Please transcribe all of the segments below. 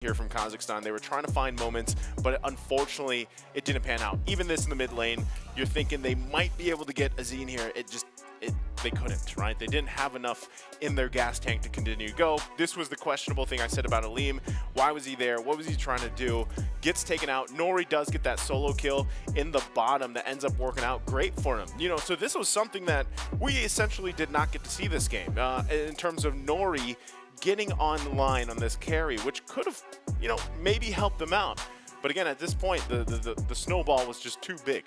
here from Kazakhstan. They were trying to find moments, but unfortunately, it didn't pan out. Even this in the mid lane, you're thinking they might be able to get Azine here. They couldn't, right? They didn't have enough in their gas tank to continue to go. This was the questionable thing I said about Aleem. Why was he there? What was he trying to do? Gets taken out. Nori does get that solo kill in the bottom that ends up working out great for him. So this was something that we essentially did not get to see this game in terms of Nori getting online on this carry, which could have, maybe helped them out. But again, at this point, the snowball was just too big.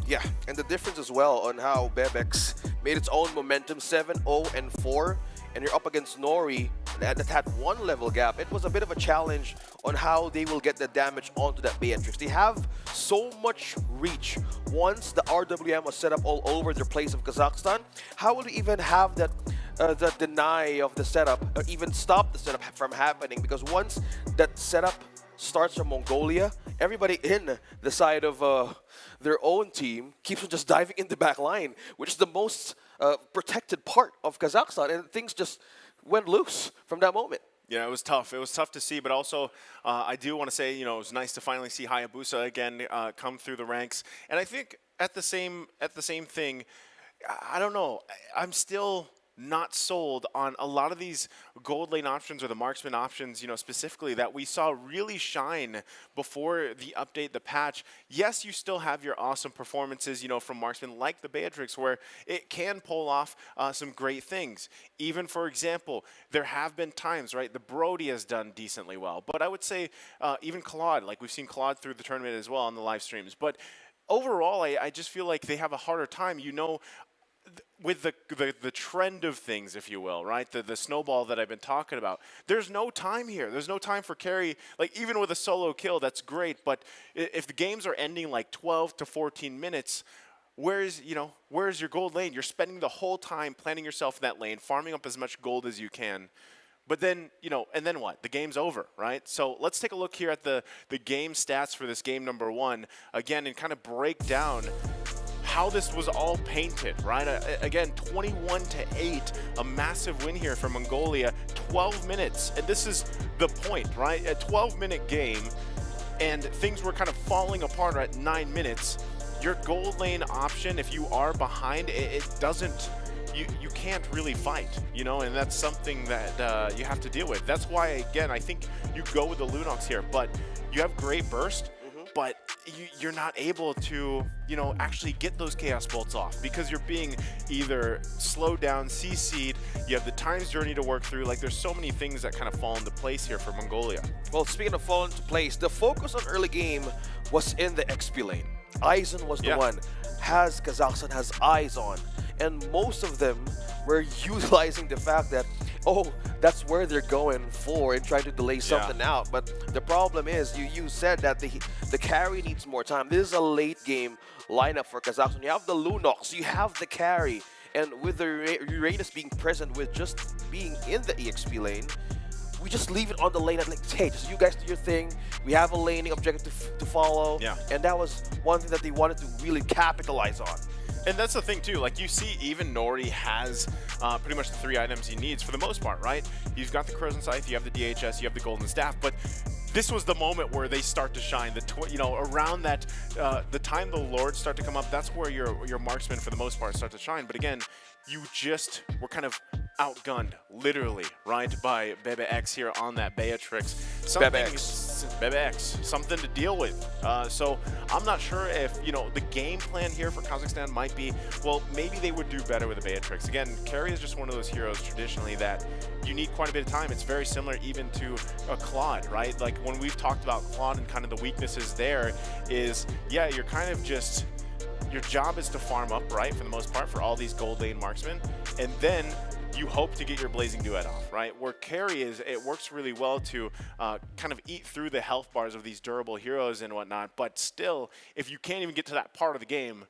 Yeah, and the difference as well on how Bebex made its own momentum, 7-0 and 4, and you're up against Nori that had one level gap. It was a bit of a challenge on how they will get the damage onto that Beatrix. They have so much reach. Once the RWM was set up all over their place of Kazakhstan, how will you even have that the deny of the setup, or even stop the setup from happening? Because once that setup starts from Mongolia, everybody in the side of their own team keeps on just diving in the back line, which is the most protected part of Kazakhstan, and things just went loose from that moment. Yeah, it was tough. It was tough to see, but also I do want to say, it was nice to finally see Hayabusa again come through the ranks. And I think at the same thing, I don't know, I'm still not sold on a lot of these gold lane options or the marksman options, specifically that we saw really shine before the update, the patch. Yes, you still have your awesome performances, from marksman like the Beatrix, where it can pull off some great things. Even, for example, there have been times, right, the Brody has done decently well, but I would say even Claude, like we've seen Claude through the tournament as well on the live streams. But overall, I just feel like they have a harder time, with the trend of things, if you will, right? The snowball that I've been talking about. There's no time here. There's no time for carry. Like, even with a solo kill, that's great. But if the games are ending like 12 to 14 minutes, where's your gold lane? You're spending the whole time planning yourself in that lane, farming up as much gold as you can. But then, and then what? The game's over, right? So let's take a look here at the game stats for this game number 1, again, and kind of break down how this was all painted, right? Again, 21-8, a massive win here for Mongolia, 12 minutes. And this is the point, right? A 12-minute game, and things were kind of falling apart at 9 minutes. Your gold lane option, if you are behind, it doesn't, you can't really fight, and that's something that you have to deal with. That's why, again, I think you go with the Lunox here, but you have great burst, but you're not able to, actually get those Chaos Bolts off because you're being either slowed down, CC'd, you have the Time's Journey to work through. Like, there's so many things that kind of fall into place here for Mongolia. Well, speaking of fall into place, the focus on early game was in the XP lane. Aizen was the one Kazakhstan has eyes on, and most of them were utilizing the fact that, that's where they're going for and trying to delay something out. But the problem is, you said that the carry needs more time. This is a late game lineup for Kazakhstan. You have the Lunox, you have the carry, and with the Uranus being present, with just being in the EXP lane, we just leave it on the lane and like, hey, just you guys do your thing. We have a laning objective to follow. Yeah. And that was one thing that they wanted to really capitalize on. And that's the thing too, like you see even Nori has pretty much the 3 items he needs for the most part, right? You've got the Crozen Scythe, you have the DHS, you have the Golden Staff, but this was the moment where they start to shine. Around that, the time the Lords start to come up, that's where your marksmen for the most part start to shine. But again, you just were kind of outgunned, literally, right, by Bebex here on that Beatrix. Bebex, something to deal with. So I'm not sure if, the game plan here for Kazakhstan might be, well, maybe they would do better with the Beatrix. Again, carry is just one of those heroes traditionally that you need quite a bit of time. It's very similar even to a Claude, right? Like when we've talked about Claude and kind of the weaknesses there is, you're kind of just, your job is to farm up, right, for the most part, for all these gold lane marksmen, and then you hope to get your Blazing Duet off, right? Where carry is, it works really well to kind of eat through the health bars of these durable heroes and whatnot, but still, if you can't even get to that part of the game,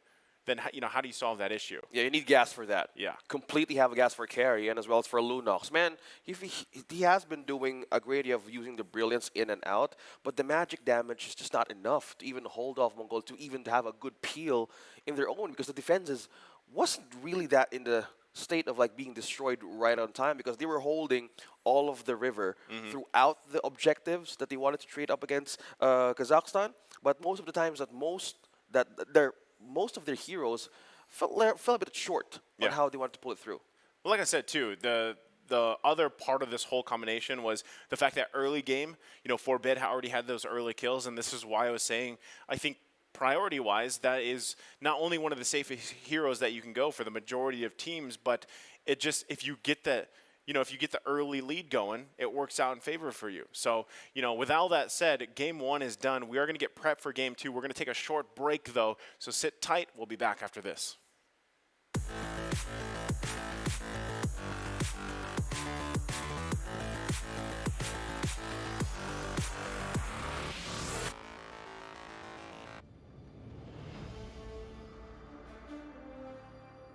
then how do you solve that issue? Yeah, you need gas for that. Yeah. Completely have a gas for carry and as well as for Lunox. Man, he has been doing a great deal of using the Brilliance in and out, but the magic damage is just not enough to even hold off Mongol, to even have a good peel in their own, because the defenses wasn't really that in the state of like being destroyed right on time because they were holding all of the river throughout the objectives that they wanted to trade up against Kazakhstan. But most of the times that most of their heroes fell a bit short on how they wanted to pull it through. Well, like I said too, the other part of this whole combination was the fact that early game, Forbid already had those early kills, and this is why I was saying, I think priority-wise, that is not only one of the safest heroes that you can go for the majority of teams, but it just, if you get the early lead going, it works out in favor for you. So, with all that said, game 1 is done. We are going to get prepped for game 2. We're going to take a short break, though, so sit tight. We'll be back after this.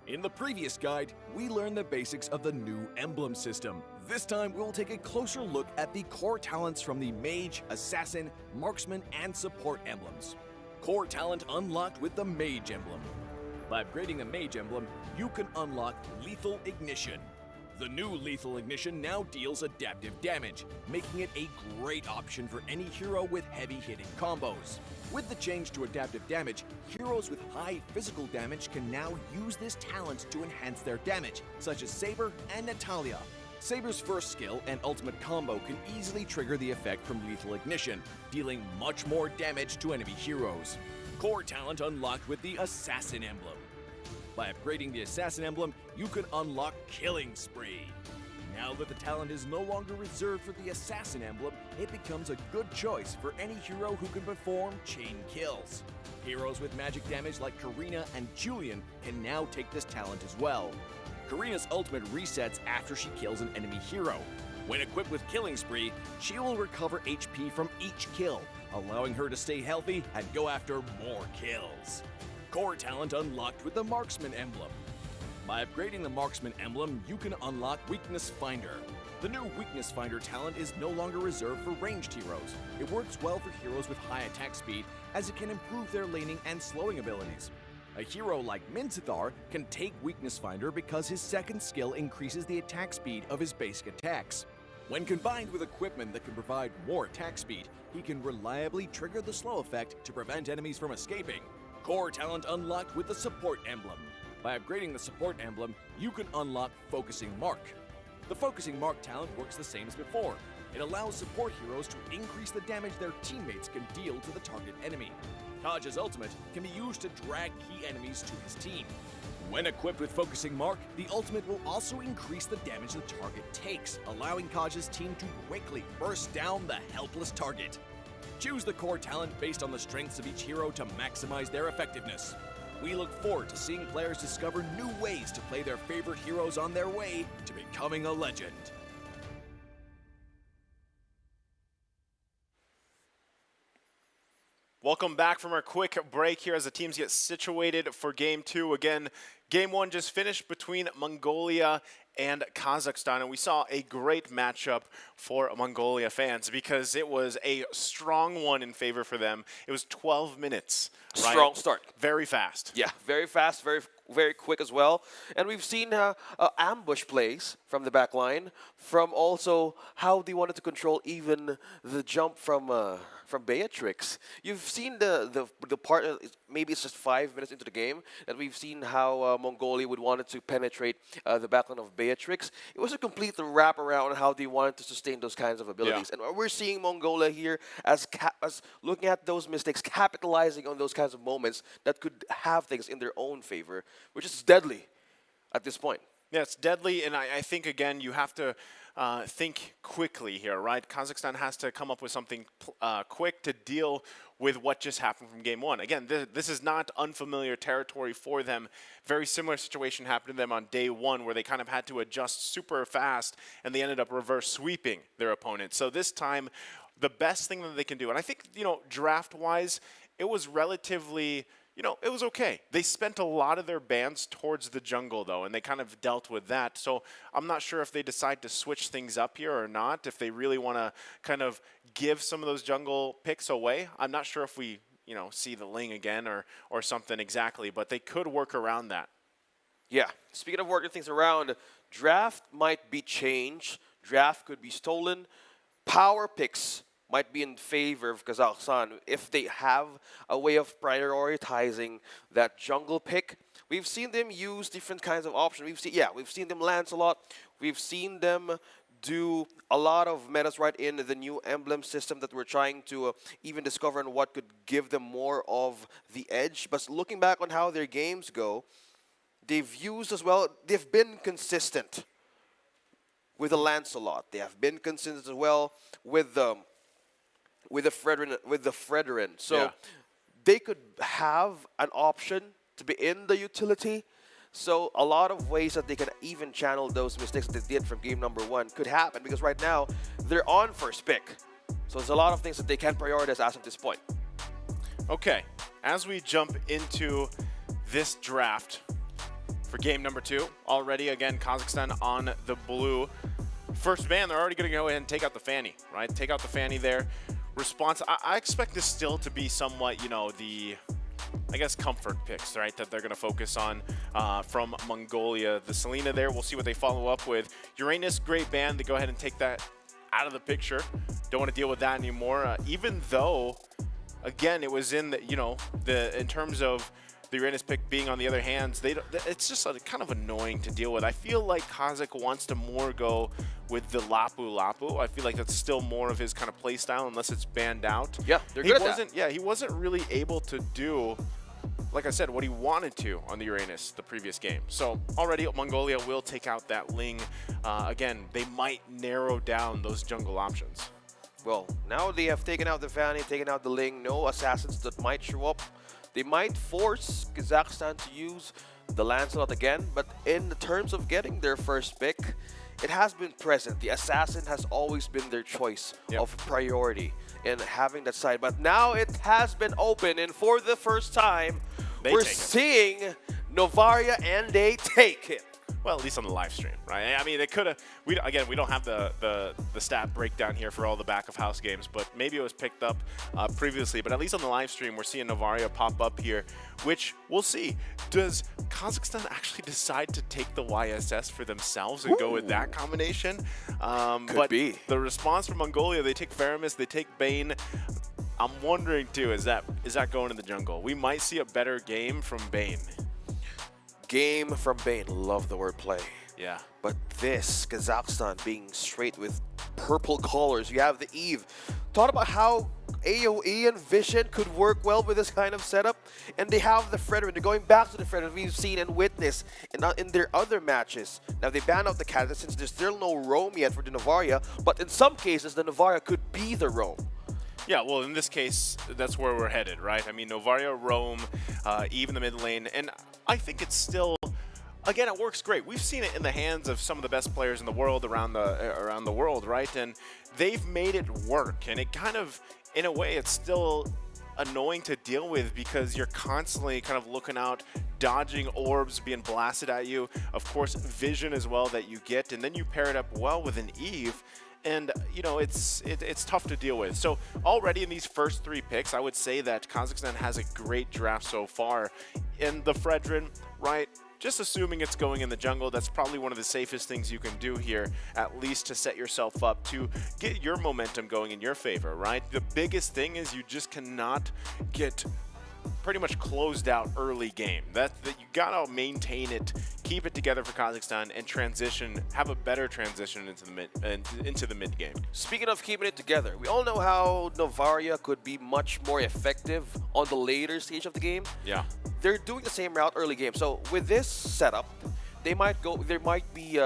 In the previous guide, we learned the basics of the new Emblem system. This time, we'll take a closer look at the core talents from the Mage, Assassin, Marksman, and Support emblems. Core talent unlocked with the Mage emblem. By upgrading the Mage emblem, you can unlock Lethal Ignition. The new Lethal Ignition now deals adaptive damage, making it a great option for any hero with heavy-hitting combos. With the change to adaptive damage, heroes with high physical damage can now use this talent to enhance their damage, such as Saber and Natalia. Saber's first skill and ultimate combo can easily trigger the effect from Lethal Ignition, dealing much more damage to enemy heroes. Core talent unlocked with the Assassin emblem. By upgrading the Assassin emblem, you can unlock Killing Spree. Now that the talent is no longer reserved for the Assassin emblem, it becomes a good choice for any hero who can perform chain kills. Heroes with magic damage like Karina and Julian can now take this talent as well. Karina's ultimate resets after she kills an enemy hero. When equipped with Killing Spree, she will recover HP from each kill, allowing her to stay healthy and go after more kills. Core talent unlocked with the Marksman emblem. By upgrading the Marksman emblem, you can unlock Weakness Finder. The new Weakness Finder talent is no longer reserved for ranged heroes. It works well for heroes with high attack speed, as it can improve their laning and slowing abilities. A hero like Minthithar can take Weakness Finder because his second skill increases the attack speed of his basic attacks. When combined with equipment that can provide more attack speed, he can reliably trigger the slow effect to prevent enemies from escaping. Core talent unlocked with the Support emblem. By upgrading the Support emblem, you can unlock Focusing Mark. The Focusing Mark talent works the same as before. It allows support heroes to increase the damage their teammates can deal to the target enemy. Kaj's ultimate can be used to drag key enemies to his team. When equipped with Focusing Mark, the ultimate will also increase the damage the target takes, allowing Kaj's team to quickly burst down the helpless target. Choose the core talent based on the strengths of each hero to maximize their effectiveness. We look forward to seeing players discover new ways to play their favorite heroes on their way to becoming a legend. Welcome back from our quick break here as the teams get situated for Game 2. Again, Game 1 just finished between Mongolia and Kazakhstan, and we saw a great matchup for Mongolia fans because it was a strong one in favor for them. It was 12 minutes. Right? Strong start. Very fast. Yeah, very fast, very quick as well. And we've seen ambush plays from the back line, from also how they wanted to control even the jump from Beatrix. You've seen the part, maybe it's just 5 minutes into the game, that we've seen how Mongolia would wanted to penetrate the backline of Beatrix. It was a complete wraparound on how they wanted to sustain those kinds of abilities. Yeah. And we're seeing Mongolia here as looking at those mistakes, capitalizing on those kinds of moments that could have things in their own favor, which is deadly at this point. Yeah, it's deadly, and I think, again, you have to think quickly here, right? Kazakhstan has to come up with something quick to deal with what just happened from Game 1. Again, this is not unfamiliar territory for them. Very similar situation happened to them on day 1 where they kind of had to adjust super fast, and they ended up reverse sweeping their opponent. So this time, the best thing that they can do, and I think, draft-wise, it was relatively... it was okay. They spent a lot of their bans towards the jungle, though, and they kind of dealt with that. So I'm not sure if they decide to switch things up here or not, if they really want to kind of give some of those jungle picks away. I'm not sure if we, see the Ling again or something exactly, but they could work around that. Yeah. Speaking of working things around, draft might be changed. Draft could be stolen. Power picks might be in favor of Kazakhstan if they have a way of prioritizing that jungle pick. We've seen them use different kinds of options. We've seen them Lancelot. We've seen them do a lot of metas right in the new Emblem system that we're trying to even discover and what could give them more of the edge. But looking back on how their games go, they've used as well, they've been consistent with the Lancelot. They have been consistent as well with the Fredrin. So Yeah. they could have an option to be in the utility. So a lot of ways that they can even channel those mistakes that they did from game number 1 could happen, because right now they're on first pick. So there's a lot of things that they can prioritize as of this point. Okay, as we jump into this draft for game number 2, already again Kazakhstan on the blue. First ban, they're already going to go ahead and take out the Fanny, right? Take out the Fanny there. Response, I expect this still to be somewhat, you know, the, I guess, comfort picks, right, that they're going to focus on from Mongolia. The Selena there, we'll see what they follow up with. Uranus, great ban. They go ahead and take that out of the picture. Don't want to deal with that anymore, even though, again, it was in the, you know, in terms of the Uranus pick being on the other hands, it's just kind of annoying to deal with. I feel like Kazakh wants to more go with the Lapu Lapu. I feel like that's still more of his kind of play style, unless it's banned out. Yeah, they're good at that. Yeah, he wasn't really able to do, like I said, what he wanted to on the Uranus the previous game. So already Mongolia will take out that Ling. Again, they might narrow down those jungle options. Well, now they have taken out the Fanny, taken out the Ling, no assassins that might show up. They might force Kazakhstan to use the Lancelot again, but in the terms of getting their first pick, it has been present. The assassin has always been their choice of priority in having that side. But now it has been open, and for the first time, we're seeing Novaria, and they take it. Well, at least on the live stream, right? I mean, it could have. We don't have the stat breakdown here for all the back of house games, but maybe it was picked up previously. But at least on the live stream, we're seeing Novaria pop up here, which we'll see. Does Kazakhstan actually decide to take the YSS for themselves and go with that combination? Could be. The response from Mongolia, they take Faramis, they take Bane. I'm wondering too, is that going in the jungle? We might see a better game from Bane. Game from Bane. Love the wordplay. Yeah. But this, Kazakhstan being straight with purple colors. You have the Eve. Talk about how AoE and Vision could work well with this kind of setup. And they have the Fredrin. They're going back to the Fredrin we've seen and witnessed in their other matches. Now, they banned out the Canada since there's still no roam yet for the Novaria. But in some cases, the Novaria could be the roam. Yeah, well, in this case, that's where we're headed, right? I mean, Novaria, Rome, even the mid lane, and I think it's still, again, it works great. We've seen it in the hands of some of the best players in the world around the world, right? And they've made it work, and it kind of, in a way, it's still annoying to deal with because you're constantly kind of looking out, dodging orbs being blasted at you. Of course, vision as well that you get, and then you pair it up well with an Eve. And, you know, it's tough to deal with. So already in these first 3 picks, I would say that Kazakhstan has a great draft so far. In the Fredrin, right, just assuming it's going in the jungle, that's probably one of the safest things you can do here, at least to set yourself up to get your momentum going in your favor, right? The biggest thing is you just cannot get pretty much closed out early game. That you gotta maintain it, keep it together for Kazakhstan, and transition, have a better transition into the mid game. Speaking of keeping it together, we all know how Novaria could be much more effective on the later stage of the game. Yeah, they're doing the same route early game. So with this setup, they might go. There might be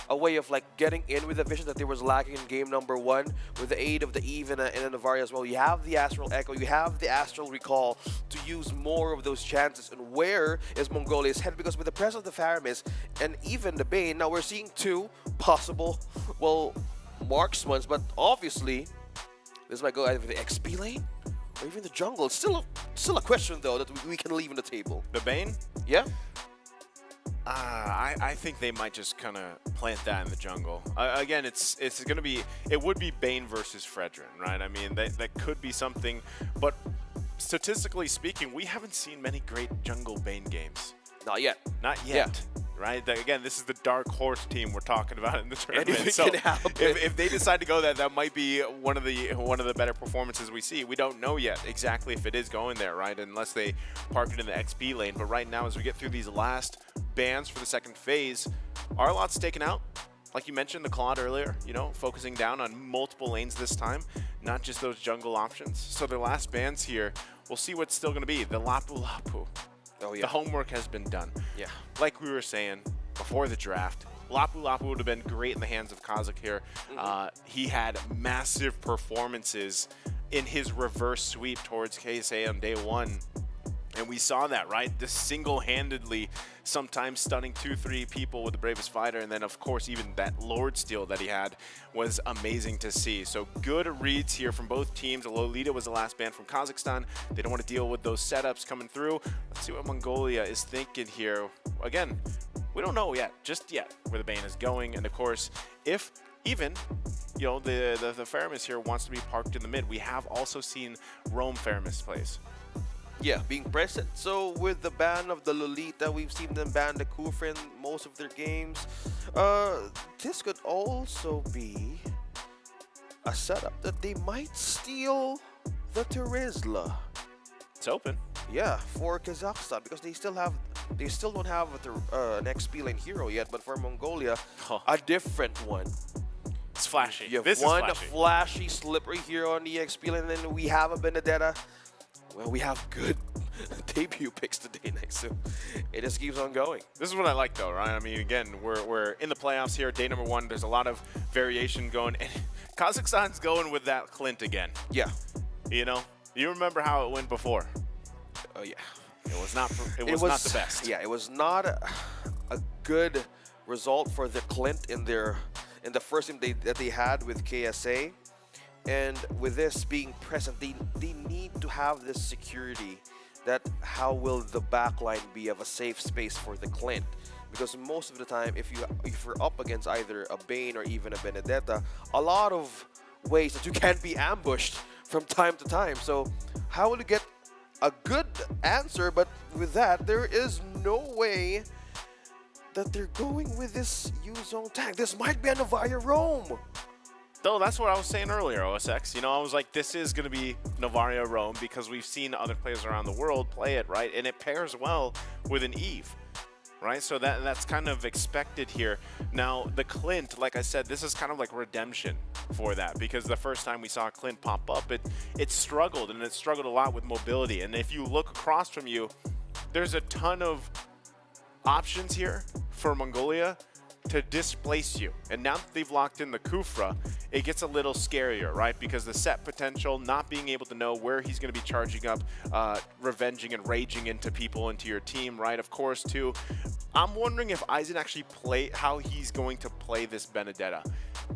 a way of like getting in with the vision that there was lacking in game number 1 with the aid of the Eve and the Novaria as well. You have the Astral Echo, you have the Astral Recall to use more of those chances. And where is Mongolia's head? Because with the presence of the Faramis and even the Bane, now we're seeing 2 possible, well, marksmans, but obviously this might go either the XP lane or even the jungle. It's still a question though that we can leave on the table. the Bane. Yeah. I think they might just kind of plant that in the jungle. Again, it's going to be, it would be Bane versus Fredrin, right? I mean, that could be something, but statistically speaking, we haven't seen many great jungle Bane games. Not yet. Not yet. Yeah. right? Again, this is the dark horse team we're talking about in the tournament. Anything So can happen. if they decide to go that might be one of the better performances we see. We don't know yet exactly if it is going there, right? Unless they park it in the XP lane. But right now, as we get through these last bans for the second phase, Arlot's taken out. Like you mentioned, the Claude earlier, focusing down on multiple lanes this time, not just those jungle options. So their last bans here, we'll see what's still going to be. The Lapu Lapu. Oh, yeah. The homework has been done. Yeah. Like we were saying before the draft, Lapu Lapu would have been great in the hands of Kazakh here. He had massive performances in his reverse sweep towards KSA on day one. And we saw that, right? Just single-handedly, sometimes stunning 2-3 people with the Bravest Fighter. And then, of course, even that Lord Steal that he had was amazing to see. So good reads here from both teams. Lolita was the last ban from Kazakhstan. They don't want to deal with those setups coming through. Let's see what Mongolia is thinking here. Again, we don't know just yet, where the ban is going. And, of course, if even the Faramis here wants to be parked in the mid, we have also seen Rome Faramis plays. Yeah, being present. So with the ban of the Lolita, we've seen them ban the Kufra in most of their games. This could also be a setup that they might steal the Terizla. It's open. Yeah, for Kazakhstan, because they still don't have an XP lane hero yet. But for Mongolia, a different one. It's flashy. You have This one is flashy. flashy, slippery hero on the XP lane, and then we have a Benedetta. Well, we have good debut picks today, next, so it just keeps on going. This is what I like, though, right? I mean, again, we're in the playoffs here, day number 1. There's a lot of variation going, and Kazakhstan's going with that Clint again. Yeah. You remember how it went before? Oh yeah. It was not not the best. Yeah, it was not a good result for the Clint in the first game that they had with KSA. And with this being present, they need to have this security that how will the backline be of a safe space for the Clint? Because most of the time, if you're up against either a Bane or even a Benedetta, a lot of ways that you can be ambushed from time to time. So how will you get a good answer? But with that, there is no way that they're going with this U-Zone tank. This might be a Novaya Rome. Though that's what I was saying earlier, OSX. I was like, this is going to be Novaria Rome because we've seen other players around the world play it, right? And it pairs well with an Eve, right? So that's kind of expected here. Now, the Clint, like I said, this is kind of like redemption for that because the first time we saw Clint pop up, it struggled, and it struggled a lot with mobility. And if you look across from you, there's a ton of options here for Mongolia to displace you. And now that they've locked in the Kufra, it gets a little scarier, right? Because the set potential, not being able to know where he's going to be charging up, revenging and raging into people, into your team, right? Of course, too. I'm wondering if Aizen actually how he's going to play this Benedetta.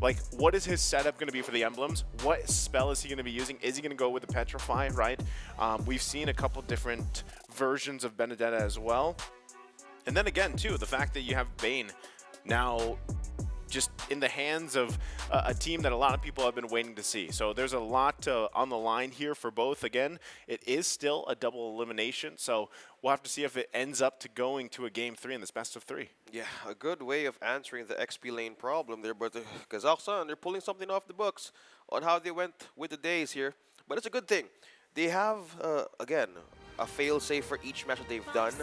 Like, what is his setup going to be for the emblems? What spell is he going to be using? Is he going to go with the Petrify, right? We've seen a couple different versions of Benedetta as well. And then again, too, the fact that you have Bane now just in the hands of a team that a lot of people have been waiting to see. So there's a lot on the line here for both. Again, it is still a double elimination, so we'll have to see if it ends up to going to a Game 3 in this best of 3. Yeah, a good way of answering the XP lane problem there, but Kazakhstan, they're pulling something off the books on how they went with the days here. But it's a good thing. They have, again, a fail-safe for each match that they've done.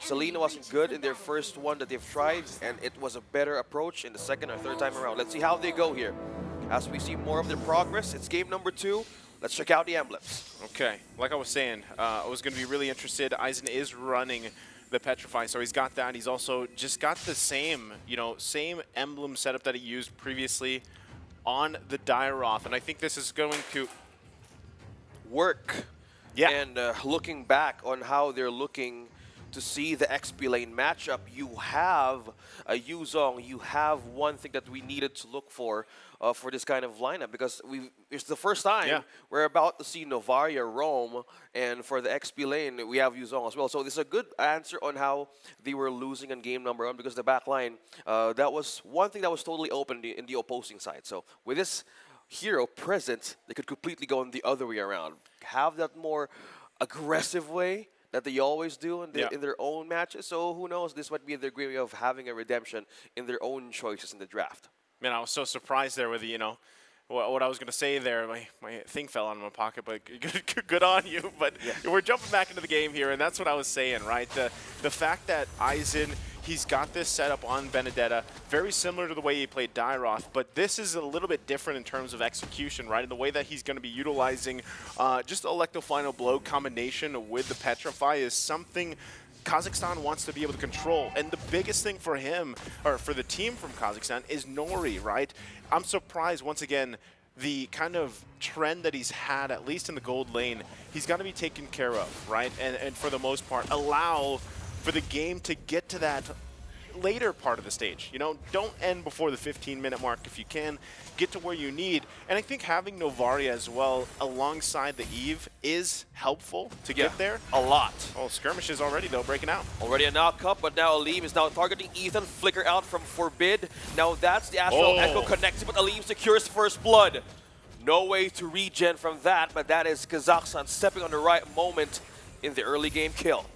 Selena wasn't good in their first one that they've tried, and it was a better approach in the second or third time around. Let's see how they go here. As we see more of their progress, it's game number 2. Let's check out the emblems. Okay, like I was saying, I was going to be really interested. Aizen is running the Petrify, so he's got that. He's also just got the same, same emblem setup that he used previously on the Dairoth, and I think this is going to work. Yeah. And looking back on how they're looking to see the XP lane matchup, you have a Yuzong, you have one thing that we needed to look for this kind of lineup, because it's the first time we're about to see Novaria Rome, and for the XP lane, we have Yuzong as well. So this is a good answer on how they were losing in game number 1, because the back line, that was one thing that was totally open in the opposing side. So with this hero present, they could completely go in the other way around. Have that more aggressive way that they always do in Yeah. their own matches. So who knows? This might be their great way of having a redemption in their own choices in the draft. Man, I was so surprised there with, what I was going to say there. My thing fell out of my pocket, but good on you. But we're jumping back into the game here, and that's what I was saying, right? The fact that Aizen, he's got this setup on Benedetta, very similar to the way he played Dairoth, but this is a little bit different in terms of execution, right? And the way that he's going to be utilizing just the Electro Final Blow combination with the Petrify is something Kazakhstan wants to be able to control. And the biggest thing for him, or for the team from Kazakhstan, is Nori, right? I'm surprised, once again, the kind of trend that he's had, at least in the gold lane, he's got to be taken care of, right? And for the most part, allow for the game to get to that later part of the stage. Don't end before the 15-minute mark if you can. Get to where you need. And I think having Novaria as well alongside the Eve is helpful to get there. A lot. Oh, skirmishes already, though, breaking out. Already a knock-up, but now Aleem is now targeting Ethan. Flicker out from Forbid. Now that's the Astral Echo connected, but Aleem secures first blood. No way to regen from that, but that is Kazakhstan stepping on the right moment in the early game kill.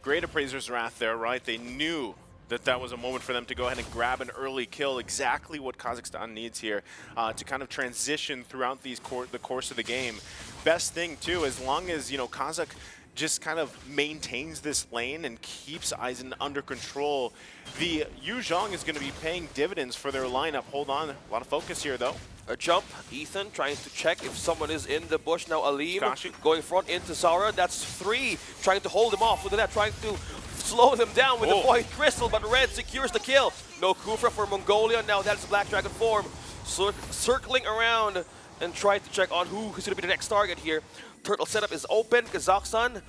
Great Appraiser's Wrath there, right? They knew that was a moment for them to go ahead and grab an early kill, exactly what Kazakhstan needs here to kind of transition throughout the course of the game. Best thing, too, as long as, Kazakh just kind of maintains this lane and keeps Aizen under control, the Yuzhong is going to be paying dividends for their lineup. Hold on, a lot of focus here, though. A jump, Ethan trying to check if someone is in the bush. Now Aleem Kashi going front into Zara. That's 3, trying to hold him off. Look at that, trying to slow them down with the Void Crystal, but Red secures the kill. No Kufra for Mongolia. Now that's Black Dragon form. Circling around and trying to check on who's going to be the next target here. Turtle setup is open. Kazakhstan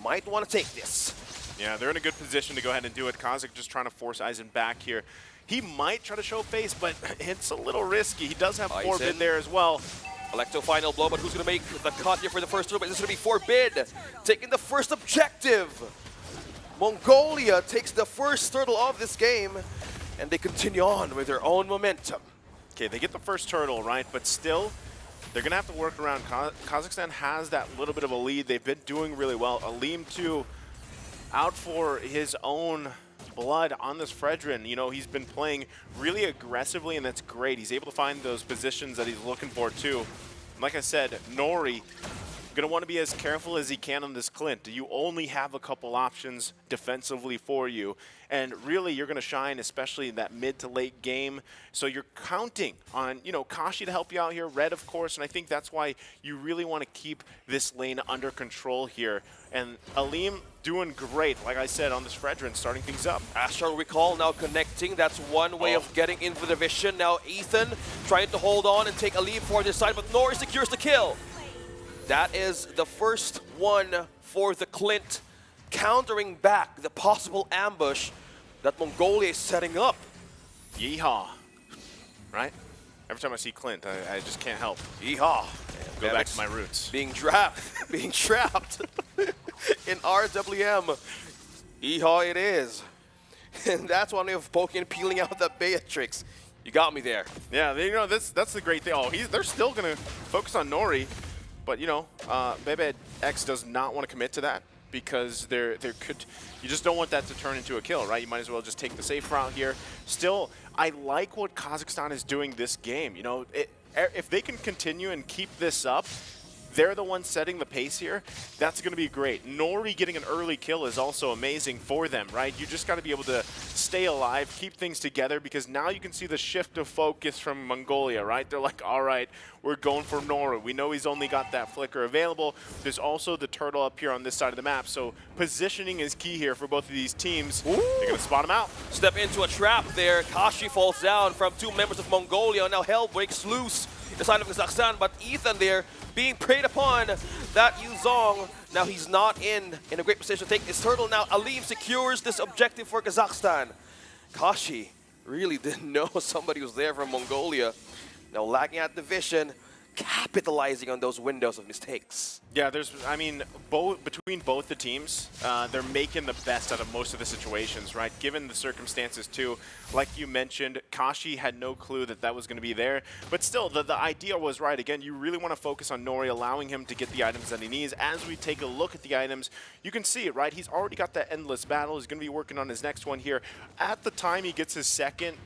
might want to take this. Yeah, they're in a good position to go ahead and do it. Kazakh just trying to force Aizen back here. He might try to show face, but it's a little risky. He does have Forbid there as well. Electro final blow, but who's going to make the cut here for the first turtle? This is going to be Forbid, taking the first objective. Mongolia takes the first turtle of this game, and they continue on with their own momentum. Okay, they get the first turtle, right? But still, they're going to have to work around. Kazakhstan has that little bit of a lead. They've been doing really well. Aleem, too, out for his own blood on this Fredrin. He's been playing really aggressively, and that's great. He's able to find those positions that he's looking for, too. Like I said, Nori going to want to be as careful as he can on this Clint. You only have a couple options defensively for you. And really, you're going to shine, especially in that mid to late game. So you're counting on, Kashi to help you out here, Red, of course. And I think that's why you really want to keep this lane under control here. And Aleem doing great, like I said, on this Fredrin, starting things up. Astral Recall now connecting. That's one way of getting into the vision. Now Ethan trying to hold on and take a lead for this side, but Nori secures the kill. That is the first one for the Clint, countering back the possible ambush that Mongolia is setting up. Yeehaw, right? Every time I see Clint, I just can't help. Yeehaw. Go back to my roots. Being trapped in RWM. Yeehaw it is. And that's one way of poking and peeling out that Beatrix. You got me there. Yeah, that's the great thing. They're still going to focus on Nori. But, Bebe X does not want to commit to that because you just don't want that to turn into a kill, right? You might as well just take the safe route here. Still, I like what Kazakhstan is doing this game. If they can continue and keep this up, they're the ones setting the pace here. That's going to be great. Nori getting an early kill is also amazing for them, right? You just got to be able to stay alive, keep things together, because now you can see the shift of focus from Mongolia, right? They're like, all right, we're going for Nori. We know he's only got that flicker available. There's also the turtle up here on this side of the map, so positioning is key here for both of these teams. They're going to spot him out. Step into a trap there. Kashi falls down from 2 members of Mongolia. Now Hell breaks loose in the side of Kazakhstan, but Ethan there being preyed upon. That Yuzong, now he's not in a great position to take this turtle. Now Aleem secures this objective for Kazakhstan. Kashi really didn't know somebody was there from Mongolia. Now lacking at the vision. capitalizing on those windows of mistakes. Yeah, I mean, between both the teams, they're making the best out of most of the situations, right? Given the circumstances, too. Like you mentioned, Kashi had no clue that that was going to be there. But still, the idea was right. Again, you really want to focus on Nori, allowing him to get the items that he needs. As we take a look at the items, you can see it, right? He's already got that endless battle. He's going to be working on his next one here. At the time he gets his second,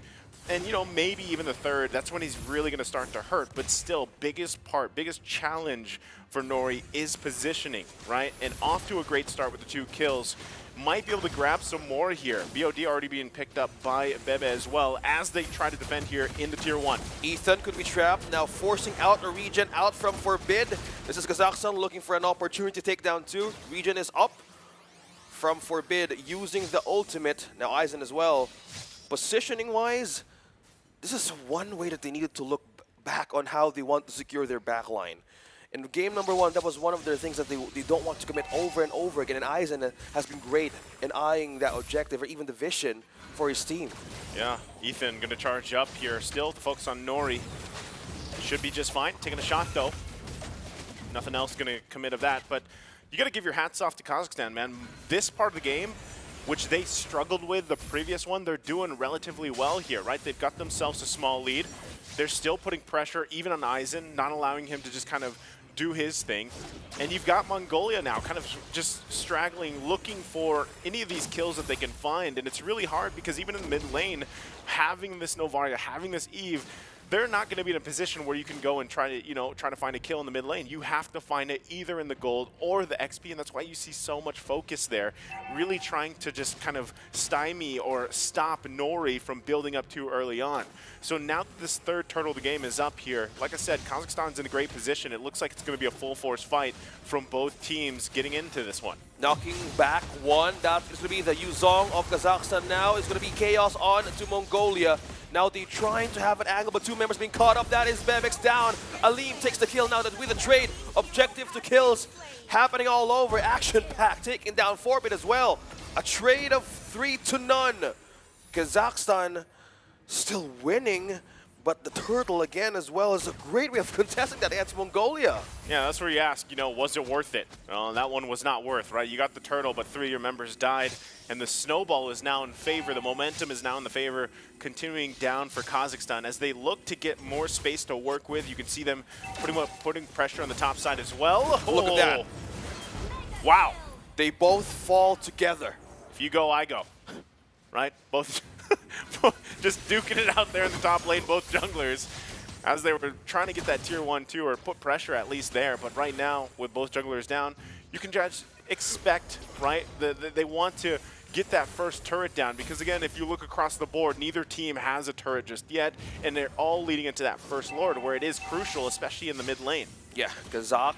and, you know, maybe even the third, that's when he's really going to start to hurt. But still, biggest challenge for Nori is positioning, right? And off to a great start with the 2 kills. Might be able to grab some more here. BOD already being picked up by Bebe as well as they try to defend here in the Tier 1. Ethan could be trapped, now forcing out a regen out from Forbid. This is Kazakhstan looking for an opportunity to take down 2. Regen is up from Forbid using the ultimate. Now Aizen as well. Positioning-wise, this is one way that they needed to look back on how they want to secure their backline. In game number 1, that was one of their things that they don't want to commit over and over again. And Aizen has been great in eyeing that objective or even the vision for his team. Yeah, Ethan going to charge up here. Still to focus on Nori. Should be just fine. Taking a shot, though. Nothing else going to commit of that. But you got to give your hats off to Kazakhstan, man. This part of the game, which they struggled with the previous one, they're doing relatively well here, right? They've got themselves a small lead. They're still putting pressure, even on Aizen, not allowing him to just kind of do his thing. And you've got Mongolia now kind of just straggling, looking for any of these kills that they can find. And it's really hard because even in the mid lane, having this Novaria, having this Eve, they're not going to be in a position where you can go and try to, you know, try to find a kill in the mid lane. You have to find it either in the gold or the XP, and that's why you see so much focus there, really trying to just kind of stymie or stop Nori from building up too early on. So now that this third turtle of the game is up here, like I said, Kazakhstan's in a great position. It looks like it's going to be a full force fight from both teams getting into this one. Knocking back 1, that is going to be the Yuzong of Kazakhstan now. It's going to be Chaos on to Mongolia. Now they're trying to have an angle, but 2 members being caught up. That is Bebek's down. Alim takes the kill now that with the trade. Objective to kills happening all over. Action-packed, taking down Forbid as well. A trade of 3-0. Kazakhstan still winning, but the turtle again as well is a great way of contesting that against Mongolia. Yeah, that's where you ask, you know, was it worth it? Well, that one was not worth, right? You got the turtle, but 3 of your members died, and the snowball is now in favor. The momentum is now in the favor, continuing down for Kazakhstan. As they look to get more space to work with, you can see them putting pressure on the top side as well. Look at that. Wow. They both fall together. If you go, I go, right? Both just duking it out there in the top lane, both junglers, as they were trying to get that tier 1-2 or put pressure at least there. But right now, with both junglers down, you can just expect, right? They want to get that first turret down because, again, if you look across the board, neither team has a turret just yet, and they're all leading into that first lord where it is crucial, especially in the mid lane. Yeah, Kazakh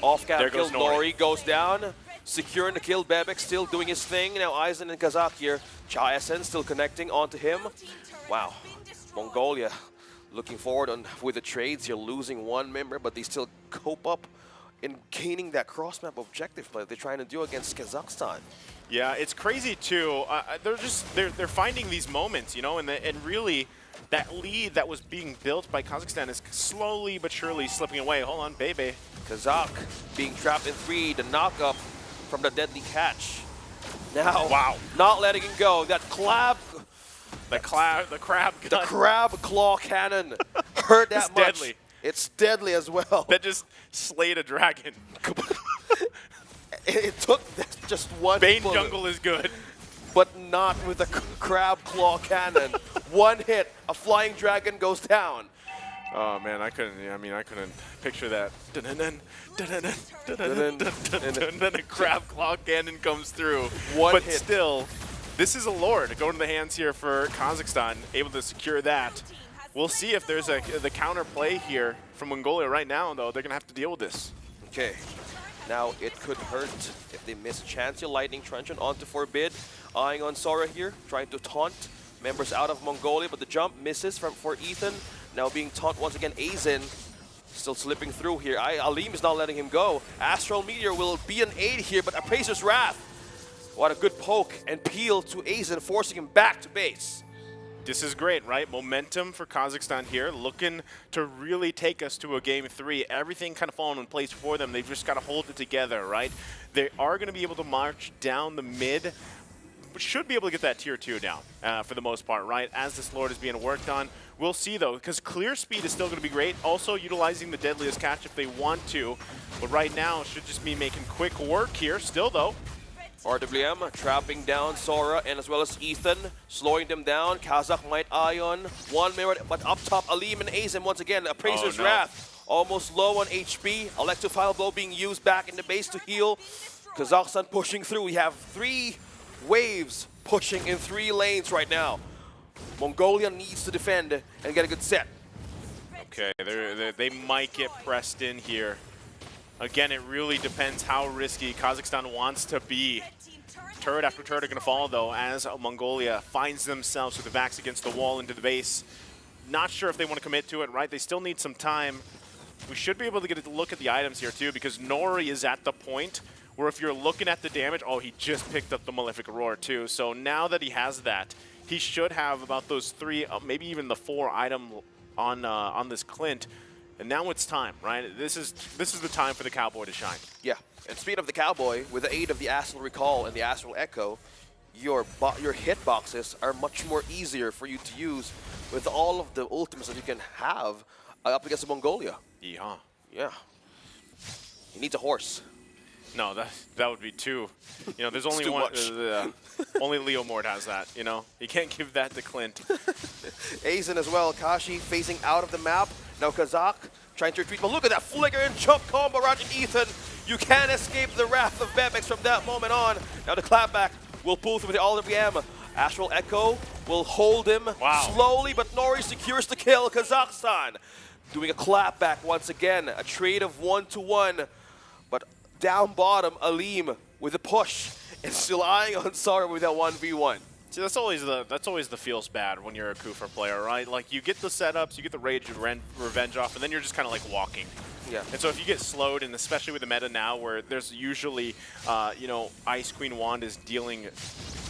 off-cap kill. Nori goes down. Securing the kill, Bebek still doing his thing. Now Aizen and Kazakh here. Chayasen still connecting onto him. Wow. Mongolia looking forward with the trades. You're losing 1 member, but they still cope up in gaining that cross-map objective play they're trying to do against Kazakhstan. Yeah, it's crazy too. They're finding these moments, you know, and really that lead that was being built by Kazakhstan is slowly but surely slipping away. Hold on, Bebe. Kazakh being trapped in 3, the knock-up from the deadly catch. Now, wow, not letting him go. That the crab gun. The crab claw cannon hurt that it's much. Deadly. It's deadly as well. That just slayed a dragon. It took just 1 Bane bullet, jungle is good, but not with the crab claw cannon. 1 hit, a flying dragon goes down. Oh man, I couldn't picture that. And then a crab claw cannon comes through. One hit. Still, this is a lord going to the hands here for Kazakhstan, able to secure that. We'll see if there's the counter play here from Mongolia right now, though. They're going to have to deal with this. Okay. Now it could hurt if they miss a chance. Your Lightning Truncheon onto Forbid. Eyeing on Sora here, trying to taunt members out of Mongolia, but the jump misses for Ethan. Now being taunt once again, Aizen still slipping through here. Alim is not letting him go. Astral Meteor will be an aid here, but Appraiser's Wrath. What a good poke and peel to Aizen, forcing him back to base. this is great, right? Momentum for Kazakhstan here, looking to really take us to a game 3. Everything kind of falling in place for them. They've just got to hold it together, right? They are going to be able to march down the mid, but should be able to get that tier 2 down for the most part, right? As this Lord is being worked on. We'll see, though, because clear speed is still going to be great. Also, utilizing the deadliest catch if they want to. But right now, should just be making quick work here. Still, though, RWM trapping down Sora and as well as Ethan, slowing them down. Kazakh might Ion, 1 minute, but up top, Aleem and Azim once again. Appraiser's Wrath, almost low on HP. Electro Blow being used back in the base to heal. Kazakhstan pushing through. We have 3 waves pushing in 3 lanes right now. Mongolia needs to defend and get a good set. okay, they might get pressed in here. Again, it really depends how risky Kazakhstan wants to be. Turret after turret are going to fall, though, as Mongolia finds themselves with the backs against the wall into the base. Not sure if they want to commit to it, right? They still need some time. We should be able to get a look at the items here, too, because Nori is at the point where if you're looking at the damage, oh, he just picked up the Malefic Roar, too. So now that he has that, he should have about those 3, maybe even the 4 item on this Clint. And now it's time, right? This is the time for the Cowboy to shine. Yeah, and speaking of the Cowboy, with the aid of the Astral Recall and the Astral Echo, your hitboxes are much more easier for you to use with all of the ultimates that you can have up against Mongolia. Yeehaw. Yeah. He needs a horse. No, that would be too. You know, there's only too one. much. Only Leo Mord has that. You know, you can't give that to Clint. Aizen as well. Kashi facing out of the map. Now Kazakh trying to retreat. But look at that flicker and jump combo right in Ethan. You can't escape the wrath of Bebex from that moment on. Now the clapback will pull through with the RWM. Astral Echo will hold him slowly, but Nori secures the kill. Kazakhstan doing a clapback once again. A trade of 1-to-1. But down bottom, Aleem with a push and still eyeing on Sara with that 1v1. See, that's always the feels bad when you're a Kufa player, right? Like, you get the setups, you get the rage and revenge off, and then you're just kind of like walking. Yeah. And so if you get slowed, and especially with the meta now where there's usually, you know, Ice Queen Wand is dealing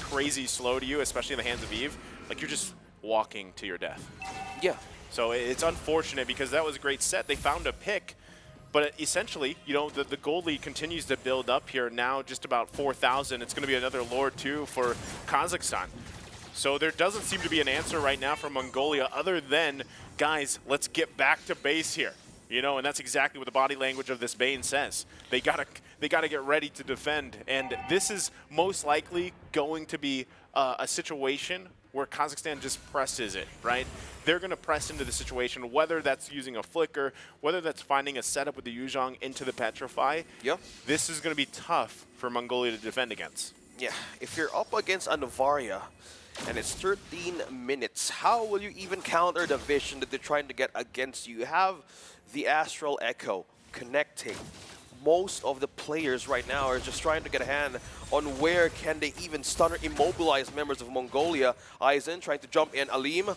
crazy slow to you, especially in the hands of Eve, like you're just walking to your death. Yeah. So it's unfortunate because that was a great set. They found a pick. But essentially, you know, the gold lead continues to build up here. Now just about 4,000. It's going to be another Lord, too, for Kazakhstan. So there doesn't seem to be an answer right now from Mongolia other than, guys, let's get back to base here. You know, and that's exactly what the body language of this Bane says. They gotta get ready to defend. And this is most likely going to be a situation where Kazakhstan just presses it, right? They're going to press into the situation, whether that's using a flicker, whether that's finding a setup with the Yuzhong into the Petrify. Yep. This is going to be tough for Mongolia to defend against. Yeah, if you're up against a Novaria and it's 13 minutes, how will you even counter the vision that they're trying to get against you? You have the Astral Echo connecting. Most of the players right now are just trying to get a hand on where can they even stun or immobilize members of Mongolia. Aizen trying to jump in. Aleem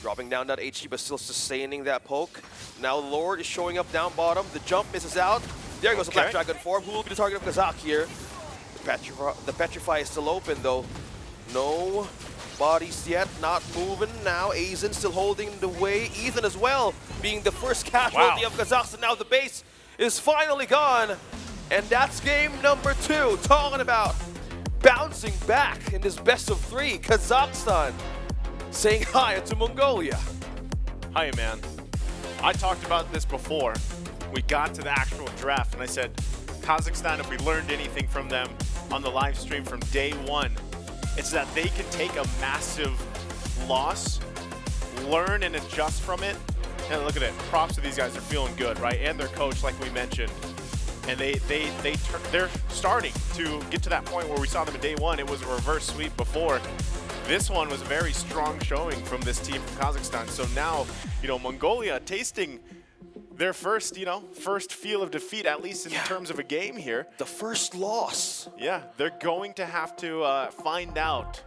dropping down that HP but still sustaining that poke. Now Lord is showing up down bottom. The jump misses out. There goes the Black Dragon form. Who will be the target of Kazakh here? The Petrify is still open though. No bodies yet, not moving. Now Aizen still holding the way. Ethan as well being the first casualty of Kazakhstan. Now the base is finally gone. And that's game number 2. Talking about bouncing back in this best of 3. Kazakhstan saying hi to Mongolia. Hi, man. I talked about this before. We got to the actual draft, and I said, Kazakhstan, if we learned anything from them on the live stream from day 1, it's that they can take a massive loss, learn and adjust from it. And look at it. Props to these guys. They're feeling good, right? And their coach, like we mentioned. And they're starting to get to that point where we saw them in day 1. It was a reverse sweep before. This one was a very strong showing from this team from Kazakhstan. So now, you know, Mongolia tasting their first, you know, first feel of defeat, at least in terms of a game here. The first loss. Yeah, they're going to have to find out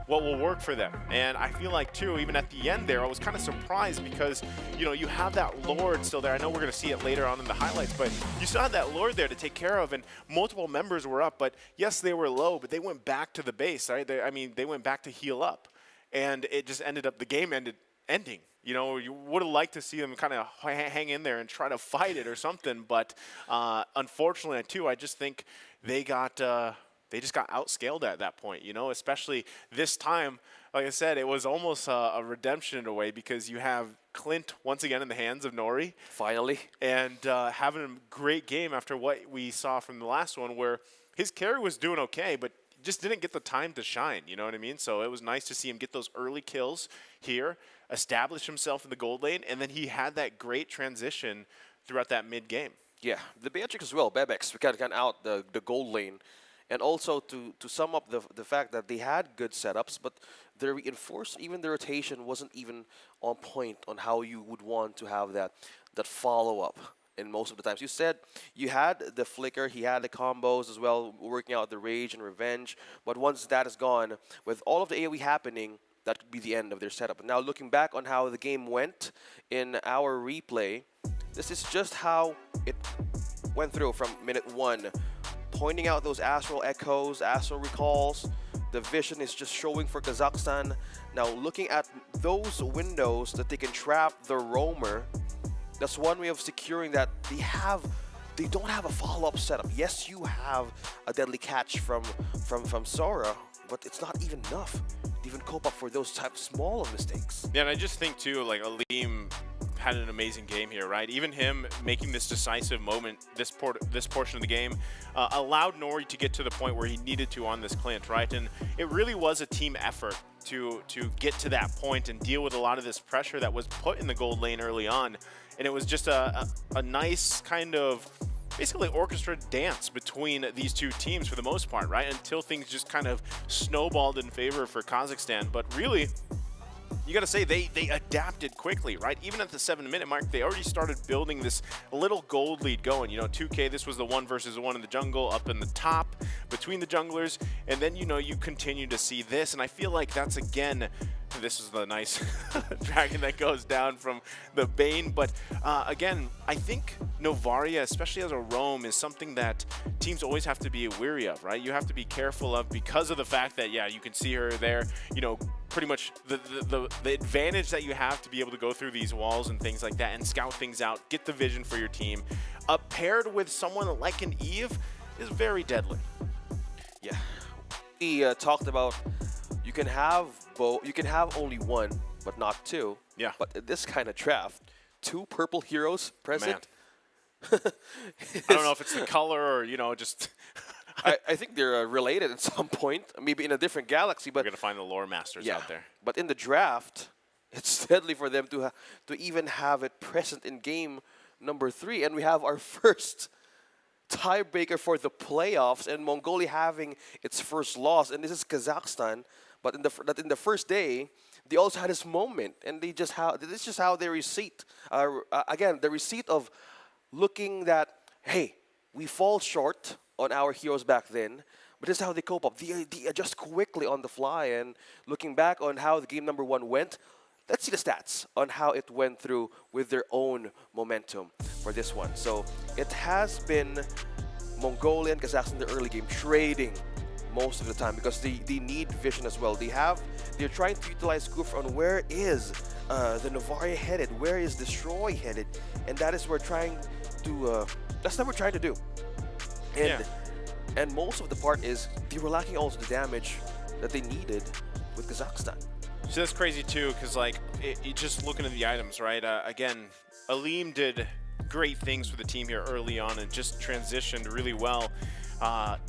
what will work for them. And I feel like, too, even at the end there, I was kind of surprised because, you know, you have that Lord still there. I know we're going to see it later on in the highlights, but you still had that Lord there to take care of, and multiple members were up. But, yes, they were low, but they went back to the base, right? I mean, they went back to heal up. and it just ended up, the game ending. You know, you would have liked to see them kind of hang in there and try to fight it or something, but unfortunately, too, I just think they just got outscaled at that point, you know, especially this time. Like I said, it was almost a redemption in a way, because you have Clint once again in the hands of Nori. Finally. And having a great game after what we saw from the last one, where his carry was doing okay, but just didn't get the time to shine, you know what I mean? So it was nice to see him get those early kills here, establish himself in the gold lane, and then he had that great transition throughout that mid-game. Yeah, the Beatrix as well, Bebex, we got out the gold lane. And also to sum up the fact that they had good setups, but the reinforced, even the rotation wasn't even on point on how you would want to have that follow-up. And most of the times, you said you had the flicker, he had the combos as well, working out the rage and revenge. But once that is gone, with all of the AoE happening, that could be the end of their setup. Now, looking back on how the game went in our replay, this is just how it went through from minute 1. Pointing out those astral echoes, astral recalls. The vision is just showing for Kazakhstan. Now, looking at those windows that they can trap the roamer, that's one way of securing that they don't have a follow-up setup. Yes, you have a deadly catch from Sora, but it's not even enough to even cope up for those type of small of mistakes. Yeah, and I just think too, like Aleem had an amazing game here, right? Even him making this decisive moment, this portion of the game, allowed Nori to get to the point where he needed to on this Clint, right? And it really was a team effort to get to that point and deal with a lot of this pressure that was put in the gold lane early on. And it was just a nice kind of basically orchestrated dance between these two teams for the most part, right? Until things just kind of snowballed in favor for Kazakhstan. But really, you got to say they adapted quickly, right? Even at the 7-minute mark, they already started building this little gold lead going. You know, 2K, this was the 1 versus 1 in the jungle, up in the top between the junglers, and then, you know, you continue to see this, and I feel like that's, again, this is the nice dragon that goes down from the Bane. But again, I think Novaria, especially as a roam, is something that teams always have to be wary of, right? You have to be careful of, because of the fact that, yeah, you can see her there, you know, pretty much the advantage that you have to be able to go through these walls and things like that and scout things out, get the vision for your team, paired with someone like an Eve, is very deadly. Yeah, we talked about you can have only one, but not two. Yeah. But in this kind of draft, 2 purple heroes present. I don't know if it's the color or, you know, just. I think they're related at some point, maybe in a different galaxy. But we're gonna find the lore masters out there. But in the draft, it's deadly for them to even have it present in game number 3, and we have our first tiebreaker for the playoffs, and Mongolia having its first loss, and this is Kazakhstan. But in the first day, they also had this moment, and this is just how they receipt. Again, the receipt of looking that, hey, we fall short on our heroes back then, but this is how they cope up. They adjust quickly on the fly, and looking back on how the game number 1 went, let's see the stats on how it went through with their own momentum for this one. So it has been Mongolia and Kazakhstan in the early game trading most of the time, because they need vision as well. They're trying to utilize Kufr on where is the Novaria headed, where is Destroy headed, and that is what we're trying to do. And most of the part is they were lacking also the damage that they needed with Kazakhstan. So that's crazy too, because like just looking at the items, right? Again, Aleem did great things for the team here early on and just transitioned really well.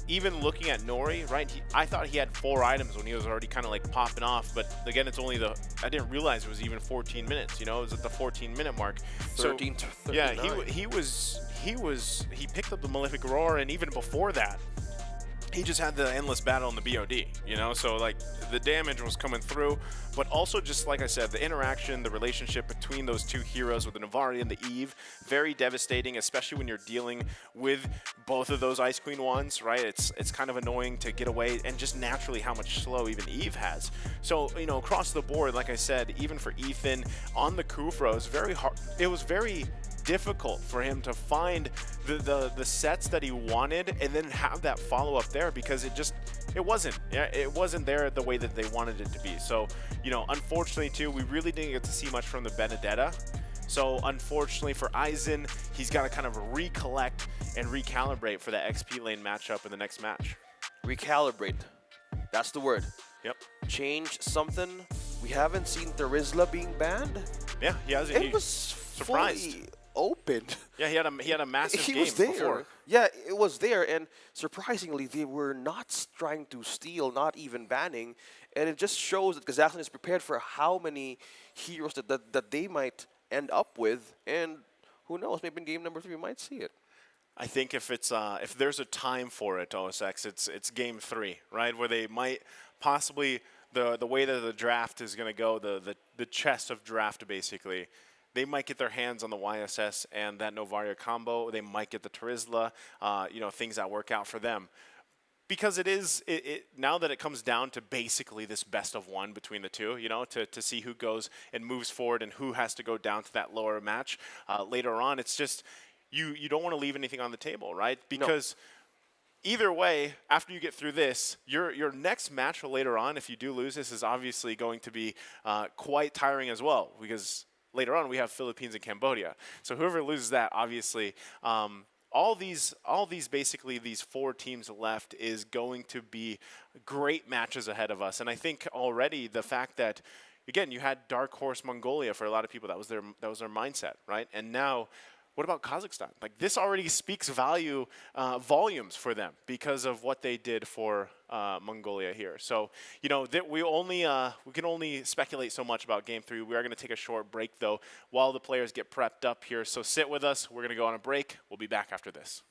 Even looking at Nori, right? I thought he had 4 items when he was already kind of like popping off, but again, it's only I didn't realize it was even 14 minutes. You know, it was at the 14-minute mark. 13 to 39. Yeah, he picked up the Malefic Roar, and even before that, he just had the endless battle in the BOD, you know? So, like, the damage was coming through, but also just, like I said, the interaction, the relationship between those 2 heroes with the Novaria and the Eve, very devastating, especially when you're dealing with both of those Ice Queen wands, right? It's kind of annoying to get away, and just naturally how much slow even Eve has. So, you know, across the board, like I said, even for Ethan, on the Kufra, it was very hard. It was very difficult for him to find the sets that he wanted and then have that follow-up there, because it wasn't there the way that they wanted it to be. So, you know, unfortunately too, we really didn't get to see much from the Benedetta. So unfortunately for Aizen, he's got to kind of recollect and recalibrate for the XP lane matchup in the next match. Recalibrate. That's the word. Yep. Change something. We haven't seen Therizla being banned. Yeah, he hasn't. It was surprised. fully open. Yeah, he had a massive He game was there. before. Yeah, it was there, and surprisingly, they were not trying to steal, not even banning, and it just shows that Kazakhstan is prepared for how many heroes that they might end up with, and who knows, maybe in game number 3 we might see it. I think if there's a time for it, OSX, it's game 3, right, where they might possibly the way that the draft is going to go, the chest of draft basically. They might get their hands on the YSS and that Novaria combo. They might get the Therizla, you know, things that work out for them. Because it now that it comes down to basically this best of one between the two, you know, to see who goes and moves forward and who has to go down to that lower match later on. It's just you don't want to leave anything on the table, right? Because either way, after you get through this, your next match later on, if you do lose this, is obviously going to be quite tiring as well, because later on we have Philippines and Cambodia. So whoever loses that, obviously. All these basically these 4 teams left is going to be great matches ahead of us. And I think already the fact that, again, you had Dark Horse Mongolia for a lot of people, that was their mindset, right? And now, what about Kazakhstan? Like, this already speaks volumes for them because of what they did for Mongolia here. So, you know, we can only speculate so much about Game 3. We are going to take a short break, though, while the players get prepped up here. So sit with us. We're going to go on a break. We'll be back after this.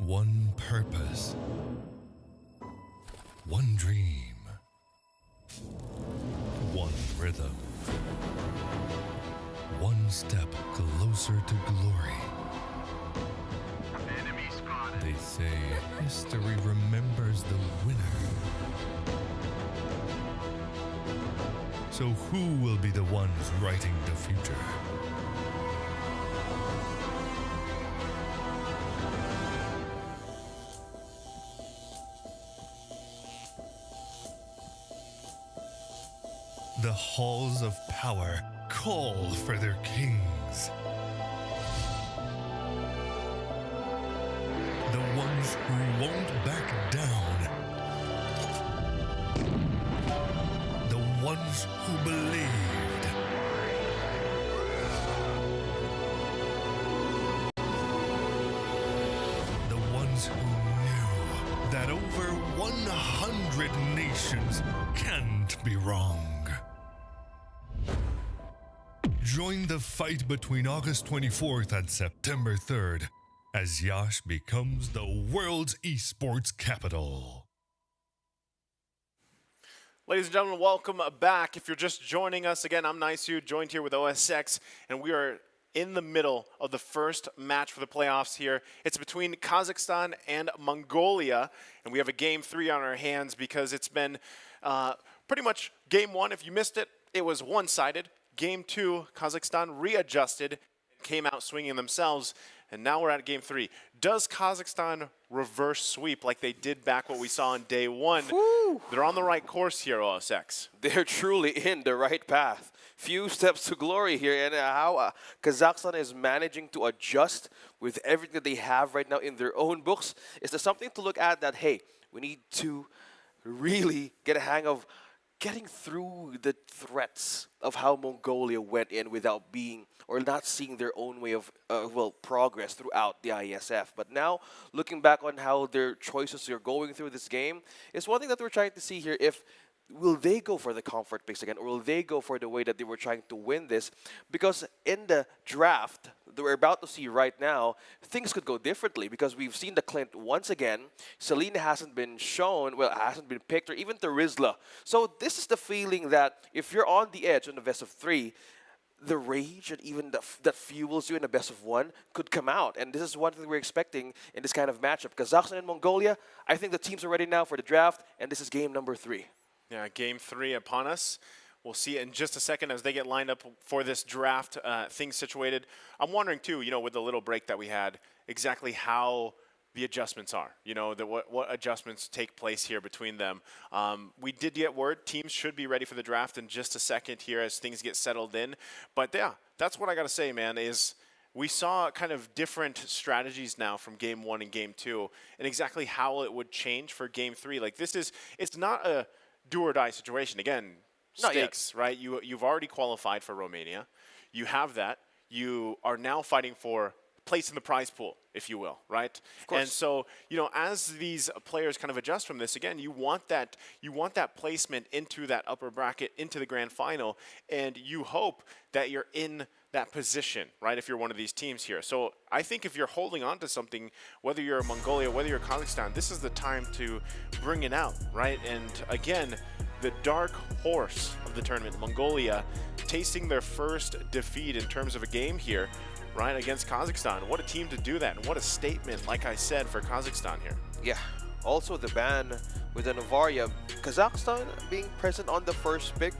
one purpose, one dream, one rhythm, one step closer to glory. They say history remembers the winner. So who will be the ones writing the future? The halls of power call for their kings. The ones who won't back down. The ones who believed. The ones who knew that over 100 nations can't be wrong. Join the fight between August 24th and September 3rd as Yash becomes the world's esports capital. Ladies and gentlemen, welcome back. If you're just joining us, again, I'm Nisu, joined here with OSX, and we are in the middle of the first match for the playoffs here. It's between Kazakhstan and Mongolia, and we have a Game 3 on our hands because it's been pretty much Game 1. If you missed it, it was one-sided. Game 2, Kazakhstan readjusted, came out swinging themselves, and now we're at Game 3. Does Kazakhstan reverse sweep like they did back what we saw on day 1? Woo. They're on the right course here, OSX. They're truly in the right path. Few steps to glory here, and how Kazakhstan is managing to adjust with everything that they have right now in their own books. Is there something to look at that, hey, we need to really get a hang of getting through the threats of how Mongolia went in without being or not seeing their own way of progress throughout the IESF. But now, looking back on how their choices are going through this game, is one thing that we're trying to see here. If will they go for the comfort picks again, or will they go for the way that they were trying to win this? Because in the draft that we're about to see right now, things could go differently because we've seen the Clint once again. Selena hasn't been shown, well, hasn't been picked, or even Terizla. So this is the feeling that if you're on the edge in the best of 3, the rage and even that fuels you in the best of 1 could come out. And this is one thing we're expecting in this kind of matchup. Kazakhstan and Mongolia, I think the teams are ready now for the draft, and this is game number 3. Yeah, Game 3 upon us. We'll see in just a second as they get lined up for this draft, things situated. I'm wondering, too, you know, with the little break that we had, exactly how the adjustments are. You know, what adjustments take place here between them. We did get word teams should be ready for the draft in just a second here as things get settled in. But, yeah, that's what I got to say, man, is we saw kind of different strategies now from Game 1 and Game 2 and exactly how it would change for Game 3. Like, it's not a do or die situation. Again, stakes, right? You've already qualified for Romania. You have that. You are now fighting for place in the prize pool, if you will, right? Of course. And so, you know, as these players kind of adjust from this, again, you want that placement into that upper bracket, into the grand final, and you hope that you're in that position, right, if you're one of these teams here. So I think if you're holding on to something, whether you're Mongolia, whether you're Kazakhstan, this is the time to bring it out, right? And again, the dark horse of the tournament, Mongolia, tasting their first defeat in terms of a game here, right, against Kazakhstan. What a team to do that, and what a statement, like I said, for Kazakhstan here. Yeah. Also the ban with the Novaria. Kazakhstan being present on the first pick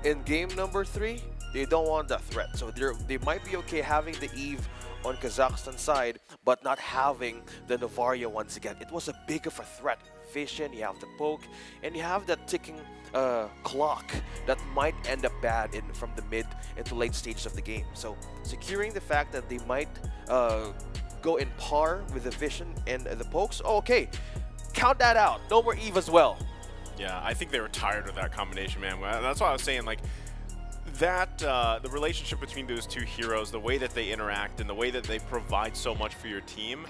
in game number 3, they don't want that threat. So they might be okay having the Eve on Kazakhstan side, but not having the Novaria once again. It was a big of a threat. Vision, you have the poke, and you have that ticking clock that might end up bad from the mid into late stages of the game. So securing the fact that they might go in par with the Vision and the pokes, okay, count that out. No more Eve as well. Yeah, I think they were tired of that combination, man. That's why I was saying, like, that the relationship between those two heroes, the way that they interact and the way that they provide so much for your team,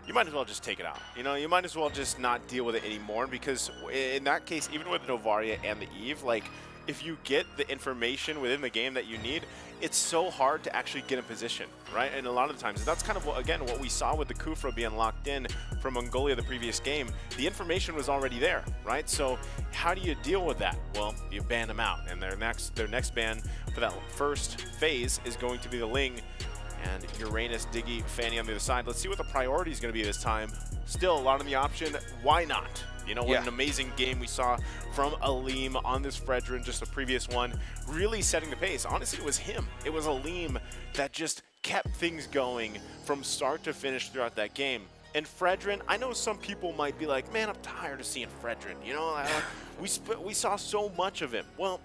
you might as well just take it out. You know, you might as well just not deal with it anymore, because in that case, even with the Novaria and the Eve, like, if you get the information within the game that you need, it's so hard to actually get in position, right? And a lot of the times, that's kind of what, again, what we saw with the Kufra being locked in from Mongolia the previous game. The information was already there, right? So how do you deal with that? Well, you ban them out, and their next ban for that first phase is going to be the Ling and Uranus, Diggy, Fanny on the other side. Let's see what the priority is going to be this time. Still a lot on the option. Why not? You know, what an amazing game we saw from Aleem on this Fredrin, just the previous one, really setting the pace. Honestly, it was him. It was Aleem that just kept things going from start to finish throughout that game. And Fredrin, I know some people might be like, man, I'm tired of seeing Fredrin. You know, we saw so much of him. Well,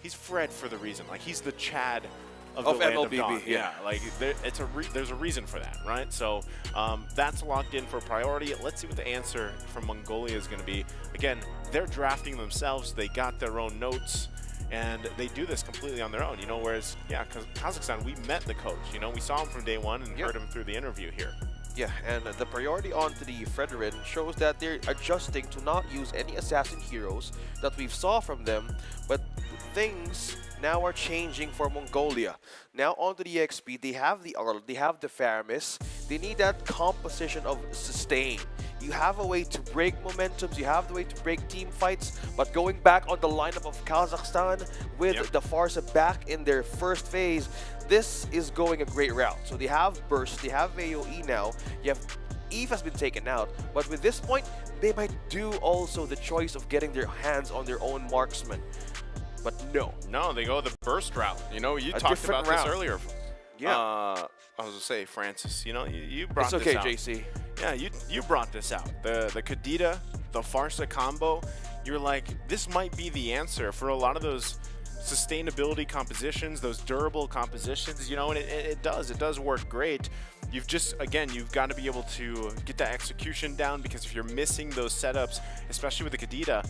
he's Fred for the reason. Like, he's the Chad of the land MLBB, of Dawn. Yeah, like there's a reason for that, right? So that's locked in for priority. Let's see what the answer from Mongolia is going to be. Again, they're drafting themselves. They got their own notes, and they do this completely on their own. You know, whereas Kazakhstan, we met the coach. You know, we saw him from day one and heard him through the interview here. Yeah, and the priority onto the Fredrin shows that they're adjusting to not use any assassin heroes that we've saw from them, but things now are changing for Mongolia. Now onto the XP, they have the Arl, they have the Faramis, they need that composition of sustain. You have a way to break momentums, you have the way to break team fights, but going back on the lineup of Kazakhstan with the Farsa back in their first phase, this is going a great route. So they have Burst, they have AoE now, you have Eve has been taken out, but with this point, they might do also the choice of getting their hands on their own marksman. But no, they go the burst route. You know, you talked about this earlier. Yeah. I was gonna say, Francis. You know, you brought it's this out. It's okay, JC. Yeah, you brought this out. The Kadita, the Farsa combo. You're like, this might be the answer for a lot of those sustainability compositions, those durable compositions. You know, and it does work great. You've got to be able to get that execution down, because if you're missing those setups, especially with the Kadita.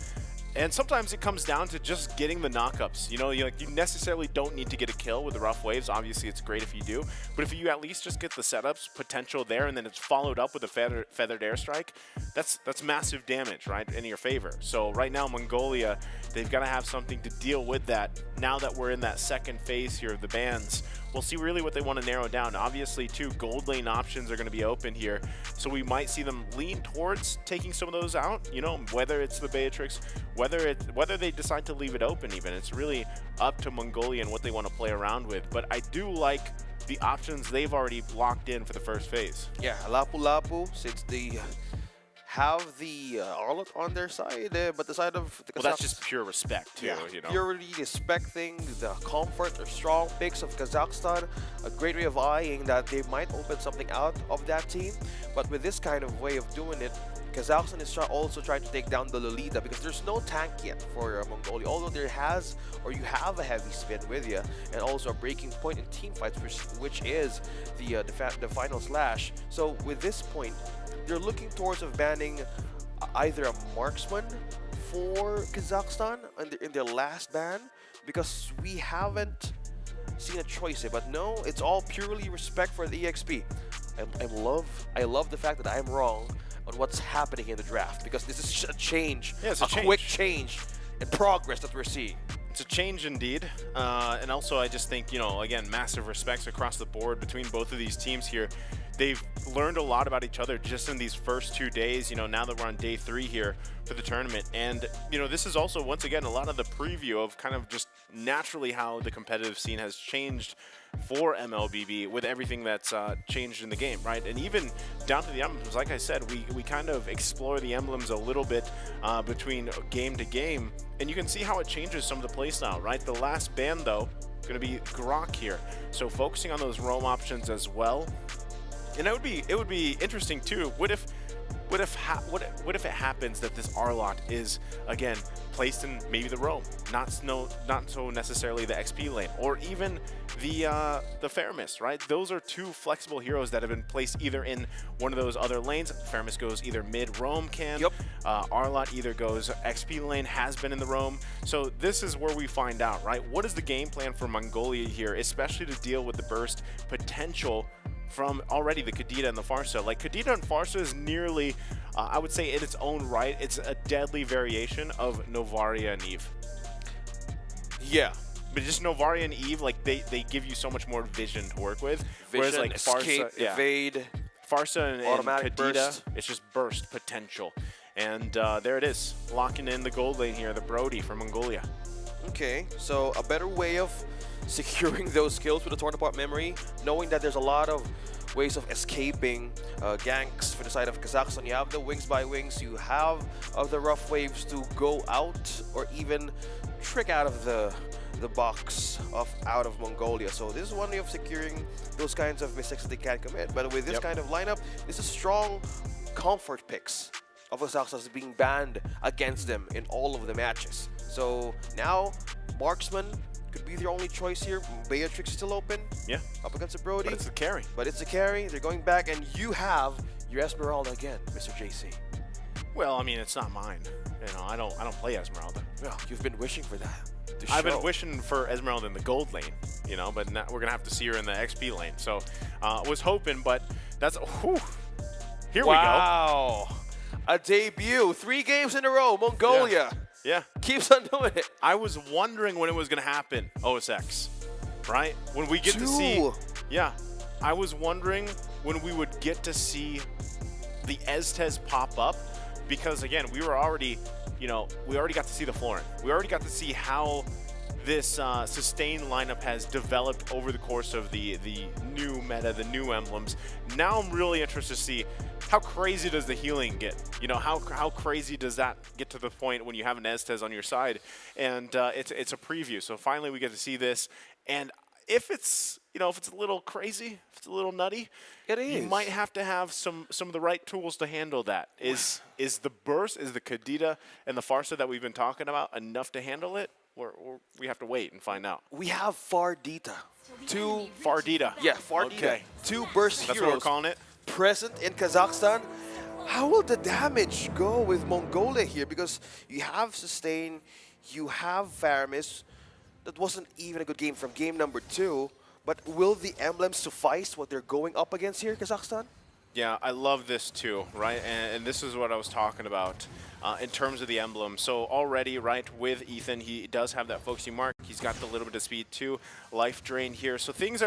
And sometimes it comes down to just getting the knockups. You know, you necessarily don't need to get a kill with the rough waves. Obviously, it's great if you do. But if you at least just get the setups, potential there, and then it's followed up with a feathered airstrike, that's massive damage, right, in your favor. So right now, Mongolia, they've got to have something to deal with that. Now that we're in that second phase here of the bans, we'll see really what they want to narrow down. Obviously, too, gold lane options are going to be open here. So we might see them lean towards taking some of those out, you know, whether it's the Beatrix, whether they decide to leave it open even. It's really up to Mongolia and what they want to play around with. But I do like the options they've already locked in for the first phase. Yeah, Lapu-Lapu, since they have the Arlot on their side, but the side of the Well, that's just pure respect, too, you know. Purely respecting the comfort or strong picks of Kazakhstan, a great way of eyeing that they might open something out of that team. But with this kind of way of doing it, Kazakhstan is also trying to take down the Lolita, because there's no tank yet for Mongolia, although you have a heavy spin with you, and also a breaking point in team fights, which is the final slash. So with this point, they're looking towards banning either a marksman for Kazakhstan in their last ban, because we haven't seen a choice here. But no, it's all purely respect for the EXP. I love the fact that I'm wrong on what's happening in the draft, because this is a change, quick change and progress that we're seeing. It's a change indeed, and also I just think, you know, again, massive respects across the board between both of these teams here. They've learned a lot about each other just in these first 2 days, you know, now that we're on day 3 here for the tournament. And, you know, this is also, once again, a lot of the preview of kind of just naturally how the competitive scene has changed for MLBB with everything that's changed in the game, right? And even down to the emblems, like I said, we kind of explore the emblems a little bit between game to game, and you can see how it changes some of the playstyle, right? The last ban, though, going to be Grok here. So focusing on those roam options as well. And it would be interesting too. What if it happens that this Arlot is again placed in maybe the roam, not so necessarily the XP lane, or even the Faramis, right? Those are two flexible heroes that have been placed either in one of those other lanes. Faramis goes either mid roam can. Arlot either goes XP lane, has been in the roam. So this is where we find out, right? What is the game plan for Mongolia here, especially to deal with the burst potential from already the Kadita and the Farsa. Like, Kadita and Farsa is nearly, I would say in its own right, it's a deadly variation of Novaria and Eve. Yeah. But just Novaria and Eve, like, they give you so much more vision to work with. Whereas, Vision, like, escape, Farsa, evade. Farsa and Automatic Kadita, burst. it's just burst potential. And there it is, locking in the gold lane here, the Brody from Mongolia. Okay, so a better way of securing those skills with a torn apart memory, knowing that there's a lot of ways of escaping ganks for the side of Kazakhstan. You have the wings by wings, you have the rough waves to go out or even trick out of the box out of Mongolia. So this is one way of securing those kinds of mistakes that they can't commit. But with this kind of lineup, this is strong comfort picks of Kazakhstan being banned against them in all of the matches. So now Marksman could be their only choice here. Beatrix is still open. Yeah. Up against the Brody. But it's the carry. But it's a carry. They're going back, and you have your Esmeralda again, Mr. JC. Well, I mean, it's not mine. You know, I don't play Esmeralda. Well, you've been wishing for that. I've been wishing for Esmeralda in the gold lane, you know, but now we're gonna have to see her in the XP lane. So was hoping, but that's here we go. Wow. A debut. 3 games in a row. Mongolia. Yeah. Keeps on doing it. I was wondering when it was gonna happen. OSX, right? When we get to see. Yeah. I was wondering when we would get to see the Estes pop up, because again, we were already, you know, we already got to see the Florent. We already got to see how this sustained lineup has developed over the course of the new meta, the new emblems. Now I'm really interested to see how crazy does the healing get? You know, how crazy does that get to the point when you have an Estes on your side? And it's a preview, so finally we get to see this. And if it's, you know, if it's a little crazy, if it's a little nutty, you might have to have some of the right tools to handle that. Is the burst, is the Kadita and the Farsa that we've been talking about enough to handle it? Or we have to wait and find out. We have Fardita. 2 Fardita. Yeah, Fardita. Okay. 2 burst That's heroes what we're calling it. present in Kazakhstan. How will the damage go with Mongolia here? Because you have Sustain, you have Faramis. That wasn't even a good game from game number 2. But will the emblems suffice what they're going up against here, Kazakhstan? Yeah, I love this too, right? And this is what I was talking about in terms of the emblem. So already, right, with Ethan, he does have that folksy mark. He's got the little bit of speed too, life drain here. So things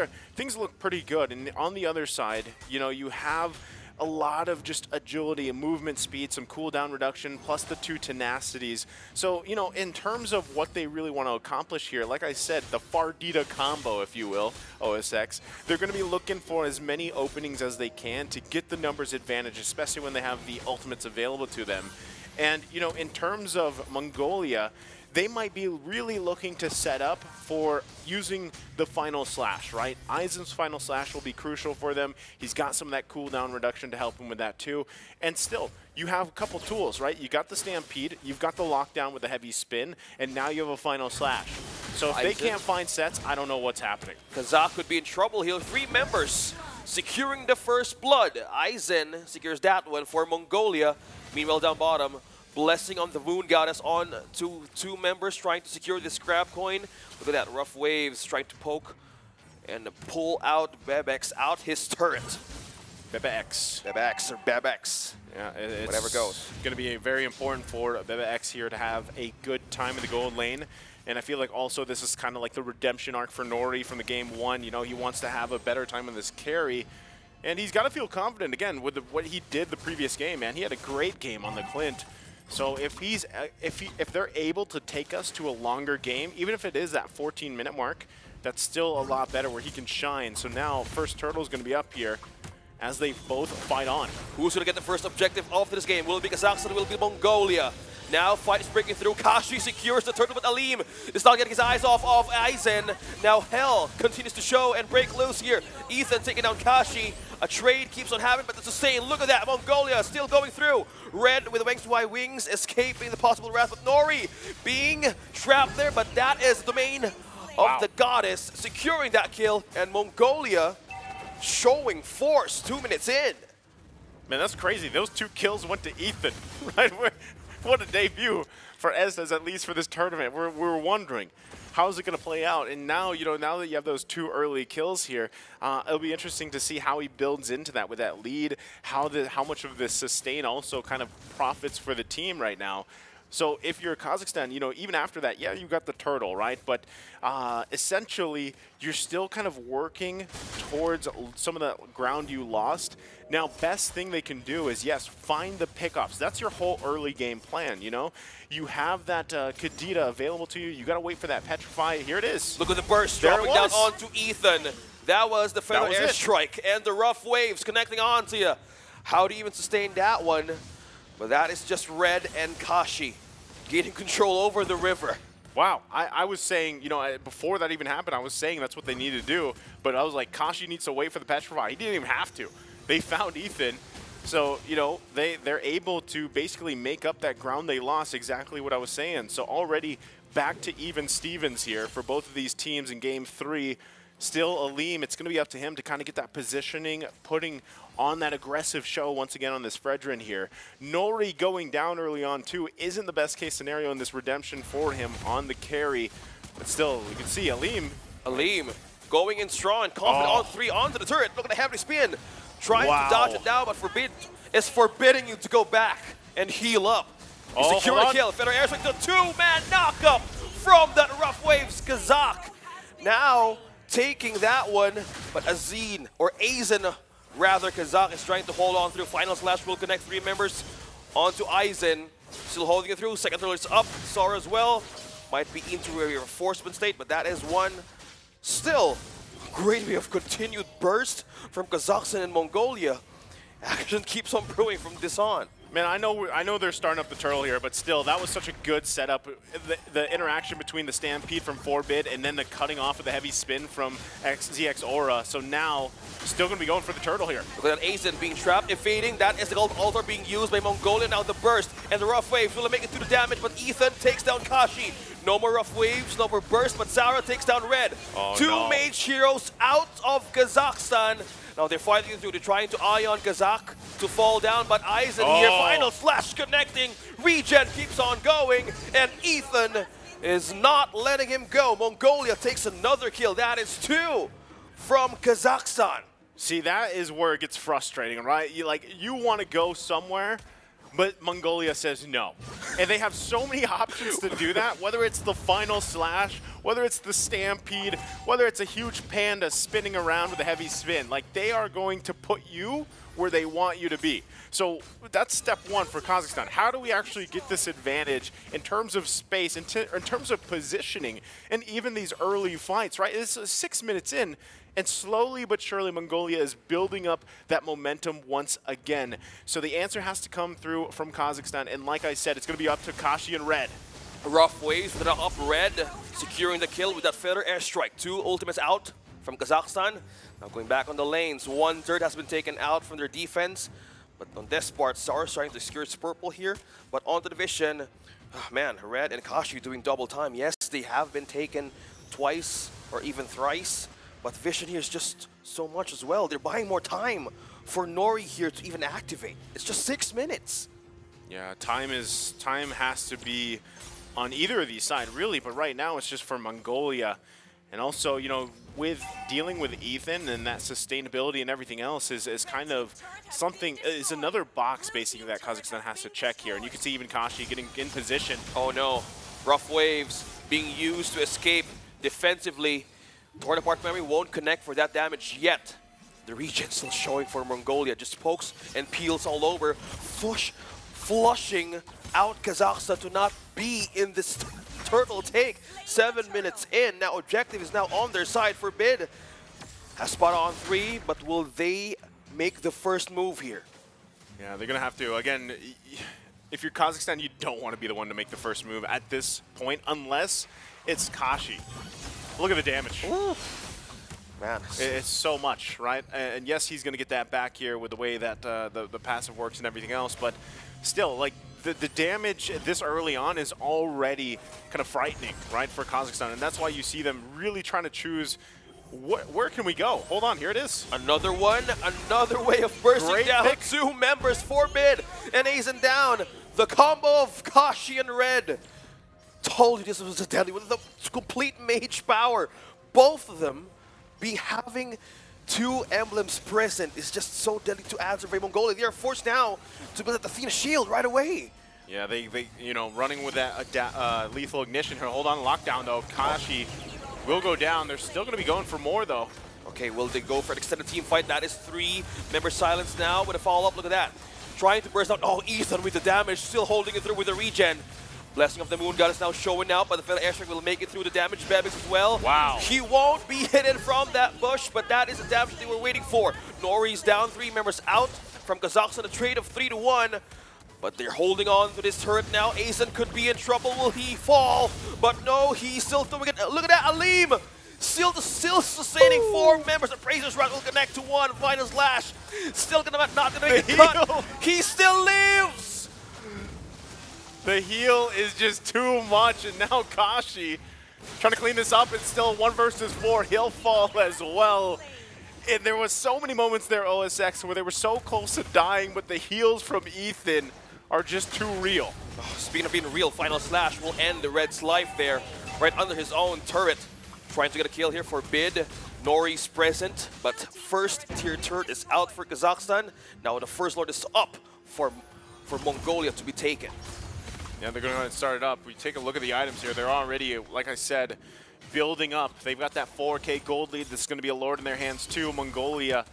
look pretty good. And on the other side, you know, you have a lot of just agility and movement speed, some cooldown reduction, plus the 2 tenacities. So, you know, in terms of what they really want to accomplish here, like I said, the Fardita combo, if you will, OSX, they're going to be looking for as many openings as they can to get the numbers advantage, especially when they have the ultimates available to them. And, you know, in terms of Mongolia, they might be really looking to set up for using the final slash, right? Aizen's final slash will be crucial for them. He's got some of that cooldown reduction to help him with that too. And still, you have a couple tools, right? You got the Stampede, you've got the lockdown with the heavy spin, and now you have a final slash. So if they can't find sets, I don't know what's happening. Kazakh could be in trouble here. 3 members securing the first blood. Aizen secures that one for Mongolia. Meanwhile, down bottom, Blessing on the Moon Goddess on to 2 members trying to secure this scrap coin. Look at that, Rough Waves trying to poke and pull out Bebex out his turret. Bebex. Bebex or Bebex. Yeah, it's whatever goes. Going to be very important for Bebex here to have a good time in the gold lane. And I feel like also this is kind of like the redemption arc for Nori from the game 1. You know, he wants to have a better time in this carry. And he's got to feel confident, again, with what he did the previous game, man. He had a great game on the Clint. So if they're able to take us to a longer game, even if it is that 14-minute mark, that's still a lot better where he can shine. So now First Turtle's going to be up here as they both fight on. Who's going to get the first objective of this game? Will it be Kazakhstan? Will it be Mongolia? Now fight is breaking through. Kashi secures the turtle, but Aleem is not getting his eyes off of Aizen. Now Hell continues to show and break loose here. Ethan taking down Kashi. A trade keeps on happening, but the sustain. Look at that. Mongolia still going through. Red with the wings by wings, escaping the possible wrath. But Nori being trapped there, but that is the domain of the goddess, securing that kill. And Mongolia showing force 2 minutes in. Man, that's crazy. Those 2 kills went to Ethan, right? What a debut for Estes, at least for this tournament. We're wondering, how's it going to play out? And now, now that you have those 2 early kills here, it'll be interesting to see how he builds into that with that lead, how much of this sustain also kind of profits for the team right now. So if you're Kazakhstan, even after that, yeah, you got the turtle, right? But essentially, you're still kind of working towards some of the ground you lost. Now, best thing they can do is, yes, find the pickoffs. That's your whole early game plan, You have that Kadita available to you. You got to wait for that Petrify. Here it is. Look at the burst There dropping down onto Ethan. That was the Feather Airstrike and the rough waves connecting onto you. How do you even sustain that one? But that is just Red and Kashi gaining control over the river. Wow, I was saying, before that even happened, I was saying that's what they need to do. But I was like, Kashi needs to wait for the Petrify. He didn't even have to. They found Ethan. So, they're able to basically make up that ground they lost, exactly what I was saying. So already back to even Stevens here for both of these teams in Game 3. Still, Aleem, it's going to be up to him to kind of get that positioning, putting on that aggressive show once again on this Fredrin here. Nori going down early on, too, isn't the best case scenario in this redemption for him on the carry. But still, you can see Aleem. Aleem going in strong and confident on 3 onto the turret. Look at the heavy spin. Trying to dodge it now, but is forbidding you to go back and heal up. Secure the kill. Feather Airstrike, the 2-man knockup from that Rough Waves Kazakh. Now taking that one, but Azin, or Aizen rather, Kazakh is trying to hold on through. Final slash will connect 3 members onto Aizen. Still holding it through. Second throw is up. Sora as well. Might be into a reinforcement state, but that is one. Still, great way of continued burst from Kazakhstan and Mongolia. Action keeps on brewing from this on. Man, I know they're starting up the turtle here, but still, that was such a good setup. The interaction between the Stampede from 4-bit and then the cutting off of the heavy spin from ZX Aura. So now, still going to be going for the turtle here. Look at that Aizen being trapped, evading. That is the gold altar being used by Mongolia. Now the burst and the rough waves will make it through the damage, but Ethan takes down Kashi. No more rough waves, no more burst, but Zara takes down Red. Two mage heroes out of Kazakhstan. Now they're fighting through, they're trying to Ion Kazakh to fall down, but Aizen here, final slash connecting. Regen keeps on going, and Ethan is not letting him go. Mongolia takes another kill. That is 2 from Kazakhstan. See, that is where it gets frustrating, right? You want to go somewhere, but Mongolia says no. And they have so many options to do that, whether it's the final slash, whether it's the Stampede, whether it's a huge panda spinning around with a heavy spin. Like, they are going to put you where they want you to be. So that's step 1 for Kazakhstan. How do we actually get this advantage in terms of space, in terms of positioning, and even these early fights, right? It's 6 minutes in, and slowly but surely Mongolia is building up that momentum once again. So the answer has to come through from Kazakhstan, and like I said, it's going to be up to Kashi and Red. Rough waves with an up Red, securing the kill with that Feather Airstrike. 2 ultimates out from Kazakhstan. Now going back on the lanes, 1/3 has been taken out from their defense. But on this part, Sar's trying to secure its purple here. But onto the vision, man, Red and Kashi doing double time. Yes, they have been taken twice or even thrice. But vision here is just so much as well. They're buying more time for Nori here to even activate. It's just 6 minutes. Yeah, time has to be on either of these sides, really. But right now, it's just for Mongolia. And also, with dealing with Ethan and that sustainability and everything else is kind of something, is another box basically that Kazakhstan has to check here. And you can see even Kashi getting in position. Oh no, rough waves being used to escape defensively. Torn apart memory won't connect for that damage yet. The regen still showing for Mongolia, just pokes and peels all over, flushing out Kazakhstan to not be in this turtle take. 7 minutes in, now objective is now on their side. Forbid has spot on 3, but will they make the first move here? Yeah, they're gonna have to. Again, if you're Kazakhstan, you don't want to be the one to make the first move at this point, unless it's Kashi. Look at the damage. Ooh. Man, it's so much, right? And yes, he's going to get that back here with the way that the passive works and everything else, but still, like, the damage this early on is already kind of frightening, right, for Kazakhstan, and that's why you see them really trying to choose where can we go? Hold on, here it is. Another one, another way of bursting Great down. pick. 2 members, Forbid and Aizen down. The combo of Kashi and Red told you this was a deadly with the complete mage power. Both of them having 2 emblems present is just so deadly to answer by Mongolia. They are forced now to build that Athena shield right away. Yeah, they you know, running with that lethal ignition here. Hold on, lockdown though. Kashi will go down. They're still going to be going for more though. Okay, will they go for an extended team fight? That is 3 member silence now with a follow-up. Look at that. Trying to burst out. Oh, Ethan with the damage, still holding it through with the regen. Blessing of the Moon God is now showing out, but the fellow airstrike will make it through the damage. Bebix as well. Wow. He won't be hidden from that bush, but that is the damage they were waiting for. Nori's down, 3 members out from Kazakhstan, a trade of 3 to 1. But they're holding on to this turret now. Aizen could be in trouble. Will he fall? But no, he's still doing it. Look at that, Aleem! Still sustaining 4 members. Appraiser's Rock will connect to 1. Final Slash. Still not gonna make it cut. He still lives! The heal is just too much, and now Kashi trying to clean this up. It's still 1 versus 4. He'll fall as well. And there was so many moments there, OSX, where they were so close to dying, but the heals from Ethan are just too real. Oh, speaking of being real, Final Slash will end the Red's life there, right under his own turret. Trying to get a kill here for Bid. Nori's present, but first tier turret is out for Kazakhstan. Now the First Lord is up for Mongolia to be taken. Yeah, they're going to start it up. We take a look at the items here. They're already, like I said, building up. They've got that 4K gold lead. This is going to be a Lord in their hands too. Mongolia,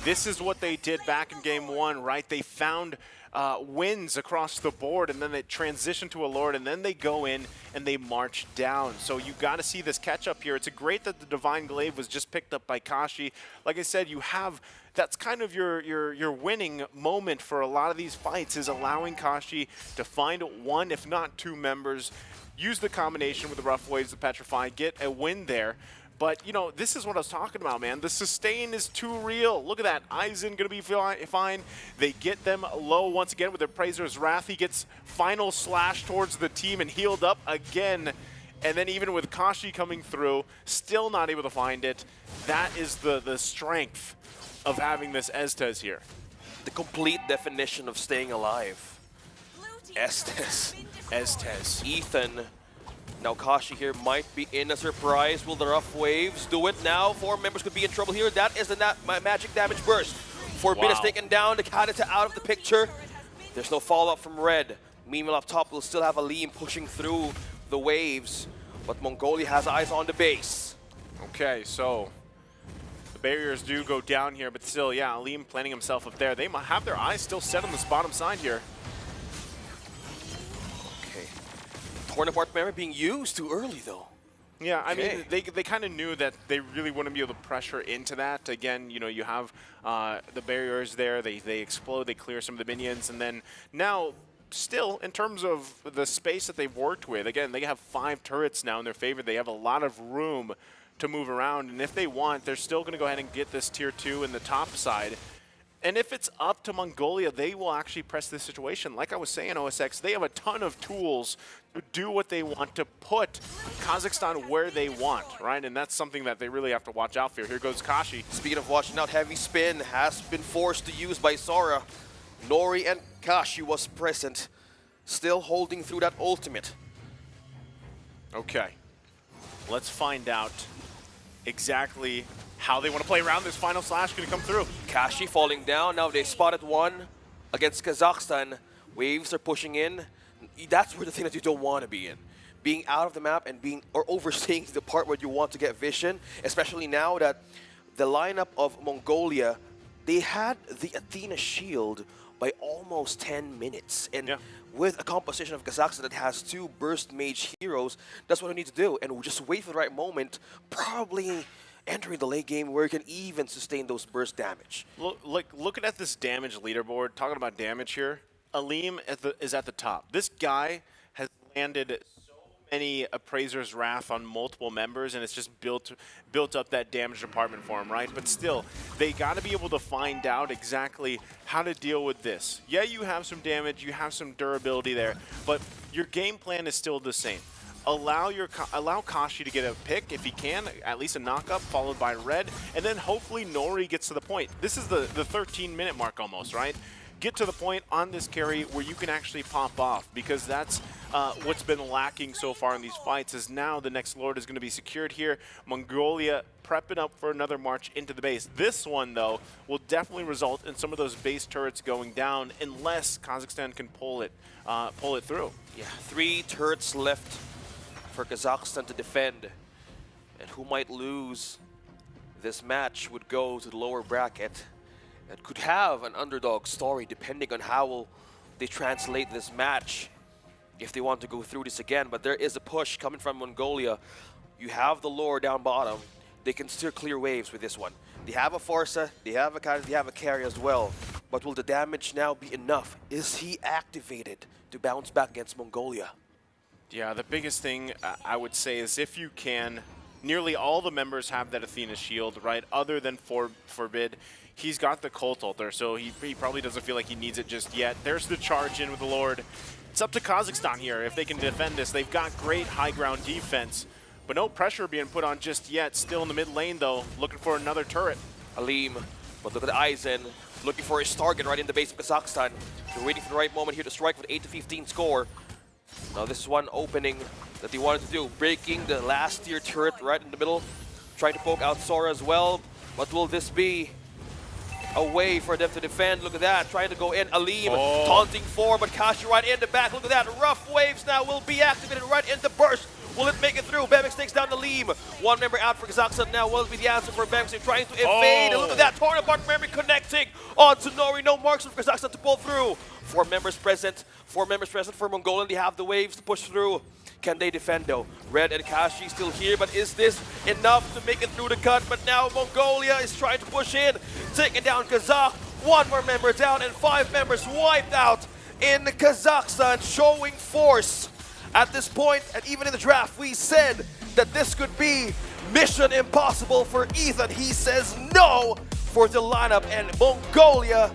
this is what they did back in game 1, right? They found wins across the board, and then they transition to a Lord, and then they go in and they march down. So you got to see this catch up here. It's great that the Divine Glaive was just picked up by Kashi. Like I said, you have, that's kind of your winning moment for a lot of these fights, is allowing Kashi to find 1, if not 2 members, use the combination with the Rough Waves, the Petrify, get a win there. But, you know, this is what I was talking about, man. The sustain is too real. Look at that. Aizen going to be fine. They get them low once again with their Praiser's Wrath. He gets Final Slash towards the team and healed up again. And then even with Kashi coming through, still not able to find it. That is the strength of having this Estes here. The complete definition of staying alive. Estes. Ethan. Now Kashi here might be in a surprise. Will the Rough Waves do it now? 4 members could be in trouble here. That is the magic damage burst. Forbid is taken down. The Kadita out of the picture. There's no follow-up from Red. Meanwhile up top, we'll still have Aleem pushing through the waves. But Mongolia has eyes on the base. Okay, so the barriers do go down here, but still, yeah, Aleem planting himself up there. They might have their eyes still set on this bottom side here. Torn apart member being used too early, though. Yeah, I mean, they kind of knew that they really wouldn't be able to pressure into that. Again, you know, you have the barriers there. They explode. They clear some of the minions. And then now, still, in terms of the space that they've worked with, again, they have 5 turrets now in their favor. They have a lot of room to move around. And if they want, they're still going to go ahead and get this tier 2 in the top side. And if it's up to Mongolia, they will actually press this situation. Like I was saying, OSX, they have a ton of tools to do what they want, to put Kazakhstan where they want, right? And that's something that they really have to watch out for. Here goes Kashi. Speaking of watching out, heavy spin has been forced to use by Sora. Nori and Kashi was present, still holding through that ultimate. Okay, let's find out exactly how they want to play around this. Final Slash going to come through. Kashi falling down. Now they spotted 1 against Kazakhstan. Waves are pushing in. That's where the thing that you don't want to be in. Being out of the map and overstaying the part where you want to get vision, especially now that the lineup of Mongolia, they had the Athena shield by almost 10 minutes. And with a composition of Kazakhstan that has 2 burst mage heroes, that's what we need to do. And we'll just wait for the right moment, probably entering the late game where you can even sustain those burst damage. Looking at this damage leaderboard, talking about damage here, Aleem is at the top. This guy has landed so many Appraiser's Wrath on multiple members, and it's just built up that damage department for him, right? But still, they got to be able to find out exactly how to deal with this. Yeah, you have some damage, you have some durability there, but your game plan is still the same. Allow Kashi to get a pick if he can, at least a knock-up, followed by Red, and then hopefully Nori gets to the point. This is the 13-minute mark almost, right? Get to the point on this carry where you can actually pop off, because that's what's been lacking so far in these fights is now the next Lord is going to be secured here. Mongolia prepping up for another march into the base. This one, though, will definitely result in some of those base turrets going down unless Kazakhstan can pull it through. Yeah, 3 turrets left for Kazakhstan to defend. And who might lose this match would go to the lower bracket. It could have an underdog story depending on how they translate this match if they want to go through this again. But there is a push coming from Mongolia. You have the lore down bottom. They can still clear waves with this one. They have a Forza, they have a Kaz, they have a carry as well. But will the damage now be enough? Is he activated to bounce back against Mongolia? Yeah, the biggest thing I would say is if you can, nearly all the members have that Athena shield, right? Other than Forbid, he's got the Cult Altar, so he probably doesn't feel like he needs it just yet. There's the charge in with the Lord. It's up to Kazakhstan here if they can defend this. They've got great high ground defense, but no pressure being put on just yet. Still in the mid lane, though, looking for another turret. Alim, but look at the Aizen, looking for his target right in the base of Kazakhstan. They're waiting for the right moment here to strike with 8-15 score. Now this one opening that they wanted to do, breaking the last tier turret right in the middle, trying to poke out Sora as well. But will this be a way for them to defend? Look at that, trying to go in. Alim taunting 4, but Kashi right in the back. Look at that, rough waves now will be activated right into burst. Will it make it through? Bebex takes down Alim. One member out for Kazakhstan now. Will it be the answer for Bebex? They're trying to evade. Look at that, torn apart member connecting onto Nori. No marks for Kazakhstan to pull through. 4 members present. 4 members present for Mongolia. They have the waves to push through. Can they defend though? Red and Kashi still here, but is this enough to make it through the cut? But now Mongolia is trying to push in, taking down Kazakh. 1 more member down and 5 members wiped out in Kazakhstan, showing force. At this point, and even in the draft, we said that this could be mission impossible for Ethan. He says no for the lineup, and Mongolia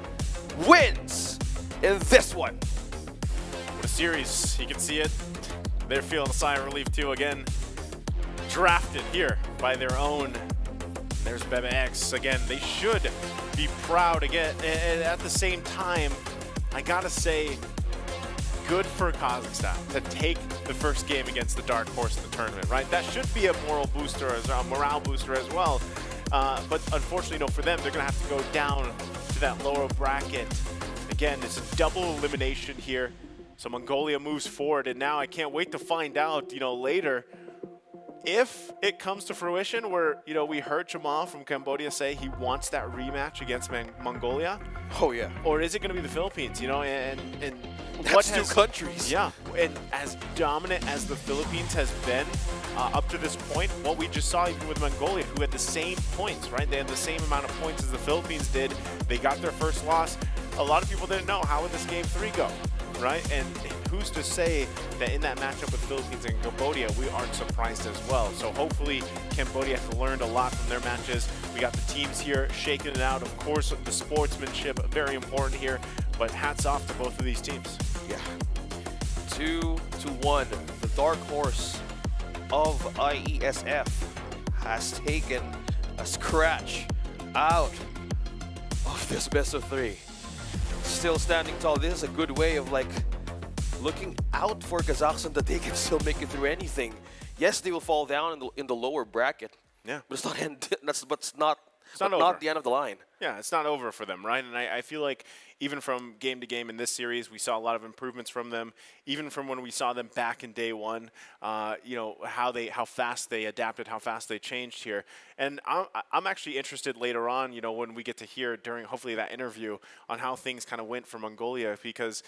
wins in this one. What a series. You can see it. They're feeling a sigh of relief too again. Drafted here by their own. There's Bebex again. They should be proud again. And at the same time, I gotta say, good for Kazakhstan to take the first game against the dark horse in the tournament, right? That should be a morale booster as well. But unfortunately, no, for them, they're going to have to go down to that lower bracket. Again, it's a double elimination here. So Mongolia moves forward, and now I can't wait to find out, later if it comes to fruition where, we heard Jamal from Cambodia say he wants that rematch against Mongolia. Oh, yeah. Or is it going to be the Philippines, and That's 2 countries. Yeah, and as dominant as the Philippines has been up to this point, what we just saw even with Mongolia, who had the same points, right? They had the same amount of points as the Philippines did. They got their first loss. A lot of people didn't know, how would this game 3 go, right? And who's to say that in that matchup with Philippines and Cambodia, we aren't surprised as well. So hopefully Cambodia has learned a lot from their matches. We got the teams here shaking it out. Of course, the sportsmanship, very important here, but hats off to both of these teams. Yeah. 2-1. The dark horse of IESF has taken a scratch out of this best of 3. Still standing tall. This is a good way of looking out for Kazakhstan that they can still make it through anything. Yes, they will fall down in the lower bracket. Yeah, but it's not not the end of the line. Yeah, it's not over for them, right? And I feel like even from game to game in this series, we saw a lot of improvements from them. Even from when we saw them back in day 1, how fast they adapted, how fast they changed here. And I'm actually interested later on, when we get to hear during hopefully that interview on how things kind of went for Mongolia, because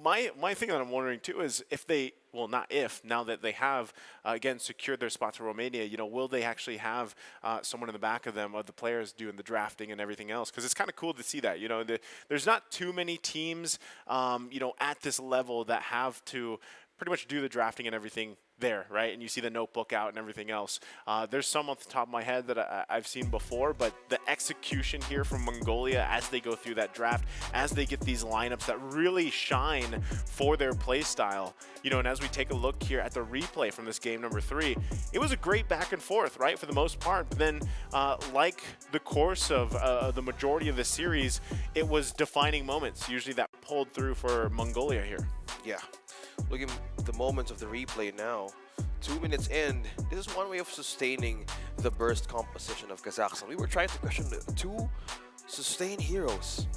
my thing that I'm wondering too is if they, well, not if, now that they have again secured their spot to Romania, will they actually have someone in the back of them, of the players doing the drafting and everything else? Because it's kind of cool to see that. There's not too many teams, at this level that have to pretty much do the drafting and everything there, right? And you see the notebook out and everything else. There's some off the top of my head that I've seen before, but the execution here from Mongolia as they go through that draft, as they get these lineups that really shine for their play style, and as we take a look here at the replay from this game number 3, it was a great back and forth, right, for the most part. But then, like the course of the majority of the series, it was defining moments, usually that pulled through for Mongolia here. Yeah. looking at the moments of the replay now. 2 minutes in, this is one way of sustaining the burst composition of Kazakhstan. We were trying to question the two sustained heroes,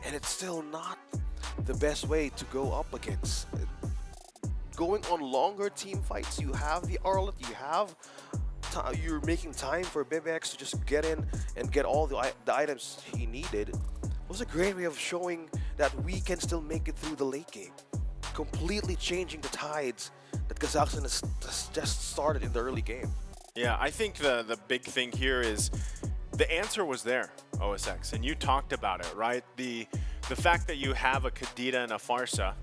and it's still not the best way to go up against. Going on longer team fights, you have the Arlet, you're making time for BBX to just get in and get all the items he needed. It was a great way of showing that we can still make it through the late game. Completely changing the tides that Kazakhstan has just started in the early game. Yeah, I think the big thing here is the answer was there, OSX, and you talked about it, right? The fact that you have a Kadita and a Farsa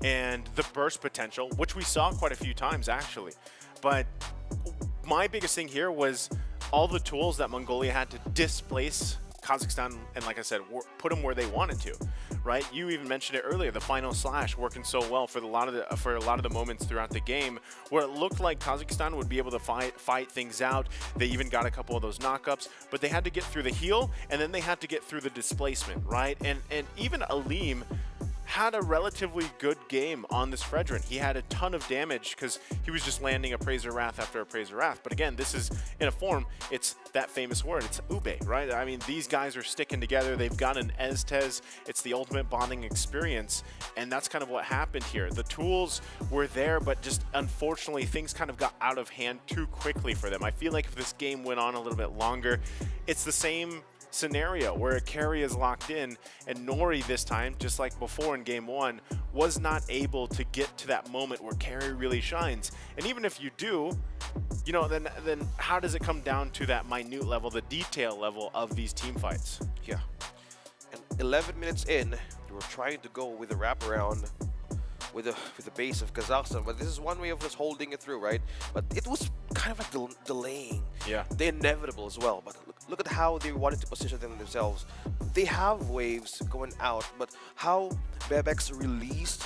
and the burst potential, which we saw quite a few times actually. But my biggest thing here was all the tools that Mongolia had to displace Kazakhstan, and like I said, put them where they wanted to, right? You even mentioned it earlier, the final slash working so well for a lot of the moments throughout the game, where it looked like Kazakhstan would be able to fight things out. They even got a couple of those knockups, but they had to get through the heal, and then they had to get through the displacement, right? And even Aleem had a relatively good game on this Fredrin. He had a ton of damage because he was just landing Appraiser Wrath after Appraiser Wrath. But again, this is in a form, it's that famous word, it's ube, right? I mean, these guys are sticking together. They've got an Eztez. It's the ultimate bonding experience. And that's kind of what happened here. The tools were there, but just unfortunately, things kind of got out of hand too quickly for them. I feel like if this game went on a little bit longer, it's the same scenario where a carry is locked in, and Nori this time, just like before in game one, was not able to get to that moment where carry really shines. And even if you do, you know, then how does it come down to that minute level, the detail level of these team fights? Yeah. And 11 minutes in, they were trying to go with a wraparound with the base of Kazakhstan, but this is one way of just holding it through, right? But it was kind of like delaying the inevitable as well. But look at how they wanted to position themselves. They have waves going out, but how Bebex released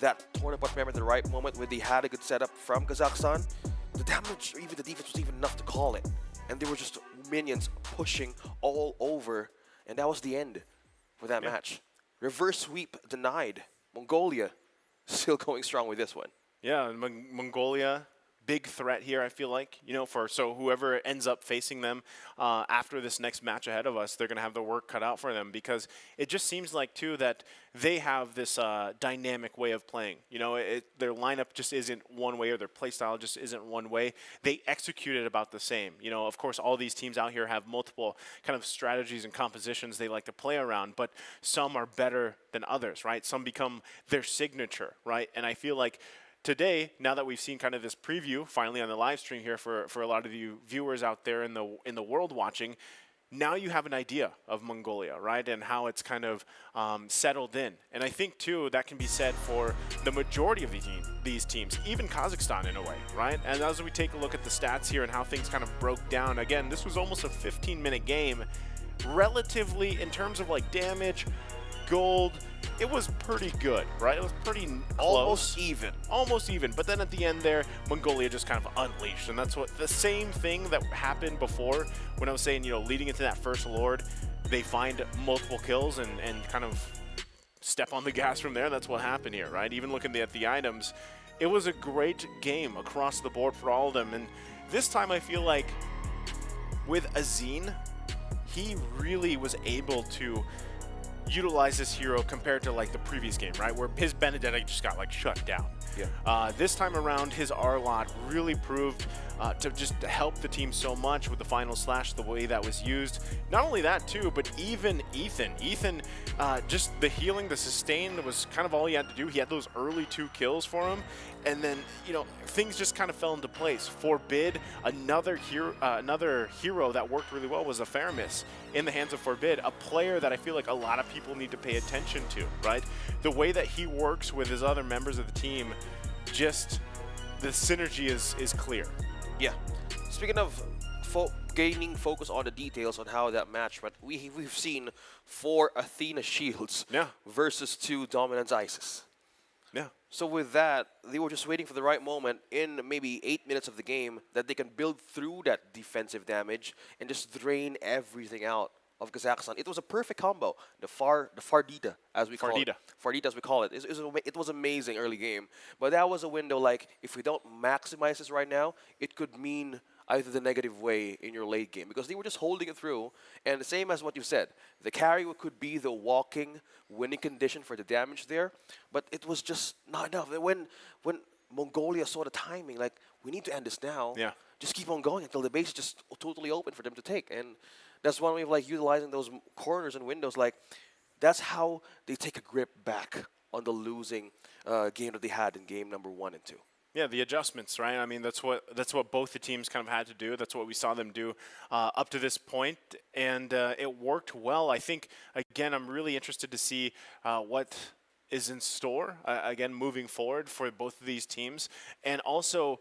that tournament member at the right moment when they had a good setup from Kazakhstan, the damage, or even the defense was even enough to call it. And they were just minions pushing all over, and that was the end for that match. Reverse sweep denied. Mongolia still going strong with this one. Yeah, Mongolia, big threat here, I feel like, you know, so whoever ends up facing them after this next match ahead of us, they're going to have the work cut out for them, because it just seems like, too, that they have this dynamic way of playing. You know, their lineup just isn't one way, or their play style just isn't one way. They execute it about the same. You know, of course, all these teams out here have multiple kind of strategies and compositions they like to play around, but some are better than others, right? Some become their signature, right? And I feel like today, now that we've seen kind of this preview finally on the live stream here for a lot of you viewers out there in the world watching, now you have an idea of Mongolia, right, and how it's kind of settled in. And I think, too, that can be said for the majority of these teams, even Kazakhstan in a way, right? And as we take a look at the stats here and how things kind of broke down, again, this was almost a 15-minute game. Relatively, in terms of like damage, gold, it was pretty good, right? It was pretty close. Almost even. But then at the end there, Mongolia just kind of unleashed. And that's what the same thing that happened before when I was saying, you know, leading into that first Lord, they find multiple kills and kind of step on the gas from there. That's what happened here, right? Even looking at the items, it was a great game across the board for all of them. And this time I feel like with Azine, he really was able to utilize this hero compared to like the previous game, right, where his Benedetta just got like shut down. This time around, his R-Lot really proved to just help the team so much with the final slash, the way that was used. Not only that too, but even Ethan, just the healing, the sustain was kind of all he had to do. He had those early 2 kills for him, and then, you know, things just kind of fell into place. Forbid, another hero that worked really well was a Faramis in the hands of Forbid, a player that I feel like a lot of people need to pay attention to, right? The way that he works with his other members of the team, just the synergy is clear. Yeah. Speaking of gaining focus on the details on how that match went, we've seen 4 Athena shields versus 2 Dominance Isis. Yeah. So with that, they were just waiting for the right moment in maybe 8 minutes of the game that they can build through that defensive damage and just drain everything out of Kazakhstan. It was a perfect combo. The Fardita, as we call it. Fardita. Fardita, as we call it. It was amazing early game. But that was a window, like, if we don't maximize this right now, it could mean either the negative way in your late game, because they were just holding it through. And the same as what you said, the carry could be the walking winning condition for the damage there, but it was just not enough. When Mongolia saw the timing, like, we need to end this now. Yeah. Just keep on going until the base is just totally open for them to take. And that's one way of like utilizing those corners and windows. Like, that's how they take a grip back on the losing game that they had in game number 1 and 2. Yeah, the adjustments, right? I mean, that's what both the teams kind of had to do. That's what we saw them do up to this point, and it worked well. I think, again, I'm really interested to see what is in store, again, moving forward for both of these teams. And also,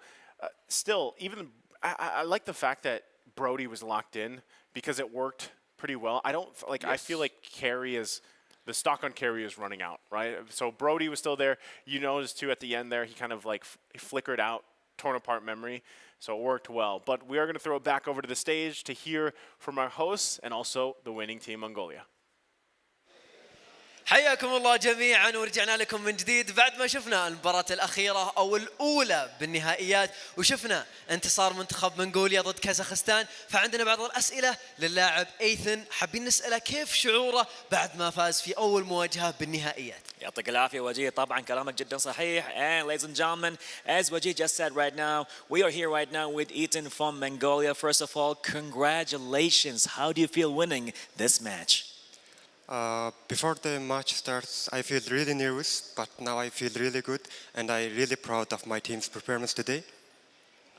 still, even I like the fact that Brody was locked in because it worked pretty well. I don't, like, Yes. I feel like carry is... The stock on carry is running out, right? So Brody was still there. You noticed, too, at the end there, he kind of, like, flickered out, torn apart memory. So it worked well. But we are going to throw it back over to the stage to hear from our hosts and also the winning team, Mongolia. حياكم الله جميعا ورجعنا لكم من جديد بعد ما شفنا المباراة الأخيرة أو الأولى بالنهائيات وشفنا انتصار منتخب منغوليا ضد كازاخستان. فعندنا بعض الأسئلة للاعب إيثن، حابين نسأله كيف شعوره بعد ما فاز في أول مواجهة بالنهائيات. يعطيك العافية وجيه، طبعا كلامك جدا صحيح. And ladies and gentlemen, as Wajih just said right now, we are here right now with Ethan from Mongolia. First of all, congratulations. How do you feel winning this match? Before the match starts, I feel really nervous, but now I feel really good, and I'm really proud of my team's performance today.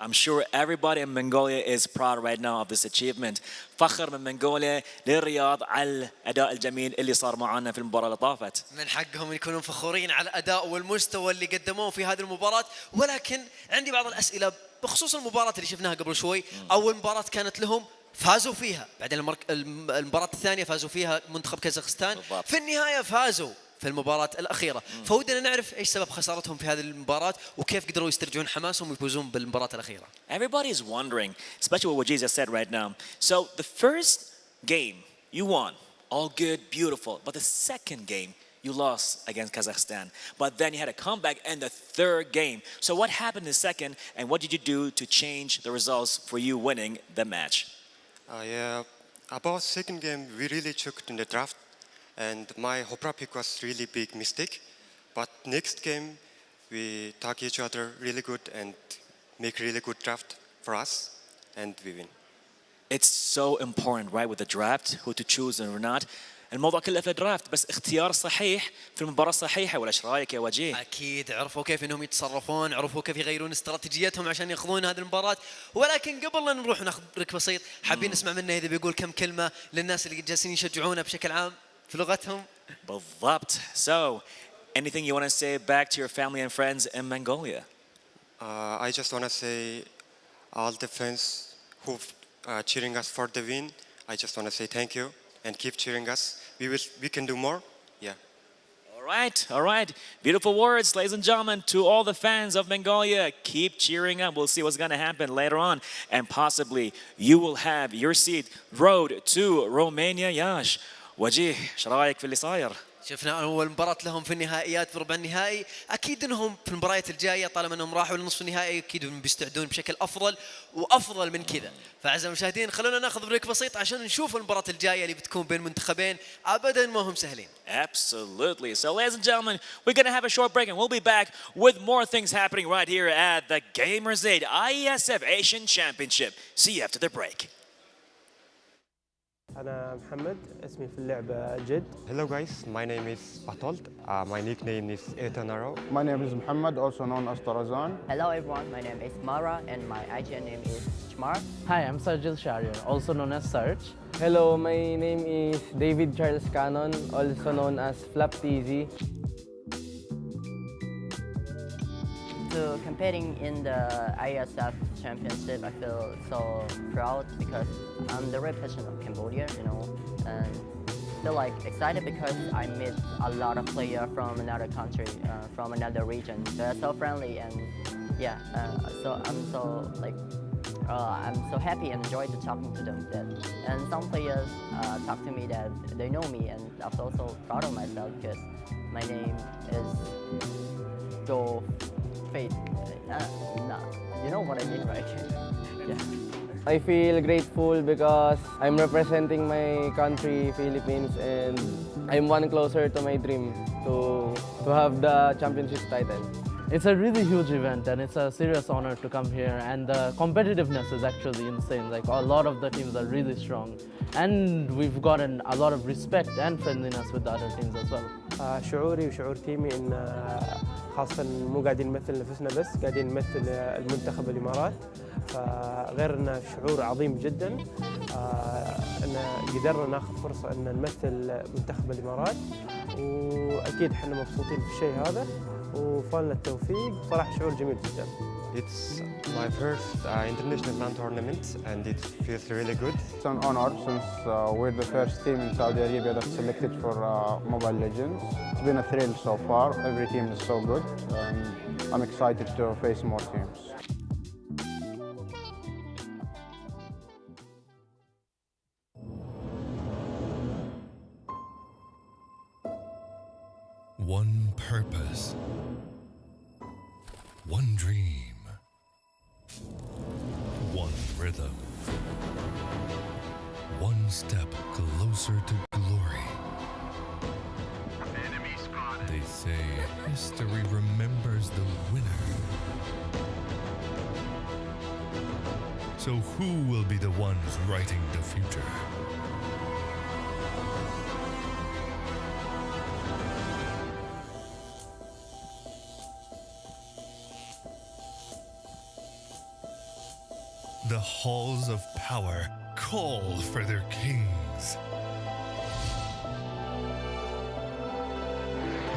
I'm sure everybody in Mongolia is proud right now of this achievement. فخر من منغوليا للرياض على الأداء الجميل اللي صار معنا في المباراة اللي طافت. من حقهم يكونون فخورين على الأداء والمستوى اللي قدموه في هذه المباراة، ولكن عندي بعض الأسئلة بخصوص المباراة اللي شفناها قبل شوي. أول مباراة كانت لهم فازوا فيها، بعدين المباراة الثانية فازوا فيها منتخب كازاخستان، بالضبط. في النهاية فازوا في المباراة الأخيرة. فودنا نعرف إيش سبب خسارتهم في هذه المباراة وكيف قدروا يسترجعون حماسهم ويفوزون بالمباراة الأخيرة. Everybody is wondering, especially what Wajih just said right now. So the first game you won, all good, beautiful, but the second game you lost against Kazakhstan. But then you had a comeback in the third game. So what happened in the second, and what did you do to change the results for you winning the match? Yeah, about second game, we really choked in the draft, and my Hopra pick was really big mistake. But next game, we talk each other really good and make really good draft for us, and we win. It's so important, right, with the draft, who to choose or not. الموضوع كله في الدرافت، بس اختيار صحيح في المباراة الصحيحة. ولا ايش رايك يا وجيه؟ أكيد عرفوا كيف إنهم يتصرفون، عرفوا كيف يغيرون استراتيجيتهم عشان ياخذون هذه المباراة. ولكن قبل لا نروح ناخذ بريك بسيط، حابين نسمع منه إذا بيقول كم كلمة للناس اللي جالسين يشجعونا بشكل عام في لغتهم. بالضبط. So, anything you want to say back to your family and friends in Mongolia? I just want to say all the fans who cheering us for the win, I just want to say thank you and keep cheering us. We can do more. Yeah. All right. Beautiful words, ladies and gentlemen, to all the fans of Mongolia. Keep cheering up. We'll see what's going to happen later on. And possibly you will have your seat road to Romania. Yash. Wajih, ايش رايك في اللي صاير؟ شفنا أول مباراة لهم في النهائيات في ربع النهائي، أكيد أنهم في المباريات الجاية طالما أنهم راحوا لنصف النهائي أكيد بيستعدون بشكل أفضل وأفضل من كذا. فأعزائي المشاهدين خلونا ناخذ بريك بسيط عشان نشوف المباراة الجاية اللي بتكون بين منتخبين أبدا ما هم سهلين. Absolutely. So, ladies and gentlemen, we're going to have a short break and we'll be back with more things happening right here at the Gamers 8 IESF Asian Championship. See you after the break. أنا محمد، اسمي في اللعبة جد. Hello guys, my name is Batold. My nickname is Etanaro. My name is Muhammad, also known as Tarazan. Hello everyone, my name is Mara and my IGN name is Chmar. Hi, I'm Sajil Shariar, also known as Sarge. Hello, my name is David Charles Cannon, also known as Flap TZ. So competing in the IESF Championship, I feel so proud because I'm the representative of Cambodia, and feel like excited because I met a lot of players from another country, from another region. They're so friendly and yeah, so I'm so like I'm so happy and enjoy to talking to them. And some players talk to me that they know me, and I'm also proud of myself because my name is Go Fate. Nah, you know what I mean, right? Yeah. I feel grateful because I'm representing my country, Philippines, and I'm one closer to my dream to have the championship title. It's a really huge event and it's a serious honor to come here, and the competitiveness is actually insane. Like, a lot of the teams are really strong and we've gotten a lot of respect and friendliness with the other teams as well. شعوري وشعور تيمي ان خاصة مو قاعدين نمثل نفسنا بس، قاعدين نمثل المنتخب الامارات، فغير انه شعور عظيم جدا ان قدرنا ناخذ فرصة ان نمثل منتخب الامارات، واكيد احنا مبسوطين في الشيء هذا وفالنا التوفيق. صراحة شعور جميل جدا. It's my first international LAN tournament and it feels really good. It's an honor since we're the first team in Saudi Arabia that's selected for Mobile Legends. It's been a thrill so far. Every team is so good and I'm excited to face more teams. One purpose, one dream, one rhythm, one step closer to glory. They say history remembers the winner. So who will be the ones writing the future? The halls of power call for their kings.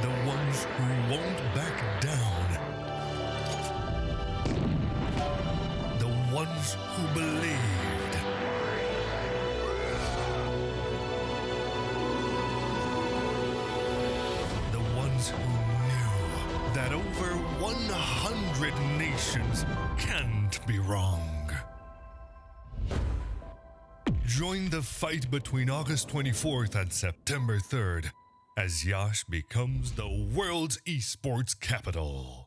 The ones who won't back down. The ones who believed. The ones who knew that over 100 nations can't be wrong. Join the fight between August 24th and September 3rd as Yash becomes the world's esports capital.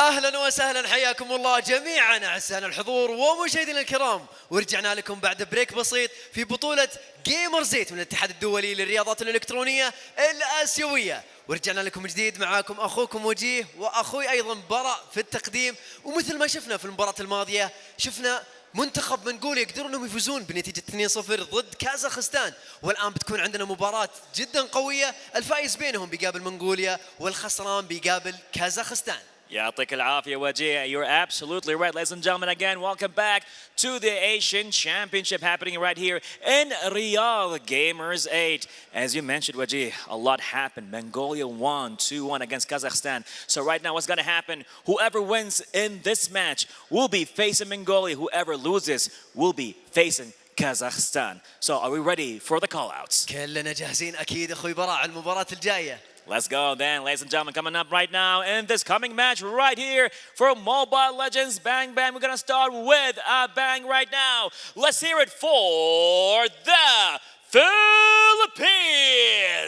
اهلا وسهلا، حياكم الله جميعا اعزائنا الحضور ومشاهدينا الكرام، ورجعنا لكم بعد بريك بسيط في بطولة جيمر زيت من الاتحاد الدولي للرياضات الالكترونية الاسيوية، ورجعنا لكم جديد معاكم اخوكم وجيه واخوي ايضا براء في التقديم. ومثل ما شفنا في المباراة الماضية، شفنا منتخب منغوليا يقدرون انهم يفوزون بنتيجة 2-0 ضد كازاخستان، والان بتكون عندنا مباراة جدا قوية، الفائز بينهم بيقابل منغوليا والخسران بيقابل كازاخستان. يعطيك العافية وجيه. You're absolutely right, ladies and gentlemen. Again, welcome back to the Asian Championship happening right here in Riyadh Gamers 8. As you mentioned, Wajih, a lot happened. Mongolia won 2-1 against Kazakhstan. So right now, what's going to happen? Whoever wins in this match will be facing Mongolia. Whoever loses will be facing Kazakhstan. So are we ready for the call-outs? كلنا جاهزين أكيد أخوي براء على المباراة الجاية. Let's go then, ladies and gentlemen, coming up right now in this coming match right here for Mobile Legends Bang Bang. We're going to start with a bang right now. Let's hear it for the Philippines.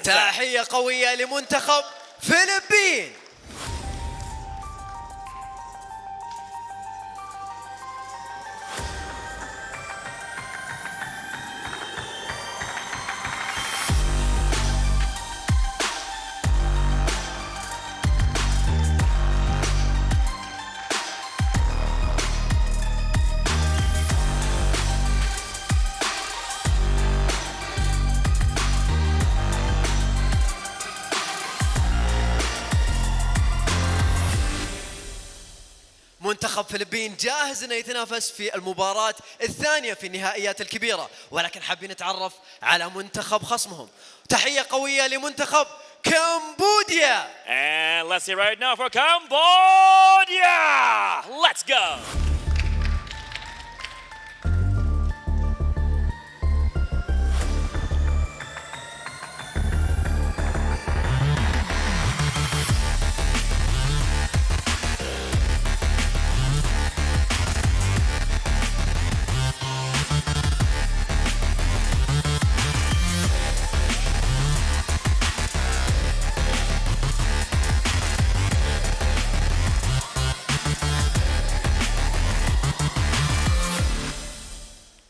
تحية قوية لمنتخب فلبين. منتخب فلبين جاهز انه يتنافس في المباراة الثانية في النهائيات الكبيرة، ولكن حابين نتعرف على منتخب خصمهم. تحية قوية لمنتخب كمبوديا. And let's see right now for Cambodia. Let's go.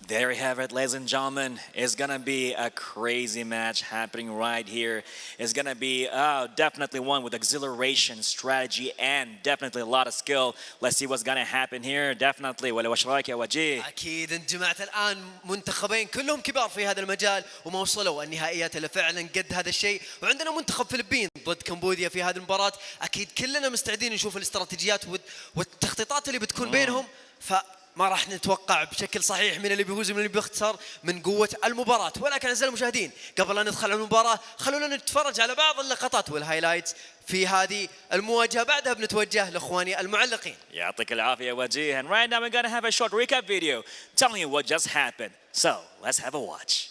There we have it, ladies and gentlemen. It's going to be a crazy match happening right here. It's going to be definitely one with exhilaration, strategy, and definitely a lot of skill. Let's see what's going to happen here. Definitely. وش رايك يا وجيه؟ أكيد أنت جمعت الآن منتخبين كلهم كبار في هذا المجال وما وصلوا النهائيات إلا فعلا قد هذا الشيء، وعندنا منتخب فلبين ضد كمبوديا في هذه المباراة. أكيد كلنا مستعدين نشوف الاستراتيجيات والتخطيطات اللي بتكون بينهم، ما راح نتوقع بشكل صحيح من اللي بيفوز ومن اللي بيخسر من قوة المباراة. ولكن أعزائي المشاهدين، قبل أن ندخل على المباراة خلونا نتفرج على بعض اللقطات والهايلايتس في هذه المواجهة، بعدها بنتوجه لإخواني المعلقين. يعطيك العافية وجيه. And right now we're going to have a short recap video telling you what just happened. So let's have a watch.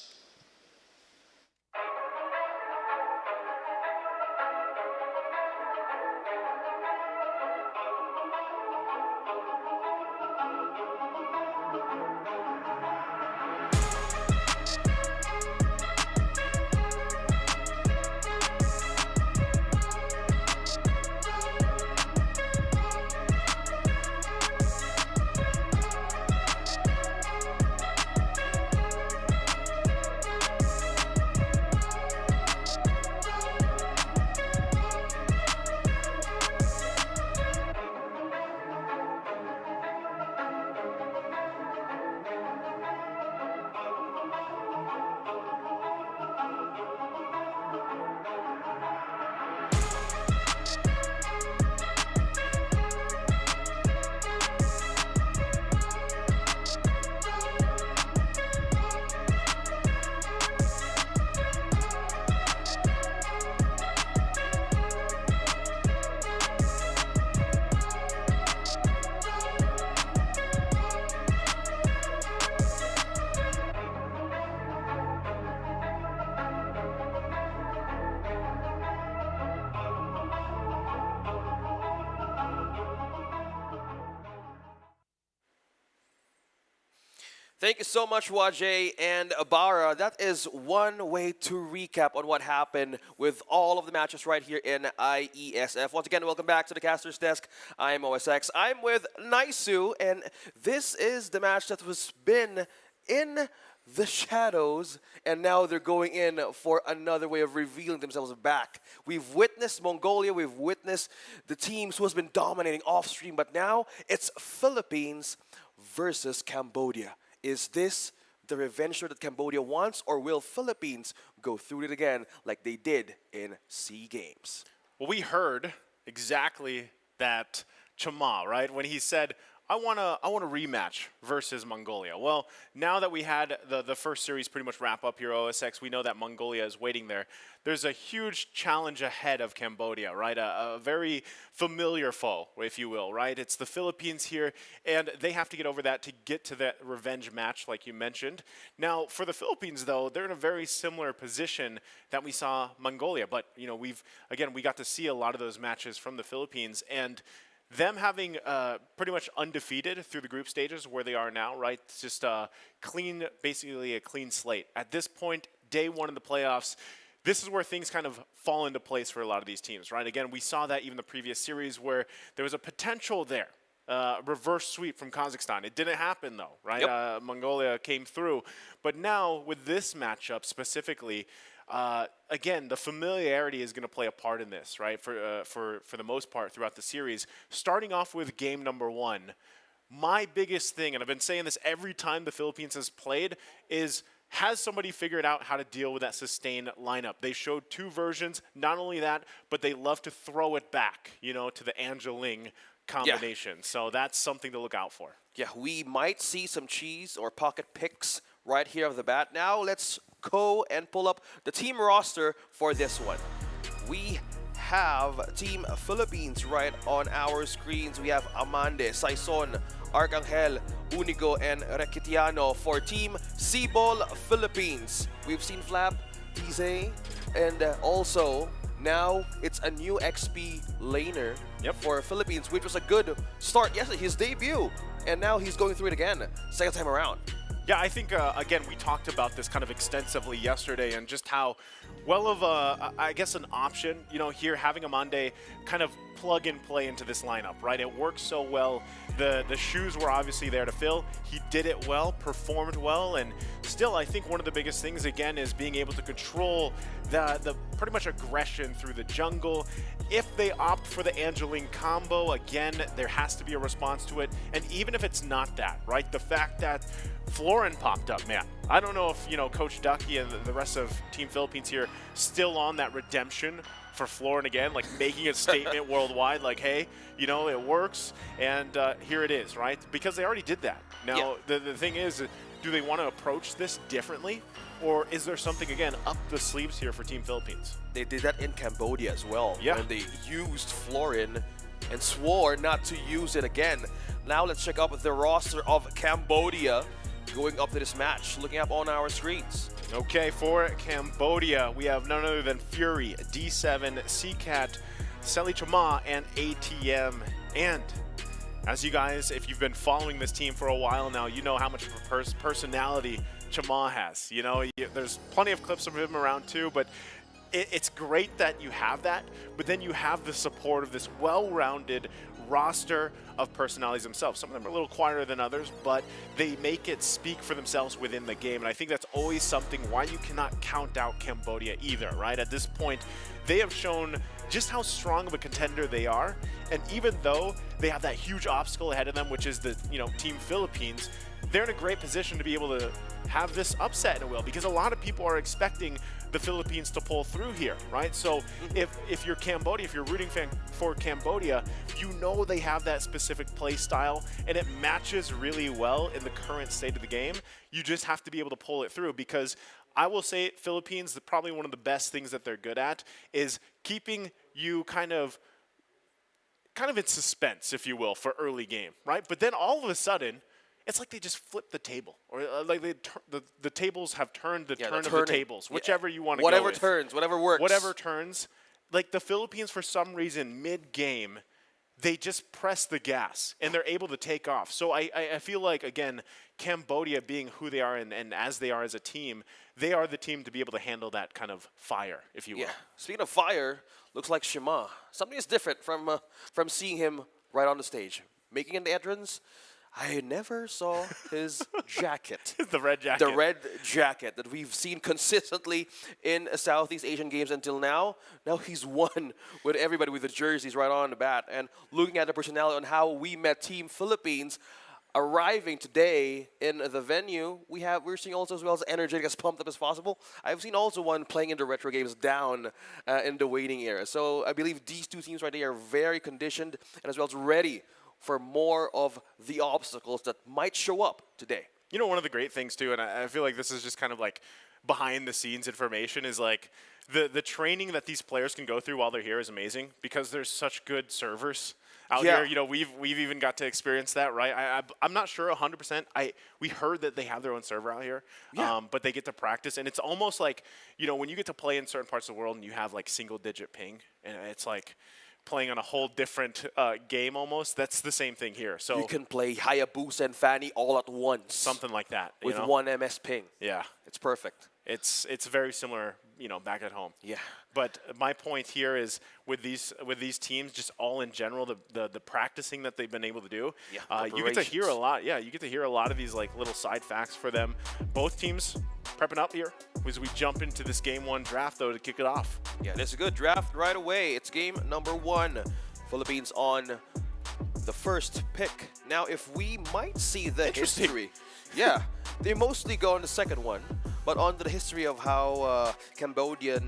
Thank you so much, Wajay and Abara. That is one way to recap on what happened with all of the matches right here in IESF. Once again, welcome back to the Caster's Desk. I'm OSX. I'm with Naisu, and this is the match that was been in the shadows, and now they're going in for another way of revealing themselves back. We've witnessed Mongolia, we've witnessed the teams who has been dominating off stream, but now it's Philippines versus Cambodia. Is this the revenge that Cambodia wants, or will Philippines go through it again like they did in SEA Games? Well, we heard exactly that Chama, right? When he said, I want a rematch versus Mongolia. Well, now that we had the first series pretty much wrap up here, OSX, we know that Mongolia is waiting there. There's a huge challenge ahead of Cambodia, right? A very familiar foe, if you will, right? It's the Philippines here, and they have to get over that to get to that revenge match, like you mentioned. Now, for the Philippines, though, they're in a very similar position that we saw Mongolia. But, you know, we got to see a lot of those matches from the Philippines, and them having pretty much undefeated through the group stages where they are now, right? It's just basically a clean slate. At this point, day one in the playoffs, this is where things kind of fall into place for a lot of these teams, right? Again, we saw that even the previous series where there was a potential there. Reverse sweep from Kazakhstan. It didn't happen though, right? Yep. Mongolia came through. But now with this matchup specifically, again, the familiarity is going to play a part in this, right? For the most part throughout the series. Starting off with game number one, my biggest thing, and I've been saying this every time the Philippines has played, is has somebody figured out how to deal with that sustained lineup? They showed two versions. Not only that, but they love to throw it back, you know, to the Angeling combination. Yeah. So that's something to look out for. Yeah, we might see some cheese or pocket picks right here off the bat. Now let's go and pull up the team roster for this one. We have Team Philippines right on our screens. We have Amande, Saison, Arcangel, Unigo, and Requitiano. For Team Cebol Philippines, we've seen Flap, Tize, and also now it's a new XP laner for Philippines, which was a good start yesterday, his debut, and now he's going through it again, second time around. Yeah, I think, again, we talked about this kind of extensively yesterday and just how well of I guess, an option, you know, here having Amande kind of plug and play into this lineup, right? It works so well. The shoes were obviously there to fill. He did it well, performed well, and still, I think one of the biggest things, again, is being able to control the pretty much aggression through the jungle. If they opt for the Angeling combo, again, there has to be a response to it. And even if it's not that, right? The fact that Florin popped up, man. I don't know if, you know, Coach Ducky and the rest of Team Philippines here still on that redemption for Florin again, like making a statement worldwide, like, hey, you know, it works, and here it is, right? Because they already did that. Now, the thing is, do they want to approach this differently? Or is there something, again, up the sleeves here for Team Philippines? They did that in Cambodia as well. Yeah. When they used Florin and swore not to use it again. Now let's check out the roster of Cambodia going up to this match, looking up on our screens. Okay, for Cambodia, we have none other than Fury, D7, CCAT, Selly Chama, and ATM. And as you guys, if you've been following this team for a while now, you know how much of a personality Chama has. You know, there's plenty of clips of him around too, but it's great that you have that, but then you have the support of this well-rounded roster of personalities themselves. Some of them are a little quieter than others, but they make it speak for themselves within the game. And I think that's always something why you cannot count out Cambodia either, right? At this point, they have shown just how strong of a contender they are. And even though they have that huge obstacle ahead of them, which is the, you know, Team Philippines, they're in a great position to be able to have this upset in a will, because a lot of people are expecting the Philippines to pull through here, right? So if you're Cambodia, if you're rooting for Cambodia, you know they have that specific play style, and it matches really well in the current state of the game. You just have to be able to pull it through, because I will say Philippines, probably one of the best things that they're good at is keeping you kind of in suspense, if you will, for early game, right? But then all of a sudden, it's like they just flip the table, or like the tables have turned the turn of the tables, whichever you want to go with. Whatever turns, whatever works. Whatever turns. Like the Philippines, for some reason, mid-game, they just press the gas and they're able to take off. So I feel like, again, Cambodia being who they are and as they are as a team, they are the team to be able to handle that kind of fire, if you will. Yeah. Speaking of fire, looks like Shima. Something is different from seeing him right on the stage. Making an entrance, I never saw his jacket. The red jacket. The red jacket that we've seen consistently in Southeast Asian games until now. Now he's won with everybody with the jerseys right on the bat. And looking at the personality on how we met Team Philippines, arriving today in the venue, we're seeing also as well as energetic, as pumped up as possible. I've seen also one playing in the retro games down in the waiting area. So I believe these two teams right there are very conditioned and as well as ready for more of the obstacles that might show up today. You know, one of the great things too, and I feel like this is just kind of like behind the scenes information, is like the training that these players can go through while they're here is amazing because there's such good servers out here. You know, we've even got to experience that, right? I'm not sure 100%. We heard that they have their own server out here, but they get to practice, and it's almost like, you know, when you get to play in certain parts of the world and you have like single-digit ping, and it's like playing on a whole different game almost. That's the same thing here. So you can play Hayabusa and Fanny all at once. Something like that. With 1 MS ping. Yeah. It's perfect. It's very similar, you know, back at home. Yeah. But my point here is with these teams, just all in general, the practicing that they've been able to do, you get to hear a lot. Yeah, you get to hear a lot of these like little side facts for them. Both teams prepping up here as we jump into this game 1 draft though to kick it off. Yeah, this is a good draft right away. It's game number 1. Philippines on the first pick. Now, if we might see the history, yeah, they mostly go on the second one. But on the history of how Cambodia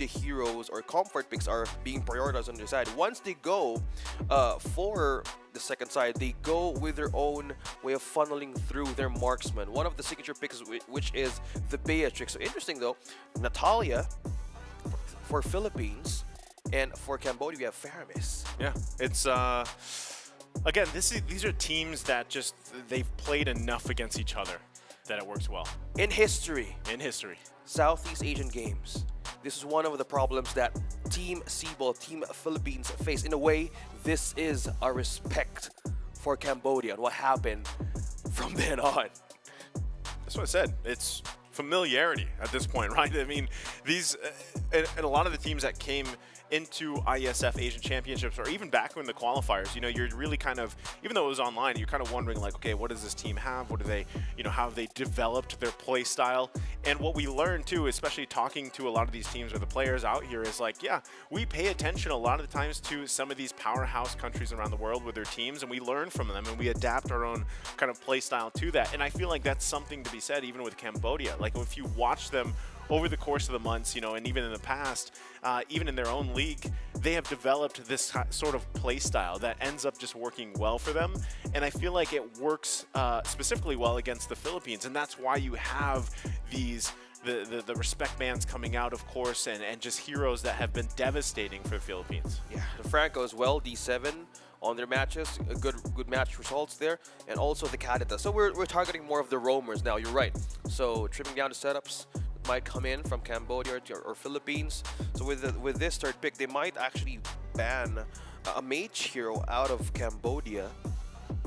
heroes or comfort picks are being prioritized on their side, once they go for the second side, they go with their own way of funneling through their marksman. One of the signature picks, which is the Beatrix. So interesting though, Natalia for Philippines, and for Cambodia we have Faramis. Yeah, it's again, these are teams that just they've played enough against each other that it works well. In history, Southeast Asian games, this is one of the problems that Team Cebu, Team Philippines face. In a way, this is a respect for Cambodia and what happened from then on. That's what I said. It's familiarity at this point, right? I mean, these and a lot of the teams that came into IESF Asian Championships, or even back in the qualifiers, you know, you're really kind of, even though it was online, you're kind of wondering like, okay, what does this team have? What do they, you know, how have they developed their play style? And what we learned too, especially talking to a lot of these teams or the players out here, is like, yeah, we pay attention a lot of the times to some of these powerhouse countries around the world with their teams, and we learn from them and we adapt our own kind of play style to that. And I feel like that's something to be said even with Cambodia. Like if you watch them over the course of the months, you know, and even in the past, even in their own league, they have developed this sort of play style that ends up just working well for them. And I feel like it works specifically well against the Philippines. And that's why you have these the respect bands coming out, of course, and just heroes that have been devastating for the Philippines. Yeah, the Franco as well, D7 on their matches, good match results there, and also the Kadita. So we're targeting more of the roamers now, you're right. So trimming down the setups might come in from Cambodia or Philippines. So with this third pick, they might actually ban a mage hero out of Cambodia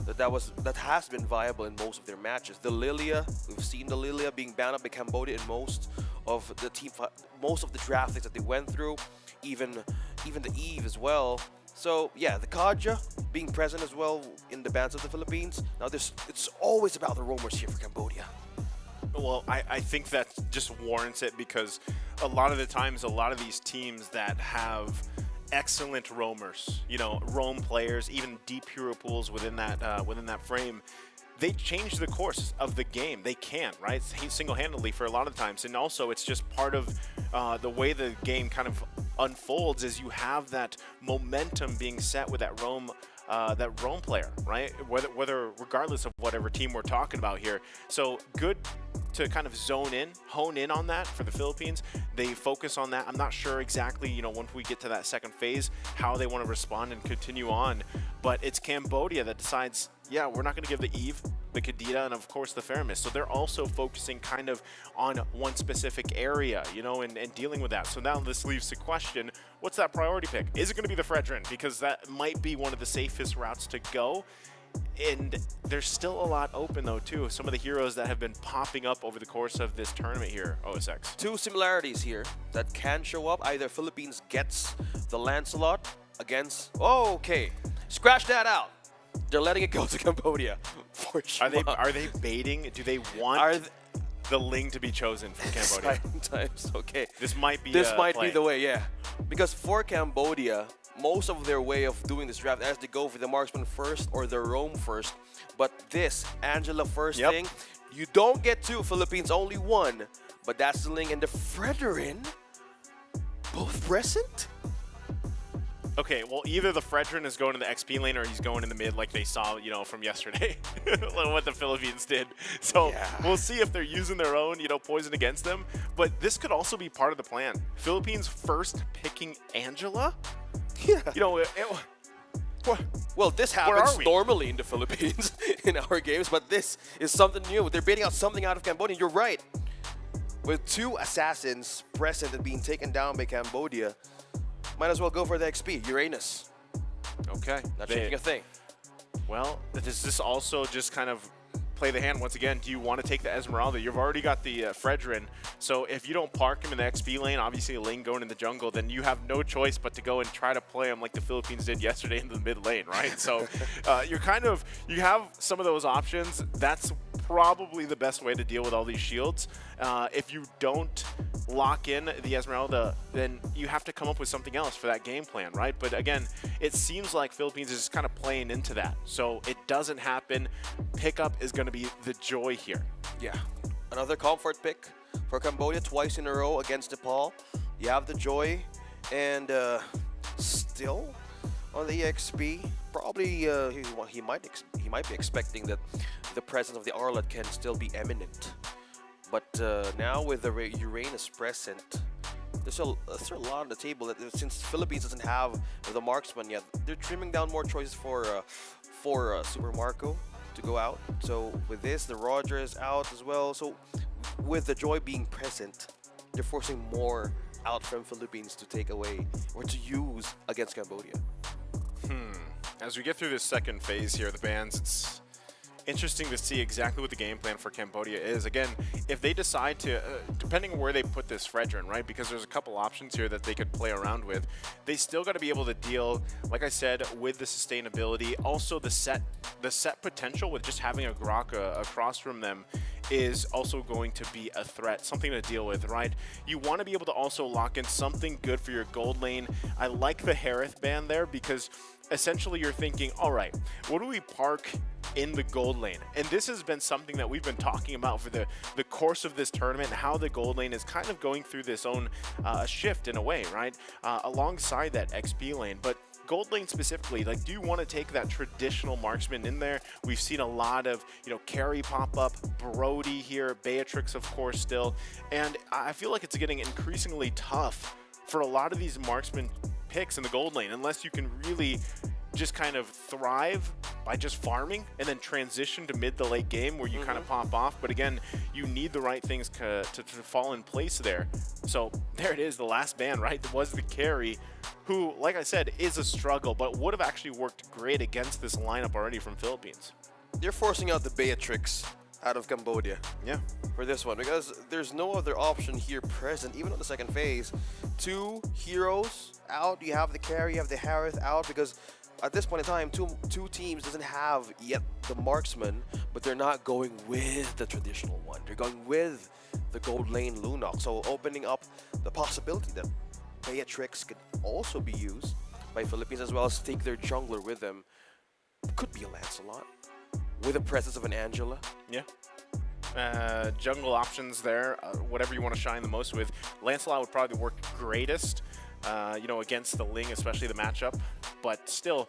that has been viable in most of their matches. The Lilia, we've seen the Lilia being banned up by Cambodia in most of the draft picks that they went through, even the Eve as well. So yeah, the Kaja being present as well in the bans of the Philippines. Now it's always about the roamers here for Cambodia. Well, I think that just warrants it, because a lot of the times, a lot of these teams that have excellent roamers, you know, roam players, even deep hero pools within that frame, they change the course of the game. They can, right? Single-handedly for a lot of times. And also, it's just part of the way the game kind of unfolds, is you have that momentum being set with that roam player, right? Whether regardless of whatever team we're talking about here. So good to kind of hone in on that for the Philippines. They focus on that. I'm not sure exactly, you know, once we get to that second phase, how they want to respond and continue on. But it's Cambodia that decides, yeah, we're not going to give the Eve, the Kadita, and of course the Faramis. So they're also focusing kind of on one specific area, you know, and dealing with that. So now this leaves the question, what's that priority pick? Is it going to be the Fredrin? Because that might be one of the safest routes to go. And there's still a lot open, though, too. Some of the heroes that have been popping up over the course of this tournament here, OSX. Two similarities here that can show up. Either Philippines gets the Lancelot against... Oh, okay. Scratch that out. They're letting it go to Cambodia. For sure. Are they baiting? Do they want the Ling to be chosen from Cambodia? Sometimes, okay. This might be the way, yeah. Because for Cambodia, most of their way of doing this draft as they go for the marksman first or the roam first. But this Angela first thing, you don't get two. Philippines only one. But that's the Ling and the Fredrin both present. Okay, well, either the Fredrin is going in the XP lane or he's going in the mid like they saw, you know, from yesterday, what the Philippines did. So we'll see if they're using their own, you know, poison against them. But this could also be part of the plan. Philippines first picking Angela? Yeah. You know, well, this happens normally in the Philippines in our games, but this is something new. They're baiting out something out of Cambodia. You're right. With two assassins present and being taken down by Cambodia, might as well go for the XP. Uranus. Okay. Not changing a thing. Well, does this also just kind of play the hand once again? Do you want to take the Esmeralda? You've already got the Fredrin. So if you don't park him in the XP lane, obviously a lane going in the jungle, then you have no choice but to go and try to play him like the Philippines did yesterday in the mid lane, right? So you have some of those options. That's probably the best way to deal with all these shields. If you don't lock in the Esmeralda, then you have to come up with something else for that game plan, right? But again, it seems like Philippines is just kind of playing into that. So it doesn't happen. Pickup is going to be the joy here. Yeah. Another comfort pick for Cambodia twice in a row against Nepal. You have the joy, and still on the EXP, probably he might be expecting that the presence of the Arlet can still be eminent. But now with the Uranus present, there's a lot on the table. That since Philippines doesn't have the marksman yet, they're trimming down more choices for Super Marco to go out. So with this, the Roger is out as well. So with the Joy being present, they're forcing more out from Philippines to take away or to use against Cambodia. As we get through this second phase here, the bans, it's interesting to see exactly what the game plan for Cambodia is. Again, if they decide to, depending on where they put this Fredrin, right? Because there's a couple options here that they could play around with. They still got to be able to deal, like I said, with the sustainability. Also, the set potential with just having a Grok across from them is also going to be a threat, something to deal with, right? You want to be able to also lock in something good for your gold lane. I like the Harith ban there because essentially you're thinking, all right, what do we park in the gold lane? And this has been something that we've been talking about for the course of this tournament, how the gold lane is kind of going through this own shift in a way, right? Alongside that XP lane. But gold lane specifically, like, do you want to take that traditional marksman in there? We've seen a lot of, you know, carry pop up, Brody here, Beatrix, of course, still. And I feel like it's getting increasingly tough for a lot of these marksman picks in the gold lane, unless you can really just kind of thrive by just farming and then transition to mid to late game where you kind of pop off. But again, you need the right things to fall in place there. So there it is, the last ban, right? It was the carry, who, like I said, is a struggle, but would have actually worked great against this lineup already from Philippines. They're forcing out the Beatrix out of Cambodia. Yeah. For this one, because there's no other option here present, even on the second phase. Two heroes out, you have the carry, you have the Harith out, because at this point in time, two teams doesn't have yet the marksman, but they're not going with the traditional one. They're going with the gold lane Lunok. So opening up the possibility that Beatrix could also be used by Philippines, as well as take their jungler with them. Could be a Lancelot with the presence of an Angela. Yeah. Jungle options there, whatever you want to shine the most with. Lancelot would probably work greatest, you know, against the Ling, especially the matchup. But still,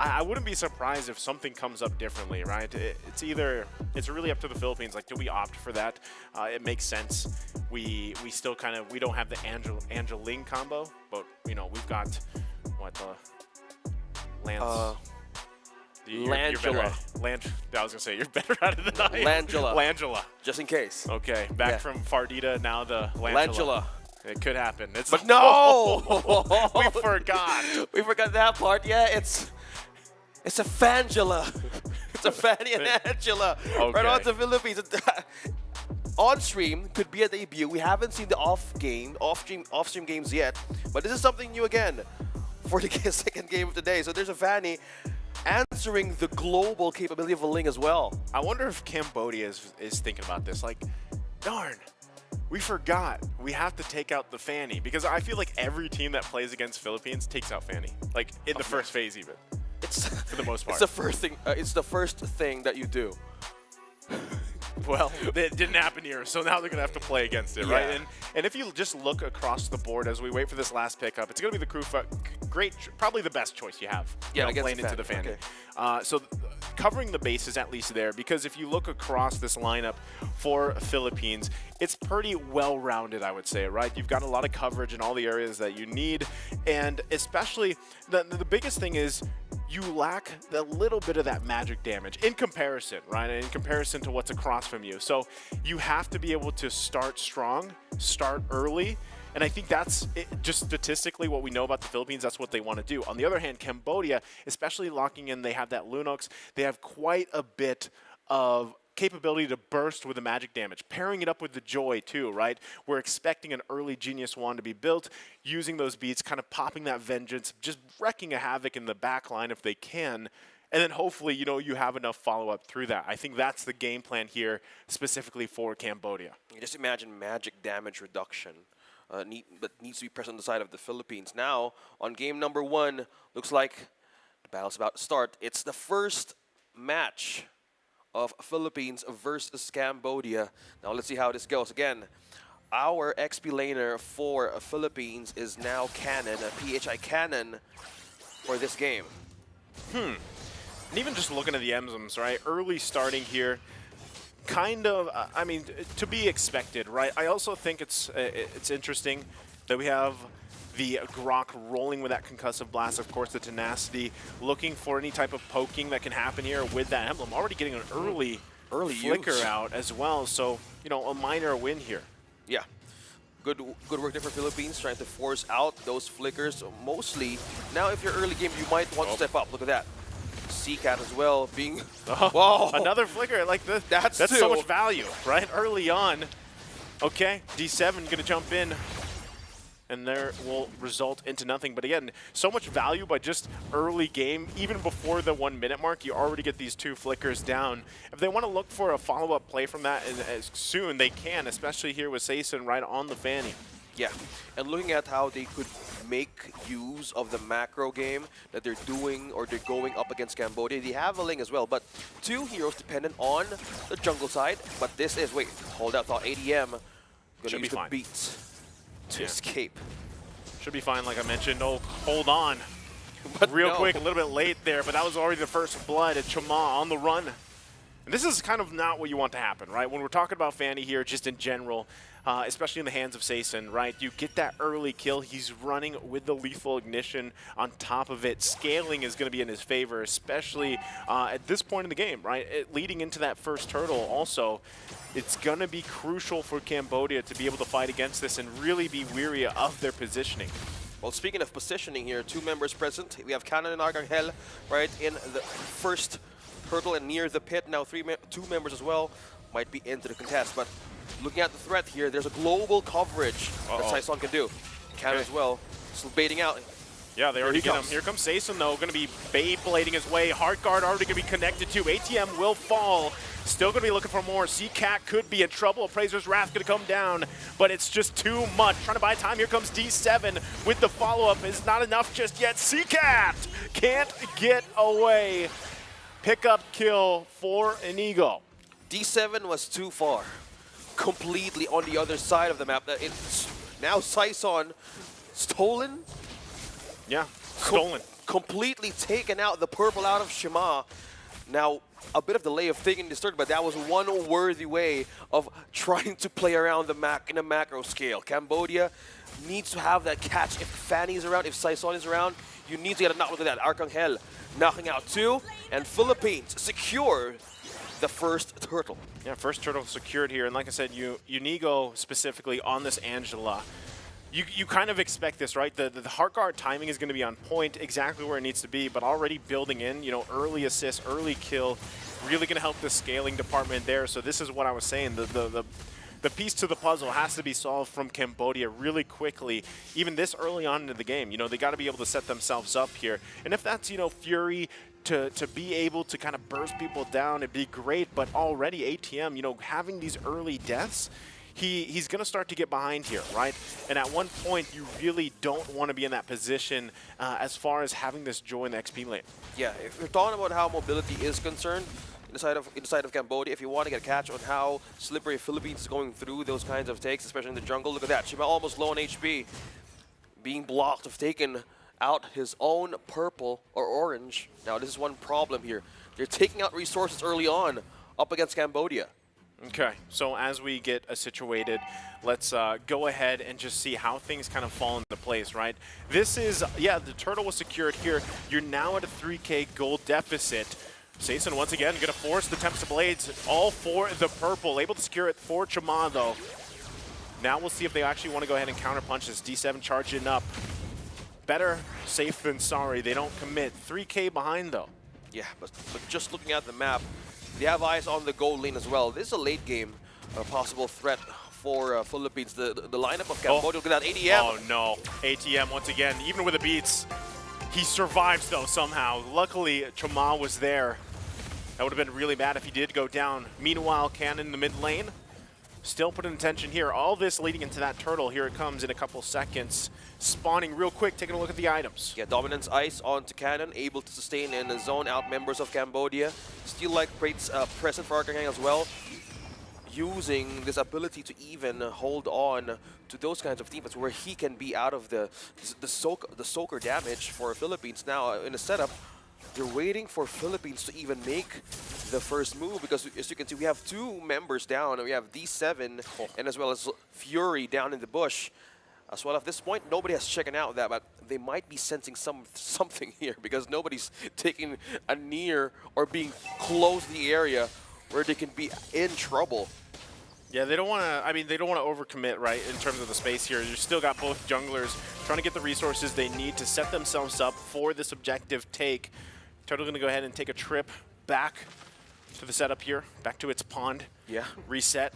I wouldn't be surprised if something comes up differently, right? It's really up to the Philippines. Like, do we opt for that? It makes sense. We still we don't have the Angeling combo, but we've got what the Lance. Langela. I was gonna say you're better at it than I am. Langela. Just in case. Okay, back from Fardita, now the Langela. It could happen. But no! We forgot. We forgot that part. Yeah, it's a Fangela. It's a Fanny and Angela. Okay. Right on to Philippines. On stream could be a debut. We haven't seen the off-stream games yet, but this is something new again for the second game of the day. So there's a Fanny answering the global capability of a Ling as well. I wonder if Cambodia is thinking about this. Like, darn, we forgot. We have to take out the Fanny, because I feel like every team that plays against Philippines takes out Fanny, like in the first phase even. It's for the most part. It's the first thing. It's the first thing that you do. Well, it didn't happen here, so now they're going to have to play against it, right? And if you just look across the board as we wait for this last pickup, it's going to be the Krufa. Probably the best choice you have. Playing into the Fanny. Okay. So covering the bases at least there, because if you look across this lineup for Philippines, it's pretty well-rounded, I would say, right? You've got a lot of coverage in all the areas that you need, and especially the biggest thing is you lack a little bit of that magic damage in comparison, right? In comparison to what's across from you. So you have to be able to start strong, start early, and I think that's just statistically what we know about the Philippines. That's what they want to do. On the other hand, Cambodia, especially locking in, they have that Lunox. They have quite a bit of capability to burst with the magic damage, pairing it up with the Joy too, right? We're expecting an early Genius Wand to be built, using those beats, kind of popping that Vengeance, just wrecking a havoc in the back line if they can, and then hopefully, you have enough follow-up through that. I think that's the game plan here, specifically for Cambodia. You just imagine magic damage reduction that needs to be present on the side of the Philippines. Now, on game number 1, looks like the battle's about to start. It's the first match of Philippines versus Cambodia. Now let's see how this goes. Again, our XP laner for Philippines is now Cannon, a PHI Cannon for this game. And even just looking at the emblems, right? Early starting here, kind of, I mean, to be expected, right? I also think it's interesting that we have the Grok rolling with that concussive blast, of course, the tenacity, looking for any type of poking that can happen here with that emblem. Already getting an early flicker out as well, so, a minor win here. Yeah. Good work there for Philippines, trying to force out those flickers mostly. Now, if you're early game, you might want to step up. Look at that. C-Cat as well, being... Whoa! Another flicker, like that's two. So much value, right? Early on. Okay, D7 going to jump in, and there will result into nothing. But again, so much value by just early game. Even before the 1 minute mark, you already get these 2 flickers down. If they want to look for a follow-up play from that as soon, they can, especially here with Saison right on the Fanny. Yeah, and looking at how they could make use of the macro game that they're doing, or they're going up against Cambodia. They have a Ling as well, but 2 heroes dependent on the jungle side. But this is, wait, hold that thought, ADM gonna use the beats to escape. Should be fine, like I mentioned. Oh, hold on. But real quick, a little bit late there, but that was already the first blood at Chama on the run. And this is kind of not what you want to happen, right? When we're talking about Fanny here, just in general, especially in the hands of Saison, right? You get that early kill. He's running with the lethal ignition on top of it. Scaling is going to be in his favor, especially at this point in the game, right? Leading into that first turtle also, it's going to be crucial for Cambodia to be able to fight against this and really be weary of their positioning. Well, speaking of positioning here, 2 members present. We have Cannon and Arcangel right in the first turtle and near the pit. Now 2 members as well might be into the contest, but looking at the threat here, there's a global coverage that Saison can do. Cannon as well, still baiting out. Yeah, they already get him. Here comes Saison, though, going to be Beyblading his way. Heart Guard already going to be connected to. ATM will fall. Still going to be looking for more. C-Cat could be in trouble. Appraiser's Wrath going to come down, but it's just too much. Trying to buy time. Here comes D7 with the follow-up. It's not enough just yet. C-Cat can't get away. Pick-up kill for Inigo. D7 was too far. Completely on the other side of the map. It's now Saison stolen Yeah, stolen. Completely taken out the purple out of Shima. Now, a bit of delay of taking this third, but that was one worthy way of trying to play around the in a macro scale. Cambodia needs to have that catch. If Fanny is around, if Saison is around, you need to get a knock. Look at that. Arcangel knocking out 2, and Philippines secure the first turtle. Yeah, first turtle secured here. And like I said, Unigo specifically on this Angela. You kind of expect this, right? The heart guard timing is going to be on point, exactly where it needs to be, but already building in, early assist, early kill, really going to help the scaling department there. So this is what I was saying. The piece to the puzzle has to be solved from Cambodia really quickly, even this early on into the game. They got to be able to set themselves up here. And if that's, Fury to be able to kind of burst people down, it'd be great. But already ATM, having these early deaths, he's going to start to get behind here, right? And at one point, you really don't want to be in that position as far as having this joy in the XP lane. Yeah, if you're talking about how mobility is concerned, inside of Cambodia, if you want to get a catch on how slippery Philippines is going through those kinds of takes, especially in the jungle, look at that. Shima almost low on HP, being blocked of taking out his own purple or orange. Now, this is one problem here. They're taking out resources early on up against Cambodia. Okay, so as we get situated, let's go ahead and just see how things kind of fall into place, right? This is, yeah, the turtle was secured here. You're now at a 3K gold deficit. Saison once again going to force the Tempest Blades all for the purple. Able to secure it for Chama, though. Now we'll see if they actually want to go ahead and counterpunch this. D7 charging up. Better safe than sorry. They don't commit. 3K behind, though. Yeah, but just looking at the map, they have eyes on the gold lane as well. This is a late game possible threat for Philippines. The lineup of Cambodia, look at that, ATM. Oh no, ATM once again, even with the beats. He survives though somehow. Luckily, Chama was there. That would have been really bad if he did go down. Meanwhile, Cannon in the mid lane, still putting attention here. All this leading into that turtle. Here it comes in a couple seconds. Spawning real quick, taking a look at the items. Yeah, Dominance Ice onto Cannon, able to sustain and zone out members of Cambodia. Still like great present for Arcangel as well. Using this ability to even hold on to those kinds of teams where he can be out of the soaker damage for Philippines. Now in the setup, they're waiting for Philippines to even make the first move because as you can see, we have 2 members down. We have D7 and as well as Fury down in the bush. As well, at this point, nobody has checked out that, but they might be sensing something here because nobody's taking a near or being close to the area where they can be in trouble. Yeah, they don't want to, they don't want to overcommit, right, in terms of the space here. You've still got both junglers trying to get the resources they need to set themselves up for this objective take. Turtle going to go ahead and take a trip back to the setup here, back to its pond. Yeah. Reset.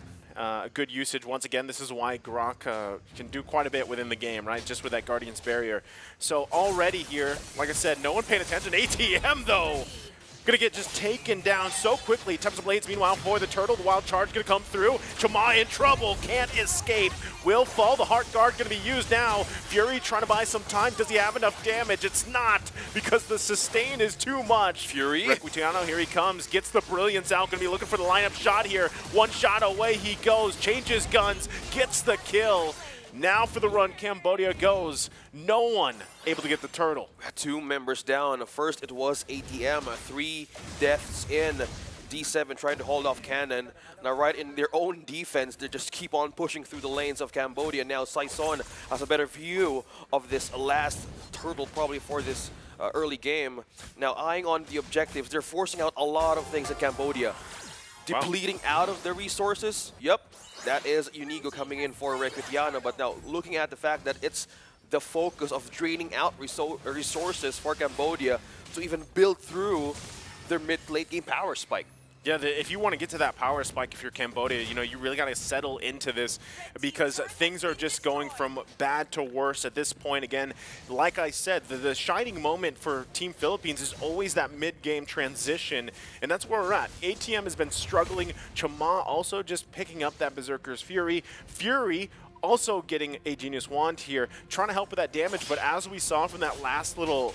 Good usage. Once again, this is why Grok can do quite a bit within the game, right? Just with that Guardian's Barrier. So already here, like I said, no one paying attention. ATM, though, gonna get just taken down so quickly. Tempest Blades, meanwhile, for the turtle. The wild charge gonna come through. Chama in trouble, can't escape. Will fall. The heart guard gonna be used now. Fury trying to buy some time. Does he have enough damage? It's not, because the sustain is too much. Fury. Requitiano, here he comes. Gets the brilliance out. Gonna be looking for the lineup shot here. One shot away he goes. Changes guns. Gets the kill. Now for the run, Cambodia goes. No one able to get the turtle. 2 members down. First, it was ATM. 3 deaths in. D7 trying to hold off Cannon. Now, right in their own defense, they just keep on pushing through the lanes of Cambodia. Now, Saison has a better view of this last turtle probably for this early game. Now, eyeing on the objectives, they're forcing out a lot of things in Cambodia. Depleting out of their resources. Yep. That is Unigo coming in for Requitiano, but now looking at the fact that it's the focus of draining out resources for Cambodia to even build through their mid-late game power spike. Yeah, if you want to get to that power spike, if you're Cambodia, you really got to settle into this because things are just going from bad to worse at this point. Again, like I said, the shining moment for Team Philippines is always that mid-game transition, and that's where we're at. ATM has been struggling. Chama also just picking up that Berserker's Fury. Fury also getting a Genius Wand here, trying to help with that damage, but as we saw from that last little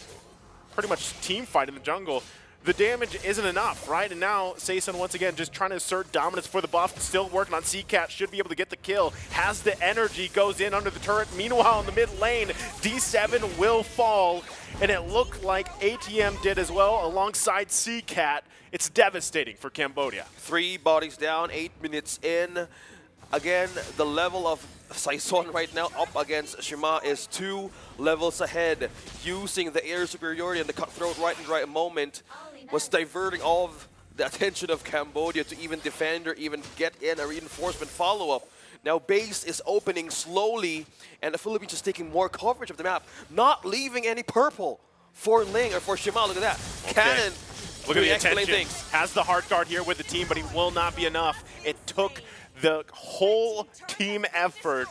pretty much team fight in the jungle, the damage isn't enough, right? And now Saison once again just trying to assert dominance for the buff, still working on CCAT, should be able to get the kill, has the energy, goes in under the turret. Meanwhile, in the mid lane, D7 will fall, and it looked like ATM did as well alongside CCAT. It's devastating for Cambodia. 3 bodies down, 8 minutes in. Again, the level of Saison right now up against Shima is 2 levels ahead. Using the air superiority and the cutthroat right in the right moment was diverting all of the attention of Cambodia to even defend or even get in a reinforcement follow-up. Now base is opening slowly and the Philippines is taking more coverage of the map, not leaving any purple for Ling or for Shima. Look at that. Okay. Cannon Look at the excellent attention. things. Has the heart guard here with the team, but he will not be enough. It took the whole team effort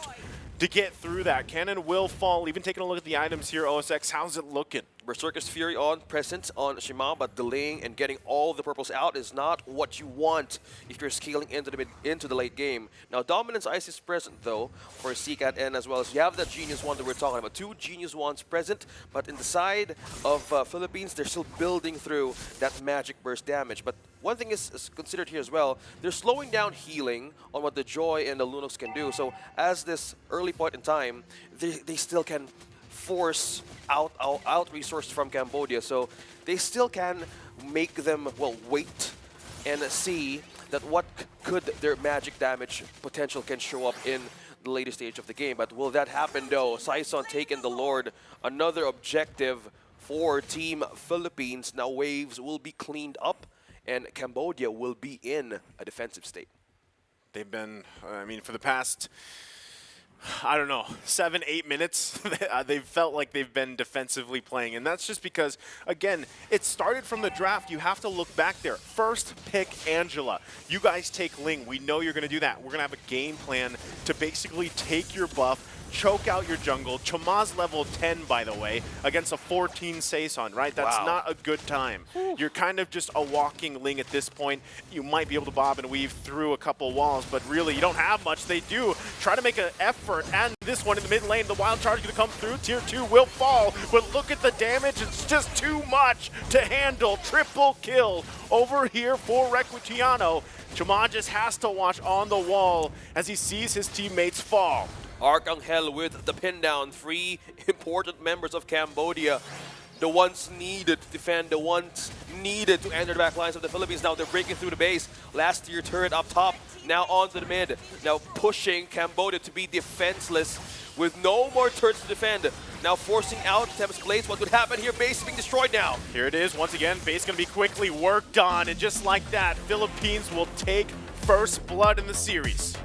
to get through that. Cannon will fall. Even taking a look at the items here, OSX, how's it looking? Berserker's Fury present on Shima, but delaying and getting all the purples out is not what you want if you're scaling into the late game. Now, Dominance Ice is present, though, for CCAT N as well. So you have that Genius Wand that we're talking about. 2 Genius Wands present, but in the side of Philippines, they're still building through that Magic Burst damage. But one thing is considered here as well, they're slowing down healing on what the Joy and the Lunox can do. So as this early point in time, they still can force out resources from Cambodia, so they still can make them, well, wait and see that what could their magic damage potential can show up in the later stage of the game. But will that happen though? Saison taking the Lord, another objective for Team Philippines. Now waves will be cleaned up and Cambodia will be in a defensive state. They've been, I mean, for the past, I don't know, 7-8 minutes, they've felt like they've been defensively playing. And that's just because, again, it started from the draft. You have to look back there. First pick, Angela. You guys take Ling. We know you're going to do that. We're going to have a game plan to basically take your buff, choke out your jungle. Chama's level 10, by the way, against a 14 Saison, right? That's not a good time. You're kind of just a walking Ling at this point. You might be able to bob and weave through a couple walls, but really you don't have much. They do try to make an effort, and this one in the mid lane, the wild charge is going to come through. Tier 2 will fall, but look at the damage. It's just too much to handle. Triple kill over here for Requitiano. Chama just has to watch on the wall as he sees his teammates fall. Arcangel with the pin down. 3 important members of Cambodia. The ones needed to defend, the ones needed to enter the back lines of the Philippines. Now they're breaking through the base. Last tier turret up top, now onto the mid. Now pushing Cambodia to be defenseless with no more turrets to defend. Now forcing out Thames Blades. What could happen here? Base being destroyed now. Here it is once again. Base going to be quickly worked on, and just like that, Philippines will take first blood in the series.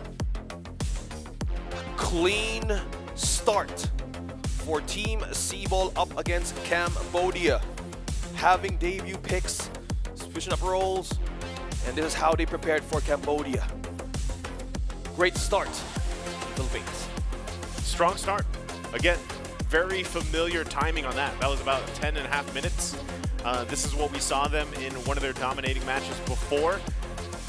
Clean start for Team Seaball up against Cambodia. Having debut picks, switching up roles, and this is how they prepared for Cambodia. Great start, Philippines. Strong start. Again, very familiar timing on that. That was about 10.5 minutes. This is what we saw them in one of their dominating matches before.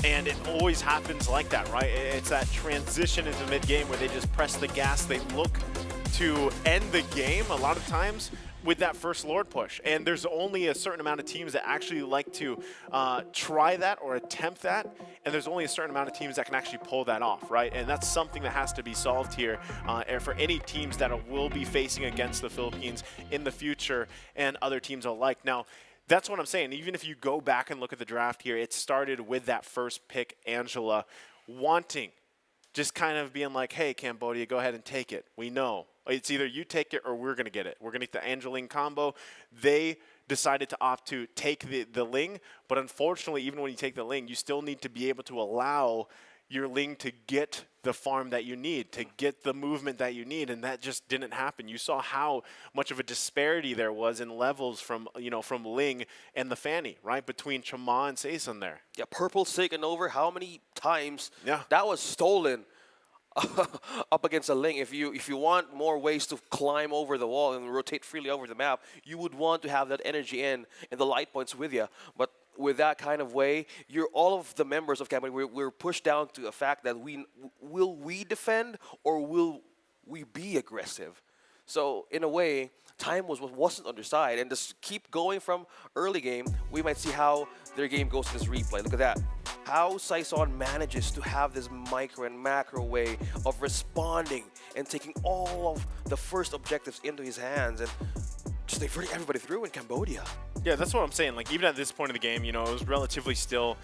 And it always happens like that, right? It's that transition into mid-game where they just press the gas. They look to end the game a lot of times with that first Lord push. And there's only a certain amount of teams that actually like to try that or attempt that. And there's only a certain amount of teams that can actually pull that off, right? And that's something that has to be solved here for any teams that will be facing against the Philippines in the future and other teams alike. Now, that's what I'm saying. Even if you go back and look at the draft here, it started with that first pick, Angela, wanting, just kind of being like, hey, Cambodia, go ahead and take it. We know. It's either you take it or we're going to get it. We're going to get the Angeline combo. They decided to opt to take the Ling, but unfortunately, even when you take the Ling, you still need to be able to allow your Ling to get the farm that you need, to get the movement that you need, and that just didn't happen. You saw how much of a disparity there was in levels from, from Ling and the Fanny, right, between Chama and Saison there. Yeah, Purple's taken over. How many times Yeah. that was stolen up against a Ling? If you want more ways to climb over the wall and rotate freely over the map, you would want to have that energy and the light points with you. But with that kind of way, all of the members of Cambodia, we're pushed down to a fact that will we defend or will we be aggressive? So in a way, time wasn't on their side, and just keep going from early game, we might see how their game goes in this replay. Look at that. How Saison manages to have this micro and macro way of responding and taking all of the first objectives into his hands and just diverting everybody through in Cambodia. Yeah, that's what I'm saying. Like, even at this point of the game, you know, it was relatively still,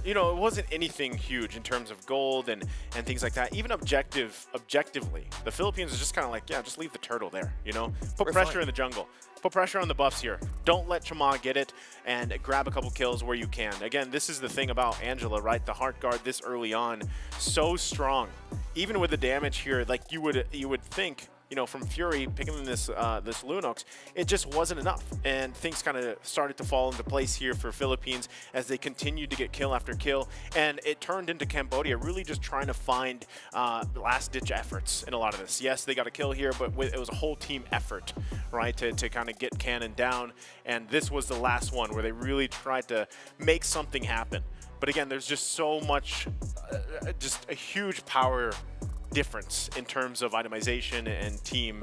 you know, it wasn't anything huge in terms of gold and things like that. Even objectively, the Philippines is just kind of like, yeah, just leave the turtle there, you know? Put pressure in the jungle. Put pressure on the buffs here. Don't let Chama get it, and grab a couple kills where you can. Again, this is the thing about Angela, right? The heart guard this early on, so strong. Even with the damage here, like you would think, you know, from Fury picking this this Lunox, it just wasn't enough, and things kind of started to fall into place here for Philippines as they continued to get kill after kill, and it turned into Cambodia really just trying to find last-ditch efforts in a lot of this. Yes, they got a kill here, but it was a whole team effort, right, to kind of get Cannon down, and this was the last one where they really tried to make something happen. But again, there's just so much, just a huge power difference in terms of itemization and team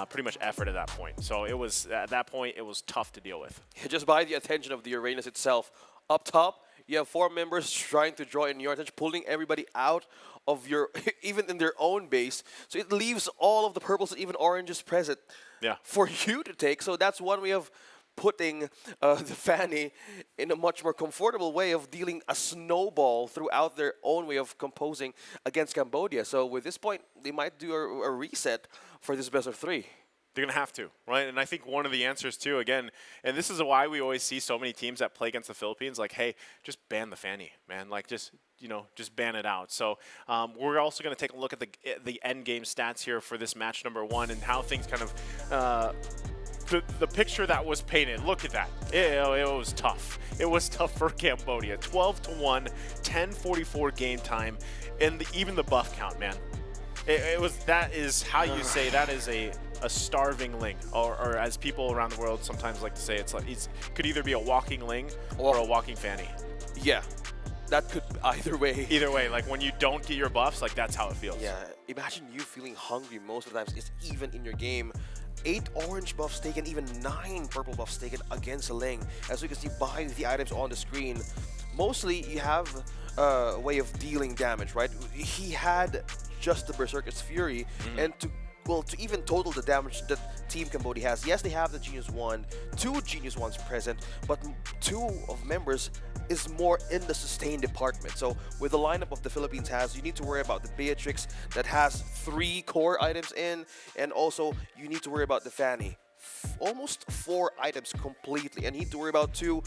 pretty much effort at that point. So it was, at that point, it was tough to deal with. Just by the attention of the arenas itself. Up top, you have 4 members trying to draw in your attention, pulling everybody out of your, even in their own base. So it leaves all of the purples and even oranges present for you to take. So that's one way of putting the Fanny in a much more comfortable way of dealing a snowball throughout their own way of composing against Cambodia. So with this point, they might do a reset for this best of 3. They're going to have to, right? And I think one of the answers, too, again, and this is why we always see so many teams that play against the Philippines, like, hey, just ban the Fanny, man. Like, just, you know, just ban it out. So we're also going to take a look at the end game stats here for this match number 1 and how things kind of the picture that was painted. Look at that. It was tough. It was tough for Cambodia. 12-1, 10:44 game time, and even the buff count, man. It was, that is how you say that is a starving Ling, or as people around the world sometimes like to say, it's like could either be a walking Ling or a walking Fanny. Yeah, that could either way. Either way, like when you don't get your buffs, like that's how it feels. Yeah, imagine you feeling hungry most of the times. It's even in your game. 8 orange buffs taken, even 9 purple buffs taken against Ling. As you can see by the items on the screen, mostly you have a way of dealing damage, right? He had just the Berserker's Fury, and to even total the damage that Team Cambodia has. Yes, they have the Genius 1, 2 Genius 1s present, but 2 of members is more in the sustain department. So with the lineup of the Philippines has, you need to worry about the Beatrix that has 3 core items in, and also you need to worry about the Fanny. Almost 4 items completely, and you need to worry about 2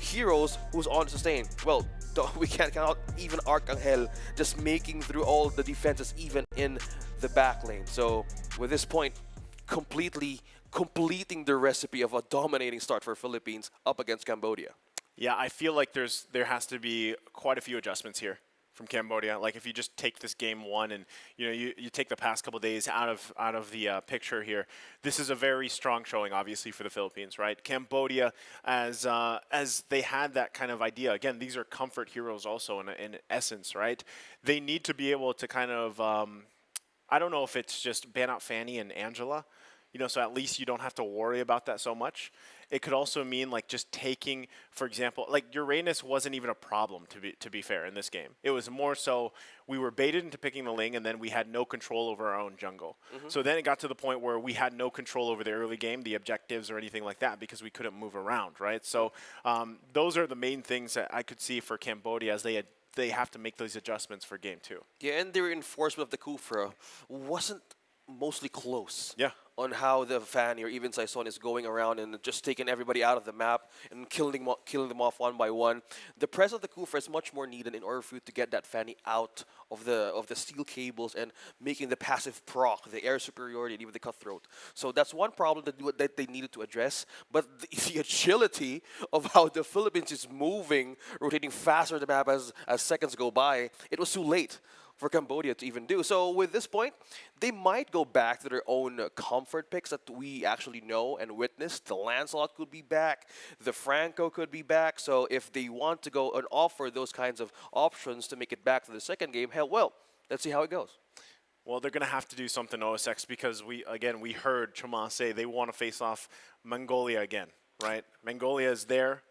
heroes who's on sustain. Well, we can't count out even Arcangel just making through all the defenses even in the back lane. So with this point, completely completing the recipe of a dominating start for Philippines up against Cambodia. Yeah, I feel like there has to be quite a few adjustments here from Cambodia. Like if you just take this game 1 and you take the past couple days out of the picture here, this is a very strong showing, obviously, for the Philippines, right? Cambodia, as they had that kind of idea. Again, these are comfort heroes also in essence, right? They need to be able to kind of I don't know if it's just ban out Fanny and Angela, you know, so at least you don't have to worry about that so much. It could also mean like just taking, for example, like Uranus wasn't even a problem to be fair in this game. It was more so we were baited into picking the Ling, and then we had no control over our own jungle. So then it got to the point where we had no control over the early game, the objectives or anything like that, because we couldn't move around, right? So those are the main things that I could see for Cambodia as they have to make those adjustments for game 2. Yeah, and their enforcement of the Kufra wasn't mostly close. Yeah. On how the Fanny or even Saison is going around and just taking everybody out of the map and killing them off one by one. The presence of the Kufra is much more needed in order for you to get that Fanny out of the steel cables and making the passive proc, the air superiority, and even the cutthroat. So that's one problem that they needed to address. But the agility of how the Philippines is moving, rotating faster the map as seconds go by, it was too late for Cambodia to even do. So with this point, they might go back to their own comfort picks that we actually know and witnessed. The Lancelot could be back, the Franco could be back. So if they want to go and offer those kinds of options to make it back to the second game, hell, well, let's see how it goes. Well, they're going to have to do something, OSX, because we heard Chama say they want to face off Mongolia again, right? Mongolia is there.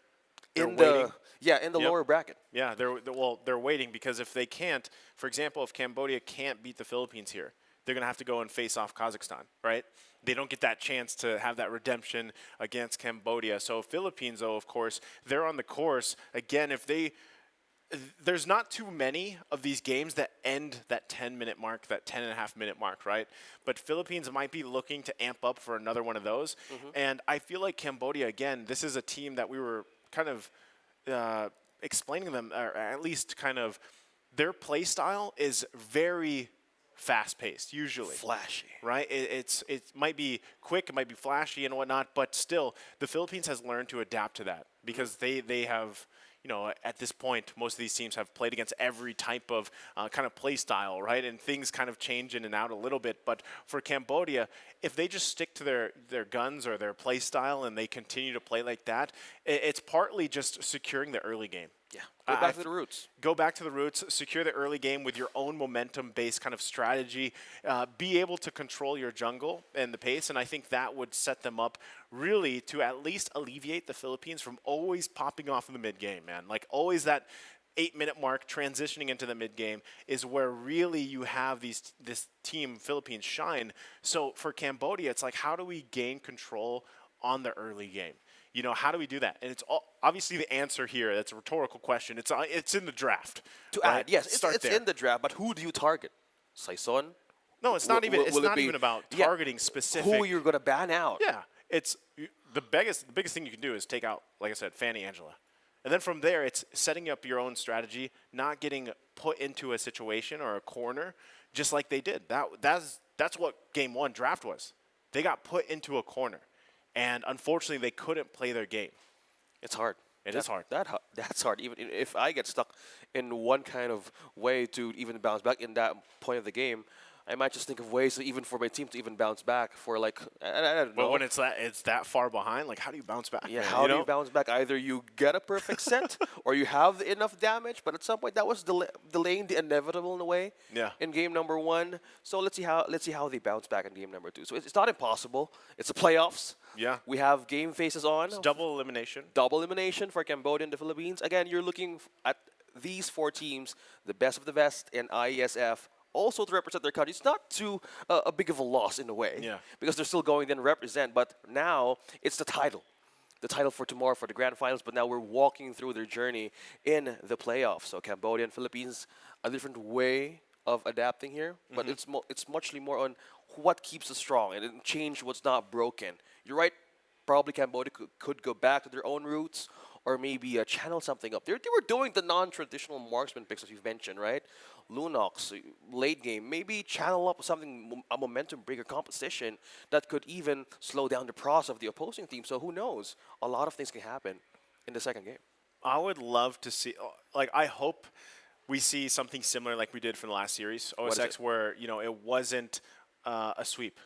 They're waiting. In the lower bracket. Yeah, they're waiting because if they can't, for example, if Cambodia can't beat the Philippines here, they're going to have to go and face off Kazakhstan, right? They don't get that chance to have that redemption against Cambodia. So Philippines, though, of course, they're on the course. Again, there's not too many of these games that end that 10-minute mark, that 10.5-minute mark, right? But Philippines might be looking to amp up for another one of those. And I feel like Cambodia, again, this is a team that we were kind of explaining them, or at least kind of their play style is very fast-paced, usually. Flashy. Right? It might be quick, it might be flashy and whatnot, but still, the Philippines has learned to adapt to that because they have, at this point, most of these teams have played against every type of kind of play style, right? And things kind of change in and out a little bit. But for Cambodia, if they just stick to their guns or their play style and they continue to play like that, it's partly just securing the early game. Yeah, go back to the roots. Go back to the roots, secure the early game with your own momentum-based kind of strategy, be able to control your jungle and the pace, and I think that would set them up really to at least alleviate the Philippines from always popping off in the mid-game, man. Like always that 8-minute mark transitioning into the mid-game is where really you have this team, Philippines, shine. So for Cambodia, it's like how do we gain control on the early game? How do we do that? And it's obviously the answer here. That's a rhetorical question. It's in the draft. To right? add, yes, it's in the draft. But who do you target? Saison? No, it's not even. It's not even about targeting specific. Who you're going to ban out? Yeah, it's the biggest thing you can do is take out, like I said, Fanny Angela, and then from there it's setting up your own strategy, not getting put into a situation or a corner, just like they did. That's what Game 1 draft was. They got put into a corner. And unfortunately, they couldn't play their game. It's hard. It is hard. That's hard. Even if I get stuck in one kind of way to even bounce back in that point of the game, I might just think of ways even for my team to even bounce back for I don't know. But when it's that far behind, like how do you bounce back? Yeah, how do you bounce back? Either you get a perfect set or you have enough damage, but at some point that was delaying the inevitable in a way. Yeah. In game number 1, so let's see how they bounce back in game number 2. So it's not impossible. It's the playoffs. Yeah. We have game faces on. It's double elimination. Double elimination for Cambodia and the Philippines. Again, you're looking at these 4 teams, the best of the best in IESF, also to represent their country. It's not too a big of a loss in a way, because they're still going to represent. But now it's the title for tomorrow for the grand finals. But now we're walking through their journey in the playoffs. So Cambodia and Philippines, a different way of adapting here, but it's muchly more on what keeps us strong and change what's not broken. You're right. Probably Cambodia could go back to their own roots, or maybe channel something up. They were doing the non-traditional marksman picks, as you've mentioned, right? Lunox, late game, maybe channel up something, a momentum breaker composition that could even slow down the process of the opposing team. So who knows? A lot of things can happen in the second game. I would love to see, I hope we see something similar like we did from the last series, OSX, where, it wasn't a sweep.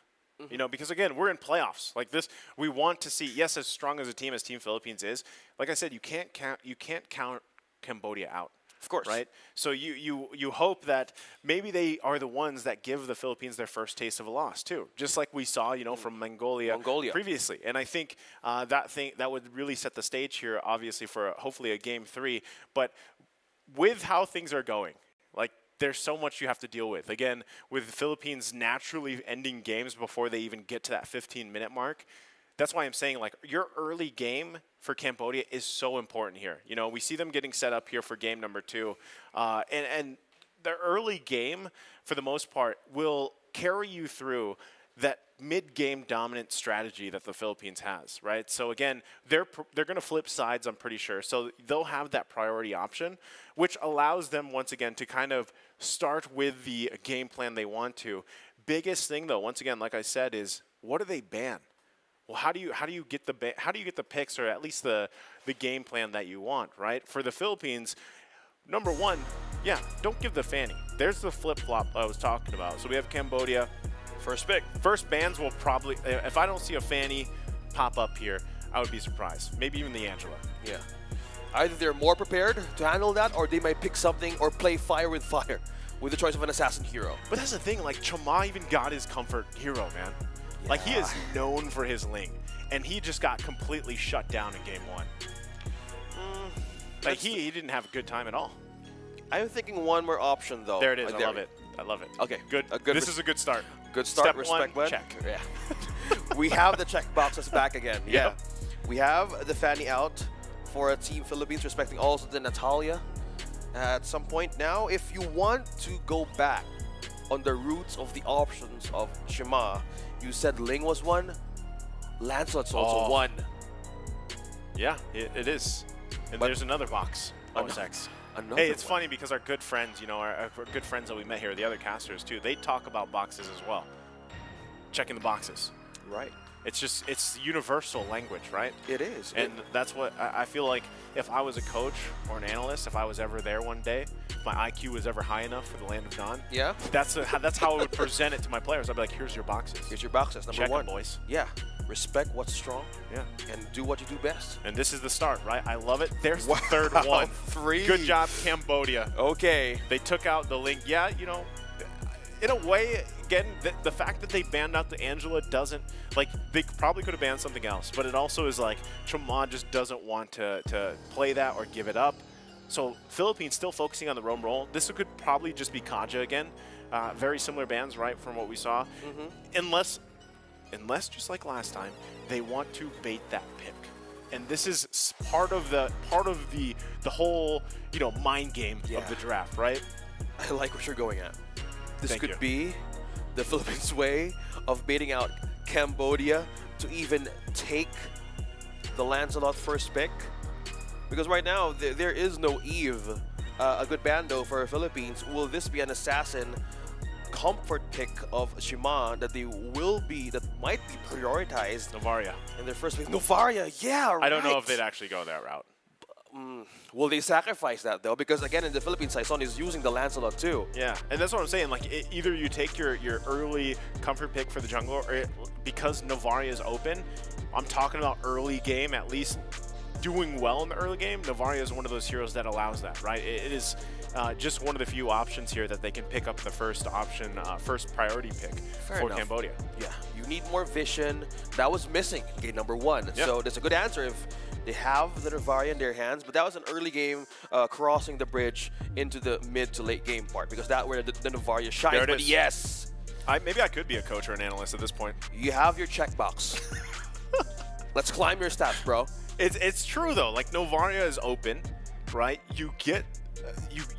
Because again, we're in playoffs. Like this, we want to see. Yes, as strong as a team as Team Philippines is, like I said, you can't count Cambodia out. Of course, right? So you hope that maybe they are the ones that give the Philippines their first taste of a loss too, just like we saw, from Mongolia previously. And I think that would really set the stage here, obviously for hopefully a Game 3. But with how things are going, there's so much you have to deal with. Again, with the Philippines naturally ending games before they even get to that 15-minute mark. That's why I'm saying, your early game for Cambodia is so important here. We see them getting set up here for game number 2. And the early game, for the most part, will carry you through that mid-game dominant strategy that the Philippines has, right? So again, they're going to flip sides, I'm pretty sure. So they'll have that priority option, which allows them, once again, to kind of start with the game plan they want to. Biggest thing, though, once again, like I said, is what do they ban? Well, how do you get the picks, or at least the game plan that you want, right? For the Philippines, number 1, don't give the Fanny. There's the flip-flop I was talking about. So we have Cambodia. First pick. First bans will probably, if I don't see a Fanny pop up here, I would be surprised. Maybe even the Angela. Yeah. Either they're more prepared to handle that, or they might pick something or play fire with fire. with the choice of an assassin hero. But that's the thing, like Chama even got his comfort hero, man. Like he is known for his Ling, and he just got completely shut down in game 1. Like he didn't have a good time at all. I'm thinking one more option though. There it is. I love it. I love it. Okay, Good. This is a good start. Good start. Step Respect 1, button. check. Yeah. We have the check boxes back again. Yeah. We have the Fanny out for Team Philippines, respecting also the Natalia. At some point now, if you want to go back on the roots of the options of Shima, you said Ling was one, Lancelot's also one. Yeah, it is. And there's another box. OSX. Hey, it's funny because our good friends, you know, our good friends that we met here, the other casters too, they talk about boxes as well. Checking the boxes. Right. It's just, it's universal language, right? It is. And that's what I feel like if I was a coach or an analyst, if I was ever there one day, if my IQ was ever high enough for the Land of Dawn, that's how I would present it to my players. I'd be like, here's your boxes. Here's your boxes, number Check 1. them, boys. Yeah. Respect what's strong. Yeah. And do what you do best. And this is the start, right? I love it. There's the third one. 3. Good job, Cambodia. Okay. They took out the Link. Yeah, you know, in a way, again, the fact that they banned out the Angela doesn't, like, they probably could have banned something else, but it also is like, Chama just doesn't want to play that or give it up. So Philippines still focusing on the roam role. This could probably just be Kaja again. Very similar bans, right, from what we saw. Unless, just like last time, they want to bait that pick. And this is part of the whole, you know, mind game of the draft, right? I like what you're going at. This Thank could you. be the Philippines' way of baiting out Cambodia to even take the Lancelot first pick. Because right now, there is no Eve, a good bando for the Philippines. Will this be an assassin comfort pick of Shima that might be prioritized? Novaria. In their first pick. Novaria, yeah, right. I don't know if they'd actually go that route. Will they sacrifice that though? Because again, in the Philippines, Saison is using the Lancelot too. Yeah, and that's what I'm saying. Like, either you take your early comfort pick for the jungler, or because Novaria is open, I'm talking about early game, at least doing well in the early game. Novaria is one of those heroes that allows that, right? It is just one of the few options here that they can pick up the first option, first priority pick for enough. Cambodia. Yeah, you need more vision. That was missing in game number 1. Yeah. So that's a good answer if they have the Novaria in their hands, but that was an early game crossing the bridge into the mid to late game part, because that's where the Novaria shines. There it but is. yes, Maybe I could be a coach or an analyst at this point. you have your checkbox. Let's climb your stats, bro. It's true though. Like, Novaria is open, right? You get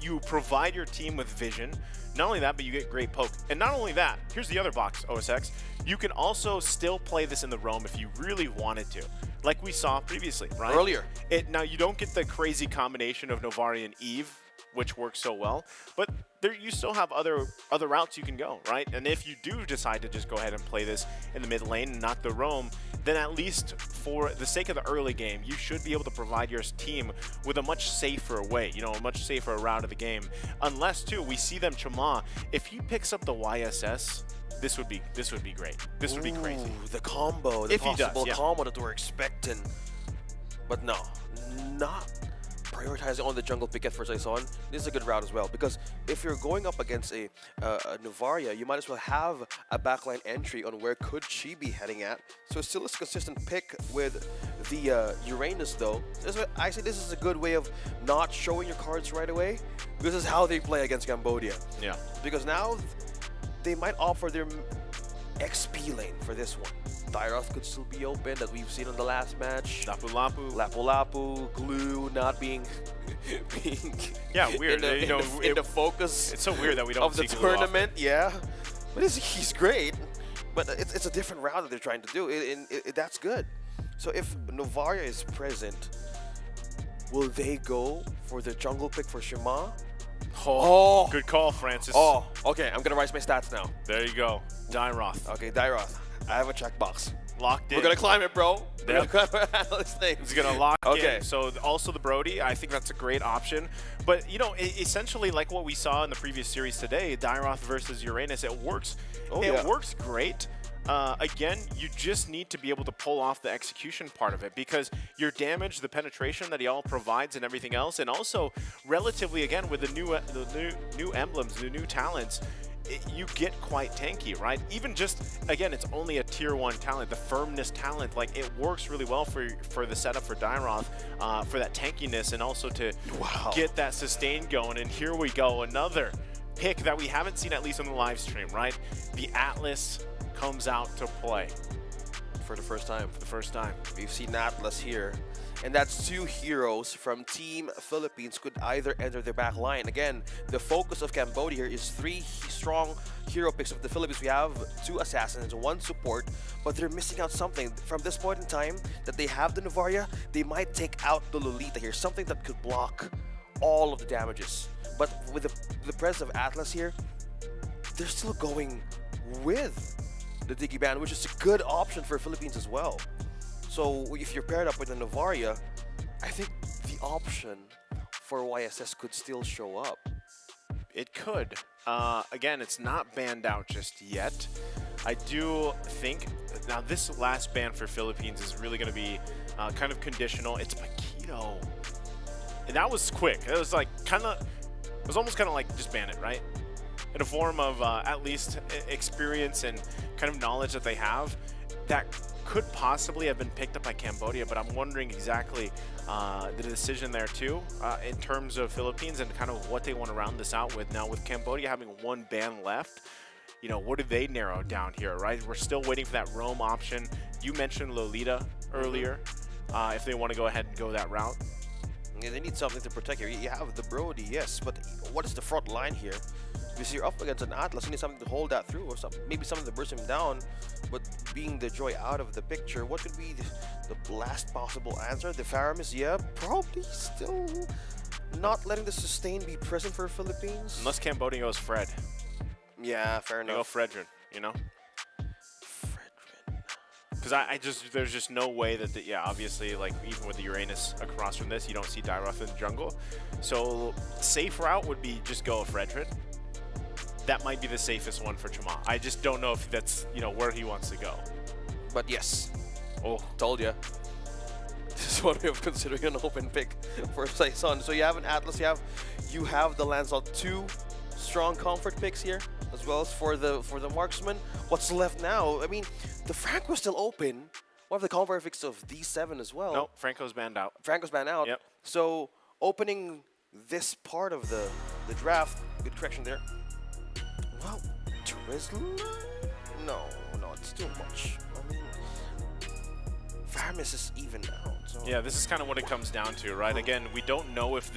you provide your team with vision. Not only that, but you get great poke. And not only that, here's the other box, OSX. You can also still play this in the roam if you really wanted to, like we saw previously, right? Earlier. Now, you don't get the crazy combination of Novaria and Eve, which works so well, but you still have other routes you can go, right? And if you do decide to just go ahead and play this in the mid lane and not the roam, then at least for the sake of the early game, you should be able to provide your team with a much safer way, you know, a much safer route of the game. Unless, too, we see them Chama. If he picks up the YSS, this would be great. This would be crazy. The combo, the If he does, possible yeah. combo that we're expecting. But no, not prioritizing on the jungle picket for Saison. This is a good route as well, because if you're going up against a Novaria, you might as well have a backline entry on where could she be heading at. So it's still a consistent pick with the Uranus though. I say this is a good way of not showing your cards right away. This is how they play against Cambodia. Yeah. Because now they might offer their XP lane for this one. Tyroth could still be open, that we've seen on the last match. Lapu-Lapu, Glue not being yeah, weird. in the focus. It's so weird that we don't of the see Glue tournament. Yeah, but he's great. But it's a different route that they're trying to do. That's good. So if Novaria is present, will they go for the jungle pick for Shima? Oh, good call, Francis. Oh, okay. I'm gonna rise my stats now. There you go. Dyroth. Okay, Dyroth. I have a checkbox. Locked in. We're gonna climb it, bro. We're Yep. gonna climb this thing. He's gonna lock Okay. in. So also the Brody, I think that's a great option. But you know, essentially like what we saw in the previous series today, Dyroth versus Uranus, it works. Oh, it yeah. works great. again, you just need to be able to pull off the execution part of it, because your damage, the penetration that he all provides and everything else, and also relatively, again, with the new emblems, the new talents, you get quite tanky, right? Even just, again, it's only a tier 1 talent, the firmness talent, like it works really well for the setup for Dairoth, for that tankiness, and also to get that sustain going. And here we go, another pick that we haven't seen, at least on the live stream, right? The Atlas comes out to play. For the first time. For the first time. We've seen Atlas here. And that's 2 heroes from Team Philippines could either enter their back line. Again, the focus of Cambodia here is 3 strong hero picks of the Philippines. We have 2 assassins, 1 support, but they're missing out something. From this point in time that they have the Novaria, they might take out the Lolita here, something that could block all of the damages. But with the presence of Atlas here, they're still going with the Digiban, which is a good option for Philippines as well. So if you're paired up with a Novaria, I think the option for YSS could still show up. It could. Again, it's not banned out just yet. I do think, now this last ban for Philippines is really going to be kind of conditional. It's Paquito. And that was quick. It was like it was almost kind of like just ban it, right? In a form of at least experience and kind of knowledge that they have, that could possibly have been picked up by Cambodia, but I'm wondering exactly the decision there too, in terms of Philippines and kind of what they want to round this out with. Now with Cambodia having 1 ban left, you know, what do they narrow down here, right? We're still waiting for that roam option. You mentioned Lolita earlier, if they want to go ahead and go that route. Yeah, they need something to protect here. You have the Brody, yes, but what is the front line here? Because you're up against an Atlas, you need something to hold that through, or maybe something to burst him down. But being the Joy out of the picture, what could be the last possible answer? The Faramis, yeah, probably still not letting the sustain be present for Philippines. Unless Cambodia goes Fred. Yeah, fair enough. They go Fredrin, you know? Because there's just no way that, obviously, like, even with the Uranus across from this, you don't see Dairoth in the jungle. So, safe route would be just go a Fredrin. That might be the safest one for Chama. I just don't know if that's, where he wants to go. But yes. Oh, told ya. This is what we have considering an open pick for Saison. So you have an Atlas, you have the Lancelot, 2 strong comfort picks here, as well as for the marksman. What's left now? I mean, the Franco's still open. One of the comfort picks of D7 as well. No, Franco's banned out. Franco's banned out. Yep. So opening this part of the draft, good correction there. Well, Twizzler? No, it's too much. I mean, Faramis is even out. So. Yeah, this is kind of what it comes down to, right? Again, we don't know if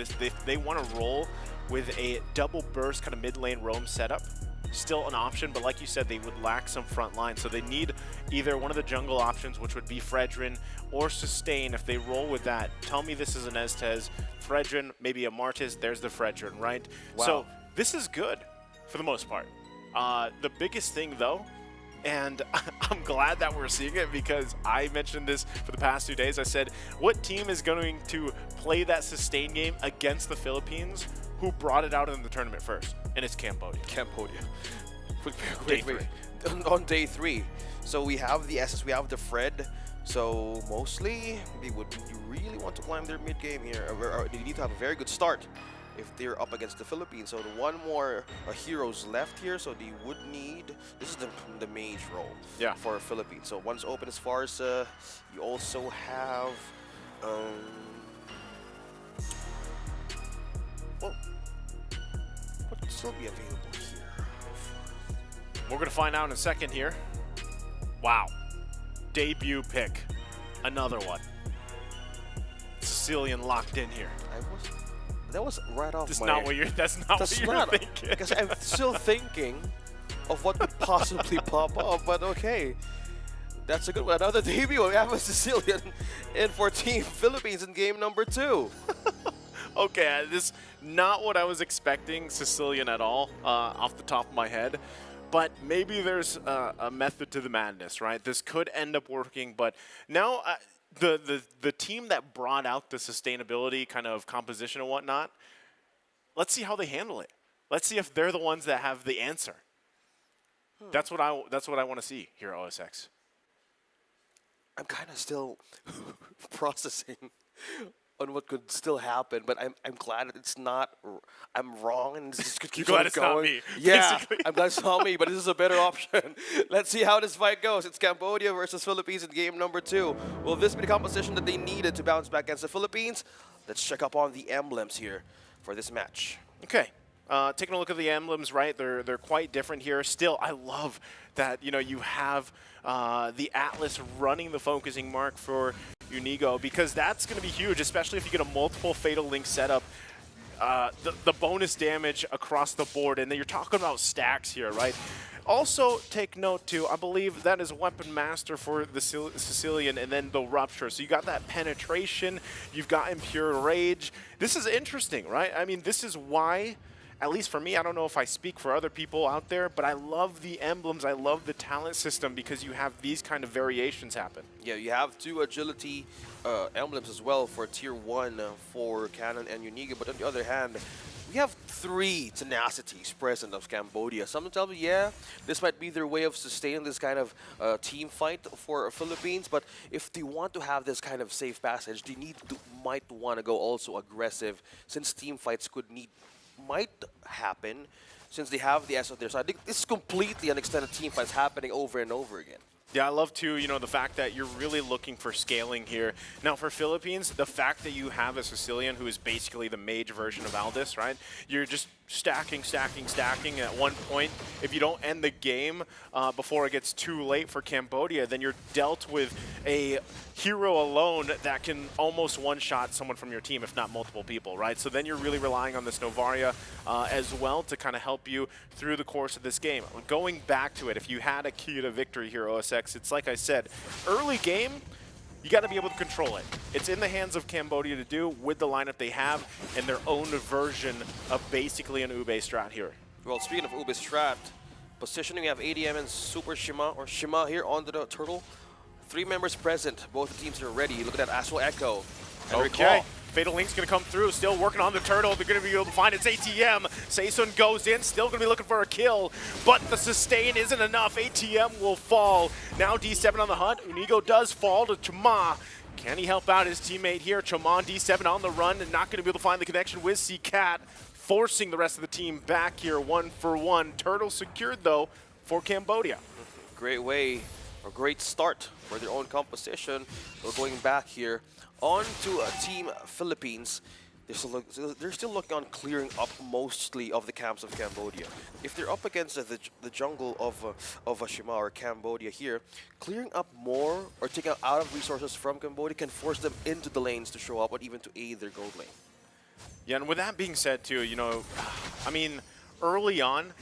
they want to roll with a double burst kind of mid lane roam setup. Still an option, but like you said, they would lack some front line. So they need either one of the jungle options, which would be Fredrin, or Sustain. If they roll with that, tell me this is an Estes. Fredrin, maybe a Martis, there's the Fredrin, right? Wow. So this is good for the most part. The biggest thing though, and I'm glad that we're seeing it, because I mentioned this for the past 2 days. I said, what team is going to play that sustain game against the Philippines, who brought it out in the tournament first? And it's Cambodia. Wait. On day 3. So we have the SS, we have the Fred. So mostly, they would really want to climb their mid game here. Or they need to have a very good start if they're up against the Philippines. So the 1 more heroes left here, so they would need, this is the mage role for Philippines. So one's open as far as you also have well, what could still be available here? We're gonna find out in a second here. Wow, debut pick, another one. Sicilian locked in here. That was right off That's my... not what you're, that's not what you're thinking. Because I'm still thinking of what could possibly pop up, but okay. That's a good one. Another debut. We have a Sicilian in for Team Philippines in game number 2. Okay, this not what I was expecting Sicilian at all, off the top of my head. But maybe there's a method to the madness, right? This could end up working, but now... The team that brought out the sustainability kind of composition and whatnot, let's see how they handle it. Let's see if they're the ones that have the answer. That's what I want to see here at OSX. I'm kind of still processing on what could still happen, but I'm glad that it's not. I'm wrong, and this could keep You're glad on it's going. not me, Yeah, basically. I'm glad it's not me, but this is a better option. Let's see how this fight goes. It's Cambodia versus Philippines in game number 2. Will this be the composition that they needed to bounce back against the Philippines? Let's check up on the emblems here for this match. Okay. Taking a look at the emblems, right? They're quite different here. Still, I love that you have the Atlas running the focusing mark for Unigo, because that's going to be huge, especially if you get a multiple Fatal Link setup. The bonus damage across the board, and then you're talking about stacks here, right? Also, take note too, I believe that is Weapon Master for the Sicilian, and then the Rupture. So you got that penetration, you've got Impure Rage. This is interesting, right? I mean, this is why, at least for me, I don't know if I speak for other people out there, but I love the emblems, I love the talent system, because you have these kind of variations happen. Yeah, you have 2 agility emblems as well for tier 1 for Canon and Uniga, but on the other hand, we have 3 tenacities present of Cambodia. Some tell me, yeah, this might be their way of sustaining this kind of team fight for Philippines, but if they want to have this kind of safe passage, they might want to go also aggressive, since team fights might happen, since they have the S on their side. This is completely an extended team fights happening over and over again. Yeah, I love too, the fact that you're really looking for scaling here. Now for Philippines, the fact that you have a Sicilian who is basically the mage version of Aldis, right? You're just stacking. At one point, if you don't end the game before it gets too late for Cambodia, then you're dealt with a hero alone that can almost one-shot someone from your team, if not multiple people, right? So then you're really relying on this Novaria as well to kind of help you through the course of this game. Going back to it, if you had a key to victory here, OSX, it's like I said, early game, you got to be able to control it. It's in the hands of Cambodia to do with the lineup they have and their own version of basically an Ube strat here. Well, speaking of Ube strat, positioning, we have ADM and Super Shima, or Shima here on the turtle. 3 members present. Both the teams are ready. Look at that Astral Echo. And recall, Fatal Link's going to come through, still working on the turtle. They're going to be able to find its ATM. Seisun goes in, still going to be looking for a kill, but the sustain isn't enough. ATM will fall. Now D7 on the hunt. Unigo does fall to Chama. Can he help out his teammate here? Chama, D7 on the run, and not going to be able to find the connection with C-Cat, forcing the rest of the team back here 1-for-1. Turtle secured, though, for Cambodia. Great way, or great start for their own composition. We're going back here on to Team Philippines. They're still looking on clearing up mostly of the camps of Cambodia. If they're up against the jungle of Shima or Cambodia here, clearing up more or taking out of resources from Cambodia can force them into the lanes to show up or even to aid their gold lane. Yeah, and with that being said too, I mean, early on,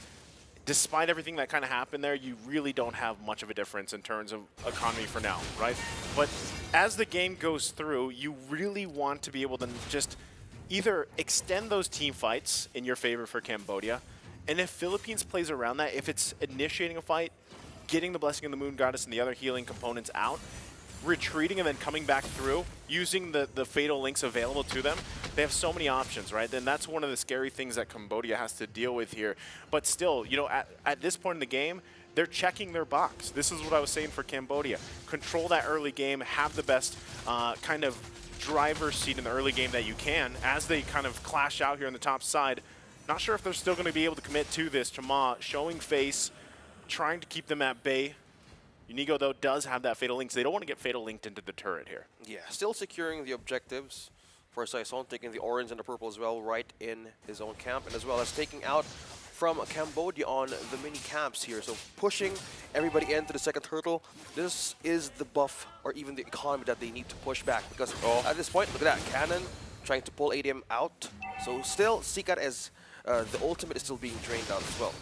despite everything that kind of happened there, you really don't have much of a difference in terms of economy for now, right? But as the game goes through, you really want to be able to just either extend those team fights in your favor for Cambodia, and if Philippines plays around that, if it's initiating a fight, getting the Blessing of the Moon Goddess and the other healing components out, retreating and then coming back through, using the Fatal Links available to them, they have so many options, right? Then that's one of the scary things that Cambodia has to deal with here. But still, at this point in the game, they're checking their box. This is what I was saying for Cambodia. Control that early game, have the best kind of driver's seat in the early game that you can as they kind of clash out here on the top side. Not sure if they're still going to be able to commit to this. Chama showing face, trying to keep them at bay. Unigo, though, does have that Fatal Link, so they don't want to get Fatal Linked into the turret here. Yeah, still securing the objectives for Saison, taking the orange and the purple as well right in his own camp, and as well as taking out from Cambodia on the mini camps here. So pushing everybody into the second turtle. This is the buff or even the economy that they need to push back, because at this point, look at that, Cannon trying to pull ADM out. So still, Sikat as the ultimate is still being drained out as well.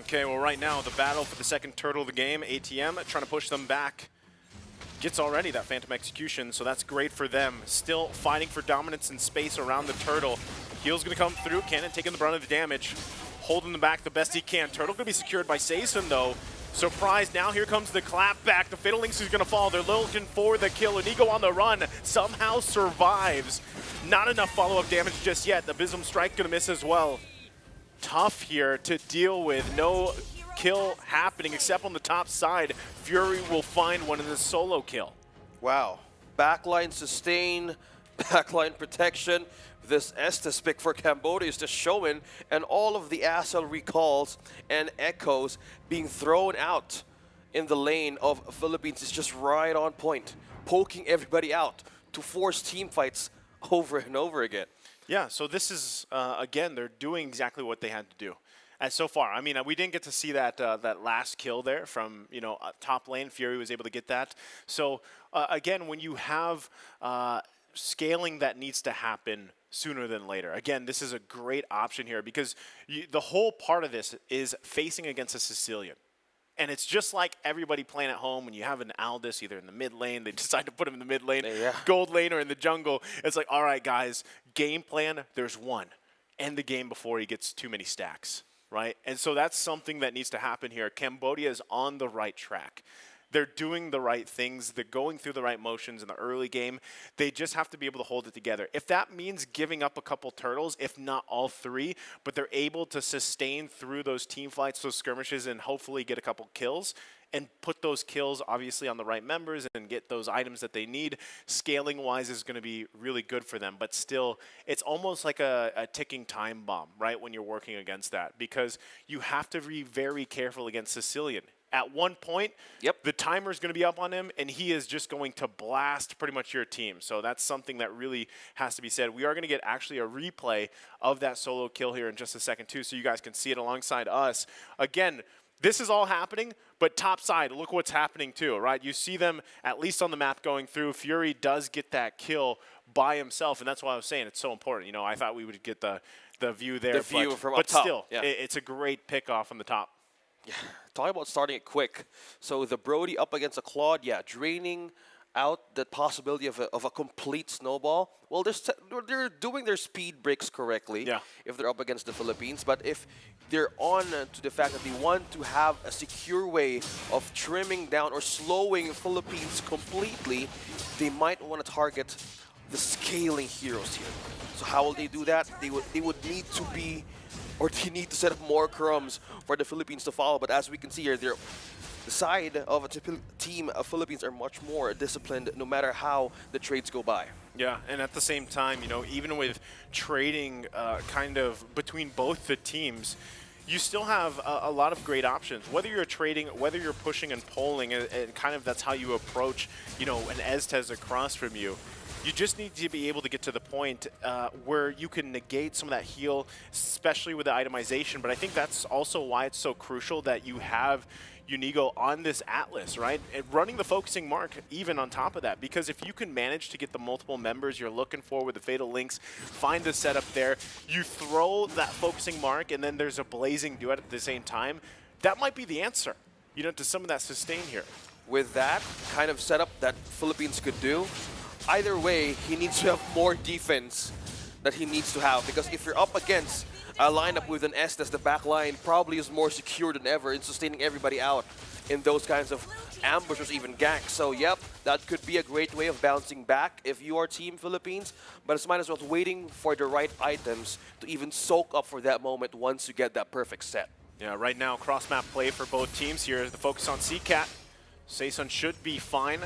Okay, well right now, the battle for the second turtle of the game, ATM, trying to push them back. Gets already that Phantom Execution, so that's great for them. Still fighting for dominance in space around the turtle. Heal's gonna come through, Cannon taking the brunt of the damage. Holding them back the best he can. Turtle gonna be secured by Seisun though. Surprise, now here comes the clap back. The Fatal Links is gonna fall. They're looking for the kill. Unigo on the run, somehow survives. Not enough follow-up damage just yet. The Abysm Strike gonna miss as well. Tough here to deal with. No kill happening, except on the top side. Fury will find one in the solo kill. Wow. Backline sustain, backline protection. This Estes pick for Cambodia is just showing, and all of the ASL recalls and echoes being thrown out in the lane of Philippines is just right on point, poking everybody out to force team fights over and over again. Yeah, so this is, again, they're doing exactly what they had to do. And so far, I mean, we didn't get to see that that last kill there from, top lane. Fury was able to get that. So, again, when you have scaling that needs to happen sooner than later. Again, this is a great option here because the whole part of this is facing against a Sicilian. And it's just like everybody playing at home when you have an Aldous either in the mid lane, they decide to put him in the mid lane, gold lane, or in the jungle. It's like, all right, guys, game plan, there's one. End the game before he gets too many stacks, right? And so that's something that needs to happen here. Cambodia is on the right track. They're doing the right things. They're going through the right motions in the early game. They just have to be able to hold it together. If that means giving up a couple turtles, if not all three, but they're able to sustain through those team fights, those skirmishes, and hopefully get a couple kills, and put those kills obviously on the right members and get those items that they need, scaling-wise is going to be really good for them. But still, it's almost like a ticking time bomb, right, when you're working against that, because you have to be very careful against Sicilian. At one point, the timer is going to be up on him, and he is just going to blast pretty much your team. So that's something that really has to be said. We are going to get actually a replay of that solo kill here in just a second, too, so you guys can see it alongside us. Again, this is all happening, but top side, look what's happening, too, right? You see them at least on the map going through. Fury does get that kill by himself, and that's why I was saying it's so important. I thought we would get the view there. The view from up but top. Still, it's a great pick off on the top. Yeah, talking about starting it quick. So the Brody up against a Claude, draining out the possibility of a complete snowball. Well, they're doing their speed breaks correctly if they're up against the Philippines. But if they're on to the fact that they want to have a secure way of trimming down or slowing Philippines completely, they might want to target the scaling heroes here. So how will they do that? They would need to be, or they need to set up more crumbs for the Philippines to follow. But as we can see here, the side of a team of Philippines are much more disciplined no matter how the trades go by. Yeah, and at the same time, even with trading kind of between both the teams, you still have a lot of great options. Whether you're trading, whether you're pushing and pulling, and kind of that's how you approach, an Estes across from you. You just need to be able to get to the point where you can negate some of that heal, especially with the itemization. But I think that's also why it's so crucial that you have Unigo on this Atlas, right? And running the focusing mark even on top of that. Because if you can manage to get the multiple members you're looking for with the Fatal Links, find the setup there, you throw that focusing mark, and then there's a blazing duet at the same time, that might be the answer, to some of that sustain here. With that kind of setup that Philippines could do, either way, he needs to have more defense that he needs to have. Because if you're up against a lineup with an Estes, the back line probably is more secure than ever in sustaining everybody out in those kinds of ambushes, even ganks. So, yep, that could be a great way of bouncing back if you are Team Philippines. But it's might as well waiting for the right items to even soak up for that moment once you get that perfect set. Yeah, right now, cross-map play for both teams here. The focus on Seacat. Saesun should be fine.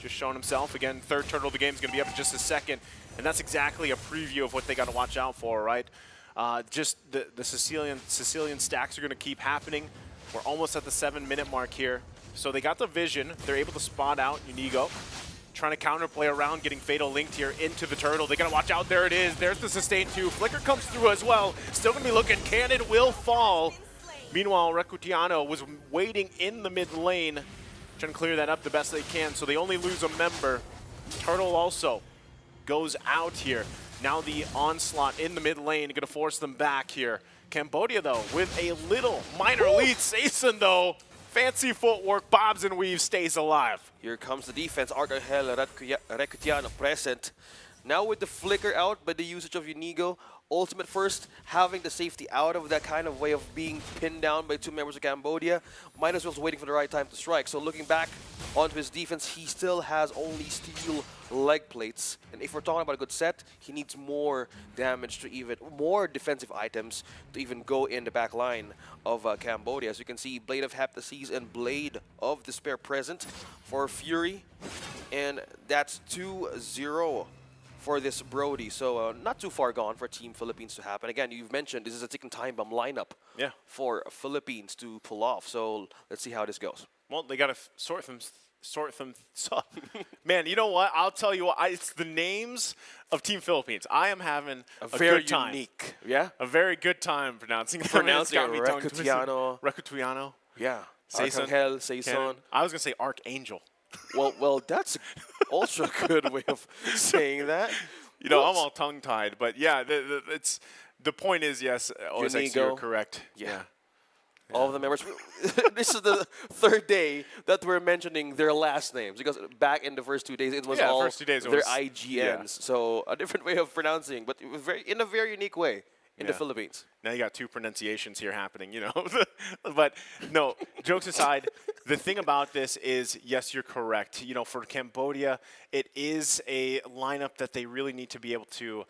Just showing himself. Again, third turtle of the game is going to be up in just a second. And that's exactly a preview of what they got to watch out for, right? Just the Sicilian stacks are going to keep happening. We're almost at the 7-minute mark here. So they got the vision. They're able to spot out Unigo. Trying to counterplay around, getting Fatal linked here into the turtle. They got to watch out. There it is. There's the sustain 2. Flicker comes through as well. Still going to be looking. Cannon will fall. Meanwhile, Recutiano was waiting in the mid lane, trying to clear that up the best they can, so they only lose a member. Turtle also goes out here. Now the onslaught in the mid lane, going to force them back here. Cambodia, though, with a little minor lead. Saesun, though, fancy footwork, bobs and weaves, stays alive. Here comes the defense. Arcangel Recutiano present. Now with the flicker out by the usage of Unigo, Ultimate first, having the safety out of that kind of way of being pinned down by two members of Cambodia, might as well waiting for the right time to strike. So looking back onto his defense, he still has only steal leg plates. And if we're talking about a good set, he needs more damage to even, more defensive items to even go in the back line of Cambodia. As you can see, Blade of Heptases and Blade of Despair present for Fury. And that's 2-0 for this Brody. So not too far gone for Team Philippines to happen. Again, you've mentioned this is a ticking time bomb lineup for Philippines to pull off. So let's see how this goes. Well, they got to sort them. Man, you know what? I'll tell you what. It's the names of Team Philippines. I am having a very good time. unique. Yeah? A very good time pronouncing them. Pronouncing It's got me tongue twisted. Recutiano. Yeah. Arcangel, Saison. I was going to say Archangel. Well, that's also a good way of saying that. You know, I'm all tongue-tied, but yeah, it's the point is, yes, OSX, you're correct. Yeah. All of the members. This is the third day that we're mentioning their last names, because back in the first 2 days, it was all first 2 days their IGNs. So a different way of pronouncing, but it was in a very unique way in the Philippines. Now you got two pronunciations here happening, you know. But no, jokes aside, the thing about this is, yes, you're correct. You know, for Cambodia, it is a lineup that they really need to be able to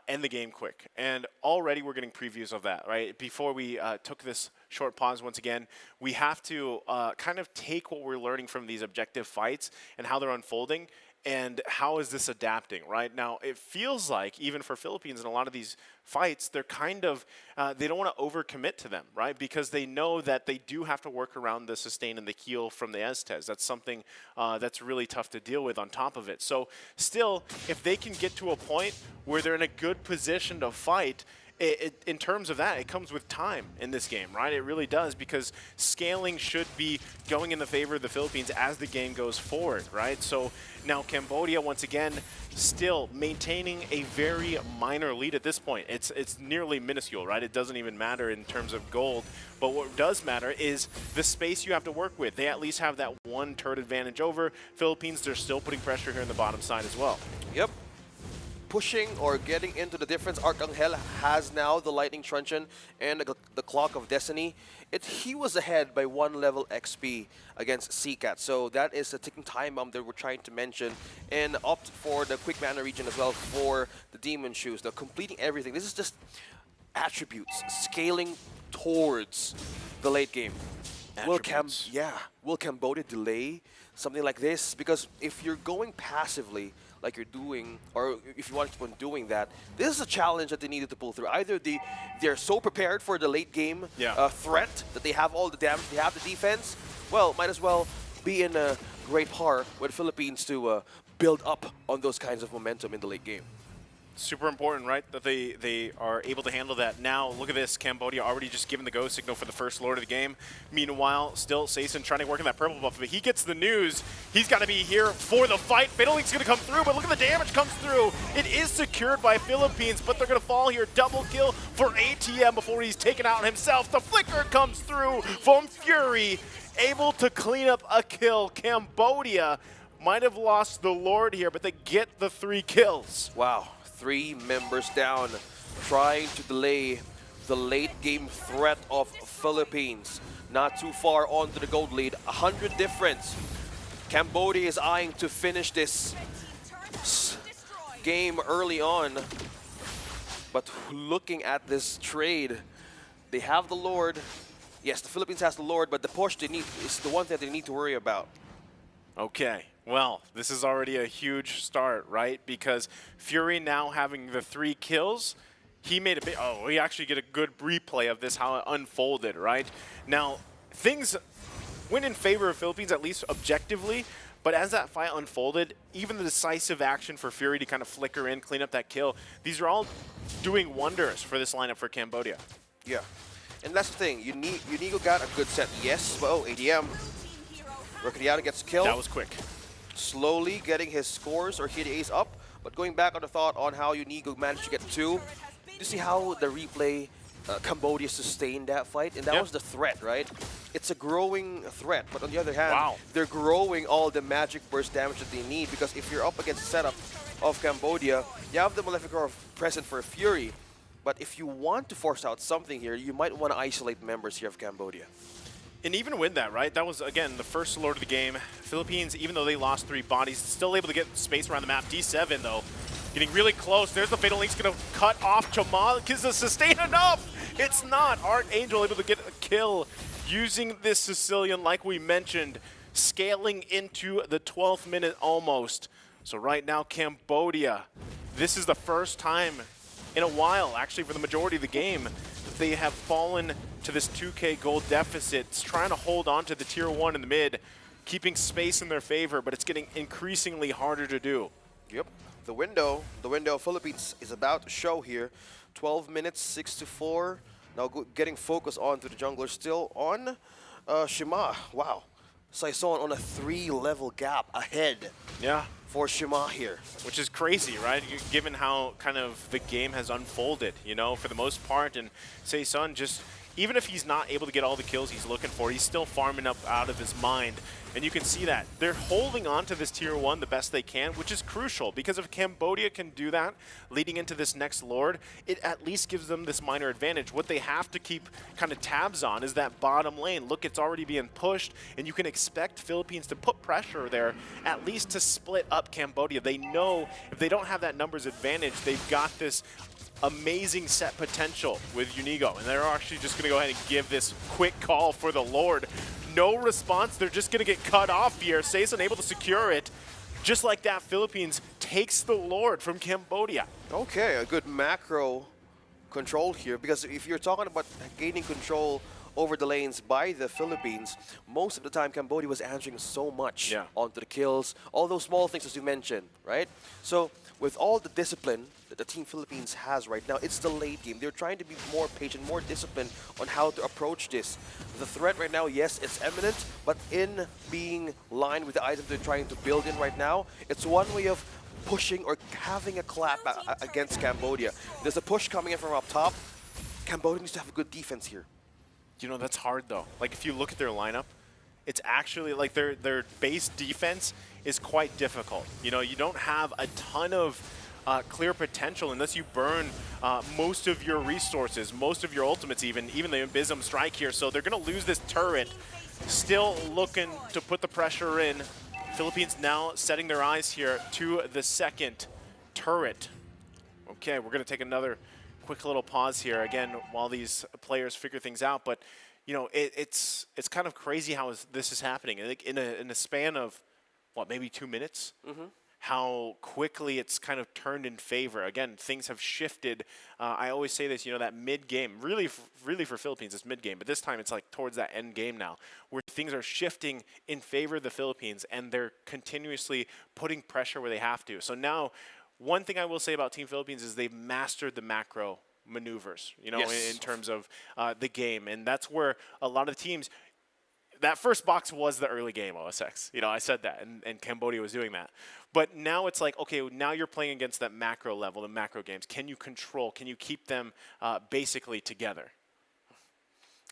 end the game quick. And already we're getting previews of that, right? Before we took this short pause once again, we have to kind of take what we're learning from these objective fights and how they're unfolding, and how is this adapting, right? Now, it feels like, even for Philippines in a lot of these fights, they're kind of, they don't want to overcommit to them, right? Because they know that they do have to work around the sustain and the heal from the Estes. That's something that's really tough to deal with on top of it. So still, if they can get to a point where they're in a good position to fight, in terms of that, it comes with time in this game, right? It really does, because scaling should be going in the favor of the Philippines as the game goes forward, right? So now Cambodia, once again, still maintaining a very minor lead at this point. It's nearly minuscule, right? It doesn't even matter in terms of gold. But what does matter is the space you have to work with. They at least have that one turret advantage over Philippines. They're still putting pressure here in the bottom side as well. Yep. Pushing or getting into the difference. Arcangel has now the Lightning Truncheon and the Clock of Destiny. He was ahead by 1 level XP against Seacat, so that is a ticking time bomb that we're trying to mention, and opt for the quick mana region as well for the Demon Shoes. They're completing everything. This is just attributes scaling towards the late game. Will Cambodia delay something like this? Because if you're going passively, like you're doing, or if you want to keep on doing that, this is a challenge that they needed to pull through. Either they're so prepared for the late game threat that they have all the damage, they have the defense, well, might as well be in a great par with Philippines to build up on those kinds of momentum in the late game. Super important, right, that they are able to handle that. Now, look at this. Cambodia already just given the go signal for the first Lord of the game. Meanwhile, still Saison trying to work on that purple buff, but he gets the news. He's got to be here for the fight. Fatal Link's going to come through, but look at the damage comes through. It is secured by Philippines, but they're going to fall here. Double kill for ATM before he's taken out himself. The flicker comes through from Fury, able to clean up a kill. Cambodia might have lost the Lord here, but they get the 3 kills. Wow. 3 members down, trying to delay the late game threat of Philippines. Not too far on to the gold lead, 100 difference. Cambodia is eyeing to finish this game early on, but looking at this trade, they have the Lord. Yes, the Philippines has the Lord, but the push they need is the one that they need to worry about. Okay, well, this is already a huge start, right? Because Fury now having the 3 kills, he made a bit. Oh, we actually get a good replay of this, how it unfolded, right? Now, things went in favor of Philippines, at least objectively, but as that fight unfolded, even the decisive action for Fury to kind of flicker in, clean up that kill, these are all doing wonders for this lineup for Cambodia. Yeah, and that's the thing. Unigo got a good set, yes, but ADM. Recutiano gets killed. That was quick. Slowly getting his scores or hit ace up, but going back on the thought on how Unigo managed to get 2, you see how the replay Cambodia sustained that fight, and that was the threat, right? It's a growing threat, but on the other hand, they're growing all the magic burst damage that they need, because if you're up against the setup of Cambodia, you have the Maleficor present for Fury, but if you want to force out something here, you might want to isolate members here of Cambodia. And even with that, right, that was, again, the first Lord of the game. Philippines, even though they lost 3 bodies, still able to get space around the map. D7, though, getting really close. There's the Fatal Link's going to cut off Jamal. Is the sustain enough? It's not. Archangel able to get a kill using this Sicilian, like we mentioned, scaling into the 12th minute almost. So right now, Cambodia, this is the first time in a while, actually, for the majority of the game, that they have fallen to this 2K gold deficit. It's trying to hold on to the tier 1 in the mid, keeping space in their favor, but it's getting increasingly harder to do. Yep, the window of Philippines is about to show here. 12 minutes, 6-4. Now getting focus on to the jungler still on Shima. Wow, Saison on a 3-level gap ahead. Yeah. For Shima here. Which is crazy, right? Given how kind of the game has unfolded, you know, for the most part. And Saison just, even if he's not able to get all the kills he's looking for, he's still farming up out of his mind. And you can see that. They're holding on to this tier 1 the best they can, which is crucial, because if Cambodia can do that leading into this next Lord, it at least gives them this minor advantage. What they have to keep kind of tabs on is that bottom lane. Look, it's already being pushed, and you can expect Philippines to put pressure there, at least to split up Cambodia. They know if they don't have that numbers advantage, they've got this amazing set potential with Unigo, and they're actually just going to go ahead and give this quick call for the Lord. No response. They're just going to get cut off here. Saison able to secure it. Just like that, Philippines takes the Lord from Cambodia. Okay, a good macro control here, because if you're talking about gaining control over the lanes by the Philippines, most of the time Cambodia was answering so much onto the kills, all those small things as you mentioned, right? So with all the discipline that the Team Philippines has right now, it's the late game. They're trying to be more patient, more disciplined on how to approach this. The threat right now, yes, it's imminent, but in being lined with the items they're trying to build in right now, it's one way of pushing or having a clap against Cambodia. There's a push coming in from up top. Cambodia needs to have a good defense here. You know, that's hard though. Like if you look at their lineup, it's actually like their base defense is quite difficult. You know, you don't have a ton of clear potential unless you burn most of your resources, most of your ultimates, even the Abysm strike here. So they're going to lose this turret. Still looking to put the pressure in. Philippines now setting their eyes here to the second turret. Okay, we're going to take another quick little pause here again while these players figure things out. But you know, it's kind of crazy how this is happening. Like in a span of what, maybe 2 minutes. How quickly it's kind of turned in favor. Again, things have shifted. I always say this, you know, that mid-game, really for Philippines, it's mid-game, but this time it's like towards that end game now, where things are shifting in favor of the Philippines, and they're continuously putting pressure where they have to. So now, one thing I will say about Team Philippines is they've mastered the macro maneuvers, you know, in terms of the game, and that's where a lot of teams, that first box was the early game, OSX. You know, I said that, and Cambodia was doing that. But now it's like, okay, now you're playing against that macro level, the macro games. Can you control? Can you keep them basically together?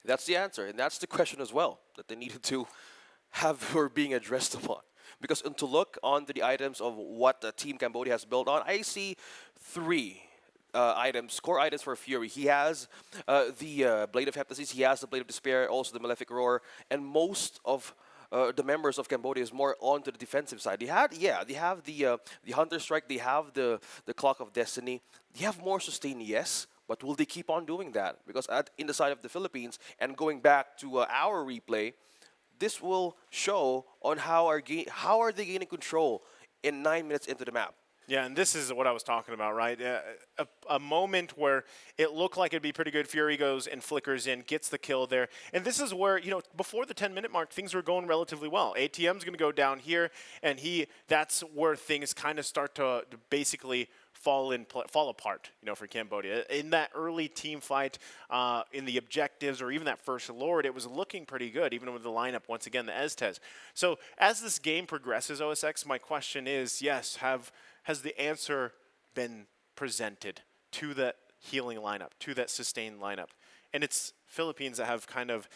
That's the answer, and that's the question as well that they needed to have or being addressed upon. Because to look onto the items of what the Team Cambodia has built on, I see 3 items, core items for Fury. He has the Blade of Heptasis, he has the Blade of Despair, also the Malefic Roar, and most of the members of Cambodia is more onto the defensive side. They have the Hunter Strike, they have the Clock of Destiny. They have more sustain, yes, but will they keep on doing that? Because in the side of the Philippines, and going back to our replay, this will show on how are they gaining control in 9 minutes into the map. Yeah, and this is what I was talking about, right? A moment where it looked like it'd be pretty good. Fury goes and flickers in, gets the kill there. And this is where, you know, before the 10-minute mark, things were going relatively well. ATM's going to go down here, and that's where things kind of start to basically fall apart, you know, for Cambodia. In that early team fight, in the objectives, or even that first Lord, it was looking pretty good, even with the lineup, once again, the Estes. So as this game progresses, OSX, my question is, yes, has the answer been presented to the healing lineup, to that sustained lineup? And it's Philippines that have kind of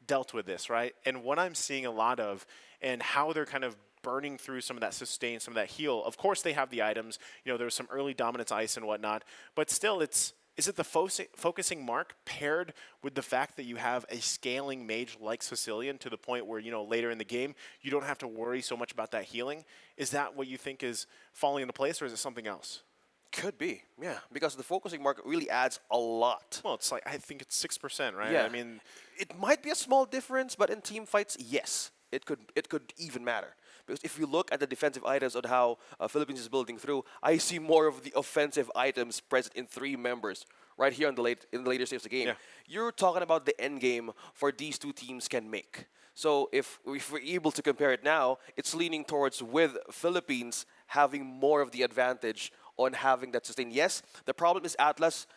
dealt with this, right? And what I'm seeing a lot of, and how they're kind of burning through some of that sustain, some of that heal. Of course, they have the items. You know, there's some early dominance ice and whatnot, but still, it's is it the focusing mark paired with the fact that you have a scaling mage like Sicilian to the point where, later in the game, you don't have to worry so much about that healing? Is that what you think is falling into place, or is it something else? Could be, yeah, because the focusing mark really adds a lot. Well, it's like, I think it's 6%, right? Yeah. I mean, it might be a small difference, but in team fights, yes, it could even matter. Because if you look at the defensive items on how Philippines is building through, I see more of the offensive items present in 3 members right here in the later stage of the game. Yeah. You're talking about the end game for these 2 teams can make. So if we're able to compare it now, it's leaning towards with Philippines having more of the advantage on having that sustain. Yes, the problem is Atlas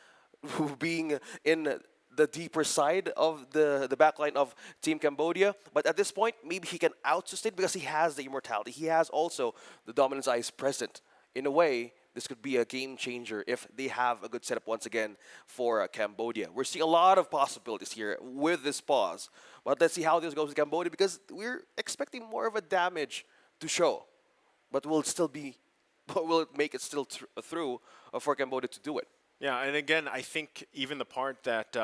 being in the deeper side of the backline of Team Cambodia. But at this point, maybe he can out-sustain because he has the immortality. He has also the dominance eyes present. In a way, this could be a game changer if they have a good setup once again for Cambodia. We're seeing a lot of possibilities here with this pause. But let's see how this goes with Cambodia because we're expecting more of a damage to show. But will it make it still through for Cambodia to do it? Yeah, and again, I think even the part that,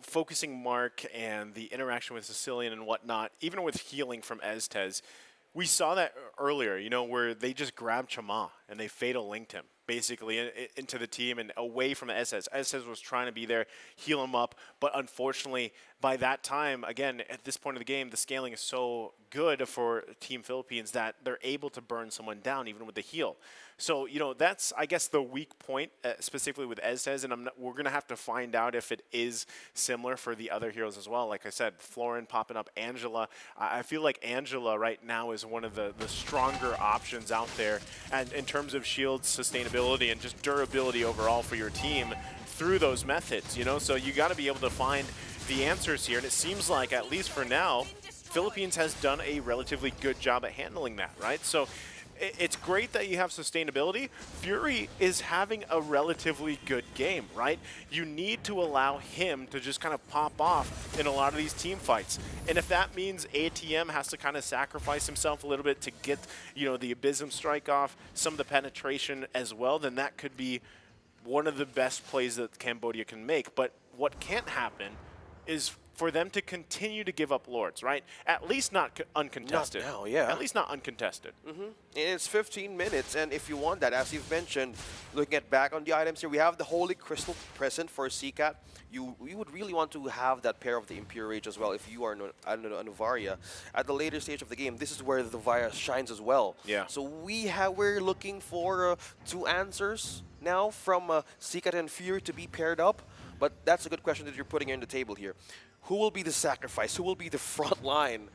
focusing Mark and the interaction with Sicilian and whatnot, even with healing from Estes, we saw that earlier, where they just grabbed Chama and they fatal linked him basically into the team and away from Estes. Estes was trying to be there, heal him up, but unfortunately, by that time, again, at this point of the game, the scaling is so good for Team Philippines that they're able to burn someone down even with the heal. So, that's, I guess, the weak point, specifically with Estes, and we're going to have to find out if it is similar for the other heroes as well. Like I said, Florin popping up, Angela. I feel like Angela right now is one of the stronger options out there, and in terms of shield sustainability and just durability overall for your team through those methods, So you got to be able to find the answers here, and it seems like, at least for now, Philippines has done a relatively good job at handling that, right? So it's great that you have sustainability. Fury is having a relatively good game, right? You need to allow him to just kind of pop off in a lot of these team fights. And if that means ATM has to kind of sacrifice himself a little bit to get, the Abysm strike off, some of the penetration as well, then that could be one of the best plays that Cambodia can make. But what can't happen is for them to continue to give up Lords, right? At least not uncontested. Not now, yeah. At least not uncontested. And it's 15 minutes, and if you want that, as you've mentioned, looking at back on the items here, we have the Holy Crystal present for CCAT. You would really want to have that pair of the Impure Rage as well if you are a Novaria. At the later stage of the game, this is where the Vaya shines as well. Yeah. So we're looking for 2 answers now from CCAT and Fury to be paired up, but that's a good question that you're putting on the table here. Who will be the sacrifice? Who will be the front line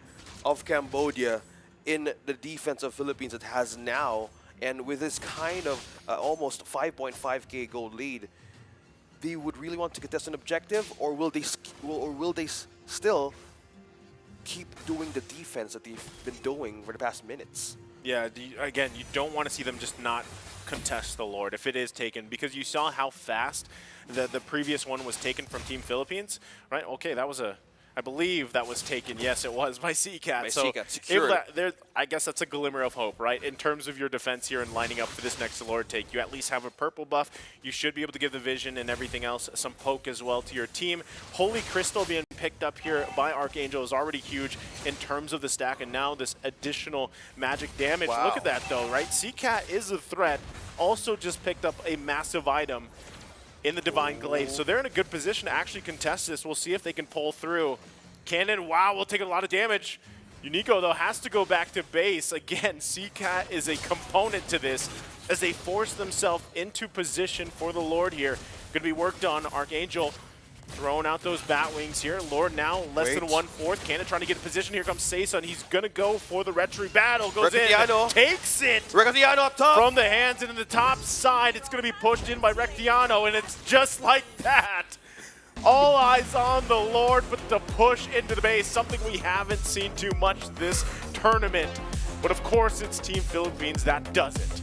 of Cambodia in the defense of Philippines it has now? And with this kind of almost 5.5k gold lead, they would really want to contest an objective, or will they still keep doing the defense that they've been doing for the past minutes? Yeah, again, you don't want to see them just not contest the Lord if it is taken, because you saw how fast the previous one was taken from Team Philippines, right? Okay, that was I believe that was taken, yes, it was, by CCAT. CCAT, I guess that's a glimmer of hope, right? In terms of your defense here and lining up for this next Lord take, you at least have a purple buff. You should be able to give the vision and everything else some poke as well to your team. Holy Crystal being picked up here by Archangel is already huge in terms of the stack, and now this additional magic damage. Wow. Look at that, though, right? CCAT is a threat. Also just picked up a massive item in the Divine Glaive. So they're in a good position to actually contest this. We'll see if they can pull through. Cannon, wow, will take a lot of damage. Unico, though, has to go back to base. Again, CCAT is a component to this as they force themselves into position for the Lord here. Going to be worked on. Archangel throwing out those bat wings here. Lord now less than 1/4. Cannon trying to get in position. Here comes Saison. He's going to go for the retry battle. Goes in, takes it Recatiano up top from the hands, and in the top side, it's going to be pushed in by Rectiano, and it's just like that. All eyes on the Lord, but the push into the base, something we haven't seen too much this tournament. But of course, it's Team Philippines that does it.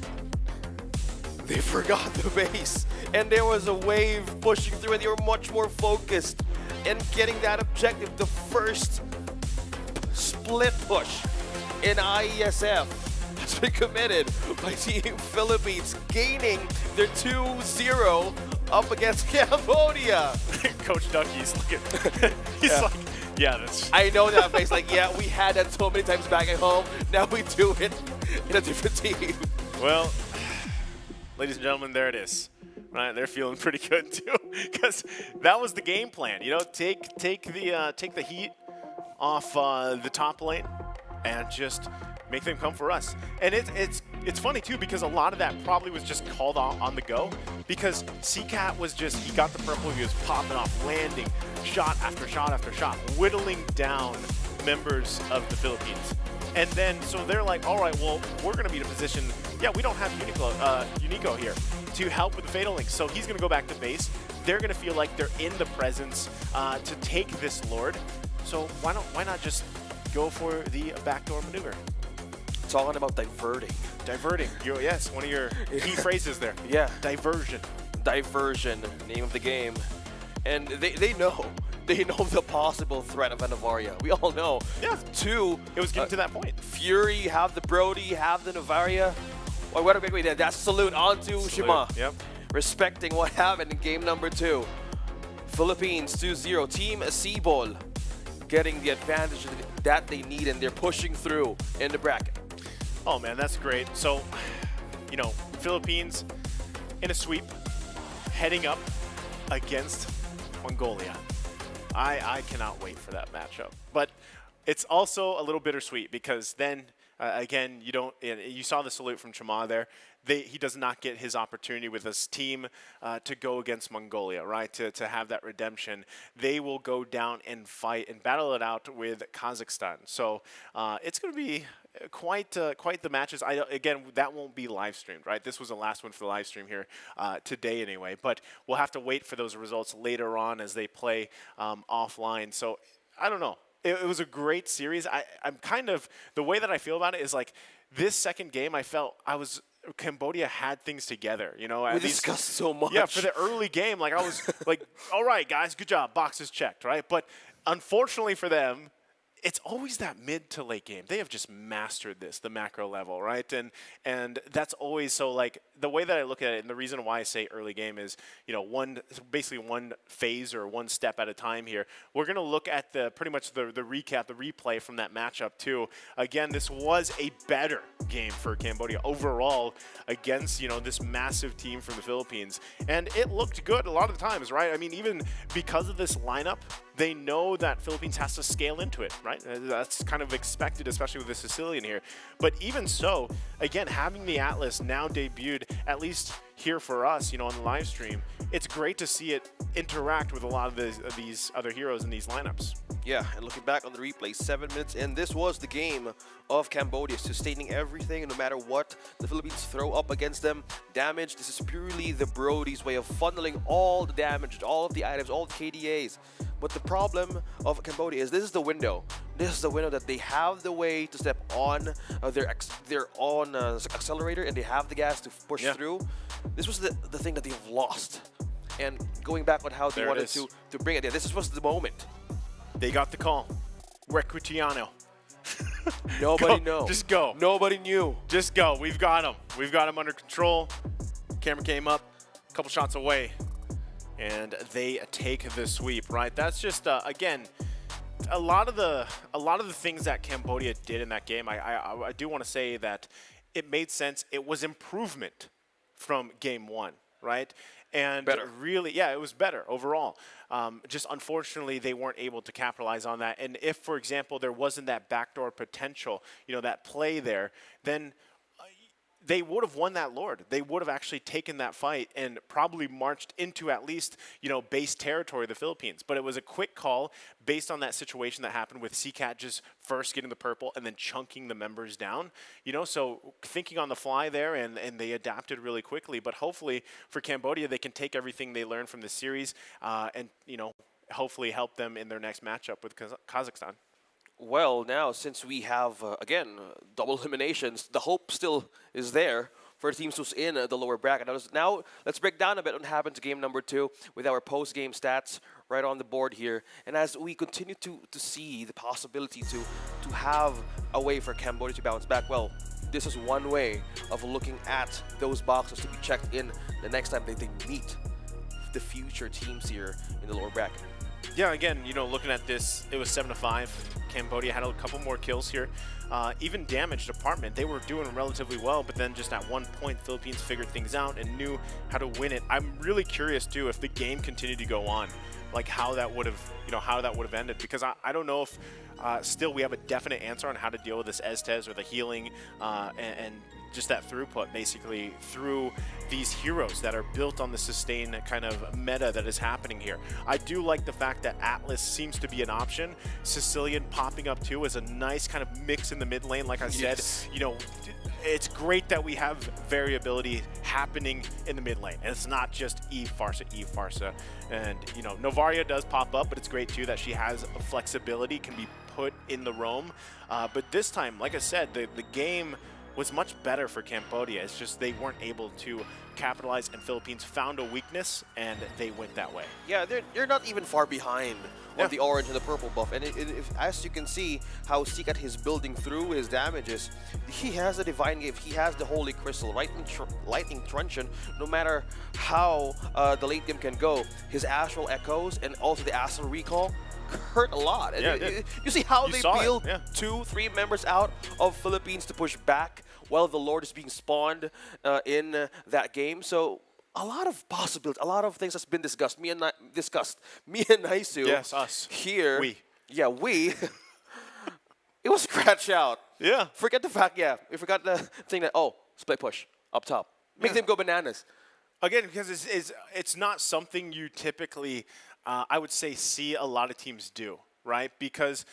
They forgot the base, and there was a wave pushing through, and they were much more focused in getting that objective. The first split push in IESF has been committed by Team Philippines, gaining their 2-0 up against Cambodia. Coach Ducky's looking. He's Yeah. like, yeah, that's. I know that face. Like, yeah, we had that so many times back at home. Now we do it in a different team. Well, ladies and gentlemen, there it is. Right, they're feeling pretty good too, because that was the game plan. You know, take the heat off the top lane and just make them come for us. And it's funny too, because a lot of that probably was just called on the go, because CCAT was just, he got the purple, he was popping off, landing shot after shot after shot, whittling down members of the Philippines. And then, so they're like, all right, well, we're going to be in a position, yeah, we don't have Unico here to help with the Fatal Link. So he's going to go back to base. They're going to feel like they're in the presence to take this Lord. So why not just go for the backdoor maneuver? Talking about diverting. Diverting. Yes, one of your key phrases there. Yeah. Diversion. Diversion, name of the game. And they know. They know the possible threat of Navaria. We all know. Yeah. Two. It was getting to that point. Fury, have the Brody, have the Navaria. Oh, what a great way there. That's salute onto Shima. Yep. Respecting what happened in game number 2. Philippines 2-0. Team Seaball getting the advantage that they need, and they're pushing through in the bracket. Oh man, that's great. So, you know, Philippines in a sweep, heading up against Mongolia. I cannot wait for that matchup. But it's also a little bittersweet, because then again, you saw the salute from Chama there. He does not get his opportunity with this team to go against Mongolia, right? To have that redemption. They will go down and fight and battle it out with Kazakhstan. So it's going to be quite the matches. Again, that won't be live streamed, right? This was the last one for the live stream here today anyway. But we'll have to wait for those results later on as they play offline. So I don't know. It was a great series. I'm kind of, the way that I feel about it is like, this second game, Cambodia had things together, you know. We discussed so much. Yeah, for the early game, like I was like, all right, guys, good job, boxes checked, right? But unfortunately for them, it's always that mid to late game. They have just mastered this, the macro level, right? And that's always, so like the way that I look at it, and the reason why I say early game is, you know, basically one phase or one step at a time here. We're going to look at pretty much the recap, the replay from that matchup too. Again, this was a better game for Cambodia overall against, you know, this massive team from the Philippines. And it looked good a lot of the times, right? I mean, even because of this lineup, they know that Philippines has to scale into it, right? That's kind of expected, especially with the Sicilian here. But even so, again, having the Atlas now debuted, at least here for us, you know, on the live stream, it's great to see it interact with a lot of these other heroes in these lineups. Yeah, and looking back on the replay, 7 minutes in, this was the game of Cambodia, sustaining everything, and no matter what the Philippines throw up against them, damage. This is purely the Brody's way of funneling all the damage, all of the items, all the KDAs. But the problem of Cambodia is this is the window. This is the window that they have the way to step on their own accelerator, and they have the gas to push through. This was the thing that they've lost. And going back on how they wanted to bring it, yeah, this was the moment. They got the call. Requitiano. Nobody knows. Just go. Nobody knew. Just go. We've got him. We've got him under control. Camera came up, a couple shots away, and they take the sweep. Right. That's just again, a lot of the things that Cambodia did in that game. I do want to say that it made sense. It was improvement from game 1. Right. And really, yeah, it was better overall. Just unfortunately, they weren't able to capitalize on that. And if, for example, there wasn't that backdoor potential, you know, that play there, then they would have won that Lord. They would have actually taken that fight and probably marched into at least, you know, base territory of the Philippines. But it was a quick call based on that situation that happened with CCAT just first getting the purple and then chunking the members down. You know, so thinking on the fly there, and they adapted really quickly. But hopefully for Cambodia, they can take everything they learned from this series and, you know, hopefully help them in their next matchup with Kazakhstan. Well, now since we have, again, double eliminations, the hope still is there for teams who's in the lower bracket. Now, let's break down a bit what happened to game number 2 with our post-game stats right on the board here. And as we continue to see the possibility to have a way for Cambodia to bounce back, well, this is one way of looking at those boxes to be checked in the next time they meet the future teams here in the lower bracket. Yeah, again, looking at this, it was 7-5. Cambodia had a couple more kills here. Even damage department, they were doing relatively well, but then just at one point, Philippines figured things out and knew how to win it. I'm really curious too if the game continued to go on, like how that would have, ended, because I don't know if still we have a definite answer on how to deal with this Estes or the healing and just that throughput basically through these heroes that are built on the sustain kind of meta that is happening here. I do like the fact that Atlas seems to be an option. Sicilian popping up too is a nice kind of mix in the mid lane. Like I said, it's great that we have variability happening in the mid lane. And it's not just Eve Farsa. And, Novaria does pop up, but it's great too that she has a flexibility, can be put in the roam. But this time, like I said, the game was much better for Cambodia. It's just they weren't able to capitalize, and Philippines found a weakness, and they went that way. Yeah, they're not even far behind on the orange and the purple buff. And as you can see how Sikat is building through his damages, he has a divine gift, he has the holy crystal, lightning truncheon. No matter how the late game can go, his astral echoes and also the astral recall hurt a lot. And you see how they peeled 2-3 members out of Philippines to push back while the Lord is being spawned in that game. So a lot of possibilities, a lot of things has been discussed. Me and Naisu. Yes, us. Here. We. Yeah, we. It was scratch out. Yeah. Forget the fact, we forgot the thing that, split push up top. Make them go bananas. Again, because it's not something you typically, I would say, see a lot of teams do, right? Because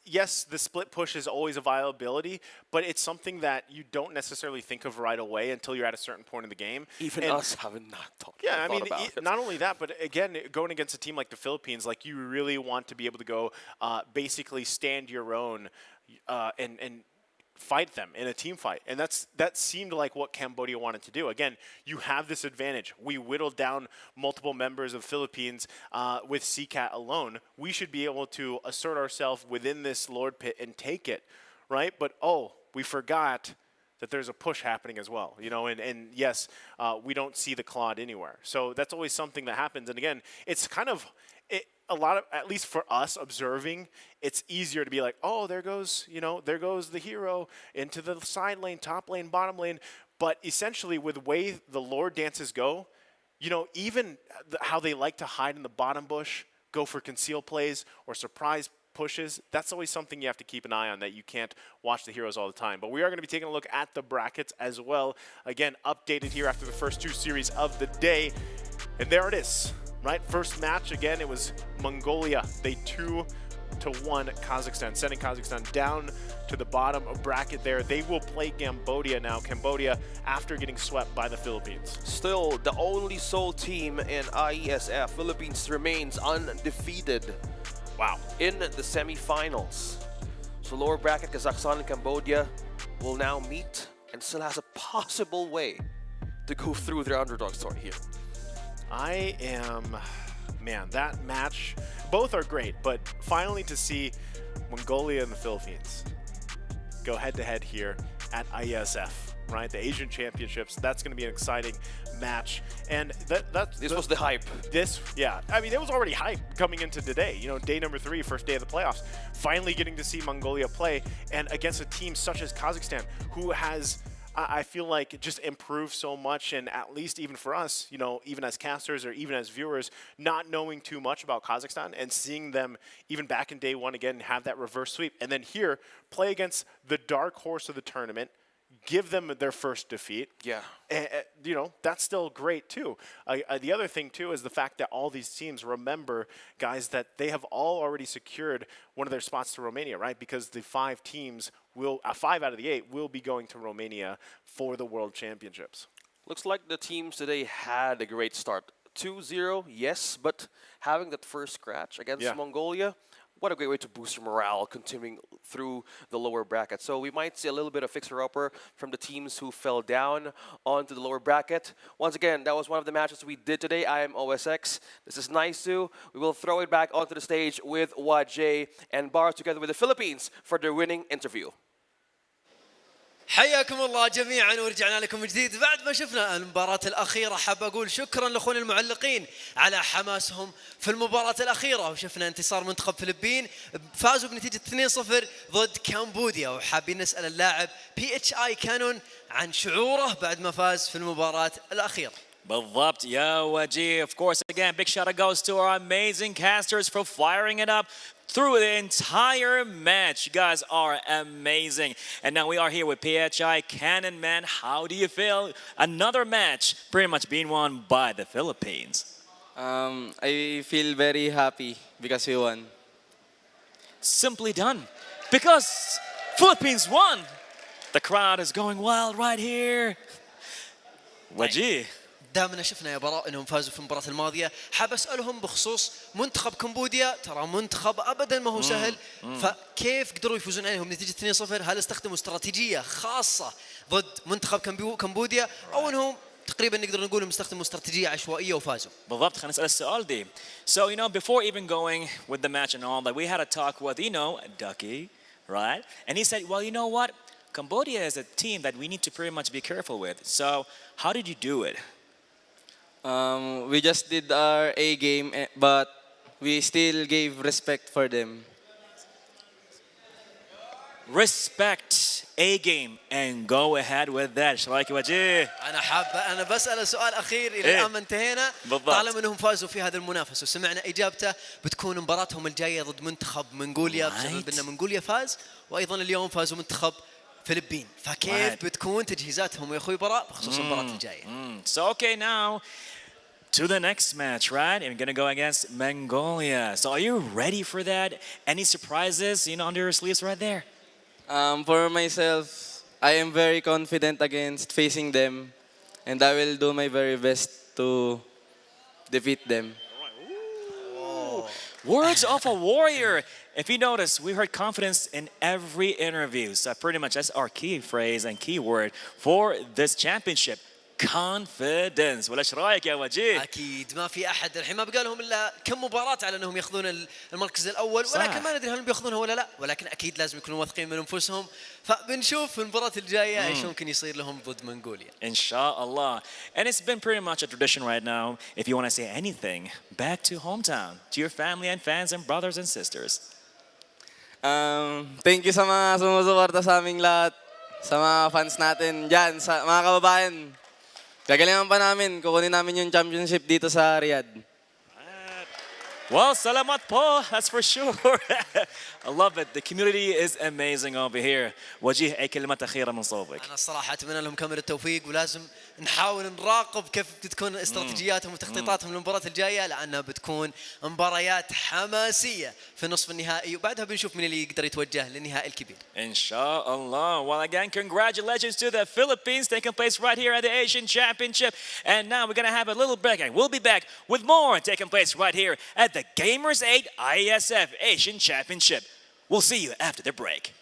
yes, the split push is always a viability, but it's something that you don't necessarily think of right away until you're at a certain point in the game. Even us haven't not thought. Yeah, I mean, not only that, but again, going against a team like the Philippines, like you really want to be able to go basically stand your own and fight them in a team fight. And that seemed like what Cambodia wanted to do. Again, you have this advantage. We whittled down multiple members of Philippines with CCAT alone. We should be able to assert ourselves within this Lord Pit and take it, right? But we forgot that there's a push happening as well, and yes, we don't see the Claude anywhere. So that's always something that happens. And again, it's kind of a lot of, at least for us observing, it's easier to be like, there goes the hero into the side lane, top lane, bottom lane. But essentially, with the way the Lord dances go, even how they like to hide in the bottom bush, go for conceal plays or surprise pushes, that's always something you have to keep an eye on, that you can't watch the heroes all the time. But we are going to be taking a look at the brackets as well. Again, updated here after the first 2 series of the day. And there it is. Right, first match, again, it was Mongolia. They 2-1 Kazakhstan, sending Kazakhstan down to the bottom of bracket there. They will play Cambodia now. Cambodia, after getting swept by the Philippines. Still, the only sole team in IESF, Philippines remains undefeated. Wow. In the semifinals. So lower bracket, Kazakhstan and Cambodia will now meet and still has a possible way to go through their underdog story here. That match, both are great, but finally to see Mongolia and the Philippines go head-to-head here at IESF, right? The Asian Championships, that's going to be an exciting match. And this was the hype. I mean, it was already hype coming into today. Day number 3, first day of the playoffs. Finally getting to see Mongolia play, and against a team such as Kazakhstan, who has, I feel like, it just improved so much. And at least even for us, even as casters or even as viewers, not knowing too much about Kazakhstan and seeing them even back in day 1 again have that reverse sweep, and then here play against the dark horse of the tournament, give them their first defeat. Yeah. And, that's still great too. The other thing too is the fact that all these teams, remember, guys, that they have all already secured one of their spots to Romania, right? Because the 5 teams 5 out of the 8 will be going to Romania for the World Championships. Looks like the teams today had a great start. 2-0, yes, but having that first scratch against Mongolia, what a great way to boost your morale continuing through the lower bracket. So we might see a little bit of fixer-upper from the teams who fell down onto the lower bracket. Once again, that was one of the matches we did today. I am OSX. This is Naisu. We will throw it back onto the stage with Wajay and Bar together with the Philippines for their winning interview. حياكم الله جميعا ورجعنا لكم من جديد بعد ما شفنا المباراة الأخيرة. حاب أقول شكرا لأخونا المعلقين على حماسهم في المباراة الأخيرة، وشفنا انتصار منتخب فلبين فازوا بنتيجة 2-0 ضد كامبوديا، وحابين نسأل اللاعب PHI كانون عن شعوره بعد ما فاز في المباراة الأخيرة. بالضبط يا وجيه. Of course, again, big shout out goes to our amazing casters for firing it up through the entire match. You guys are amazing. And now we are here with PHI Cannon. Man, how do you feel? Another match pretty much being won by the Philippines. I feel very happy because we won. Simply done. Because Philippines won. The crowd is going wild right here. وجيه. دامنا شفنا يا براء انهم فازوا في المباراة الماضية، حاب اسالهم بخصوص منتخب كمبوديا. ترى منتخب ابدا ما هو سهل، فكيف قدروا يفوزون عليهم بنتيجة 2-0؟ هل استخدموا استراتيجية خاصة ضد منتخب كمبوديا، او انهم تقريبا نقدر نقول انهم استخدموا استراتيجية عشوائية وفازوا؟ بالضبط. خلينا نسأل السؤال دي. So before even going with the match and all that, we had a talk with Ducky, right? And he said, well, you know what? Cambodia is a team that we need to pretty much be careful with. So how did you do it? We just did our A game, but we still gave respect for them. Respect A game and go ahead with that. ايش رايك وجيه؟ انا بسأل سؤال اخير الى الان ما انتهينا. طالما انهم فازوا في هذا المنافسه وسمعنا اجابته، بتكون مباراتهم الجايه ضد منتخب منغوليا بسبب ان منغوليا فاز، وايضا اليوم فازوا منتخب فلبين، فكيف بتكون تجهيزاتهم يا اخوي براء بخصوص المباراه الجايه؟ So okay, now to the next match, right? And we're gonna go against Mongolia. So are you ready for that? Any surprises, under your sleeves right there? For myself, I am very confident against facing them, and I will do my very best to defeat them. Words of a warrior. If you notice, we heard confidence in every interview. So pretty much that's our key phrase and key word for this championship. Confidence. ولا ايش رايك يا وجيه؟ اكيد ما في احد الحين ما بقى لهم الا كم مباراه على انهم ياخذون المركز الاول، ولكن ما ندري هل بياخذونها ولا لا، ولكن اكيد لازم يكونوا واثقين من انفسهم، فبنشوف في المباراه الجايه ايش ممكن يصير لهم ضد منغوليا. ان شاء الله. And it's been pretty much a tradition right now. If you want to say anything back to hometown, to your family and fans and brothers and sisters. Thank you sa mga sumusuporta sa aming lahat, sa mga fans natin diyan, sa mga kababayan. Gagalingan pa namin, kukunin namin yung championship dito sa Riyadh. Well, salamat po, that's for sure. I love it. The community is amazing over here. وجيه أي كلمات أخيرة من صوبك. أنا الصراحة أتمنى لهم كامل التوفيق، ولازم نحاول نراقب كيف بتكون استراتيجياتهم وتخطيطاتهم للمباراة الجاية، لأنها بتكون مباريات حماسية في نصف النهائي، وبعدها بنشوف من اللي يقدر يتوجه للنهائي الكبير. إن شاء الله. Well, again, congratulations to the Philippines taking place right here at the Asian Championship. And now we're going to have a little break, and we'll be back with more taking place right here at the Gamers 8 IESF Asian Championship. We'll see you after the break.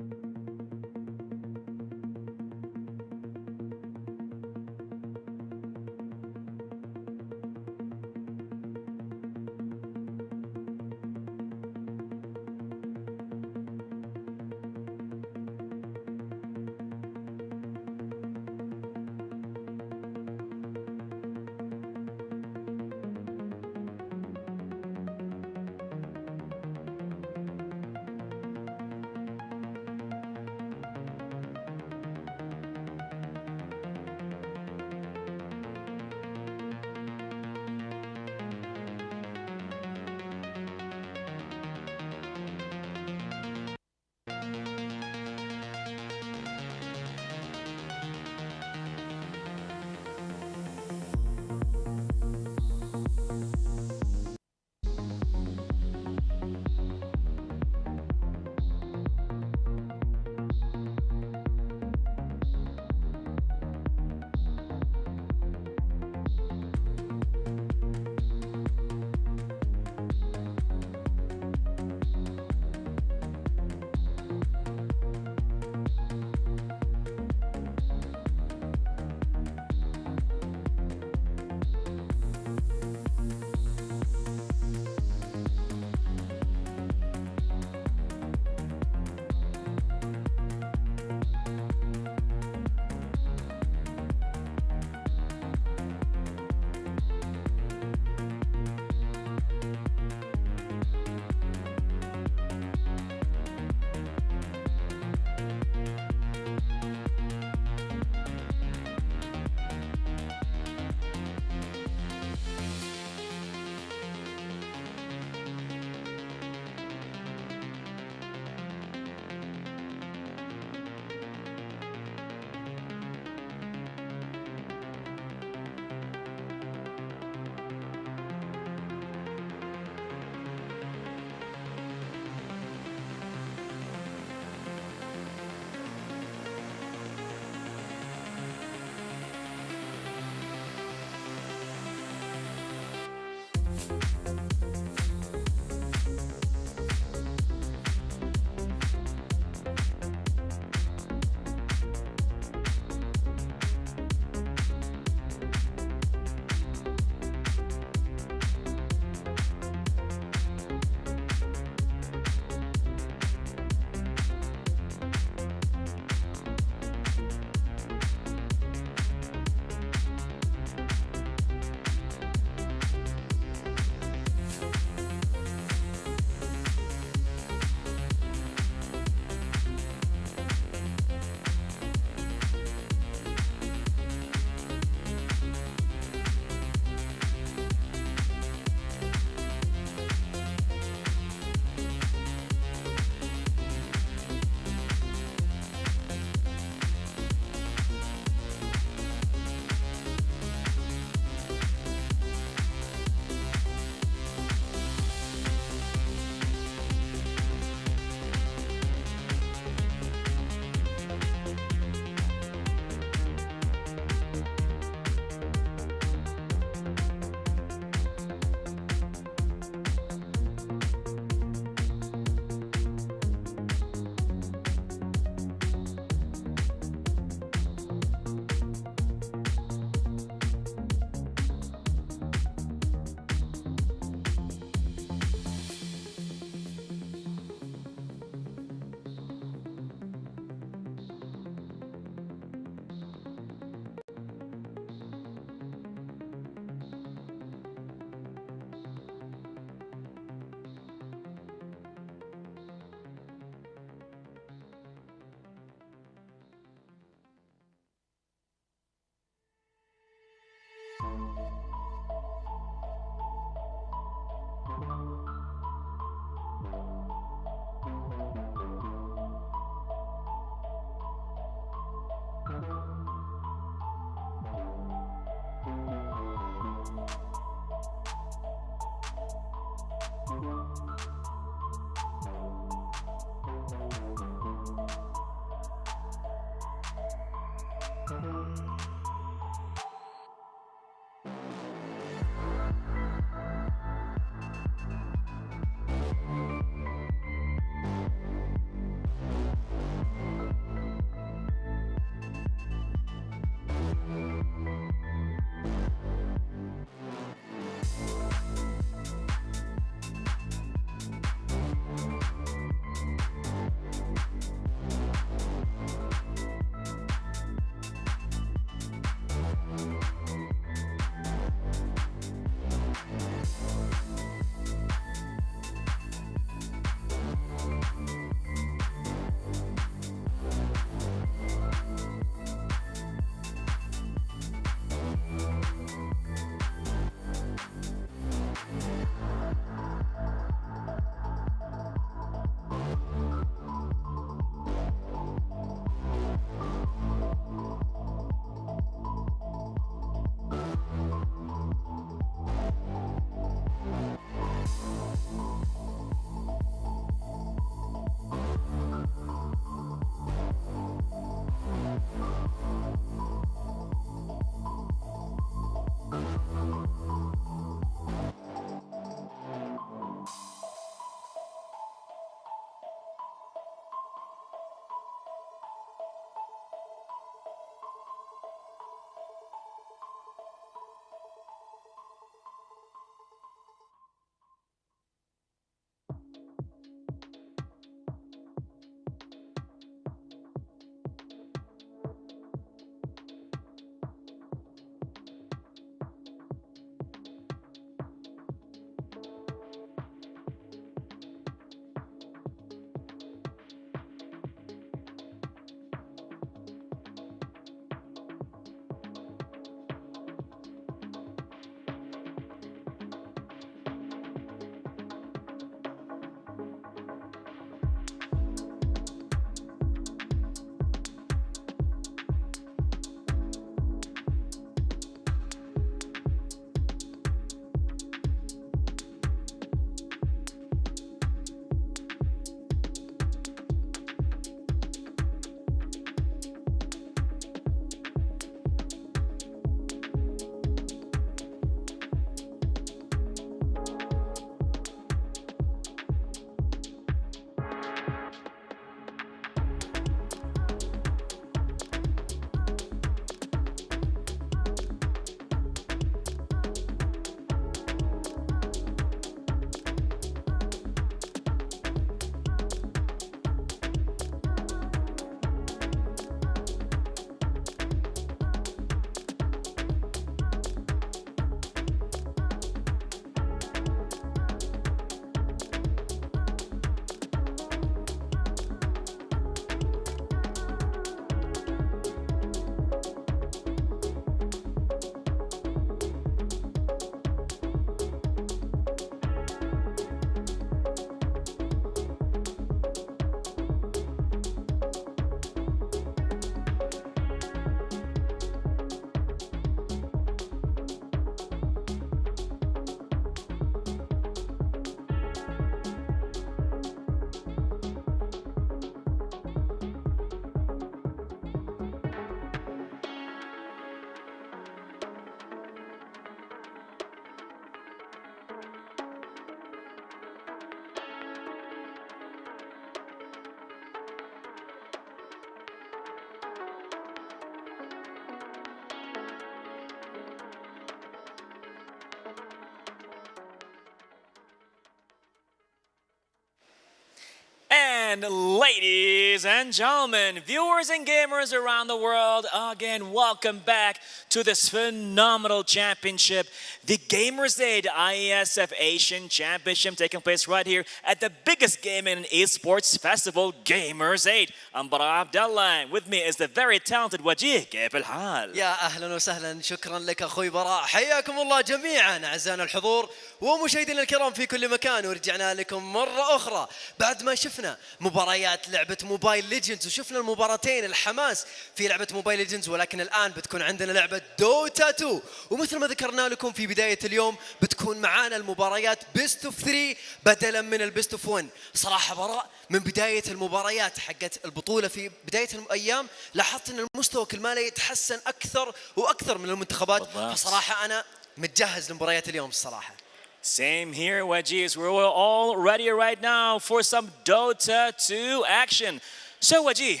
And ladies and gentlemen, viewers and gamers around the world, again, welcome back to this phenomenal championship, the Gamers Aid IESF Asian Championship, taking place right here at the biggest gaming and esports festival, Gamers Aid. I'm Bara Abdallah, and with me is the very talented Wajih. كيف الحال؟ يا أهلا وسهلا، شكرا لك أخوي براء، حياكم الله جميعا أعزائنا الحضور ومشاهدينا الكرام في كل مكان، ورجعنا لكم مرة أخرى بعد ما شفنا مباريات لعبة موبايل ليجندز، وشفنا المباراتين الحماس في لعبة موبايل ليجندز، ولكن الآن بتكون عندنا لعبة دوتا 2. ومثل ما ذكرنا لكم في بداية اليوم بتكون معانا المباريات بيست اوف 3 بدلا من البيست اوف 1. صراحة براء من بداية المباريات حقت البطولة في بداية الأيام لاحظت أن المستوى كل ما لا يتحسن أكثر وأكثر من المنتخبات، فصراحة أنا متجهز لمباريات اليوم الصراحة. Same here, Wedgies. We're all ready right now for some Dota 2 action. So, Wedgie,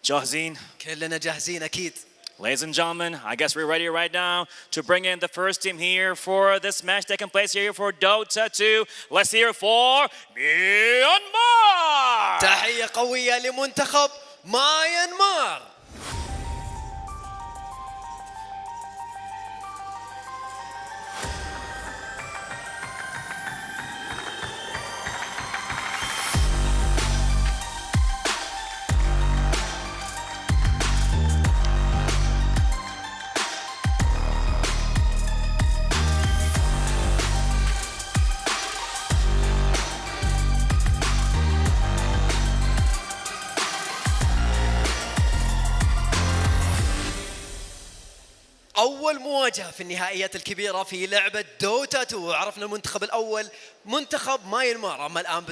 جاهزين? كلنا جاهزين أكيد. Ladies and gentlemen, I guess we're ready right now to bring in the first team here for this match taking place here for Dota 2. Let's hear for Myanmar! تحية قوية لمنتخب ماينمار. أول مواجهة في النهائيات الكبيرة في لعبة دوتا 2. عرفنا المنتخب الأول منتخب ماينمار، أما الآن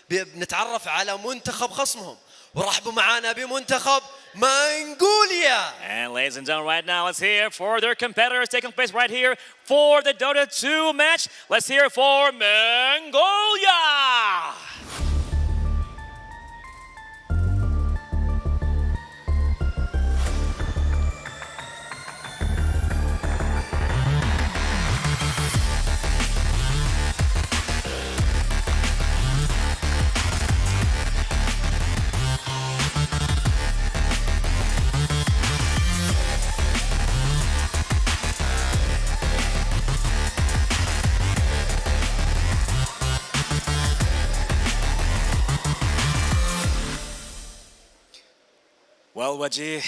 بنتعرف على منتخب خصمهم، ورحبوا معانا بمنتخب منغوليا. And ladies and gentlemen, right now, let's hear for their competitors taking place right here for the Dota 2 match. Let's hear for Mongolia! Well, Wajih,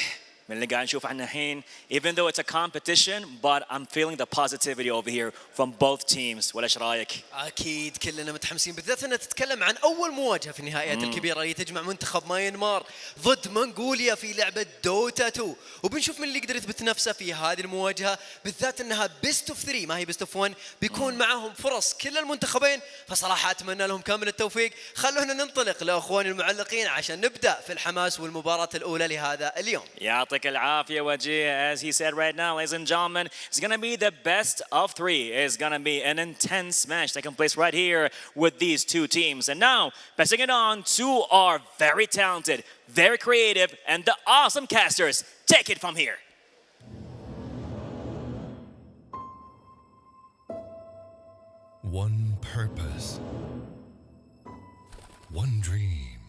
من اللي قاعد نشوف عنه الحين, even though it's a competition, but I'm feeling the positivity over here from both teams. ولا ايش رايك؟ أكيد كلنا متحمسين، بالذات أنها تتكلم عن أول مواجهة في النهائيات الكبيرة اللي تجمع منتخب ماينمار ضد منغوليا في لعبة دوتا 2، وبنشوف من اللي يقدر يثبت نفسه في هذه المواجهة، بالذات أنها بيست اوف 3 ما هي بيست اوف 1. بيكون معهم فرص كل المنتخبين، فصراحة أتمنى لهم كامل التوفيق. خلونا ننطلق لأخواني المعلقين عشان نبدأ في الحماس والمباراة الأولى لهذا اليوم. يعطيك العافية Wajih. As he said right now, ladies and gentlemen, it's going to be the best of 3. It's going to be an intense match taking place right here with these two teams. And now, passing it on to our very talented, very creative, and the awesome casters. Take it from here. One purpose, one dream,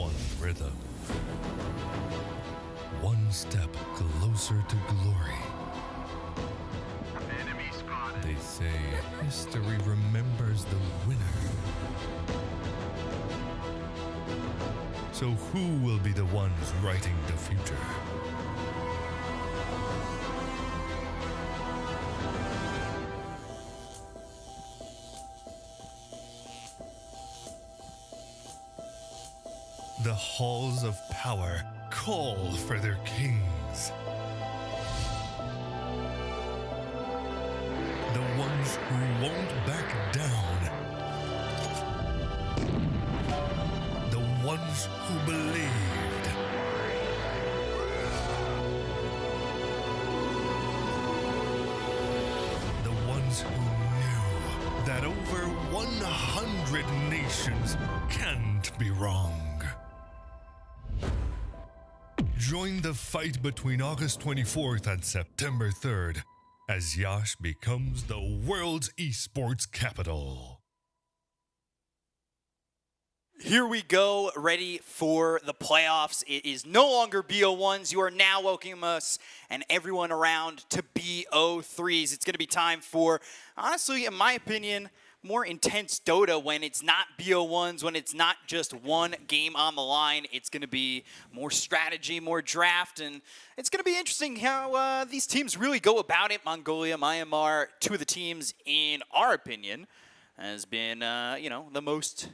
one rhythm, one step closer to glory. They say history remembers the winner. So who will be the ones writing the future? The halls of power call for their kings. The ones who won't back down. The ones who believed. The ones who knew that over 100 nations can't be wrong. Join the fight between August 24th and September 3rd as Yash becomes the world's esports capital. Here we go, ready for the playoffs. It is no longer BO1s. You are now welcoming us and everyone around to BO3s. It's going to be time for, honestly, in my opinion, more intense Dota when it's not BO1s, when it's not just one game on the line. It's going to be more strategy, more draft, and it's going to be interesting how these teams really go about it. Mongolia, Myanmar, two of the teams, in our opinion, has been, the most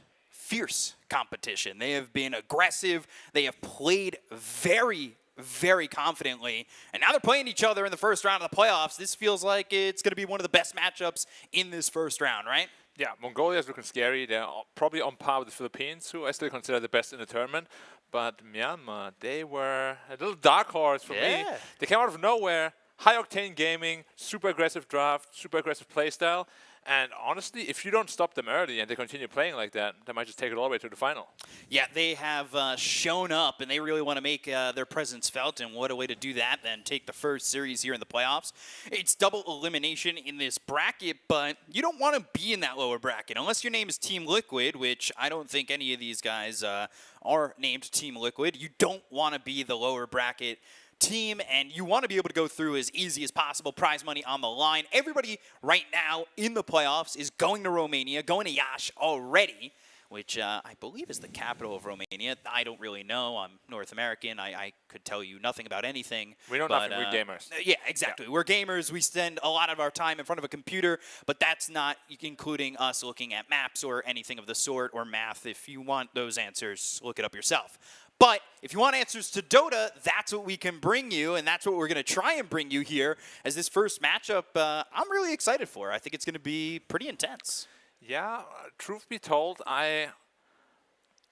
fierce competition. They have been aggressive. They have played very, very confidently. And now they're playing each other in the first round of the playoffs. This feels like it's going to be one of the best matchups in this first round, right? Yeah, Mongolia is looking scary. They're probably on par with the Philippines, who I still consider the best in the tournament. But Myanmar, they were a little dark horse for me. They came out of nowhere. High-octane gaming, super aggressive draft, super aggressive playstyle. And honestly, if you don't stop them early and they continue playing like that, they might just take it all the way to the final. Yeah, they have shown up, and they really want to make their presence felt. And what a way to do that than take the first series here in the playoffs. It's double elimination in this bracket, but you don't want to be in that lower bracket unless your name is Team Liquid, which I don't think any of these guys are named Team Liquid. You don't want to be the lower bracket team, and you want to be able to go through as easy as possible. Prize money on the line. Everybody right now in the playoffs is going to Romania, going to Yash already, which I believe is the capital of Romania. I don't really know. I'm North American. I could tell you nothing about anything. We know nothing. We're gamers. Yeah, exactly. Yeah. We're gamers. We spend a lot of our time in front of a computer, but that's not including us looking at maps or anything of the sort or math. If you want those answers, look it up yourself. But if you want answers to Dota, that's what we can bring you, and that's what we're going to try and bring you here as this first matchup I'm really excited for. I think it's going to be pretty intense. Yeah, truth be told, I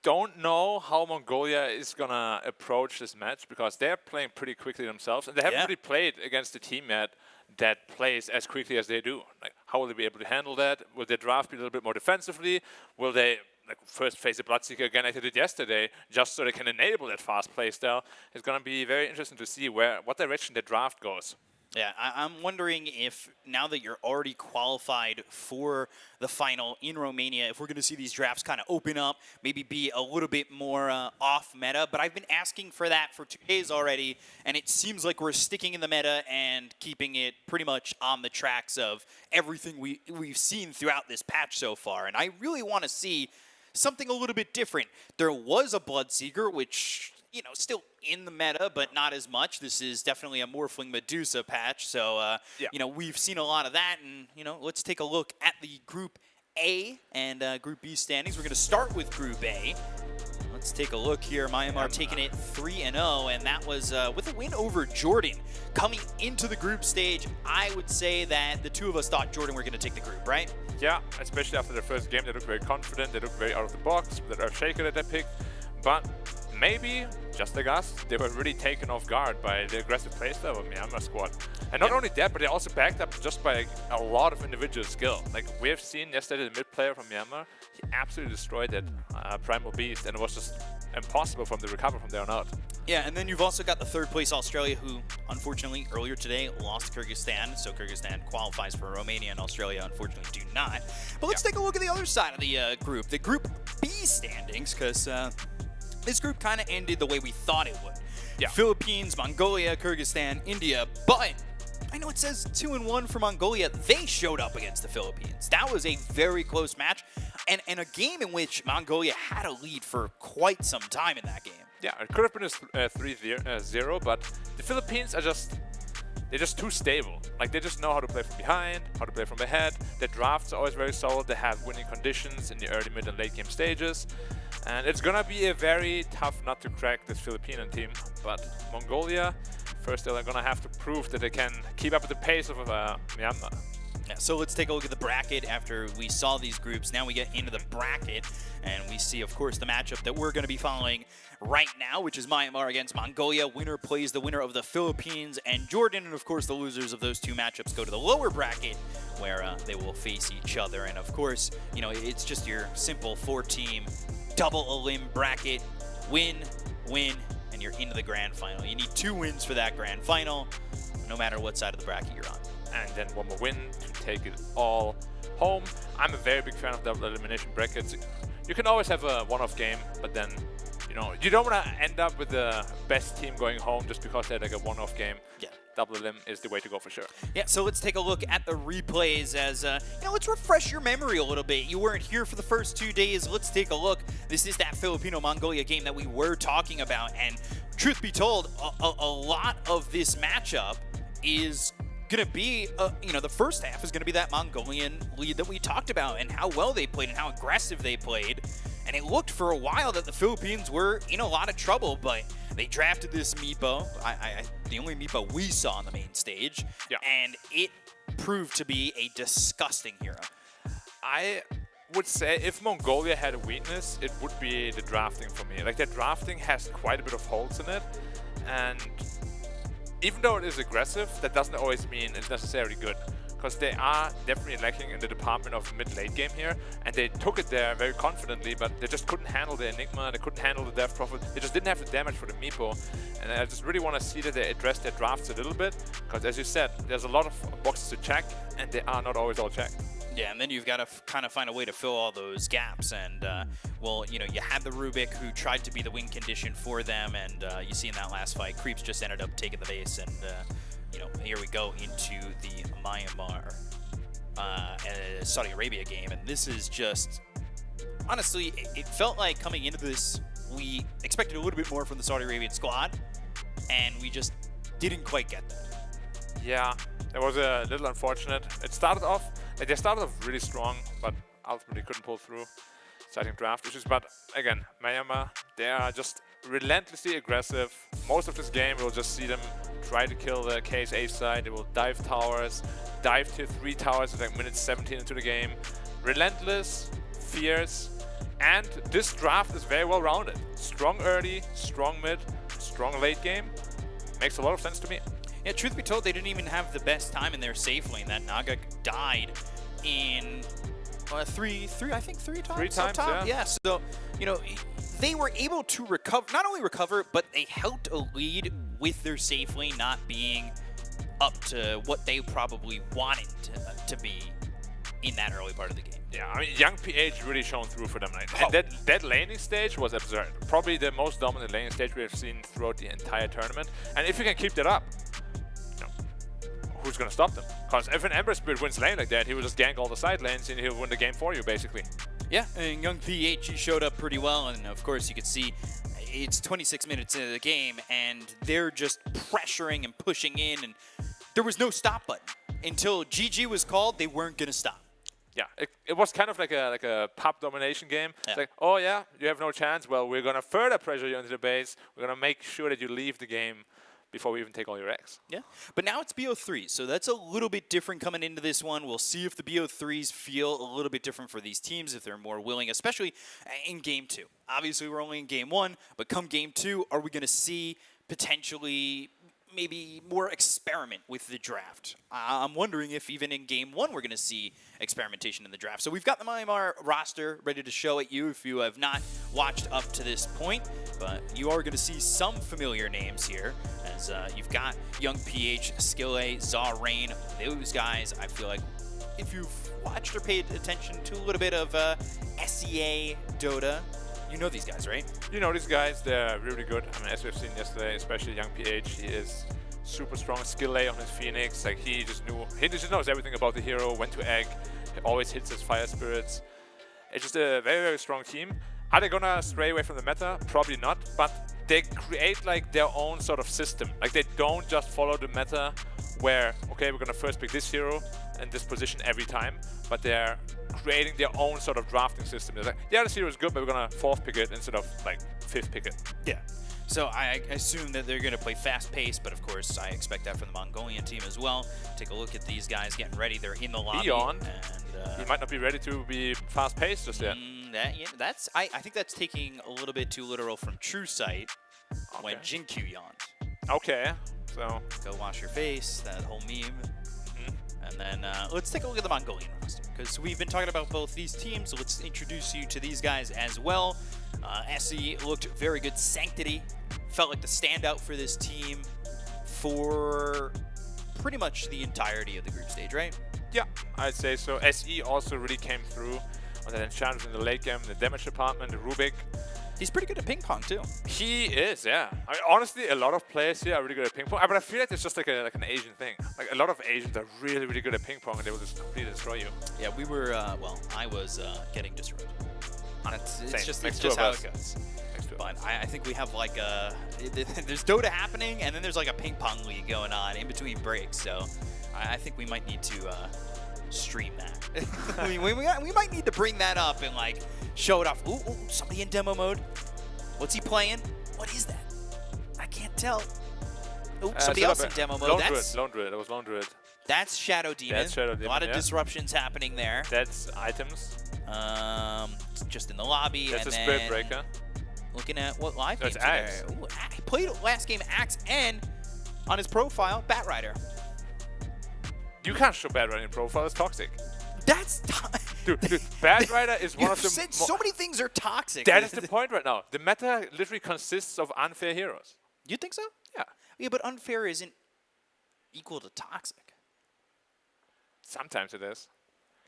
don't know how Mongolia is going to approach this match because they're playing pretty quickly themselves, and they haven't really played against a team yet that plays as quickly as they do. Like, how will they be able to handle that? Will their draft be a little bit more defensively? Will they first face a Bloodseeker again like they did yesterday, just so they can enable that fast play style? It's going to be very interesting to see what direction the draft goes. Yeah, I'm wondering if now that you're already qualified for the final in Romania, if we're going to see these drafts kind of open up, maybe be a little bit more off meta. But I've been asking for that for 2 days already, and it seems like we're sticking in the meta and keeping it pretty much on the tracks of everything we've seen throughout this patch so far. And I really want to see something a little bit different. There was a Bloodseeker, which, you know, still in the meta, but not as much. This is definitely a Morphling Medusa patch. So, you know, we've seen a lot of that. And, you know, let's take a look at the Group A and Group B standings. We're going to start with Group A. Let's take a look here. Myanmar taking it 3-0, and that was with a win over Jordan. Coming into the group stage, I would say that the two of us thought Jordan were going to take the group, right? Yeah, especially after their first game. They looked very confident. They looked very out of the box with that Earthshaker that they picked. But maybe, just like us, they were really taken off guard by the aggressive playstyle of Myanmar squad. And not only that, but they also backed up just by a lot of individual skill. Like we have seen yesterday, the mid player from Myanmar, he absolutely destroyed that Primal Beast, and it was just impossible for him to recover from there on out. Yeah, and then you've also got the third place Australia, who unfortunately earlier today lost Kyrgyzstan, so Kyrgyzstan qualifies for Romania, and Australia unfortunately do not. But let's take a look at the other side of the group, the Group B standings, because this group kind of ended the way we thought it would. Yeah. Philippines, Mongolia, Kyrgyzstan, India, but I know it says 2-1 for Mongolia. They showed up against the Philippines. That was a very close match, and a game in which Mongolia had a lead for quite some time in that game. Yeah, it could have been a 3-0, but the Philippines are they're just too stable. Like, they just know how to play from behind, how to play from ahead. Their drafts are always very solid. They have winning conditions in the early, mid, and late game stages. And it's gonna be a very tough nut to crack, this Filipino team. But Mongolia, first they're gonna have to prove that they can keep up with the pace of Myanmar. Yeah, so let's take a look at the bracket after we saw these groups. Now we get into the bracket, and we see, of course, the matchup that we're going to be following right now, which is Myanmar against Mongolia. Winner plays the winner of the Philippines and Jordan, and of course, the losers of those two matchups go to the lower bracket, where they will face each other. And of course, you know, it's just your simple 4-team double elim bracket. Win, and you're into the grand final. You need 2 wins for that grand final, no matter what side of the bracket you're on. And then one more win to take it all home. I'm a very big fan of double elimination brackets. You can always have a one-off game, but then, you know, you don't want to end up with the best team going home just because they're like a one-off game. Yeah. Double elim is the way to go for sure. Yeah, so let's take a look at the replays as, you know, let's refresh your memory a little bit. You weren't here for the first 2 days. Let's take a look. This is that Filipino-Mongolia game that we were talking about. And truth be told, a lot of this matchup is going to be, you know, the first half is going to be that Mongolian lead that we talked about and how well they played and how aggressive they played. And it looked for a while that the Philippines were in a lot of trouble, but they drafted this Meepo, the only Meepo we saw on the main stage, and it proved to be a disgusting hero. I would say if Mongolia had a weakness, it would be the drafting for me. Like, their drafting has quite a bit of holes in it, and even though it is aggressive, that doesn't always mean it's necessarily good. Because they are definitely lacking in the department of mid-late game here, and they took it there very confidently, but they just couldn't handle the Enigma, they couldn't handle the Death Prophet, they just didn't have the damage for the Meepo, and I just really want to see that they address their drafts a little bit, because as you said, there's a lot of boxes to check, and they are not always all checked. Yeah, and then you've got to kind of find a way to fill all those gaps. And, well, you know, you had the Rubik who tried to be the win condition for them. And you see in that last fight, Creeps just ended up taking the base. And, you know, here we go into the Myanmar, Saudi Arabia game. And this is just, honestly, it felt like coming into this, we expected a little bit more from the Saudi Arabian squad. And we just didn't quite get that. Yeah, it was a little unfortunate. It started off, like they started off really strong, but ultimately couldn't pull through, citing draft issues. But again, Myanmar, they are just relentlessly aggressive. Most of this game, we'll just see them try to kill the KSA side. They will dive towers, dive tier 3 towers at like minute 17 into the game. Relentless, fierce, and this draft is very well rounded. Strong early, strong mid, strong late game. Makes a lot of sense to me. Yeah, truth be told, they didn't even have the best time in their safe lane. That Naga died in three times. 3 times, yeah. Yeah, so, you know, they were able to recover, not only recover, but they held a lead with their safe lane not being up to what they probably wanted to be in that early part of the game. Yeah, I mean, Young PH really shone through for them. And that laning stage was absurd. Probably the most dominant laning stage we have seen throughout the entire tournament. And if you can keep that up, you know, who's going to stop them? Because if an Ember Spirit wins lane like that, he will just gank all the side lanes and he'll win the game for you, basically. Yeah, and Young PH, he showed up pretty well. And of course, you could see it's 26 minutes into the game and they're just pressuring and pushing in. And there was no stop button. Until GG was called, they weren't going to stop. Yeah, it was kind of like a pop domination game. Yeah. It's like, oh yeah, you have no chance. Well, we're going to further pressure you into the base. We're going to make sure that you leave the game before we even take all your eggs. Yeah, but now it's BO3, so that's a little bit different coming into this one. We'll see if the BO3s feel a little bit different for these teams, if they're more willing, especially in Game 2. Obviously, we're only in Game 1, but come Game 2, are we going to see potentially maybe more experiment with the draft? I'm wondering if even in Game 1 we're going to see experimentation in the draft. So we've got the Myanmar roster ready to show at you if you have not watched up to this point, but you are going to see some familiar names here as you've got Young PH, Skille, Zarain. Those guys, I feel like if you've watched or paid attention to a little bit of SEA Dota, you know these guys, right? You know these guys, they're really good. I mean, as we've seen yesterday, especially Young PH, he is super strong. Skille on his Phoenix, like he just knows everything about the hero, when to egg, he always hits his fire spirits. It's just a very, very strong team. Are they gonna stray away from the meta? Probably not, but they create like their own sort of system. Like they don't just follow the meta where, okay, we're gonna first pick this hero and this position every time, but they're creating their own sort of drafting system. They're like, yeah, this hero is good, but we're gonna 4th pick it instead of like 5th pick it. Yeah. So I assume that they're going to play fast-paced, but of course I expect that from the Mongolian team as well. Take a look at these guys getting ready. They're in the lobby. Beyond, and he might not be ready to be fast-paced just yet. I think that's taking a little bit too literal from True Sight when Jinkyu yawned. Okay, so go wash your face, that whole meme. And then let's take a look at the Mongolian roster, because we've been talking about both these teams, so let's introduce you to these guys as well. SE looked very good. Sanctity felt like the standout for this team for pretty much the entirety of the group stage, right? Yeah, I'd say so. SE also really came through on that enchantment in the late game, the damage department, the Rubik. He's pretty good at ping pong too. He is, yeah. I mean, honestly, a lot of players here are really good at ping pong, but I feel like it's just like an Asian thing. Like a lot of Asians are really, really good at ping pong, and they will just completely destroy you. Yeah, we were. Well, I was getting disrupted. It's just how it goes. But I think we have like there's Dota happening, and then there's like a ping pong league going on in between breaks. So I think we might need to stream that. we might need to bring that up and like show it off. Ooh, somebody in demo mode. What's he playing? What is that? I can't tell. Oh, somebody else in demo mode. Lone Druid. That was Lone Druid. That's Shadow Demon. That's Shadow Demon, A lot of disruptions happening there. That's items. Just in the lobby. That's and a Spirit Breaker. Looking at what live That's games Axe. are there. Ooh, he played last game Axe and on his profile, Bat Rider. You can't show Bad Rider in profile. It's toxic. That's dude, Bad Rider is one of the. Said so many things are toxic. That is the point right now. The meta literally consists of unfair heroes. You think so? Yeah. Yeah, but unfair isn't equal to toxic. Sometimes it is.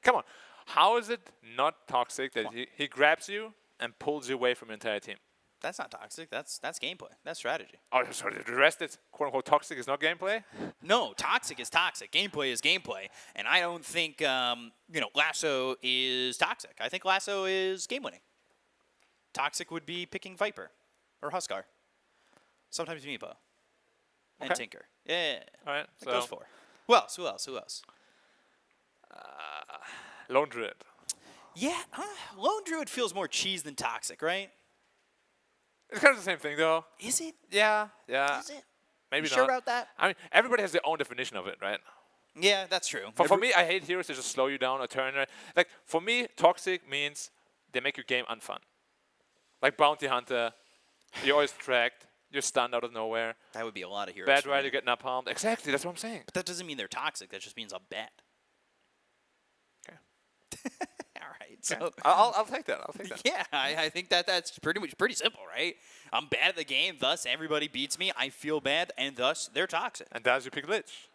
Come on. How is it not toxic that he grabs you and pulls you away from the entire team? That's not toxic. That's gameplay. That's strategy. Oh, sorry. The rest is quote unquote toxic is not gameplay? No, toxic is toxic. Gameplay is gameplay. And I don't think Lasso is toxic. I think Lasso is game winning. Toxic would be picking Viper or Huskar. Sometimes Meepo. And Tinker. Yeah. All right. That goes for. Who else? Lone Druid. Yeah, Lone Druid feels more cheese than toxic, right? It's kind of the same thing, though. Is it? Yeah. Is it? Maybe You not. sure about that? I mean, everybody has their own definition of it, right? Yeah, that's true. For me, I hate heroes that just slow you down or turn. Like, for me, toxic means they make your game unfun. Like Bounty Hunter, you're always tracked, you're stunned out of nowhere. That would be a lot of heroes. Bad Rider getting napalmed. Exactly, that's what I'm saying. But that doesn't mean they're toxic. That just means I'm bad. Okay. All right. So I'll take that. I'll take that. Yeah, I think that's pretty simple, right? I'm bad at the game, thus everybody beats me. I feel bad, and thus they're toxic. And thus you pick Lich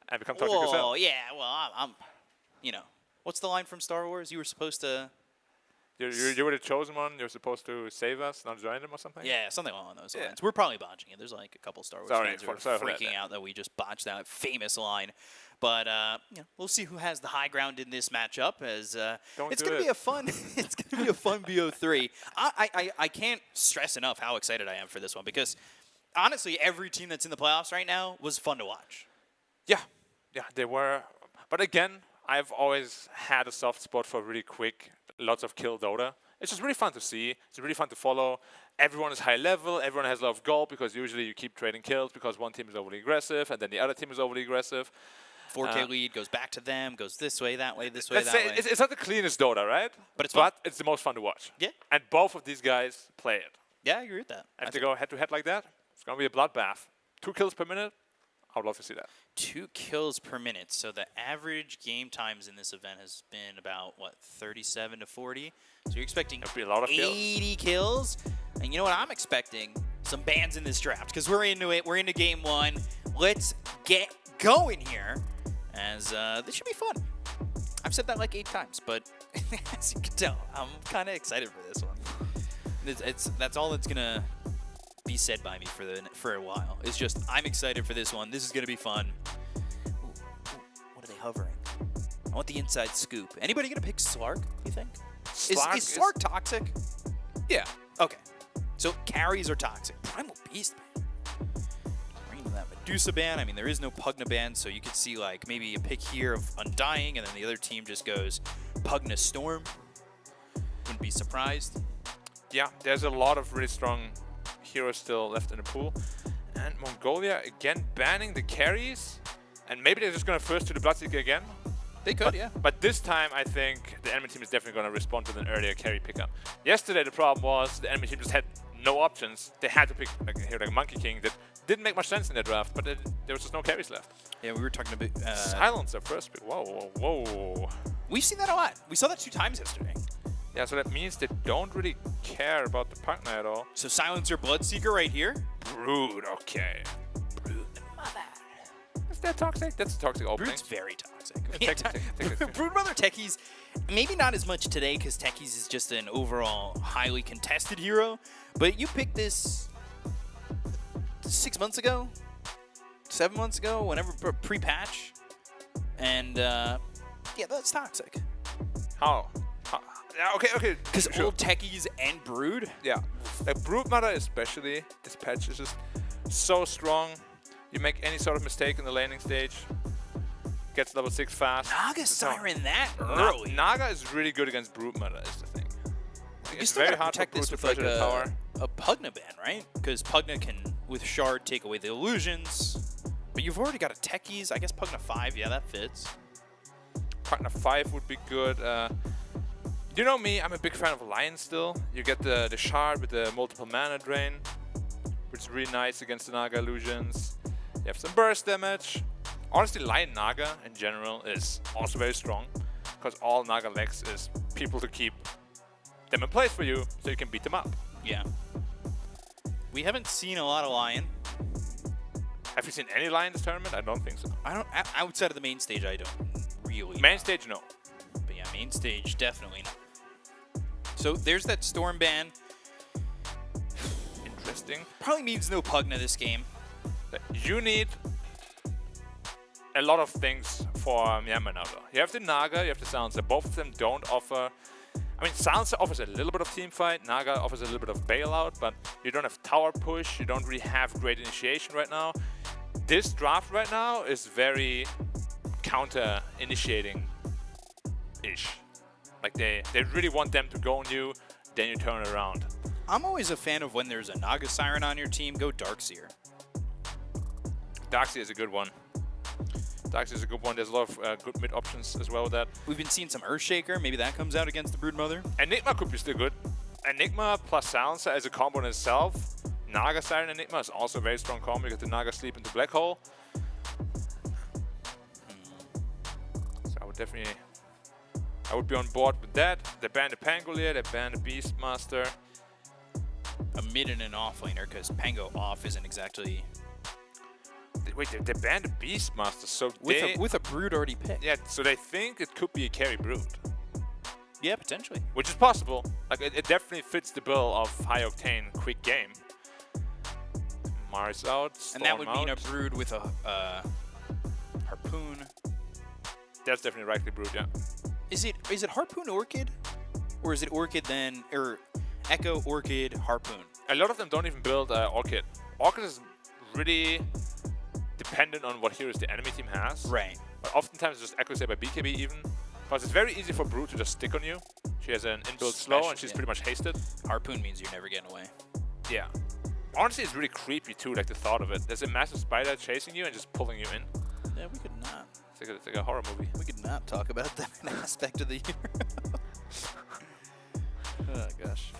and become toxic yourself. Oh yeah, well I'm what's the line from Star Wars? You were supposed to. You were the chosen one. You're supposed to save us, not join them or something. Yeah, something along those lines. We're probably botching it. There's like a couple Star Wars fans who are freaking out that we just botched that famous line. But we'll see who has the high ground in this matchup. As it's going to be a fun, it's going to be a fun BO3. I can't stress enough how excited I am for this one because honestly, every team that's in the playoffs right now was fun to watch. Yeah, they were. But again, I've always had a soft spot for really quick, lots of kill Dota. It's just really fun to see. It's really fun to follow. Everyone is high level. Everyone has a lot of gold because usually you keep trading kills because one team is overly aggressive and then the other team is overly aggressive. 4K lead goes back to them, goes this way, that way, this way, that way. It's not the cleanest Dota, right? But it's fun. But it's the most fun to watch. Yeah. And both of these guys play it. Yeah, I agree with that. If they go head-to-head like that, it's going to be a bloodbath. 2 kills per minute. I would love to see that. 2 kills per minute. So the average game times in this event has been about, 37 to 40? So you're expecting a lot of 80 kills. And you know what I'm expecting? Some bans in this draft. Because we're into it. We're into game 1. Let's get going here. As this should be fun. I've said that like 8 times. But as you can tell, I'm kind of excited for this one. That's all that's going to be said by me for a while. It's just I'm excited for this one. This is gonna be fun. Ooh, what are they hovering? I want the inside scoop. Anybody gonna pick Slark? You think? Is Slark toxic? Yeah. Okay. So carries are toxic. Primal Beast, man. Bringing that Medusa ban. I mean, there is no Pugna ban, so you could see like maybe a pick here of Undying, and then the other team just goes Pugna Storm. Wouldn't be surprised. Yeah, there's a lot of really strong heroes still left in the pool. And Mongolia again banning the carries. And maybe they're just going to first to the Bloodseeker again. They could, yeah. But this time, I think the enemy team is definitely going to respond with an earlier carry pickup. Yesterday, the problem was the enemy team just had no options. They had to pick a hero like Monkey King that didn't make much sense in their draft, but there was just no carries left. Yeah, we were talking about... Silencer first pick. Whoa. We've seen that a lot. We saw that 2 times yesterday. Yeah, so that means they don't really care about the partner at all. So Silencer Bloodseeker right here. Brood, okay. Brood Mother. Is that toxic? That's a toxic opening. Brood's very toxic. Brood Mother Techies, maybe not as much today because Techies is just an overall highly contested hero. But you picked this 6 months ago, 7 months ago, whenever pre-patch. And yeah, that's toxic. How? Yeah, okay. Because old Techies and Brood? Yeah. Like Brood Mother especially, this patch is just so strong. You make any sort of mistake in the laning stage, gets level 6 fast. Naga So Siren that early. Naga is really good against Brute Mother, is the thing. You It's still very gotta hard for protect Brute this to with like pressure the tower. a Pugna ban, right? Because Pugna can, with Shard, take away the illusions. But you've already got a Techies. I guess Pugna 5, yeah, that fits. Partner 5 would be good. You know me, I'm a big fan of Lion still. You get the Shard with the multiple mana drain, which is really nice against the Naga illusions. You have some burst damage. Honestly, Lion Naga in general is also very strong, because all Naga Lex is people to keep them in place for you, so you can beat them up. Yeah. We haven't seen a lot of Lion. Have you seen any Lion this tournament? I don't think so. I don't. Outside of the main stage, I don't really. Main stage, no. But yeah, main stage, definitely not. So there's that Storm ban. Interesting. Probably means no Pugna this game. You need a lot of things for Myanmar now, though. You have the Naga, you have the Silencer. Both of them don't offer... I mean, Silencer offers a little bit of team fight, Naga offers a little bit of bailout, but you don't have tower push, you don't really have great initiation right now. This draft right now is very counter-initiating-ish. Like, they really want them to go on you, then you turn it around. I'm always a fan of when there's a Naga Siren on your team, go Darkseer. Darkseer is a good one. Darkseer is a good one. There's a lot of good mid options as well with that. We've been seeing some Earthshaker. Maybe that comes out against the Broodmother. Enigma could be still good. Enigma plus Silencer as a combo in itself. Naga Siren Enigma is also a very strong combo. You get the Naga Sleep into Black Hole. So I would definitely... I would be on board with that. They banned the Pangolier, they banned the Beastmaster. A mid and an off laner, because Pango off isn't exactly... Wait, they banned the Beastmaster, so with a Brood already picked. Yeah, so they think it could be a carry Brood. Yeah, potentially. Which is possible. Like, it definitely fits the bill of high octane, quick game. Mars out, and that would Storm mean a out. Brood with a Harpoon. That's definitely rightly Brood, yeah. Is it Harpoon Orchid? Or is it Orchid then, or Echo, Orchid, Harpoon? A lot of them don't even build Orchid. Orchid is really dependent on what heroes the enemy team has. Right. But oftentimes it's just Echo Saber BKB even. Because it's very easy for Brood to just stick on you. She has an inbuilt slow and she's pretty much hasted. Harpoon means you're never getting away. Yeah. Honestly, it's really creepy too, like the thought of it. There's a massive spider chasing you and just pulling you in. Yeah, we could not. It's like a horror movie. We could not talk about that aspect of the year. Oh, gosh.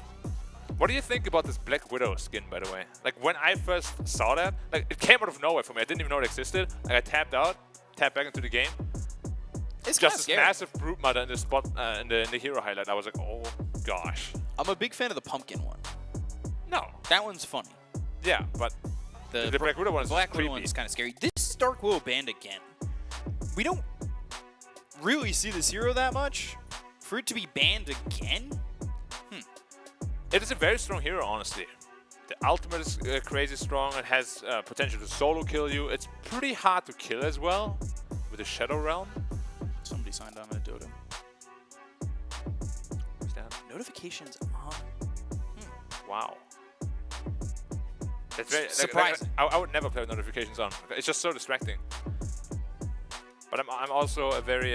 What do you think about this Black Widow skin, by the way? Like, when I first saw that, like, it came out of nowhere for me. I didn't even know it existed. Like, I tapped out, tapped back into the game. It's just this scary. massive Brute Mother in the spot, in the hero highlight. I was like, oh, gosh. I'm a big fan of the pumpkin one. No. That one's funny. Yeah, but the Black Widow one is Black creepy. Widow one's kind of scary. This Dark Willow banned again. We don't really see this hero that much. For it to be banned again? It is a very strong hero, honestly. The ultimate is crazy strong. It has potential to solo kill you. It's pretty hard to kill as well with the Shadow Realm. Somebody signed on a Dota. What's that? Notifications on. Wow. It's very surprising. I would never play with notifications on. It's just so distracting. But I'm also a very,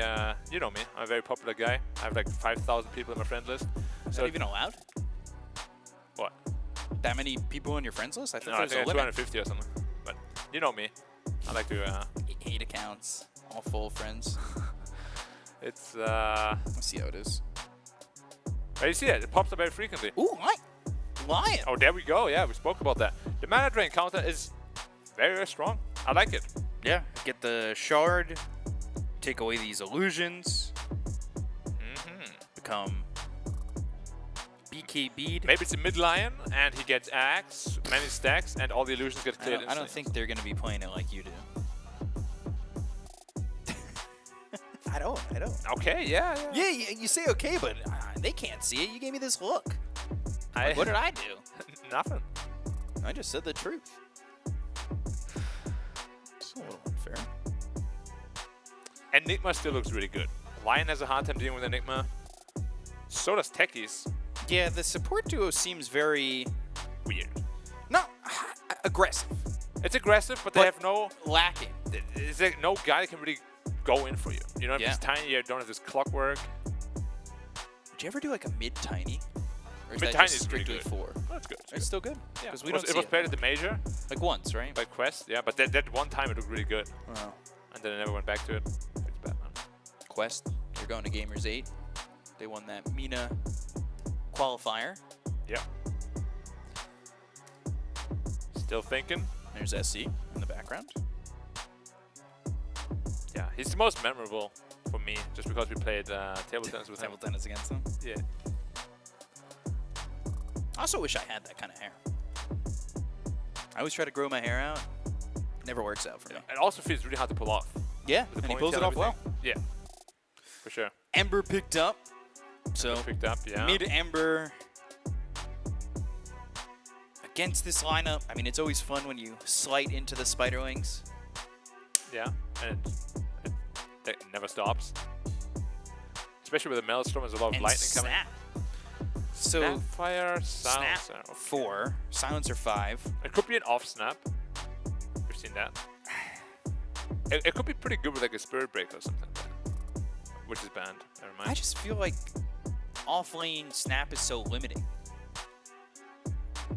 you know me, I'm a very popular guy. I have like 5,000 people in my friend list. Is that even allowed? What? That many people on your friends list? I thought No, I there was think a limit. 250 or something. But you know me. I like to... 8 accounts, all full friends. It's... Let's see how it is. Oh, you see it? It pops up very frequently. Ooh, Lion! Oh, there we go. Yeah, we spoke about that. The mana drain counter is very, very strong. I like it. Yeah, get the shard, take away these illusions, become BKB'd. Maybe it's a mid-lion, and he gets axe, many stacks, and all the illusions get cleared I don't think they're going to be playing it like you do. I don't. Okay, yeah. Yeah, you say okay, but they can't see it. You gave me this look. What did I do? Nothing. I just said the truth. It's a little unfair. Enigma still looks really good. Lion has a hard time dealing with Enigma. So does Techies. Yeah, the support duo seems very... weird. Not aggressive. It's aggressive, but they have no... lacking. There's like no guy that can really go in for you. You know, if Yeah. it's tiny, you don't have this clockwork. Would you ever do like a mid tiny? Or is Mid that tiny just is pretty strictly good. 4? That's good. It's still good. Yeah, Because we it don't was, see it was played at the major like once, right? by Quest. Yeah, but that one time it looked really good, Wow. and then I never went back to it. It's bad, man. Quest, you're going to Gamers 8. They won that MENA qualifier. Yeah. Still thinking. There's SC in the background. Yeah, he's the most memorable for me, just because we played table tennis with him. Table tennis against them. Yeah. I also wish I had that kind of hair. I always try to grow my hair out. Never works out for me. It also feels really hard to pull off. Yeah, With the and he pulls it ponytail off and well. everything. Yeah, for sure. Ember picked up. So Picked up, yeah. mid Ember against this lineup. I mean, it's always fun when you slight into the Spiderlings. Yeah, and it never stops. Especially with the Maelstrom, there's a lot of And lightning coming. snap. So Snapfire, snap silencer. Okay. 4, silencer 5. It could be an off snap. We've seen that. It could be pretty good with like a Spirit Break or something like that, which is banned. Never mind. I just feel like off lane snap is so limiting.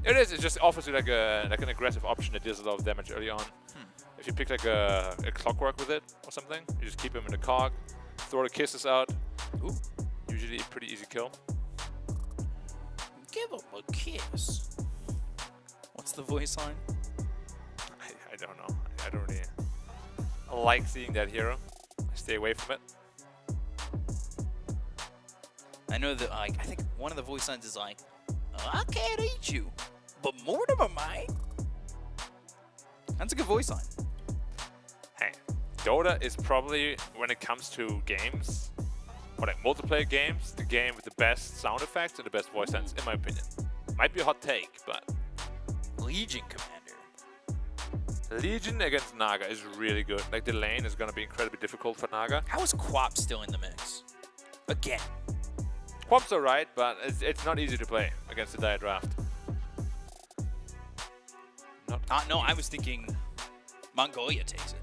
It is. It just offers you like an aggressive option that deals a lot of damage early on. If you pick like a clockwork with it or something, you just keep him in the cog, throw the kisses out. Ooh. Usually a pretty easy kill. Give him a kiss. What's the voice line? I don't know. I don't really like seeing that hero. I stay away from it. I know that like I think one of the voice lines is like, I can't eat you, but Mortimer might. That's a good voice line. Hey, Dota is probably, when it comes to games, or like multiplayer games, the game with the best sound effects and the best voice lines, in my opinion. Might be a hot take, but Legion Commander. Legion against Naga is really good. Like the lane is gonna be incredibly difficult for Naga. How is Quap still in the mix? Again. Quap's alright, but it's not easy to play against the Dire Draft. No, I was thinking Mongolia takes it.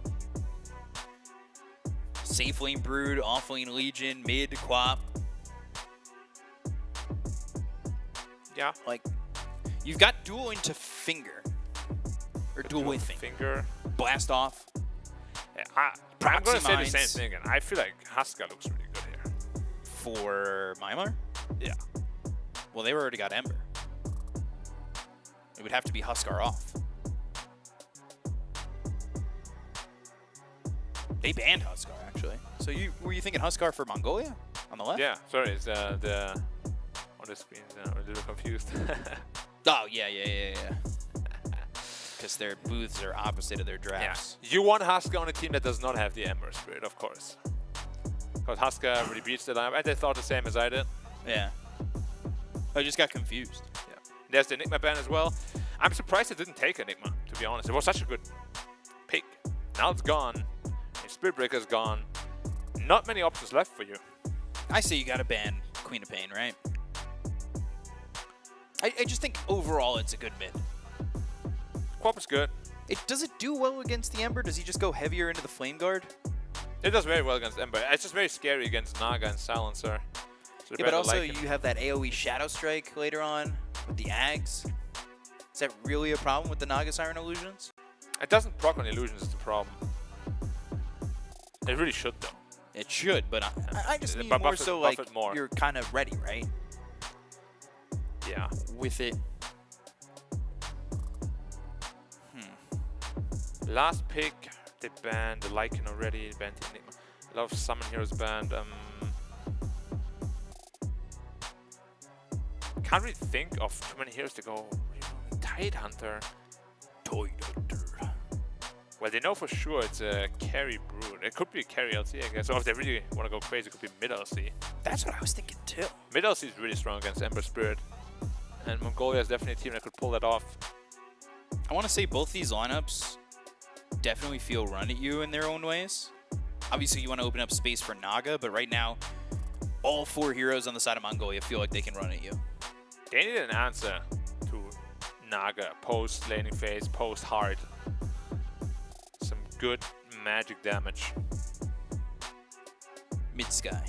Safe lane Brood, off lane Legion, mid Quap. Yeah. Like, you've got duel into finger. Or duel with finger. Blast off. Yeah, I'm gonna say the Mines. same thing again. I feel like Huska looks really good here. For Myanmar? Yeah. Well, they already got Ember. It would have to be Huskar off. They banned Huskar, actually. So were you thinking Huskar for Mongolia on the left? Yeah, sorry, it's the on the screen. I'm a little confused. Oh, yeah. Because their booths are opposite of their drafts. You want Huska on a team that does not have the Ember Spirit, of course. Because Huska really beats the lineup, and they thought the same as I did. Yeah. I just got confused. Yeah. There's the Enigma ban as well. I'm surprised it didn't take Enigma, to be honest. It was such a good pick. Now it's gone. Spirit Breaker's gone. Not many options left for you. I say you got to ban Queen of Pain, right? I just think overall it's a good mid. Quap is good. Does it do well against the Ember? Does he just go heavier into the Flame Guard? It does very well against Ember. It's just very scary against Naga and Silencer. So Yeah, but also you have that AoE Shadow Strike later on with the Ags. Is that really a problem with the Naga Siren Illusions? It doesn't proc on illusions is the problem. It really should though. It should, but I just mean Buff more it- so buff like it more. you're kind of ready, right? Yeah. With it. Last pick, they banned the Lycan already, they banned the Enigma. A lot of summon heroes banned. Can't really think of too many heroes to go. Tide Hunter. Well, they know for sure it's a carry Brood. It could be a carry LC, I guess. Or if they really want to go crazy, it could be mid LC. That's what I was thinking too. Mid LC is really strong against Ember Spirit. And Mongolia is definitely a team that could pull that off. I want to say both these lineups definitely feel run at you in their own ways. Obviously, you want to open up space for Naga, but right now, all 4 heroes on the side of Mongolia feel like they can run at you. They need an answer to Naga post laning phase, post hard. Some good magic damage. mid-sky?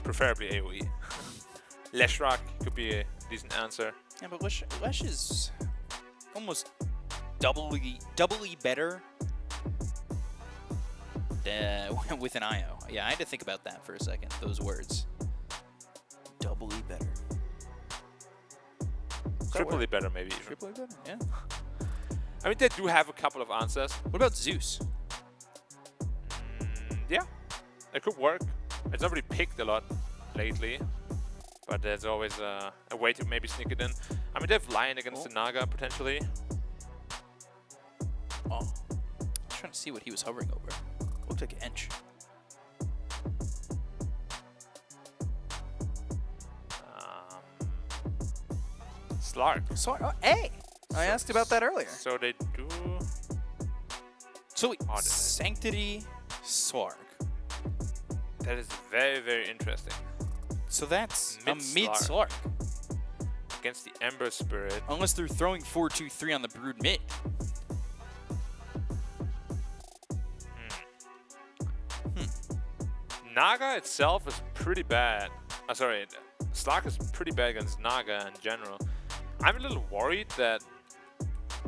Preferably AoE. Leshrak could be a decent answer. Yeah, but Lesh is almost doubly better with an IO. Yeah, I had to think about that for a second, those words. Doubly better. Triply better, maybe. Even. Triply better, yeah. I mean, they do have a couple of answers. What about Zeus? Yeah, it could work. It's not really picked a lot lately, but there's always a way to maybe sneak it in. I mean, they have Lion against the Naga, potentially. Oh, I was trying to see what he was hovering over. Looked like Ench. Slark. Oh, hey! I asked about that earlier. So they do... So wait, Sanctity, Slark. That is very, very interesting. So that's a Mid-Slark. mid-Slark. Against the Ember Spirit. Unless they're throwing 4-2-3 on the Brood mid. Naga itself is pretty bad. Sorry, Slark is pretty bad against Naga in general. I'm a little worried that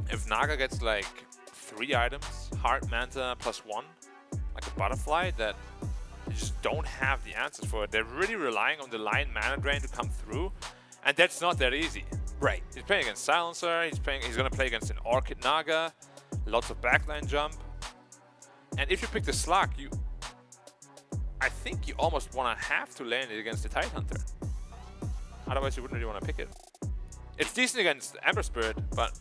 if Naga gets like 3 items, Heart, Manta, +1, like a Butterfly, that you just don't have the answers for it. They're really relying on the Lion mana drain to come through, and that's not that easy. Right. He's playing against Silencer, he's gonna play against an Orchid Naga, lots of backline jump. And if you pick the Slark, I think you almost have to land it against the Tidehunter. Otherwise you wouldn't really want to pick it. It's decent against Ember Spirit, but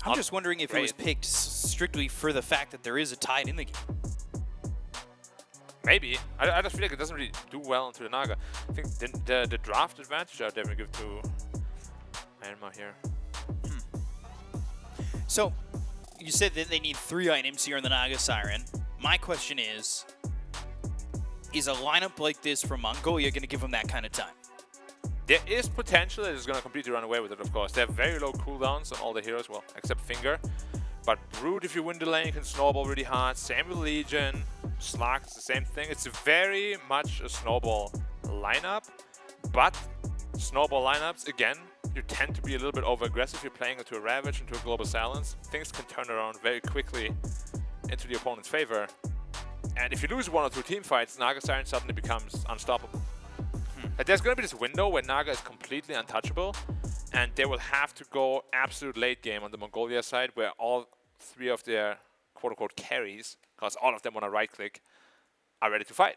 I'm just wondering if it was picked strictly for the fact that there is a Tide in the game. Maybe. I just feel like it doesn't really do well into the Naga. I think the draft advantage I would definitely give to Myanmar here. So, you said that they need 3 items here in the Naga Siren. My question is a lineup like this from Mongolia going to give them that kind of time? There is potential that it's going to completely run away with it, of course. They have very low cooldowns on all the heroes, well, except Finger. But Brood, if you win the lane, you can snowball really hard. Same with Legion. Slark, it's the same thing. It's very much a snowball lineup. But snowball lineups, again, you tend to be a little bit over-aggressive. You're playing into a Ravage, into a Global Silence. Things can turn around very quickly into the opponent's favor. And if you lose 1 or 2 team fights, Naga Siren suddenly becomes unstoppable. Like, there's going to be this window where Naga is completely untouchable, and they will have to go absolute late game on the Mongolia side, where all 3 of their quote-unquote carries, because all of them want to right-click, are ready to fight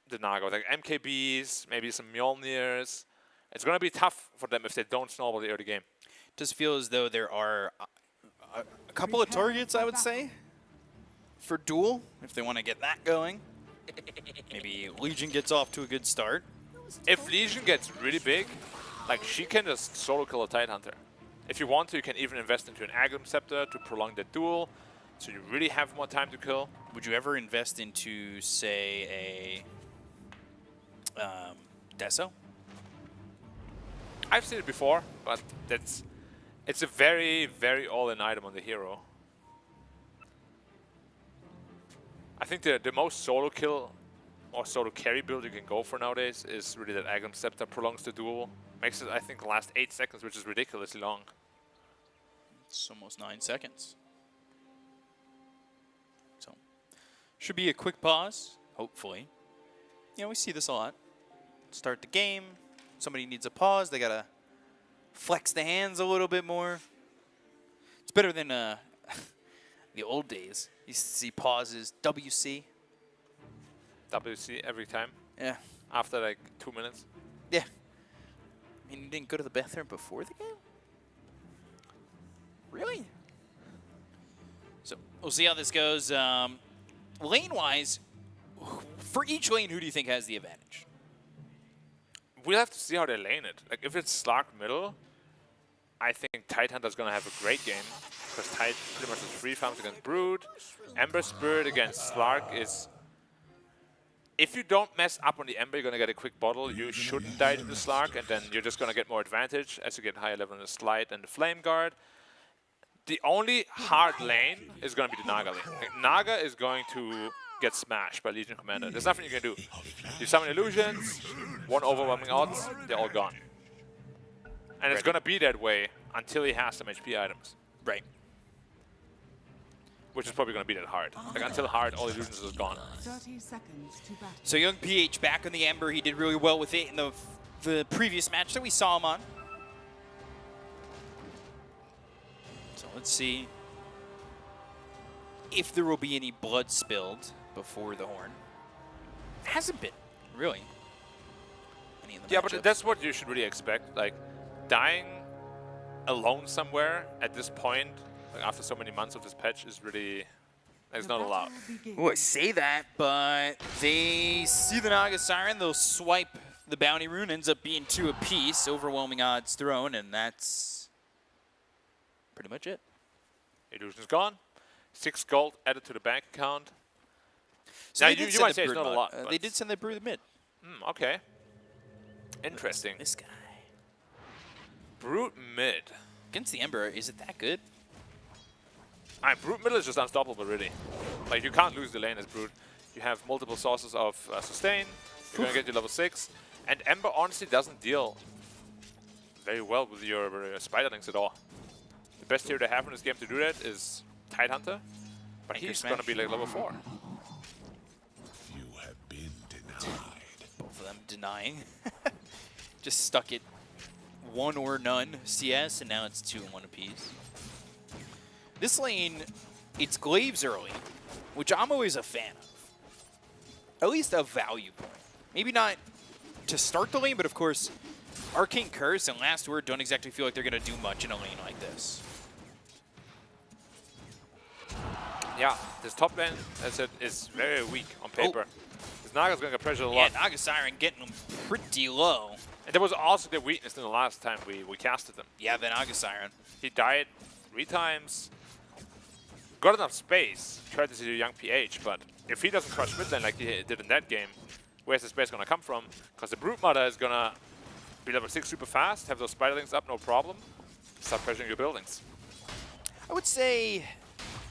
the Naga. Like MKBs, maybe some Mjolnirs. It's going to be tough for them if they don't snowball the early game. It does feel as though there are a couple of targets, I would say, for duel, if they want to get that going. Maybe Legion gets off to a good start. If Legion gets really big, like, she can just solo kill a Tidehunter. If you want to, you can even invest into an Aghanim Scepter to prolong the duel, so you really have more time to kill. Would you ever invest into, say, a Deso? I've seen it before, but it's a very, very all-in item on the hero. I think the most solo kill or solo carry build you can go for nowadays is really that Aghanim Scepter prolongs the duel. Makes it, I think, last 8 seconds, which is ridiculously long. It's almost 9 seconds. So, should be a quick pause, hopefully. You know, we see this a lot. Start the game, somebody needs a pause, they gotta flex the hands a little bit more. It's better than the old days. You used to see pauses, WC. WC every time? Yeah. After like 2 minutes? Yeah. I mean, you didn't go to the bathroom before the game? Really? So, we'll see how this goes. Lane-wise, for each lane, who do you think has the advantage? We'll have to see how they lane it. Like, if it's Slark middle, I think Tidehunter's gonna have a great game, because Tide pretty much has free farms against Brood. Ember Spirit against Slark is... If you don't mess up on the Ember, you're going to get a quick bottle. You shouldn't die to the Slark, and then you're just going to get more advantage as you get higher level in the Slide and the Flame Guard. The only hard lane is going to be the Naga lane. Like, Naga is going to get smashed by Legion Commander. There's nothing you can do. You summon illusions, one overwhelming odds, they're all gone. And it's going to be that way until he has some HP items. Right. Which is probably going to be that hard. Like until hard, all illusions is gone. 30 seconds to battle. So young PH back on the Ember. He did really well with it in the previous match that we saw him on. So let's see if there will be any blood spilled before the horn. Hasn't been, really. Yeah, but that's what you should really expect. Like, dying alone somewhere at this point, like after so many months of this patch, is really, it's not allowed. Oh, I say that, but they see the Naga Siren, they'll swipe the bounty rune, ends up being 2 apiece, overwhelming odds thrown, and that's pretty much it. Illusion's gone. 6 gold added to the bank account. So now they did you send might the say it's Brood not a mod. lot. They did send the Brood mid. Okay. Interesting. This guy. Brute mid. Against the Ember, is it that good? Brute mid is just unstoppable, really. Like, you can't lose the lane as Brute. You have multiple sources of sustain. You're going to get your level 6. And Ember honestly doesn't deal very well with your Spiderlings at all. The best hero to have in this game to do that is Tidehunter. But he's going to be like level 4. You have been denied. Both of them denying. Just stuck at 1 or none CS, and now it's 2 and 1 apiece. This lane, it's Glaives early, which I'm always a fan of. At least a value point. Maybe not to start the lane, but of course, Arcane Curse and Last Word don't exactly feel like they're going to do much in a lane like this. Yeah, this top lane, as I said, is very weak on paper. This Naga's going to get pressured a lot. Yeah, Naga Siren getting them pretty low. And there was also the weakness in the last time we casted them. Yeah, the Naga Siren. He died 3 times. Got enough space, tried to see the young PH, but if he doesn't crush mid lane like he did in that game, where's the space going to come from? Because the Brute Mother is going to be level 6 super fast, have those Spiderlings up, no problem. Start pressuring your buildings. I would say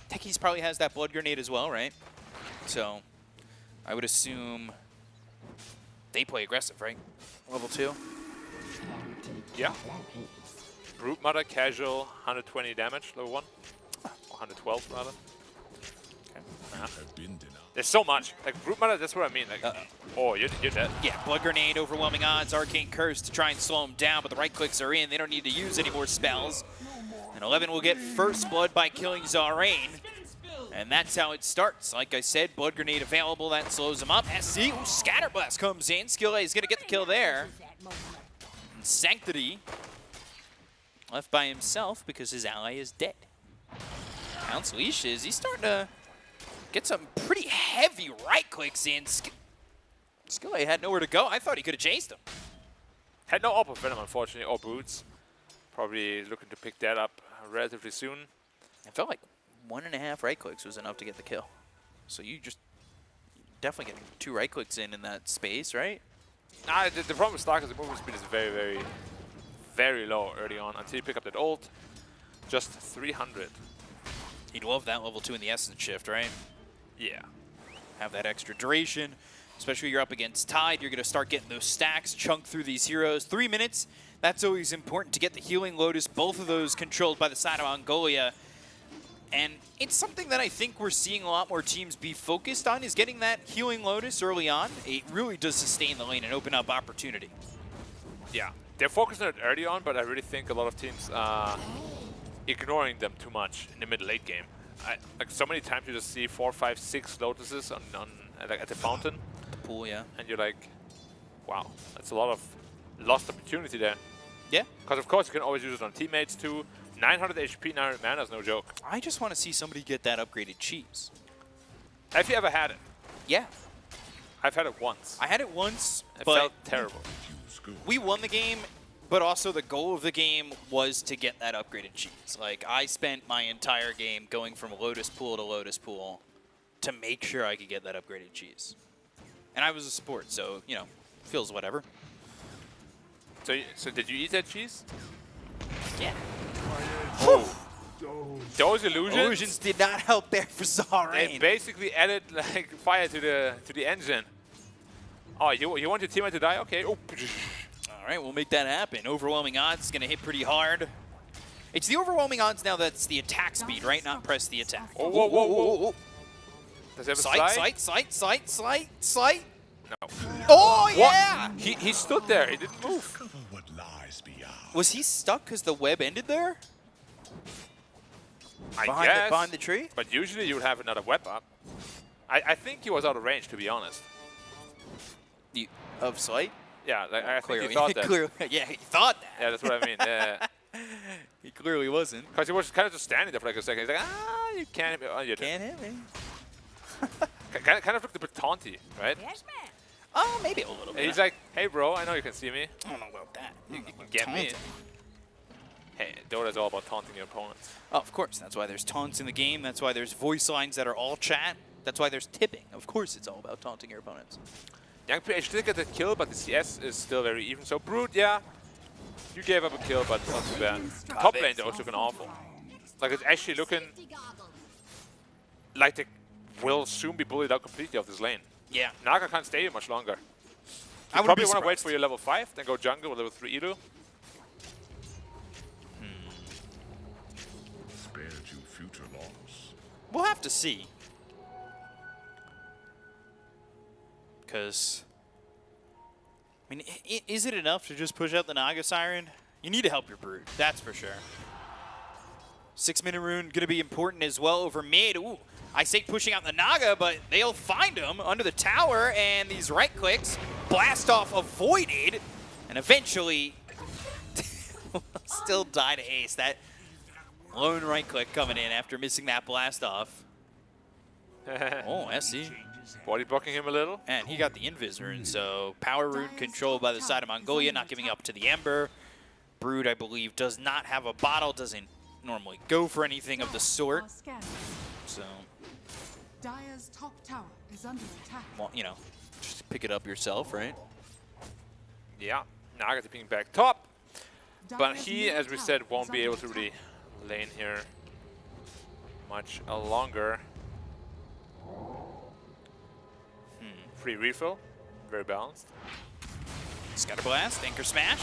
Techies probably has that Blood Grenade as well, right? So I would assume they play aggressive, right? Level 2. Yeah. Brute Mother, casual, 120 damage, level 1. Or 112, rather. Okay. There's so much. Like, Brute Mother, that's what I mean. Like, oh, you're dead. Yeah, Blood Grenade, overwhelming odds, Arcane Curse to try and slow him down, but the right clicks are in. They don't need to use any more spells. And 11 will get first blood by killing Zarain. And that's how it starts. Like I said, Blood Grenade available. That slows him up. SC, Scatterblast comes in. Skill A is going to get the kill there. And Sanctity left by himself because his ally is dead. Count's Leashes, he's starting to get some pretty heavy right clicks in. Skill A had nowhere to go. I thought he could have chased him. Had no Opal Venom, unfortunately, or Boots. Probably looking to pick that up relatively soon. It felt like 1.5 right clicks was enough to get the kill. So you just definitely getting 2 right clicks in that space, right? Nah, the problem with Stark is the movement speed is very, very, very low early on until you pick up that ult. Just 300. You'd love that level 2 in the Essence Shift, right? Yeah. Have that extra duration. Especially when you're up against Tide, you're going to start getting those stacks, chunk through these heroes. 3 minutes, that's always important to get the Healing Lotus, both of those controlled by the side of Mongolia. And it's something that I think we're seeing a lot more teams be focused on, is getting that Healing Lotus early on. It really does sustain the lane and open up opportunity. Yeah, they're focused on it early on, but I really think a lot of teams are ignoring them too much in the mid-late game. Like so many times you just see 4, 5, 6 Lotuses on like at the fountain. The pool, yeah. And you're like, wow, that's a lot of lost opportunity there. Yeah. Because of course you can always use it on teammates too. 900 HP, 900 mana is no joke. I just want to see somebody get that upgraded cheese. Have you ever had it? Yeah. I've had it once. I had it once, It but felt terrible. we won the game, but also the goal of the game was to get that upgraded cheese. Like, I spent my entire game going from Lotus Pool to Lotus Pool to make sure I could get that upgraded cheese. And I was a support, so, you know, feels whatever. So did you eat that cheese? Yeah. Oh. Those illusions did not help there for They Zahrain. basically added like fire to the engine. Oh, you want your teammate to die? Okay. Oh. All right, we'll make that happen. Overwhelming odds is going to hit pretty hard. It's the overwhelming odds now that's the attack speed, right? Not press the attack. Oh, whoa, whoa, whoa, whoa. Does he have a Sight. No. Oh, yeah! What? He stood there. He didn't move. Was he stuck because the web ended there? I Behind guess. behind the tree? But usually you would have another web up. I think he was out of range, to be honest. Of sight? Yeah, like, I think Clearly. he thought that. Clearly. Yeah, he thought that. Yeah, that's what I mean. Yeah. He clearly wasn't. Because he was kind of just standing there for like a second. He's like, you can't hit me. Oh, you Can't hit me. kind of looked a bit taunty, right? Yes, man. Oh, maybe a little bit. He's like, hey, bro, I know you can see me. I don't know about that. You can get me. Hey, Dota's all about taunting your opponents. Oh, of course. That's why there's taunts in the game. That's why there's voice lines that are all chat. That's why there's tipping. Of course it's all about taunting your opponents. Young PH did get the kill, but the CS is still very even. So, Brood, yeah, you gave up a kill, but not too bad. Top lane, though, is looking awful. Like, it's actually looking like they will soon be bullied out completely off this lane. Yeah. Naga can't stay here much longer. I You would probably be want to wait surprised. for your level 5, then go jungle with level 3 Edo. Spared you future loss. We'll have to see. Because, I mean, is it enough to just push out the Naga Siren? You need to help your Brood, that's for sure. 6-minute rune going to be important as well over mid. Ooh, I say pushing out the Naga, but they'll find him under the tower, and these right clicks, blast off avoided, and eventually still die to Ace. That lone right click coming in after missing that blast off. Oh, SC. Body blocking him a little. And he got the Invis rune, so power rune controlled by the side of Mongolia, not giving up to the Ember. Brood, I believe, does not have a bottle, doesn't normally go for anything of the sort. So, Dire's top tower is under attack. well, you know, just pick it up yourself, right? Yeah, Naga being back top. But he, as we said, won't be able to really lane here much longer. Free refill, very balanced. Scatter Blast, Anchor Smash.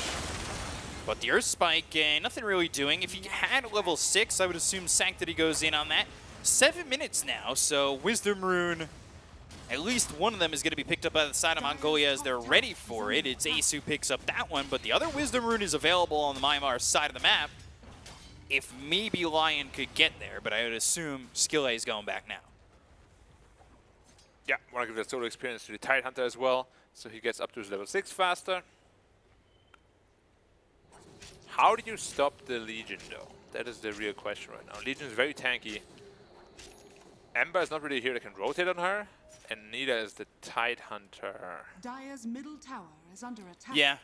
But the Earth Spike, nothing really doing. If he had level 6, I would assume Sanctity goes in on that. 7 minutes now, so Wisdom Rune, at least one of them is going to be picked up by the side of Mongolia as they're ready for it. It's Ace who picks up that one, but the other Wisdom Rune is available on the Myanmar side of the map. If maybe Lion could get there, but I would assume Skill A is going back now. Yeah, want to give that total experience to the Tidehunter as well, so he gets up to his level 6 faster. How do you stop the Legion, though? That is the real question right now. Legion is very tanky. Ember is not really here that can rotate on her, and neither is the Tidehunter. Dire's middle tower is under attack. Yeah.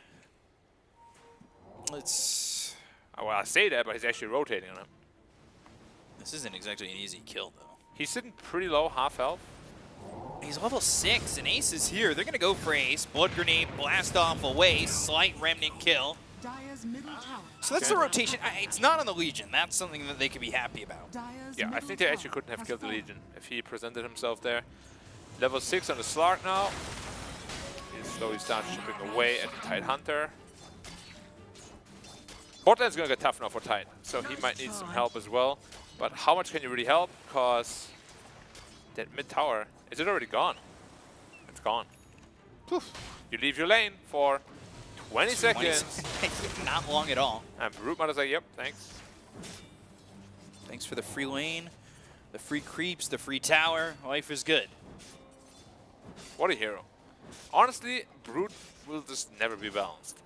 Let's... Well, I say that, but he's actually rotating on him. This isn't exactly an easy kill, though. He's sitting pretty low, half health. He's level 6, and Ace is here. They're going to go for Ace. Blood Grenade, blast off away, slight remnant kill. Dire's middle tower. So that's the rotation. It's not on the Legion. That's something that they could be happy about. Yeah, I think they actually couldn't have killed the Legion if he presented himself there. Level 6 on the Slark now. He slowly starts chipping away at the Tidehunter. Bot lane's going to get tough now for Tide, so he might need some help as well. But how much can you really help? Because that mid tower, is it already gone? It's gone. Poof. You leave your lane for 20 seconds. Not long at all. And Rootmother's like, yep, thanks. Thanks for the free lane, the free creeps, the free tower. Life is good. What a hero. Honestly, Brood will just never be balanced.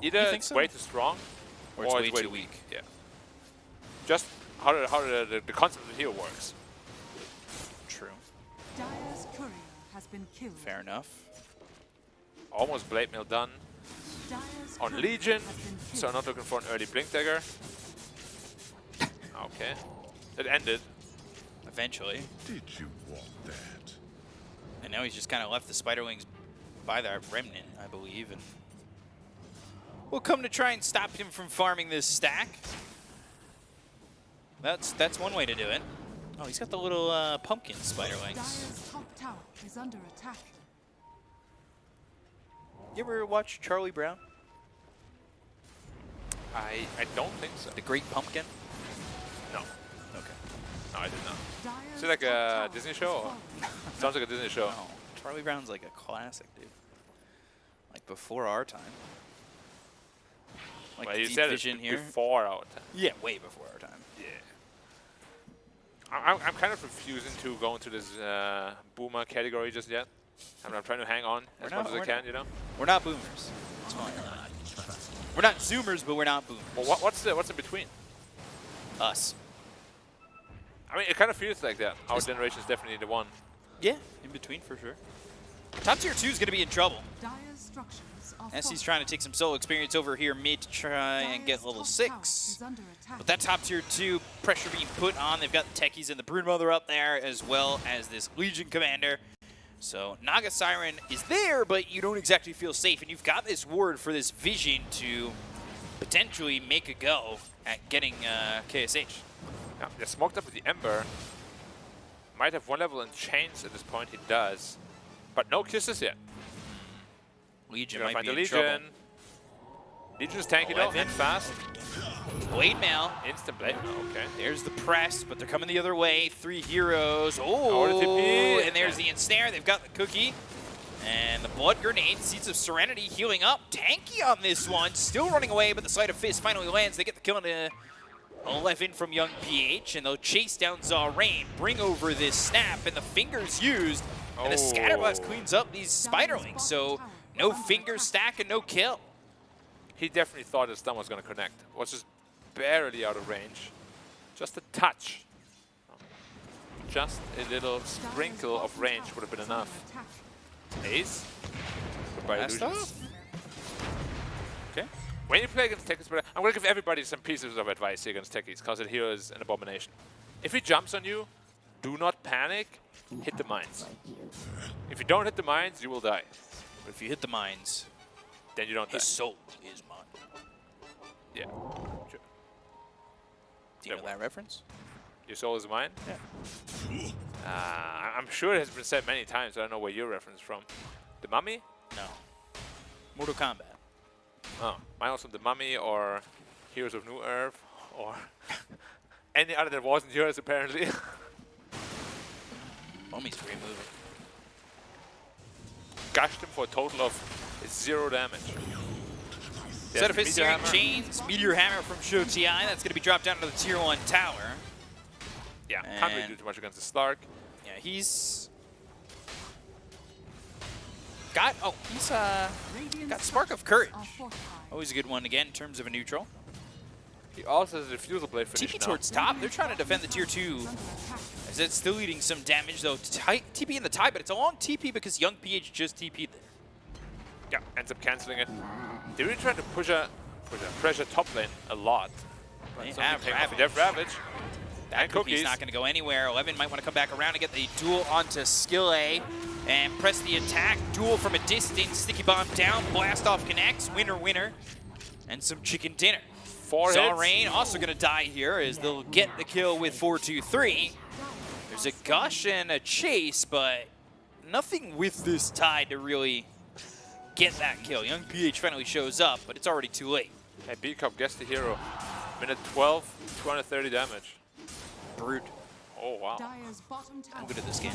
Either it's way too strong, or it's way too weak. Yeah. Just how the concept of the hero works. True. Dire's courier has been killed. Fair enough. Almost Blade Mail done Dire's on Legion, so not looking for an early Blink Dagger. Okay. It ended. Eventually. Did you want that? And now he's just kind of left the Spiderlings by that Remnant, I believe. And we'll come to try and stop him from farming this stack. That's one way to do it. Oh, he's got the little pumpkin spider legs. Dire's top tower is under attack. You ever watch Charlie Brown? I don't think so. The Great Pumpkin? No. Okay. No, I did not. Dire's Is it like top a tower Disney is show? falling. Sounds like a Disney show. No. Charlie Brown's like a classic, dude. Like before our time. Like Well, you Deep said Vision it here. before our time. Yeah, way before our time. Yeah. I'm kind of refusing to go into this boomer category just yet. I'm trying to hang on as much as I can, you know? We're not boomers. It's fine. We're not zoomers, but we're not boomers. Well, what's in between? Us. I mean, it kind of feels like that. Our generation is definitely the one. Yeah, in between for sure. Top tier 2 is going to be in trouble. Dire's structures are As he's falling. trying to take some solo experience over here mid to try and get level 6. But that top tier 2 pressure being put on. They've got the techies and the Broodmother up there, as well as this Legion Commander. So Naga Siren is there, but you don't exactly feel safe. And you've got this ward for this Vision to potentially make a go at getting KSH. Yeah, they're smoked up with the Ember. Might have one level in chains at this point. He does. But no kisses yet. Legion You're might gonna be find the in Legion. trouble. Legion's tanky though, and fast. Blade Mail. Instant blade mail, okay. There's the press, but they're coming the other way. 3 heroes. Oh, the TP. And there's the ensnare. They've got the cookie. And the blood grenade. Seeds of Serenity healing up. Tanky on this one. Still running away, but the Sleight of Fist finally lands. They get the kill into 11 from Young PH, and they'll chase down Zarain, bring over this snap, and the fingers used. And the Scatterblast cleans up these Spiderlings, so no finger stack and no kill. He definitely thought his stun was going to connect. Was just barely out of range. Just a touch. Just a little sprinkle of range would have been enough. Ace. Goodbye, Last illusions. off. Okay. When you play against techies, I'm going to give everybody some pieces of advice here against techies, because it here is an abomination. If he jumps on you, do not panic, hit the mines. If you don't hit the mines, you will die. But if you hit the mines, then you don't die. his soul is mine. Yeah. Sure. Do you know that reference? Your soul is mine? Yeah. I'm sure it has been said many times. I don't know where your reference from. The Mummy? No. Mortal Kombat. Oh, mine was from The Mummy or Heroes of New Earth or any other that wasn't yours, apparently. Mummy's a great movie. Gushed him for a total of 0 damage. Set of his Searing Chains, Meteor Hammer from Sho TI. That's going to be dropped down to the tier 1 tower. Yeah, can't really do too much against the Slark. Yeah, he's got got Spark of Courage. Always a good one again in terms of a neutral. He also has a Refusal Blade finish TP now. towards top. They're trying to defend the tier 2. As it's still eating some damage though. TP in the tie, but it's a long TP because Young PH just TP'd it. Yeah, ends up cancelling it. They're really trying to pressure top lane a lot. They Something have came off. Ravage. They have Ravage. That And cookie's cookies. not going to go anywhere. 11 might want to come back around and get the duel onto Skill A and press the attack. Duel from a distance. Sticky bomb down. Blast off connects. Winner, winner. And some chicken dinner. 4 hits. Zarain also going to die here as they'll get the kill with 4-2-3. There's a gush and a chase, but nothing with this tide to really get that kill. Young PH finally shows up, but it's already too late. Hey, B-Cup gets the hero. Minute 12, 230 damage. Brute. Oh, wow. Dire's bottom tower I'm good at this game.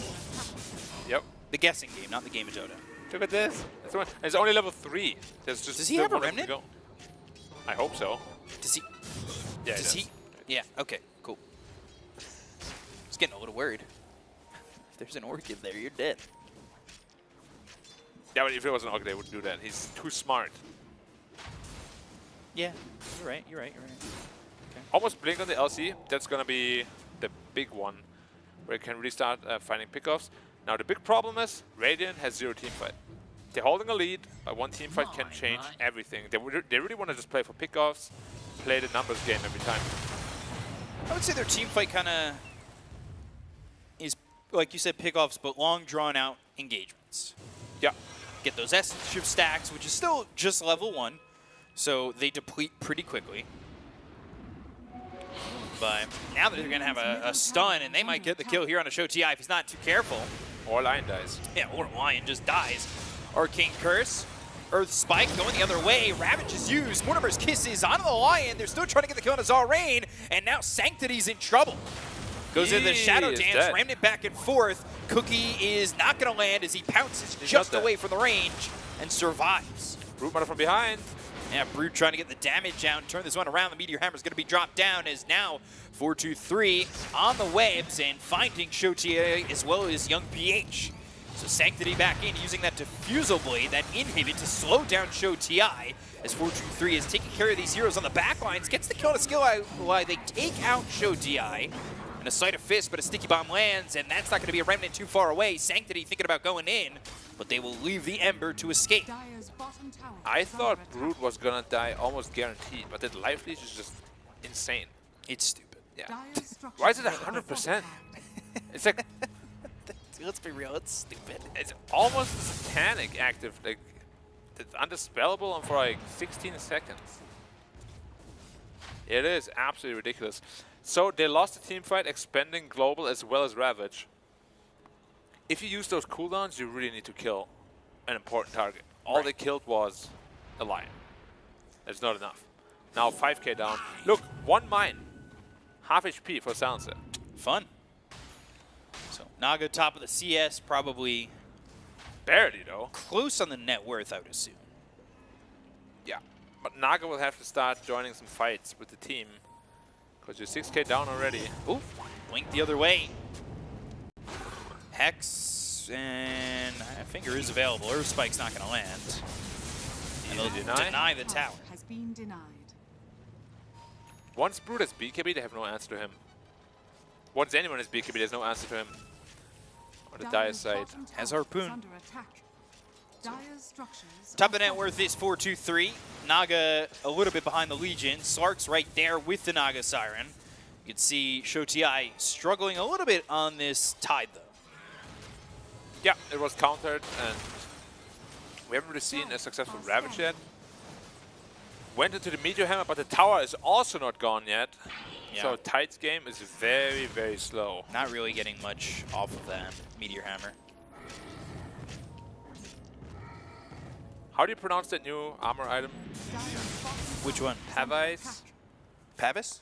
Yep. The guessing game, not the game of Dota. Look at this. That's the one. It's only level 3. There's just Does he still have a one left to remnant? go. I hope so. Does he? Yeah, Does he? Yeah, okay, cool. Just getting a little worried. If there's an Orchid there, you're dead. Yeah, but if it was an Orchid, they would do that. He's too smart. Yeah, you're right. Okay. Almost blink on the LC. That's going to be the big one where you can really start finding pickoffs. Now, the big problem is Radiant has 0 teamfight. They're holding a lead, but one teamfight can change everything. They really want to just play for pickoffs, play the numbers game every time. I would say their team fight kind of is, like you said, pickoffs, but long, drawn-out engagements. Yeah. Get those Essence Shift stacks, which is still just level 1, so they deplete pretty quickly. by. Now they're going to have a stun, and they might get the kill here on a Show TI if he's not too careful. Or Lion dies. Yeah, or Lion just dies. Arcane Curse. Earth Spike going the other way. Ravage is used. Mortimer's Kisses onto the Lion. They're still trying to get the kill on Azar Rain, and now Sanctity's in trouble. Goes into the Shadow Dance, dead. rammed it back and forth. Cookie is not going to land as he pounces just away from the range and survives. Brute Mother from behind. Yeah, Brood trying to get the damage down, turn this one around. The Meteor Hammer's going to be dropped down as now 4-2-3 on the webs and finding Shotia as well as Young PH. So Sanctity back in, using that Diffusal Blade, that inhibit to slow down Show TI as 4-2-3 is taking care of these heroes on the back lines, gets the kill on a skill eye. They take out Show TI. And a Sight of Fist, but a Sticky Bomb lands, and that's not going to be a Remnant too far away. Sanctity thinking about going in, but they will leave the Ember to escape. I thought Brood was going to die almost guaranteed, but that life leech is just insane. It's stupid. Yeah. Why is it 100%? It's like... Let's be real, it's stupid. It's almost satanic active. Like, it's undispellable and for like 16 seconds. It is absolutely ridiculous. So they lost the team fight, expending Global as well as Ravage. If you use those cooldowns, you really need to kill an important target. All they killed was a Lion. That's not enough. Now 5k down. Look, 1 mine. Half HP for Silencer. Fun. So Naga top of the CS, probably barely though. Close on the net worth, I would assume. Yeah, but Naga will have to start joining some fights with the team. Because you're 6k down already. Oof, blink the other way. Hex and Finger is available. Earth Spike's not going to land. And they'll deny the tower. Has been denied. Once Brood has BKB, they have no answer to him. Once anyone has BKB, there's no answer to him. On the Dire side. Has Harpoon. Top of the net worth is 4-2-3. Naga a little bit behind the Legion. Slark's right there with the Naga Siren. You can see Show TI struggling a little bit on this Tide, though. Yeah, it was countered, and we haven't really seen a successful Ravage yet. Went into the Meteor Hammer, but the tower is also not gone yet. Yeah. So Tide's game is very, very slow. Not really getting much off of that Meteor Hammer. How do you pronounce that new armor item? Which one? Pavis? Pavis?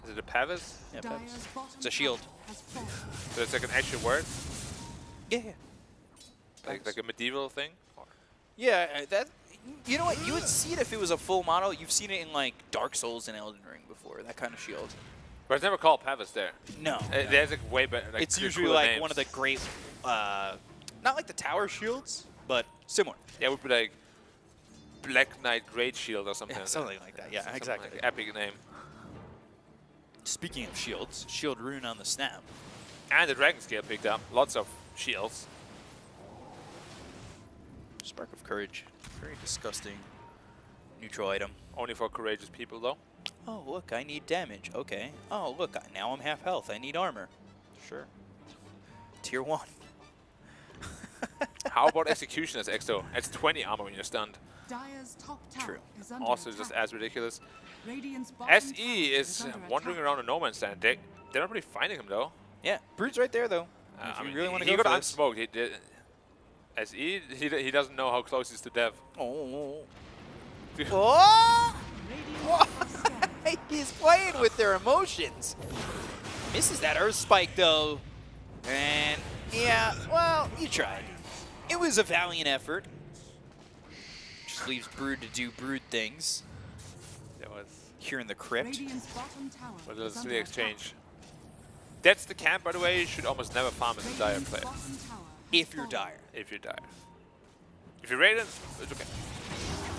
Is it a Pavis? Yeah, Pavis. It's a shield. So it's like an actual word? Yeah. Like a medieval thing? Or? Yeah, that. You know what? You would see it if it was a full model. You've seen it in like Dark Souls and Elden Ring before. That kind of shield. But it's never called Pavis there. No. There's like way better. Like it's usually like names. One of the great, not like the tower shields, but similar. Yeah, it would be like Black Knight Great Shield or something. Yeah, something like that. Yeah, exactly. Like epic name. Speaking of shields, shield rune on the snap. And the Dragon Scale picked up. Lots of shields. Spark of Courage. Very disgusting neutral item. Only for courageous people, though. Oh, look, I need damage. Okay. Oh, look, now I'm half health. I need armor. Sure. Tier 1. How about Execution as Exo? It's 20 armor when you're stunned. True. Also just as ridiculous. SE is wandering around a no man's land. They're not really finding him, though. Yeah, Brood's right there, though. I mean, really want to go for this. He got unsmoked. SE, he doesn't know how close he's to dev. Oh. Oh! He's playing with their emotions. Misses that Earth Spike, though. And, yeah, well, you tried. It was a valiant effort. Just leaves Brood to do Brood things. That was here in the crypt. But let's see the exchange. That's the camp, by the way. You should almost never farm as a Dire player. If you're Dire. If you're Dire. If you're Raiden, it's okay.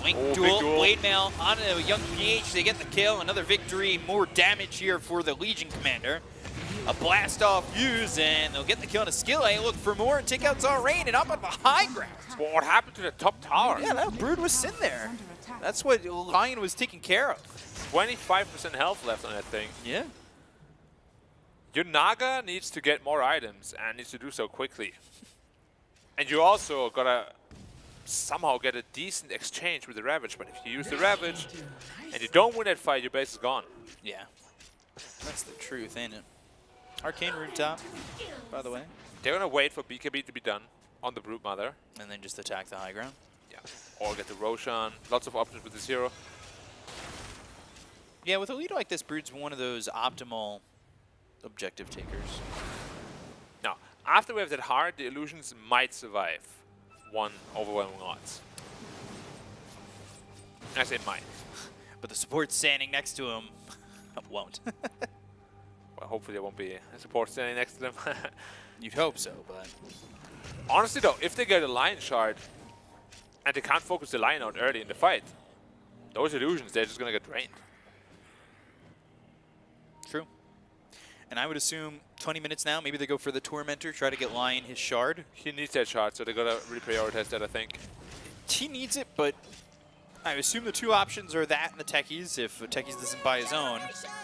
Link duel, Blade Mail on a Young PH. They get the kill. Another victory. More damage here for the Legion Commander. A blast off use, and they'll get the kill on a skill A. Look for more and take out Zarain and up on the high ground. Well, what happened to the top tower? Yeah, that Brood was sitting there. That's what Lion was taking care of. 25% health left on that thing. Yeah. Your Naga needs to get more items and needs to do so quickly. And you also gotta somehow get a decent exchange with the Ravage. But if you use the Ravage and you don't win that fight, your base is gone. Yeah. That's the truth, ain't it? Arcane Rune top, by the way. They're gonna wait for BKB to be done on the Brood Mother. And then just attack the high ground. Yeah. Or get the Roshan. Lots of options with this hero. Yeah, with a leader like this, Brood's one of those optimal objective takers. Now, after we have that hard, the Illusions might survive one overwhelming odds. I say might. But the support standing next to him won't. Well, hopefully there won't be a support standing next to them. You'd hope so, but... Honestly though, if they get a Lion Shard and they can't focus the Lion out early in the fight, those Illusions, they're just gonna get drained. True. And I would assume 20 minutes now, maybe they go for the Tormentor, try to get Lion his Shard. He needs that shard, so they gotta reprioritize that, I think. He needs it, but I assume the two options are that and the Techies, if Techies doesn't buy his own.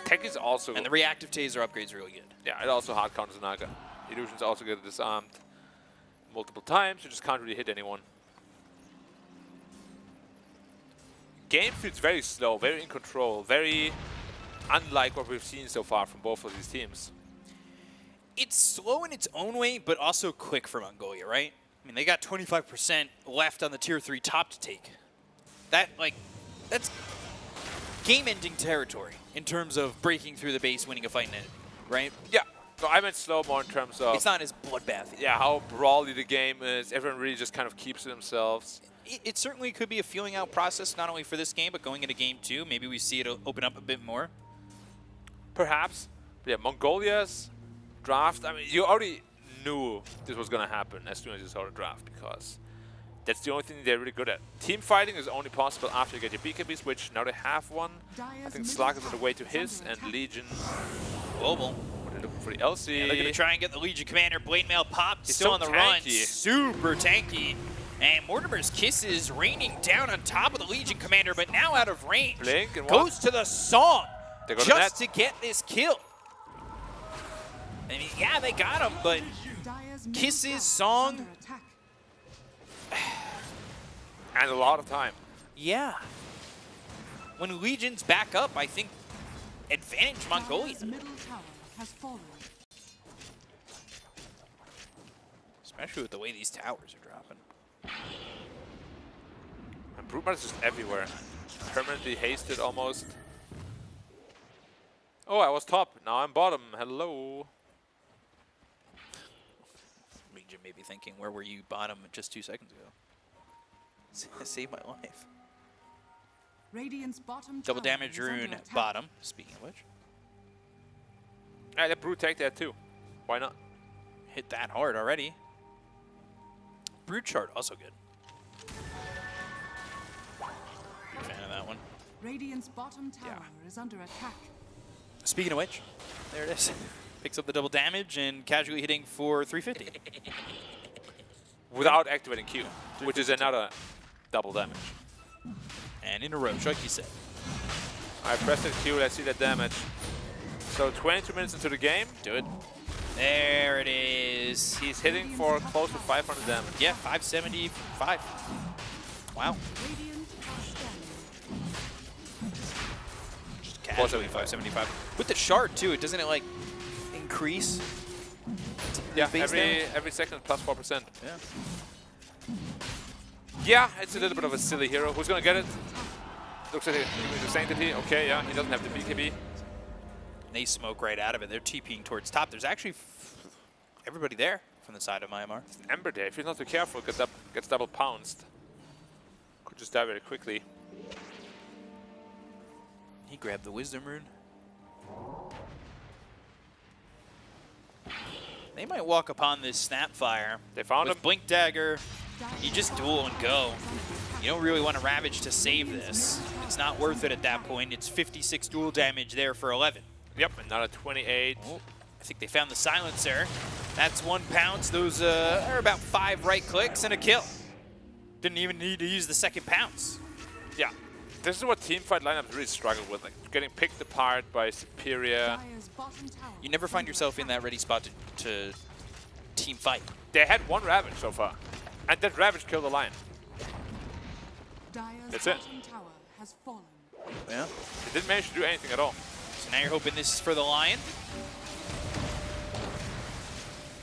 Techies also... And the reactive Taser upgrade's really good. Yeah, it also hard counters Naga. Illusions also get disarmed multiple times, you just can't really hit anyone. Game feels very slow, very in control, very unlike what we've seen so far from both of these teams. It's slow in its own way, but also quick for Mongolia, right? I mean, they got 25% left on the tier 3 top to take. That's game-ending territory in terms of breaking through the base, winning a fight in it, right? Yeah. So I meant slow more in terms of... It's not as bloodbathy. Yeah, how brawly the game is. Everyone really just kind of keeps to themselves. It certainly could be a feeling out process, not only for this game, but going into game 2. Maybe we see it open up a bit more. Perhaps. But yeah, Mongolia's draft, I mean, you already knew this was going to happen as soon as you saw the draft, because that's the only thing they're really good at. Team fighting is only possible after you get your BKBs, which now they have one. I think Slark is on the way to his, and Legion Global. They're looking for the LC. Yeah, they're going to try and get the Legion Commander. Blade Mail popped, He's still so on the run. Super tanky. And Mortimer's Kisses raining down on top of the Legion Commander, but now out of range. Blink and goes to the Song just to net. get this kill. I mean, yeah, they got him, but Kisses, Song. And a lot of time. Yeah. When Legion's back up, I think advantage Mongolia. Especially with the way these towers are dropping. And Broodmother is just everywhere. Permanently hasted almost. Oh, I was top. Now I'm bottom. Hello. Legion may be thinking, where were you bottom just 2 seconds ago? Saved my life. Radiant's bottom Double tower damage is under rune attack. bottom, speaking of which. Yeah, let Brood take that too. Why not? Hit that hard already. Brood chart also good. Big fan of that one. Radiant's bottom tower is under attack. Speaking of which, there it is. Picks up the double damage and casually hitting for 350. Without activating Q, which is another double damage. And in a row, like you said. I pressed the Q, let's see that damage. So 22 minutes into the game. Do it. There it is. He's hitting for close to 500 damage. Yeah, 575. Wow. Just casually 575. With the shard too, doesn't it like increase? Yeah, base every second plus 4%. Yeah. Yeah, it's a little bit of a silly hero. Who's gonna get it? Looks like the Sanctity. Okay, yeah, he doesn't have the BKB. They smoke right out of it. They're TPing towards top. There's actually everybody there from the side of Myanmar. Ember there, if he's not too careful, gets double pounced. Could just die very quickly. He grabbed the Wisdom Rune. They might walk upon this Snapfire. They found with him. Blink Dagger. You just duel and go. You don't really want to Ravage to save this. It's not worth it at that point. It's 56 duel damage there for 11. Yep, another 28. Oh, I think they found the silencer. That's 1 pounce. Those are about 5 right clicks and a kill. Didn't even need to use the second pounce. Yeah, this is what teamfight lineups really struggle with, like getting picked apart by superior. You never find yourself in that ready spot to team fight. They had one Ravage so far, and that Ravage killed the Lion. That's it. Tower has fallen. Yeah. They didn't manage to do anything at all. So now you're hoping this is for the Lion.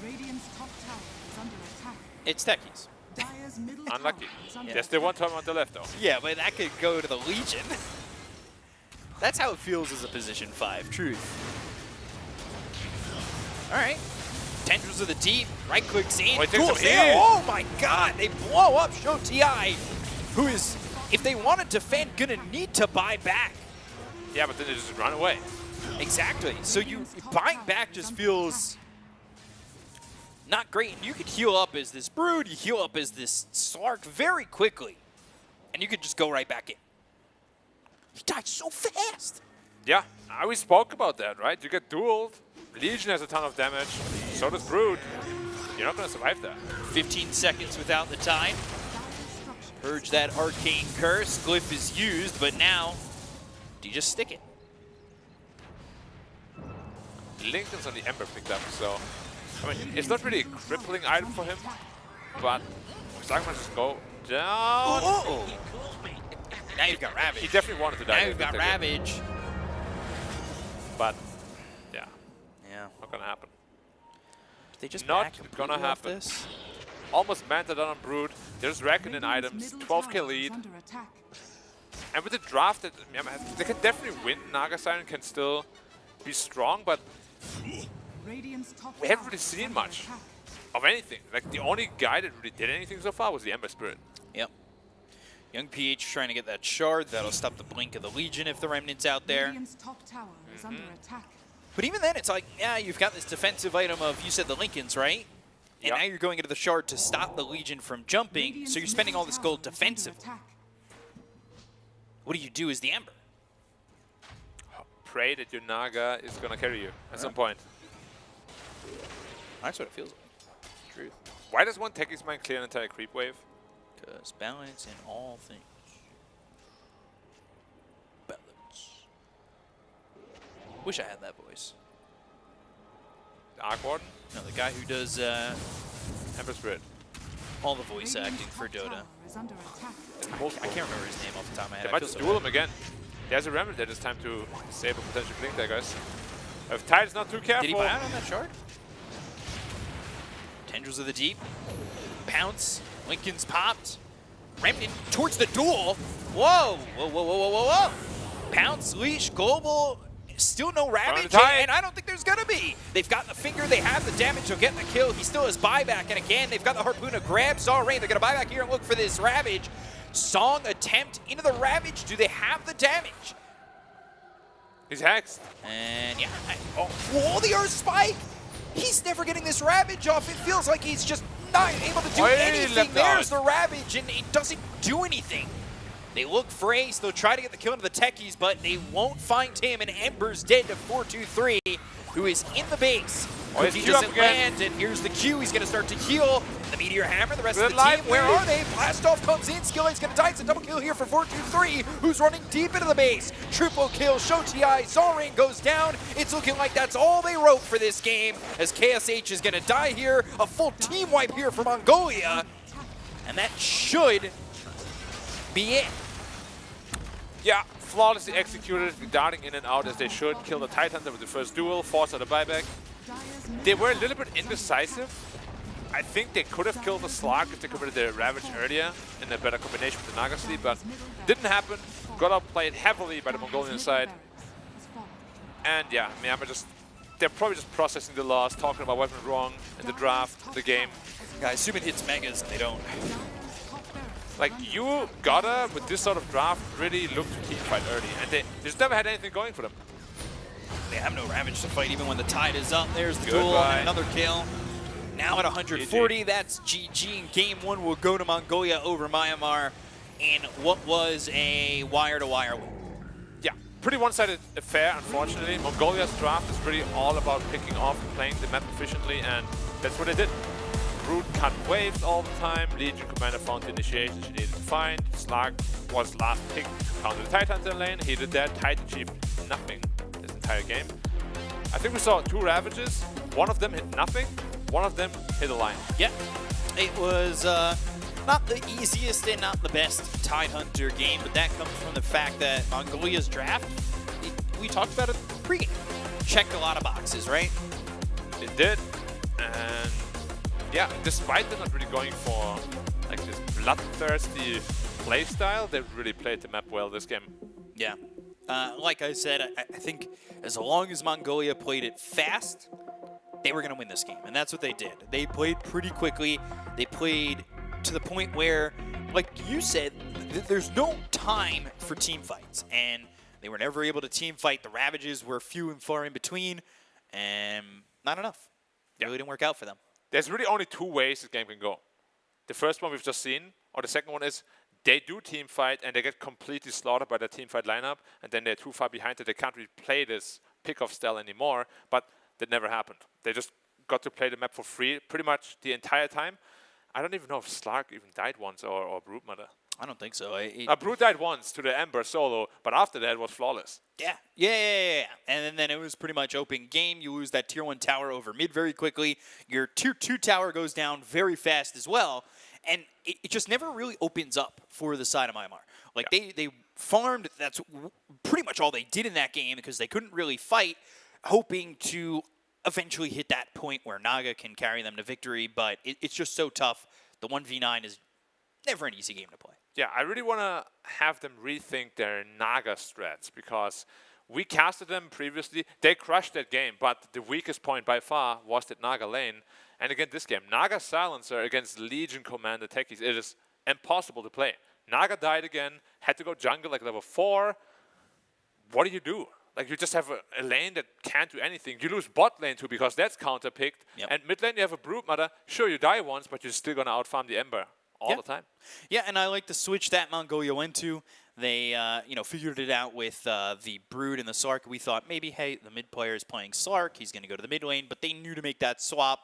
Radiant's top tower is under attack. It's Techies. Dire's middle Unlucky. tower is under There's still one time on the left, though. Yeah, but that could go to the Legion. That's how it feels as a position 5. Truth. All right. Tendrils of the Deep. Right clicks in. Oh, he takes Cool some save. heat. Oh my God. They blow up Show TI, who is, if they want to defend, gonna need to buy back. Yeah, but then they just run away. Exactly. So you buying back just feels not great. And you could heal up as this Brood, you heal up as this Slark very quickly, and you could just go right back in. He died so fast. Yeah, we spoke about that, right? You get dueled. Legion has a ton of damage. So does Brood. You're not going to survive that. 15 seconds without the Tide. Purge that Arcane Curse. Glyph is used, but now, do you just stick it? Lincoln's on the Ember picked up, so I mean, it's not really a crippling item for him, but Stark might just go down. Oh. Now you've got Ravage. He definitely wanted to die. Now you've got Ravage. But yeah, not gonna happen. Did they just not gonna happen. This? Almost Manta done on Brood. There's Reckoning items, 12k lead. And with the draft, they can definitely win. Naga Siren can still be strong, but we haven't really seen much of anything. Like, the only guy that really did anything so far was the Ember Spirit. Yep. Young PH trying to get that shard. That'll stop the blink of the Legion if the Remnant's out there. Top tower is under attack. But even then, it's like, yeah, you've got this defensive item of, you said the Lincolns, right? And now you're going into the shard to stop the Legion from jumping, so you're spending all this gold defensively. What do you do as the Ember? Pray that your Naga is going to carry you at some point. That's what it feels like. Truth. Why does one Techies Mine clear an entire creep wave? Because balance in all things. Balance. Wish I had that voice. The Arc Warden? No, the guy who does Ember Spirit. All the voice acting for Dota. I can't remember his name off the top of my head. They might just duel him again. He has a Remnant that it's time to save a potential blink there, guys. If Tide's not too careful. Did he buy out on that shard? Tendrils of the Deep. Pounce. Lincoln's popped. Remnant towards the duel. Whoa! Whoa, whoa, whoa, whoa, whoa, whoa! Pounce, Leash, Global. Still no Ravage, and I don't think there's gonna be. They've got the finger, they have the damage, they'll get the kill. He still has buyback, and again, they've got the Harpoon of grab. Saw Rain, they're gonna buy back here and look for this Ravage. Song attempt into the Ravage. Do they have the damage? He's hexed. And yeah, oh, the Earth Spike! He's never getting this Ravage off. It feels like he's just not able to do anything. There's the Ravage, and it doesn't do anything. They look for Ace, they'll try to get the kill into the Techies, but they won't find him, and Ember's dead to 4-2-3, who is in the base. He doesn't land, and here's the Q, he's gonna start to heal. The Meteor Hammer, the rest of the team, where are they? Blastoff comes in, Skillate's gonna die, it's a double kill here for 4-2-3, who's running deep into the base. Triple kill, Show TI, Zalrain goes down. It's looking like that's all they wrote for this game, as KSH is gonna die here. A full team wipe here for Mongolia, and that should be it. Yeah, flawlessly executed, darting in and out as they should. Kill the Tidehunter with the first duel, force out the buyback. They were a little bit indecisive. I think they could have killed the Slark if they committed the Ravage earlier in a better combination with the Naga Sleep, but didn't happen. Got outplayed heavily by the Mongolian side. And yeah, they're probably just processing the loss, talking about what went wrong in the draft, the game. I assume it hits Megas, and they don't. Like, you gotta, with this sort of draft, really look to teamfight early, and they just never had anything going for them. They have no Ravage to fight even when the Tide is up. There's the duel, and another kill. Now at 140, GG. That's GG, and game one will go to Mongolia over Myanmar in what was a wire-to-wire win. Yeah, pretty one-sided affair, unfortunately. Mongolia's draft is really all about picking off and playing the map efficiently, and that's what they did. Brood cut waves all the time, Legion Commander found the initiation she needed to find, Slark was last pick to counter the Tidehunter lane, he did that, Tide achieved nothing this entire game. I think we saw 2 Ravages, one of them hit nothing, one of them hit a line. Yeah, it was not the easiest and not the best Tidehunter game, but that comes from the fact that Mongolia's draft, we talked about it pregame checked a lot of boxes, right? It did, and yeah, despite them not really going for like this bloodthirsty play style, they really played the map well this game. Yeah. Like I said, I think as long as Mongolia played it fast, they were going to win this game, and that's what they did. They played pretty quickly. They played to the point where, like you said, there's no time for team fights, and they were never able to team fight. The Ravages were few and far in between, and not enough. It really didn't work out for them. There's really only two ways this game can go. The first one we've just seen, or the second one is they do team fight and they get completely slaughtered by their team fight lineup, and then they're too far behind that they can't really play this pick-off style anymore, but that never happened. They just got to play the map for free pretty much the entire time. I don't even know if Slark even died once or Broodmother. I don't think so. Brood died once to the Ember solo, but after that it was flawless. Yeah. And then it was pretty much open game. You lose that tier 1 tower over mid very quickly. Your tier 2 tower goes down very fast as well. And it just never really opens up for the side of Myanmar. Like, they farmed. That's pretty much all they did in that game because they couldn't really fight, hoping to eventually hit that point where Naga can carry them to victory. But it's just so tough. The 1v9 is never an easy game to play. Yeah, I really want to have them rethink their Naga strats because we casted them previously. They crushed that game, but the weakest point by far was that Naga lane. And again, this game, Naga Silencer against Legion Commander techies, it is impossible to play. Naga died again, had to go jungle like level 4. What do? Like, you just have a lane that can't do anything. You lose bot lane too because that's counter-picked. And mid lane you have a Broodmother. Sure, you die once, but you're still going to outfarm the Ember all the time. Yeah, and I like the switch that Mongolia went to. They, figured it out with the Brood and the Slark. We thought maybe, hey, the mid player is playing Slark. He's going to go to the mid lane, but they knew to make that swap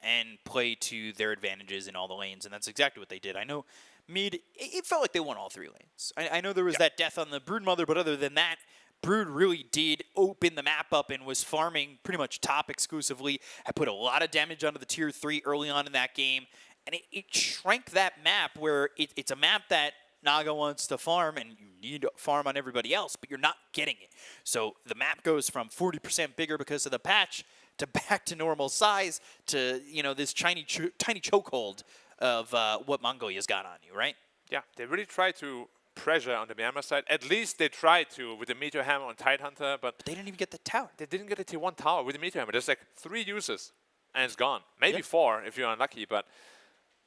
and play to their advantages in all the lanes, and that's exactly what they did. I know mid, it felt like they won all 3 lanes. I know there was that death on the Broodmother, but other than that, Brood really did open the map up and was farming pretty much top exclusively. I put a lot of damage onto the tier 3 early on in that game, and it shrank that map where it's a map that Naga wants to farm, and you need to farm on everybody else, but you're not getting it. So the map goes from 40% bigger because of the patch to back to normal size to, this tiny chokehold of what Mongolia's got on you, right? Yeah, they really tried to pressure on the Myanmar side. At least they tried to with the Meteor Hammer on Tidehunter, but they didn't even get the tower. They didn't get a tier 1 tower with the Meteor Hammer. There's like 3 uses, and it's gone. Maybe 4 if you're unlucky, but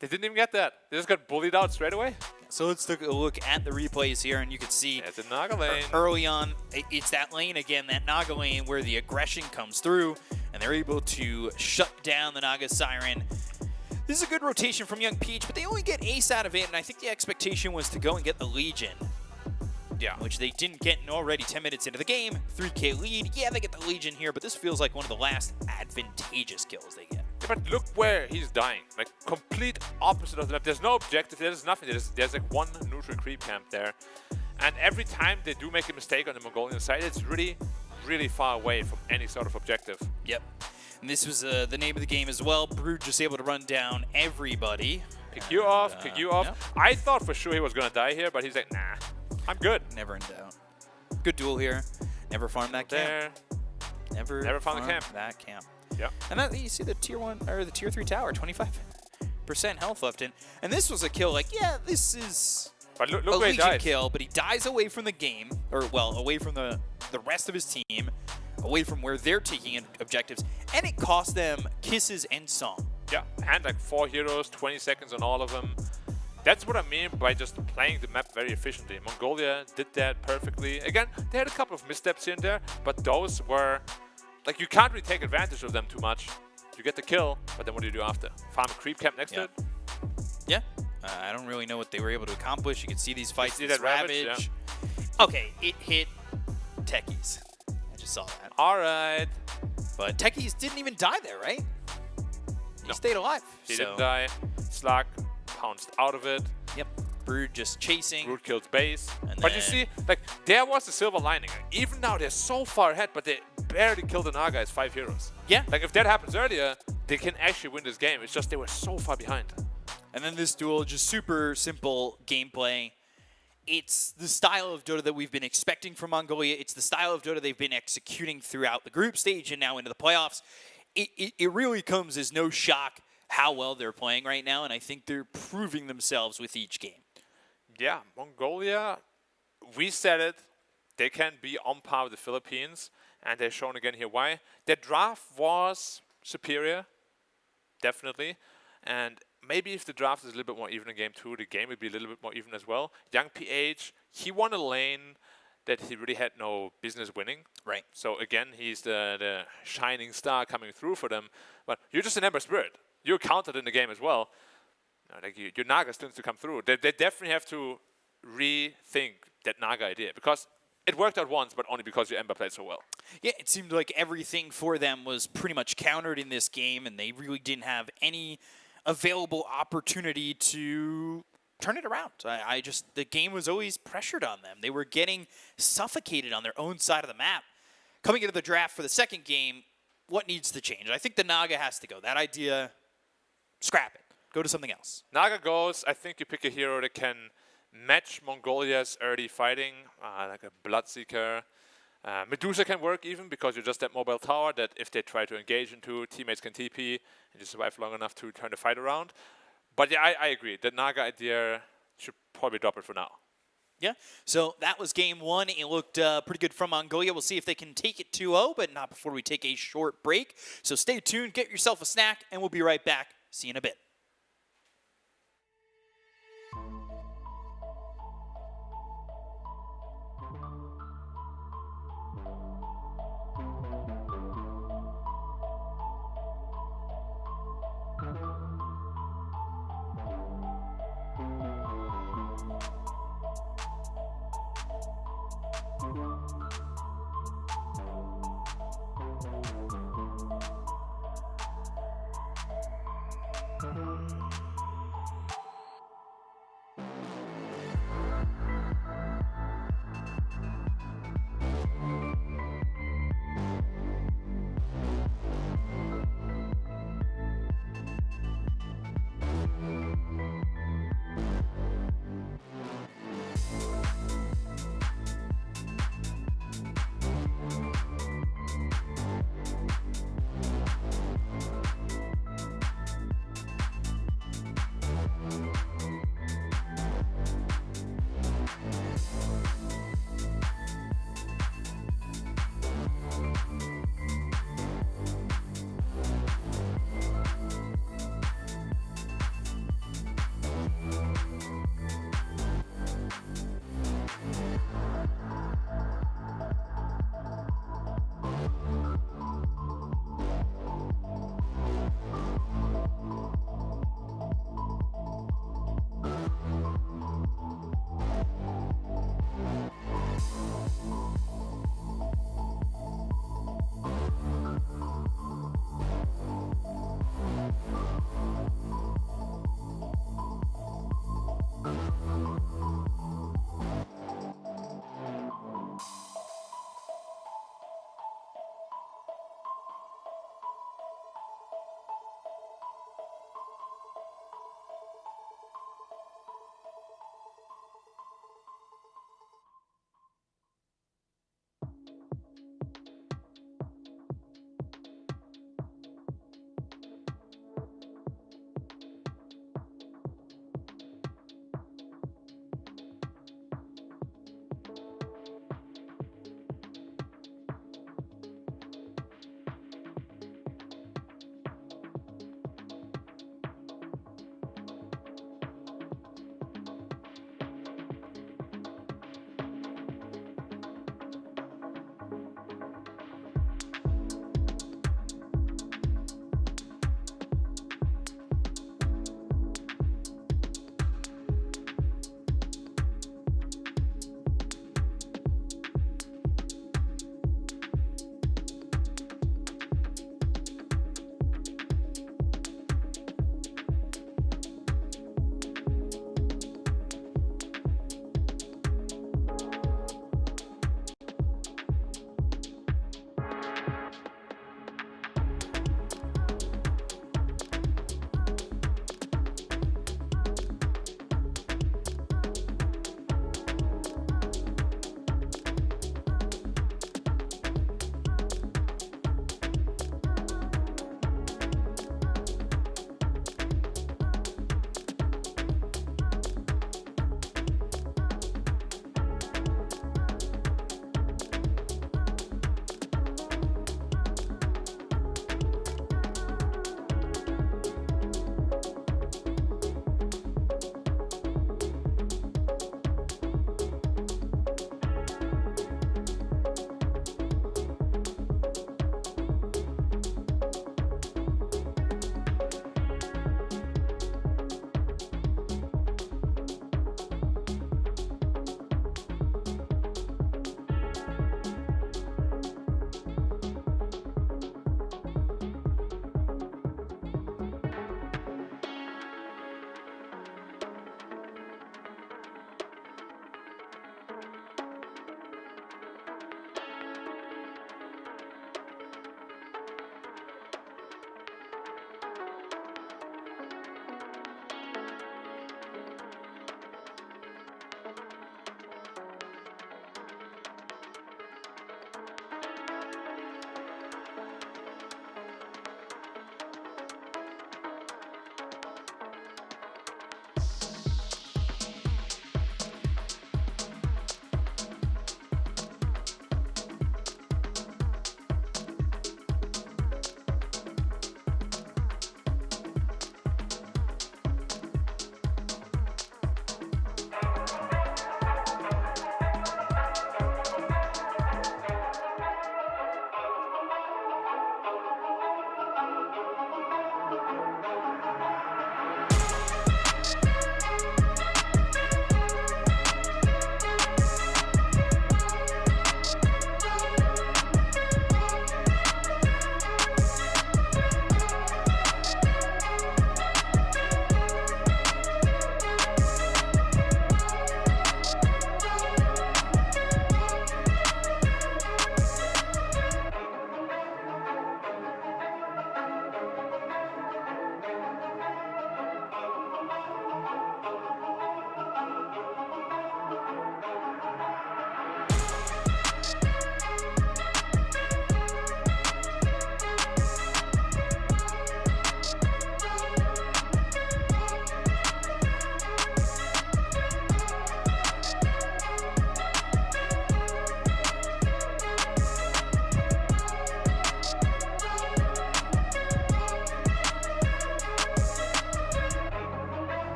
they didn't even get that. They just got bullied out straight away. So let's take a look at the replays here, and you can see it's a Naga lane. Early on, it's that lane again, that Naga lane where the aggression comes through, and they're able to shut down the Naga Siren. This is a good rotation from Young Peach, but they only get ace out of it, and I think the expectation was to go and get the Legion. Yeah. Which they didn't get in already 10 minutes into the game. 3K lead. Yeah, they get the Legion here, but this feels like one of the last advantageous kills they get. Yeah, but look where he's dying. Like, complete opposite of the map. There's no objective. There's nothing. There's like one neutral creep camp there. And every time they do make a mistake on the Mongolian side, it's really, really far away from any sort of objective. Yep. And this was the name of the game as well. Brood just able to run down everybody. Pick you off, pick you off. Yep. I thought for sure he was going to die here, but he's like, nah, I'm good. Never in doubt. Good duel here. Never farm that camp. Never farm the camp. That camp. Yeah. And that, you see the tier 1 or the tier 3 tower, 25% health left in. And this was a kill. Like, yeah, this is but look a where he Legion dies. kill, but he dies away from the game, or well, away from the rest of his team, away from where they're taking objectives, and it cost them kisses and song. Yeah, and like 4 heroes, 20 seconds on all of them. That's what I mean by just playing the map very efficiently. Mongolia did that perfectly. Again, they had a couple of missteps here and there, but those were, like, you can't really take advantage of them too much. You get the kill, but then what do you do after? Farm a creep camp next to it? Yeah. I don't really know what they were able to accomplish. You can see these fights. See this that Ravage? Yeah. Okay, it hit Techies. I just saw that. All right. But Techies didn't even die there, right? He stayed alive. He didn't die. Slark pounced out of it. Yep. Brood just chasing. Brood killed base. And but you see, like, there was a silver lining. Even now, they're so far ahead, but they barely killed the Naga as 5 heroes. Yeah. Like, if that happens earlier, they can actually win this game. It's just they were so far behind. And then this duel, just super simple gameplay. it's the style of Dota that we've been expecting from Mongolia. It's the style of Dota they've been executing throughout the group stage and now into the playoffs. It really comes as no shock how well they're playing right now, and I think they're proving themselves with each game. Yeah, Mongolia, we said it, they can be on par with the Philippines, and they've shown again here why. Their draft was superior, definitely, and maybe if the draft is a little bit more even in game 2, the game would be a little bit more even as well. Young PH, he won a lane that he really had no business winning. Right. So again, he's the shining star coming through for them. But you're just an Ember Spirit. You're counted in the game as well. Like your Naga students to come through. They definitely have to rethink that Naga idea, because it worked out once, but only because your Ember played so well. Yeah, it seemed like everything for them was pretty much countered in this game, and they really didn't have any available opportunity to turn it around. The game was always pressured on them. They were getting suffocated on their own side of the map. Coming into the draft for the second game, what needs to change? I think the Naga has to go. That idea, scrap it. Go to something else. Naga goes. I think you pick a hero that can match Mongolia's early fighting, like a Bloodseeker. Medusa can work even, because you're just that mobile tower that if they try to engage into, teammates can TP and you survive long enough to turn the fight around. But yeah, I agree. The Naga idea should probably drop it for now. Yeah, so that was game 1. It looked pretty good from Mongolia. We'll see if they can take it 2-0, but not before we take a short break. So stay tuned, get yourself a snack, and we'll be right back. See you in a bit.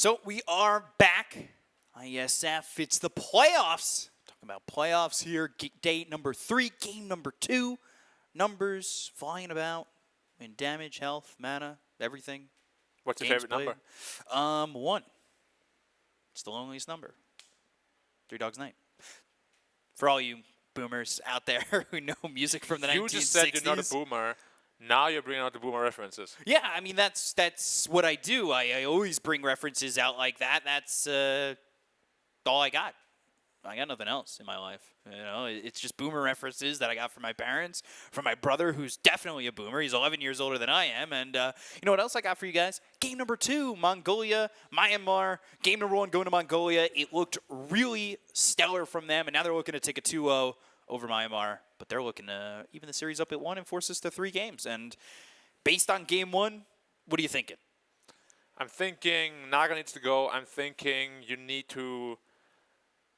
So we are back. IESF, it's the playoffs. Talking about playoffs here. Day number 3, game number 2. Numbers flying about in damage, health, mana, everything. What's your Games favorite played. number? 1. It's the loneliest number. 3 Dogs Night. For all you boomers out there who know music from the 1960s. You just said you're not a boomer. Now you're bringing out the boomer references. Yeah, I mean, that's what I do. I always bring references out like that. That's all I got. I got nothing else in my life. You know, it's just boomer references that I got from my parents, from my brother, who's definitely a boomer. He's 11 years older than I am. And you know what else I got for you guys? Game number 2, Mongolia, Myanmar. Game number 1 going to Mongolia. It looked really stellar from them, and now they're looking to take a 2-0 over Myanmar. But they're looking to even the series up at 1 and force us to 3 games. And based on game 1, what are you thinking? I'm thinking Naga needs to go. I'm thinking you need to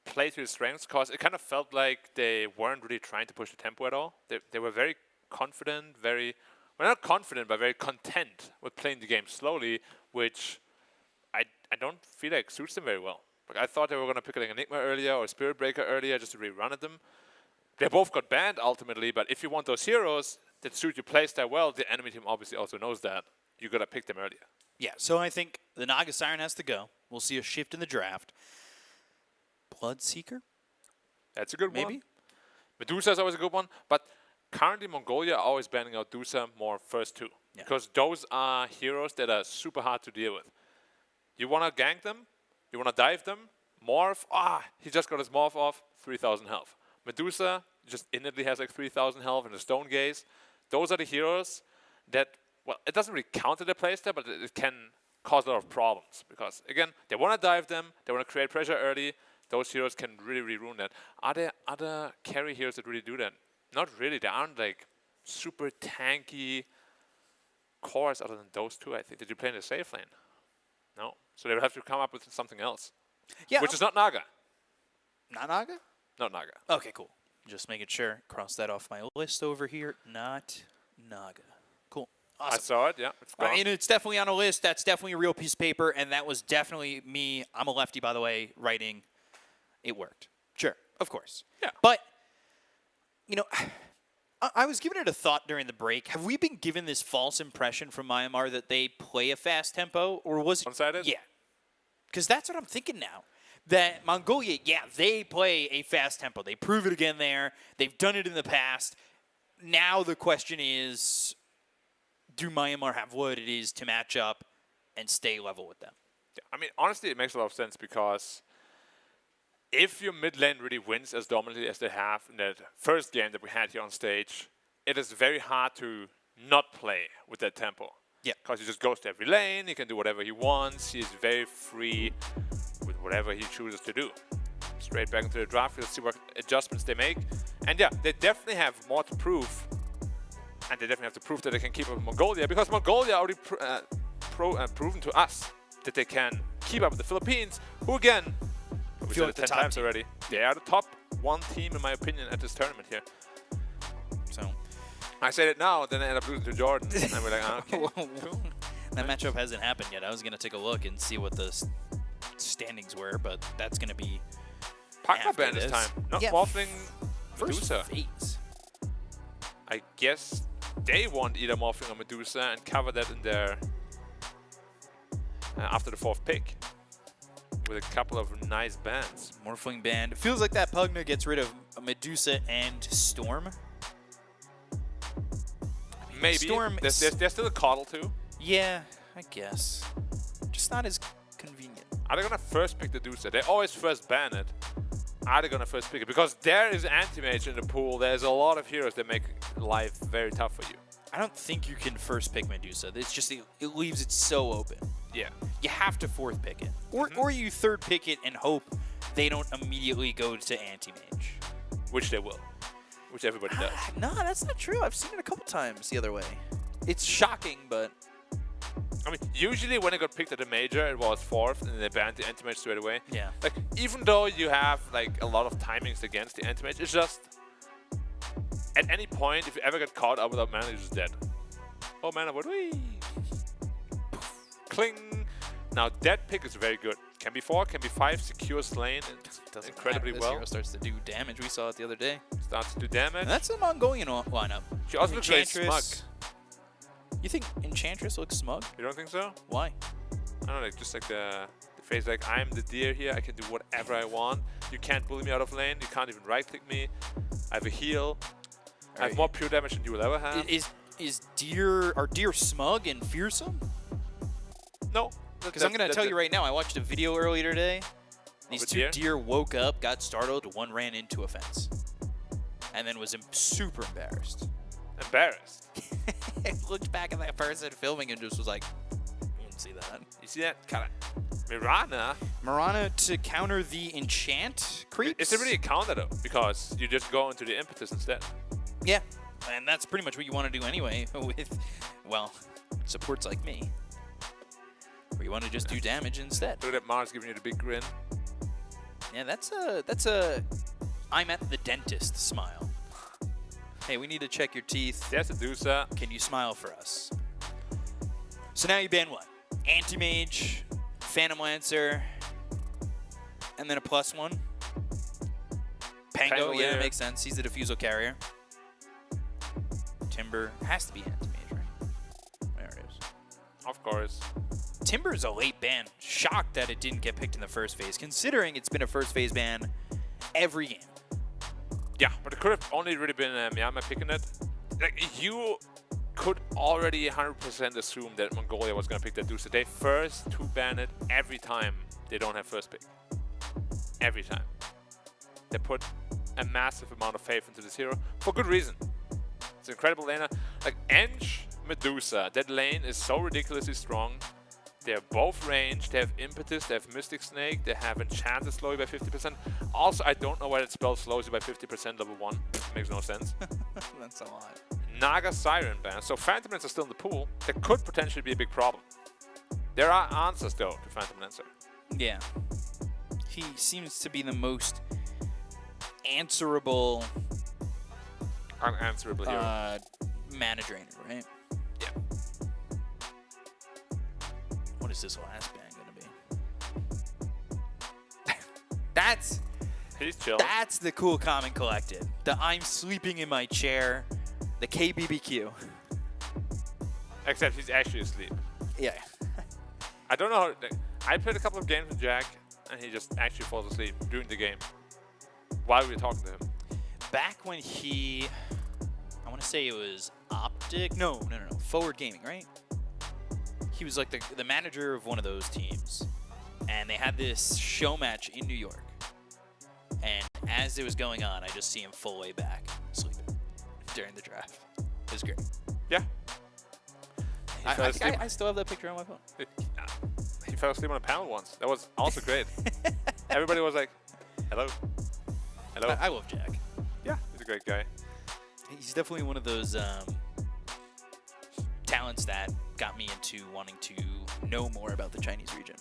play to his strengths, because it kind of felt like they weren't really trying to push the tempo at all. They were very confident, well, not confident, but very content with playing the game slowly, which I don't feel like suits them very well. Like, I thought they were going to pick like Enigma earlier or Spirit Breaker earlier just to rerun at them. They both got banned ultimately, but if you want those heroes that suit your playstyle well, the enemy team obviously also knows that. You got to pick them earlier. Yeah, so I think the Naga Siren has to go. We'll see a shift in the draft. Bloodseeker? That's a good Maybe? one. Medusa is always a good one, but currently Mongolia are always banning out Dusa more first 2. Yeah. Because those are heroes that are super hard to deal with. You want to gank them, you want to dive them, morph, he just got his morph off, 3,000 health. Medusa just innately has like 3,000 health in the Stone Gaze. Those are the heroes that, well, it doesn't really counter their playstyle, but it can cause a lot of problems. Because, again, they want to dive them, they want to create pressure early. Those heroes can really, really ruin that. Are there other carry heroes that really do that? Not really. There aren't like super tanky cores other than those 2, I think. Did you play in the safe lane? No. So they would have to come up with something else. Yeah. Which is not Naga. Not Naga? Not Naga. Okay, cool. Just making sure. Cross that off my list over here. Not Naga. Cool. Awesome. I saw it, yeah. It's gone. I mean, it's definitely on a list. That's definitely a real piece of paper, and that was definitely me. I'm a lefty, by the way, writing. It worked. Sure, of course. Yeah. But, you know, I was giving it a thought during the break. Have we been given this false impression from Myanmar that they play a fast tempo, or was it? One-sided? Yeah. Because that's what I'm thinking now. That Mongolia, yeah, they play a fast tempo. They prove it again there. They've done it in the past. Now the question is, do Myanmar have what it is to match up and stay level with them? Yeah, I mean, honestly, it makes a lot of sense because if your mid lane really wins as dominantly as they have in that first game that we had here on stage, it is very hard to not play with that tempo. Yeah. Because he just goes to every lane, he can do whatever he wants, he is very free with whatever he chooses to do. Straight back into the draft, let's see what adjustments they make. And yeah, they definitely have more to prove. And they definitely have to prove that they can keep up with Mongolia, because Mongolia already proven to us that they can keep up with the Philippines, who again, we said it 10 times already. They are the top 1 team, in my opinion, at this tournament here. So I said it now, then I end up losing to Jordan. And we're like, okay, cool. That matchup hasn't happened yet. I was going to take a look and see what the standings were, but that's going to be Pac-Man band this time. Not morphing Medusa. Phase. I guess they want either morphing or Medusa and cover that in their after the 4th pick. With a couple of nice bands. Morphling band. It feels like that Pugna gets rid of Medusa and Storm. Maybe. Storm there's still a Coddle too. Yeah, I guess. Just not as convenient. Are they going to first pick the Medusa? They always first ban it. Are they going to first pick it? Because there is anti-mage in the pool. There's a lot of heroes that make life very tough for you. I don't think you can first pick Medusa. It's just it leaves it so open. Yeah. You have to 4th pick it. Or you 3rd pick it and hope they don't immediately go to anti-mage. Which they will. Which everybody does. No, that's not true. I've seen it a couple times the other way. It's shocking, but... I mean, usually when it got picked at the major, it was 4th, and they banned the anti-mage straight away. Yeah. Like, even though you have, like, a lot of timings against the anti-mage, it's just... At any point, if you ever get caught up without mana, you're just dead. Oh, mana, what? Whee! Cling! Now that pick is very good. Can be 4, can be 5, secures lane incredibly well. This hero starts to do damage. We saw it the other day. Starts to do damage. And that's a Mongolian lineup. She also looks very smug. You think Enchantress looks smug? You don't think so? Why? I don't know, like, just like the face, like, I'm the deer here, I can do whatever I want. You can't bully me out of lane, you can't even right-click me. I have a heal. I have more pure damage than you will ever have. Are deer smug and fearsome? No. Because I'm going to tell you right now, I watched a video earlier today. These two deer woke up, got startled, one ran into a fence. And then was super embarrassed. Embarrassed? Looked back at that person filming and just was like, you didn't see that. You see that? Kind of. Mirana to counter the enchant creeps? It's really a counter though, because you just go into the impetus instead. Yeah, and that's pretty much what you want to do anyway with, well, supports like me. Where you want to just do damage instead. Look at Mars giving you the big grin. Yeah, that's a I'm at the dentist smile. Hey, we need to check your teeth. There's a Dusa. Can you smile for us? So now you ban what? Anti-Mage, Phantom Lancer, and then a +1. Pango, yeah, makes sense. He's the Diffusal Carrier. Timber has to be Anti-Mage, right? There it is. Of course. Timber is a late ban. Shocked that it didn't get picked in the first phase, considering it's been a first phase ban every game. Yeah, but it could have only really been Myanmar picking it. Like, you could already 100% assume that Mongolia was going to pick that Dusa. They first to ban it every time they don't have first pick. Every time. They put a massive amount of faith into this hero for good reason. It's an incredible laner. Like, Ench, Medusa, that lane is so ridiculously strong. They're both ranged, they have Impetus, they have Mystic Snake, they have Enchanted slow you by 50%. Also, I don't know why that spell slows you by 50% level 1. Makes no sense. That's a lot. Naga Siren ban. So Phantom Lancer still in the pool. That could potentially be a big problem. There are answers though to Phantom Lancer. Yeah. He seems to be the most answerable unanswerable hero. Mana drainer, right? Yeah. What is this last ban gonna be? He's chill. That's the cool common collected. The I'm sleeping in my chair, the KBBQ. Except he's actually asleep. Yeah. I don't know. I played a couple of games with Jack, and he just actually falls asleep during the game while we were talking to him. Back when he, I want to say it was Optic. No. Forward Gaming, right? He was like the manager of one of those teams, and they had this show match in New York. And as it was going on, I just see him full way back, sleeping during the draft. It was great. Yeah. I still have that picture on my phone. He fell asleep on a panel once. That was also great. Everybody was like, hello. Hello. I love Jack. Yeah, he's a great guy. He's definitely one of those talents that got me into wanting to know more about the Chinese region.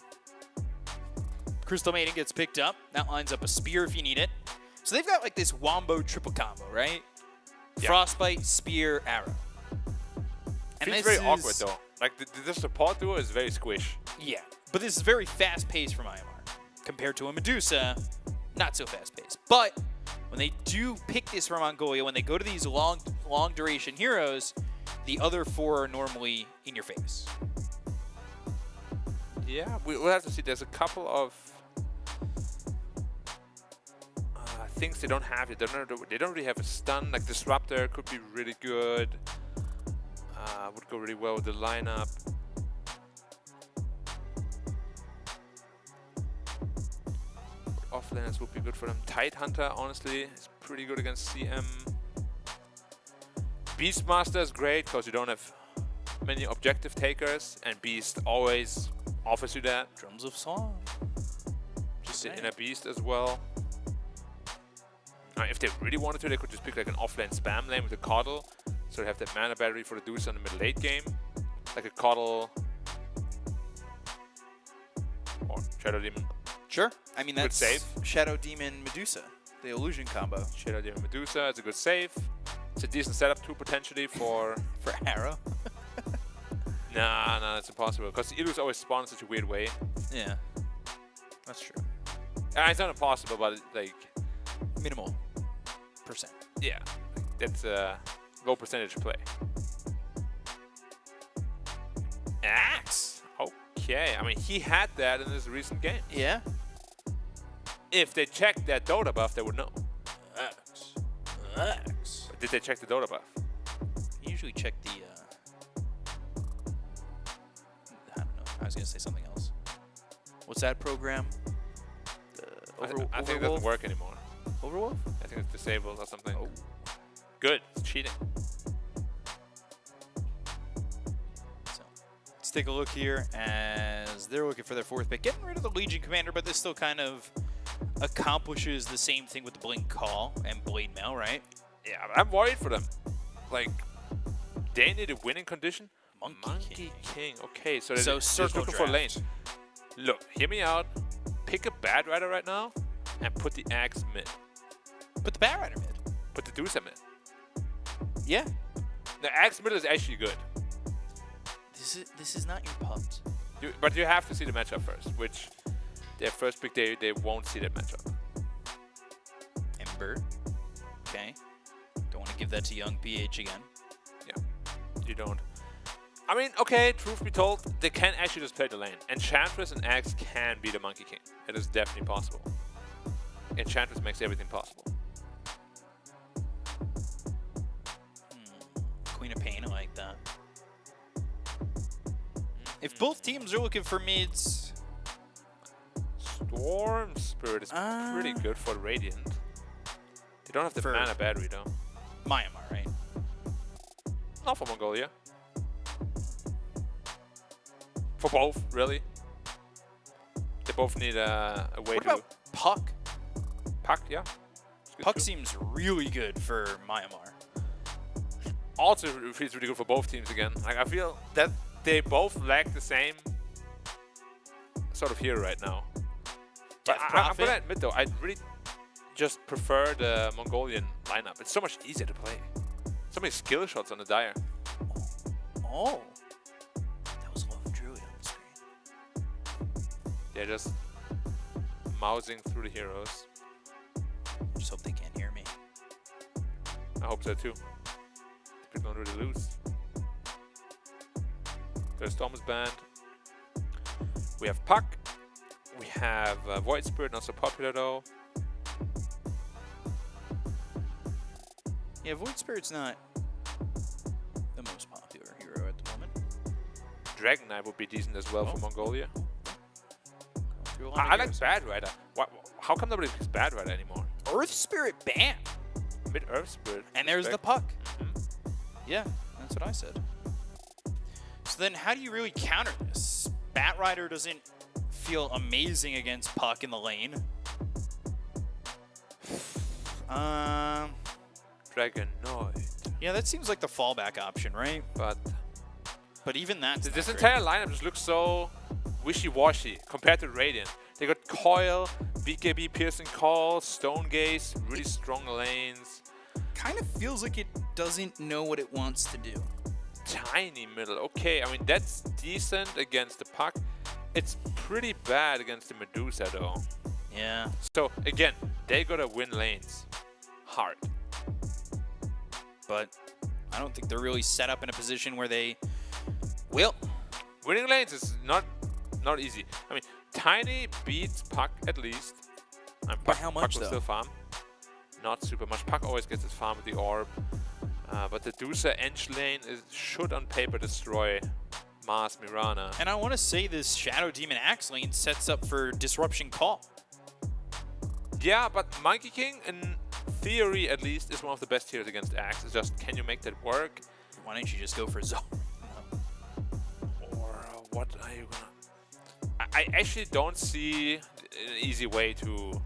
Crystal Maiden gets picked up. That lines up a spear if you need it. So they've got like this wombo triple combo, right? Yeah. Frostbite, spear, arrow. And it's very awkward though. Like the support duo is very squish. Yeah, but this is very fast paced for Myanmar. Compared to a Medusa, not so fast paced. But when they do pick this for Mongolia, when they go to these long duration heroes, the other four are normally in your face. Yeah, we'll have to see. There's a couple of things they don't have. They don't really have a stun. Like Disruptor could be really good. Would go really well with the lineup. Offlaners would be good for them. Tidehunter, honestly, is pretty good against CM. Beastmaster is great because you don't have many objective takers, and Beast always offers you that. Drums of Song. Just in a Beast as well. If they really wanted to, they could just pick like an offlane spam lane with a Coddle. So they have that mana battery for the Dusa in the mid-late game. Like a Coddle or Shadow Demon. Sure. I mean, that's good save. Shadow Demon Medusa, the illusion combo. Shadow Demon Medusa, it's a good save. It's a decent setup too, potentially, for Arrow. Nah, it's impossible. Because Ilu's always spawned in such a weird way. Yeah. That's true. It's not impossible, but like... Minimal percent. Yeah. That's a low percentage play. Axe. Okay. I mean, he had that in his recent game. Yeah. If they checked that Dota buff, they would know. Axe. Axe. Did they check the Dota buff? Usually check the... I don't know. I was going to say something else. What's that program? I think it doesn't work anymore. Overwolf? I think it's disabled or something. Oh. Good. It's cheating. So let's take a look here as they're looking for their 4th pick. Getting rid of the Legion Commander, but this still kind of accomplishes the same thing with the Blink Call and Blade Mail, right? Yeah, but I'm worried for them. Like, they need a winning condition. Monkey King. Okay, so So they're circle looking for lane. draft. Look, hear me out. Pick a Bad Rider right now and put the Axe mid. Put the Bad Rider mid. Put the Deucer mid. Yeah. The Axe mid is actually good. This is not your pups. But you have to see the matchup first, which their first pick, they won't see that matchup. Ember. Okay. Don't want to give that to young PH again. Yeah, you don't. I mean, okay, truth be told, they can actually just play the lane. Enchantress and Axe can be the Monkey King. It is definitely possible. Enchantress makes everything possible. Queen of Pain, I like that. If both teams are looking for mids... Storm Spirit is pretty good for Radiant. They don't have the mana battery though. Myanmar, right? Not for Mongolia. For both, really. They both need a way What to... about Puck? Puck, yeah. Puck seems really good for Myanmar. Also feels really good for both teams again. Like, I feel that they both lack the same sort of hero right now. But I'm gonna admit though, I really just prefer the Mongolian lineup. It's so much easier to play. So many skill shots on the Dire. Oh. That was Love Druid on the screen. They're just mousing through the heroes. Just hope they can't hear me. I hope so too. People don't really lose. Their Storm is banned. We have Puck. We have Void Spirit, not so popular though. Yeah, Void Spirit's not the most popular hero at the moment. Dragon Knight would be decent as well for Mongolia. Through a lot I of like heroes. Bad Rider. How come nobody picks Bad Rider anymore? Earth Spirit banned. Mid Earth Spirit. And there's the Respect. Puck. Yeah, that's what I said. So then how do you really counter this? Bat Rider doesn't feel amazing against Puck in the lane. Dragon Knight. Yeah, that seems like the fallback option, right? But even that. This entire lineup just looks so wishy-washy compared to Radiant. They got Coil, BKB Piercing Call, Stone Gaze, really strong lanes. Kind of feels like it doesn't know what it wants to do. Tiny middle. Okay, I mean, that's decent against the Puck. It's pretty bad against the Medusa, though. Yeah. So, again, they gotta win lanes. Hard. But I don't think they're really set up in a position where they will. Winning lanes is not easy. I mean, Tiny beats Puck at least. And By how much, Puck will though? still farm. Not super much. Puck always gets his farm with the orb. But the Medusa Ench lane should on paper destroy Mars Mirana. And I want to say this Shadow Demon Axe lane sets up for Disruption Call. Yeah, but Monkey King, in theory at least, is one of the best heroes against Axe. It's just, can you make that work? Why don't you just go for Zone? Or what are you gonna... I actually don't see an easy way to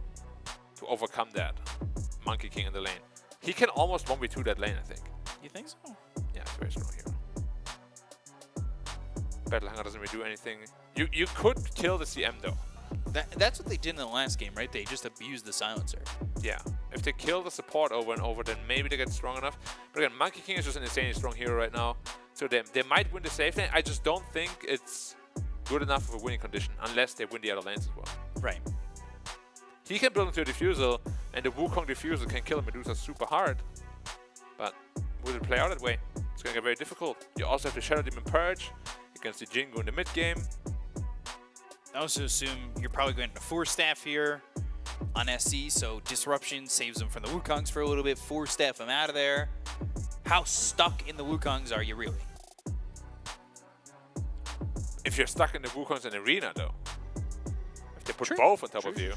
overcome that Monkey King in the lane. He can almost 1v2 that lane, I think. You think so? Yeah, it's a very strong hero. Battle Hunger doesn't really do anything. You could kill the CM though. That's what they did in the last game, right? They just abused the silencer. Yeah. If they kill the support over and over, then maybe they get strong enough. But again, Monkey King is just an insanely strong hero right now. So they might win the safe lane. I just don't think it's good enough of a winning condition unless they win the other lanes as well. Right. He can build into a diffusal, and the Wukong diffusal can kill a Medusa super hard. But will it play out that way? It's going to get very difficult. You also have the Shadow Demon Purge against the Jingu in the mid game. I also assume you're probably going to 4-staff here on SC, so Disruption saves them from the Wukongs for a little bit, 4-staff them out of there. How stuck in the Wukongs are you really? If you're stuck in the Wukongs in Arena, though. If they put both on top of you.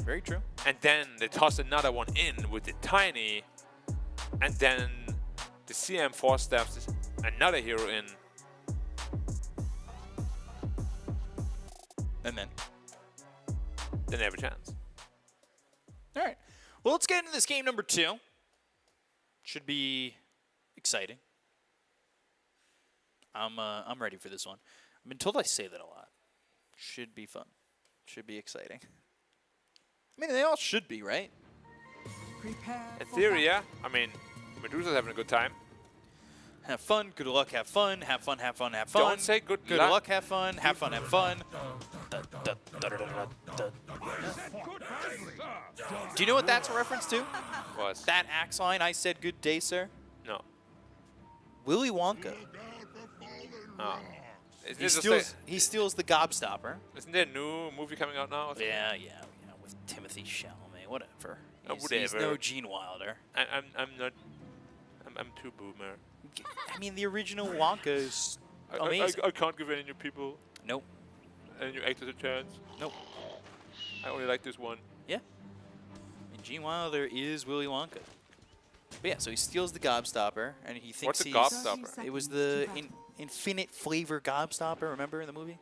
Very true. And then they toss another one in with the Tiny. And then the CM 4-staffs another hero in. And then they have a chance. All right. Well, let's get into this game number 2. Should be exciting. I'm ready for this one. I've been told I say that a lot. Should be fun. Should be exciting. I mean, they all should be, right? In theory, yeah. I mean, Medusa's having a good time. Have fun, good luck, have fun, have fun, have fun, have fun. Don't say good luck, have fun, have fun, have fun. Do you know what that's a reference to? What? That axe line, I said good day, sir? No. Willy Wonka. Oh. He steals the gobstopper. Isn't there a new movie coming out now? Yeah, with Timothy Chalamet, whatever. He's Whatever. no Gene Wilder. I'm not. I'm too boomer. I mean, the original Wonka is amazing. I can't give any new people. Nope. Any new actors a chance. Nope. I only like this one. Yeah. And Gene Wilder is Willy Wonka. But yeah, so he steals the gobstopper, and he thinks What's a gobstopper? It was the infinite flavor gobstopper, remember in the movie?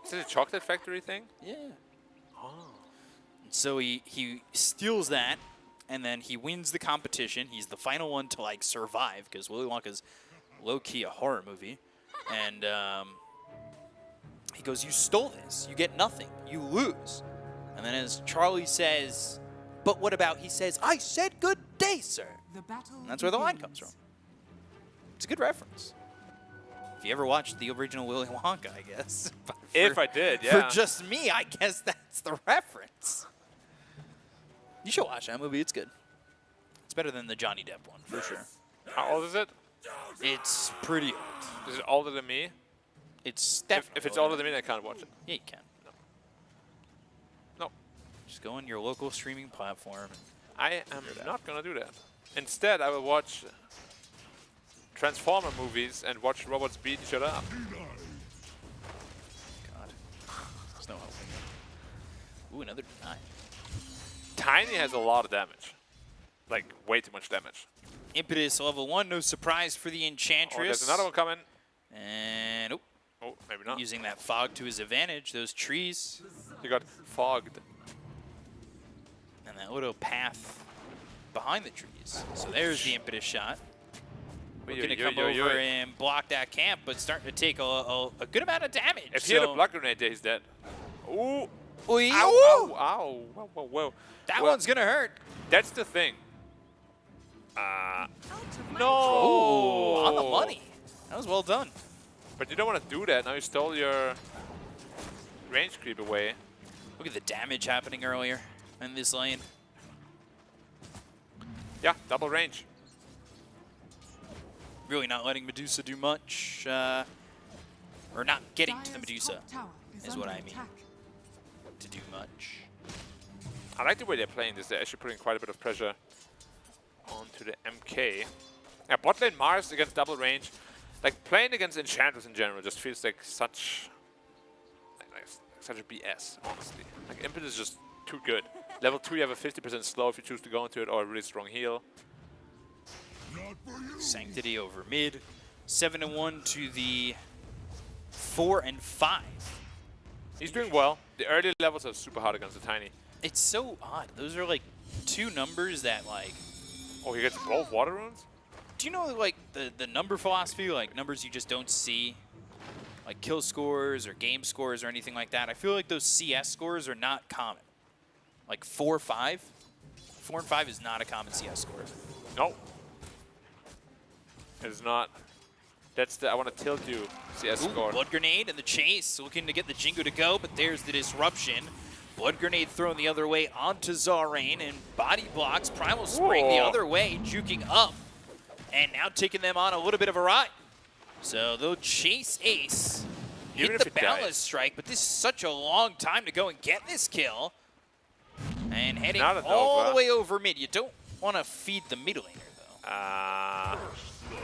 Is it a chocolate factory thing? Yeah. Oh. So he steals that, and then he wins the competition. He's the final one to like survive because Willy Wonka's low-key a horror movie, and he goes, "You stole this. You get nothing. You lose." And then as Charlie says, "But what about?" He says, "I said good day, sir." And that's where the line comes from. It's a good reference. If you ever watched the original Willy Wonka, I guess. If I did, yeah. For just me, I guess that's the reference. You should watch that movie. It's good. It's better than the Johnny Depp one, for sure. How old is it? It's pretty old. Is it older than me? It's definitely If it's older than me, then I can't watch it. Yeah, you can. No. Just go on your local streaming platform. I am not going to do that. Instead, I will watch Transformer movies and watch robots beat each other up. God. There's no helping it. Ooh, another deny. Tiny has a lot of damage. Like, way too much damage. Impetus level 1, no surprise for the Enchantress. Oh, there's another one coming. And, oh, maybe not. Using that fog to his advantage, those trees. He got fogged. And that little path behind the trees. So there's the Impetus shot. Looking to come over and block that camp, but starting to take a good amount of damage. If he had a block grenade there, he's dead. Ooh. Ow, ow, ow. Whoa, whoa, whoa. That one's going to hurt. That's the thing. No. Oh, on the money. That was well done. But you don't want to do that. Now you stole your range creep away. Look at the damage happening earlier in this lane. Yeah, double range. Really not letting Medusa do much. Or not getting to the Medusa is what I mean. To do much. I like the way they're playing this. They're actually putting quite a bit of pressure onto the MK. Yeah, bot lane Mars against double range. Like, playing against Enchantress in general just feels like such a BS, honestly. Like, Impetus is just too good. Level 2, you have a 50% slow if you choose to go into it, or a really strong heal. Sanctity over mid. 7-1 to the 4-5. He's doing well. The early levels are super hard against the Tiny. It's so odd. Those are like two numbers that like... Oh, he gets both water runes? Do you know like the number philosophy, like numbers you just don't see? Like kill scores or game scores or anything like that. I feel like those CS scores are not common. Like 4-5. 4 and 5 is not a common CS score. No. It's not. That's the I want to tilt you CS Ooh, score. Blood Grenade and the chase, looking to get the Jingu to go, but there's the disruption. Blood Grenade thrown the other way onto Zarain, and body blocks. Primal Spring the other way, juking up, and now taking them on a little bit of a ride. So they'll chase Ace, hit the balance strike, but this is such a long time to go and get this kill. And heading all the way over mid. You don't want to feed the mid laner, though.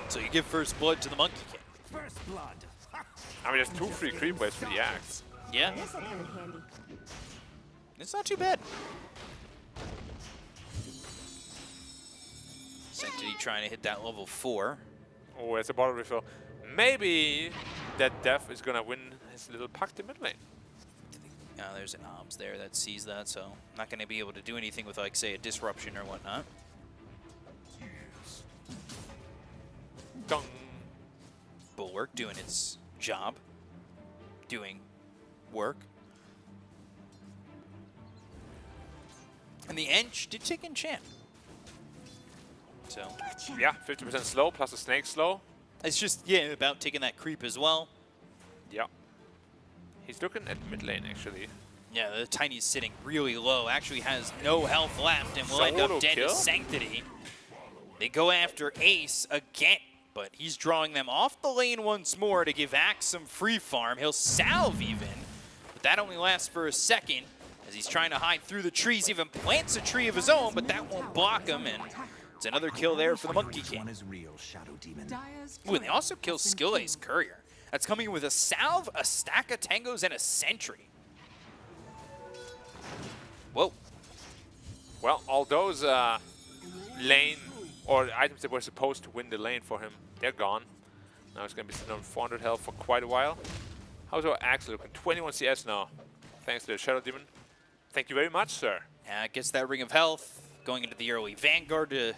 So you give first blood to the Monkey King. First blood. I mean, there's 2 free creep waves for the Axe. Yeah. It's not too bad. Sanctity trying to hit that level 4. Oh, it's a bottle refill. Maybe that Def is going to win his little pact in mid lane. There's an Obs there that sees that, so not going to be able to do anything with, like, say, a disruption or whatnot. Dong. Bulwark doing its job. Doing work. And the Ench did take enchant. So yeah, 50% slow plus a snake slow. It's just, yeah, about taking that creep as well. Yeah. He's looking at mid lane, actually. Yeah, the Tiny's sitting really low. Actually has no health left and will end up dead to Sanctity. They go after Ace again, but he's drawing them off the lane once more to give Axe some free farm. He'll salve even, but that only lasts for a second as he's trying to hide through the trees. Even plants a tree of his own, but that won't block him, and it's another kill there for the Monkey King. Ooh, and they also kill Skill Ace Courier. That's coming in with a salve, a stack of tangos, and a sentry. Whoa. Well, all those lane or items that were supposed to win the lane for him, they're gone. Now he's going to be sitting on 400 health for quite a while. How's our Axe looking? 21 CS now, thanks to the Shadow Demon. Thank you very much, sir. Gets that Ring of Health, going into the early Vanguard to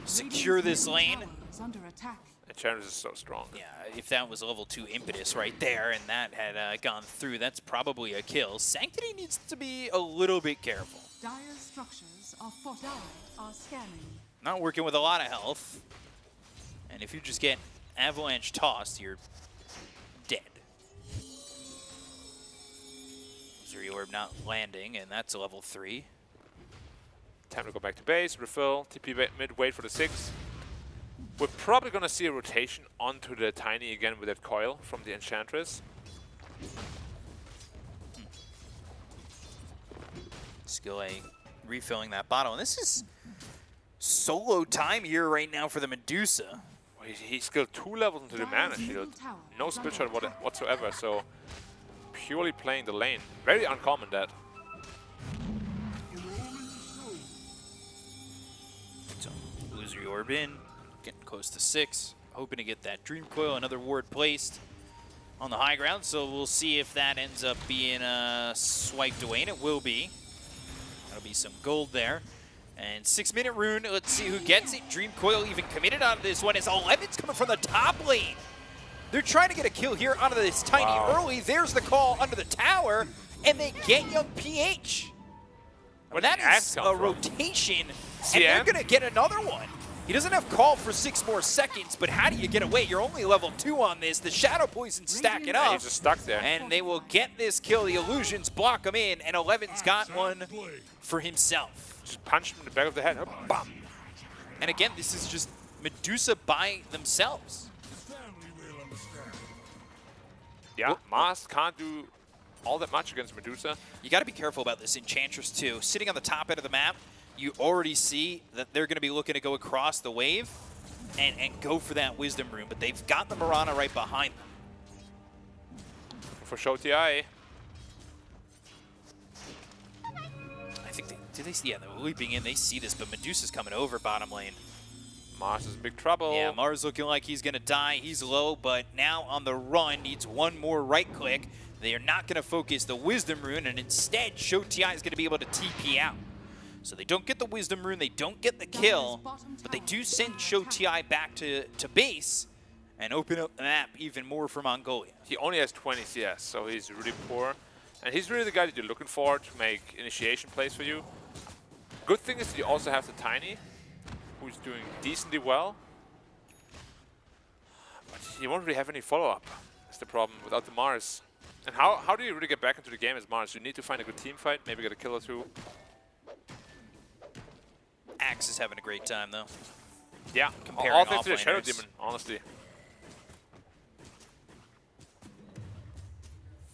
secure this lane. Under attack. Enchantress is so strong. Yeah, if that was a level 2 impetus right there and that had gone through, that's probably a kill. Sanctity needs to be a little bit careful. Dire structures are fortified. Are scanning. Not working with a lot of health. And if you just get Avalanche tossed, you're dead. Zuri Orb not landing, and that's a level 3. Time to go back to base, refill, TP mid, wait for the 6. We're probably going to see a rotation onto the Tiny again with that coil from the Enchantress. Skill A refilling that bottle. And this is solo time here right now for the Medusa. Well, he's skilled 2 levels into the mana shield. No split shot whatsoever, so purely playing the lane. Very uncommon, that. So, Illusory Orb in. Getting close to 6, hoping to get that Dream Coil, another ward placed on the high ground, so we'll see if that ends up being swiped away, and it will be. That'll be some gold there. And 6-minute rune, let's see who gets it. Dream Coil even committed on this one as 11's coming from the top lane. They're trying to get a kill here onto this Tiny early. There's the call under the tower, and they get young PH. That is a rotation, and they're going to get another one. He doesn't have call for 6 more seconds, but how do you get away? You're only level 2 on this. The Shadow Poison stack it up. He's just stuck there. And they will get this kill. The Illusions block him in, and 11's got one for himself. Just punch him in the back of the head. Bam. And again, this is just Medusa by themselves. Yeah, Mast can't do all that much against Medusa. You got to be careful about this Enchantress too. Sitting on the top end of the map, you already see that they're going to be looking to go across the wave and go for that Wisdom Rune, but they've got the Mirana right behind them. For Show TI. I think they're leaping in, they see this, but Medusa's coming over bottom lane. Mars is in big trouble. Yeah, Mars looking like he's going to die. He's low, but now on the run, needs one more right click. They are not going to focus the Wisdom Rune, and instead, Show TI is going to be able to TP out. So they don't get the Wisdom Rune, they don't get the kill, but they do send Show TI back to base and open up the map even more for Mongolia. He only has 20 CS, so he's really poor. And he's really the guy that you're looking for to make initiation plays for you. Good thing is that you also have the Tiny, who's doing decently well. But you won't really have any follow-up. That's the problem without the Mars. And how do you really get back into the game as Mars? You need to find a good team fight, maybe get a kill or two. Axe is having a great time, though. Yeah, Comparing all thanks to the Shadow offlaners. Demon, honestly.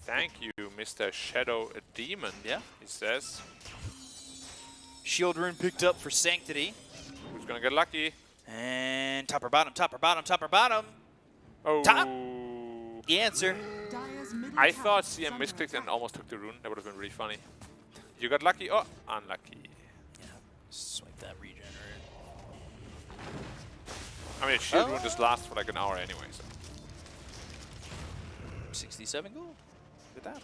Thank you, Mr. Shadow Demon, Yeah. he says. Shield rune picked up for Sanctity. Who's gonna get lucky? And top or bottom, top or bottom, top or bottom. Oh. Top. The answer. I thought CM misclicked and almost took the rune. That would have been really funny. You got lucky? Oh, unlucky. Yeah, swipe that regenerate. I mean, shield rune just lasts for like an hour anyway, so. 67 gold. Look at that.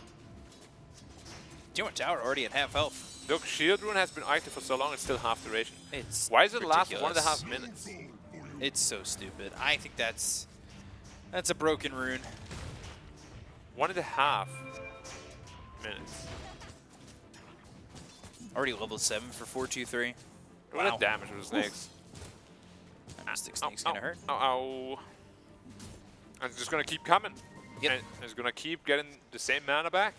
Demon Tower already at half health. Look, shield rune has been active for so long, it's still half duration. It's Why does it last ridiculous. 1.5 minutes? It's so stupid. I think that's a broken rune. 1.5 minutes. Already level 7 for 423. Look at that damage with the snakes. That Mystic Snake's gonna hurt. Ow, ow. And it's just gonna keep coming. Yep. And it's gonna keep getting the same mana back.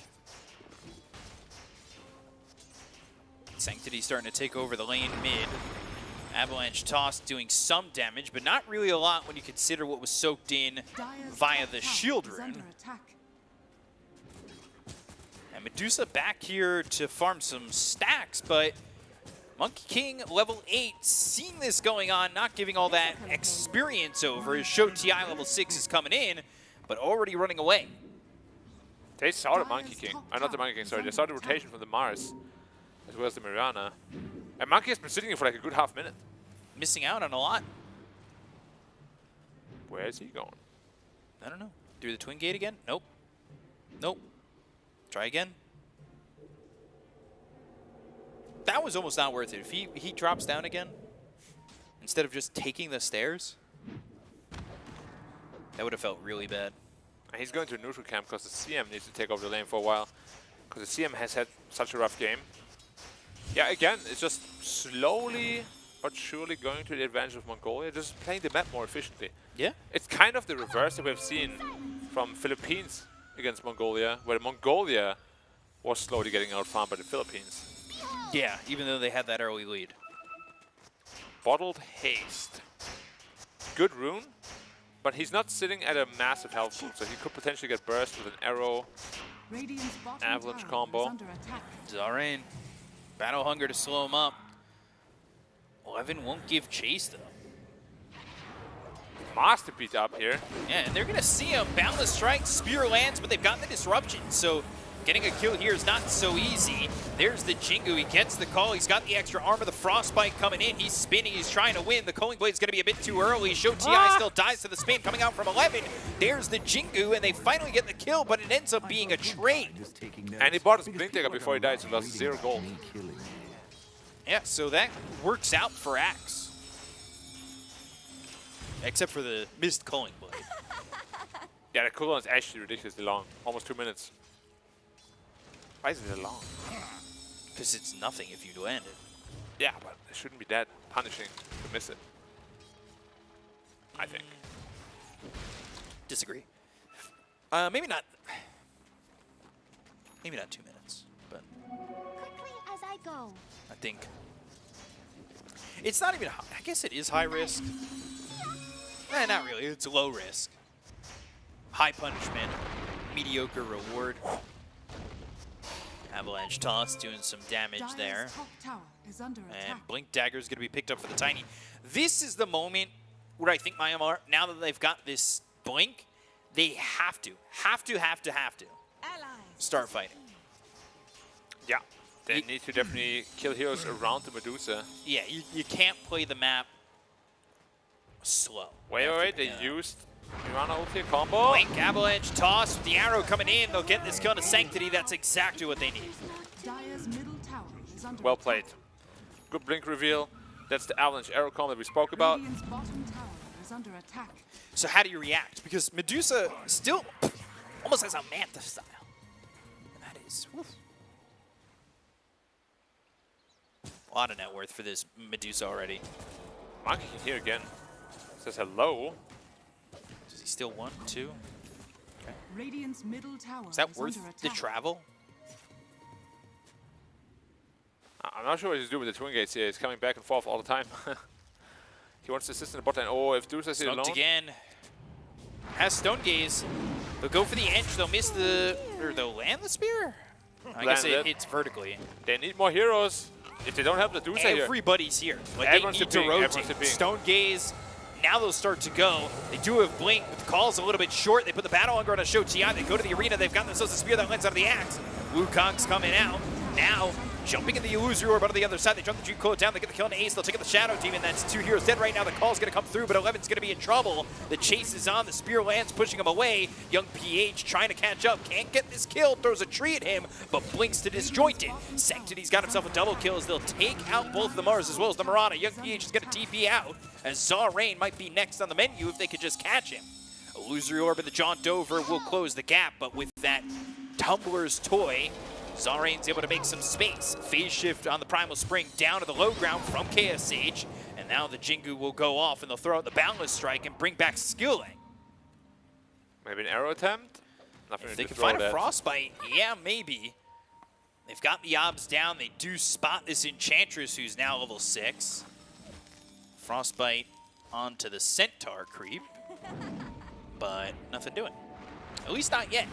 Sanctity starting to take over the lane mid. Avalanche Toss doing some damage, but not really a lot when you consider what was soaked in via the shield rune. And Medusa back here to farm some stacks, but Monkey King level 8, seeing this going on, not giving all that experience over. His Show TI level 6 is coming in, but already running away. They saw the Monkey King. Not the Monkey King, sorry. They saw the rotation from the Mars, as well as the Mirana. And Monkey has been sitting here for like a good half minute. Missing out on a lot. Where is he going? I don't know. Through the Twin Gate again? Nope. Nope. Try again. That was almost not worth it. If he drops down again, instead of just taking the stairs, that would have felt really bad. And he's going to a neutral camp because the CM needs to take over the lane for a while. Because the CM has had such a rough game. Yeah, again, it's just slowly but surely going to the advantage of Mongolia, just playing the map more efficiently. Yeah. It's kind of the reverse that we've seen from Philippines against Mongolia, where Mongolia was slowly getting out-farmed by the Philippines. Yeah, even though they had that early lead. Bottled Haste. Good rune, but he's not sitting at a massive health pool, so he could potentially get burst with an arrow, avalanche combo. Zarain, Battle Hunger to slow him up. 11 won't give chase, though. Masterpiece up here. Yeah, and they're going to see him. Boundless Strike, Spear lands, but they've got the disruption, so getting a kill here is not so easy. There's the Jingu. He gets the call. He's got the extra armor. The Frostbite coming in. He's spinning. He's trying to win. The Culling Blade's going to be a bit too early. Show TI still dies to the spin coming out from 11. There's the Jingu, and they finally get the kill, but it ends up being a trade. And he bought his Blink Dagger before he died, so lost 0 gold. Yeah, so that works out for Axe. Except for the missed Culling Blade. Yeah, the cooldown is actually ridiculously long. Almost 2 minutes. Why is it so long? Because it's nothing if you land it. Yeah, but it shouldn't be that punishing to miss it. I think. Disagree. Maybe not. Maybe not 2 minutes, but Quickly as I go. I think it's not even. I guess it is high risk. Not really. It's low risk. High punishment, mediocre reward. Avalanche Toss doing some damage there. And Blink Dagger is going to be picked up for the Tiny. This is the moment where I think Myanmar, now that they've got this Blink, they have to start fighting. Yeah, they need to definitely kill heroes around the Medusa. Yeah, you can't play the map slow. Wait, they used Mirana ulti combo. Blink, Avalanche, Toss with the arrow coming in. They'll get this kill to Sanctity. That's exactly what they need. Well played. Good Blink reveal. That's the Avalanche arrow combo that we spoke about. So how do you react? Because Medusa still almost has a Mantha style. And that is, woof. A lot of net worth for this Medusa already. Monkey King here again. Says hello. Does he he still 1, 2? Okay. Radiant's middle tower Is that is worth under the attack. travel? I'm not sure what he's doing with the twin gates here. He's coming back and forth all the time. He wants to assist in the bot lane. Oh, if Dusa is here alone. Smoked again. Has Stone Gaze. They'll go for the edge. They'll miss the... Or they'll land the spear? I guess it hits vertically. They need more heroes. If they don't have the Dusa here. Everybody's here. Like, Everyone's they need to ping, everyone's rotate. ping. Stone Gaze. Now they'll start to go. They do have Blink, but the call's a little bit short. They put the Battle Hunger on a show TI. They go to the arena. They've got themselves a spear that lands out of the axe. Wukong's coming out. Now, jumping in the illusory orb out of the other side. They jump the Dream Coil down. They get the kill on Ace. They'll take out the Shadow Demon. That's 2 heroes dead right now. The call's going to come through, but 11's going to be in trouble. The chase is on. The spear lands, pushing him away. Young PH trying to catch up. Can't get this kill. Throws a tree at him, but blinks to disjoint it. Sanctity's got himself a double kill as they'll take out both the Mars as well as the Mirana. Young PH is going to TP out as Zarain might be next on the menu if they could just catch him. Illusory Orb and the Jaunt Over will close the gap, but with that Tumbler's Toy, Zarain's able to make some space. Phase shift on the Primal Spring down to the low ground from KSH. And now the Jingu will go off and they'll throw out the Boundless Strike and bring back Skilling. Maybe an arrow attempt? Nothing If to they can throw find a that. Frostbite, yeah, maybe. They've got the Obs down. They do spot this Enchantress who's now level 6. Frostbite onto the Centaur creep. But nothing doing. At least not yet.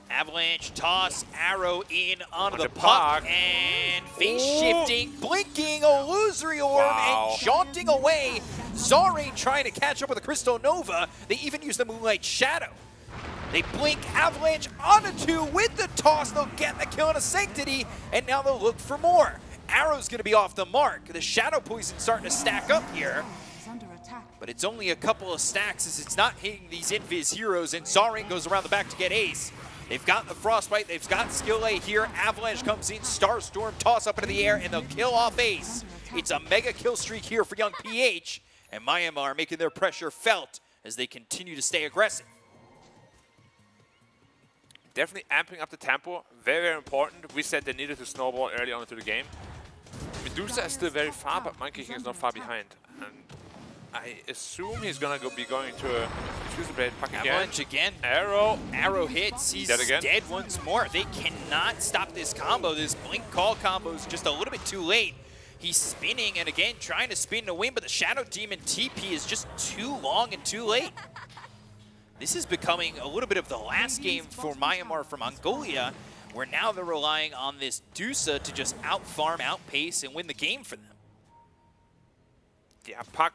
Avalanche, toss, arrow in onto the puck, and face shifting, blinking, illusory orb, and jaunting away. Zarain trying to catch up with the Crystal Nova. They even use the Moonlight Shadow. They blink, Avalanche onto 2 with the toss. They'll get the kill on a Sanctity, and now they'll look for more. Arrow's going to be off the mark. The Shadow Poison starting to stack up here. But it's only a couple of stacks as it's not hitting these Invis heroes, and Zarain goes around the back to get Ace. They've got the Frostbite, they've got Skill A here. Avalanche comes in, Starstorm, toss up into the air, and they'll kill off Ace. It's a mega kill streak here for Young PH, and Myanmar making their pressure felt as they continue to stay aggressive. Definitely amping up the tempo, very, very important. We said they needed to snowball early on into the game. Medusa is still very far, but Monkey King is not far behind. And I assume he's gonna be going to choose the blade, puck again. Avalanche again. Arrow hits. He's dead again. Dead once more. They cannot stop this combo. This blink call combo is just a little bit too late. He's spinning and again trying to spin to win, but the Shadow Demon TP is just too long and too late. This is becoming a little bit of the last game for Myanmar from Mongolia, where now they're relying on this Dusa to just out-farm, outpace, and win the game for them. Yeah, Puck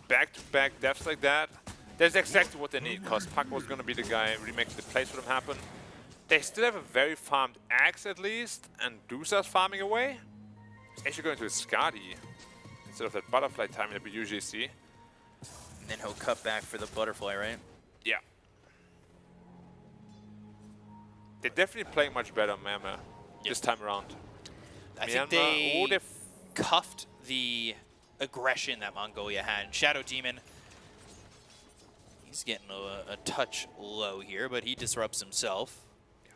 back-to-back deaths like that. That's exactly what they need, because Puck was going to be the guy really making the plays for them happen. They still have a very farmed Axe at least, and Dusa's farming away. He's actually going to a Skadi instead of that butterfly timing that we usually see. And then he'll cut back for the butterfly, right? Yeah. They're definitely playing much better, Myanmar, this time around. I think they cuffed the aggression that Mongolia had. And Shadow Demon, he's getting a touch low here, but he disrupts himself.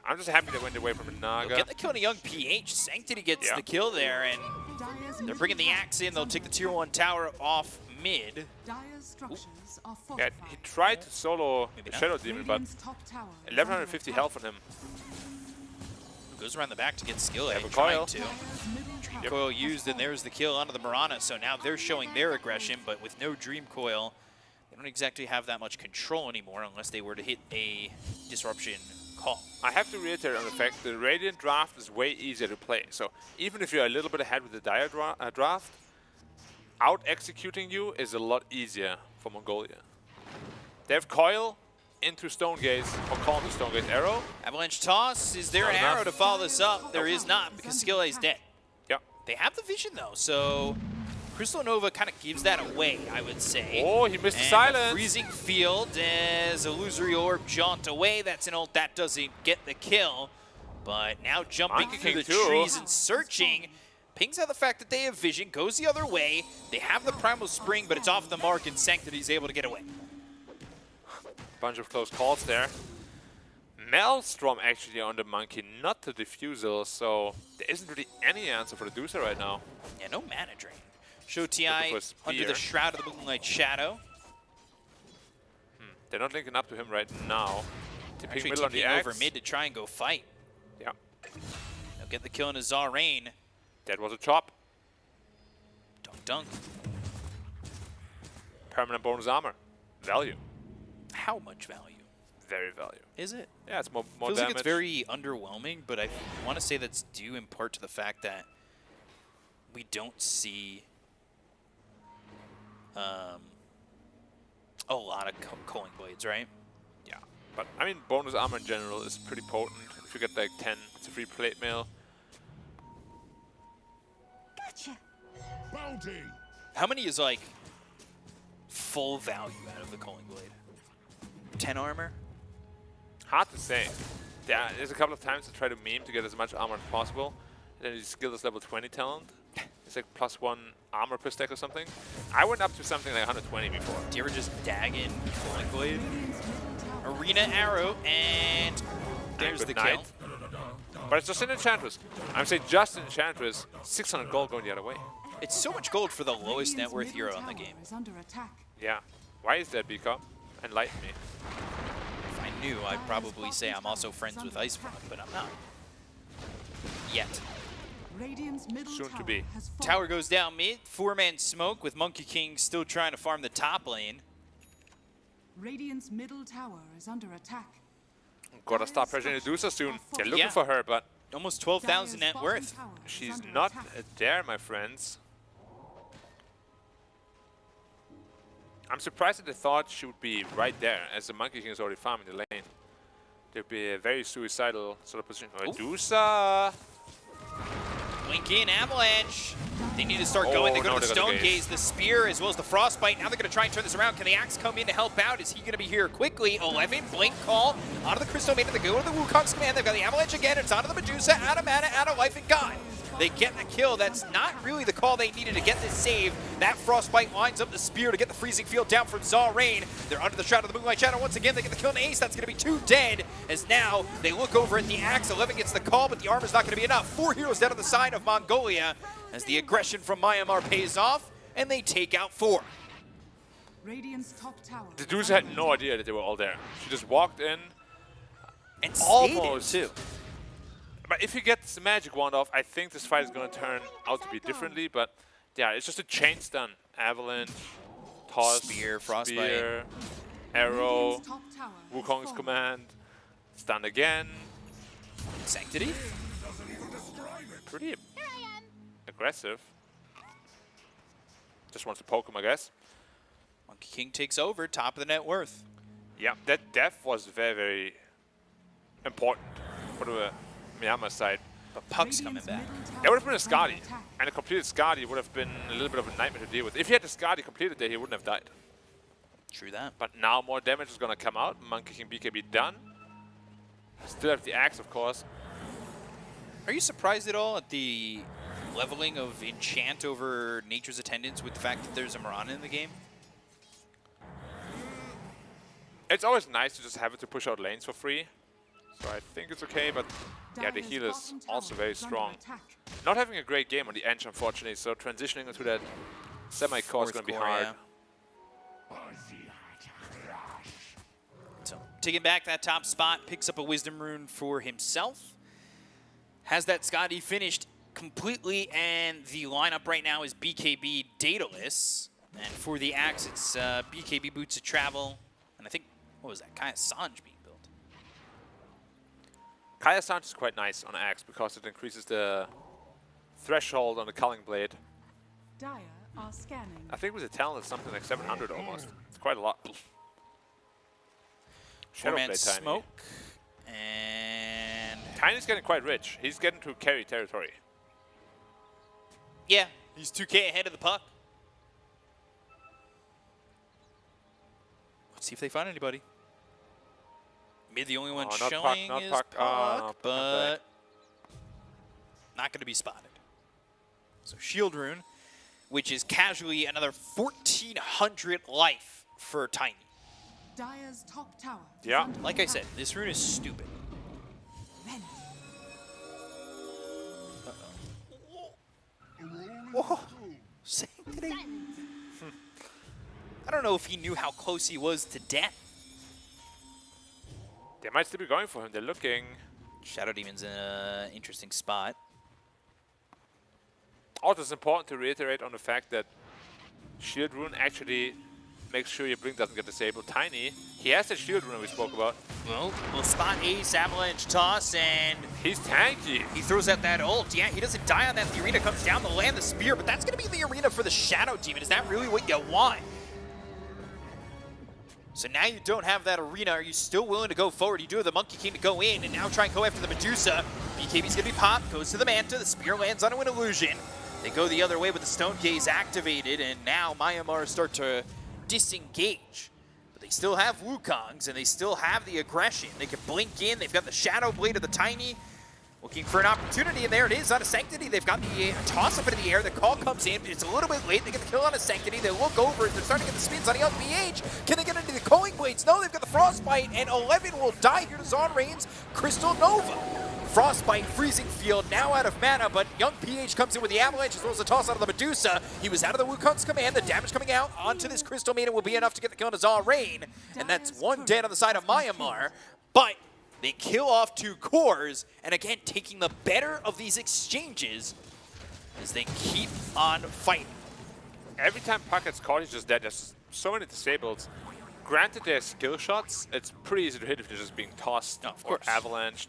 I'm just happy they went away from a Naga. They'll get the kill on a Young PH. Sanctity gets the kill there, and they're bringing the Axe in. They'll take the Tier 1 tower off mid. Yeah, he tried to solo the Shadow Demon, but 1150 health on him. Goes around the back to get skill. They have a coil. Dream Coil used, and there's the kill onto the Mirana. So now they're showing their aggression, but with no Dream Coil, they don't exactly have that much control anymore unless they were to hit a disruption call. I have to reiterate on the fact the Radiant draft is way easier to play. So even if you're a little bit ahead with the Dire draft, out-executing you is a lot easier for Mongolia. They have Coil into Stone Gaze, or Call into Stone Gaze arrow. Avalanche toss. Is there an arrow to follow this up? There is not, because Skill A is dead. Yeah. They have the vision though, so Crystal Nova kind of gives that away, I would say. Oh, he missed the And silence. Freezing Field as Illusory Orb jaunt away. That's an ult that doesn't get the kill. But now jumping Monkey through King the too. trees and searching. Pings out the fact that they have vision, goes the other way. They have the Primal Spring, but it's off the mark, and Sanctity's able to get away. Bunch of close calls there. Maelstrom actually on the Monkey, not the Diffusal, so there isn't really any answer for the Dusa right now. Yeah, no mana drain. Show TI Looking for a under the spear. Shroud of the Moonlight Shadow. They're not linking up to him right now. Tipping Actually middle on the TPing axe. over mid to try and go fight. Yeah. They'll get the kill on a Zarain. That was a chop. Dunk. Permanent bonus armor. Value. How much value? Very value. Is it? Yeah, it's more Feels damage. like it's very underwhelming, but I want to say that's due in part to the fact that we don't see a lot of culling blades, right? Yeah, but I mean, bonus armor in general is pretty potent. If you get like 10, it's a free plate mail. Gotcha. Bounty. How many is like full value out of the culling blade? 10 armor? Hard to say. Yeah, there's a couple of times I try to meme to get as much armor as possible. And then you skill this level 20 talent. It's like +1 armor per stack or something. I went up to something like 120 before. Do you ever just dag in culling blade? Arena arrow, and there's Good the night. kill. But it's just an Enchantress. I'm saying just an Enchantress, 600 gold going the other way. It's so much gold for the lowest net worth hero in the game. Is under attack. Yeah. Why is that, Bika? Enlighten me. If I knew, I'd probably say I'm also friends with Icefrog, but I'm not. Yet. Radiant's middle Soon to tower be. has fallen. Tower goes down mid, 4-man smoke with Monkey King still trying to farm the top lane. Radiant's middle tower is under attack. Gotta stop pressuring Medusa soon. They're looking Yeah. for her, but Almost 12,000 net worth. she's not there, my friends. I'm surprised that they thought she would be right there, as the Monkey King is already farming the lane. There'd be a very suicidal sort of position. Medusa! Blink in, Avalanche. They need to start going. They go no, to the they got the Stone gaze. Gaze, the Spear, as well as the Frostbite. Now they're going to try and turn this around. Can the Axe come in to help out? Is he going to be here quickly? 11, Blink Call. Out of the Crystal Maiden, they go to the Wukong's command. They've got the Avalanche again. It's onto the Medusa. Out of mana, out of life, and gone. They get the kill. That's not really the call they needed to get this save. That Frostbite lines up the Spear to get the Freezing Field down from Zarain. They're under the Shadow of the Moonlight Shadow once again. They get the kill on Ace. That's going to be 2 dead. As now they look over at the Axe. 11 gets the call, but the armor's not going to be enough. 4 heroes down on the side of Mongolia as the aggression from Myanmar pays off, and they take out 4. Radiant's top tower. Medusa had no idea that they were all there. She just walked in. And almost too. But if he gets the magic wand off, I think this fight is going to turn out to be differently. But yeah, it's just a chain stun. Avalanche, toss, Spear, Frostbite. Spear, arrow, Radiant's top tower has Wukong's fallen. command, stun again. Sanctity? Pretty aggressive. Just wants to poke him, I guess. Monkey King takes over, top of the net worth. Yeah, that death was very, very important for the Myanmar side. But Puck's coming back. That would have been a Skadi. And a completed Skadi would have been a little bit of a nightmare to deal with. If he had the Skadi completed there, he wouldn't have died. True that. But now more damage is going to come out. Monkey King BKB done. Still have the axe, of course. Are you surprised at all at the leveling of Enchant over Nature's Attendance with the fact that there's a Mirana in the game? It's always nice to just have it to push out lanes for free. So I think it's okay, but yeah, the heal is also very strong. Not having a great game on the edge, unfortunately, so transitioning into that semi-core is going to be hard. So taking back that top spot, picks up a Wisdom Rune for himself. Has that Skadi finished completely, and the lineup right now is BKB Daedalus. And for the Axe, it's BKB Boots of Travel. And I think, what was that? Kaya Sanj being built. Kaya Sanj is quite nice on axe because it increases the threshold on the culling blade. Dire are scanning. I think with the talent it's something like 700 almost. It's quite a lot. Four-man Shadowblade Tiny. smoke. And Tiny's getting quite rich. He's getting to carry territory. yeah, he's 2K ahead of the Puck. Let's see if they find anybody. Mid, the only one Oh, not showing Puck, not is Puck. Puck, Oh, but not going to be spotted. So Shield Rune, which is casually another 1,400 life for Tiny. Dire's top tower. is Yeah. under Like I attack. said, this rune is stupid. Rend. Whoa. Sanctity. I don't know if he knew how close he was to death. They might still be going for him. They're looking. Shadow Demon's in an interesting spot. Also, it's important to reiterate on the fact that Shield Rune actually makes sure your Blink doesn't get disabled. Tiny, he has that Shield Rune we spoke about. Well, spot Ace, Avalanche toss, and he's tanky. He throws out that ult. Yeah, he doesn't die on that. The arena comes down to land the spear, but that's going to be the arena for the Shadow Demon. Is that really what you want? So now you don't have that arena. Are you still willing to go forward? You do have the Monkey King to go in and now try and go after the Medusa. BKB's going to be popped, goes to the Manta. The spear lands onto an illusion. They go the other way with the Stone Gaze activated, and now Myanmar start to disengage. But they still have Wukongs, and they still have the aggression. They can blink in. They've got the Shadow Blade of the Tiny. Looking for an opportunity, and there it is on a Sanctity. They've got the toss up into the air. The call comes in, but it's a little bit late. They get the kill on a Sanctity. They look over it. They're starting to get the spins on the LPH. Can they get into the Culling Blades? No, they've got the Frostbite, and 11 will die here to Zon Rain's Crystal Nova. Frostbite, Freezing Field, now out of mana, but Young PH comes in with the Avalanche as well as the toss out of the Medusa. He was out of the Wukong's command. The damage coming out onto this Crystal Maiden will be enough to get the kill on Zon Rain, and that's one dead on the side of Myanmar. But they kill off 2 cores, and again, taking the better of these exchanges as they keep on fighting. Every time Puck gets caught, he's just dead. There's so many disabled. Granted, they're skill shots. It's pretty easy to hit if they're just being tossed or avalanched.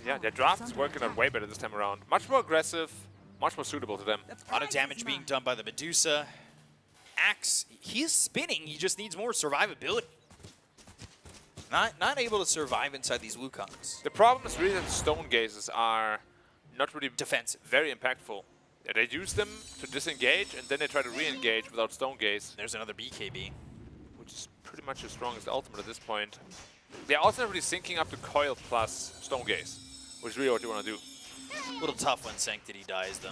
Yeah, their draft is working out way better this time around. Much more aggressive, much more suitable to them. A lot of damage being done by the Medusa. Axe, he is spinning. He just needs more survivability. Not able to survive inside these Wukongs. The problem is really that the Stone Gazes are not really defensive, very impactful. Yeah, they use them to disengage, and then they try to re-engage without Stone Gaze. There's another BKB. Which is pretty much as strong as the ultimate at this point. They're also not really syncing up to Coil plus Stone Gaze, which is really what you want to do. A little tough when Sanctity dies, though.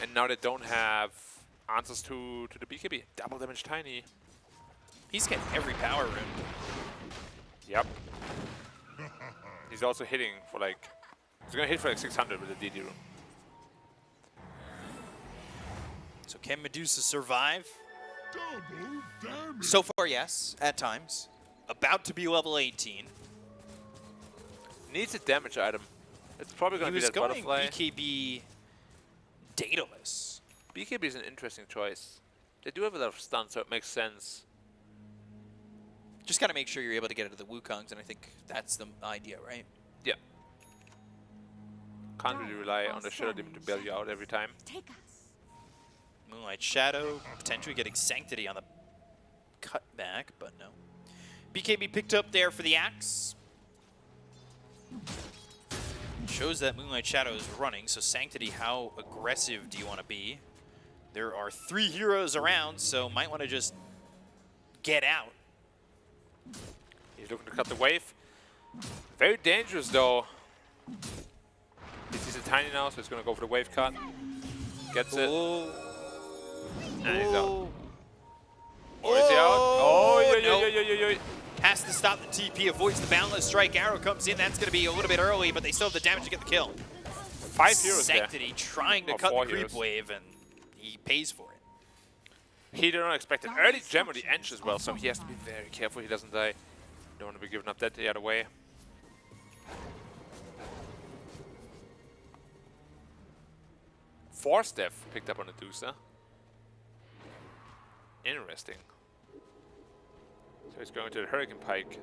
And now they don't have answers to the BKB. Double damage Tiny. He's getting every power rune. Yep. He's also hitting for like... He's going to hit for like 600 with the DD rune. So can Medusa survive? So far, yes, at times. About to be level 18. Needs a damage item. It's probably going to be that butterfly. BKB Daedalus. BKB is an interesting choice. They do have a lot of stun, so it makes sense. Just got to make sure you're able to get into the Wukongs, and I think that's the idea, right? Yeah. Can't really rely on the Shadow Demon to bail you out every time. Moonlight Shadow, potentially getting Sanctity on the cutback, but no. BKB picked up there for the Axe. Shows that Moonlight Shadow is running, so Sanctity, how aggressive do you want to be? There are 3 heroes around, so might want to just get out. He's looking to cut the wave. Very dangerous, though. He sees a Tiny now, so he's going to go for the wave cut. Gets it. And he's out. Or is he out? Oh, Has to stop the TP, avoids the Boundless Strike. Arrow comes in, that's going to be a little bit early, but they still have the damage to get the kill. 5 heroes Sanctity there. trying to cut the creep wave, and he pays for it. He did not expect an early gem on the edge as well, so he has to be very careful he doesn't die. Don't want to be giving up that the other way. Force Death picked up on the Medusa. Interesting. So he's going to the Hurricane Pike.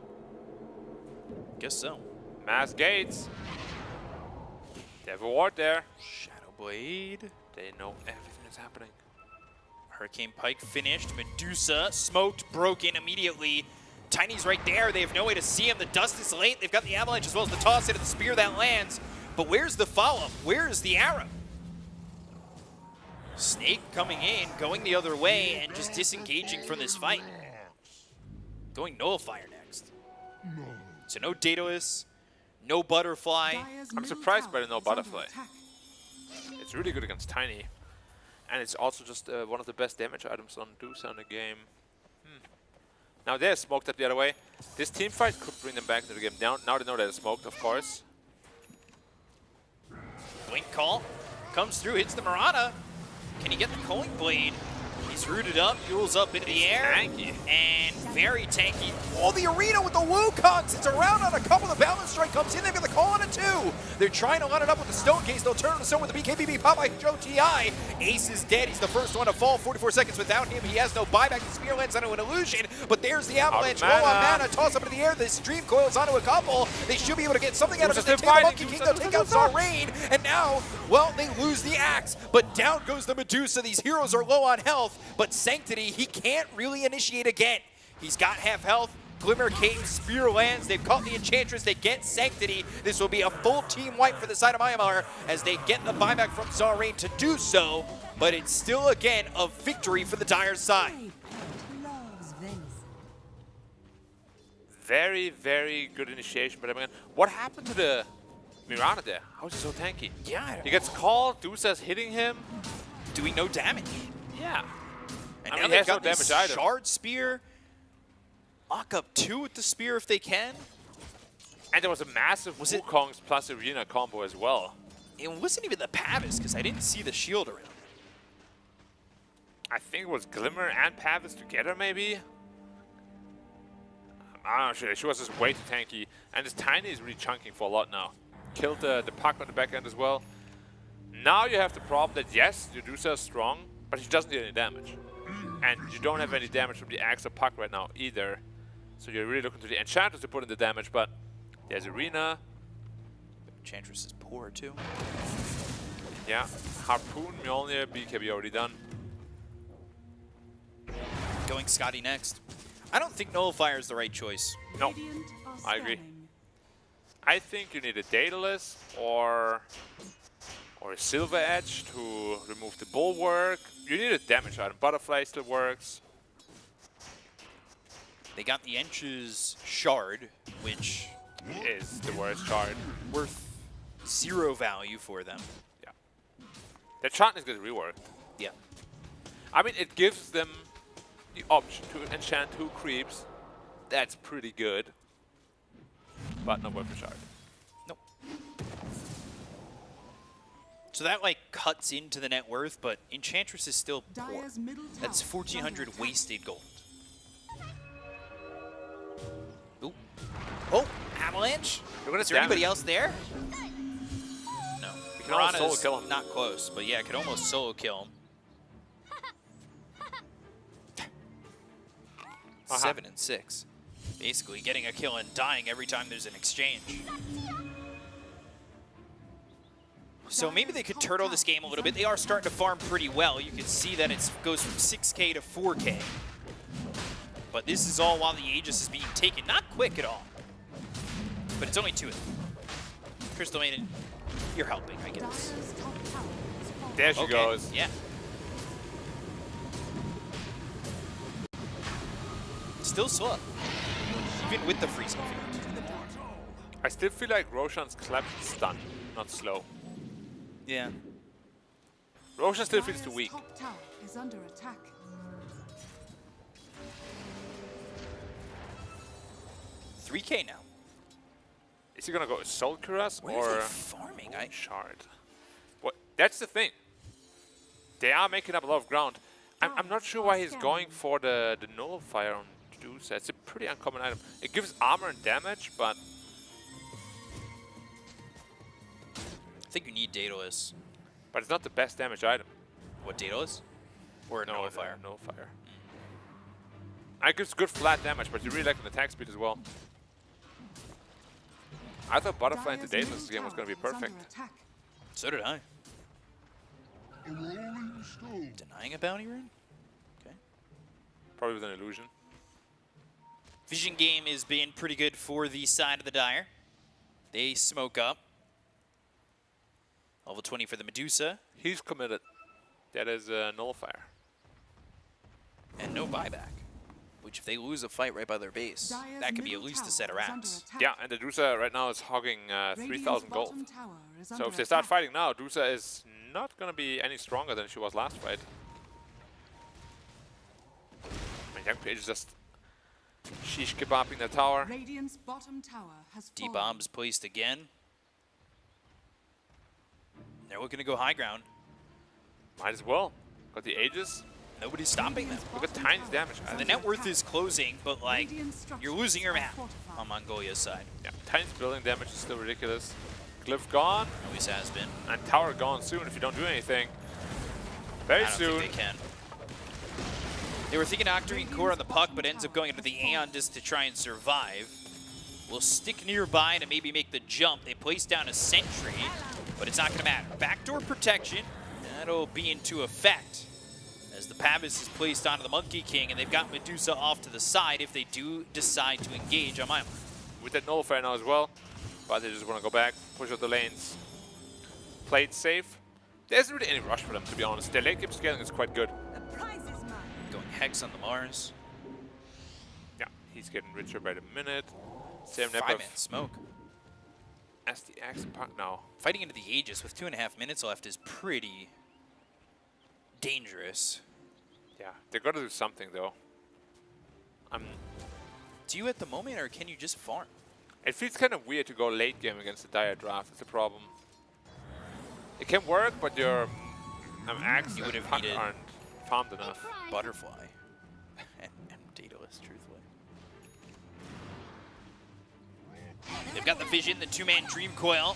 Guess so. Mass Gates. They have a ward there. Shadow Blade. They know everything that's happening. Hurricane Pike finished. Medusa smoked, broken immediately. Tiny's right there. They have no way to see him. The dust is late. They've got the Avalanche as well as the toss into the spear that lands. But where's the follow-up? Where is the arrow? Snake coming in, going the other way, and just disengaging from this fight. Going Nullifier next. So no Daedalus, no Butterfly. I'm surprised by the no Butterfly. It's really good against Tiny. And it's also just one of the best damage items on Medusa in the game. Now they're smoked up the other way. This team fight could bring them back into the game. Now they know they're smoked, of course. Blink call comes through, hits the Marana. Can he get the Culling Blade? He's rooted up, Yule's up into the air. Tanky. And very tanky. Oh, the arena with the Wukongs. It's around on a couple. The balance strike comes in. They've got the call on it too. They're trying to line it up with the Stone Case. They'll turn on the stone with the BKBB pop by Joe TI. Ace is dead. He's the first one to fall. 44 seconds without him. He has no buyback. The spear lands onto an illusion, but there's the avalanche. Low on mana. Toss up into the air. The stream coils onto a couple. They should be able to get something out of it. They take the Monkey King. They'll take out Zarain. And now, well, they lose the axe. But down goes the Medusa. These heroes are low on health, but Sanctity, he can't really initiate again. He's got half health. Glimmer Cave, Spear lands. They've caught the Enchantress. They get Sanctity. This will be a full team wipe for the side of Myanmar as they get the buyback from Zarain to do so. But it's still, again, a victory for the Dire side. Very, very good initiation. But I mean, what happened to the Mirana there? How is he so tanky? Yeah. He gets called. Dusa's hitting him. Doing no damage. Yeah. And I now mean, they've he has no got this damage either. Shard Spear. Lock up 2 with the Spear if they can. And there was a massive Wukong's plus Arena combo as well. It wasn't even the Pavis, because I didn't see the shield around. I think it was Glimmer and Pavis together, maybe? I'm not sure. She was just way too tanky. And this Tiny is really chunking for a lot now. Killed the puck on the back end as well. Now you have the problem that, yes, Medusa is strong, but she doesn't do any damage. And you don't have any damage from the axe or puck right now either. So you're really looking to the Enchantress to put in the damage, but there's Arena. Enchantress is poor too. Yeah. Harpoon, Mjolnir, BKB already done. Going Scotty next. I don't think Nullifier is the right choice. No, I agree. I think you need a Daedalus or a Silver Edge to remove the Bulwark. You need a damage item. Butterfly still works. They got the Ench's Shard, which is the worst shard. Worth 0 value for them. Yeah. Their chant is getting reworked. Yeah. I mean, it gives them the option to enchant 2 creeps. That's pretty good. But not worth a shard. Nope. So that like cuts into the net worth, but Enchantress is still poor. That's 1,400 wasted gold. Ooh. Oh, Avalanche. Is there anybody else there? No. We can almost solo Mirana's kill him. not close, but yeah, could almost solo kill him. 7 and 6. Basically getting a kill and dying every time there's an exchange. So maybe they could turtle this game a little bit. They are starting to farm pretty well. You can see that it goes from 6K to 4K. But this is all while the Aegis is being taken. Not quick at all. But it's only 2 of them. Crystal Maiden, you're helping, I guess. There she goes. Yeah. Still slow. Even with the freezing field. I still feel like Roshan's clap is stun, not slow. Yeah. Roshan still feels too weak. Top tower is under attack. 3K now. Is he gonna go Soul Cuirass Where or are they farming? Shard? What? That's the thing. They are making up a lot of ground. I'm not sure why he's going for the Nullifier on Medusa. It's a pretty uncommon item. It gives armor and damage, but I think you need Daedalus. But it's not the best damage item. What, Daedalus? Or no, Nullifier? Nullifier. I guess good flat damage, but you really like an attack speed as well. I thought Butterfly into Daedalus this game was going to be perfect. So did I. Denying a bounty rune? Okay. Probably with an illusion. Vision game is being pretty good for the side of the Dire. They smoke up. Level 20 for the Medusa. He's committed. That is a Nullifier. And no buyback. Which if they lose a fight right by their base, that could be at least a set of rounds. Yeah, and the Dusa right now is hogging 3,000 gold. So if they start fighting now, Dusa is not going to be any stronger than she was last fight. And Young Page is just shish kebabbing the tower. Radiant's bottom tower has fallen. D-bombs placed again. They're looking to go high ground. Might as well. Got the Aegis. Nobody's stopping them. Look at Tiny's damage. The net worth is closing, but like, you're losing your map on Mongolia's side. Yeah, Tiny's building damage is still ridiculous. Glyph gone. Always has been. And tower gone soon if you don't do anything. Very I don't soon. think they can. They were thinking Octarine Core on the puck, but ends up going into the Aeon Disc to try and survive. Will stick nearby to maybe make the jump. They place down a sentry, but it's not going to matter. Backdoor protection, that'll be into effect as the Pavis is placed onto the Monkey King, and they've got Medusa off to the side if they do decide to engage on my island. With that nullifier now as well, but they just want to go back, push out the lanes. Play it safe. There isn't really any rush for them, to be honest. Their late game scaling is quite good. Going Hex on the Mars. Yeah, he's getting richer by the minute. 5-man smoke. As the action part now. Fighting into the Aegis with 2.5 minutes left is pretty dangerous. Yeah, they got to do something though. Do you at the moment, or can you just farm? It feels kind of weird to go late game against the Dire draft. It's a problem. It can work, but your axe You would have and needed aren't farmed enough. Butterfly and Daedalus, truthfully. They've got the vision, the two-man Dream Coil.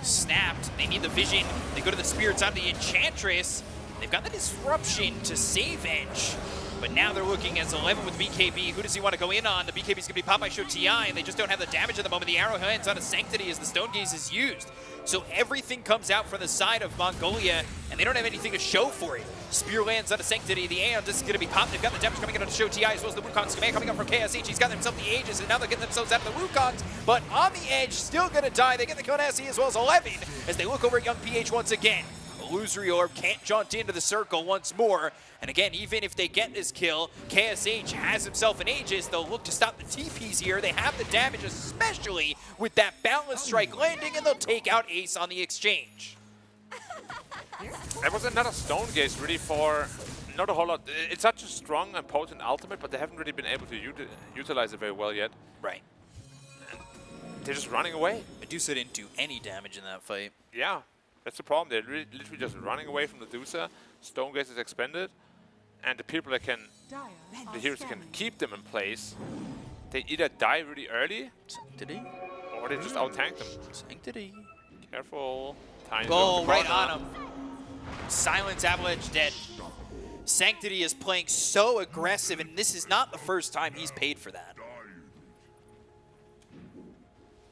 Snapped. They need the vision. They go to the spirits on the Enchantress. They've got the disruption to save Edge. But now they're looking as 11 with BKB. Who does he want to go in on? The BKB is going to be popped by Show TI, and they just don't have the damage at the moment. The arrow hands on a Sanctity as the Stone Gaze is used. So everything comes out from the side of Mongolia, and they don't have anything to show for it. Spear lands on a Sanctity. The Aeon Disc is going to be popped. They've got the damage coming in on Show TI, as well as the Wukong's command coming up from KSH. He's got themselves the Aegis, and now they're getting themselves out of the Wukongs. But on the edge, still going to die. They get the Konasi as well as 11, as they look over at Young PH once again. Illusory Orb can't jaunt into the circle once more. And again, even if they get this kill, KSH has himself an Aegis. They'll look to stop the TPs here. They have the damage, especially with that Boundless Strike landing, and they'll take out Ace on the exchange. That was another Stone Gaze really for not a whole lot. It's such a strong and potent ultimate, but they haven't really been able to utilize it very well yet. Right. And they're just running away. Medusa didn't do any damage in that fight. Yeah. That's the problem. They're literally just running away from the Medusa. Stone Gaze is expended, and the people that can, the heroes that can keep them in place, they either die really early, Sanctity, or they just out-tank them. Sanctity. Careful. Tiny Oh, right on him. Silence Avalanche dead. Sanctity is playing so aggressive, and this is not the first time he's paid for that.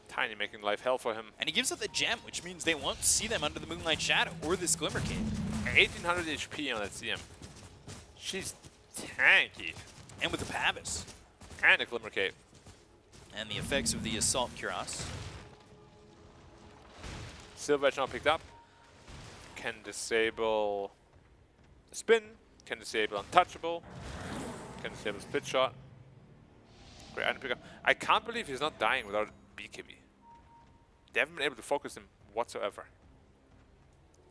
Tiny making life hell for him. And he gives up the gem, which means they won't see them under the Moonlight Shadow or this Glimmer King. 1800 HP on that CM. She's tanky. And with the Pavis. And a Glimmer Cape. And the effects of the Assault Cuirass. Silver Edge now picked up. Can disable the spin. Can disable Untouchable. Can disable Split Shot. Great item pickup. I can't believe he's not dying without BKB. They haven't been able to focus him whatsoever.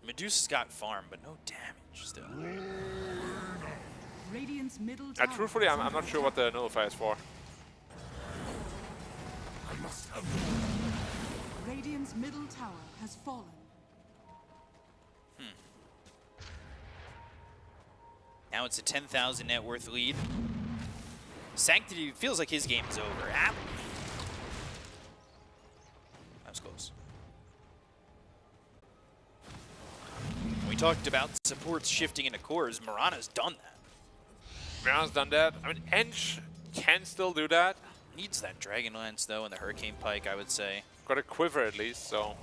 Medusa's got farm, but no damage still. Radiant's middle tower. Truthfully, I'm not sure what the nullifier is for. Radiant's middle tower has fallen. Now it's a 10,000 net worth lead. Sanctity feels like his game is over. That was close. We talked about supports shifting into cores. Mirana's done that. Mirana's done that. I mean, Ench can still do that. Needs that Dragon Lance, though, and the Hurricane Pike, I would say. Got a quiver at least, so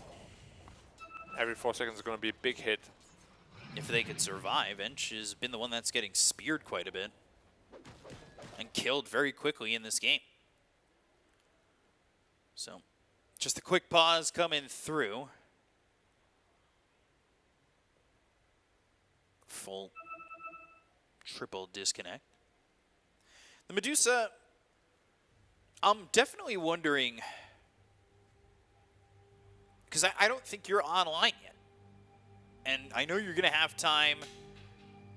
every 4 seconds is going to be a big hit. If they could survive, Ench has been the one that's getting speared quite a bit. And killed very quickly in this game. So, just a quick pause coming through. Full triple disconnect. The Medusa, I'm definitely wondering, because I don't think you're online yet. And I know you're going to have time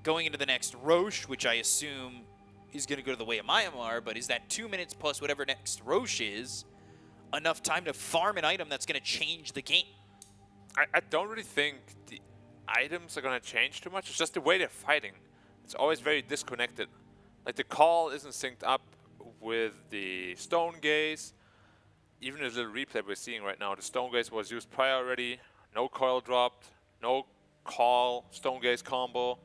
going into the next Roche, which I assume is going to go to the way of Myanmar, but is that 2 minutes plus whatever next Roche is enough time to farm an item that's going to change the game? I don't really think the items are going to change too much. It's just the way they're fighting. it's always very disconnected. Like the call isn't synced up with the stone gaze. Even this little replay we're seeing right now, the stone gaze was used prior already. No coil dropped, no call, stone gaze combo.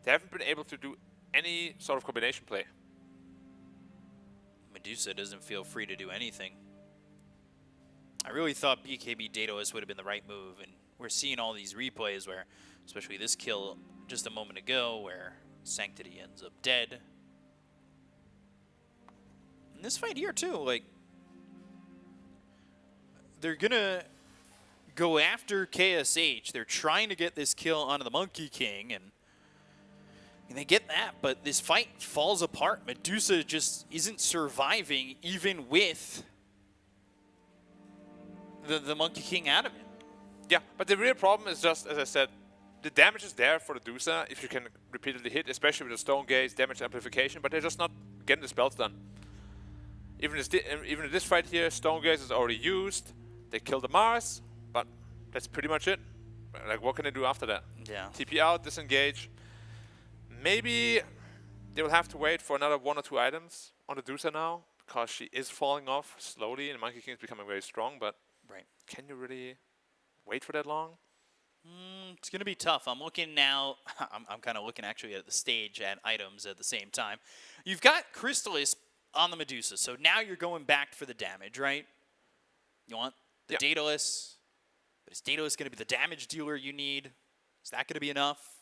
They haven't been able to do any sort of combination play. Medusa doesn't feel free to do anything. I really thought BKB Daedalus would have been the right move, and we're seeing all these replays where, especially this kill just a moment ago, where Sanctity ends up dead. And this fight here too, like, they're gonna go after KSH. They're trying to get this kill onto the Monkey King, and they get that, but this fight falls apart. Medusa just isn't surviving even with the Monkey King out of it. Yeah, but the real problem is just, as I said, the damage is there for the Medusa if you can repeatedly hit, especially with the Stone Gaze, damage amplification, but they're just not getting the spells done. Even in this fight here, Stone Gaze is already used. They kill the Mars, but that's pretty much it. Like, what can they do after that? Yeah. TP out, disengage. Maybe they will have to wait for another 1 or 2 items on the Medusa now, because she is falling off slowly, and Monkey King is becoming very strong, but can you really wait for that long? It's going to be tough. I'm looking now, I'm kind of looking actually at the stage and items at the same time. You've got Crystallis on the Medusa, so now you're going back for the damage, right? You want the Daedalus, but is Daedalus going to be the damage dealer you need? Is that going to be enough?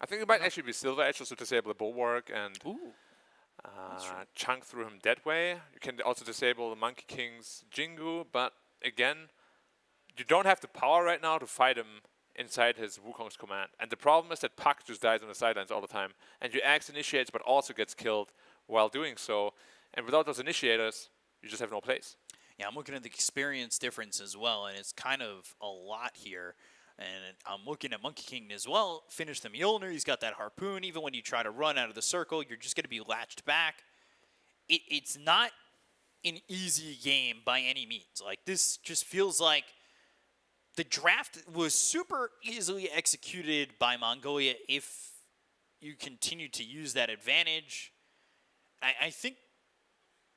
I think it might actually be Silver Edge also to disable the Bulwark and chunk through him that way. You can also disable the Monkey King's Jingu, but again, you don't have the power right now to fight him inside his Wukong's command. And the problem is that Puck just dies on the sidelines all the time. And your Axe initiates, but also gets killed while doing so. And without those initiators, you just have no place. Yeah, I'm looking at the experience difference as well, and it's kind of a lot here. And I'm looking at Monkey King as well. Finish the Mjolnir. He's got that harpoon. Even when you try to run out of the circle, you're just going to be latched back. It's not an easy game by any means. Like, this just feels like the draft was super easily executed by Mongolia if you continue to use that advantage. I think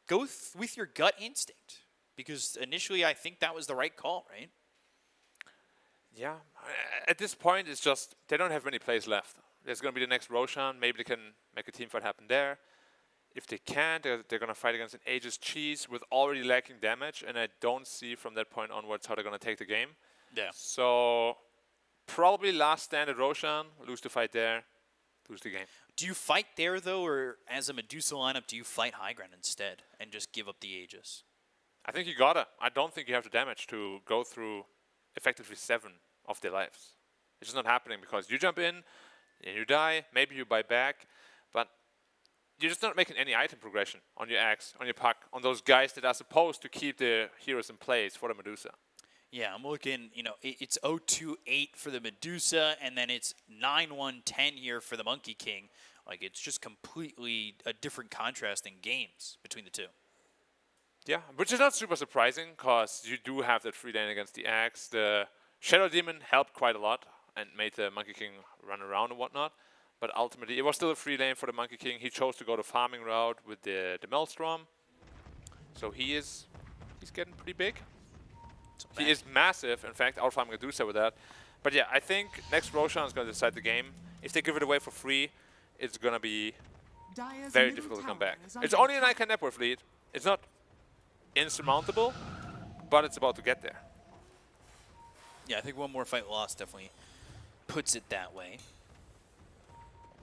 go with your gut instinct, because initially I think that was the right call, right? Yeah, at this point, it's just they don't have many plays left. There's going to be the next Roshan. Maybe they can make a team fight happen there. If they can't, they're going to fight against an Aegis Cheese with already lacking damage, and I don't see from that point onwards how they're going to take the game. Yeah. So probably last stand at Roshan, lose the fight there, lose the game. Do you fight there, though, or as a Medusa lineup, do you fight high ground instead and just give up the Aegis? I think you gotta. I don't think you have the damage to go through effectively 7 of their lives. It's just not happening because you jump in and you die. Maybe you buy back, but you're just not making any item progression on your Axe, on your Puck, on those guys that are supposed to keep the heroes in place for the Medusa. Yeah, I'm looking, you know, it's 0-2-8 for the Medusa, and then it's 9-1-10 here for the Monkey King. Like, it's just completely a different contrast in games between the two. Yeah, which is not super surprising, because you do have that free lane against the Axe. The Shadow Demon helped quite a lot and made the Monkey King run around and whatnot. But ultimately, it was still a free lane for the Monkey King. He chose to go the farming route with the Maelstrom. So he's getting pretty big. He is massive, in fact, out-farming Medusa with that. But yeah, I think next Roshan is going to decide the game. If they give it away for free, it's going to be very difficult to come back. It's only an Icon net worth lead. It's not insurmountable, but it's about to get there. Yeah, I think one more fight lost definitely puts it that way.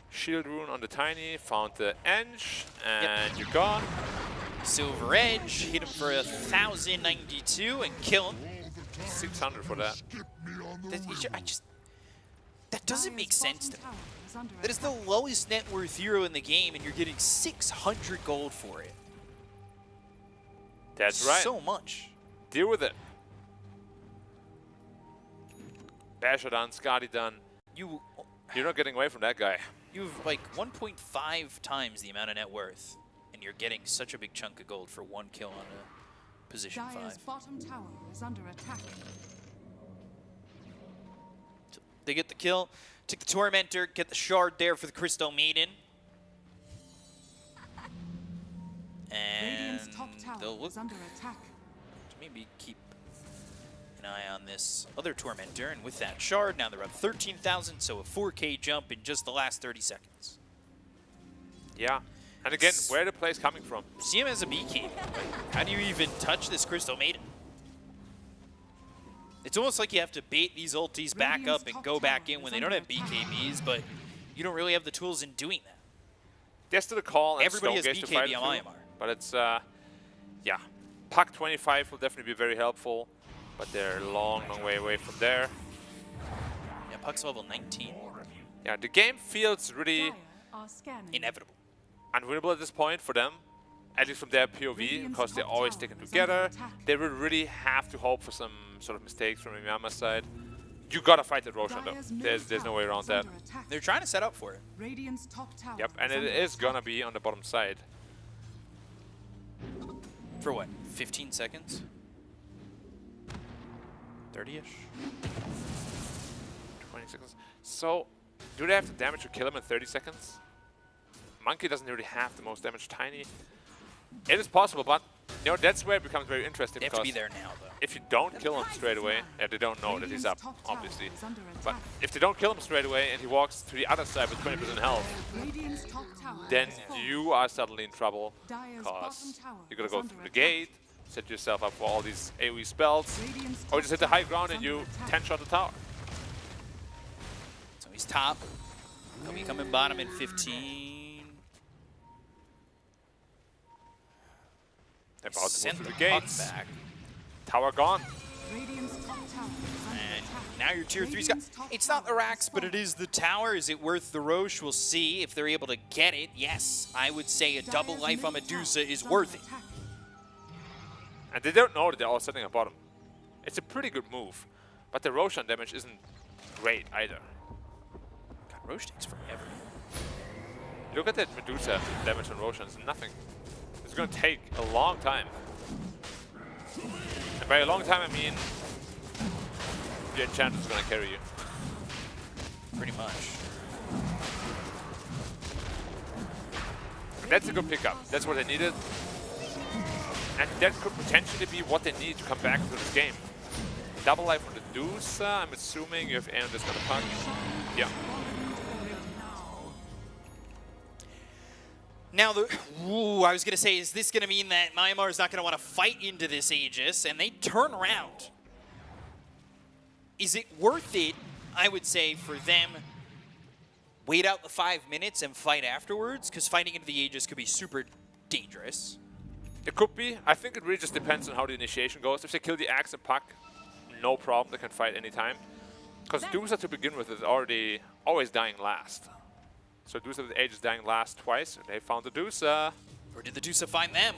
Shield Rune on the Tiny, found the Enge, and you're gone. Silver Edge, hit him for 1,092 and kill him. 600 for that. That doesn't make sense to me. That is the lowest net worth hero in the game, and you're getting 600 gold for it. That's right. So much. Deal with it. Basher done, Scotty done. You're not getting away from that guy. You have like 1.5 times the amount of net worth, and you're getting such a big chunk of gold for 1 kill on a position 5. Bottom tower is under attack. They get the kill. Take the Tormentor, get the Shard there for the Crystal Maiden. And they'll look under attack. to maybe keep an eye on this other Tormentor. And with that Shard, now they're up 13,000, so a 4K jump in just the last 30 seconds. Yeah. And again, where the play's coming from. See him as a BK. How do you even touch this Crystal Maiden? It's almost like you have to bait these ultis back up and go back in when they don't have BKBs, but you don't really have the tools in doing that. Gets to the call and Everybody has Stone gets to fight BKB on through. Myanmar. But it's, yeah. Puck 25 will definitely be very helpful, but they're a long, long way away from there. Yeah, Puck's level 19. Yeah, the game feels really inevitable. Unwinnable at this point for them, at least from their POV, because they're always sticking together. They will really have to hope for some sort of mistakes from the Myanmar side. You gotta fight that Roshan though. There's no way around that. They're trying to set up for it. Radiant's top tower Yep, and it is gonna be on the bottom side. For what, 15 seconds? 30-ish? 20 seconds. So, do they have the damage to kill him in 30 seconds? Monkey doesn't really have the most damage. Tiny. It is possible, but you know, that's where it becomes very interesting. They have to be there now, though. If you don't kill him straight away, and they don't know that he's up, obviously. But if they don't kill him straight away and he walks to the other side with 20% health, then you are suddenly in trouble, because you're gonna go through the gate, set yourself up for all these AoE spells, or just hit the high ground and you 10-shot the tower. So he's top. He'll be coming bottom in 15. They're about to move through the puck gates. back. Tower gone. And now your tier 3's got, it's not the racks, but it is the tower. Is it worth the Roche? We'll see if they're able to get it. Yes, I would say a double life on Medusa is worth it. And they don't know that they're all setting a bottom. It's a pretty good move, but the Roshan damage isn't great either. God, Roche takes forever. Look at that Medusa damage on Roshan, it's nothing. It's gonna take a long time. And by a long time, I mean the enchanter is gonna carry you. Pretty much. And that's a good pickup. That's what they needed. And that could potentially be what they need to come back into this game. Double life on the Medusa. I'm assuming you have Aeon that's gonna punch. Yeah. Now, I was going to say, is this going to mean that Myanmar is not going to want to fight into this Aegis, and they turn around? Is it worth it, I would say, for them wait out the 5 minutes and fight afterwards? Because fighting into the Aegis could be super dangerous. It could be. I think it really just depends on how the initiation goes. If they kill the Axe and Puck, no problem. They can fight anytime. Because Dusa to begin with is already always dying last. So Dusa with Aegis dying last twice, and they found the Dusa. Or did the Dusa find them?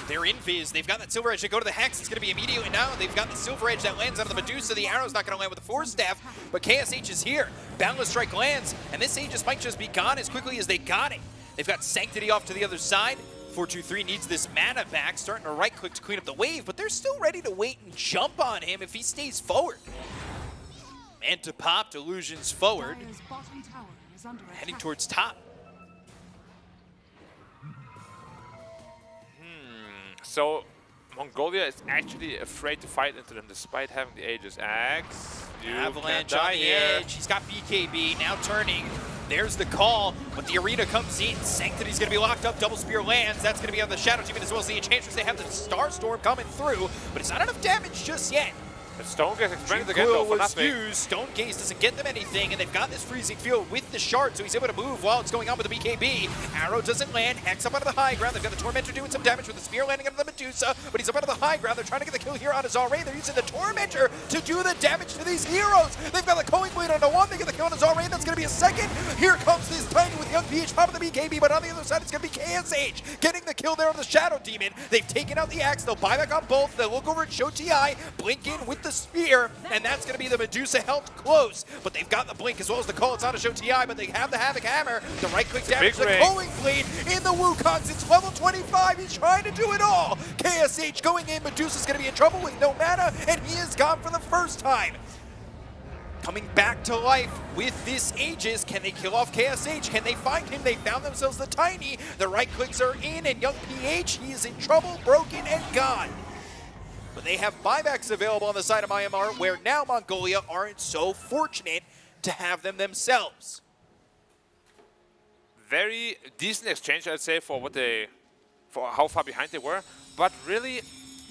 They're in Viz. They've got that Silver Edge. They go to the Hex. It's going to be immediately now. They've got the Silver Edge that lands on the Medusa. The arrow's not going to land with the Force Staff, but KSH is here. Boundless Strike lands, and this Aegis might just be gone as quickly as they got it. They've got Sanctity off to the other side. 423 needs this mana back, starting to right-click to clean up the wave, but they're still ready to wait and jump on him if he stays forward. And to pop, Delusion's forward. Heading towards top. So Mongolia is actually afraid to fight into them despite having the Aegis Axe. Avalanche on the edge. He's got BKB now turning. There's the call, but the arena comes in. Sanctity's going to be locked up. Double Spear lands. That's going to be on the Shadow Demon as well as the Enchantress. They have the Starstorm coming through, but it's not enough damage just yet. But Stone gets expanded again though for nothing. Used. Stone Gaze doesn't get them anything, and they've got this freezing field with the shard, so he's able to move while it's going on with the BKB. Arrow doesn't land. Hex up onto the high ground. They've got the Tormentor doing some damage with the spear landing onto the Medusa, but he's up onto the high ground. They're trying to get the kill here on his Zalrain. They're using the Tormentor to do the damage to these heroes. They've got the Coing Blade on the one. They get the kill on his Zalrain. That's going to be a second. Here comes this Tiny with Young PH popping the BKB, but on the other side, it's going to be KSH getting the kill there on the Shadow Demon. They've taken out the Axe. They'll buy back on both. They'll look over at Show TI, blink in with the spear, and that's going to be the Medusa held close. But they've got the blink as well as the call. It's not a Show TI, but they have the Havoc Hammer. The right-click damage, the Coing Blade in the Wukongs. It's level 25. He's trying to do it all. KSH going in. Medusa's going to be in trouble with no mana, and he is gone for the first time. coming back to life with this Aegis. Can they kill off KSH? Can they find him? They found themselves the Tiny. The right clicks are in, and young PH, he is in trouble, broken, and gone. But they have buybacks available on the side of Myanmar, where now Mongolia aren't so fortunate to have them themselves. Very decent exchange, I'd say, for how far behind they were. But really,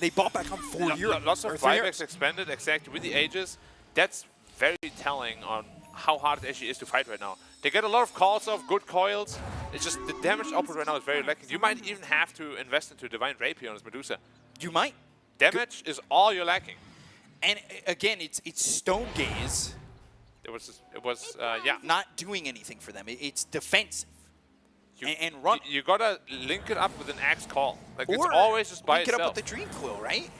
they bought back on 4 years. Lots of buybacks expended exactly with the Aegis. That's very telling on how hard it actually is to fight right now. They get a lot of calls off, good coils. It's just the damage output right now is very lacking. You might even have to invest into Divine Rapier on this Medusa. You might. Damage is all you're lacking. And again, it's Stone Gaze. It was yeah. Not doing anything for them. It's defensive. And run. You gotta link it up with an Axe Call. Like, or it's always just by link itself. it up with the Dream Coil, right?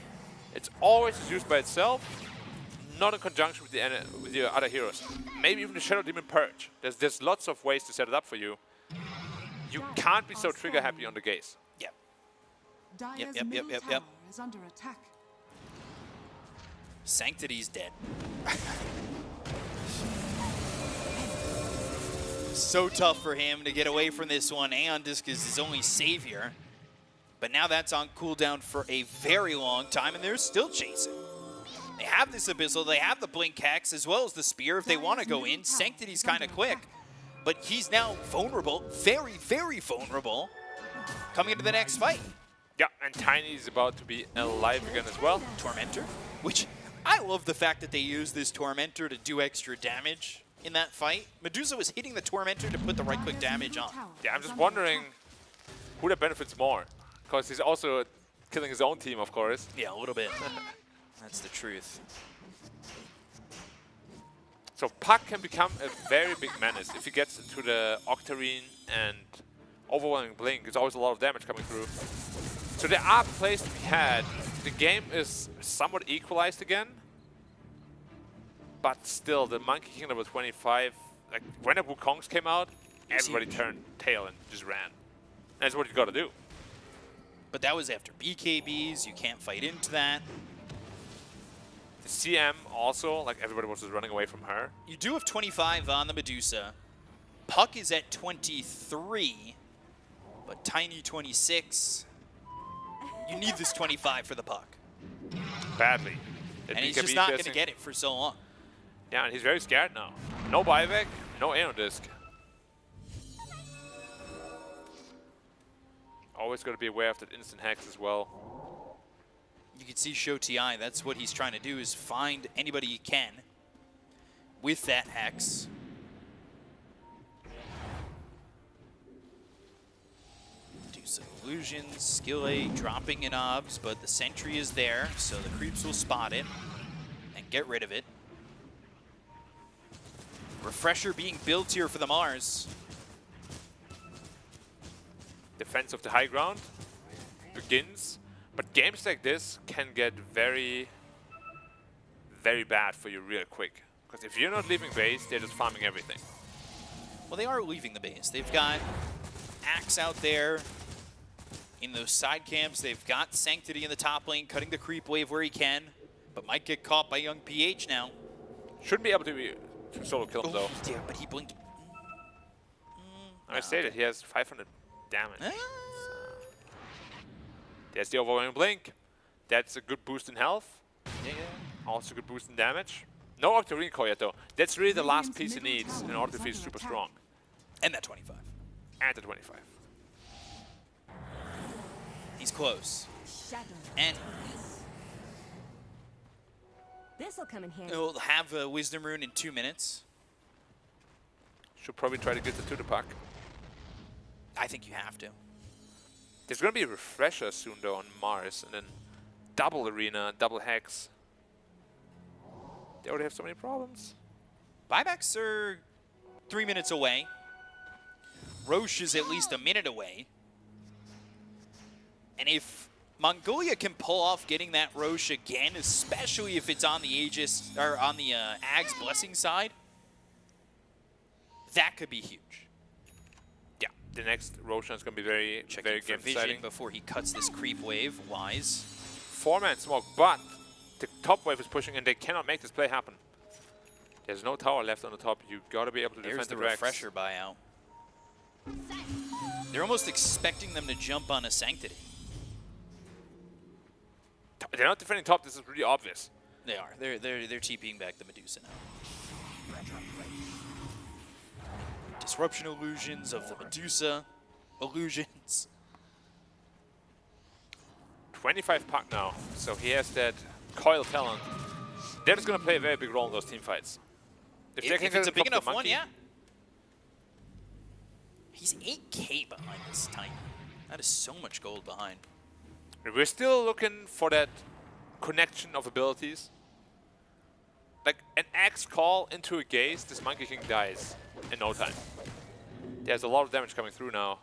It's always just used by itself, not in conjunction with your other heroes. Maybe even the Shadow Demon Purge. There's lots of ways to set it up for you. You can't be so trigger happy on the gaze. Yep. Dire's middle tower is under attack. Sanctity's dead. So tough for him to get away from this one. Aeon Disc is his only savior. But now that's on cooldown for a very long time, and they're still chasing. They have this Abyssal, they have the Blink Hex, as well as the Spear if they want to go in. Sanctity's kind of quick, but he's now vulnerable, very, very vulnerable, coming into the next fight. Yeah, and Tiny is about to be alive again as well. Tormentor, which I love the fact that they use this Tormentor to do extra damage in that fight. Medusa was hitting the Tormentor to put the right-click damage on. Yeah, I'm just wondering who that benefits more. Because he's also killing his own team, of course. Yeah, a little bit. That's the truth. So Puck can become a very big menace if he gets into the Octarine and overwhelming Blink. There's always a lot of damage coming through. So there are plays to be had. The game is somewhat equalized again. But still, the Monkey King level 25, like when the Wukongs came out, everybody turned tail and just ran. And that's what you gotta do. But that was after BKBs, you can't fight into that. The CM also, like everybody was just running away from her. You do have 25 on the Medusa. Puck is at 23, but Tiny 26. You need this 25 for the Puck. Badly. And he's just not going to get it for so long. Yeah, and he's very scared now. No buyback, no Aeon Disc. Always got to be aware of that instant hex as well. You can see Show TI, that's what he's trying to do, is find anybody he can with that hex. Do some illusions, skill 8, dropping in obs, but the sentry is there, so the creeps will spot it and get rid of it. Refresher being built here for the Mars. Defense of the high ground begins, but games like this can get very, very bad for you real quick. Because if you're not leaving base, they're just farming everything. Well, they are leaving the base. They've got Axe out there in those side camps. They've got Sanctity in the top lane, cutting the creep wave where he can, but might get caught by young PH now. Shouldn't be able to solo kill him though. Yeah, but he blinked. I stated he has 500 damage. So there's the overwhelming blink. That's a good boost in health. Yeah. Also a good boost in damage. No Octarine Core yet though. That's really the last piece he needs in order to feel super strong. And that 25. And the 25. He's close. And this'll come in handy. he'll have a Wisdom Rune in 2 minutes. Should probably try to get the to puck. I think you have to. There's going to be a refresher soon though on Mars, and then double arena, double hex. They already have so many problems. Buybacks are 3 minutes away. Roche is at least a minute away. And if Mongolia can pull off getting that Roche again, especially if it's on the Aegis or on the Ag's Blessing side, that could be huge. Yeah, the next Roshan is going to be very, Checking very for game vision deciding. before he cuts this creep wave. Wise. 4-man smoke, but the top wave is pushing and they cannot make this play happen. There's no tower left on the top. You got to be able to defend There's the Rex. refresher buyout. They're almost expecting them to jump on a Sanctity. They're not defending top. This is really obvious. They are. They're TPing back the Medusa now. Disruption illusions of the Medusa. Illusions. 25 puck now, so he has that coil talent. That is going to play a very big role in those team fights. If it's a big enough one, yeah. He's 8K behind this Titan. That is so much gold behind. We're still looking for that connection of abilities. Like an axe call into a gaze, this Monkey King dies in no time. There's a lot of damage coming through now.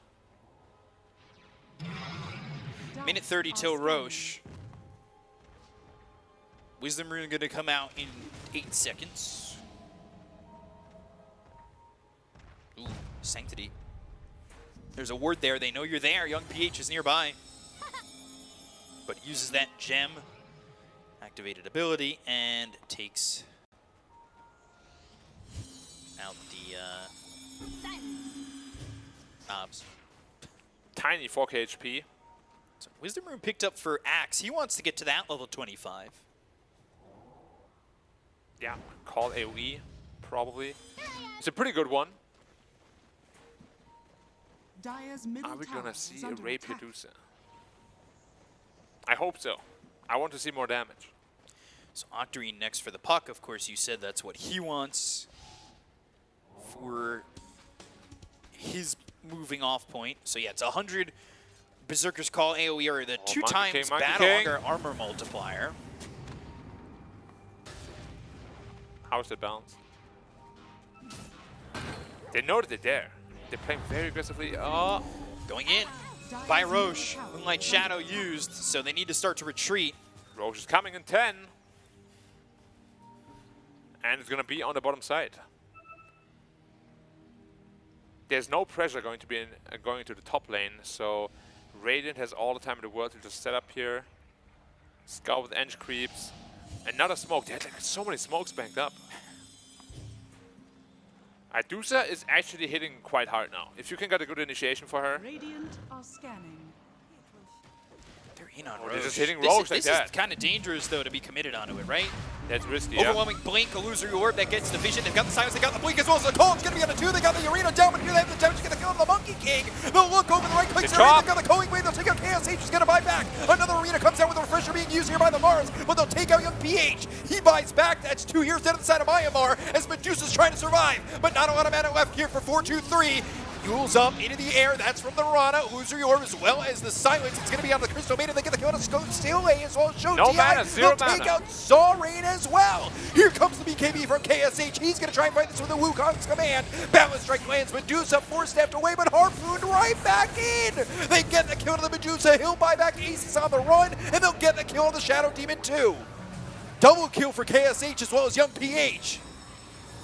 Minute 30 till Roche. Wisdom Rune going to come out in 8 seconds. Ooh, Sanctity. There's a ward there. They know you're there. Young PH is nearby. But uses that gem. Activated ability and takes out the knobs. Tiny 4k HP. So Wisdom Rune picked up for Axe. He wants to get to that level 25. Yeah, call AoE, probably. It's a pretty good one. Dire's middle Are we tower gonna is see a under Rapier attack. Medusa? I hope so. I want to see more damage. So Octarine next for the puck. Of course, you said that's what he wants for his moving off point. So yeah, it's 100 Berserker's Call AoE, or the 2 times Battle Augur armor multiplier. How is it balanced? They know that they're there. They're playing very aggressively. Oh, going in by Roche. Moonlight Shadow used, so they need to start to retreat. Roche is coming in 10. And it's going to be on the bottom side. There's no pressure going to be going to the top lane, so Radiant has all the time in the world to just set up here. Scout with Eng creeps. Another smoke. They had like so many smokes banked up. Idusa is actually hitting quite hard now. If you can get a good initiation for her. Radiant are scanning. They're in on Oh, Roche. they're just hitting Roche like that. This is kind of dangerous, though, to be committed onto it, right? That's risky, yeah. Overwhelming Blink, Illusory Orb that gets the vision. They've got the silence, they got the blink as well. So the call is going to be on a 2. They got the arena down, but here they have the damage to get the kill on the Monkey King. They'll look over the right click. They've got the Culling Blade. They'll take out KSH. He's going to buy back. Another arena comes out with a refresher being used here by the Mars, but they'll take out Young PH. He buys back. That's 2 heroes down to the side of Myanmar as Medusa's trying to survive, but not a lot of mana left here for 4-2-3. Yules up into the air. That's from the Rana. Illusory Orb as well as the silence. It's going to be on the Crystal Maiden. They get the kill on Steel A as well as Show No TI. mana, zero They'll take mana. out Zarain as well. Here comes the BKB from KSH. He's going to try and fight this with the Wukong's command. Balance Strike lands. Medusa 4-stepped away, but harpooned right back in. They get the kill to the Medusa. He'll buy back Aces on the run, and they'll get the kill on the Shadow Demon too. Double kill for KSH as well as Young PH.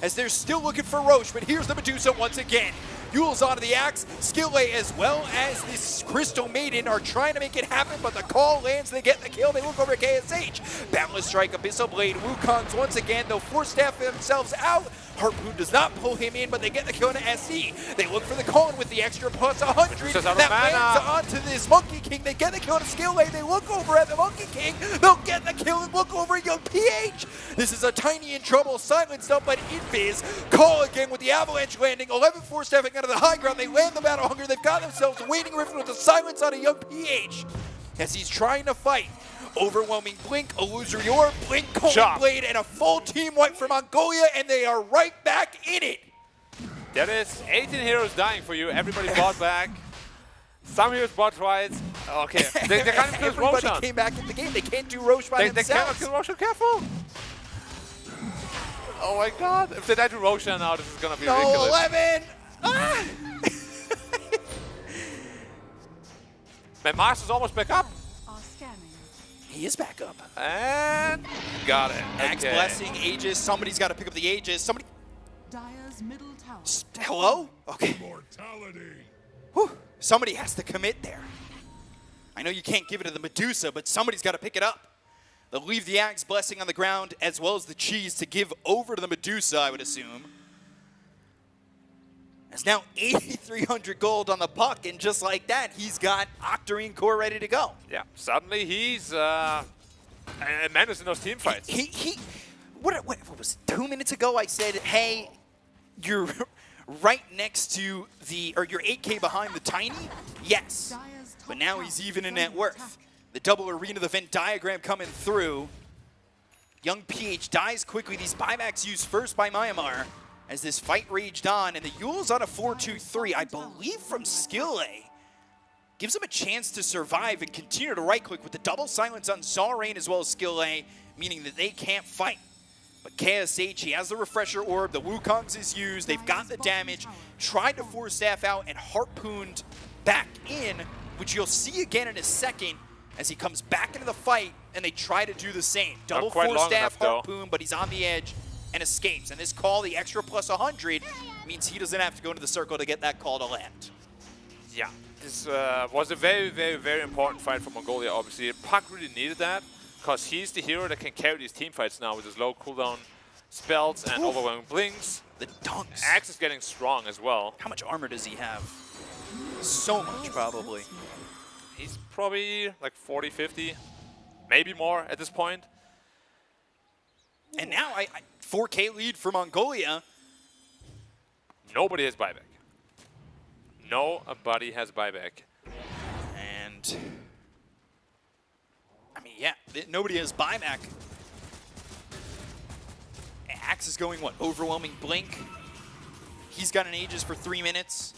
As they're still looking for Roche, but here's the Medusa once again. Yule's onto the Axe, Skillay as well as this Crystal Maiden are trying to make it happen, but the call lands, they get the kill, they look over at KSH. Boundless Strike, Abyssal Blade, Wukong's once again, they'll force staff themselves out. Harpoon does not pull him in, but they get the kill into SC. They look for the Colin with the extra plus 100. That lands onto this Monkey King. They get the kill into Skillay. They look over at the Monkey King. They'll get the kill and look over at Young PH. This is a tiny in trouble. Silenced up by Invis. Call again with the Avalanche landing. 11-4 stepping out of the high ground. They land the Battle Hunger. They've got themselves waiting Rift with the silence on a Young PH as he's trying to fight. Overwhelming Blink, Illusory Orb, Blink, Colin Blade, and a full team wipe for Mongolia, and they are right back in it. That is 18 heroes dying for you. Everybody bought back. Some heroes bought twice. Okay, they can't kill Roshan. Everybody came back in the game. They can't do Roche by They cannot themselves. kill Roshan. Careful. Oh my god. If they die to Roshan now, this is going to be ridiculous. 11. Ah! My Mars is almost back up. Are scanning. He is back up. And got it. Axe Okay. Blessing, Aegis. Somebody's got to pick up the Aegis. Somebody. Dire's middle tower. Hello? Okay. Whew. Somebody has to commit there. I know you can't give it to the Medusa, but somebody's got to pick it up. They'll leave the Axe Blessing on the ground as well as the cheese to give over to the Medusa, I would assume. There's now 8,300 gold on the puck, and just like that, he's got Octarine Core ready to go. Yeah, suddenly he's a menace in those team fights. What was it, 2 minutes ago I said, hey, you're right next to or you're 8K behind the Tiny? Yes, but now he's even in net worth. The double arena, the Venn diagram coming through. Young PH dies quickly. These buybacks used first by Myanmar as this fight raged on, and the Yule's on a 4-2-3, I believe from Skill A. Gives him a chance to survive and continue to right-click with the double silence on Zarain as well as Skill A, meaning that they can't fight. But KSH, he has the Refresher Orb, the Wukongs is used, they've got the damage, tried to force Staff out and harpooned back in, which you'll see again in a second as he comes back into the fight and they try to do the same. Double force Staff harpoon, but he's on the edge and escapes. And this call, the extra plus 100, means he doesn't have to go into the circle to get that call to land. Yeah, this was a very, very, very important fight for Mongolia, obviously. Puck really needed that, because he's the hero that can carry these team fights now with his low cooldown spells and overwhelming blinks. The dunks. Axe is getting strong as well. How much armor does he have? So much, probably. He's probably like 40, 50, maybe more at this point. And now, 4K lead for Mongolia. Nobody has buyback. Nobody has buyback. And, I mean, yeah, nobody has buyback. Axe is going, what, overwhelming blink? He's got an Aegis for 3 minutes.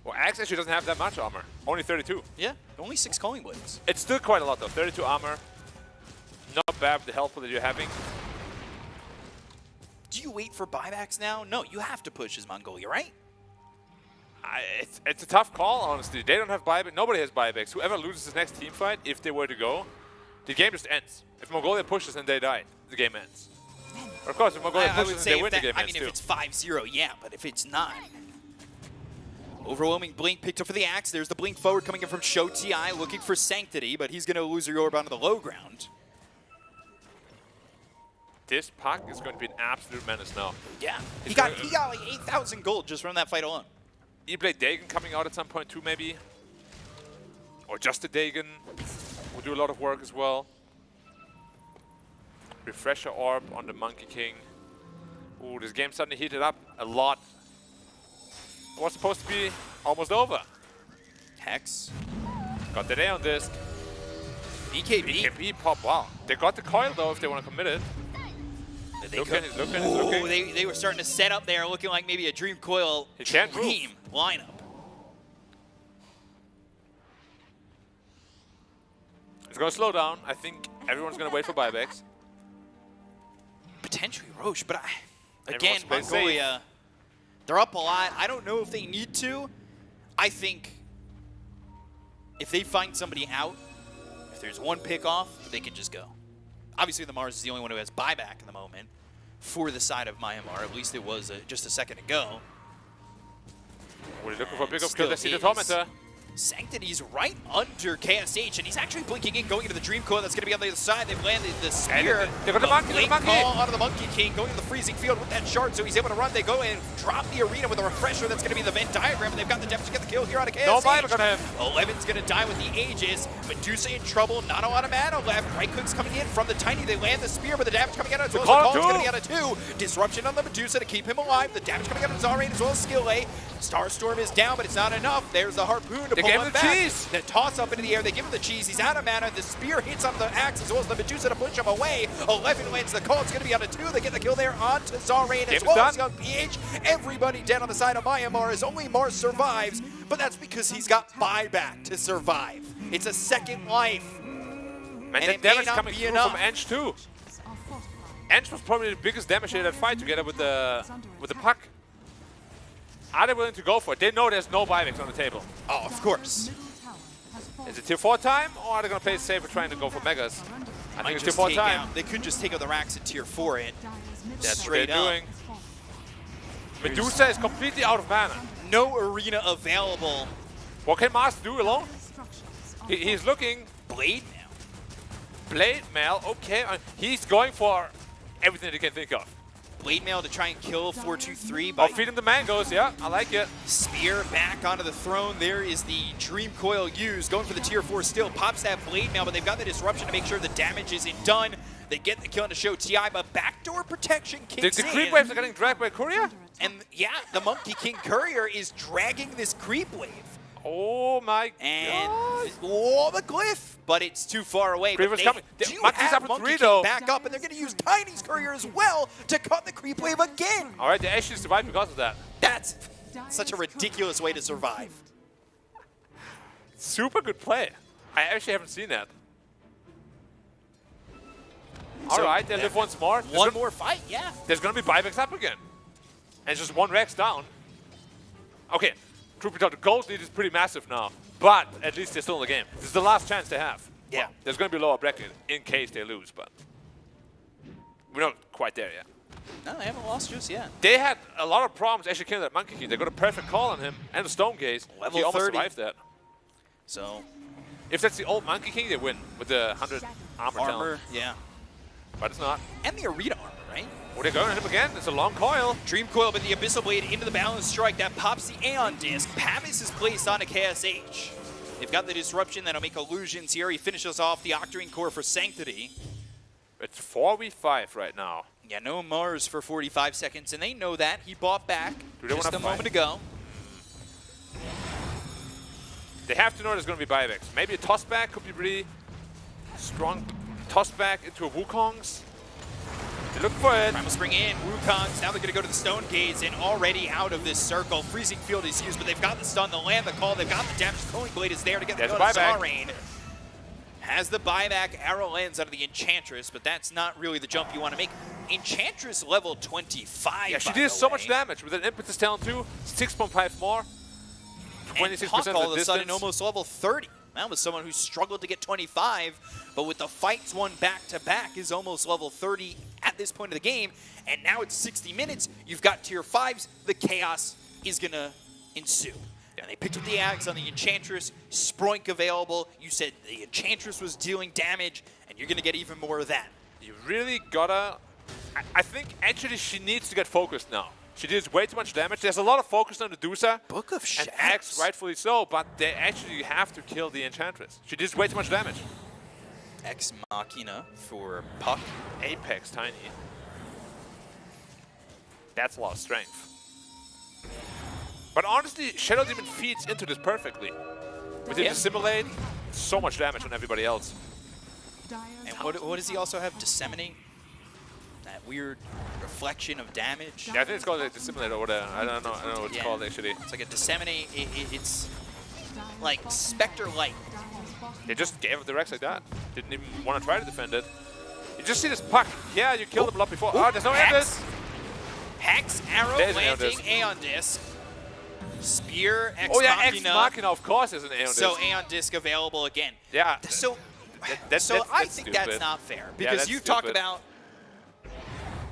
Well, Axe actually doesn't have that much armor. Only 32. Yeah, only 6 Calling Blades. It's still quite a lot, though. 32 armor. Not bad with the health pool that you're having. Do you wait for buybacks now? No, you have to push as Mongolia, right? It's a tough call, honestly. They don't have buyback. Nobody has buybacks. Whoever loses his next team fight, if they were to go, the game just ends. If Mongolia pushes and they die, the game ends. Of course, if Mongolia pushes and they win, the game ends too. I mean, if it's 5-0, yeah, but if it's not. Overwhelming blink picked up for the Axe. There's the blink forward coming in from Show TI, looking for Sanctity, but he's going to lose the orb onto the low ground. This puck is going to be an absolute menace now. Yeah, he got like 8,000 gold just from that fight alone. E-Blade Dagon coming out at some point too, maybe. Or just a Dagon will do a lot of work as well. Refresher Orb on the Monkey King. Ooh, this game suddenly heated up a lot. It was supposed to be almost over. Hex. Got the day on disc. BKB. BKB pop, wow. They got the coil though if they want to commit it. He's looking. They were starting to set up there, looking like maybe a Dream Coil Dream lineup. It's going to slow down. I think everyone's going to wait for buybacks. Potentially Roche, but again, Mongolia, they're up a lot. I don't know if they need to. I think if they find somebody out, if there's one pick off, they can just go. Obviously, the Mars is the only one who has buyback in the moment for the side of Myanmar. At least it was just a second ago. We're looking for a pick-up kill. Let's see the Tormentor. Sanctity's right under KSH, and he's actually blinking in, going into the Dream Coil. That's going to be on the other side. They've landed the spear. They got the Monkey. Call out of the Monkey King, going to the freezing field with that shard, so he's able to run. They go and drop the arena with a refresher. That's going to be the Venn diagram, and they've got the depth to get the kill here out of KSH. No buyback on him. 11's going to die with the Aegis. Medusa in trouble. Not a lot of mana left. Right click's coming in from the Tiny. They land the spear, but the damage coming out as well as the call is going to be out of 2. Disruption on the Medusa to keep him alive. The damage coming out of Zarain as well as Skill A. Starstorm is down, but it's not enough. There's the harpoon to pull him back. Cheese. The toss up into the air. They give him the cheese. He's out of mana. The spear hits onto the Axe as well as the Medusa to push him away. 11 lands the call. It's going to be out of 2. They get the kill there onto Zarain as well as Young PH. Everybody dead on the side of Myanmar as only Mars survives, but that's because he's got buyback to survive. It's a second life. And it may not coming be enough. From Ench too. Ench was probably the biggest damage in that fight together with the puck. Are they willing to go for it? They know there's no buybacks on the table. Oh, of course. Is it tier 4 time, or are they going to play it safe for trying to go for megas? I think it's tier 4 time. They could just take out the racks and tier 4 it. That's what they're doing. Medusa is completely out of mana. No arena available. What can Mars do alone? He's looking. Blade now. Blade Mail, okay. He's going for everything that he can think of. Blade Mail to try and kill 423. Oh, feed him the mangoes, yeah, I like it. Spear back onto the throne. There is the Dream Coil used. Going for the tier 4 still. Pops that Blade Mail, but they've got the disruption to make sure the damage isn't done. They get the kill on the show TI, but backdoor protection kicks The in. creep waves are getting dragged by Courier? And yeah, the Monkey King Courier is dragging this creep wave. Oh my and god. Oh, the glyph, but it's too far away. Creep But was they coming. do Monkey's have up for Monkey 3 King though. back up, and they're going to use Tiny's Courier as well to cut the creep wave again. All right, they actually survived because of that. That's such a ridiculous way to survive. Super good play. I actually haven't seen that. So, All right, they live once more. One more fight, yeah. There's going to be buybacks up again. And it's just one Rex down. Okay, truth be told, the gold lead is pretty massive now. But at least they're still in the game. This is the last chance they have. Yeah. Well, there's going to be lower bracket in case they lose, but we're not quite there yet. No, they haven't lost just yet. They had a lot of problems actually killing that Monkey King. They got a perfect call on him and the Stone Gaze. Level he almost 30. survived that. So, if that's the old Monkey King, they win with the 100 armor talent. yeah. But it's not. And the arena armor, right? Oh, they're going at him again. It's a long coil. Dream Coil, but the Abyssal Blade into the balance strike. That pops the Aeon Disc. Pavis is placed on a KSH. They've got the disruption that'll make illusions here. He finishes off the Octarine Core for Sanctity. It's 4v5 right now. Yeah, no Mars for 45 seconds, and they know that. He bought back Do they just wanna a fight? moment ago. They have to know there's going to be buybacks. Maybe a tossback could be really strong. Tossback into a Wukong's. They look for it. Primal Spring in, Wukong's. Now they're going to go to the Stone Gaze and already out of this circle. Freezing Field is used, but they've got the stun, the land, the call. They've got the damage. Cooling Blade is there to get the There's kill a on buyback. Zarain. Has the buyback. Arrow lands out of the Enchantress, but that's not really the jump you want to make. Enchantress level 25. Yeah, she by did the so way. much damage with an impetus talent too. 6.5 more. 26% Puck all of of the a sudden distance. almost level 30. That was someone who struggled to get 25, but with the fights won back-to-back is almost level 30 at this point of the game, and now it's 60 minutes. You've got tier 5s. The chaos is going to ensue. And they picked up the axe on the Enchantress. Sproink available. You said the Enchantress was dealing damage, and you're going to get even more of that. You really gotta... I think actually she needs to get focused now. She did way too much damage. There's a lot of focus on the Medusa. Book of and Axe, rightfully so, but they actually have to kill the Enchantress. She did way too much damage. Ex Machina for Puck. Apex Tiny. That's a lot of strength. But honestly, Shadow Demon feeds into this perfectly. With Yeah. Dissimulate, so much damage on everybody else. And what does he also have? Disseminate? That weird reflection of damage. Yeah, I think it's called a Dissimulate or whatever. I don't know what it's called actually. It's like a disseminate. It's like Spectre Light. They just gave it the Rex like that. Didn't even want to try to defend it. You just see this Puck. Yeah, you killed him a lot before. Oh, there's no Endless. Hex, arrow, There's an landing, Aeon Aeon Disc. Spear, Ex Oh yeah, Machina. Ex Machina, of course, is an Aeon So Disc. Aeon Disc available again. Yeah. So, that's I think that's stupid. not fair. Yeah, Because that's you talked stupid. about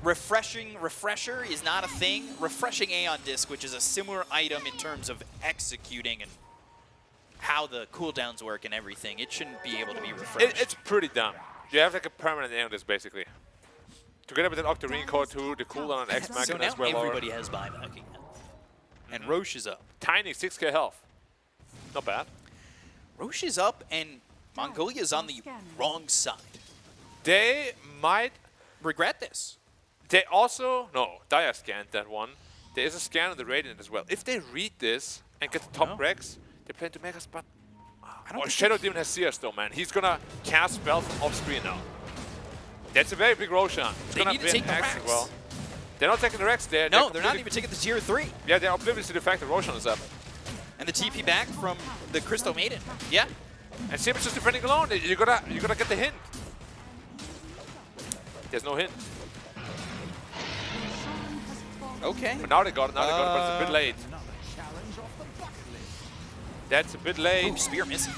refresher is not a thing. Refreshing Aeon Disc, which is a similar item in terms of executing and how the cooldowns work and everything, it shouldn't be able to be refreshed. It's pretty dumb. You have like a permanent Aeon Disc basically. Together with an Octarine Core too, the cooldown on Ex Machina So now as well. everybody has buyback again. And Roche is up. Tiny 6k health. Not bad. Roche is up and Mongolia's on the wrong side. They might regret this. They also, no, Dia scanned that one. There is a scan on the Radiant as well. If they read this and get the top Rex, they plan to make us, but... Oh, Shadow Demon has CS though, man. He's gonna cast spells from off screen now. That's a very big Roshan. They need to take the Axe as Rex. well. They're not taking the Rex there. No, they're not even taking the tier 3. Yeah, they're oblivious to the fact that Roshan is up. And the TP back from the Crystal Maiden. Yeah. And Sim is just defending alone. You gotta get the hint. There's no hint. Okay. But now they got it, but it's a bit late. That's a bit late. Ooh, spear missing.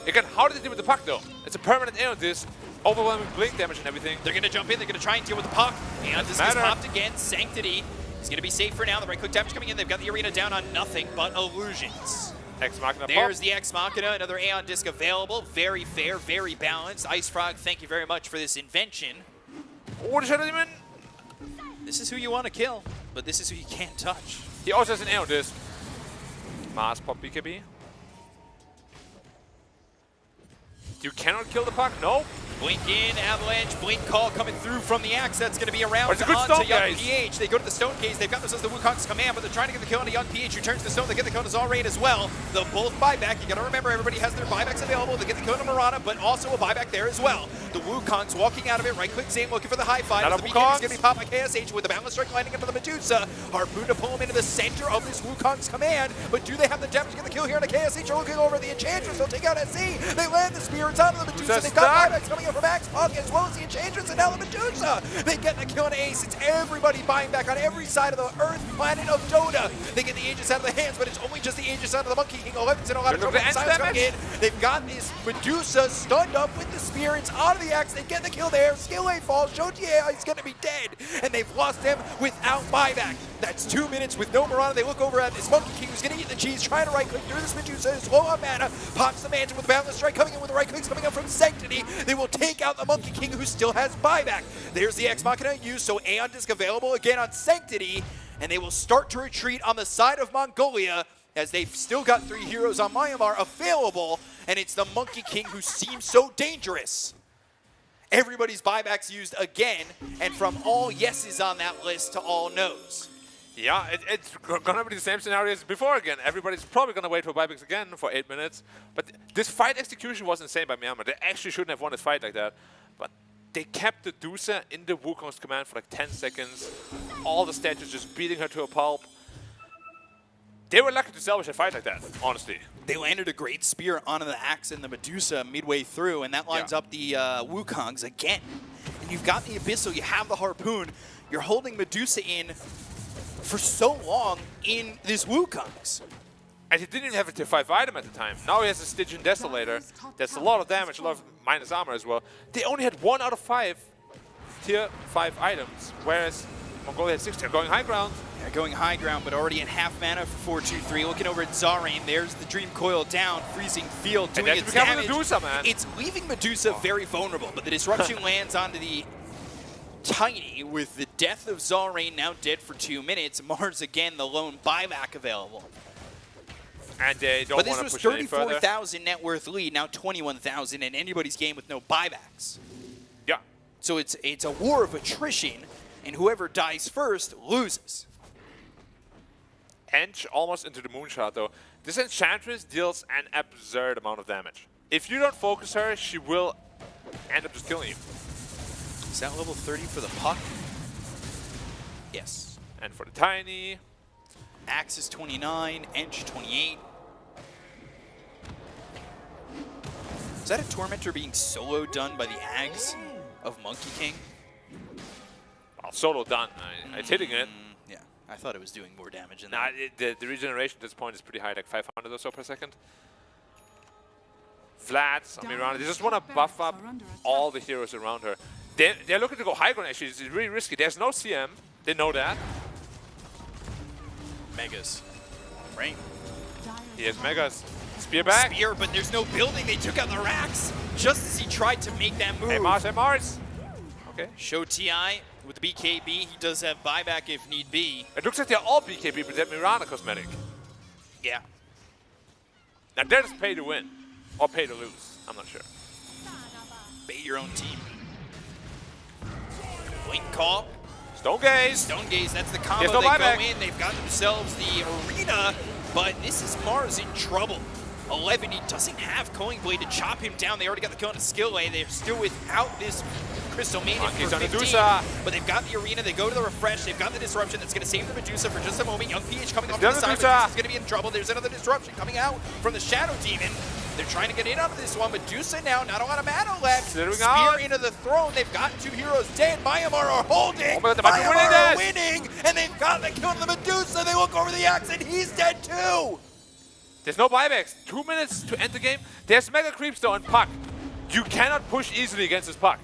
Again, how did they deal with the Puck though? It's a permanent Aeon Disc, overwhelming blink damage and everything. They're going to jump in. They're going to try and deal with the Puck. And this gets matter. popped again. Sanctity is going to be safe for now. The right click damage coming in. They've got the arena down on nothing but illusions. Ex Machina There's pop. the Ex Machina, another Aeon Disc available. Very fair, very balanced. Ice Frog, thank you very much for this invention. Oh, the Shadow Demon. This is who you want to kill, but this is who you can't touch. He also has an Aeon Disc. Mars pop BKB. You cannot kill the puck, no. Blink in, Avalanche, Blink Call coming through from the Axe. That's going to be around it's a good onto stone, Young guys. PH. They go to the Stone Case. They've got themselves the Wukong's command, but they're trying to get the kill on a Young PH who turns the Stone. They get the kill on Zalrain as well. They'll both buyback. You got to remember, everybody has their buybacks available. They get the kill on Marana, but also a buyback there as well. The Wukong's walking out of it. Right-click Zane looking for the high five. Not The a BKB is Wukong's. going to be popped by KSH with the Balance Strike landing into the Medusa. Harpoon to pull him into the center of this Wukong's command, but do they have the damage to get the kill here on a KSH? They're looking over the Enchantress. They'll take out SC. They land the Spirits onto the Medusa. They've got buybacks coming in from Axe Hawk as well as the Enchantress and now the Medusa. They get the kill on Ace. It's everybody buying back on every side of the Earth planet of Dota. They get the Aegis out of the hands, but it's only just the Aegis out of the Monkey King. 11's in a lot of trouble. Silence coming in. They've got this Medusa stunned up with the Spirits out of the Axe. They get the kill there. Skill A falls. Shotier is going to be dead, and they've lost him without buyback. That's 2 minutes with no Marana. They look over at this Monkey King who's going to eat the cheese, trying to right-click through this Medusa. Is low on mana. Pops the Mantle with the Boundless Strike coming in with the right-clicks coming up from Sanctity. They will take out the Monkey King who still has buyback. There's the Ex Machina used, so Aeon Disc available again on Sanctity, and they will start to retreat on the side of Mongolia as they've still got 3 heroes on Myanmar available, and it's the Monkey King who seems so dangerous. Everybody's buybacks used again, and from all yeses on that list to all no's. Yeah, it's gonna be the same scenario as before again. Everybody's probably gonna wait for buybacks again for 8 minutes. But this fight execution was insane by Myanmar. They actually shouldn't have won this fight like that. But they kept the Dusa in the Wukong's command for like 10 seconds. All the statues just beating her to a pulp. They were lucky to salvage a fight like that, honestly. They landed a great spear onto the Axe and the Medusa midway through, and that lines up the Wukongs again. And you've got the Abyssal, you have the Harpoon, you're holding Medusa in for so long in this Wukongs. And he didn't even have a tier 5 item at the time. Now he has a Stygian Desolator. That's a lot of damage, a lot of minus armor as well. They only had 1 out of 5 tier 5 items, whereas Mongolia had 6. They're going high ground. They're going high ground, but already at half mana for 4-2-3. Looking over at Zalrain, there's the Dream Coil down, Freezing Field, doing its damage. Medusa, man. It's leaving Medusa very vulnerable, but the disruption lands onto the Tiny with the death of Zalrain, now dead for 2 minutes. Mars again, the lone buyback available. And they don't want to push it any further. But this was 34,000 net worth lead, now 21,000 in anybody's game with no buybacks. Yeah. So it's a war of attrition, and whoever dies first loses. Ench almost into the Moonshot though. This Enchantress deals an absurd amount of damage. If you don't focus her, she will end up just killing you. Is that level 30 for the puck? Yes. And for the Tiny. Axe is 29, Ench 28. Is that a Tormentor being solo done by the Ags of Monkey King? Well, solo done. It's hitting it. Yeah, I thought it was doing more damage than Nah, that. the regeneration at this point is pretty high, like 500 or so per second. Flats, Mirana, they just want to buff up all the heroes around her. They're looking to go high ground actually. It's really risky. There's no CM. They know that. Megas. Right. He has Megas. Spear back. Spear, but there's no building. They took out the racks just as he tried to make that move. Hey Mars, hey Mars. Okay. Show TI with the BKB. He does have buyback if need be. It looks like they're all BKB, but they're Mirana cosmetic. Yeah. Now they're just pay to win. Or pay to lose. I'm not sure. Bait your own team. Blink call. Stone Gaze. Stone Gaze, that's the combo. There's no they buyback. go in, they've got themselves the arena, but this is Mars in trouble. 11, he doesn't have Coin Blade to chop him down. They already got the kill on a skill A. They're still without this Crystal Maiden for 15, but they've got the arena. They go to the refresh. They've got the disruption that's going to save the Medusa for just a moment. Young PH coming off to the side. Medusa's going to be in trouble. There's another disruption coming out from the Shadow Demon. They're trying to get in on this one. Medusa now, not a lot of mana left. Spear into the throne. They've got 2 heroes dead. Myanmar are holding. Myanmar are winning, and they've got the kill on the Medusa. They look over the Axe, and he's dead too. There's no buybacks. 2 minutes to end the game. There's Mega Creeps though on Puck. You cannot push easily against this Puck.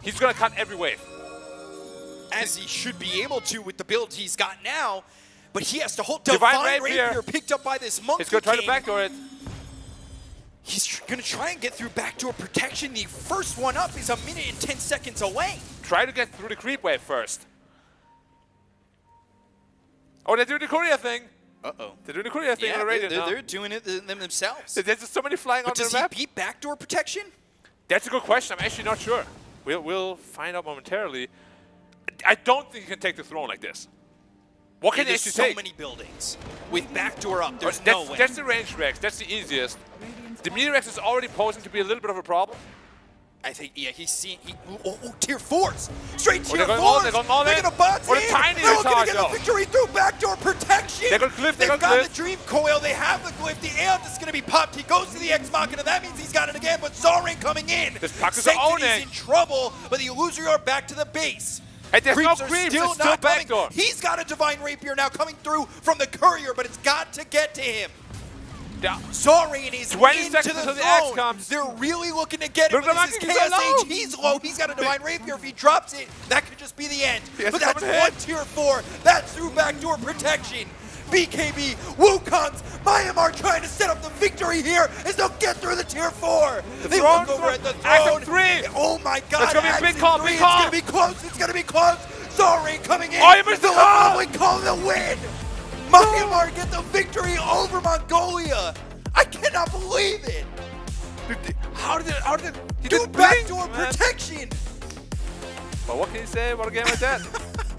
He's going to cut every wave. As he should be able to with the build he's got now. But he has to hold Divine Divine Rapier. Rapier picked up by this Monkey He's going to try to King. backdoor it. He's going to try and get through backdoor protection. The first one up is 1 minute and 10 seconds away. Try to get through the creep wave first. Oh, they're doing the Korea thing. Uh-oh. They're doing the Korea thing Yeah, on the radio now. they're doing it themselves. There's just so many flying But onto does the he map. beat backdoor protection? That's a good question. I'm actually not sure. We'll find out momentarily. I don't think he can take the throne like this. What can he There's actually so take? many buildings. With backdoor up, there's that's, no way. That's the range Rex. That's the easiest. The meter Rex is already posing to be a little bit of a problem. I think, yeah, he's seeing. Tier 4s! Straight tier 4s! They're going all in. They're gonna box What a in. tiny They're looking to charge, get though. the victory through backdoor protection! They're gonna cliff, They've they're got gonna the cliff. Dream Coil, they have the glyph, the Aeon is gonna be popped. He goes to the Ex Machina, that means he's got it again, but Zorin coming in. This puck is Sanctity's owning. in trouble, but the Illusory are back to the base. Hey, there's no Creeps are creeps, still it's still not coming. backdoor. He's got a Divine Rapier now coming through from the Courier, but it's got to get to him. Yeah. Zorin is 20 into seconds the until the Axe throne. comes. They're really looking to get him, Look, but this is the monkey's Chaos low. Age. He's low. He's got a Divine Rapier. If he drops it, that could just be the end. Yes, But that's coming in. one tier 4. That's through backdoor protection. BKB, Wukong's, Myanmar trying to set up the victory here as they'll get through the tier 4. They throne, look over at the Axe throne. 3. Oh my God. That's gonna be a Axe big call, 3. big It's call. gonna be close. It's gonna be close. Zorin coming in. Oh, you missed the the call. Republic calling the win. Myanmar get the victory over Mongolia. I cannot believe it. How did he Do did blink, backdoor man. protection. But what can you say about a game like that?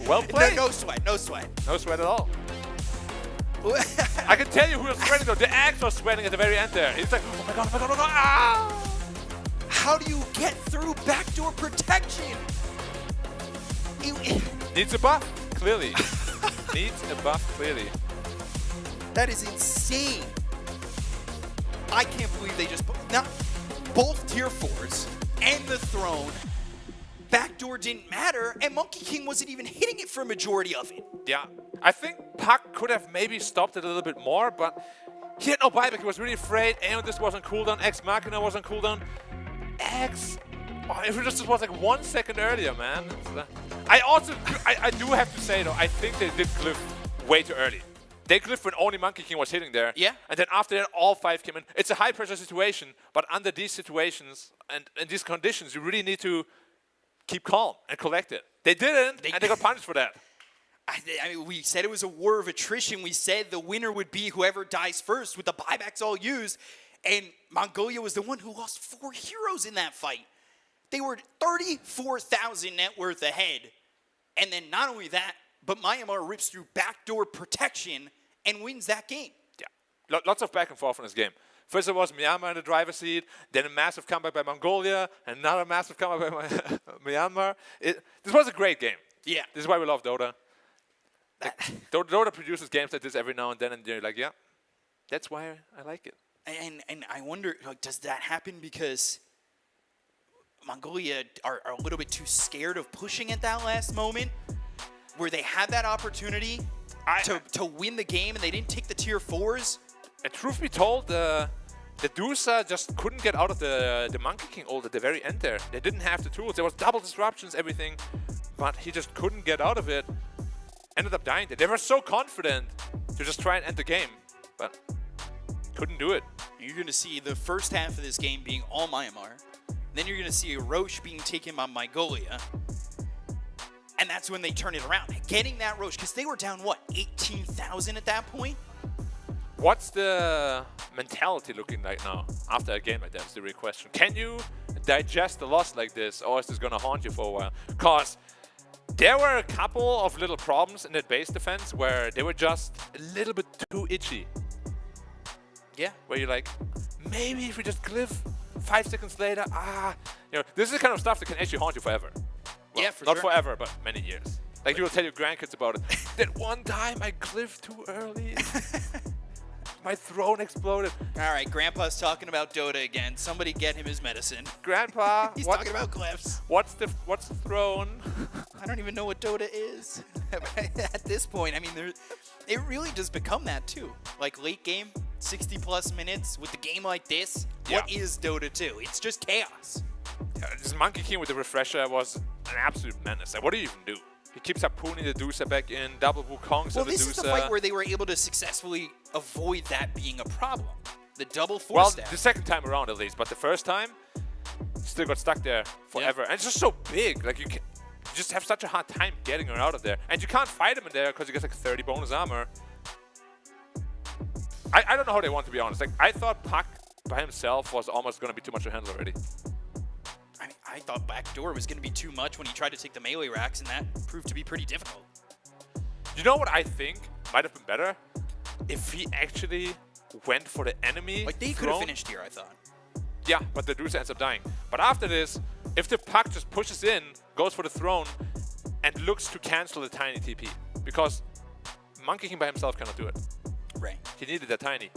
Well played. No sweat. No sweat. No sweat at all. I can tell you who was sweating though. The Axe was sweating at the very end there. He's like, oh my god, oh my god, oh my god, ah! How do you get through backdoor protection? Needs a buff, clearly. Needs a buff, clearly. That is insane. I can't believe they just now both tier 4s and the throne. Backdoor didn't matter, and Monkey King wasn't even hitting it for a majority of it. Yeah, I think Puck could have maybe stopped it a little bit more, but he had no buyback. He was really afraid. And this was on cooldown. Ex Machina was on cooldown. X. Oh, if it just was like 1 second earlier, man. I do have to say though, I think they did glyph way too early. They glyphed when only Monkey King was hitting there. Yeah. And then after that, all 5 came in. It's a high pressure situation, but under these situations and in these conditions, you really need to keep calm and collect it. They didn't, and they got punished for that. I mean, we said it was a war of attrition. We said the winner would be whoever dies first with the buybacks all used. And Mongolia was the one who lost 4 heroes in that fight. They were 34,000 net worth ahead. And then not only that, but Myanmar rips through backdoor protection and wins that game. Yeah, lots of back and forth in this game. First it was Myanmar in the driver's seat, then a massive comeback by Mongolia, another massive comeback by Myanmar. This was a great game. Yeah. This is why we love Dota. Dota produces games like this every now and then, and you're like, yeah, that's why I like it. And I wonder, like, does that happen because Mongolia are a little bit too scared of pushing at that last moment, where they had that opportunity to win the game and they didn't take the tier 4s? And truth be told, the Dusa just couldn't get out of the Monkey King ult at the very end there. They didn't have the tools. There was double disruptions, everything, but he just couldn't get out of it. Ended up dying there. They were so confident to just try and end the game, but couldn't do it. You're going to see the first half of this game being all Myanmar. Then you're going to see a Roche being taken by Mongolia. And that's when they turn it around. Getting that Roche, because they were down, what, 18,000 at that point? What's the mentality looking like now after a game like that? That's the real question. Can you digest a loss like this, or is this going to haunt you for a while? Because there were a couple of little problems in that base defense where they were just a little bit too itchy. Yeah. Where you're like, maybe if we just glyph 5 seconds later, you know, this is the kind of stuff that can actually haunt you forever. Well, yeah, for not sure. forever, but many years. Like you will tell your grandkids about it. That one time I glyphed too early. My throne exploded. All right, Grandpa's talking about Dota again. Somebody get him his medicine. Grandpa, He's talking about glyphs. What's the throne? I don't even know what Dota is. At this point, I mean, it really does become that too. Like late game, 60 plus minutes with a game like this. Yeah. What is Dota 2? It's just chaos. Yeah, this Monkey King with the refresher was an absolute menace. Like, what do you even do? He keeps harpooning the Dusa back in, double Wukongs Well, of the this is the Dusa. fight where they were able to successfully avoid that being a problem. The double force Well, stab. the second time around at least, but the first time, still got stuck there forever. And it's just so big. Like, you just have such a hard time getting her out of there. And you can't fight him in there because he gets like 30 bonus armor. I don't know how they want, to be honest. Like, I thought Puck by himself was almost going to be too much to handle already. I thought backdoor was going to be too much when he tried to take the melee racks, and that proved to be pretty difficult. You know what I think might have been better? If he actually went for the enemy. Like, they could have finished here, I thought. Yeah, but the Dusa ends up dying. But after this, if the Puck just pushes in, goes for the throne, and looks to cancel the tiny TP. Because Monkey King by himself cannot do it. Right. He needed that tiny.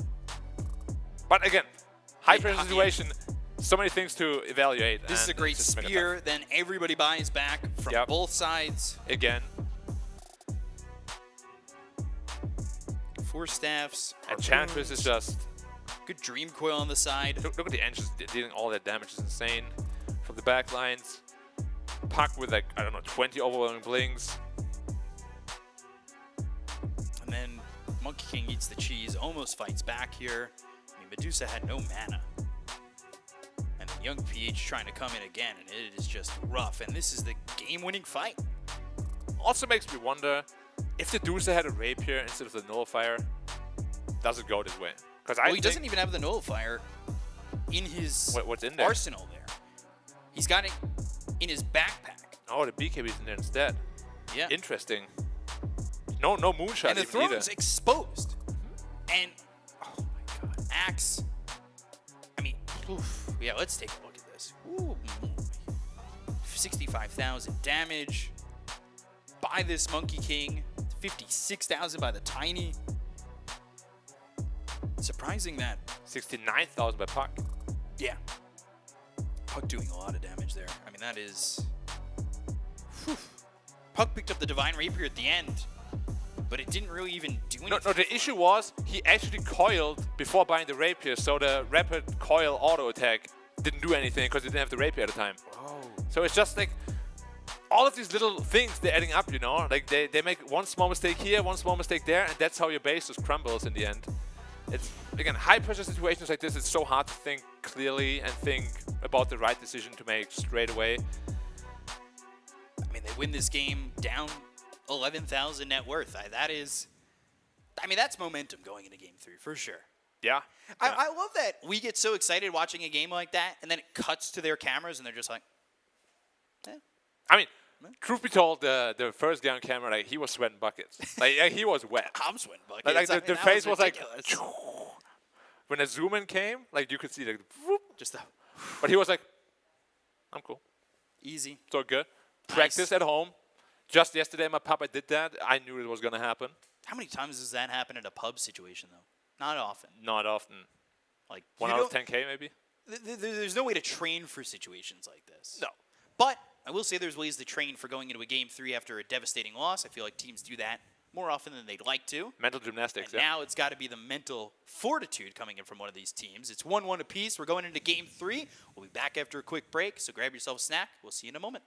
But again, high pressure situation, so many things to evaluate. This is a great spear, then everybody buys back from both sides. Again. 4 staffs. Enchantress is just... Good Dream Coil on the side. Look at the engines dealing all that damage is insane. From the back lines. Puck with like, I don't know, 20 overwhelming blings. And then Monkey King eats the cheese, almost fights back here. I mean, Medusa had no mana. And then Young PH trying to come in again, and it is just rough. And this is the game-winning fight. Also makes me wonder, if the Dusa had a rapier instead of the nullifier, does it go this way? Because Well, he doesn't even have the nullifier in his what's in there? arsenal there. He's got it in his backpack. Oh, the BKB is in there instead. Yeah. Interesting. No moonshot And the even throne's either. exposed. And, oh my god, Axe. I mean, oof. Yeah, let's take a look at this. Ooh, 65,000 damage by this Monkey King. 56,000 by the Tiny. Surprising that. 69,000 by Puck. Yeah. Puck doing a lot of damage there. I mean, that is... Whew. Puck picked up the Divine Rapier at the end, but it didn't really even do anything. No, the issue was he actually coiled before buying the rapier, so the rapid coil auto attack didn't do anything because he didn't have the rapier at the time. Oh. So it's just like all of these little things, they're adding up, you know? Like they make one small mistake here, one small mistake there, and that's how your base just crumbles in the end. It's, again, high pressure situations like this, it's so hard to think clearly and think about the right decision to make straight away. I mean, they win this game down 11,000 net worth. That's momentum going into game 3 for sure. Yeah. I love that we get so excited watching a game like that, and then it cuts to their cameras, and they're just like, eh. I mean, truth be told, the first guy on camera, like, he was sweating buckets. Like, he was wet. I'm sweating buckets. Like the face was like, when a zoom in came, like you could see the, whoop, just but he was like, I'm cool. Easy. So good. Practice at home. Just yesterday, my pub, I did that. I knew it was going to happen. How many times does that happen in a pub situation, though? Not often. Not often. Like 1 out of 10K, maybe? There's no way to train for situations like this. No. But I will say there's ways to train for going into a game 3 after a devastating loss. I feel like teams do that more often than they'd like to. Mental gymnastics, and now it's got to be the mental fortitude coming in from one of these teams. It's 1-1 apiece. We're going into game 3. We'll be back after a quick break, so grab yourself a snack. We'll see you in a moment.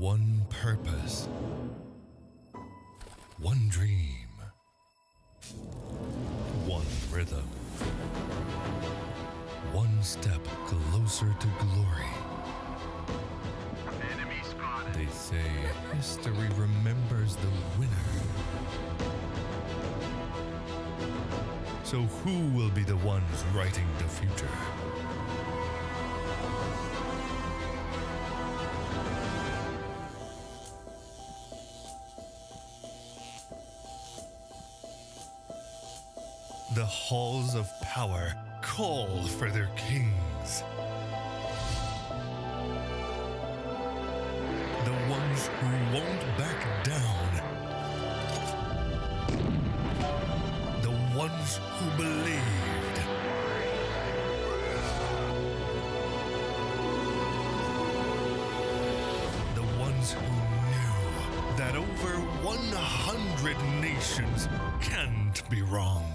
one purpose, one dream, one rhythm, one step closer to glory. They say history remembers the winner. So who will be the ones writing the future? The halls of power call for their kings. The ones who won't back down. The ones who believed. The ones who knew that over 100 nations can't be wrong.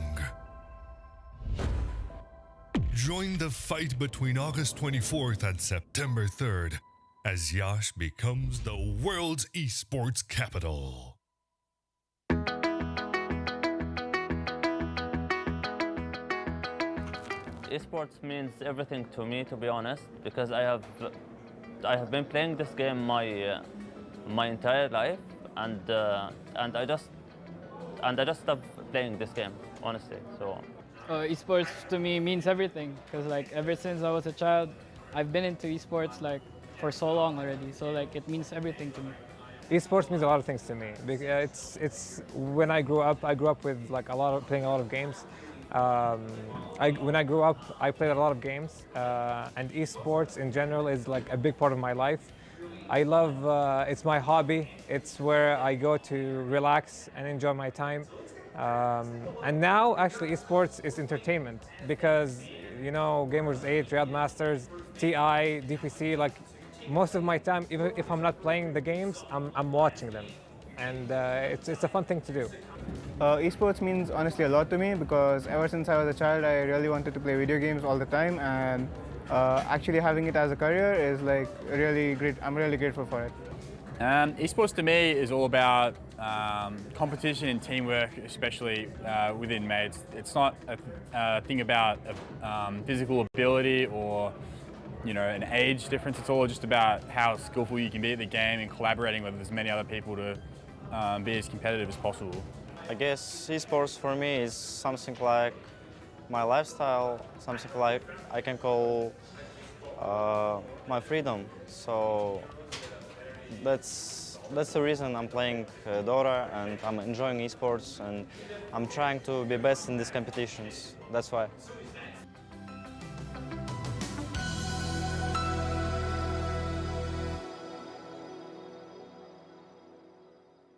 Join the fight between August 24th and September 3rd as Yash becomes the world's esports capital. Esports means everything to me, to be honest, because I have been playing this game my entire life, and I just stopped playing this game, honestly. So. Esports to me means everything, because like ever since I was a child, I've been into esports like for so long already. So like it means everything to me. Esports means a lot of things to me. It's when I grew up with like playing a lot of games. When I grew up, I played a lot of games, and esports in general is like a big part of my life. I love. It's my hobby. It's where I go to relax and enjoy my time. And now, actually, esports is entertainment because, you know, Gamers 8, Riyadh Masters, TI, DPC, like most of my time, even if I'm not playing the games, I'm watching them. And it's a fun thing to do. Esports means honestly a lot to me because ever since I was a child, I really wanted to play video games all the time, and actually having it as a career is like really great. I'm really grateful for it. Esports to me is all about competition and teamwork, especially within mates. It's not a thing about physical ability or, you know, an age difference. It's all just about how skillful you can be at the game and collaborating with as many other people to be as competitive as possible. I guess esports for me is something like my lifestyle, something like I can call my freedom. So that's the reason I'm playing Dota, and I'm enjoying esports, and I'm trying to be best in these competitions. That's why.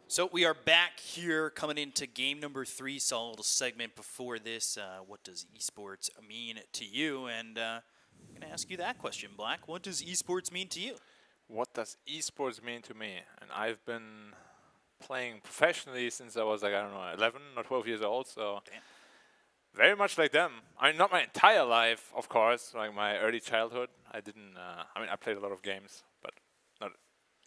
So we are back here coming into game number 3. Saw a little segment before this. What does esports mean to you? And I'm going to ask you that question, Black. What does esports mean to you? What does esports mean to me? And I've been playing professionally since I was like, I don't know, 11 or 12 years old. So very much like them. I mean, not my entire life, of course, like my early childhood. I didn't, I mean, I played a lot of games, but not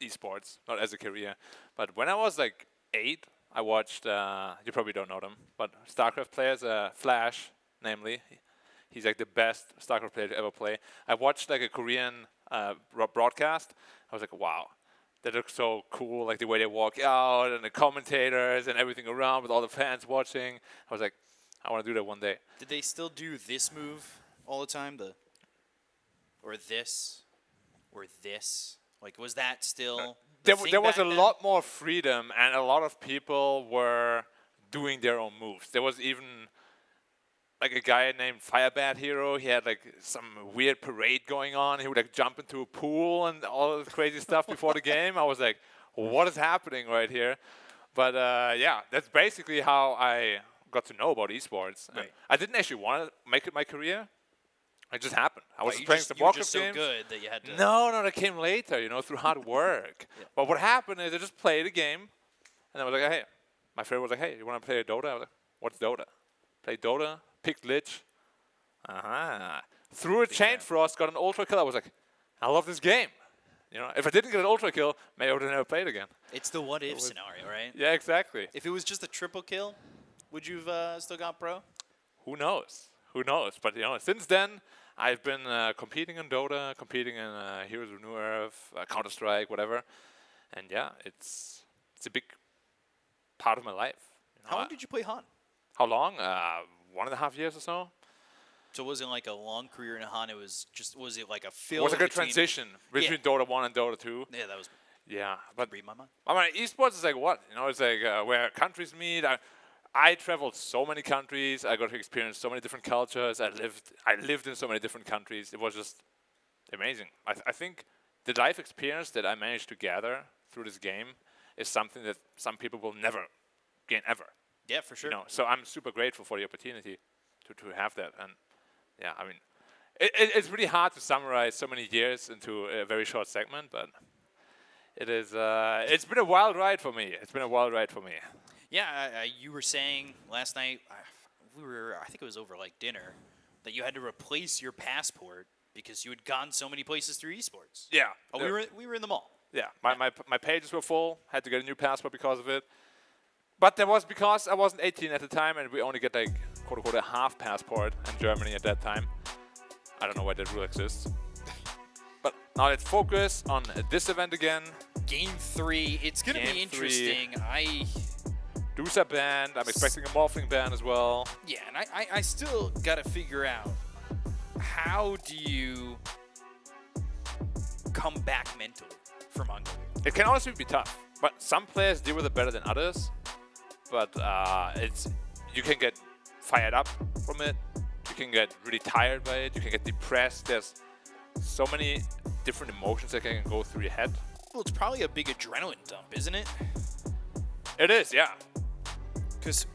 esports, not as a career. But when I was like 8, I watched, you probably don't know them, but StarCraft players, Flash, namely. He's like the best StarCraft player to ever play. I watched like a Korean broadcast. I was like, wow, that looks so cool, like the way they walk out and the commentators and everything around with all the fans watching. I was like, I want to do that one day. Did they still do this move all the time? Or this? Or this? Like, was that still there was a lot more freedom, and a lot of people were doing their own moves. There was even like a guy named Firebat Hero. He had like some weird parade going on. He would like jump into a pool and all this crazy stuff before the game. I was like, what is happening right here? But yeah, that's basically how I got to know about esports. Right. I didn't actually want to make it my career. It just happened. I was playing some Warcraft games. You were just so good that you had to... No, that came later, you know, through hard work. Yeah. But what happened is I just played a game, and I was like, hey, my friend was like, hey, you want to play a Dota? I was like, what's Dota? Played Dota, picked Lich. Threw a Chain Frost, got an Ultra Kill. I was like, I love this game. You know, if I didn't get an ultra kill, maybe I would have never played again. It's the what if scenario, right? Yeah, exactly. If it was just a triple kill, would you have still gone pro? Who knows? Who knows? But you know, since then, I've been competing in Dota, competing in Heroes of New Earth, Counter-Strike, whatever. And yeah, it's a big part of my life. You know, How long did you play Han? How long? 1.5 years or so. So it wasn't like a long career in Han. It was just, was it like a It fill? was a good transition between Dota 1 and Dota 2. Yeah, that was. Yeah, but read my mind. I mean, esports is like what? You know, it's like where countries meet. I traveled so many countries. I got to experience so many different cultures. I lived in so many different countries. It was just amazing. I think the life experience that I managed to gather through this game is something that some people will never gain ever. Yeah, for sure. You know, so I'm super grateful for the opportunity to have that. And yeah, I mean, it's really hard to summarize so many years into a very short segment, but it is. It's been a wild ride for me. It's been a wild ride for me. Yeah, you were saying last night, I think it was over like dinner, that you had to replace your passport because you had gone so many places through esports. Yeah. Oh, we were in the mall. Yeah, my pages were full. Had to get a new passport because of it. But that was because I wasn't 18 at the time, and we only get like quote unquote a half passport in Germany at that time. I don't know why that rule exists. But now let's focus on this event again. Game 3. It's going to be interesting. Dusa banned. I'm expecting a Morphling ban as well. Yeah, and I still got to figure out, how do you come back mentally for Mongolia? It can honestly be tough, but some players deal with it better than others. But you can get fired up from it. You can get really tired by it. You can get depressed. There's so many different emotions that can go through your head. Well, it's probably a big adrenaline dump, isn't it? It is, yeah. Because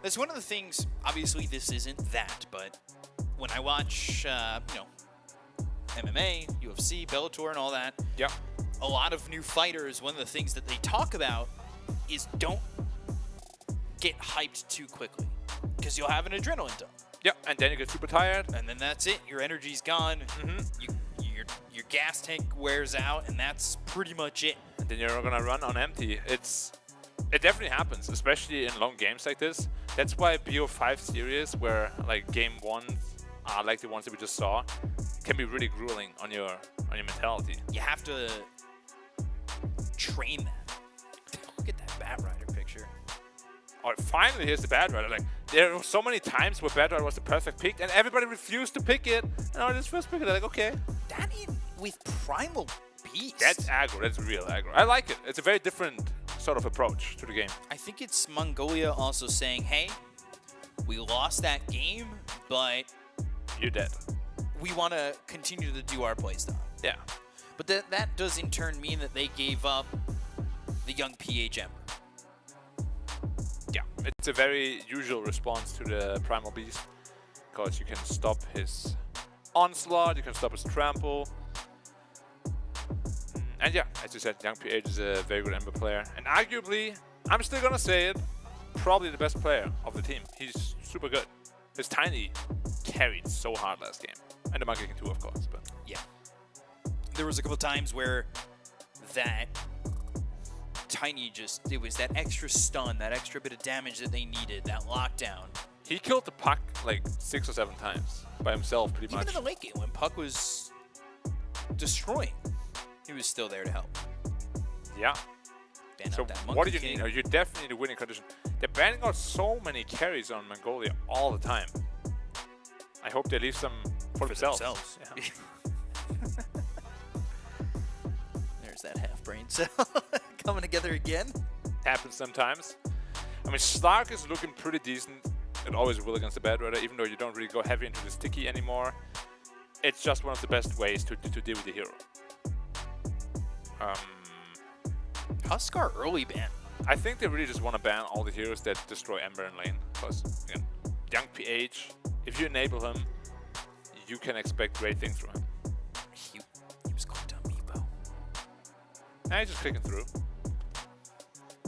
that's one of the things, obviously this isn't that, but when I watch, MMA, UFC, Bellator, and all that, yeah, a lot of new fighters, one of the things that they talk about is don't get hyped too quickly, because you'll have an adrenaline dump. Yeah, and then you get super tired. And then that's it. Your energy's gone. Your gas tank wears out, and that's pretty much it. And then you're gonna run on empty. It definitely happens, especially in long games like this. That's why BO5 series, where like game 1 are like the ones that we just saw, can be really grueling on your mentality. You have to train that. Look at that Bat Rider picture. Oh, finally, here's the Bad Rider. Like, there were so many times where Bad Rider was the perfect pick, and everybody refused to pick it. And I just first pick it. They're like, okay. That in with Primal Beast. That's aggro. That's real aggro. I like it. It's a very different sort of approach to the game. I think it's Mongolia also saying, hey, we lost that game, but you're dead. We want to continue to do our playstyle. Yeah. But that does in turn mean that they gave up the young PH Ember. Yeah, it's a very usual response to the Primal Beast, because you can stop his onslaught, you can stop his trample. And yeah, as you said, young PH is a very good Ember player. And arguably, I'm still gonna say it, probably the best player of the team. He's super good. His Tiny carried so hard last game. And the Monkey King too, of course. But yeah. There was a couple times where that Tiny it was that extra stun, that extra bit of damage that they needed, that lockdown. He killed the Puck like 6 or 7 times by himself, pretty much. Even in the late game, when Puck was destroying, he was still there to help. Yeah. So that what do you need? You definitely need a winning condition. They're banning out so many carries on Mongolia all the time. I hope they leave some for themselves. Yeah. There's that half-brain cell coming together again. Happens sometimes. I mean, Slark is looking pretty decent. It always will against the Bad Rider, even though you don't really go heavy into the sticky anymore. It's just one of the best ways to deal with the hero. Huskar early ban. I think they really just want to ban all the heroes that destroy Ember in lane. Because, you know, young PH, if you enable him, you can expect great things from him. He was going down Meepo. Nah, he's just clicking through.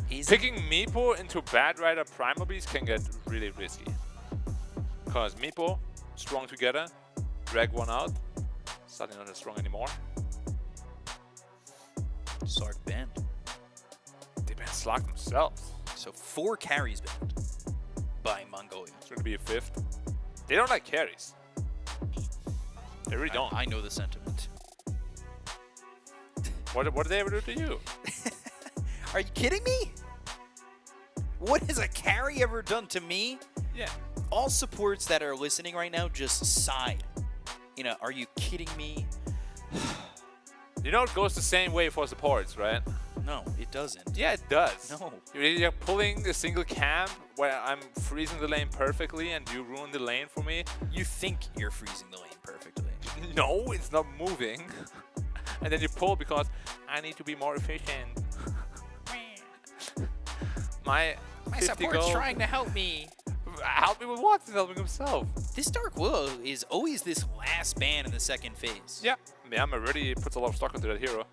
Picking Meepo into Bad Rider Primal Beast can get really risky. Because Meepo, strong together, drag one out, suddenly not as strong anymore. Sark banned. They banned Slark themselves. So 4 carries banned by Mongolia. It's going to be a 5th. They don't like carries. They really don't. I know the sentiment. What did they ever do to you? Are you kidding me? What has a carry ever done to me? Yeah. All supports that are listening right now just sighed. You know, are you kidding me? You know it goes the same way for supports, right? No, it doesn't. Yeah, it does. No. You're pulling a single camp where I'm freezing the lane perfectly and you ruin the lane for me. You think you're freezing the lane perfectly. No, it's not moving. And then you pull because I need to be more efficient. My support's gold. trying to help me. Help me with what? He's helping himself. This Dark Willow is always this last ban in the second phase. Yeah. Yam already puts a lot of stock into that hero.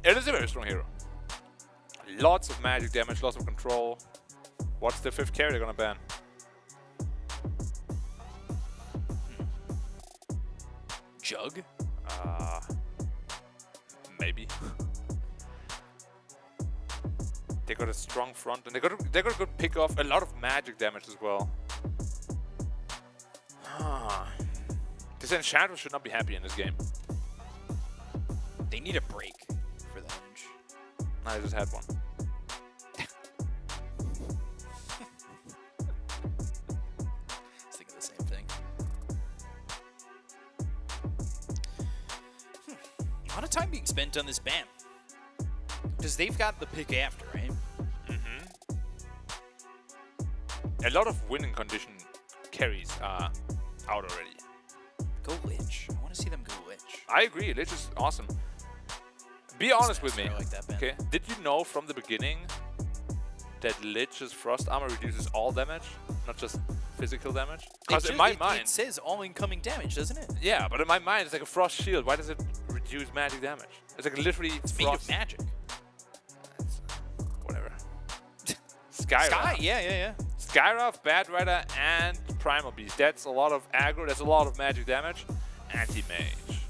It is a very strong hero. Lots of magic damage, lots of control. What's the 5th carry they're gonna ban? Jug? Maybe. They got a strong front and they got a good pick off, a lot of magic damage as well. This Enchantress should not be happy in this game. They need a break for that inch. I just had one. I was thinking the same thing. A lot of time being spent on this ban. Because they've got the pick after, right? Mm-hmm. A lot of winning condition carries are out already. Go Lich. I want to see them go Lich. I agree. Lich is awesome. Be honest with me. I like that ban. Okay. Did you know from the beginning that Lich's frost armor reduces all damage, not just physical damage? Because in my mind, it says all incoming damage, doesn't it? yeah, but in my mind, it's like a frost shield. Why does it reduce magic damage? It's like literally It's made of magic. Whatever. Skyra. Sky, yeah. Skyra, Bad Rider, and Primal Beast. That's a lot of aggro. That's a lot of magic damage. Anti-mage.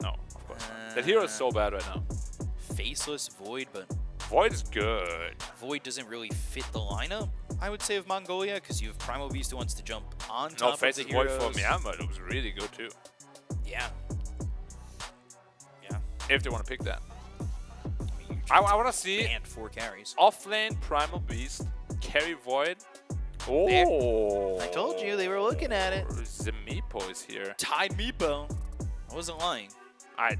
No, of course not. That hero is so bad right now. Faceless Void, but Void is good. Void doesn't really fit the lineup, I would say, of Mongolia, because you have Primal Beast who wants to jump on No, top of the Faceless Void heroes. for Myanmar looks really good too. Yeah. If they want to pick that. I want to see banned 4 carries. Offlane Primal Beast, carry Void. Oh! I told you, they were looking at it. The Meepo is here. Tied Meepo. I wasn't lying.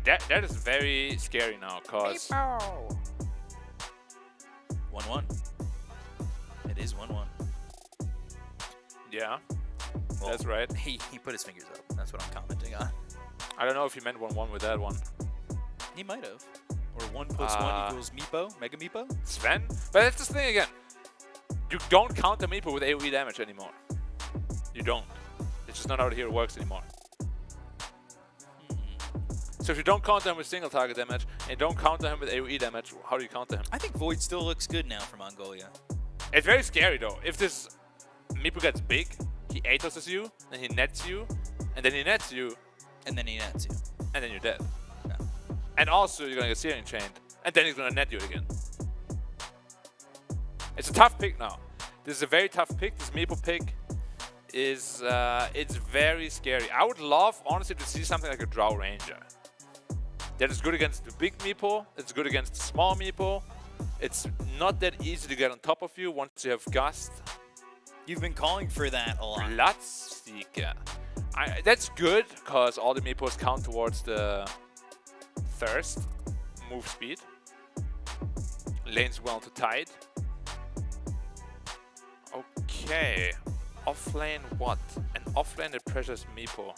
That is very scary now, cause 1-1. It is 1-1. yeah, Well, that's right. He put his fingers up. That's what I'm commenting on. I don't know if he meant 1-1 with that one. He might have. Or 1 + 1 equals Meepo, Mega Meepo. Sven? But that's the thing again. You don't counter Meepo with AoE damage anymore. You don't. It's just not how the hero works anymore. So if you don't counter him with single target damage, and you don't counter him with AoE damage, how do you counter him? I think Void still looks good now for Mongolia. It's very scary though. If this Meepo gets big, he Atoses you, then he nets you, and then he nets you, And then he nets you. and then you're dead. And also you're gonna get Searing Chained, and then he's gonna net you again. It's a tough pick now. This is a very tough pick. This Meepo pick is it's very scary. I would love honestly to see something like a Drow Ranger. That is good against the big Meepo, it's good against the small Meepo. It's not that easy to get on top of you once you have Gust. You've been calling for that a lot. Bloodseeker. That's good, because all the Meepos count towards the Thirst, move speed. Lanes well to Tide. Okay. Offlane what? An offlane that pressures Meepo.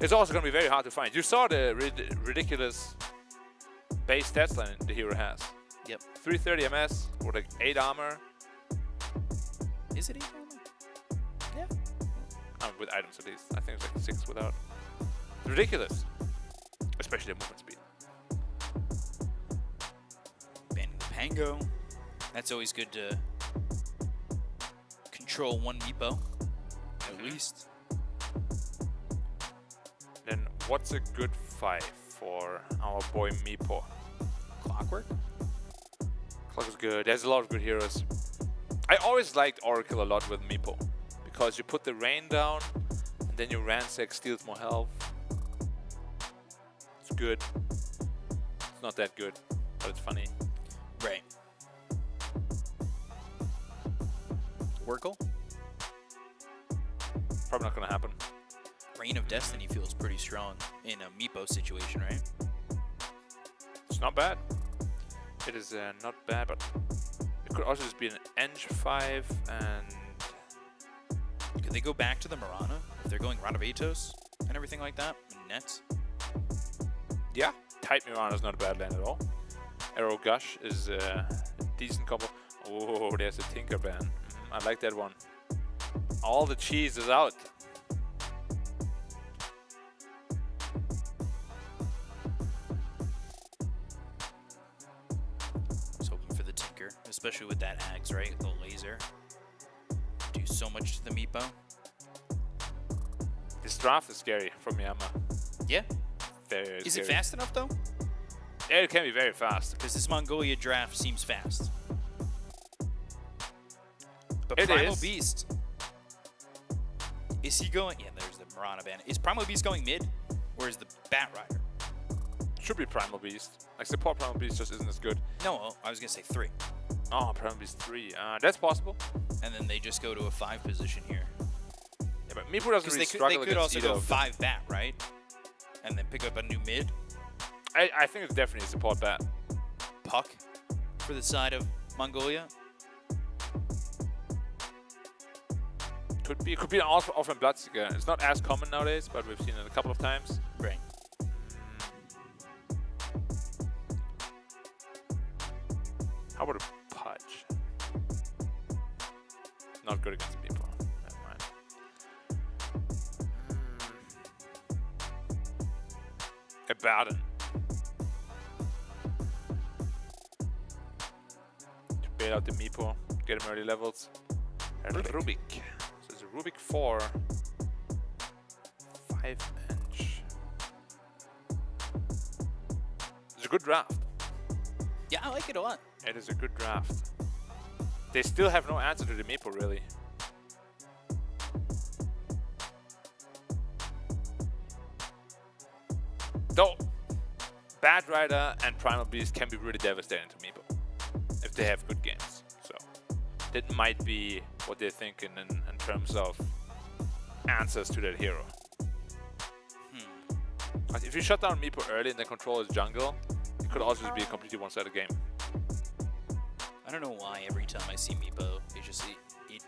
It's also going to be very hard to find. You saw the ridiculous base stats line the hero has. Yep. 330 MS with like 8 armor. Is it 8 armor? Yeah. With items at least. I think it's like 6 without. It's ridiculous. Especially the movement speed. Banning the Pango. That's always good to control one Meepo, at least. Then what's a good fight for our boy Meepo? Clockwork? Clock is good. There's a lot of good heroes. I always liked Oracle a lot with Meepo because you put the rain down and then your ransack steals more health. It's good. It's not that good, but it's funny. Right. Oracle? Probably not gonna happen. Reign of Destiny feels pretty strong in a Meepo situation, right? It's not bad. It is not bad, but it could also just be an Eng5 and... Could they go back to the Mirana if they're going Round of Atos and everything like that? And Nets? Yeah, Tight Mirana is not a bad land at all. Arrow Gush is a decent combo. Oh, there's a Tinkerbell. I like that one. All the cheese is out. I was hoping for the Tinker, especially with that Axe, right? The laser. Do so much to the Meepo. This draft is scary from Myanmar. Yeah? Very Is scary. it fast enough, though? Yeah, it can be very fast. Because this Mongolia draft seems fast. But It Primal is. Beast. Is he going? Yeah, there's the Mirana ban. Is Primal Beast going mid? Or is the Bat Rider? Should be Primal Beast. Like, support Primal Beast just isn't as good. No, I was going to say 3. Oh, Primal Beast 3. That's possible. And then they just go to a 5 position here. Yeah, but Meepo doesn't really They struggle could against also either go of them. 5 Bat, right? And then pick up a new mid. I think it's definitely a support bat. Puck for the side of Mongolia. Could be an offline Bloodseeker. It's not as common nowadays, but we've seen it a couple of times. Right. How about a Pudge? Not good against people. Never mind. A Baden. To bail out the Meepo, get him early levels. And Rubik. So it's a Rubik 4. 5-inch. It's a good draft. Yeah, I like it a lot. It is a good draft. They still have no answer to the Meepo, really. Though, Bat Rider and Primal Beast can be really devastating to Meepo if they have good games. So that might be what they're thinking in terms of answers to that hero. Like if you shut down Meepo early and then control his jungle, it could also just be a completely one-sided game. I don't know why every time I see Meepo, it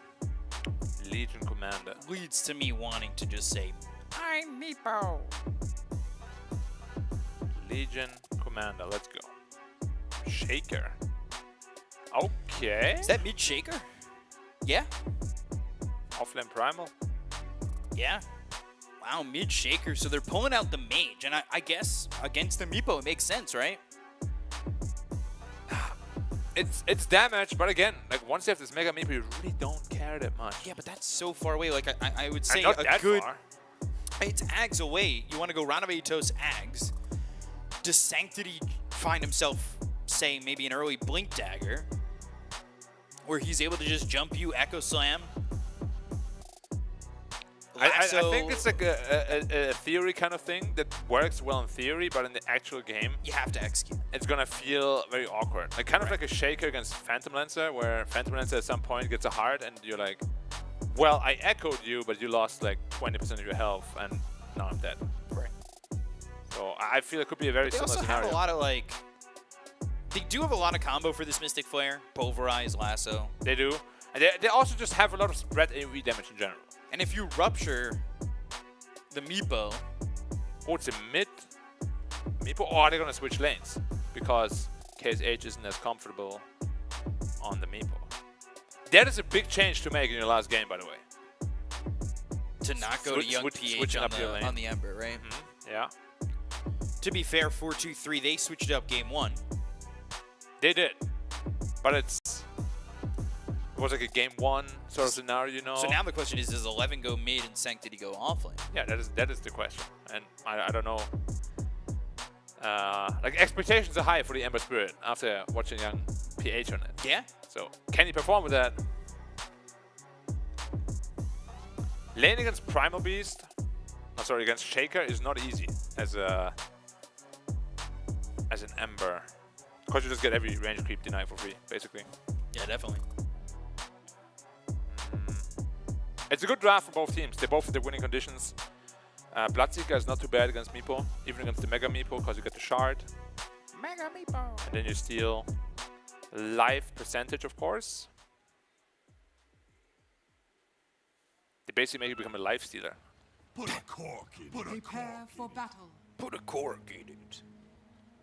Legion Commander leads to me wanting to just say, I'm Meepo. Legion Commander, let's go. Shaker. Okay. Is that mid Shaker? Yeah. Offlane Primal. Yeah. Wow, mid Shaker. So they're pulling out the mage, and I guess against the Meepo, it makes sense, right? It's damage, but again, like once you have this Mega Meepo, you really don't care that much. Yeah, but that's so far away. Like I would say And not a that good. far. It's Ags away. You want to go Round of Atos Ags. Does Sanctity find himself, say, maybe an early Blink Dagger, where he's able to just jump you, Echo Slam? I think it's like a theory kind of thing that works well in theory, but in the actual game, you have to execute. It's gonna feel very awkward. Like kind of like a Shaker against Phantom Lancer, where Phantom Lancer at some point gets a heart, and you're like, well, I echoed you, but you lost like 20% of your health, and now I'm dead. Right. So I feel it could be a very They similar also scenario. have a lot of like. They do have a lot of combo for this Mystic Flare, Pulverize, Lasso. They do. And they also just have a lot of spread AoE damage in general. And if you rupture the Meepo, oh, it's a mid Meepo. Or are they gonna switch lanes? Because KSH isn't as comfortable on the Meepo. That is a big change to make in your last game, by the way. to not go to Young PH switching on up your lane. the Ember, right? Yeah. To be fair, 4-2-3, they switched up game 1. They did. But it was like a game 1 sort of scenario, you know? So now the question is, does 11 go mid and Sanctity go offlane? Yeah, that is the question. And I don't know. like expectations are high for the Ember Spirit after watching young PH on it. Yeah. So can he perform with that? Lane against Primal Beast, against Shaker is not easy as an Ember. Because you just get every range creep denied for free, basically. Yeah, definitely. It's a good draft for both teams. They both have their winning conditions. Bloodseeker is not too bad against Meepo, even against the Mega Meepo, because you get the shard. Mega Meepo. And then you steal life percentage, of course. They basically make you become a life stealer. Put a cork in it. Prepare for battle. Put a cork in it.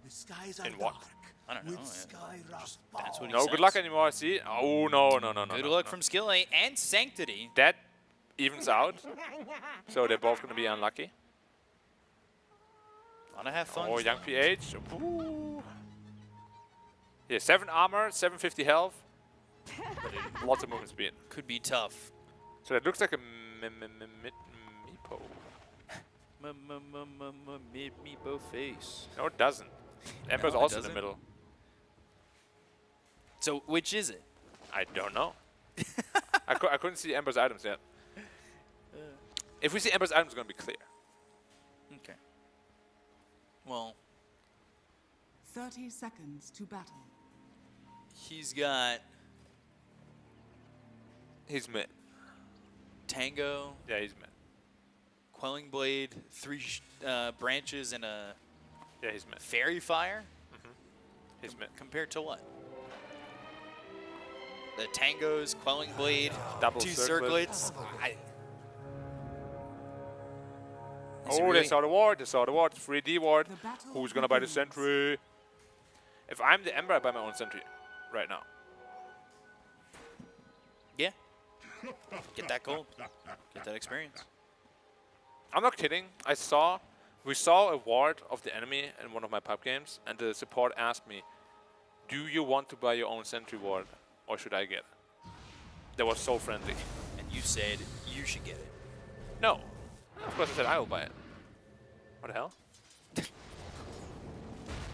The skies are In what? dark. I don't know. With sky rush That's what he No says. good luck anymore, see? Oh, no. Good luck from Skill A and Sanctity. That evens out. So they're both going to be unlucky. Want to have fun. Oh, young PH. Ooh. Yeah, 7 armor, 750 health. Lots of movement speed. Could be tough. So it looks like a Meepo. Meepo face. No, it doesn't. Ember's No, it also in doesn't? the middle. So which is it? I don't know. I couldn't see Ember's items yet. If we see Ember's items, it's going to be clear. Okay. Well, 30 seconds to battle. he's got He's mid. Tango, Yeah, he's mid. Quelling Blade, 3 branches, and a Yeah, he's mid. Fairy Fire. He's mid. Compared to what? The Tangos, Quelling Blade, Double 2 circlet. circlets. Oh, they saw the ward. They saw the ward. 3D ward. Who's going to buy the sentry? If I'm the Ember, I buy my own sentry right now. Yeah. Get that gold. Get that experience. I'm not kidding. We saw a ward of the enemy in one of my pub games, and the support asked me, do you want to buy your own sentry ward, or should I get it? They were so friendly. And you said you should get it. No. Of course I said I will buy it. What the hell?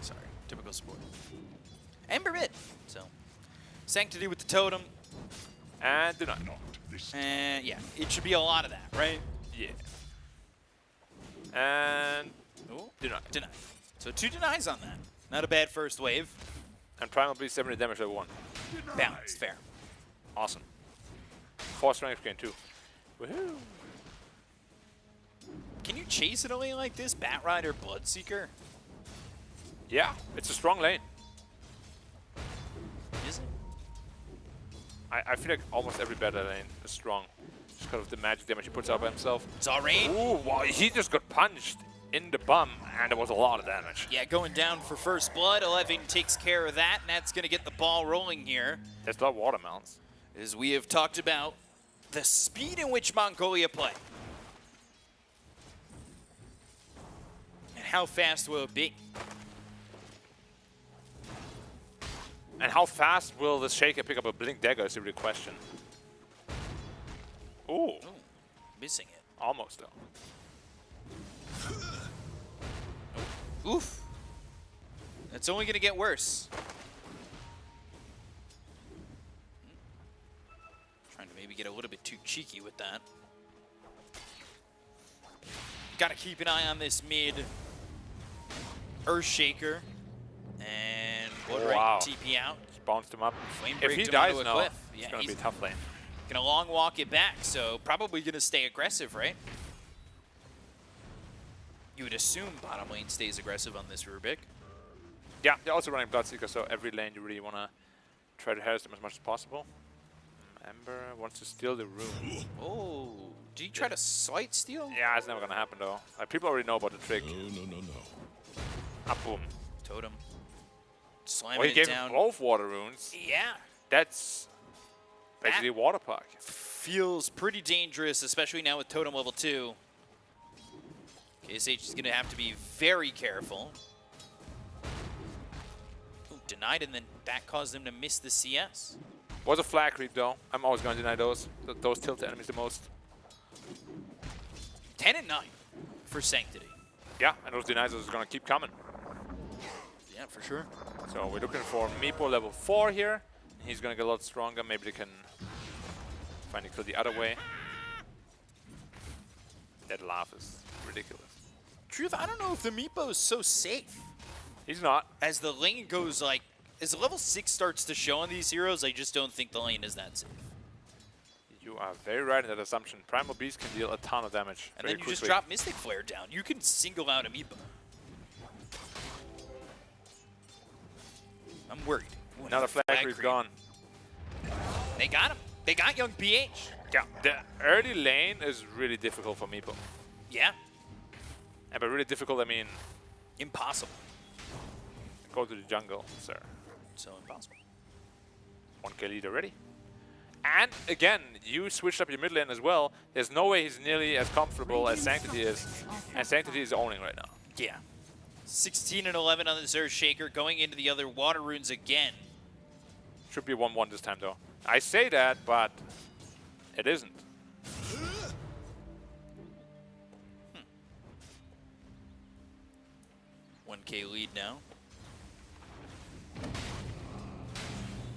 Sorry, typical sport. Ember mid. So, Sanctity with the totem. And deny. And yeah, it should be a lot of that, right? Yeah. And deny. So 2 denies on that. Not a bad first wave. And Primal Beast 70 damage level 1. Balanced, fair. Awesome. 4 strength gain too. Woohoo! Can you chase it away like this, Bat Rider, Bloodseeker? Yeah, it's a strong lane. Is it? I feel like almost every better lane is strong. Just because of the magic damage he puts out by himself. Zarrain? Ooh, wow, he just got punched in the bum, and there was a lot of damage. Yeah, going down for first blood. 11 takes care of that, and that's going to get the ball rolling here. There's a lot of watermelons. As we have talked about the speed in which Mongolia play. And how fast will it be? And how fast will the Shaker pick up a Blink Dagger is the real question. Ooh. Missing it. Almost, though. Oof. It's only going to get worse. Trying to maybe get a little bit too cheeky with that. Got to keep an eye on this mid Earthshaker. And Blood Wow. TP out. Just bounced him up. Flame If he breaked him dies onto a now, cliff. it's Yeah, going to be a he's tough lane. gonna long walk it back, so probably gonna stay aggressive, right? You would assume bottom lane stays aggressive on this Rubik. Yeah, they're also running Bloodseeker, so every lane you really want to try to harass them as much as possible. Ember wants to steal the room. Oh, did you try to slight steal? Yeah, it's never going to happen, though. People already know about the trick. No. Up, boom. Totem. Well, Slamming he it gave down. him both water runes. Yeah. That's basically water park. Feels pretty dangerous, especially now with Totem level 2. KSH is going to have to be very careful. Ooh, denied, and then that caused them to miss the CS. Was a flag creep, though. I'm always going to deny those. Those tilt the enemies the most. 10 and 9 for Sanctity. Yeah, and those denies are going to keep coming. Yeah, for sure. So we're looking for Meepo level 4 here. He's gonna get a lot stronger. Maybe they can find a kill the other way. That laugh is ridiculous. Truth, I don't know if the Meepo is so safe. He's not. As the lane goes, like, as level 6 starts to show on these heroes, I just don't think the lane is that safe. You are very right in that assumption. Primal Beast can deal a ton of damage. And then you just drop Mystic Flare down. You can single out a Meepo. I'm worried. Ooh, Now the flag creep's gone. They got him. They got young BH. Yeah, the early lane is really difficult for Meepo. Yeah. Yeah, but really difficult, I mean... Impossible. Go to the jungle, sir. So impossible. 1k lead already. And again, you switched up your mid lane as well. There's no way he's nearly as comfortable as Sanctity is. And Sanctity is owning right now. Yeah. 16 and 11 on the Zerg Shaker, going into the other water runes again. Should be 1-1 this time though. I say that, but it isn't. 1k lead now.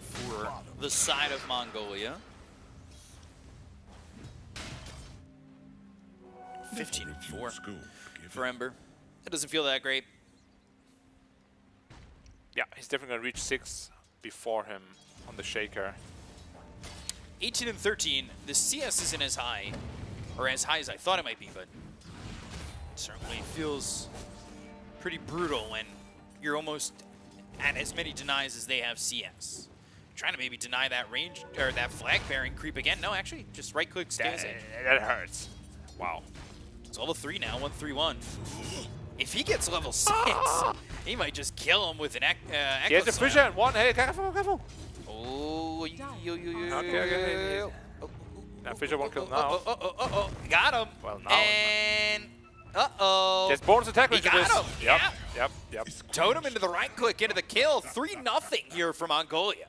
For the side of Mongolia. 15-4 for Ember. It doesn't feel that great. Yeah, he's definitely gonna reach 6 before him on the Shaker. 18 and 13. The CS isn't as high, or as high as I thought it might be, but it certainly feels pretty brutal when you're almost at as many denies as they have CS. Trying to maybe deny that range, or that flag bearing creep again. No, actually, just right click stays it. That hurts. Wow. It's level 3 now, 1-3-1. If he gets level 6, he might just kill him with an Echo He has the Slam. Fissure and 1. Hey, careful, careful. Oh, Okay. Now Fissure won't kill now. Got him. Well, now. And uh-oh. There's bonus attack He into got this. him. Yep. Totem into the right click, into the kill. 3-0 here for Mongolia.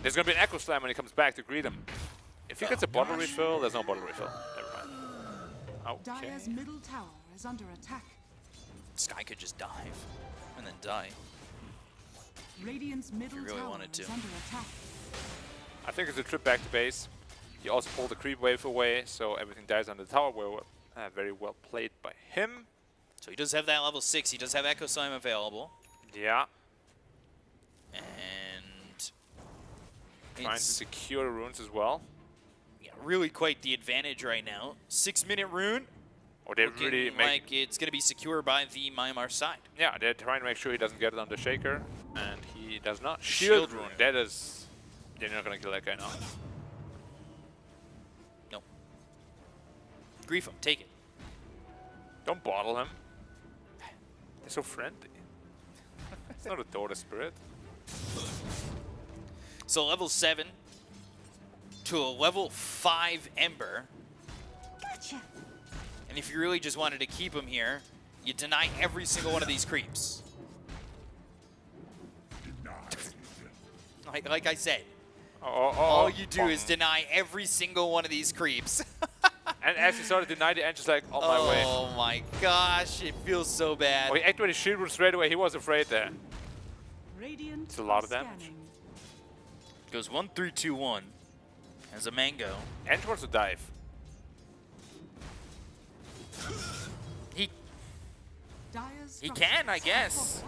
There's gonna be an Echo Slam when he comes back to greet him. If he gets a bottle refill, there's no bottle refill. Never mind. Okay. Dire's middle tower is under attack. Sky could just dive and then die. Radiant's middle really tower wanted to. is under attack. I think it's a trip back to base. He also pulled the creep wave away, so everything dies on the tower. Very well played by him. So he does have that level 6. He does have Echo Slam available. Yeah. And Trying to secure runes as well. Yeah, really quite the advantage right now. 6-minute rune. Or they Looking really like it's going to be secure by the Myanmar side. Yeah, they're trying to make sure he doesn't get it on the Shaker, and he does not. Shield rune. That is... They're not going to kill that guy now. Nope. Grief him. Take it. Don't bottle him. They're so friendly. It's not a Dota spirit. So level 7 to a level 5 Ember. Gotcha. And if you really just wanted to keep him here, you deny every single one of these creeps. Like I said, all you do is deny every single one of these creeps. And as he started to deny the just like, on my way. Oh my gosh, it feels so bad. Oh, he activated shield rune straight away. He was afraid there. Radiant It's a lot of damage. scanning. Goes 1-3-2-1 as a mango. And towards the dive. He can, I guess.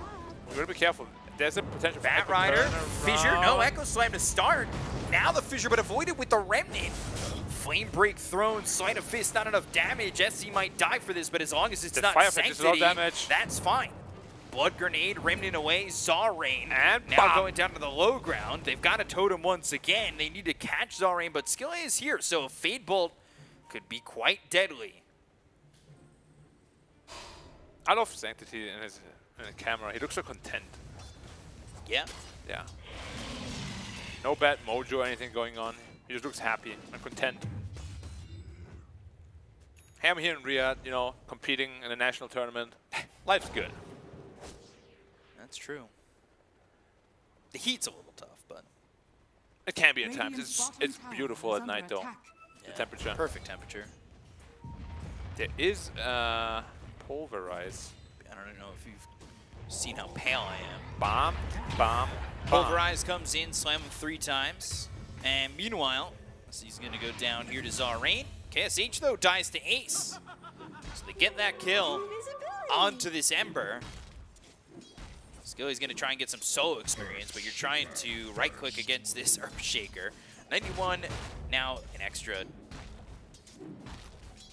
You gotta be careful. There's a potential for Bat Echo Rider, turn Fissure, around. no Echo Slam to start. Now the Fissure, but avoided with the Remnant. Flame Break thrown, Sleight of Fist, not enough damage. SC might die for this, but as long as it's The not Fire Fist is Sanctity, low damage. that's fine. Blood Grenade, Remnant away, Zarain. And now bam. going down to the low ground. They've got a totem once again. They need to catch Zarain, but Skill A is here, so a Fade Bolt could be quite deadly. I love Sanctity in the camera. He looks so content. Yeah. Yeah. No bad mojo or anything going on. He just looks happy and content. Hey, I'm here in Riyadh, you know, competing in a national tournament. Life's good. That's true. The heat's a little tough, but It can be at times. It's beautiful at night though. The temperature. Perfect temperature. There is pulverize. I don't don't know if you've seen how pale I am. Bomb, bomb, bomb. Pulverize comes in, slam him 3 times. And meanwhile, he's going to go down here to Zarain. KSH, though, dies to Ace. So they get that kill onto this Ember. Skilly's going to try and get some solo experience, but you're trying to right-click against this Earthshaker. 91, now an extra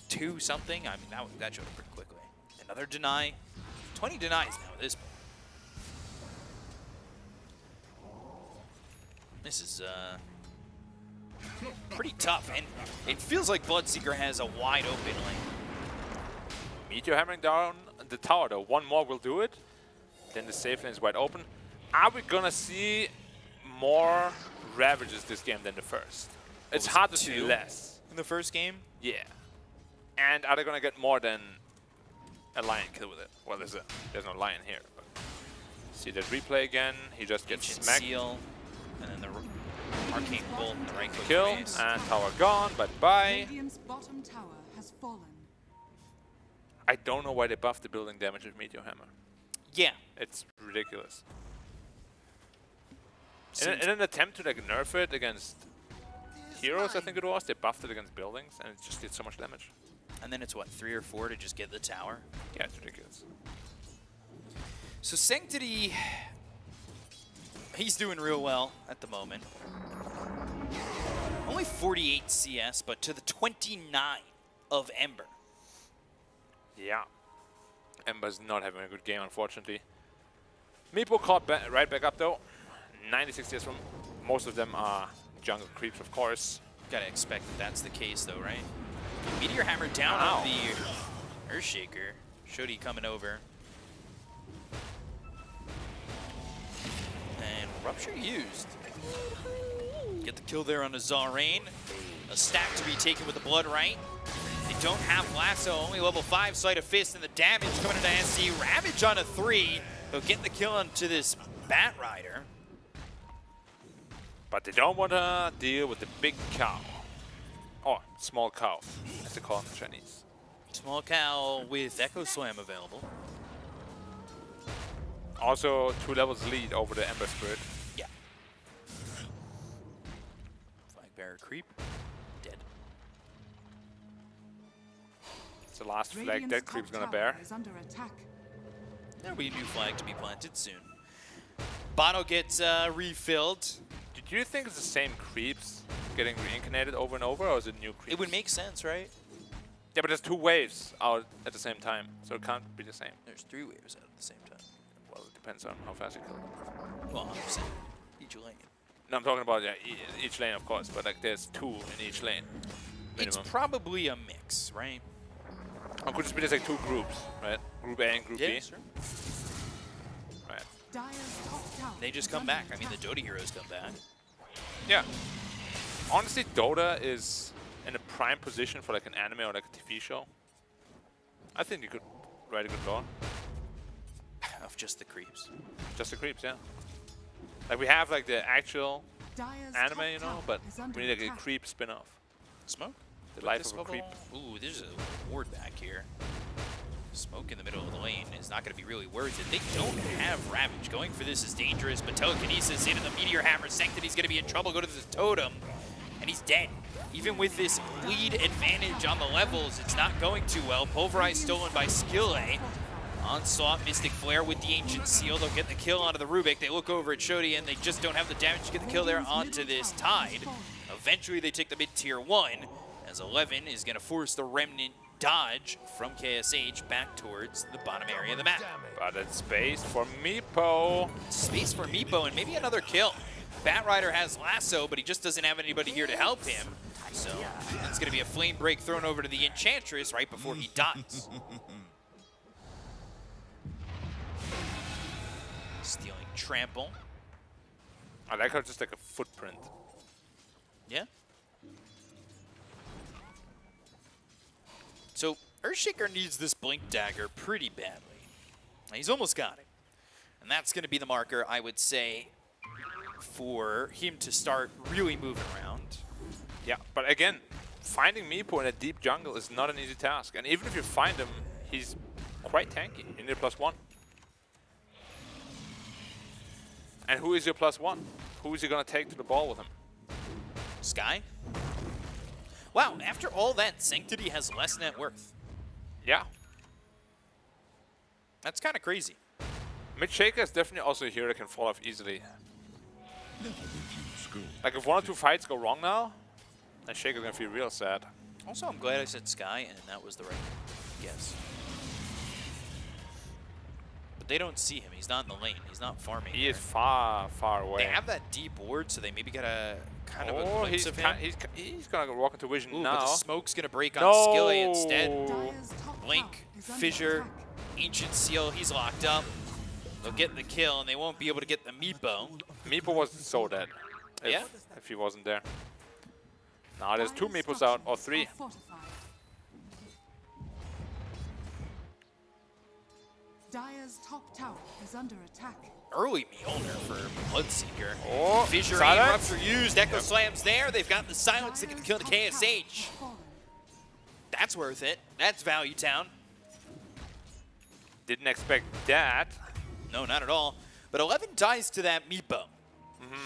2 something. I mean, that showed up pretty quickly. Another deny. 20 denies now at this point. This is pretty tough, and it feels like Bloodseeker has a wide open lane. Meteor hammering down the tower though. One more will do it. Then the safe lane is wide open. Are we gonna see more Ravages this game than the first? It's hard to see less. In the first game? Yeah. And are they gonna get more than a Lion kill with it? Well, there's no Lion here. But see the replay again. He just gets smacked. Seal, and then the Arcane Bolt, the right click Kill, base. and tower gone, bye-bye. Radiant's bottom tower has fallen. I don't know why they buffed the building damage with Meteor Hammer. Yeah. It's ridiculous. In an attempt to like nerf it against heroes, I think it was, they buffed it against buildings, and it just did so much damage. And then it's what, 3 or 4 to just get the tower? Yeah, it's ridiculous. So Sanctity, he's doing real well at the moment. Only 48 CS, but to the 29 of Ember. Yeah. Ember's not having a good game, unfortunately. Meepo caught right back up, though. 96 CS from most of them are jungle creeps, of course. Gotta expect that that's the case, though, right? Meteor Hammer down on the Earthshaker. Shodi coming over. And Rupture used. Get the kill there on a Zarain. A stack to be taken with the Blood Right. They don't have Lasso, only level 5 Sleight of Fist, and the damage coming into SC. Ravage on a 3. They'll get the kill onto this Bat Rider. But they don't want to deal with the big cow. Oh, small cow, as they call it in Chinese. Small cow with Echo Slam available. Also, 2 levels lead over the Ember Spirit. Yeah. Flag Bearer creep. Dead. It's the last flag that creep's gonna bear. Is under attack. There'll be a new flag to be planted soon. Bottle gets refilled. Did you think it's the same creeps getting reincarnated over and over, or is it new creeps? It would make sense, right? Yeah, but there's 2 waves out at the same time, so it can't be the same. There's 3 waves out at the same time. Well, it depends on how fast you kill them. Well, I'm saying each lane. No, I'm talking about each lane, of course, but like there's 2 in each lane. Minimum. It's probably a mix, right? Or could just be there's like 2 groups, right? Group A and Group B. Sure. Right. Dire's top tower They just is come under back. I mean, the attack. Dota heroes come back. Yeah. Honestly, Dota is in a prime position for like an anime or like a TV show. I think you could write a good lore. Of just the creeps. Just the creeps, yeah. Like we have like the actual Dire's anime, top you know, tower but is under we need like a attack. creep spin-off. Smoke? The life This of a creep. Ooh, there's a ward back here. Smoke in the middle of the lane is not going to be really worth it. They don't have Ravage. Going for this is dangerous, but Telekinesis into the Meteor Hammer. Sanctity's going to be in trouble. Go to this Totem, and he's dead. Even with this lead advantage on the levels, it's not going too well. Pulverize stolen by Skille. Onslaught, Mystic Flare with the Ancient Seal. They'll get the kill onto the Rubik. They look over at Shodi, and they just don't have the damage to get the kill there onto this Tide. Eventually, they take the mid-tier 1, as 11 is going to force the Remnant dodge from KSH back towards the bottom area of the map. But it's space for Meepo. Space for Meepo and maybe another kill. Bat Rider has Lasso, but he just doesn't have anybody here to help him. So it's going to be a flame break thrown over to the Enchantress right before he dies. Stealing Trample. I like how it's just like a footprint. Yeah. So Earthshaker needs this Blink Dagger pretty badly. He's almost got it. And that's going to be the marker, I would say, for him to start really moving around. Yeah, but again, finding Meepo in a deep jungle is not an easy task. And even if you find him, he's quite tanky. You need a +1. And who is your +1? Who is he going to take to the ball with him? Sky? Wow, after all that, Sanctity has less net worth. Yeah. That's kind of crazy. Mid-Shaker is definitely also a hero that can fall off easily. Like if 1 or 2 fights go wrong now, then Shaker's going to feel real sad. Also, I'm glad I said Sky, and that was the right guess. But they don't see him. He's not in the lane. He's not farming. He is far, far away. They have that deep ward, so they maybe got a kind of a Oh, glimpse of him. he's going to walk into vision Ooh, now. but the smoke's going to break on No. Skilly instead. Blink, Fissure, Ancient Seal, he's locked up. They'll get the kill, and they won't be able to get the Meepo. Meepo was so dead. If he wasn't there. Now there's 2 Meepos out, or 3. Dire's top tower is under attack. Early Mjolnir for Bloodseeker. Oh, Fissure silence. Rupture used. Echo Slam's there. They've got the silence to get the kill to KSH. That's worth it. That's Value Town. Didn't expect that. No, not at all. But 11 dies to that Meepo.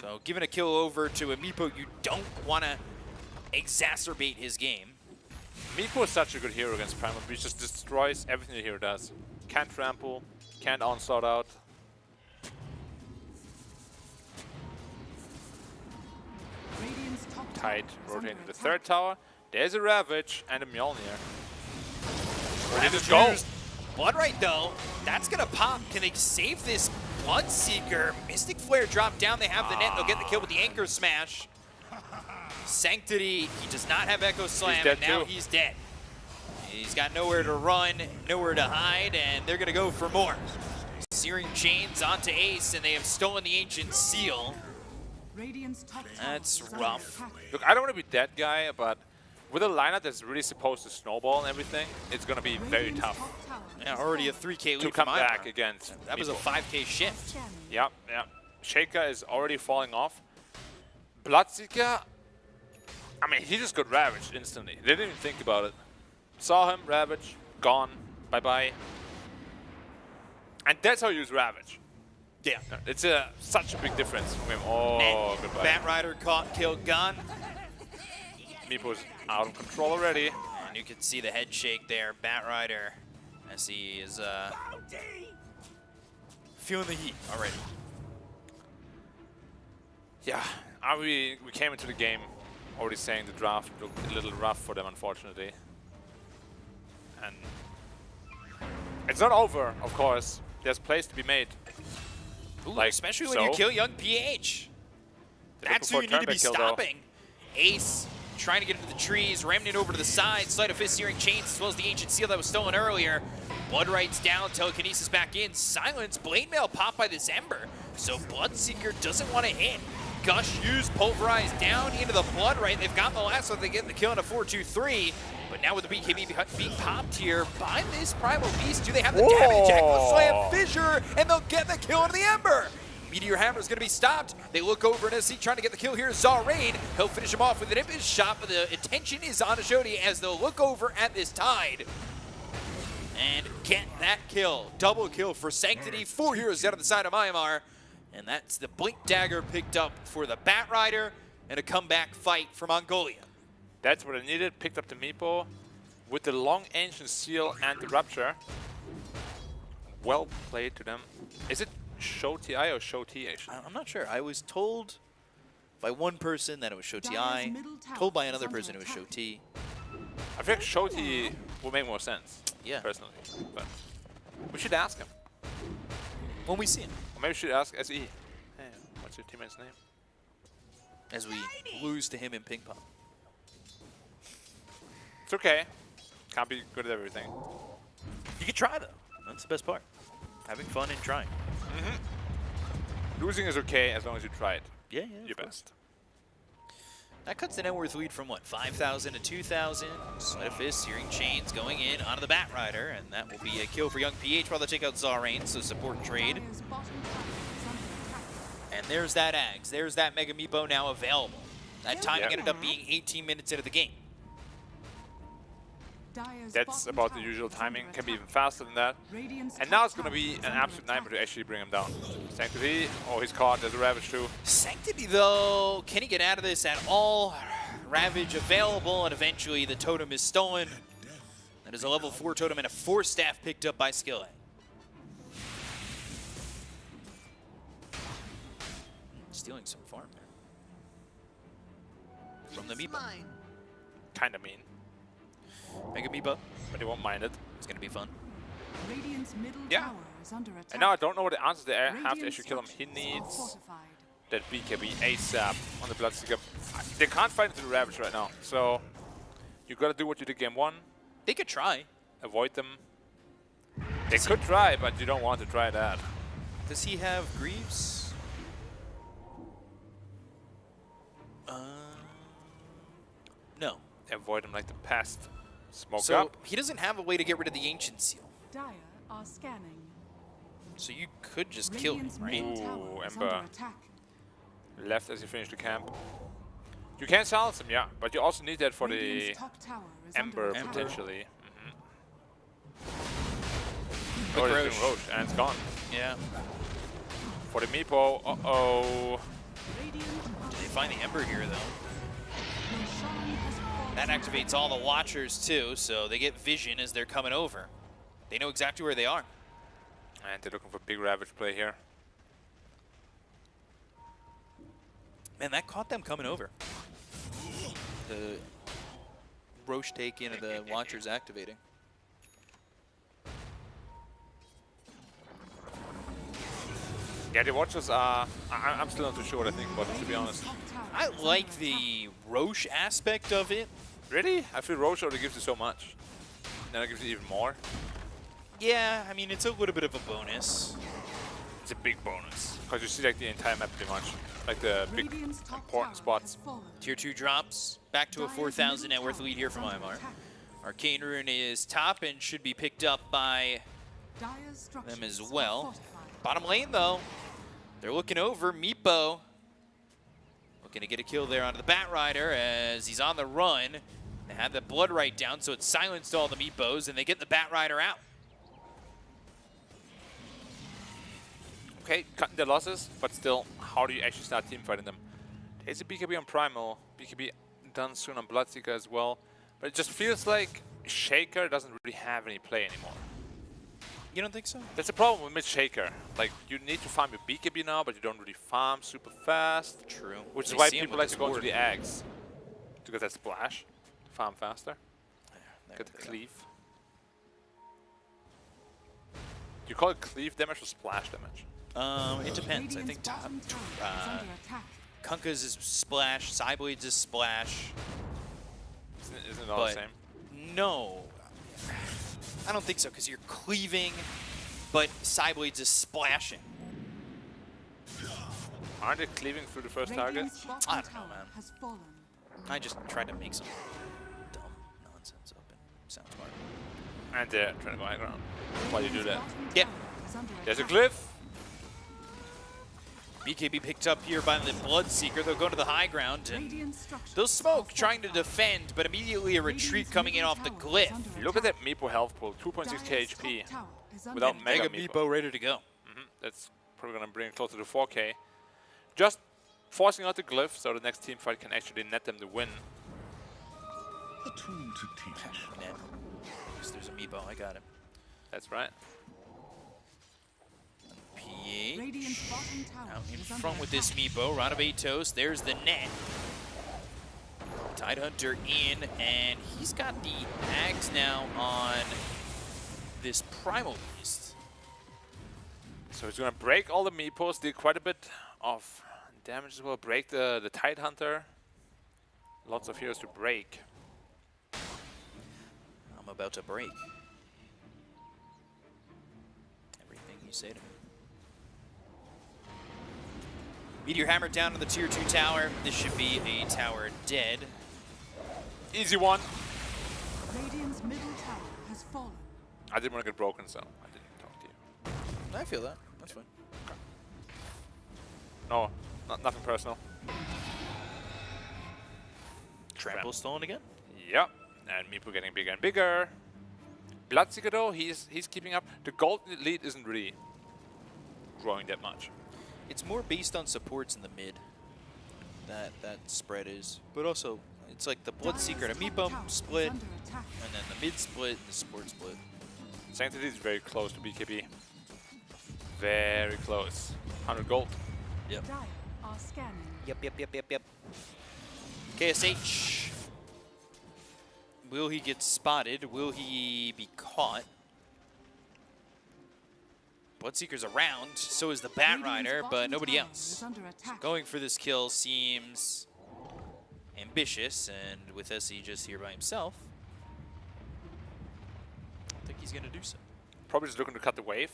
So giving a kill over to a Meepo, you don't want to exacerbate his game. Meepo is such a good hero against Primal. He just destroys everything the hero does. Can't trample, can't onslaught out. Tight, rotating to the 3rd tower. There's a Ravage and a Mjolnir. Where did it go? Bloodright though, that's gonna pop. Can they save this Bloodseeker? Mystic Flare drop down, they have the net, they'll get the kill with the Anchor Smash. Sanctity, he does not have Echo Slam, and now he's dead. He's got nowhere to run, nowhere to hide, and they're gonna go for more. Searing Chains onto Ace, and they have stolen the Ancient Seal. That's rough. Look, I don't want to be that guy, but with a lineup that's really supposed to snowball and everything, it's going to be very tough. Yeah, already a 3K lead to come from back Imar. against That was a people. 5K shift. Yep, yep. Shaker is already falling off. Bloodseeker, I mean, he just got ravaged instantly. They didn't even think about it. Saw him, ravage, gone, bye-bye. And that's how you use ravage. Yeah. It's such a big difference from him. Oh, goodbye. Batrider caught, killed, gone. Meepo's out of control already. And you can see the head shake there. Batrider, as he is feeling the heat already. Yeah, we came into the game already saying the draft looked a little rough for them, unfortunately. And it's not over, of course. There's plays to be made. Ooh, like, especially when you kill young PH. That's who you need to be stopping. Ace trying to get into the trees, ramming it over to the side. Sleight of Fist, Searing Chains, as well as the Ancient Seal that was stolen earlier. Bloodright's down, Telekinesis back in. Silence, Blade Mail popped by this Ember. So Bloodseeker doesn't want to hit. Gush used, Pulverize down into the Bloodright. They've got the last one, they get the kill in a 4-2-3. But now with the BKB being popped here by this Primal Beast, do they have the damage? Echo Slam, Fissure, and they'll get the kill into the Ember. Meteor Hammer is going to be stopped. They look over and see trying to get the kill here. Zarain, he'll finish him off with an Impish shot, but the attention is on Ashodi as they'll look over at this Tide and get that kill. Double kill for Sanctity. 4 heroes down on the side of Myanmar. And that's the Blink Dagger picked up for the Batrider and a comeback fight for Mongolia. That's what I needed. Picked up the Meepo with the long Ancient Seal and the Rupture. Well played to them. Is it Show TI or Show T actually? I'm not sure. I was told by one person that it was Show TI, told by another person it was Show T. I feel like Show T would make more sense. Yeah. Personally. But we should ask him. When we see him. Or maybe we should ask SE. Hey, what's your teammate's name? As we lose to him in ping pong. It's okay. Can't be good at everything. You can try though. That's the best part. Having fun and trying. Losing is okay as long as you try it. Yeah, your best. That cuts the net worth lead from what, 5,000 to 2,000. Sleight of Fist, Searing Chains going in onto the Batrider, and that will be a kill for Young PH while they take out Zarain, so support and trade. And there's that Ags. There's that Mega Meepo now available. That timing ended up being 18 minutes into the game. That's about the usual timing. Can be even faster than that. And now it's going to be an absolute nightmare to actually bring him down. Sanctity. Oh, he's caught. There's a Ravage too. Sanctity, though, can he get out of this at all? Ravage available, and eventually the totem is stolen. That is a level 4 totem and a 4 staff picked up by Skillet. Stealing some farm there. From the Meepo. Kind of mean. Mega Meepo. But he won't mind it. It's going to be fun. Radiant's middle Yeah. tower is under attack. And now I don't know what the answers they have to Radiant actually kill him. He structures are needs fortified. that BKB ASAP on the Bloodseeker. They can't fight into the Ravage right now. So you got to do what you did game 1. They could try. Avoid them. They could try, but you don't want to try that. Does he have Greaves? No. Avoid him like the pest. Smoke So up. he doesn't have a way to get rid of the Ancient Seal. Dire are scanning. So you could just kill him, Radiant's right? middle tower is under Ember. attack. Left as you finish the camp. You can silence him, yeah, but you also need that for the Radiant's top tower is under Ember attack. potentially. Look, Oh, Roche. it's doing Roche, and it's gone. Yeah. For the Meepo, uh-oh. Do they find the Ember here, though? That activates all the Watchers, too, so they get vision as they're coming over. They know exactly where they are. And they're looking for big Ravage play here. Man, that caught them coming over. The Roche take in of the Watchers activating. Yeah, the Watchers are... I'm still not too sure what I think about it, to be honest. I like the Roche aspect of it. Really? I feel Roche already gives you so much. Then it gives you even more. Yeah, I mean, it's a little bit of a bonus. It's a big bonus. Because you see like the entire map pretty much. Like the big important spots. Tier 2 drops. Back to a 4,000 net worth lead here from IMR. Arcane Rune is top and should be picked up by them as well. Bottom lane, though. They're looking over. Meepo looking to get a kill there onto the Batrider as he's on the run. They had the blood right down, so it silenced all the Meepos, and they get the Batrider out. Okay, cutting their losses, but still, how do you actually start teamfighting them? There's a BKB on Primal, BKB done soon on Bloodseeker as well, but it just feels like Shaker doesn't really have any play anymore. You don't think so? That's the problem with mid-Shaker. Like, you need to farm your BKB now, but you don't really farm super fast. True. Which is They why see him people with like to this go ward. to the Ags. To get that splash. Farm faster. There Get the we go. cleave. Do you call it cleave damage or splash damage? It depends. I think Kunkka's is splash, Psyblade's is splash. Isn't it all the same? No. I don't think so, because you're cleaving, but Psyblade's is splashing. Aren't they cleaving through the first target? I don't know, man. I just tried to make some dumb nonsense open. Sounds smart. And they're trying to go high ground. Why do you do that? Yeah. There's a glyph. BKB picked up here by the Bloodseeker. They'll go to the high ground, and they'll smoke, trying to defend, but immediately a retreat coming in off the glyph. Look at that Meepo health pool, 2.6k HP. Without Mega Meepo ready to go. That's probably going to bring it closer to 4k. Just forcing out the glyph so the next team fight can actually net them the win. A tool to teach. There's a Meepo, I got him. That's right. PH out in front with this Meepo. Ranabetos, there's the net. Tidehunter in, and he's got the Ags now on this Primal Beast. So he's going to break all the Meepos, did quite a bit of damage as well. Break the Tidehunter. Lots of heroes to break. I'm about to break everything you say to me. Meteor Hammer down to the tier 2 tower. This should be a tower dead. Easy one. Radiant's middle tower has fallen. I didn't want to get broken, so I didn't talk to you. I feel that. That's fine. No, nothing personal. Trample stolen again? Yep. And Meepo getting bigger and bigger. Bloodseeker though, he's keeping up. The gold lead isn't really growing that much. It's more based on supports in the mid. That spread is. But also, it's like the Bloodseeker and Meepo split, and then the mid split and the support split. Sanctity is very close to BKB. Very close. 100 gold. Yep. Are scanning. Yep. KSH. Will he get spotted? Will he be caught? Bloodseeker's around, so is the Batrider, but nobody else. So going for this kill seems ambitious, and with SE just here by himself, I think he's going to do so. Probably just looking to cut the wave.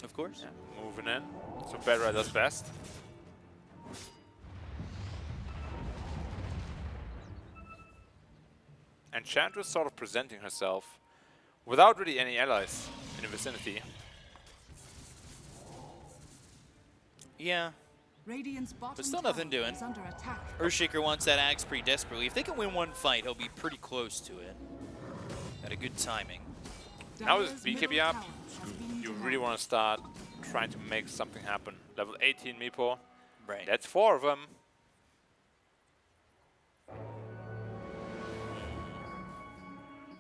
Of course. Yeah, moving in. So Batrider does best. And Chandra's sort of presenting herself without really any allies in the vicinity. Yeah. But still nothing doing. Earthshaker wants that Axe pretty desperately. If they can win one fight, he'll be pretty close to it. At a good timing. Now with BKB up, you really want to start trying to make something happen. Level 18 Meepo. Right. That's 4 of them.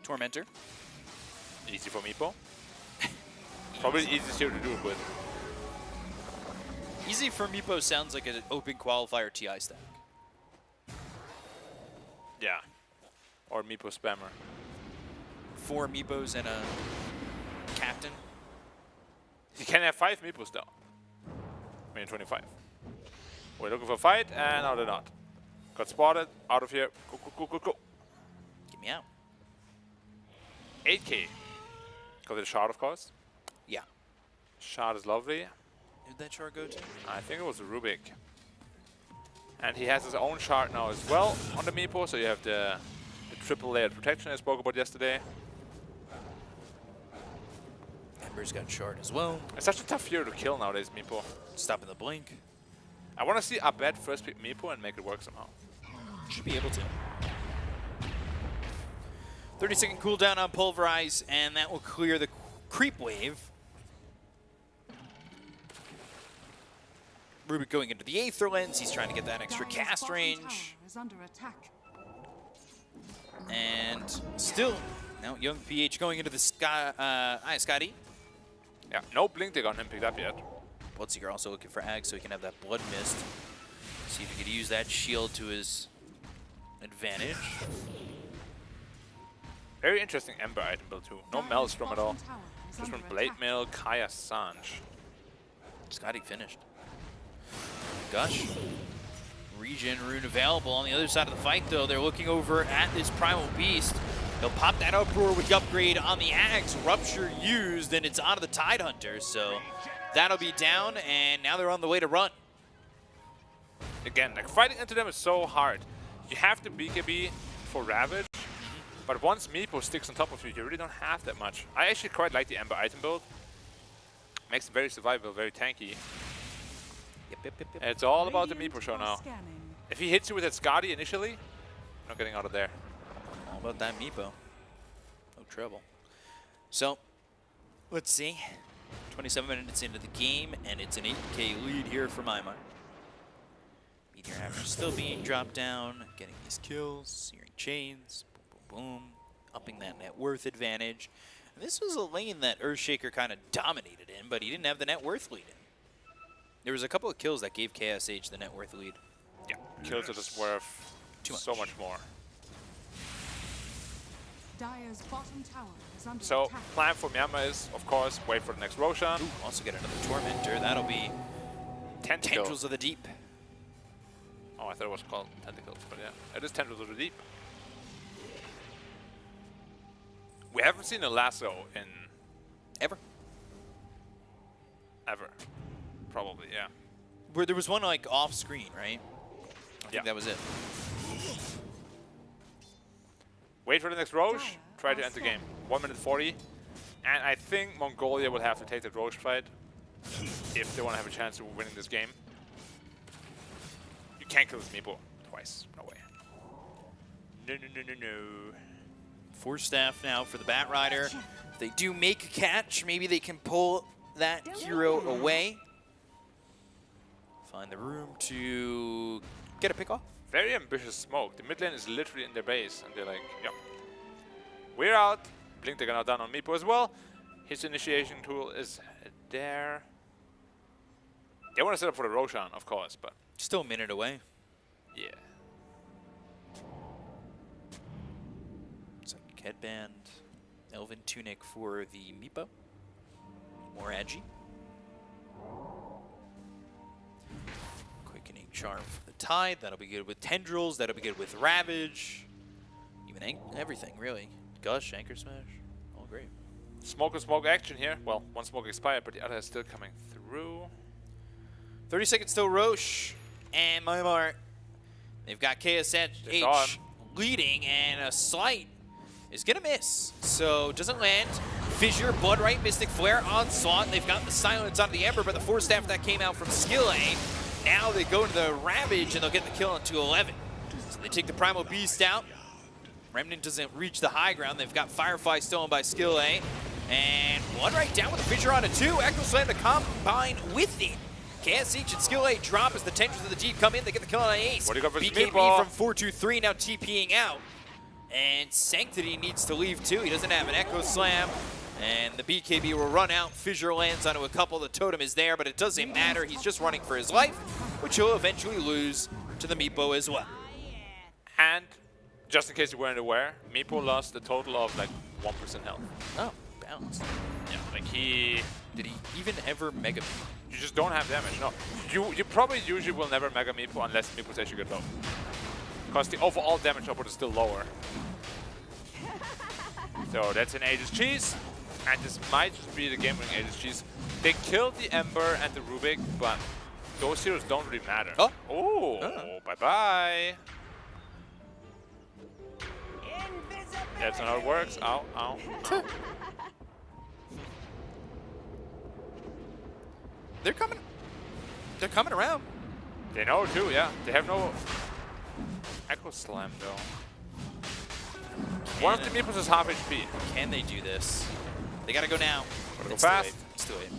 Tormentor. Easy for Meepo. Probably the easiest here to do it with. Easy for Meepo sounds like an open qualifier TI stack. Yeah. Or Meepo spammer. 4 Meepos and a captain. You can have 5 Meepos though. I mean 25. We're looking for a fight, and now they're not. Got spotted, out of here. Go. Get me out. 8k. Got the shard, of course. Yeah. Shard is lovely. Who'd that shard go to? I think it was Rubik. And he has his own shard now as well on the Meepo, so you have the triple layered protection I spoke about yesterday. Ember's got shard as well. It's such a tough hero to kill nowadays, Meepo. Stop in the blink. I want to see Abed first pick Meepo and make it work somehow. Should be able to. 30-second cooldown on Pulverize, and that will clear the creep wave. Rubik going into the Aether Lens. He's trying to get that extra cast range. And still, now Young PH going into the Scotty. Yeah, no blink dig on him picked up yet. Bloodseeker also looking for Ag so he can have that Blood Mist. See if he could use that shield to his advantage. Very interesting Ember item build too. No Maelstrom at all. Just one Blade Mail, Kaya Sanj. Scotty finished. Gush. Regen rune available on the other side of the fight though. They're looking over at this Primal Beast. They'll pop that Uproar with the upgrade on the Axe. Rupture used, and it's onto the Tidehunter. So that'll be down, and now they're on the way to run. Again, like fighting into them is so hard. You have to BKB for Ravage, but once Meepo sticks on top of you, you really don't have that much. I actually quite like the Ember item build. Makes it very survivable, very tanky. Yep. And it's all about the Meepo show now. If he hits you with that Scotty initially, not getting out of there. All about that Meepo. No trouble. So, let's see. 27 minutes into the game, and it's an 8k lead here for Maimar. Meteor Hammer still being dropped down, getting these kills, searing chains, boom, boom, boom, upping that net worth advantage. And this was a lane that Earthshaker kind of dominated in, but he didn't have the net worth lead in. There was a couple of kills that gave KSH the net worth lead. Yeah, kills are just worth so much more. Dire's bottom tower is under So, attack. plan for Myanmar is, of course, wait for the next Roshan. Ooh, also get another Tormentor. That'll be Tendrils of the Deep. Oh, I thought it was called Tentacles, but yeah. It is Tendrils of the Deep. We haven't seen a lasso in... Ever? Ever. Probably, yeah. Where there was one like off screen, right? I think that was it. Wait for the next Roche, try to end the game. 1 minute 40. And I think Mongolia will have to take the Roche fight if they want to have a chance of winning this game. You can't kill this Meepo twice. No way. No. 4 staff now for the Bat Rider. If they do make a catch, maybe they can pull that hero away. Find the room to get a pick off. Very ambitious smoke. The mid lane is literally in their base, and they're like, yep. We're out. Blink, they're gonna down on Meepo as well. His initiation tool is there. They want to set up for the Roshan, of course, but still a minute away. Yeah. It's like headband, Elven tunic for the Meepo. More edgy. Quickening charm for the Tide. That'll be good with Tendrils. That'll be good with Ravage. Even everything, really. Gush, Anchor Smash. All great. Smoke and smoke action here. Well, one smoke expired, but the other is still coming through. 30 seconds till Roche and Myanmar. They've got KSH leading, and a slight is going to miss. So doesn't land. Fissure, Blood Right, Mystic Flare, Onslaught. They've got the silence on the Ember, but the 4 staff that came out from Skill A. Now they go to the Ravage, and they'll get the kill on 211. So they take the Primal Beast out. Remnant doesn't reach the high ground. They've got Firefly stolen by Skill A. And Blood Right down with a Fissure on a 2. Echo Slam to combine with it. KSH and Skill A drop as the Tendrils of the Deep come in. They get the kill on Ace. What do you got for BKB Meepo? from 423 now TPing out. And Sanctity needs to leave too. He doesn't have an Echo Slam. And the BKB will run out. Fissure lands onto a couple. The totem is there, but it doesn't matter. He's just running for his life, which he'll eventually lose to the Meepo as well. And just in case you weren't aware, Meepo lost a total of like 1% health. Oh, balanced. Yeah, like he... Did he even ever Mega Meepo? You just don't have damage, no. You probably usually will never Mega Meepo unless Meepo's actually good low. Because the overall damage output is still lower. So that's an Aegis Cheese. And this might just be the game-winning Aegis Cheese. They killed the Ember and the Rubik, but those heroes don't really matter. Oh! Oh, bye-bye. That's not how it works. Ow, ow, ow. They're coming. They're coming around. They know too, yeah. They have no Echo Slam though. One of the Meepos is half HP. Can they do this? They gotta go now. Gotta go fast. It's too late.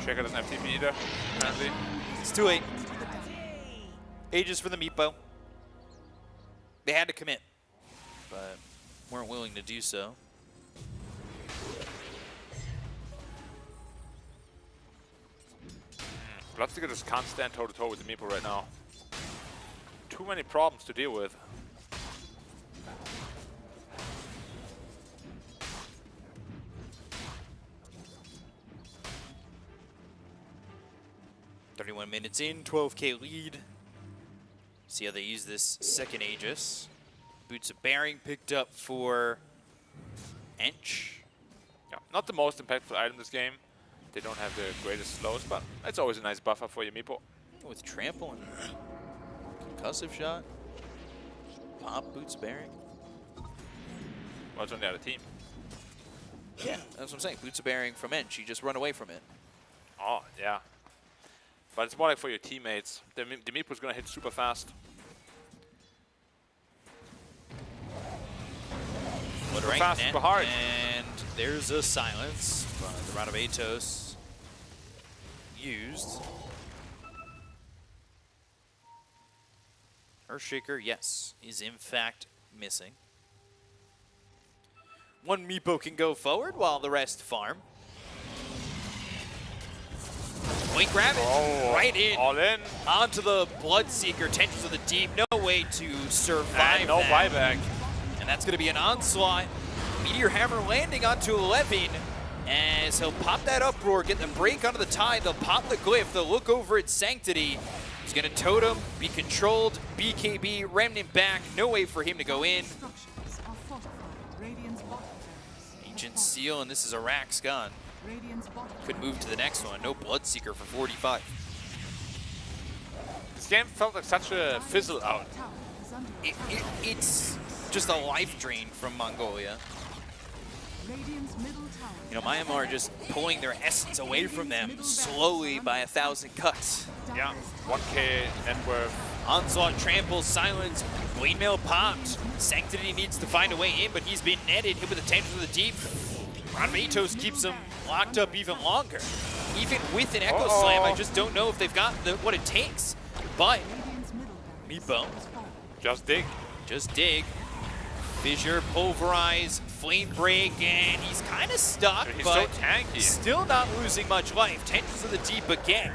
Shaker doesn't have TP either, apparently. It's too late. Aegis for the Meepo. They had to commit, but weren't willing to do so. Bloodsticker just can't stand toe-to-toe with the Meepo right now. Too many problems to deal with. .31 minutes in, 12k lead. See how they use this second Aegis. Boots of Bearing picked up for Ench. Yeah, not the most impactful item this game. They don't have the greatest slows, but it's always a nice buffer for your Meepo. With Trample and Concussive Shot. Pop Boots of Bearing. Well, it's on the other team. Yeah, that's what I'm saying. Boots of Bearing from Ench. You just run away from it. Oh, yeah. But it's more like for your teammates. The Meepo's gonna hit super fast. Super fast, super hard. And there's a silence. The round of Atos used. Earthshaker, yes, is in fact missing. One Meepo can go forward while the rest farm. Wink Ravage, right in. All in. Onto the Bloodseeker, Tendrils of the Deep. No way to survive and no that. buyback. And that's going to be an onslaught. Meteor Hammer landing onto 11. As he'll pop that Uproar, get the break onto the Tide. They'll pop the Glyph. They'll look over at Sanctity. He's going to totem, be controlled. BKB, Remnant back. No way for him to go in. Ancient Seal, and this is a Rax gun. Could move to the next one. No Bloodseeker for 45. This game felt like such a fizzle out. It's just a life drain from Mongolia. You know, Myanmar just pulling their essence away from them slowly by 1,000 cuts. Yeah, 1K net worth. Onslaught tramples, silence, blade mail popped. Sanctity needs to find a way in, but he's been netted, hit with the tangent of the deep. Ron Matos keeps him locked up even longer. Even with an Echo Slam, I just don't know if they've got what it takes. But Meepo, just dig. Just dig. Fissure, pulverize, flame break, and he's kind of stuck, He's but so tanky. still not losing much life. Tensions of the deep again.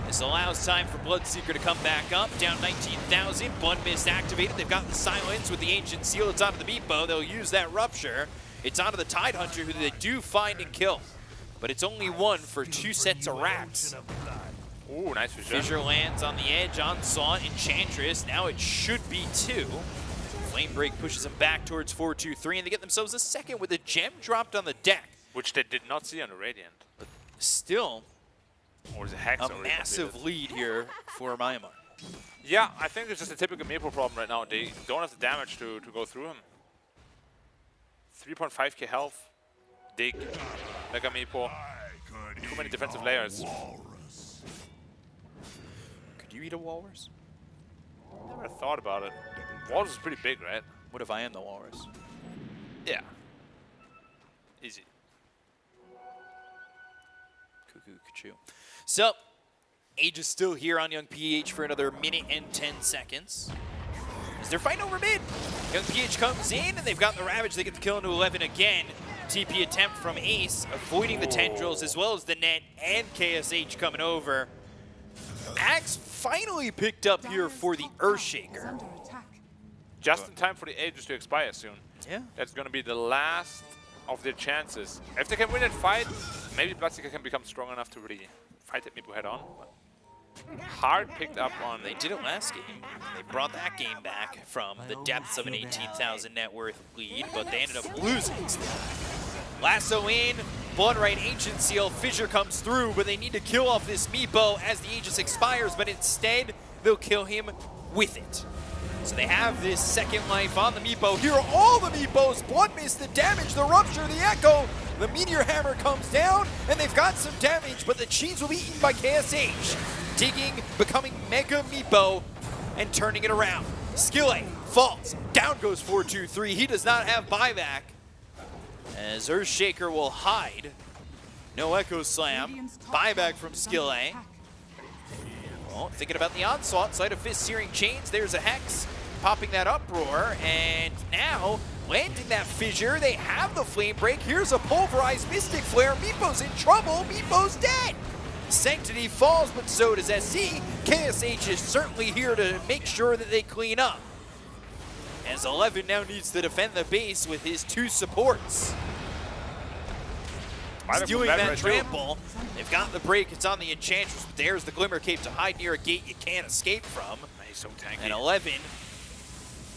This allows time for Bloodseeker to come back up, down 19,000. Blood Mist activated. They've got the silence with the Ancient Seal. It's onto the Meepo. They'll use that Rupture. It's onto the Tidehunter, who they do find and kill. But it's only one for 2 sets of racks. Ooh, nice Fissure. Fissure lands on the edge, Onslaught, Enchantress. Now it should be 2. Flame Break pushes them back towards 4-2-3, and they get themselves a second with a gem dropped on the deck. Which they did not see on the Radiant. But still, or is it Hex a massive lead here for Myanmar. Yeah, I think it's just a typical Meepo problem right now. They don't have the damage to go through him. 3.5k health. Dig. Mega Meepo. Too many defensive layers. Could you eat a walrus? Never thought about it. Walrus is pretty big, right? What if I am the walrus? Yeah. Easy. Cuckoo, Kachu. So, Age is still here on Young PH for another minute and 10 seconds. As they're fighting over mid. Young PH comes in, and they've got the Ravage. They get the kill into 11 again. TP attempt from Ace, avoiding the tendrils as well as the net, and KSH coming over. Axe finally picked up here for the Earthshaker. Just in time for the Aegis to expire soon. Yeah. That's going to be the last of their chances. If they can win that fight, maybe Bloodseeker can become strong enough to really fight that Meepo head on. But hard picked up on. They did it last game. They brought that game back from the depths of an 18,000 net worth lead, but they ended up losing. Lasso in, Bloodright, Ancient Seal, Fissure comes through, but they need to kill off this Meepo as the Aegis expires, but instead, they'll kill him with it. So they have this second life on the Meepo. Here are all the Meepos. Blood Mist, the damage, the Rupture, the Echo. The Meteor Hammer comes down, and they've got some damage, but the Cheese will be eaten by KSH. Digging, becoming Mega Meepo, and turning it around. Skillet falls. Down goes 4-2-3. He does not have buyback. As Earthshaker will hide. No Echo Slam. Buyback from Skillet. Well, thinking about the onslaught, Sleight of Fist, Searing Chains, there's a Hex, popping that Uproar, and now landing that Fissure, they have the Flame Break, here's a Pulverized Mystic Flare, Meepo's in trouble, Meepo's dead! Sanctity falls, but so does SC, KSH is certainly here to make sure that they clean up. As 11 now needs to defend the base with his 2 supports. Stealing that trample. They've got the break. It's on the Enchantress, but there's the Glimmer Cape to hide near a gate you can't escape from. He's so tanky. And 11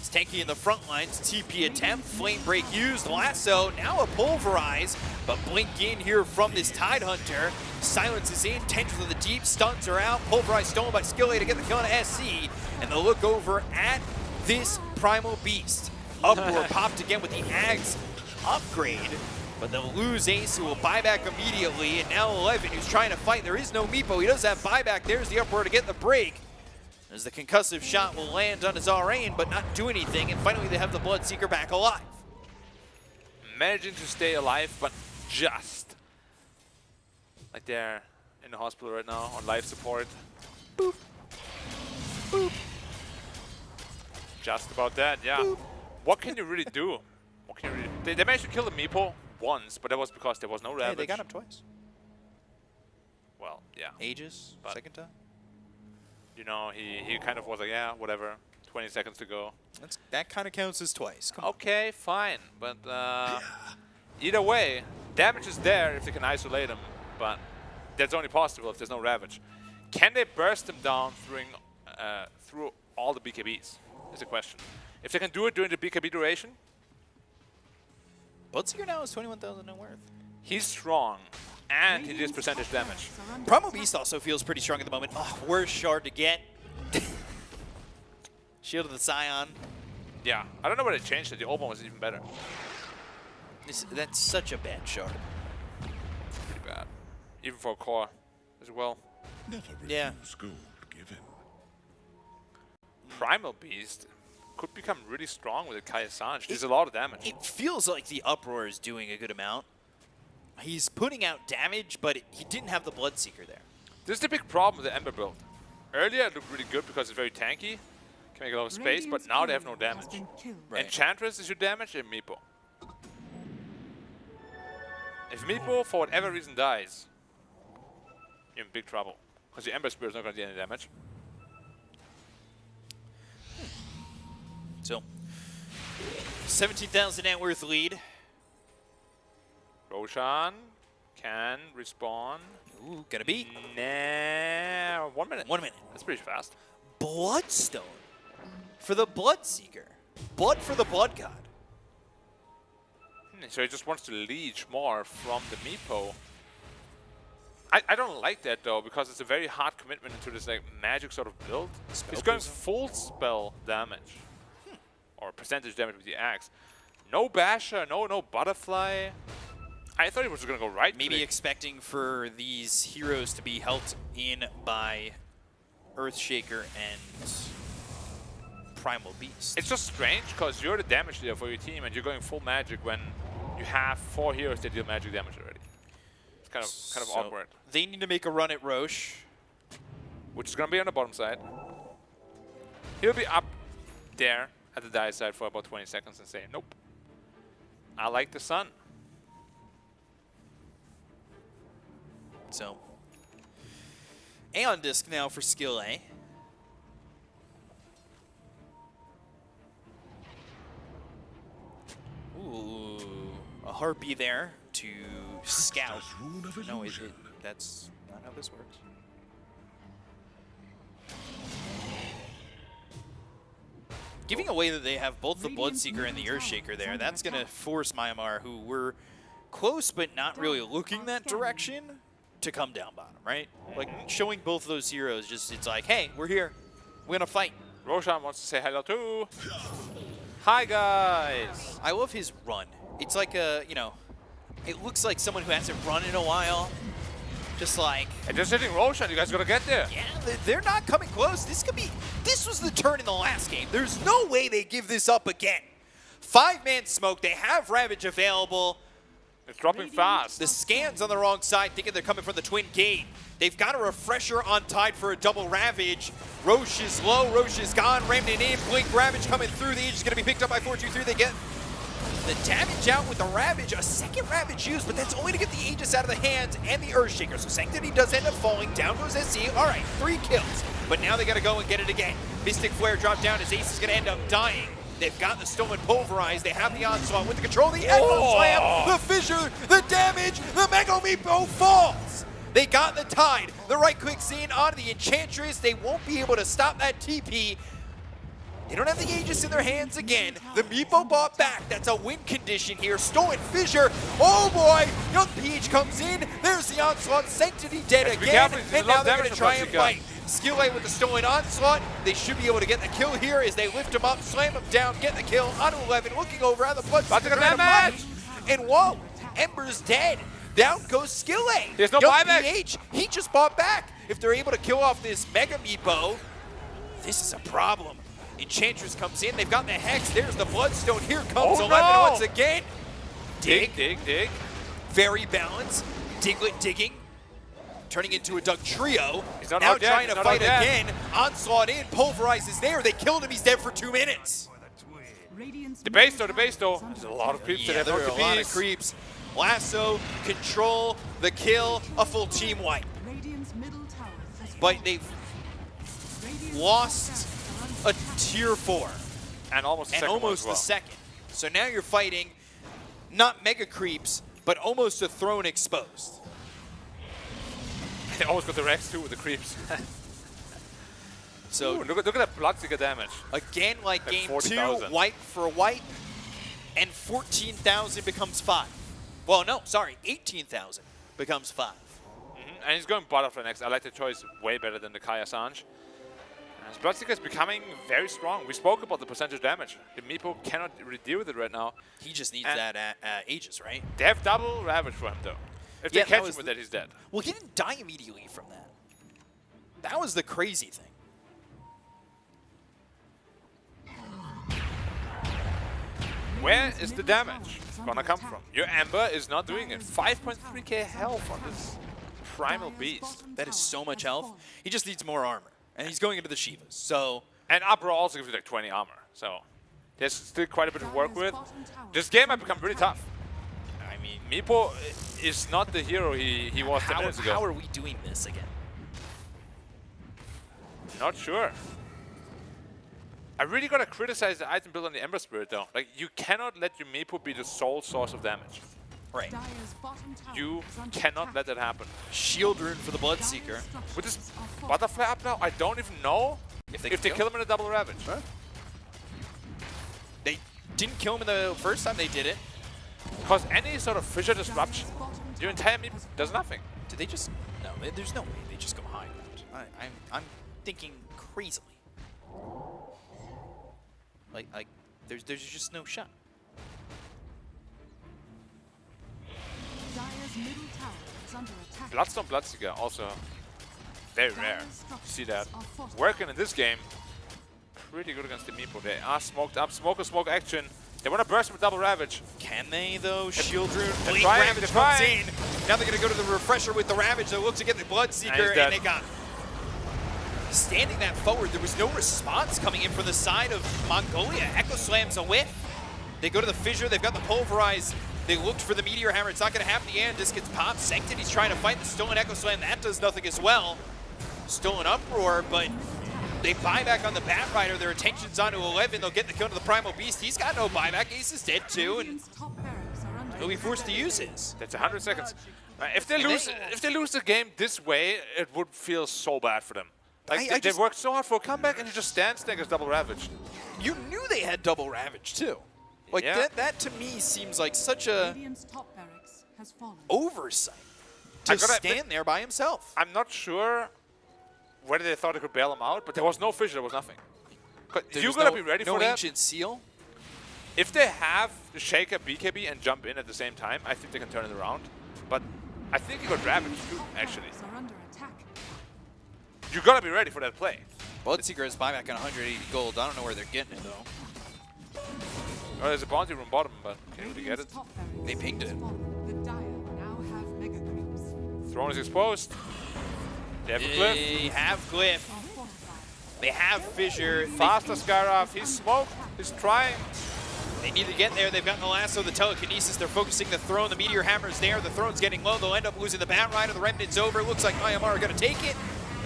is tanky in the front lines. TP attempt, Flame Break used, Lasso, now a Pulverize, but blink in here from this Tidehunter. Silence is in, Tendrils of the Deep, stuns are out, Pulverize stolen by Skillet to get the kill on SC, and they'll look over at this Primal Beast. Uproar popped again with the Ags upgrade. But they'll lose Ace, who will buy back immediately, and now 11, who's trying to fight. There is no Meepo. He does have buyback. There's the Uproar to get the break. As the concussive shot will land on his RAN, but not do anything, and finally they have the Bloodseeker back alive. Managing to stay alive, but just. Like they're in the hospital right now on life support. Boop. Boop. Just about that, yeah. Boop. What can you really do? What can you really do? They managed to kill the Meepo once, but that was because there was no Ravage. Hey, they got him twice. Well, yeah. Aegis, second time. You know, he kind of was like, yeah, whatever. 20 seconds to go. That kind of counts as twice. Come okay, fine. But either way, damage is there if they can isolate him. But that's only possible if there's no Ravage. Can they burst him down through all the BKBs? Is the question. If they can do it during the BKB duration, Bloodseeker now is 21,000 net worth. He's strong, and he does percentage damage. Primal Beast also feels pretty strong at the moment. Oh, worst shard to get. Shield of the Scion. Yeah, I don't know why they changed it. The old one was even better. That's such a bad shard. even for a core as well. Never Yeah. refuse gold given. Primal Beast could become really strong with a Kai Assange. There's a lot of damage. It feels like the Uproar is doing a good amount. He's putting out damage, but he didn't have the Bloodseeker there. This is the big problem with the Ember build. Earlier it looked really good because it's very tanky, can make a lot of space, but now they have no damage. Right. Enchantress is your damage and Meepo. If Meepo, for whatever reason, dies, you're in big trouble. Because the Ember Spirit is not going to do any damage. So, 17,000 net worth lead. Roshan can respawn. Ooh, gonna be. Nah, 1 minute. 1 minute. That's pretty fast. Bloodstone for the Bloodseeker. Blood for the Blood God. So he just wants to leech more from the Meepo. I don't like that though, because it's a very hard commitment into this like magic sort of build. He's going full spell damage. Or percentage damage with the axe. No basher, no butterfly. I thought he was going to go right. Maybe expecting for these heroes to be helped in by Earthshaker and Primal Beast. It's just strange because you're the damage dealer for your team and you're going full magic when you have 4 heroes that deal magic damage already. It's kind of So awkward. They need to make a run at Roche. Which is going to be on the bottom side. He'll be up there at the die side for about 20 seconds and say, nope. I like the sun. So, Aeon Disc now for skill A. Ooh, a Harpy there to scout. No, that's not how this works. Giving away that they have both the Bloodseeker and the Earthshaker there, that's going to force Myanmar, who were close but not really looking that direction, to come down bottom, right? Like, showing both of those heroes, just it's like, hey, we're here. We're going to fight. Roshan wants to say hello too. Hi, guys. I love his run. It's like a, you know, it looks like someone who hasn't run in a while. Just like... And just hitting Roshan, you guys got to get there. Yeah, they're not coming close. This could be... This was the turn in the last game. There's no way they give this up again. 5-man smoke. They have Ravage available. It's dropping fast. The scans on the wrong side, thinking they're coming from the Twin Gate. They've got a Refresher on Tide for a double Ravage. Roche is low. Roche is gone. Remnant in. Blink Ravage coming through. The Age is going to be picked up by 423. They get the damage out with the Ravage. A second Ravage used, but that's only to get the Aegis out of the hands and the Earthshaker. So Sanctity does end up falling. Down goes SC. All right, 3 kills. But now they got to go and get it again. Mystic Flare dropped down. His Ace is going to end up dying. They've got the Stolen Pulverize. They have the Onslaught with the control. The Echo Slam, the Fissure, the damage. The Mega Meepo falls. They got the Tide. The right-click scene on the Enchantress. They won't be able to stop that TP. They don't have the Aegis in their hands again. The Meepo bought back. That's a win condition here. Stolen Fissure. Oh boy. Young Peach comes in. There's the Onslaught. Sanctity dead again. And now they're going to try and fight. Skill A with the Stolen Onslaught. They should be able to get the kill here as they lift him up, slam him down, get the kill on 11. Looking over at the Blood. And whoa, Ember's dead. Down goes Skill A. There's no buyback. PH, he just bought back. If they're able to kill off this Mega Meepo, this is a problem. Enchantress comes in. They've got the Hex. There's the Bloodstone. Here comes 11 once again. Dig. Very balanced. Diglett digging. Turning into a Doug trio. He's not now out yet. trying to fight He's not out again. Onslaught in. Pulverize is there. They killed him. He's dead for 2 minutes. The base though. There's a lot of creeps. Yeah, there are a lot of creeps. Lasso, control, the kill, a full team wipe. But they've lost a tier 4. And almost the second. So now you're fighting not mega creeps, but almost a throne exposed. They almost got the Rex too with the creeps. So ooh, look at that Bloodseeker damage. Again, like game 40,000. 2, wipe for wipe, and 14,000 becomes 5. Well, no, sorry, 18,000 becomes 5. And he's going butterfly next. I like the choice way better than the Kai Assange. As Bloodseeker is becoming very strong. We spoke about the percentage damage. The Meepo cannot really deal with it right now. He just needs that Aegis, right? They have double Ravage for him though. If they catch him with that, he's dead. Well, he didn't die immediately from that. That was the crazy thing. Where is the damage gonna come from? Your Ember is not doing it. 5.3k health on this primal beast. That is so much health. He just needs more armor. And he's going into the Shivas, so... And Abra also gives you like 20 armor, so there's still quite a bit to work with. This game might become pretty tough. I mean, Meepo is not the hero he was 10 minutes ago. How are we doing this again? Not sure. I really gotta criticize the item build on the Ember Spirit though. Like, you cannot let your Meepo be the sole source of damage. Right. You cannot let that happen. Shield rune for the Bloodseeker. With this Butterfly up now, I don't even know if they kill him in a double Ravage. Huh? They didn't kill him in the first time they did it. Because any sort of fissure disruption, your entire Meepo does nothing. Did they just... No, there's no way they just go high ground. I'm thinking crazily. Like there's just no shot. Dire's middle tower is under attack. Bloodstone Bloodseeker also very rare. See that. Working in this game, pretty good against the Meepo. They are smoked up. Smoke action. They want to burst with double Ravage. Can they though? Shield rune. Blink Ravage comes in. Now they're going to go to the refresher with the Ravage. They look to get the Bloodseeker, and they got... Standing that forward, there was no response coming in from the side of Mongolia. Echo Slam's a whiff. They go to the Fissure. They've got the Pulverize. They looked for the Meteor Hammer. It's not going to happen. The end. This gets popped. Sanctid, he's trying to fight the Stolen Echo Slam. That does nothing as well. Stolen Uproar, but they buy back on the Bat Rider. Their attention's on to 11. They'll get the kill to the Primal Beast. He's got no buyback. Ace is dead too, and he'll be forced to use his. That's 100 seconds. If they lose the game this way, it would feel so bad for them. Like, they worked so hard for a comeback, and he just stands there as double Ravage. You knew they had double Ravage, too. Like, that to me seems like such a oversight to stand there by himself. I'm not sure whether they thought they could bail him out, but there was no Fissure, there was nothing. You gotta be ready for that. No Ancient Seal? If they have the Shaker, BKB, and jump in at the same time, I think they can turn it around. But I think he got Ravage too, actually. You gotta be ready for that play. Bloodseeker has buyback on 180 gold. I don't know where they're getting it though. Oh, there's a bounty room bottom, but can't really get it. They pinged it. Throne is exposed. They have a Glyph. They have Glyph. They have Fissure. Faster Skyrath. He's smoked. He's trying. They need to get there. They've gotten the lasso, the telekinesis. They're focusing the throne. The Meteor Hammer's there. The throne's getting low. They'll end up losing the Bat Rider. The Remnant's over. It looks like Myanmar are going to take it.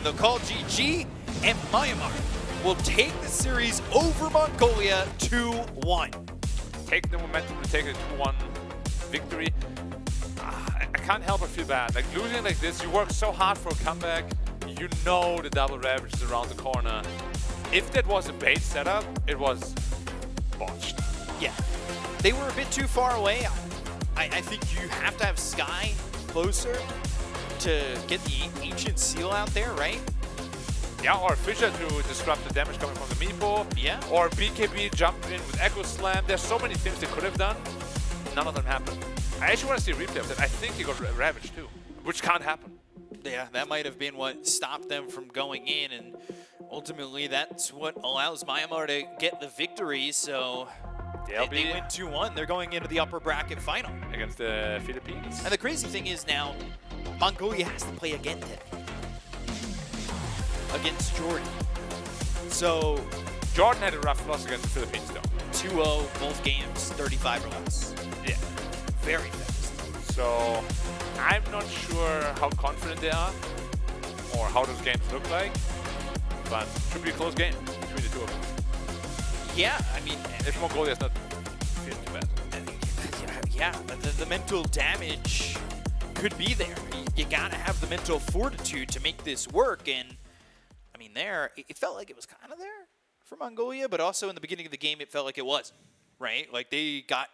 They'll call GG, and Myanmar will take the series over Mongolia 2-1. Take the momentum to take a 2-1 victory. I can't help but feel bad. Like, losing like this, you work so hard for a comeback. You know the double Ravage is around the corner. If that was a bait setup, it was botched. Yeah. They were a bit too far away. I think you have to have Sky closer to get the Ancient Seal out there, right? Yeah, or Fissure to disrupt the damage coming from the Meepo. Yeah. Or BKB jumped in with Echo Slam. There's so many things they could have done. None of them happened. I actually want to see a replay of that. I think he got Ravaged too, which can't happen. Yeah, that might have been what stopped them from going in, and ultimately that's what allows Myanmar to get the victory, so they win 2-1. They're going into the upper bracket final. Against the Philippines. And the crazy thing is now, Mongolia has to play again today. Against Jordan. So... Jordan had a rough loss against the Philippines though. 2-0, both games, 35 or less. Yeah. Very fast. So, I'm not sure how confident they are, or how those games look like, but it should be a close game between the two of them. Yeah, I mean... If Mongolia's not feeling too bad. Yeah, the mental damage could be there. You gotta have the mental fortitude to make this work, and I mean it felt like it was kind of there for Mongolia, but also in the beginning of the game it felt like it wasn't, right? Like they got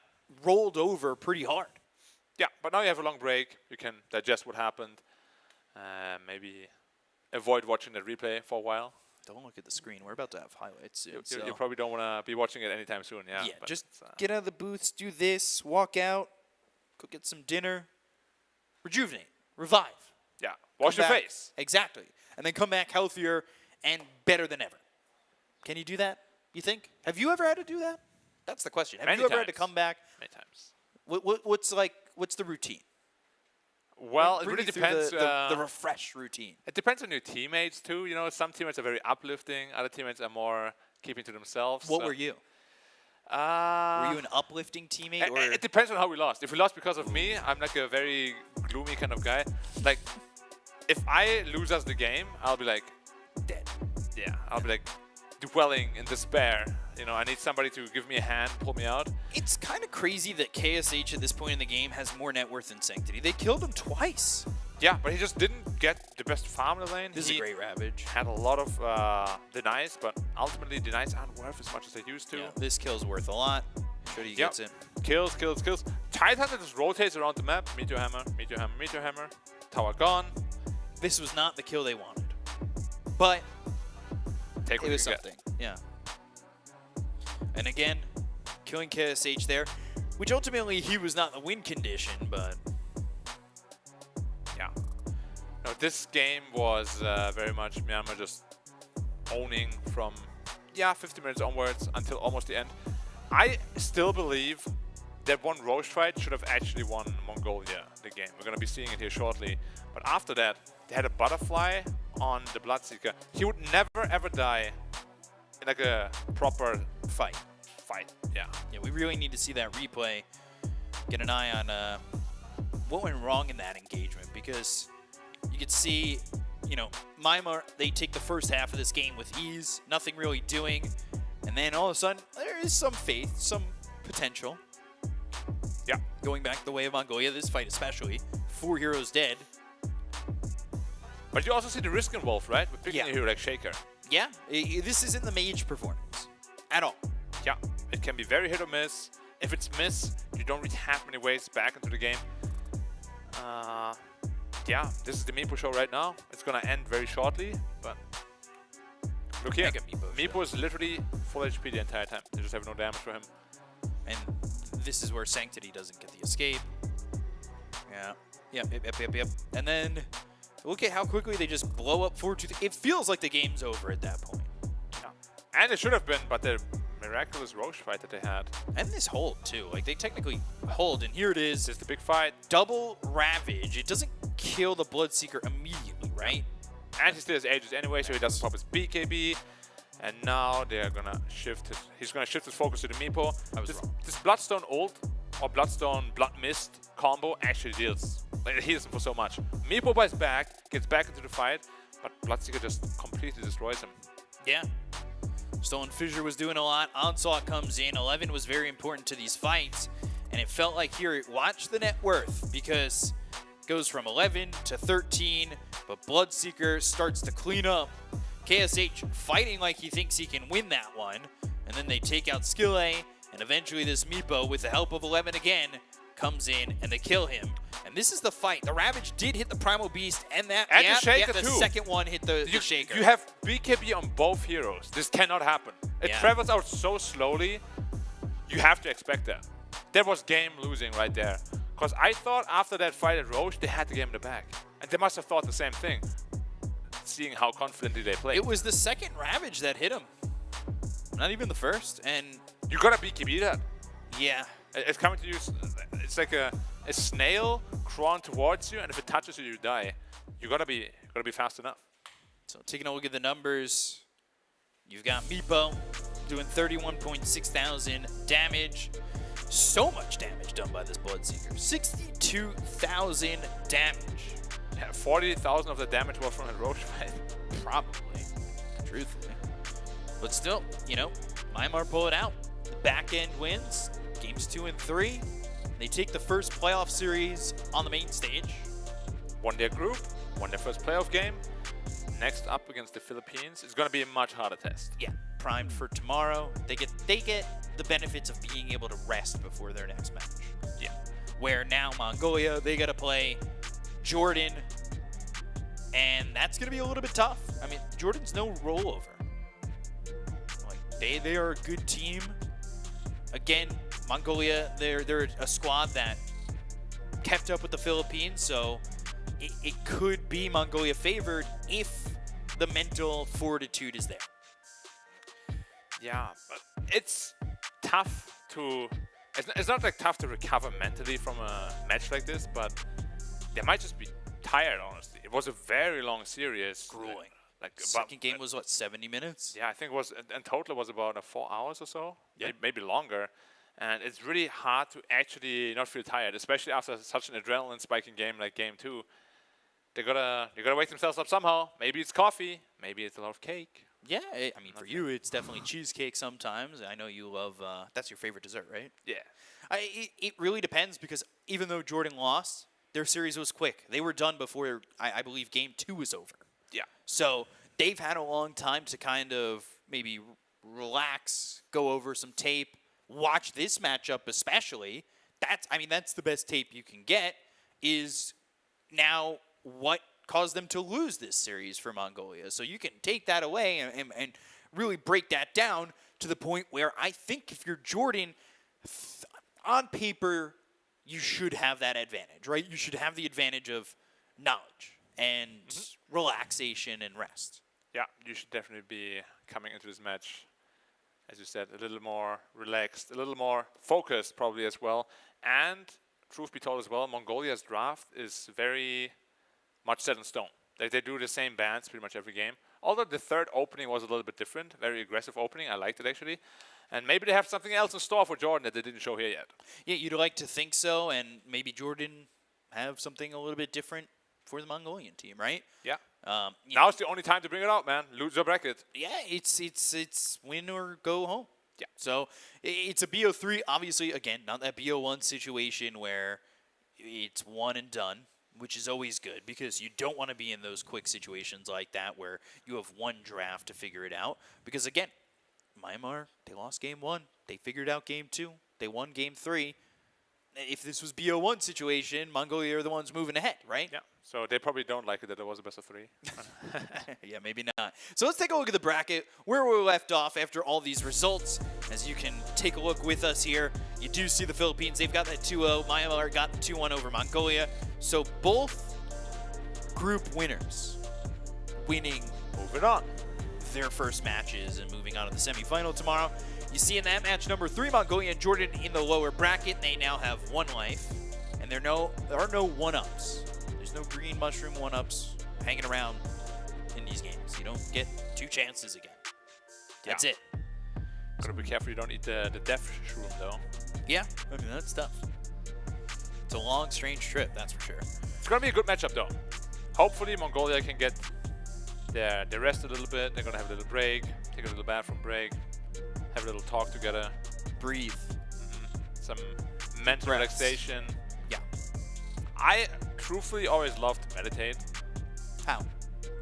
rolled over pretty hard. Yeah, but now you have a long break, you can digest what happened, maybe avoid watching the replay for a while. Don't look at the screen, we're about to have highlights soon. You probably don't want to be watching it anytime soon, yeah. Yeah, just get out of the booths, do this, walk out, go get some dinner. rejuvenate, revive. Yeah, wash Come your back- face. Exactly. And then come back healthier and better than ever. Can you do that, you think? Have you ever had to do that? That's the question. Have Many you ever had to times. come back? Many times. What's the routine? Well, it Bring really me through depends. The refresh routine. It depends on your teammates too. You know, some teammates are very uplifting. Other teammates are more keeping to themselves. What so- were you? Uh, Were you an uplifting teammate? Or It depends on how we lost. If we lost because of me, I'm like a very gloomy kind of guy. Like, if I lose us the game, I'll be like, dead. Yeah, I'll be like dwelling in despair. You know, I need somebody to give me a hand, pull me out. It's kind of crazy that KSH at this point in the game has more net worth than Sanctity. They killed him twice. Yeah, but he just didn't get the best farm in the lane. This is a great Ravage. Had a lot of denies, but ultimately denies aren't worth as much as they used to. Yeah, this kill's worth a lot. Sure he gets it. Kills, kills, kills. Tidehunter just rotates around the map. Meteor hammer, meteor hammer, meteor hammer. Tower gone. This was not the kill they wanted. But Take what it was you get. something. Yeah. And again, killing KSH there, which ultimately he was not in the win condition, but yeah. No, this game was very much Myanmar just owning from 50 minutes onwards until almost the end. I still believe that one Roche fight should have actually won Mongolia the game. We're going to be seeing it here shortly. But after that, they had a butterfly on the Bloodseeker. He would never ever die in like a proper fight. Yeah. Yeah, we really need to see that replay. Get an eye on what went wrong in that engagement, because you could see, you know, Myanmar, they take the first half of this game with ease, nothing really doing, and then all of a sudden there is some faith, some potential. Yeah. Going back the way of Mongolia, this fight especially, 4 heroes dead. But you also see the risk involved, right? With picking a hero like Shaker. Yeah, this isn't the mage performance at all. Yeah, it can be very hit or miss. If it's miss, you don't really have many ways back into the game. Yeah, this is the Meepo show right now. It's gonna end very shortly, but look here. Meepo is literally full HP the entire time. They just have no damage for him. And this is where Sanctity doesn't get the escape. Yeah. Yep. And then look at how quickly they just blow up 4-2. It feels like the game's over at that point. Yeah. And it should have been, but the miraculous Roche fight that they had. And this hold too. Like they technically hold, and here it is. It's the big fight. Double Ravage. It doesn't kill the Bloodseeker immediately, right? And he still has Aegis anyway, so he doesn't pop his BKB. And now they're gonna shift his, he's gonna shift his focus to the Meepo. This Bloodstone ult or Bloodstone Blood Mist combo actually deals. Like, it heals him for so much. Meepo buys back, gets back into the fight, but Bloodseeker just completely destroys him. Yeah. Stolen Fissure was doing a lot. Onslaught comes in. 11 was very important to these fights. And it felt like here, watch the net worth, because it goes from 11 to 13, but Bloodseeker starts to clean up. KSH fighting like he thinks he can win that one. And then they take out Skill A, and eventually this Meepo, with the help of 11 again, comes in and they kill him. And this is the fight. The Ravage did hit the Primal Beast, and that And the Shaker the too. second one hit the Shaker. You have BKB on both heroes. This cannot happen. It Yeah. travels out so slowly, you have to expect that. That was game losing right there. Because I thought after that fight at Roche, they had the game in the bag. And they must have thought the same thing, seeing how confidently they played. It was the second Ravage that hit him. Not even the first. And you gotta BKB that. Yeah. It's coming to you. It's like a snail crawling towards you, and if it touches you, you die. You gotta be fast enough. So taking a look at the numbers, you've got Meepo doing 31.6 thousand damage. So much damage done by this Bloodseeker. 62,000 damage. Yeah, 40,000 of the damage was from the Roche fight. Probably, truthfully. But still, you know, Myanmar pull it out. The back end wins. Games 2 and 3. They take the first playoff series on the main stage. Won their group, won their first playoff game. Next up against the Philippines, it's going to be a much harder test. Yeah, primed for tomorrow. They get the benefits of being able to rest before their next match. Yeah. Where now Mongolia, they got to play Jordan, and that's going to be a little bit tough. I mean, Jordan's no rollover. Like they are a good team. Again, Mongolia, they're a squad that kept up with the Philippines, so it could be Mongolia favored if the mental fortitude is there. Yeah, but it's tough to. It's not like tough to recover mentally from a match like this, but they might just be tired. Honestly, it was a very long series. Grueling. Like Second game was what, 70 minutes? Yeah, I think it was. In total, it was about 4 hours or so. Yeah. Maybe longer. And it's really hard to actually not feel tired, especially after such an adrenaline spiking game like Game 2. They gotta wake themselves up somehow. Maybe it's coffee. Maybe it's a lot of cake. Yeah, I mean, for you, it's definitely cheesecake sometimes. I know you love, that's your favorite dessert, right? Yeah. It really depends because even though Jordan lost, their series was quick. They were done before, I believe, Game 2 was over. Yeah. So they've had a long time to kind of maybe relax, go over some tape, watch this matchup especially. That's the best tape you can get is now what caused them to lose this series for Mongolia. So you can take that away and really break that down to the point where I think if you're Jordan, on paper, you should have that advantage, right? You should have the advantage of knowledge and relaxation and rest. Yeah, you should definitely be coming into this match, as you said, a little more relaxed, a little more focused probably as well. And truth be told as well, Mongolia's draft is very much set in stone. They do the same bands pretty much every game. Although the third opening was a little bit different, very aggressive opening. I liked it actually. And maybe they have something else in store for Jordan that they didn't show here yet. Yeah, you'd like to think so, and maybe Jordan have something a little bit different for the Mongolian team, right? Yeah. Now's the only time to bring it out, man. Lose your bracket. Yeah, it's win or go home. Yeah. So it's a BO3, obviously, again, not that BO1 situation where it's one and done, which is always good because you don't want to be in those quick situations like that where you have one draft to figure it out. Because, again, Myanmar, they lost Game 1. They figured out Game 2. They won Game 3. If this was BO1 situation, Mongolia are the ones moving ahead, right? Yeah. So they probably don't like it that it was a best of 3. Yeah, maybe not. So let's take a look at the bracket, where we left off after all these results. As you can take a look with us here, you do see the Philippines. They've got that 2-0. Myanmar got the 2-1 over Mongolia. So both group winners winning moving on their first matches and moving on to the semifinal tomorrow. You see in that match number 3, Mongolia and Jordan in the lower bracket. They now have 1 life, and there are no one-ups. There's no green mushroom one-ups hanging around in these games. You don't get 2 chances again. That's it. Gotta be careful you don't eat the death shroom, though. Yeah, I mean, that's tough. It's a long, strange trip, that's for sure. It's gonna be a good matchup, though. Hopefully, Mongolia can get their rest a little bit. They're gonna have a little break, take a little bathroom break, have a little talk together. Breathe. Some mental relaxation. Yeah. I truthfully always love to meditate. How?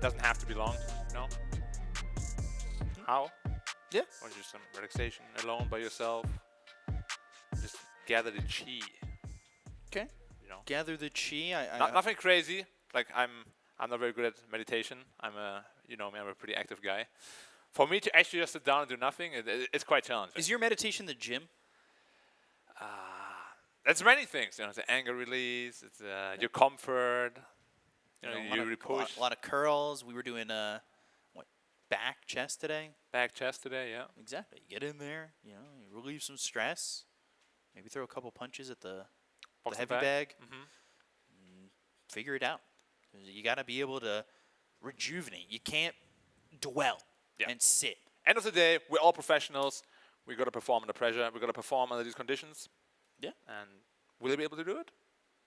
Doesn't have to be long, you know? How? Yeah. Or just some relaxation alone by yourself. Just gather the chi. Okay. You know? Gather the chi. Nothing crazy. Like I'm not very good at meditation. I'm a pretty active guy. For me to actually just sit down and do nothing, it's quite challenging. Is your meditation the gym? It's many things. You know, it's the anger release. It's your comfort. You really push. A lot of curls. We were doing back chest today. Back chest today, yeah. Exactly. You get in there. You know, you relieve some stress. Maybe throw a couple punches at the heavy bag. Figure it out. You got to be able to rejuvenate. You can't dwell and sit. End of the day, we're all professionals. We got to perform under pressure. We got to perform under these conditions. Yeah. And will they be able to do it?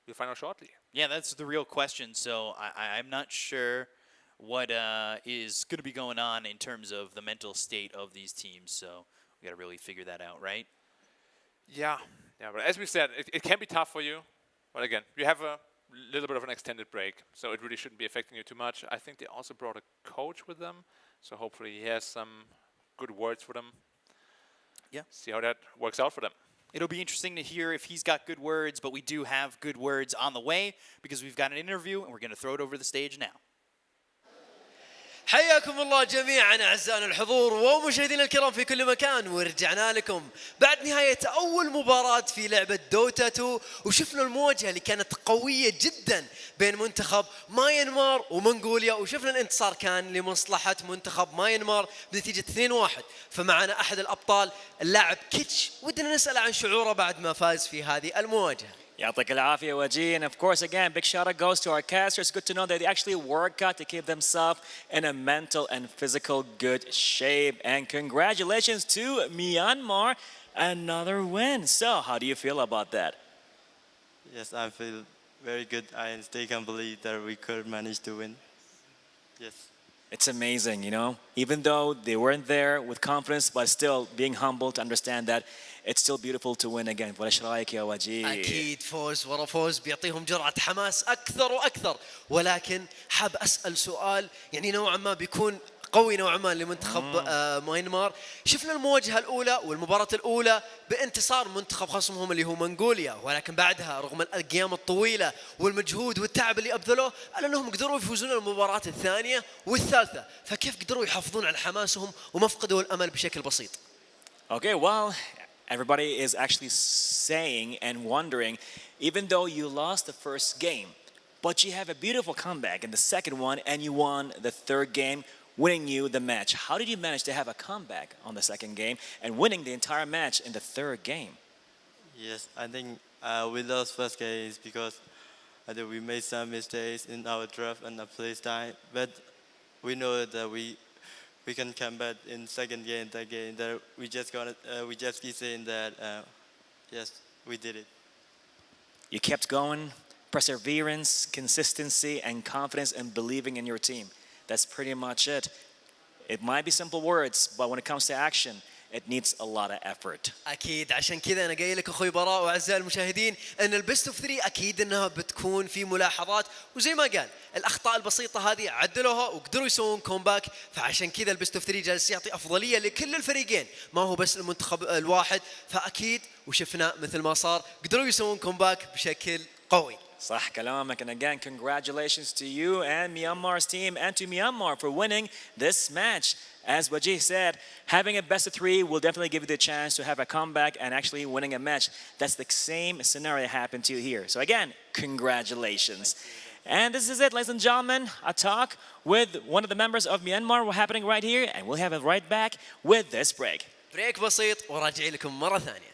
We'll find out shortly. Yeah, that's the real question. So I'm not sure what is going to be going on in terms of the mental state of these teams. So we got to really figure that out, right? Yeah. Yeah, but as we said, it can be tough for you. But again, you have a little bit of an extended break, so it really shouldn't be affecting you too much. I think they also brought a coach with them, so hopefully he has some good words for them. Yeah. See how that works out for them. It'll be interesting to hear if he's got good words, but we do have good words on the way because we've got an interview, and we're going to throw it over the stage now. حياكم الله جميعا أعزائنا الحضور ومشاهدينا الكرام في كل مكان، ورجعنا لكم بعد نهاية أول مباراة في لعبة دوتا 2، وشفنا المواجهة اللي كانت قوية جدا بين منتخب ماينمار ومنغوليا، وشفنا الانتصار كان لمصلحة منتخب ماينمار بنتيجة 2-1. فمعنا أحد الأبطال اللاعب كيتش، ودنا نسأل عن شعوره بعد ما فاز في هذه المواجهة. يعطيك العافية وجيه. And of course, again, big shout out goes to our casters. Good to know that they actually work out to keep themselves in a mental and physical good shape. And congratulations to Myanmar, another win. So, how do you feel about that? Yes, I feel very good. I still can't believe that we could manage to win. Yes. It's amazing, you know, even though they weren't there with confidence, but still being humble to understand that it's still beautiful to win again. ولا رايك يا وجيه؟ أكيد فوز ورا فوز بيعطيهم جرعة حماس أكثر وأكثر، ولكن حاب أسأل سؤال يعني نوعا ما بيكون قوي نوعا ما لمنتخب ماينمار. شفنا المواجهة الأولى والمباراة الأولى بانتصار منتخب خصمهم اللي هو منغوليا، ولكن بعدها رغم الأيام الطويلة والمجهود والتعب اللي أبذلوه على أنهم قدروا يفوزون المباراة الثانية والثالثة، فكيف قدروا يحافظون على حماسهم وما فقدوا الأمل بشكل بسيط؟ Okay, well, everybody is actually saying and wondering, even though you lost the first game, but you have a beautiful comeback in the second one and you won the third game, winning you the match. How did you manage to have a comeback on the second game and winning the entire match in the third game? Yes, I think we lost first game is because I think we made some mistakes in our draft and our play style, but we know that we can come back in second game, third game. That we just keep saying that yes, we did it. You kept going, perseverance, consistency, and confidence and believing in your team. That's pretty much it. It might be simple words, but when it comes to action, it needs a lot of effort. أكيد عشان كذا أنا قايل لك أخوي براء وأعزائي المشاهدين أن البيست اوف 3 أكيد أنها بتكون في ملاحظات، وزي ما قال الأخطاء البسيطة هذه عدلوها وقدروا يسوون كومباك، فعشان كذا البيست اوف 3 جالس يعطي أفضلية لكل الفريقين، ما هو بس المنتخب الواحد. فأكيد وشفنا مثل ما صار قدروا يسوون كومباك بشكل قوي. صح كلامك. And again, congratulations to you and Myanmar's team and to Myanmar for winning this match. As Wajih said, having a best of 3 will definitely give you the chance to have a comeback and actually winning a match. That's the same scenario happened to you here. So again, congratulations. And this is it, ladies and gentlemen, a talk with one of the members of Myanmar. We're happening right here, and we'll have it right back with this break. بريك بسيط وراجع لكم مرة ثانية.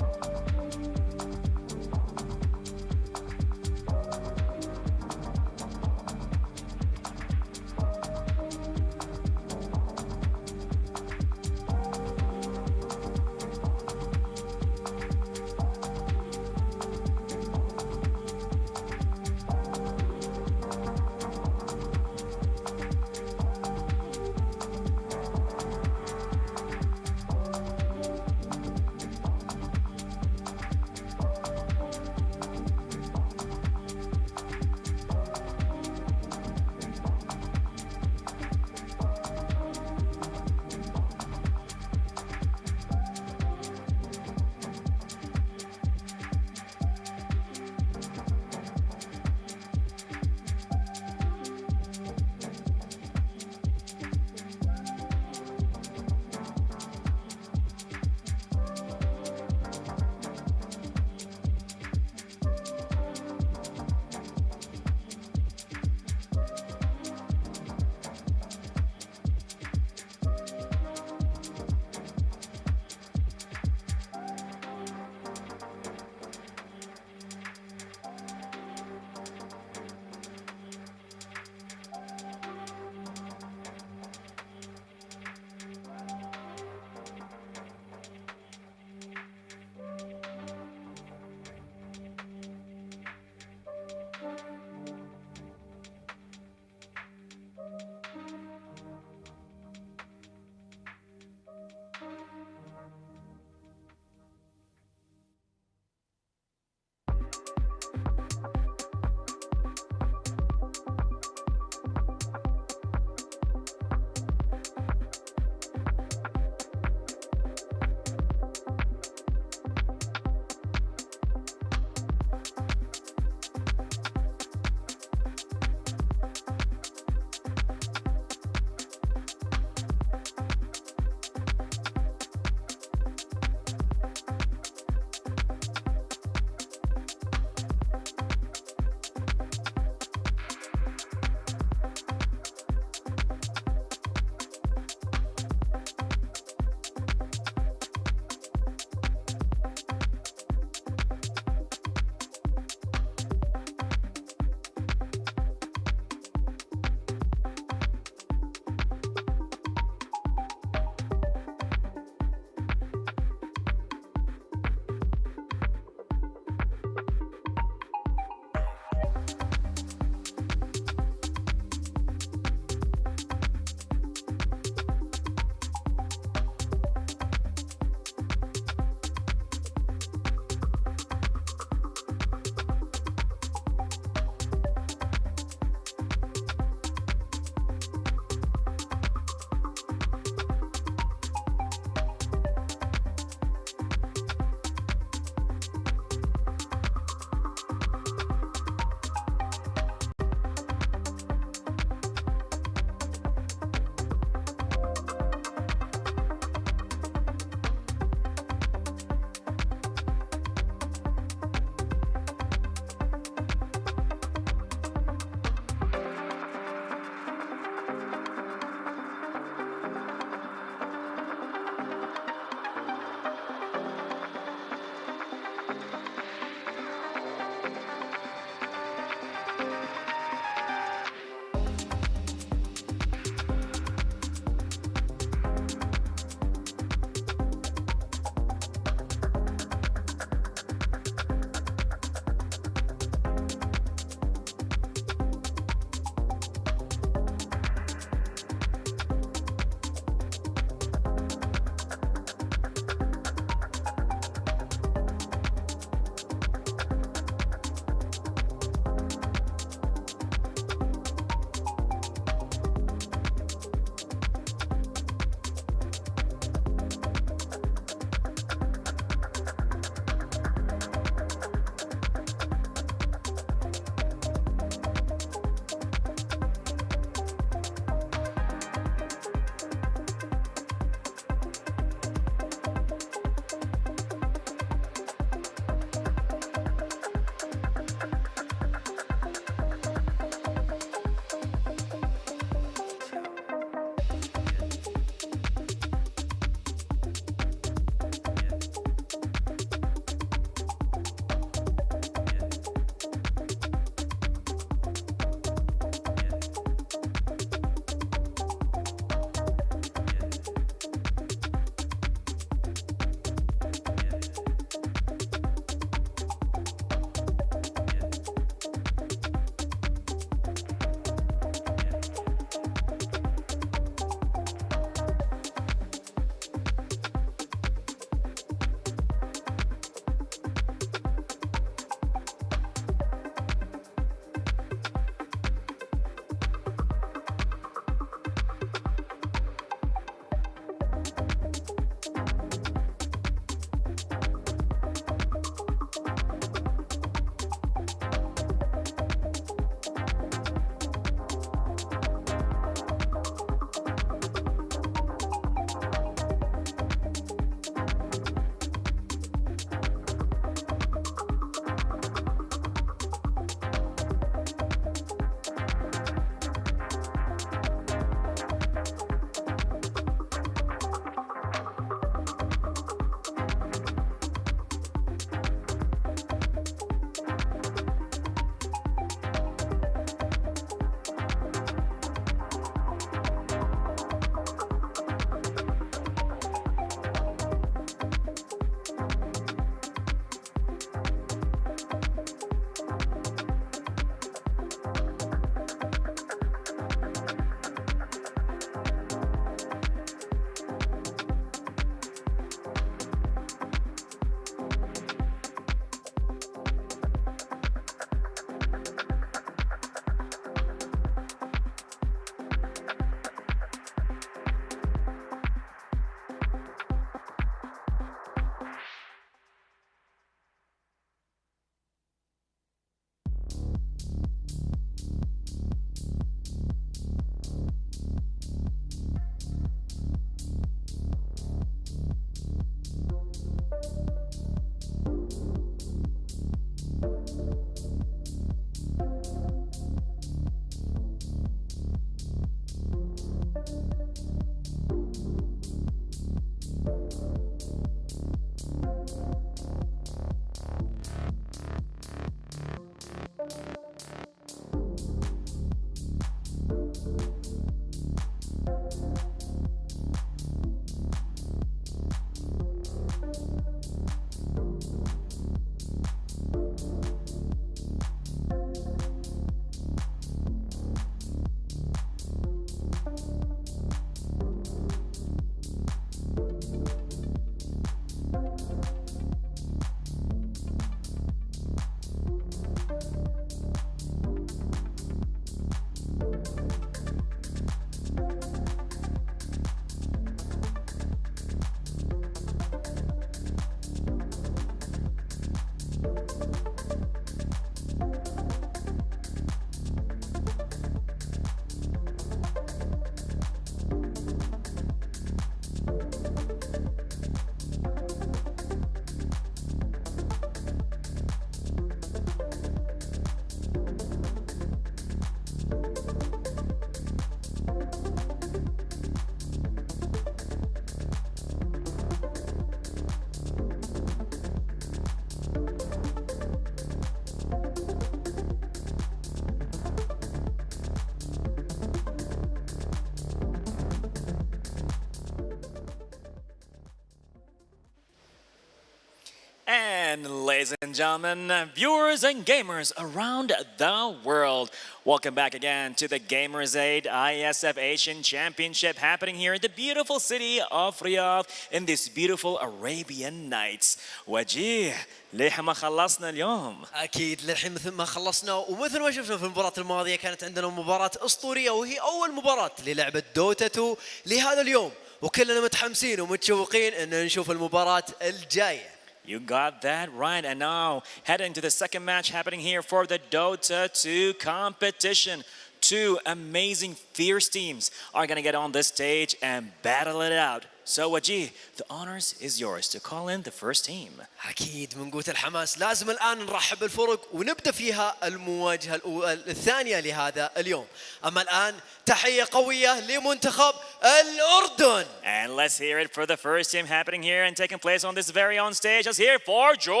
And ladies and gentlemen, viewers and gamers around the world, welcome back again to the Gamers Aid IESF Asian Championship happening here in the beautiful city of Riyadh in these beautiful Arabian nights. وجيه ليه ما خلصنا اليوم؟ أكيد للحين مثل ما خلصنا ومثل ما شفنا في المباراة الماضية كانت عندنا مباراة أسطورية وهي أول مباراة للعبة دوتا 2 لهذا اليوم وكلنا متحمسين ومتشوقين أن نشوف المباراة الجاية. You got that right. And now heading to the second match happening here for the Dota 2 competition. Two amazing fierce teams are going to get on this stage and battle it out. So Wajih, the honors is yours to call in the first team. أكيد من قوة الحماس لازم الآن نرحب بالفرق ونبدأ فيها المواجهة الثانية لهذا اليوم. أما الآن تحية قوية لمنتخب الأردن. And let's hear it for the first team happening here and taking place on this very own stage. Let's hear it for Jordan.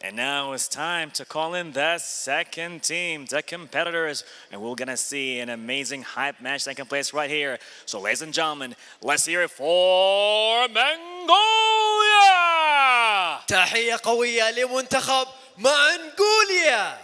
And now it's time to call in the second team, the competitors. And we're going to see an amazing hype match taking place right here. So ladies and gentlemen, let's hear it for Mongolia! تحية قوية لمنتخب منغوليا.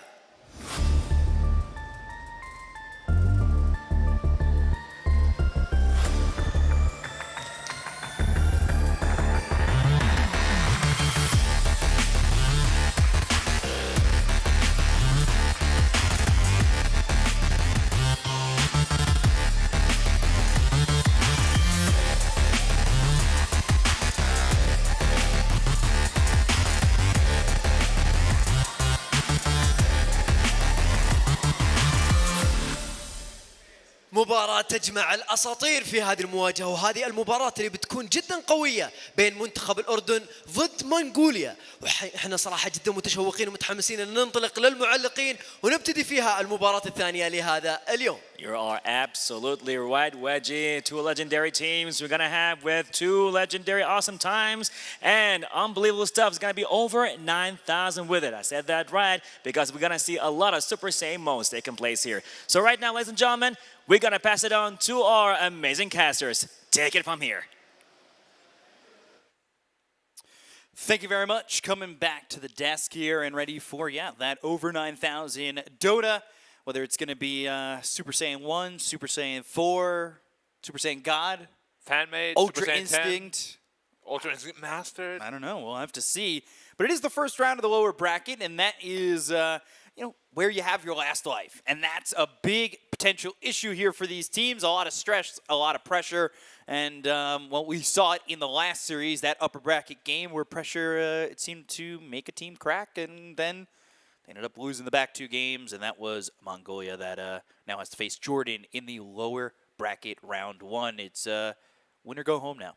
مباراة تجمع الأساطير في هذه المواجهة وهذه المباراة اللي بتكون جدا قوية بين منتخب الأردن ضد منغوليا وإحنا صراحة جدا متشوقين ومتحمسين أن ننطلق للمعلقين ونبتدي فيها المباراة الثانية لهذا اليوم. You are absolutely right, Wedgie. Two legendary teams we're going to have with two legendary awesome times and unbelievable stuff. It's going to be over 9,000 with it. I said that right because we're going to see a lot of Super Saiyan modes taking place here. So right now, ladies and gentlemen, we're going to pass it on to our amazing casters. Take it from here. Thank you very much. Coming back to the desk here and ready for, that over 9,000 Dota whether it's going to be Super Saiyan 1, Super Saiyan 4, Super Saiyan God, Fan-made, Ultra Super Saiyan Instinct. 10, Ultra Instinct Mastered. I don't know. We'll have to see. But it is the first round of the lower bracket, and that is where you have your last life. And that's a big potential issue here for these teams. A lot of stress, a lot of pressure. And we saw it in the last series, that upper bracket game where pressure, it seemed to make a team crack. And then they ended up losing the back 2 games. And that was Mongolia that now has to face Jordan in the lower bracket round 1. It's win or go home now.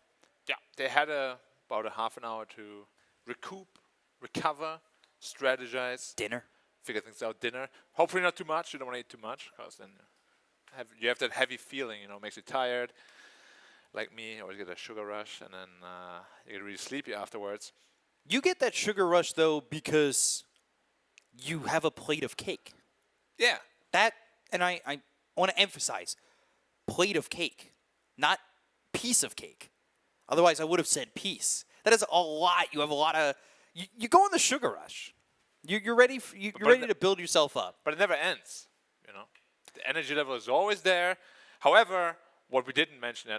Yeah, they had about a half an hour to recoup, recover, strategize. Dinner. Figure things out, dinner. Hopefully not too much. You don't want to eat too much because then you have that heavy feeling, makes you tired. Like me, I always get a sugar rush and then you get really sleepy afterwards. You get that sugar rush, though, because you have a plate of cake. Yeah. And I want to emphasize, plate of cake, not piece of cake. Otherwise, I would have said piece. That is a lot. You have a lot of... You go on the sugar rush. You're ready. You're ready to build yourself up. But it never ends. The energy level is always there. However, what we didn't mention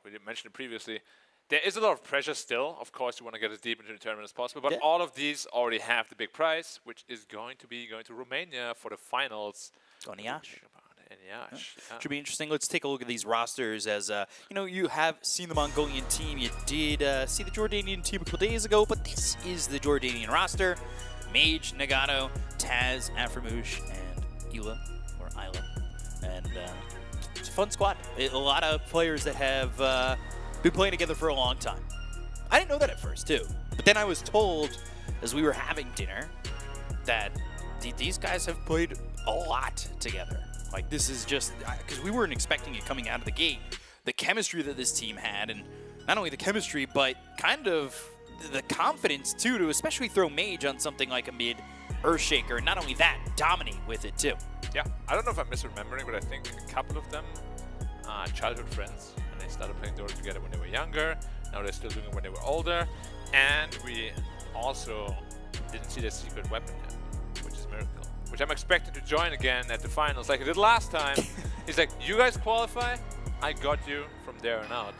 we didn't mention it previously. There is a lot of pressure still. Of course, you want to get as deep into the tournament as possible. But all of these already have the big prize, which is going to Romania for the finals. On Yash. Yeah. Should be interesting. Let's take a look at these rosters. As you have seen the Mongolian team. You did see the Jordanian team a couple days ago, but this is the Jordanian roster. Mage, Nagato, Taz, Aframoosh, and Isla. And it's a fun squad. A lot of players that have been playing together for a long time. I didn't know that at first, too. But then I was told, as we were having dinner, that these guys have played a lot together. Like, this is just... Because we weren't expecting it coming out of the gate. The chemistry that this team had, and not only the chemistry, but kind of the confidence, too, to especially throw Mage on something like a mid Earthshaker. And not only that, dominate with it, too. Yeah, I don't know if I'm misremembering, but I think a couple of them are childhood friends. And they started playing Dota together when they were younger. Now they're still doing it when they were older. And we also didn't see their secret weapon yet, which is Miracle. Which I'm expected to join again at the finals like I did last time. He's like, you guys qualify? I got you from there on out.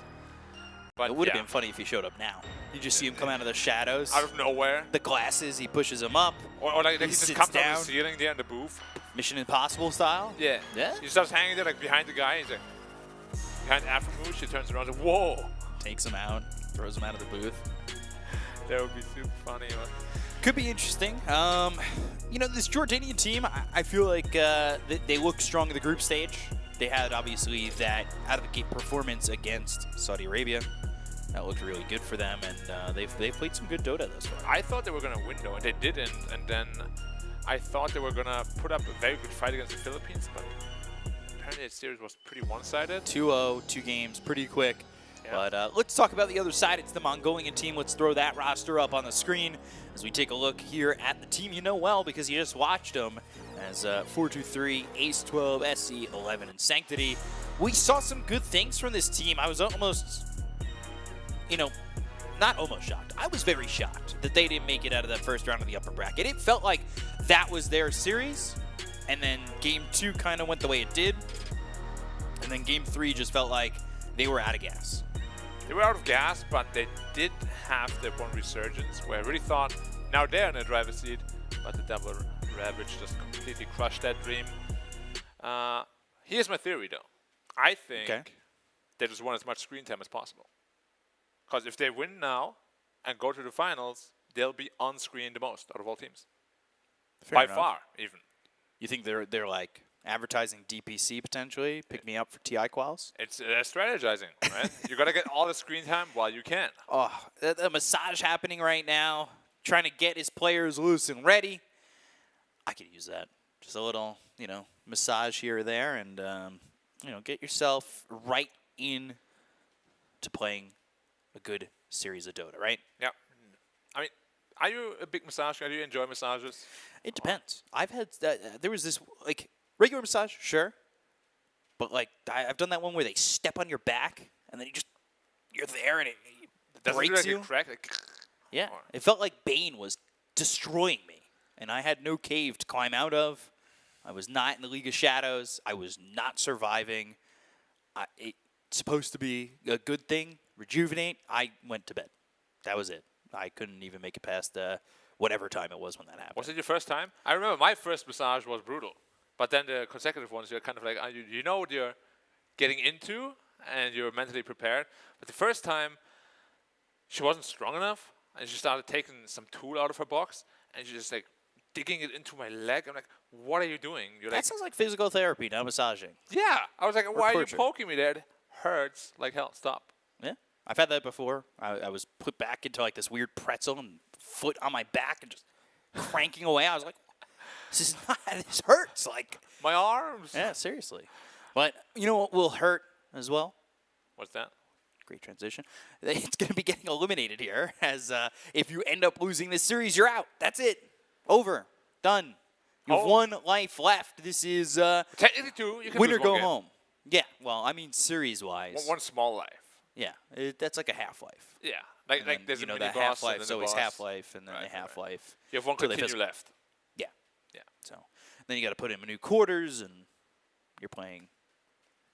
But it would have been funny if he showed up now. You just see him come out of the shadows. Out of nowhere. The glasses, he pushes them up. Or like he just comes down the ceiling there in the booth. Mission Impossible style? Yeah. He starts hanging there like behind the guy. He's like, behind Aframoosh, he turns around and whoa. Takes him out, throws him out of the booth. That would be super funny. Could be interesting. This Jordanian team, I feel like they look strong in the group stage. They had, obviously, that out-of-the-gate performance against Saudi Arabia. That looked really good for them, and they've played some good Dota thus far. I thought they were going to win, though, and they didn't. And then I thought they were going to put up a very good fight against the Philippines, but apparently the series was pretty one-sided. 2-0, 2 games, pretty quick. Yeah. But let's talk about the other side. It's the Mongolian team. Let's throw that roster up on the screen as we take a look here at the team you know well because you just watched them as 4-2-3, Ace 12, SC 11, and Sanctity. We saw some good things from this team. I was almost, not almost shocked. I was very shocked that they didn't make it out of that first round of the upper bracket. It felt like that was their series, and then Game 2 kind of went the way it did, and then Game 3 just felt like they were out of gas. They were out of gas, but they did have their one resurgence where I really thought now they're in the driver's seat, but the double Ravage just completely crushed that dream. Here's my theory, though. I think they just want as much screen time as possible. Because if they win now and go to the finals, they'll be on screen the most out of all teams. By far, even. You think they're like advertising DPC potentially? Pick me up for TI quals? It's strategizing, right? You got to get all the screen time while you can. Oh, the massage happening right now, trying to get his players loose and ready. I could use that. Just a little, massage here or there and, get yourself right in to playing a good series of Dota, right? Yeah. I mean, are you a big massage guy? Do you enjoy massages? It depends. I've had, there was this, regular massage, sure. But, I've done that one where they step on your back and then you're there and it breaks you. Crack? Yeah. It felt like Bane was destroying me. And I had no cave to climb out of. I was not in the League of Shadows. I was not surviving. It's supposed to be a good thing, rejuvenate. I went to bed. That was it. I couldn't even make it past whatever time it was when that happened. Was it your first time? I remember my first massage was brutal. But then the consecutive ones, you're kind of like, you know what you're getting into, and you're mentally prepared. But the first time, she wasn't strong enough, and she started taking some tool out of her box, and she just like digging it into my leg. I'm like, what are you doing? You're That sounds like physical therapy, not massaging. Yeah. I was like, Or why are you torture. poking me there? It hurts like hell. Stop. Yeah, I've had that before. I was put back into like this weird pretzel and foot on my back and just cranking away. I was like, this hurts. Like my arms. Yeah, seriously. But you know what will hurt as well? What's that? Great transition. It's going to be getting eliminated here, as if you end up losing this series, you're out. That's it. Over. Done. You have one life left. This is technically two. You can win or lose one go game. home. Yeah. Well, I mean series-wise. One small life. Yeah. That's like a half-life. Yeah. And Like then, there's you a know, mini that boss half-life and is then the always boss. half-life and then a half-life. You have one till they continue physically- left. Yeah. Yeah. So then you got to put in new quarters, and you're playing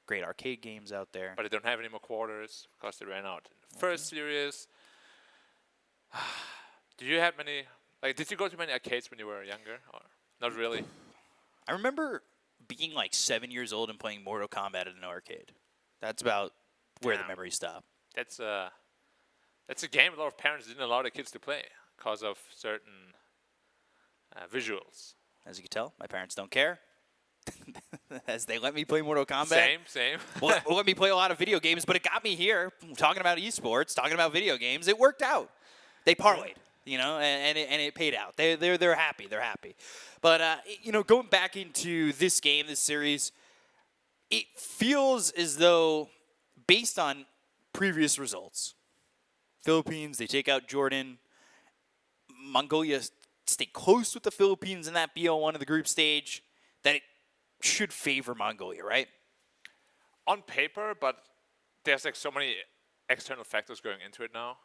great arcade games out there. But they don't have any more quarters because they ran out in the first series. Did you have many? Like, did you go to many arcades when you were younger, or not really? I remember being like 7 years old and playing Mortal Kombat at an arcade. That's about where the memories stop. That's a game a lot of parents didn't allow their kids to play because of certain visuals. As you can tell, my parents don't care. As they let me play Mortal Kombat. Same. Well, let me play a lot of video games, but it got me here talking about esports, talking about video games. It worked out. They parlayed, you know, and it paid out. They're happy. They're happy. But you know, going back into this game, this series, it feels as though, based on previous results, Philippines, they take out Jordan. Mongolia stay close with the Philippines in that BO1 of the group stage, that it should favor Mongolia, right? On paper, but there's like so many external factors going into it now.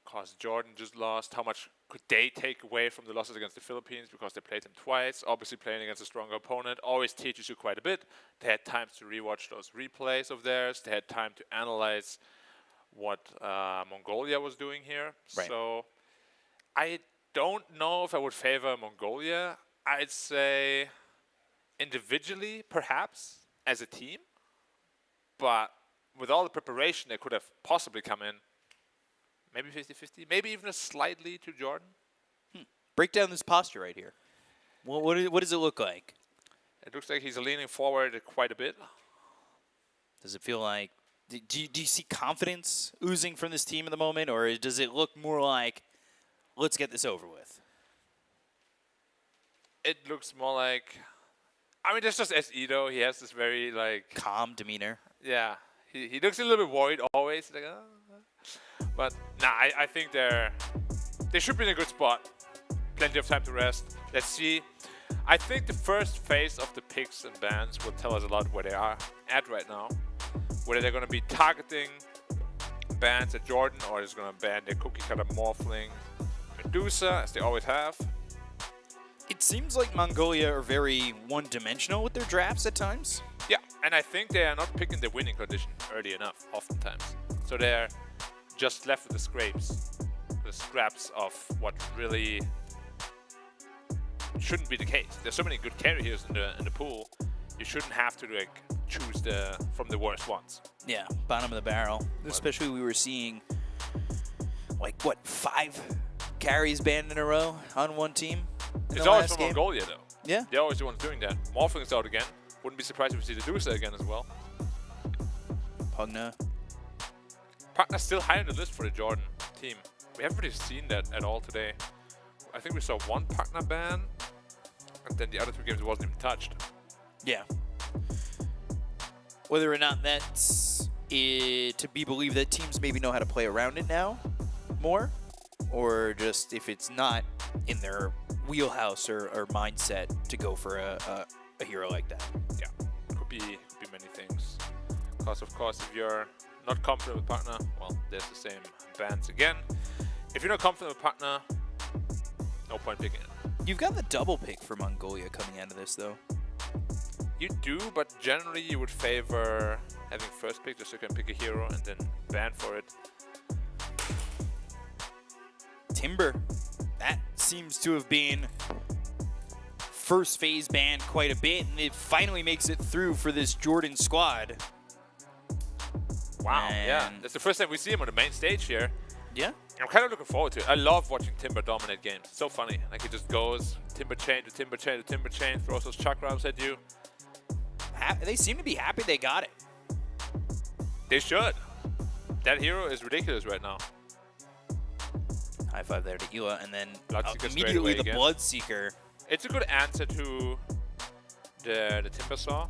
Because Jordan just lost, how much could they take away from the losses against the Philippines because they played them twice? Obviously playing against a stronger opponent always teaches you quite a bit. They had time to rewatch those replays of theirs. They had time to analyze what Mongolia was doing here. Right. So I don't know if I would favor Mongolia. I'd say individually, perhaps, as a team. But with all the preparation they could have possibly come in, maybe 50-50, maybe even slightly to Jordan. Break down this posture right here. What does it look like? It looks like he's leaning forward quite a bit. Does it feel like, do you see confidence oozing from this team at the moment, or does it look more like, let's get this over with? It looks more like, I mean, that's just SE though. He has this very like calm demeanor. Yeah, he looks a little bit worried always. Like, but nah, I think they should be in a good spot. Plenty of time to rest. Let's see. I think the first phase of the picks and bans will tell us a lot where they are at right now. Whether they're going to be targeting bans at Jordan, or is going to ban their cookie cutter Morphling Medusa, as they always have. It seems like Mongolia are very one-dimensional with their drafts at times. Yeah, and I think they are not picking the winning condition early enough, oftentimes. So they're just left with the scraps of what really shouldn't be the case. There's so many good carriers in the pool. You shouldn't have to like choose from the worst ones. Yeah, bottom of the barrel. Especially we were seeing like what, 5 carries banned in a row on one team. It's always from Mongolia though. Yeah, they're always the ones doing that. Morphling is out again. Wouldn't be surprised if we see the Medusa again as well. Pugna. Pugna's still high on the list for the Jordan team. We haven't really seen that at all today. I think we saw one Pugna ban, and then the other 2 games it wasn't even touched. Yeah. Whether or not that's to be believed that teams maybe know how to play around it now more, or just if it's not in their wheelhouse or mindset to go for a hero like that. Yeah, could be many things. Because of course, if you're not confident with Pugna, well, there's the same bans again. If you're not confident with Pugna, no point picking it. You've got the double pick for Mongolia coming out of this, though. You do, but generally you would favor having first pick just so you can pick a hero and then ban for it. Timber. That seems to have been first phase banned quite a bit, and it finally makes it through for this Jordan squad. Wow, yeah. That's the first time we see him on the main stage here. Yeah. I'm kind of looking forward to it. I love watching Timber dominate games. It's so funny. Like, he just goes Timber chain to Timber chain to Timber chain, throws those chakrams at you. They seem to be happy they got it. They should. That hero is ridiculous right now. High five there to Ila, and then Bloodseeker immediately the again. Bloodseeker. It's a good answer to the Timber Saw.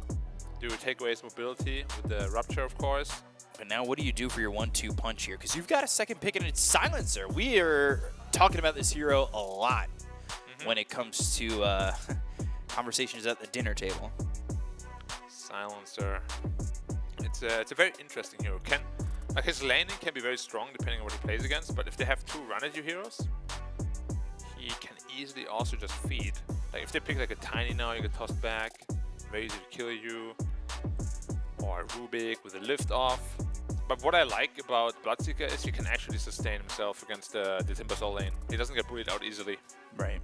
Do take away his mobility with the Rupture, of course. But now what do you do for your 1-2 punch here? Because you've got a second pick and it's Silencer. We are talking about this hero a lot when it comes to conversations at the dinner table. Silencer. It's a very interesting hero. Like, his laning can be very strong depending on what he plays against, but if they have 2 run at you heroes, he can easily also just feed. Like, if they pick like a Tiny now, you get tossed back, very easy to kill you. Or Rubik with a lift off. But what I like about Bloodseeker is he can actually sustain himself against the Timbersaw lane. He doesn't get bullied out easily. Right.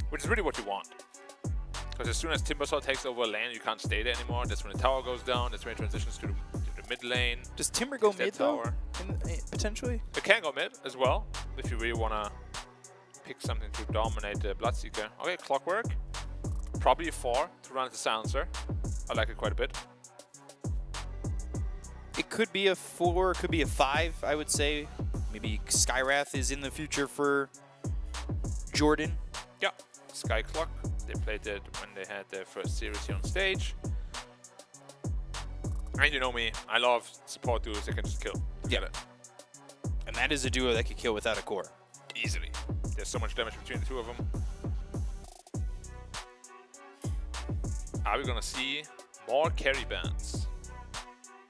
Which is really what you want. Because as soon as Timbersaw takes over a lane, you can't stay there anymore. That's when the tower goes down. That's when it transitions to the mid lane. Does Timber go mid though? Potentially? It can go mid as well, if you really want to pick something to dominate the Bloodseeker. Okay, Clockwork. Probably a 4 to run as a Silencer. I like it quite a bit. It could be a 4, it could be a 5, I would say. Maybe Skywrath is in the future for Jordan. Yeah, Sky Clock. They played it when they had their first series here on stage. And you know me, I love support duos that can just kill. Get it. And that is a duo that could kill without a core. Easily. There's so much damage between the 2 of them. Are we gonna see more carry bans?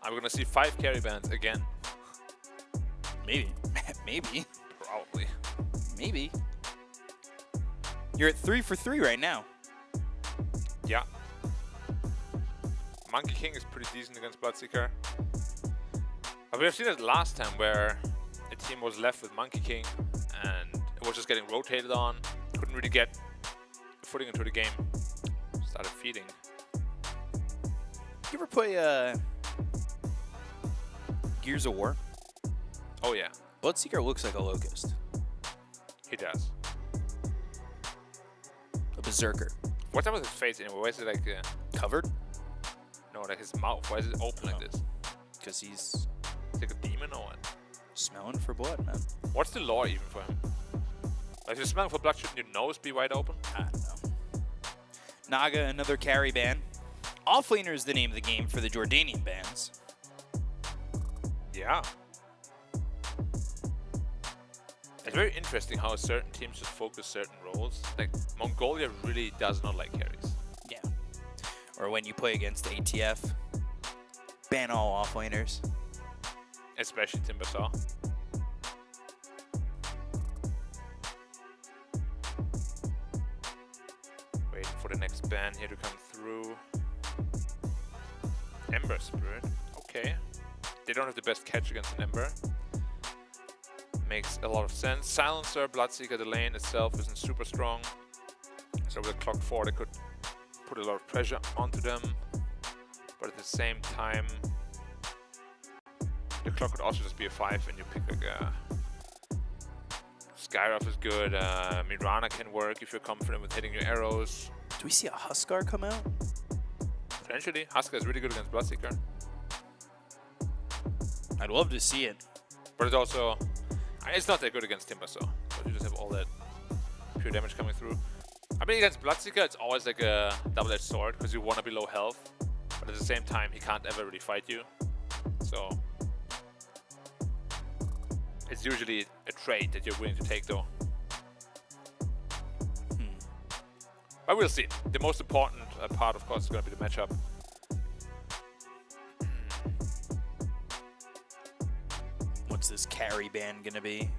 Are we gonna see 5 carry bans again? Maybe. Maybe. Probably. Maybe. You're at 3 for 3 right now. Yeah. Monkey King is pretty decent against Bloodseeker. But we have seen it last time where a team was left with Monkey King and it was just getting rotated on. Couldn't really get footing into the game. Started feeding. You ever play Gears of War? Oh yeah. Bloodseeker looks like a Locust. He does. A Berserker. What's up with his face anyway? Why is it like covered? No, like his mouth. Why is it open like this? Because he's like a demon or what? Smelling for blood, man. What's the lore even for him? Like, if you're smelling for blood, shouldn't your nose be wide open? I don't know. Naga, another carry ban. Offlaner is the name of the game for the Jordanian bans. Yeah. It's very interesting how certain teams just focus certain roles. Like, Mongolia really does not like carries. Yeah. Or when you play against ATF, ban all offlaners. Especially Timbersaw. Waiting for the next ban here to come through. Ember Spirit. Okay. They don't have the best catch against an Ember. Makes a lot of sense. Silencer, Bloodseeker, the lane itself isn't super strong. So with Clock 4 they could put a lot of pressure onto them. But at the same time, the Clock could also just be a 5 and you pick like a... Skyroth is good, Mirana can work if you're confident with hitting your arrows. Do we see a Huskar come out? Potentially. Huskar is really good against Bloodseeker. I'd love to see it. But it's also... It's not that good against Timbersaw. But you just have all that pure damage coming through. I mean, against Bloodseeker, it's always like a double-edged sword because you want to be low health. But at the same time, he can't ever really fight you. So... It's usually a trade that you're willing to take, though. But we'll see. The most important part, of course, is going to be the matchup. What's this carry ban going to be?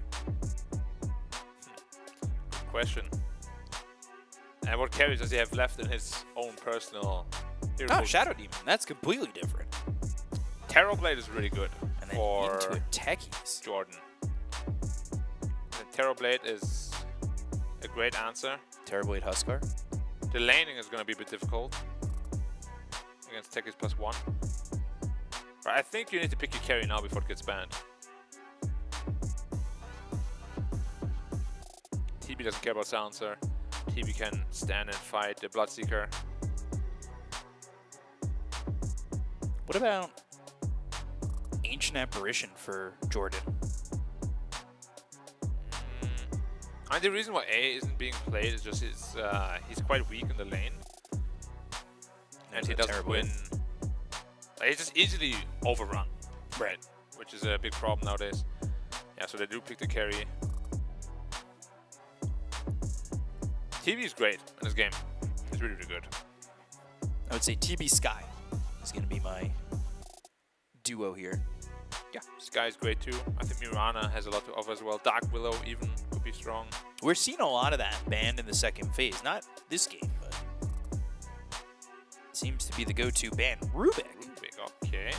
Good question. And what carries does he have left in his own personal hero Oh, pool? Shadow Demon. That's completely different. Terrorblade is really good And then for into a techies. Jordan. And Terrorblade is a great answer. Terrorblade Huskar. The laning is going to be a bit difficult against Techies +1. But I think you need to pick your carry now before it gets banned. TB doesn't care about Silencer. TB can stand and fight the Bloodseeker. What about Ancient Apparition for Jordan? And the reason why A isn't being played is just he's quite weak in the lane. And he doesn't win. Like, he's just easily overrun. Right. Which is a big problem nowadays. Yeah, so they do pick the carry. TB is great in this game. He's really, really good. I would say TB Sky is going to be my duo here. Yeah, Sky is great too. I think Mirana has a lot to offer as well. Dark Willow even could be strong. We're seeing a lot of that banned in the second phase. Not this game, but seems to be the go-to ban. Rubik. Rubik, okay.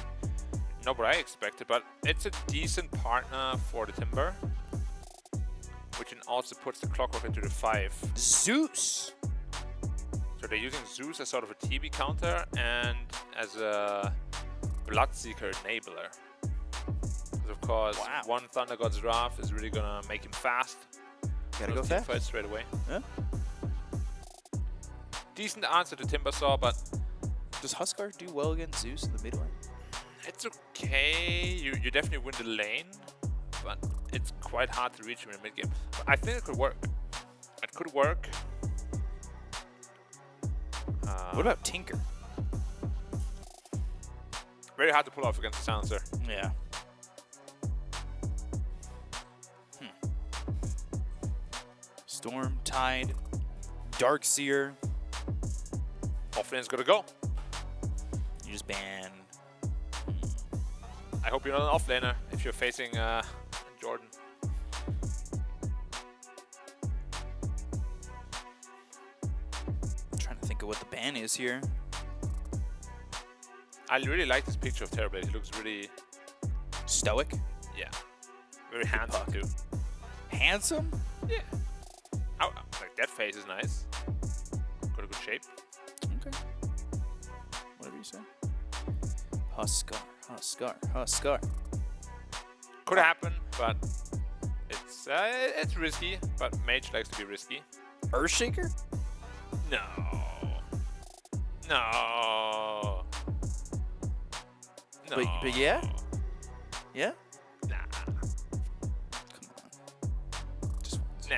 Not what I expected, but it's a decent partner for the Timber. Which also puts the Clockwork into the 5. Zeus! So they're using Zeus as sort of a TB counter and as a Bloodseeker enabler. Because of course, one Thunder God's Wrath is really gonna make him fast. Gotta go fast. Fight straight away. Yeah. Decent answer to Timbersaw, but does Huskar do well against Zeus in the mid lane? It's okay. You definitely win the lane, but it's quite hard to reach him in the mid game. But I think it could work. It could work. What about Tinker? Very hard to pull off against the Silencer. Yeah. Storm, Tide, Darkseer. Offlane's gotta go. You just ban. I hope you're not an offlaner if you're facing Jordan. I'm trying to think of what the ban is here. I really like this picture of Terrorblade. He looks really stoic. Yeah, very handsome too. Handsome? Yeah. Like that face is nice. Got a good shape. Okay. Whatever you say. Huskar, Huskar, Huskar. Could happen, but it's risky. But Mage likes to be risky. Earthshaker? No. No. No. But yeah? Yeah? Nah. Come on. Just nah.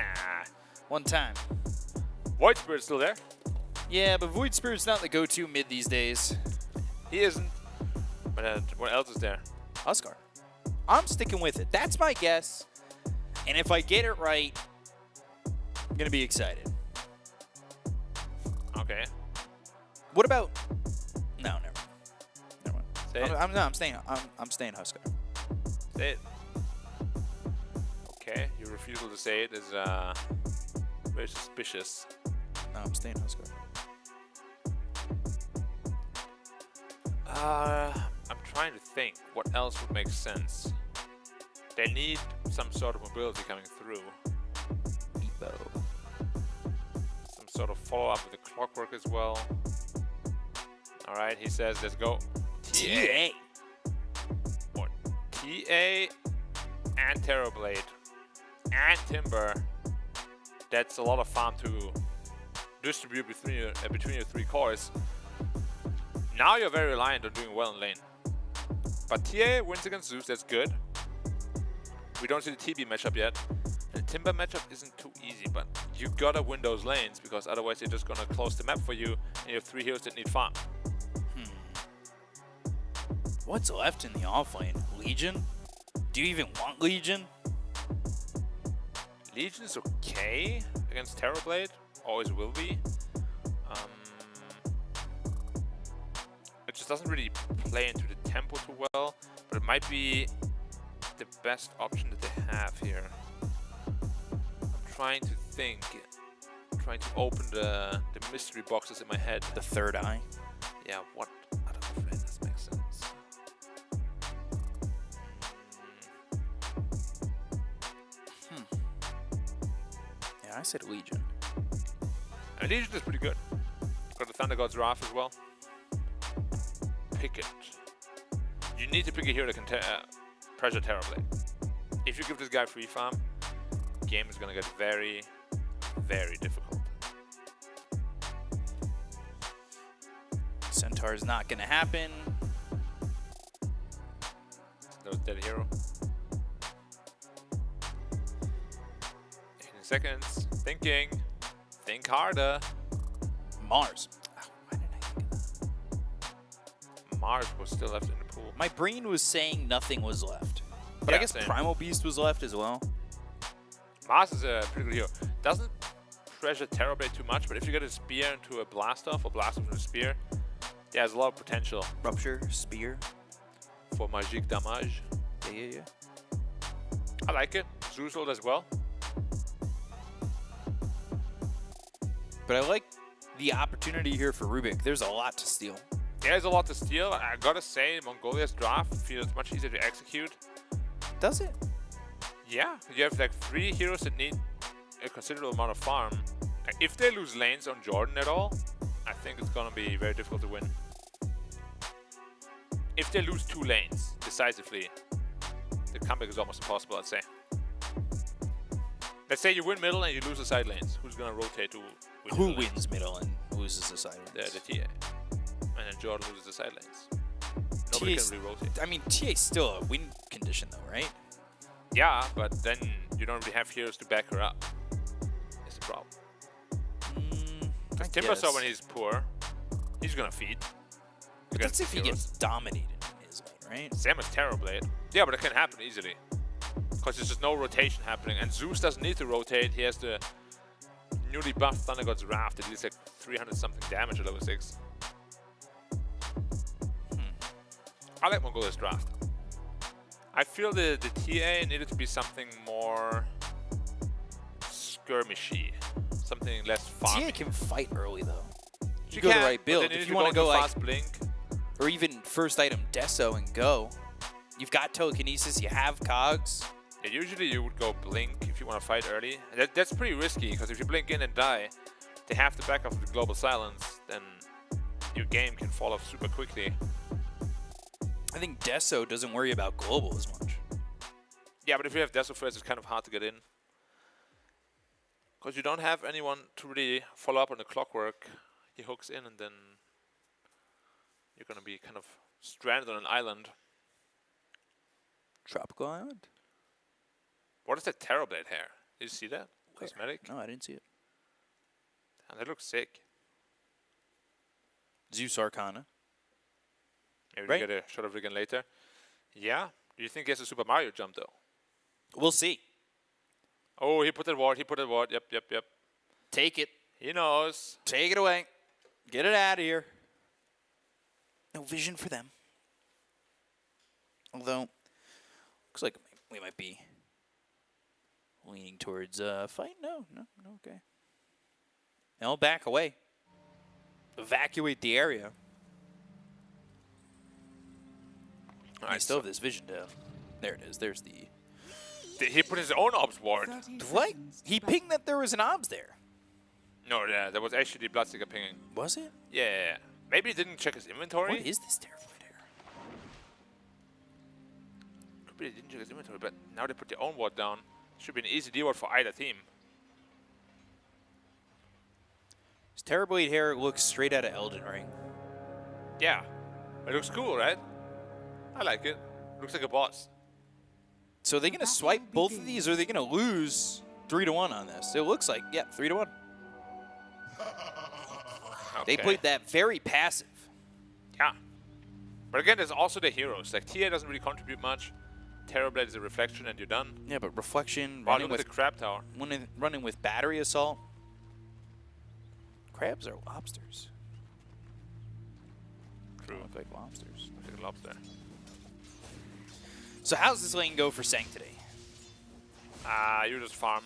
One time. Void Spirit's still there. Yeah, but Void Spirit's not the go-to mid these days. He isn't. But what else is there? Huskar. I'm sticking with it. That's my guess. And if I get it right, I'm going to be excited. Okay. What about... No, never mind. Never mind. Say it. I'm staying Huskar. Say it. Okay, your refusal to say it is very suspicious. No, I'm staying Huskar. I'm trying to think what else would make sense. They need some sort of mobility coming through. Epo. Some sort of follow-up with the Clockwork as well. All right, he says, let's go. TA. Or TA and Terrorblade and Timber. That's a lot of farm to distribute between your 3 cores. Now you're very reliant on doing well in lane. But TA wins against Zeus, that's good. We don't see the TB matchup yet. The Timber matchup isn't too easy, but you gotta win those lanes because otherwise they're just gonna close the map for you and you have 3 heroes that need farm. What's left in the offlane? Legion? Do you even want Legion? Legion is okay against Terrorblade, always will be. It just doesn't really play into the tempo too well, but it might be the best option that they have here. I'm trying to think. trying to open the mystery boxes in my head. The third eye. Yeah, what? I don't know if this makes sense. Yeah, I said Legion. And Legion is pretty good. Got the Thunder God's Wrath as well. Pick it. You need to pick a hero that can pressure Terrorblade. If you give this guy free farm, game is gonna get very, very difficult. Centaur is not gonna happen. No dead hero. 18 seconds. Thinking. Think harder. Mars. Mars was still left in the pool. My brain was saying nothing was left. But Yeah, I guess same. Primal Beast was left as well. Mars is a pretty good hero. Doesn't pressure Terrorblade too much, but if you get a spear into a blast off or blast off into a spear, yeah, there's a lot of potential. Rupture, spear. For magic damage. Yeah. I like it. Zeus ult as well. But I like the opportunity here for Rubik. There's a lot to steal. There's a lot to steal. I gotta say, Mongolia's draft feels much easier to execute. Does it? Yeah, you have like 3 heroes that need a considerable amount of farm. If they lose lanes on Jordan at all, I think it's gonna be very difficult to win. If they lose 2 lanes decisively, the comeback is almost impossible, I'd say. Let's say you win middle and you lose the side lanes. Who's gonna rotate to win? Who wins middle and loses the side lanes? The TA. And then Jordan loses the side lanes. Nobody can re-rotate. I mean, TA's still a win condition though, right? Yeah, but then you don't really have heroes to back her up. That's the problem. Because Timbersaw, when he's poor, he's gonna feed. But that's if he gets dominated in his lane, right? Same as Terrorblade. Yeah, but it can happen easily. Because there's just no rotation happening. And Zeus doesn't need to rotate. He has the newly buffed Thunder God's Wrath that deals like 300 something damage at level 6. I like Mongolia's draft. I feel the TA needed to be something more skirmishy. Something less farming. TA can fight early though. She You go the can, right but build. then If need you want to go like fast blink. or even first item Deso and go. You've got telekinesis, you have cogs. Yeah, usually you would go blink if you want to fight early. That's pretty risky, because if you blink in and die, they have to back off with global silence, then your game can fall off super quickly. I think Deso doesn't worry about global as much. Yeah, but if you have Deso first, it's kind of hard to get in. Because you don't have anyone to really follow up on the clockwork. He hooks in and then you're going to be kind of stranded on an island. Tropical Island? What is that Terrorblade hair? Did you see that? Cosmetic? No, I didn't see it. And that looks sick. Zeus Arcana. Maybe Right. we get a shot of it again later. Yeah. Do you think he has a Super Mario jump though? We'll see. Oh, he put that ward. He put that ward. Yep. Take it. He knows. Take it away. Get it out of here. No vision for them. Although, looks like we might be leaning towards fight. No, okay. Now back away. Evacuate the area. I still have this vision down. There it is. There's the... He put his own obs ward. What? He pinged that there was an obs there. No, yeah, that was actually the Bloodseeker pinging. Was it? Yeah. Maybe he didn't check his inventory. What is this terrified hair? Could be they didn't check his inventory, but now they put their own ward down. Should be an easy D ward for either team. His Terrorblade hair looks straight out of Elden Ring. Yeah. It looks cool, right? I like it. Looks like a boss. So are they going to swipe both of these, or are they going to lose 3-1 on this? It looks like, yeah, 3-1. They Okay. played that very passive. Yeah. But again, there's also the heroes. Like, TA doesn't really contribute much. Terrorblade is a reflection and you're done. Yeah, but reflection, Wow, running look at with the crab tower. running with battery assault. Crabs are lobsters. True. Look like lobsters. Look like a lobster. So how's this lane go for Sank today? You just farm.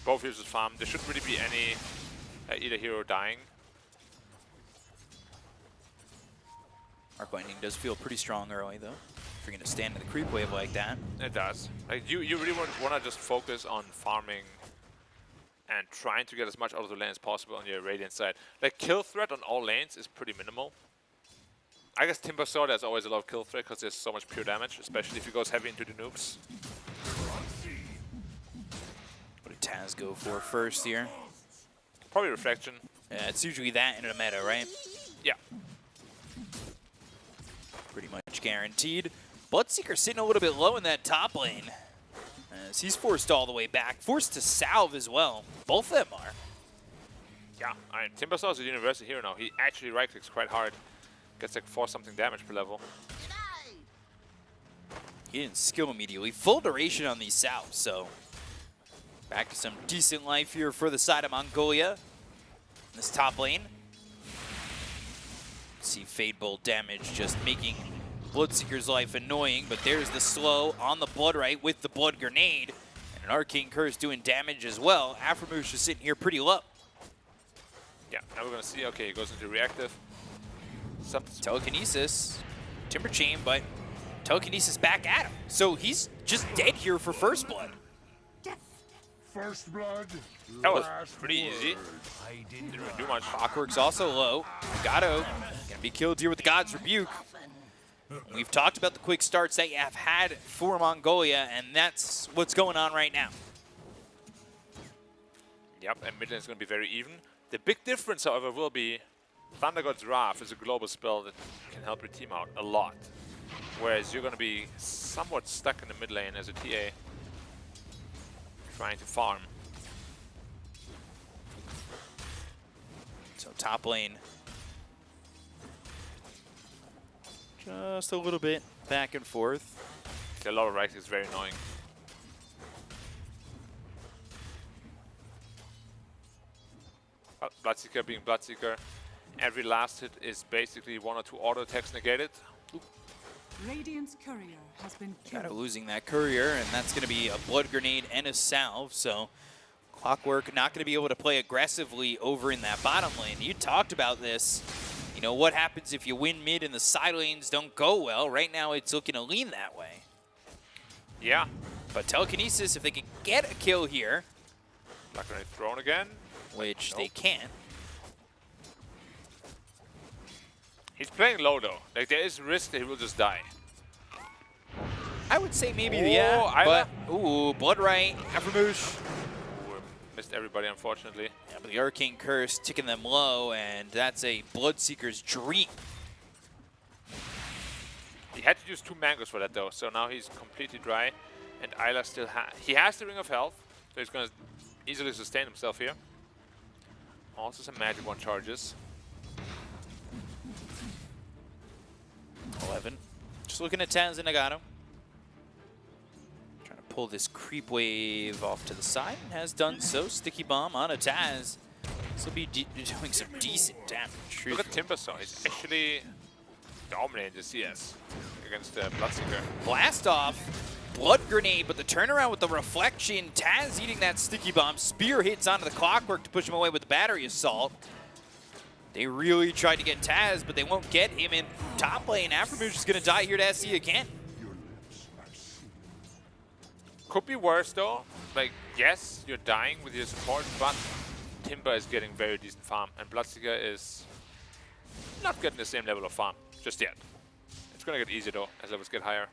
Both users farm. There shouldn't really be any either hero dying. Arc Lightning does feel pretty strong early, though. If you're going to stand in the creep wave like that. It does. Like you really want to just focus on farming and trying to get as much out of the lane as possible on your Radiant side. Like kill threat on all lanes is pretty minimal. I guess Timber Sword has always a lot of kill threat because there's so much pure damage, especially if he goes heavy into the noobs. What did Taz go for first here? Probably Reflection. Yeah, it's usually that in a meta, right? Yeah. Pretty much guaranteed. Bloodseeker sitting a little bit low in that top lane. As he's forced all the way back. Forced to salve as well. Both of them are. Yeah, I mean, Timber Sword is a universal hero now. He actually right-clicks quite hard. Gets like 4-something damage per level. He didn't skill immediately. Full duration on these salves, so back to some decent life here for the side of Mongolia. This top lane. See Fade Bolt damage just making Bloodseeker's life annoying, but there's the slow on the Bloodright with the Blood Grenade. And an Arcane Curse doing damage as well. Aframoosh is sitting here pretty low. Yeah, now we're gonna see, okay, he goes into reactive. Telekinesis, Timber Chain, but Telekinesis back at him. So he's just dead here for First Blood. First blood. That was pretty easy. Didn't really do much. Clockwork's also low. Gato gonna be killed here with the God's Rebuke. We've talked about the quick starts that you have had for Mongolia, and that's what's going on right now. Yep, and mid lane is going to be very even. The big difference, however, will be Thunder God's Wrath is a global spell that can help your team out a lot. Whereas you're going to be somewhat stuck in the mid lane as a TA, trying to farm. So top lane, just a little bit back and forth. A lot of right is very annoying. Bloodseeker being Bloodseeker. Every last hit is basically 1 or 2 auto attacks negated. Radiant's courier has been killed. Gato losing that courier, and that's going to be a Blood Grenade and a salve. So Clockwork not going to be able to play aggressively over in that bottom lane. You talked about this. You know, what happens if you win mid and the side lanes don't go well? Right now, it's looking to lean that way. Yeah. But Telekinesis, if they can get a kill here. Black Grenade thrown again. Which they can't. He's playing low though. Like there is risk that he will just die. I would say maybe, yeah. But, ooh, Bloodright, Aframoosh. Missed everybody, unfortunately. Yeah, but the Arcane Curse ticking them low, and that's a Bloodseeker's dream. He had to use 2 mangoes for that though, so now he's completely dry. And Isla still he has the Ring of Health, so he's gonna easily sustain himself here. Also some magic one charges. 11. Just looking at Taz and Nagato. Trying to pull this creep wave off to the side, and has done so. Sticky Bomb on a Taz. This will be doing some decent damage. Look at Timber Sword. He's actually dominating the CS against Bloodseeker. Blast off. Blood Grenade, but the turnaround with the reflection. Taz eating that Sticky Bomb. Spear hits onto the Clockwork to push him away with the Battery Assault. They really tried to get Taz, but they won't get him in top lane. Aframoosh is going to die here to SC again. Could be worse though. Like, yes, you're dying with your support, but Timber is getting very decent farm, and Bloodseeker is not getting the same level of farm just yet. It's going to get easier though, as levels get higher.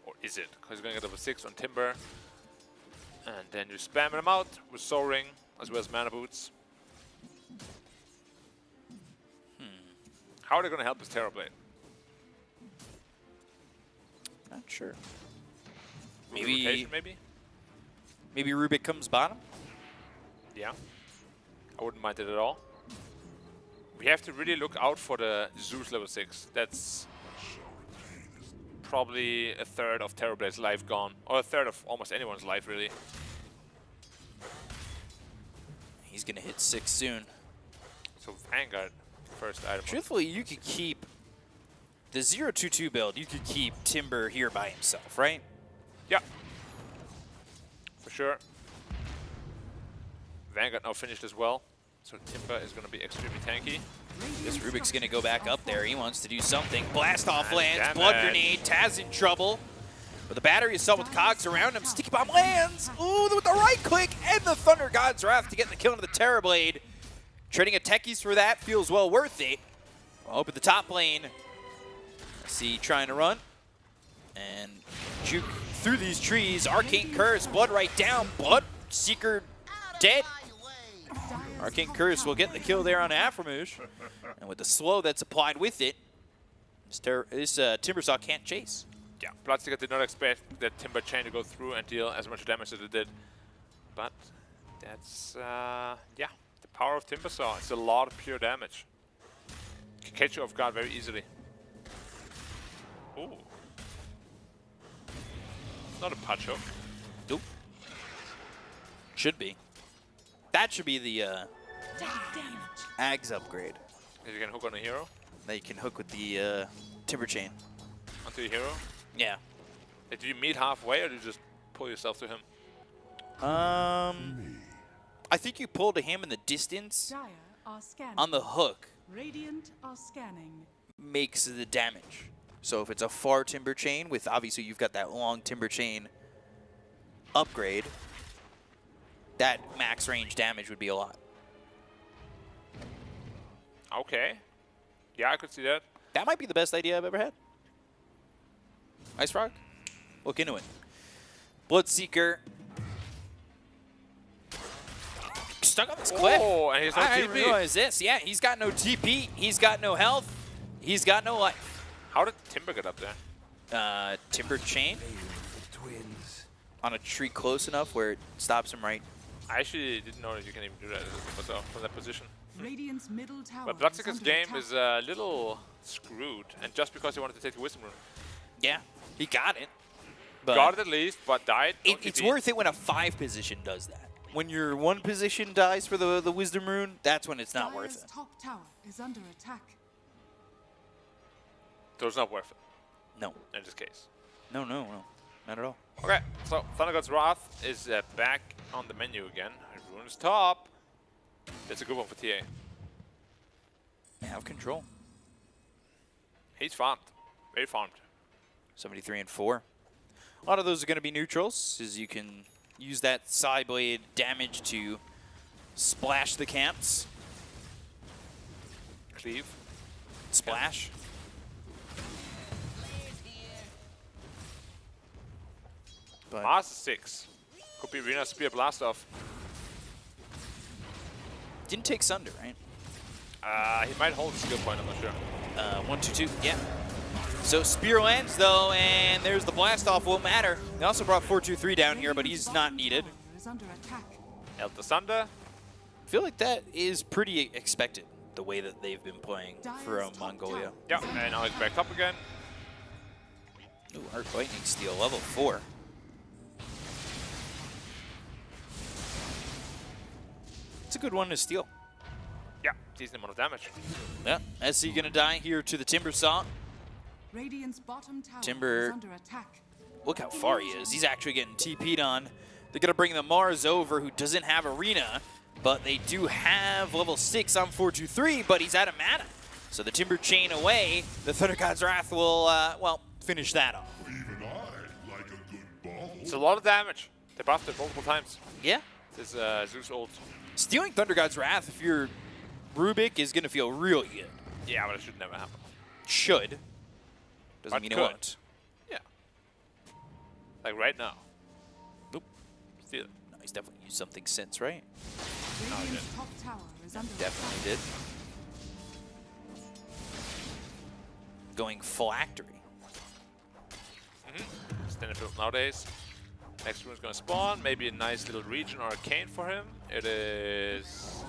Or is it? Because he's going to get level 6 on Timber. And then you spam him out with Soul Ring, as well as Mana Boots. How are they going to help this Terrorblade? Not sure. Maybe. Maybe Rubik comes bottom? Yeah. I wouldn't mind it at all. We have to really look out for the Zeus level 6. That's probably a third of Terrorblade's life gone. Or a third of almost anyone's life, really. He's going to hit 6 soon. So Vanguard, first item. Truthfully, you could keep the 0-2-2 build. You could keep Timber here by himself, right? Yeah. For sure. Vanguard now finished as well. So Timber is going to be extremely tanky. This Rubik's going to go back up there. He wants to do something. Blast off And lands. damage. Blood grenade. Taz in trouble. But the battery is still with cogs around him. Sticky Bomb lands. Ooh, with the right click and the Thunder God's Wrath to get the kill into the Terrorblade. Trading a Techies for that feels well worth it. Open the top lane. See trying to run. And juke through these trees. Arcane Curse. Blood right down. Blood Seeker dead. Arcane Curse will get the kill there on Aframoosh. And with the slow that's applied with it, this Timbersaw can't chase. Yeah, Bloodseeker did not expect that Timber Chain to go through and deal as much damage as it did. But that's, yeah, the power of Timbersaw. It's a lot of pure damage. Can catch you off guard very easily. Ooh. Not a punch hook. Nope. Should be. That should be the Ags upgrade. If you can hook on a hero? That you can hook with the Timber Chain. Onto your hero? Yeah. Did you meet halfway or did you just pull yourself to him? I think you pulled to him in the distance Dire are scanning. on the hook. Radiant are scanning. Makes the damage. So if it's a far Timber Chain with obviously you've got that long Timber Chain upgrade, that max range damage would be a lot. Okay. Yeah, I could see that. That might be the best idea I've ever had. Ice Frog? Look into it. Bloodseeker. Stuck on this cliff. Oh, and he's no I didn't TP. realize this. Yeah, he's got no TP. He's got no health. He's got no life. How did Timber get up there? Timber Chain. On a tree close enough where it stops him right. I actually didn't know that you can even do that from that position. Radiant's middle tower. But Bloodseeker's game is a little screwed, and just because he wanted to take the Wisdom Rune. Yeah, he got it. But Got it at least, but died. No it's TP. worth it when a 5 position does that. When your 1 position dies for the Wisdom Rune, that's when it's not worth it. Top tower is under attack. So it's not worth it. No. In this case. No, not at all. Okay, so Thunder God's Wrath is back on the menu again. Rune is top. That's a good one for TA. Have control. He's farmed. Very farmed. 73 and 4. A lot of those are going to be neutrals, as you can use that side blade damage to splash the camps. Cleave. Splash. But Mars 6. Could be Arena Spear Blast off. didn't take Sunder, right? He might hold the skill point, I'm not sure. 1, 2, 2, yeah. So Spear lands though, and there's the blast off. Won't matter. They also brought 4-2-3 down here, but he's not needed. Is under attack. Elder Sunder. I feel like that is pretty expected, the way that they've been playing from Mongolia. Yeah, and now he's back up again. Ooh, Arc Lightning Steel, level 4. It's a good one to steal. Yeah, decent amount of damage. Yeah, SC gonna die here to the Timbersaw. Radiant's bottom tower Timber. is under attack. Look how far he is. He's actually getting TP'd on. They're gonna bring the Mars over, who doesn't have Arena, but they do have level 6 on 4-2-3, but he's out of mana. So the Timber Chain away, the Thunder God's Wrath will, well, finish that off. It's a lot of damage. They buffed it multiple times. Yeah. This Zeus ult. Stealing Thunder God's Wrath, if you're Rubik, is gonna feel really good. Yeah, but it should never happen. Should. Doesn't But mean it could. won't. Yeah. Like right now. Nope. Steal it. No, he's definitely used something since, right? Radiant's top tower is under Definitely did. Going phylactery. Standard build nowadays. Next room is going to spawn. Maybe a nice little region arcane for him. It is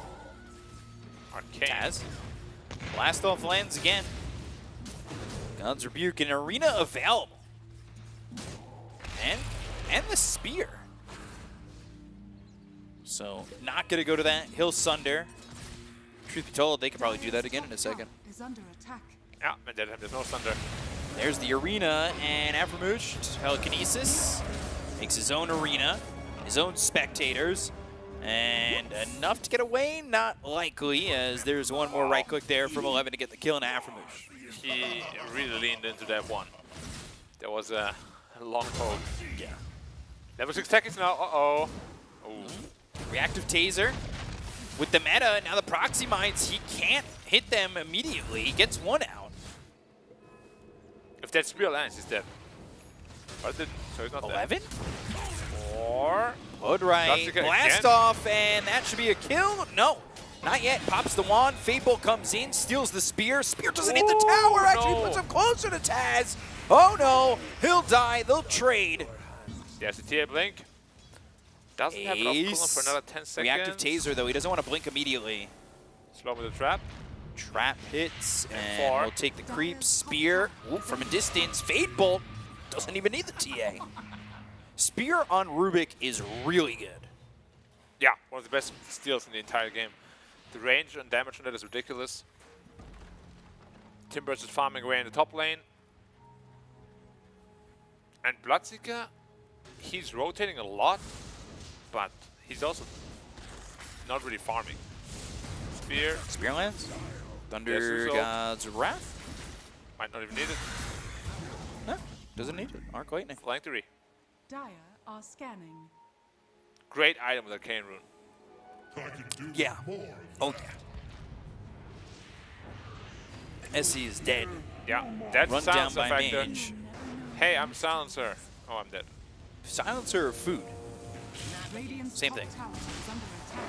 arcane. Taz. Blast off lands again. God's Rebuke and Arena available. And the Spear. So not gonna go to that. He'll Sunder. Truth be told, they could probably do that again in a second. is under attack. Yeah, and then there's no Thunder. There's the Arena, and Aframoosh, Telekinesis, makes his own Arena, his own spectators. And enough to get away? Not likely, as there's one more right click there from 11 to get the kill in Aframoosh. He really leaned into that one. There was a long poke. Yeah. Level 6 tactics now. Uh-oh. Reactive Taser. With the meta, now the Proxy Mines, he can't hit them immediately. He gets one out. If that spear lands, he's dead. But it didn't, so he's not 11? dead. Or... Hood right, blast off, and that should be a kill. No, not yet. Pops the wand. Fable comes in, steals the spear. Spear doesn't hit the tower. Actually puts him closer to Taz. Oh no, he'll die. They'll trade. There's the TA blink. Doesn't have enough cooldown for another 10 seconds. Reactive Taser though. He doesn't want to blink immediately. Slow with the trap. Trap hits, and we'll take the creep. Spear from a distance. Fade Bolt doesn't even need the TA. Spear on Rubik is really good. Yeah, one of the best steals in the entire game. The range and damage on that is ridiculous. Timbers is farming away in the top lane. And Bloodseeker, he's rotating a lot, but he's also not really farming. Spear. Spear lands. Thunder God's Wrath. Might not even need it. No, doesn't need it. Arc Lightning. Flank 3. Dire are scanning. Great item with Arcane Rune. Yeah. Oh yeah. SC is dead. Yeah, that's run down by factor. Mage. Hey, I'm Silencer. Oh, I'm dead. Silencer or food? Same thing. Tower is under attack.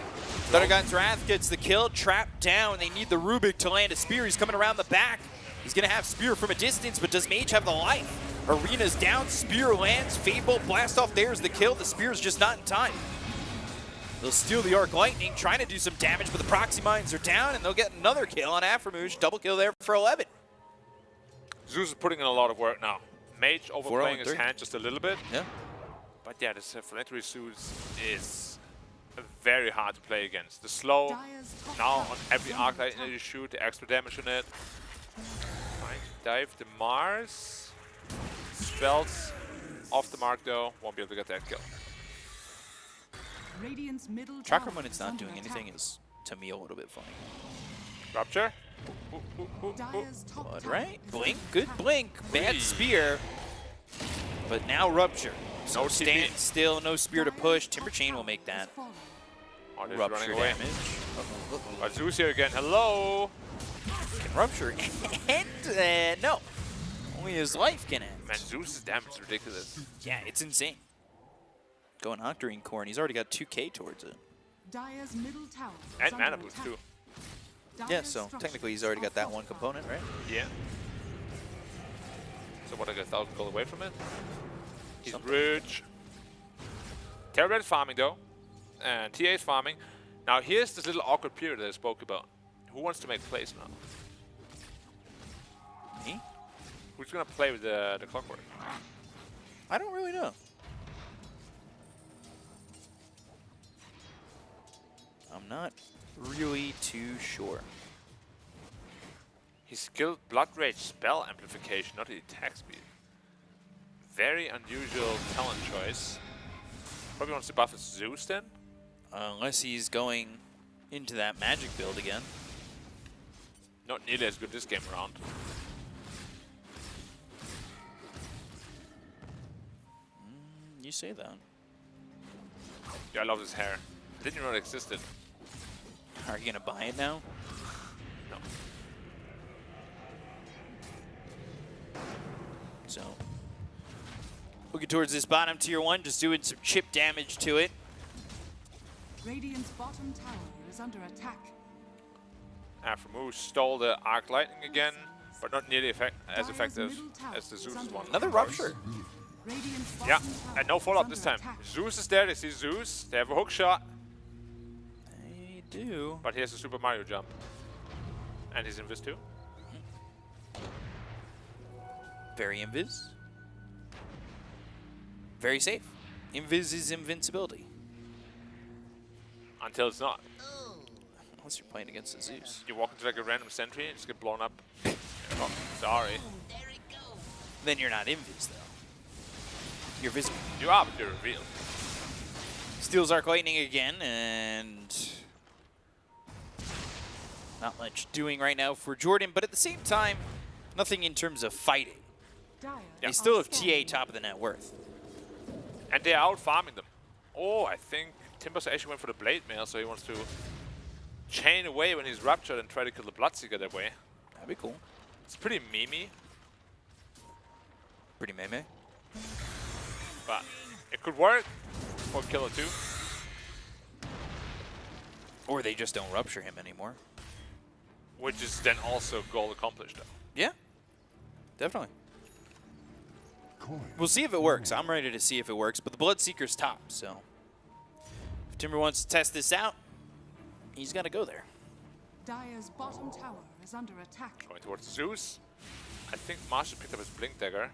Thunder God's Wrath gets the kill, trapped down. They need the Rubik to land a spear. He's coming around the back. He's gonna have spear from a distance, but does Mage have the life? Arena's down, spear lands, Fable blast off. There's the kill. The spear's just not in time. They'll steal the Arc Lightning, trying to do some damage, but the Proxy Mines are down, and they'll get another kill on Aframoosh. Double kill there for 11. Zeus is putting in a lot of work now. Mage overplaying his hand just a little bit. Yeah. But yeah, this Philanthropy Zeus is very hard to play against. The slow, now on every Arc Lightning that you shoot, the extra damage on it. Trying to dive the Mars. Spells off the mark though, won't be able to get that kill. Radiant's middle Tracker tower when it's is not under doing attack. anything is, to me, a little bit funny. Rupture. Dire's top But tower right, is blink, under good attack. blink, bad spear. But now Rupture. So No stand TP. still, no spear to push. Timber Chain will make that. Fallen. Oh, they're Rupture running away. damage. But Zeus here again. Hello. Can Rupture and no. Only his life can end. Man, Zeus's damage is ridiculous. Yeah, it's insane. Going Octarine Core, and he's already got 2k towards it. Dire's middle tower is And under mana boost attack. too. Yeah, Dire's so structures technically he's already got that are one fortified. component, right? Yeah. So what, I get 1,000 gold away from it? He's Something. rich. Terrorblade is farming though. And TA is farming. Now here's this little awkward period that I spoke about. Who wants to make plays now? Me? Who's gonna play with the clockwork? I don't really know. I'm not really too sure. He skilled Blood Rage spell amplification, not the attack speed. Very unusual talent choice. Probably wants to buff his Zeus then? Unless he's going into that magic build again. Not nearly as good this game around. You say that. Yeah, I love his hair. I didn't even know it existed. Are you gonna buy it now? No. So, looking towards this bottom tier 1, just doing some chip damage to it. Radiant's bottom tower is under attack. Aframoosh stole the Arc Lightning again, but not nearly as effective as the Zeus one. Another Rupture. Radiant's Yeah, bottom tower and no is follow-up under this time. attack. Zeus is there, they see Zeus, they have a hook shot, They do. but he has a Super Mario jump. And he's invis too. Very invis. Very safe. Invis is invincibility. Until it's not. Unless you're playing against the Zeus. You walk into like a random sentry and just get blown up. Oh, sorry. Then you're not invis though. You're visible. You are, but you're revealed. steals Arc Lightning again, and not much doing right now for Jordan, but at the same time, nothing in terms of fighting. They still have TA top of the net worth. And they're out farming them. Oh, I think Timbers actually went for the Blade Mail, so he wants to chain away when he's ruptured and try to kill the Bloodseeker that way. That'd be cool. It's pretty memey. Pretty meme. But it could work for Killer 2. Or they just don't rupture him anymore. Which is then also goal accomplished. Yeah, definitely. We'll see if it works. I'm ready to see if it works, but the Bloodseeker's top, so if Timber wants to test this out, he's got to go there. Dire's bottom tower is under attack. Going towards Zeus. I think Marshall picked up his Blink Dagger.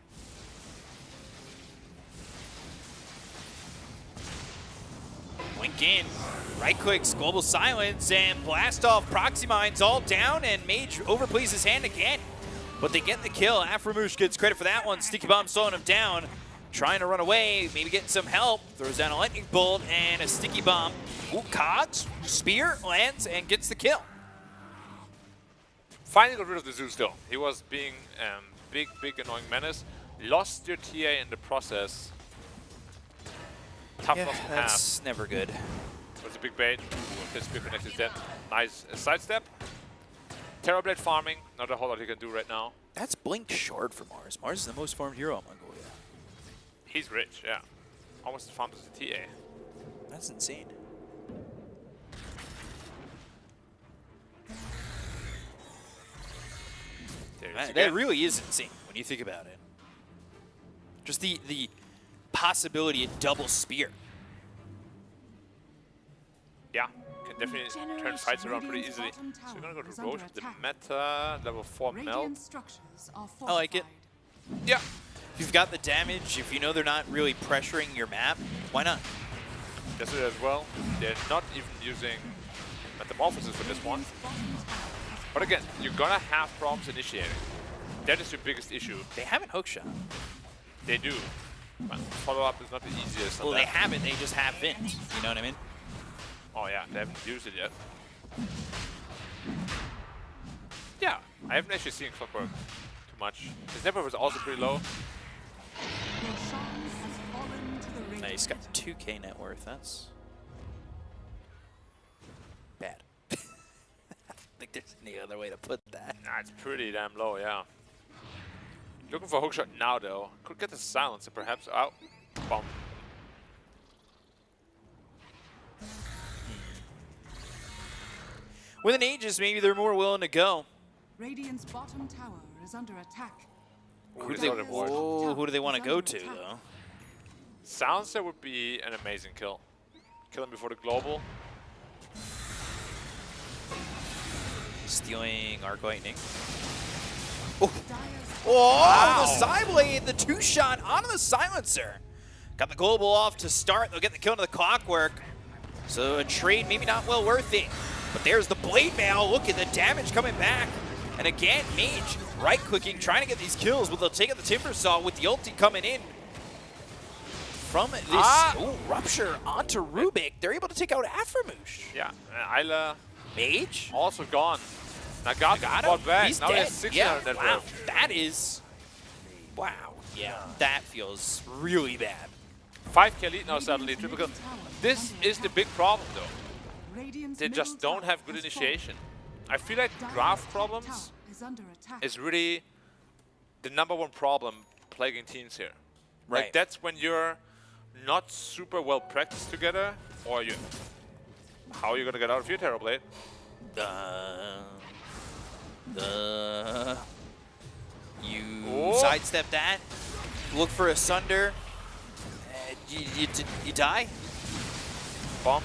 Blink in, right clicks, Global Silence, and blast off Proxy Mines all down, and Mage overplays his hand again. But they get the kill. Aframoosh gets credit for that one. Sticky Bomb slowing him down. Trying to run away, maybe getting some help. Throws down a Lightning Bolt and a Sticky Bomb. Ooh, Cogs, Spear, lands, and gets the kill. Finally got rid of the Zeus though. He was being big annoying menace. Lost your TA in the process. Tough loss to have. That's never good. Was a big bait. His Spear Connect is dead. Nice sidestep. Terrorblade farming, not a whole lot he can do right now. That's Blink short for Mars. Mars is the most farmed hero in Mongolia. He's rich, yeah. Almost as farmed as the TA. That's insane. That really is insane when you think about it. Just the possibility of double spear. Yeah, can definitely turn fights around pretty easily. So we're gonna go to Roach, the meta, level 4 Mel. I like it. Yeah. If you've got the damage, if you know they're not really pressuring your map, why not? That's it as well. They're not even using Metamorphosis for this one. But again, you're gonna have problems initiating. That is your biggest issue. They haven't hookshot. They do. But follow-up is not the easiest. Well, they haven't, they just haven't. You know what I mean? Oh yeah, they haven't used it yet. Yeah, I haven't actually seen Clockwork too much. His network was also pretty low. No, he's got 2K net worth. That's bad. I don't think there's any other way to put that. Nah, it's pretty damn low, yeah. Looking for a hookshot now, though. Could get the silencer, perhaps. Oh, bomb. With an Aegis, maybe they're more willing to go. Radiant's bottom tower is under attack. Who do they want to go to, though? Silencer would be an amazing kill. Kill him before the global. Stealing Arc Lightning. Oh, wow. The Cyblade, the 2-shot onto the silencer. Got the global off to start. They'll get the kill into the Clockwork. So a trade maybe not well worth it. But there's the Blade Mail. Look at the damage coming back. And again, Mage right-clicking, trying to get these kills, but they'll take out the Timber Saw with the ulti coming in. From this Rupture onto Rubik, they're able to take out Aframoosh. Yeah, Isla. Mage? Also gone. Nagata fought back. He's now dead. he has 600 net wow. worth. That is... Wow. Yeah, that feels really bad. 5k lead now suddenly. Triple kill. This is the big problem, though. They just don't have good initiation. I feel like draft problems is really the #1 problem plaguing teams here. Right. Like that's when you're not super well practiced together, or you. How are you gonna get out of your Terrorblade? You sidestep that. Look for a Sunder. You die. Bomb.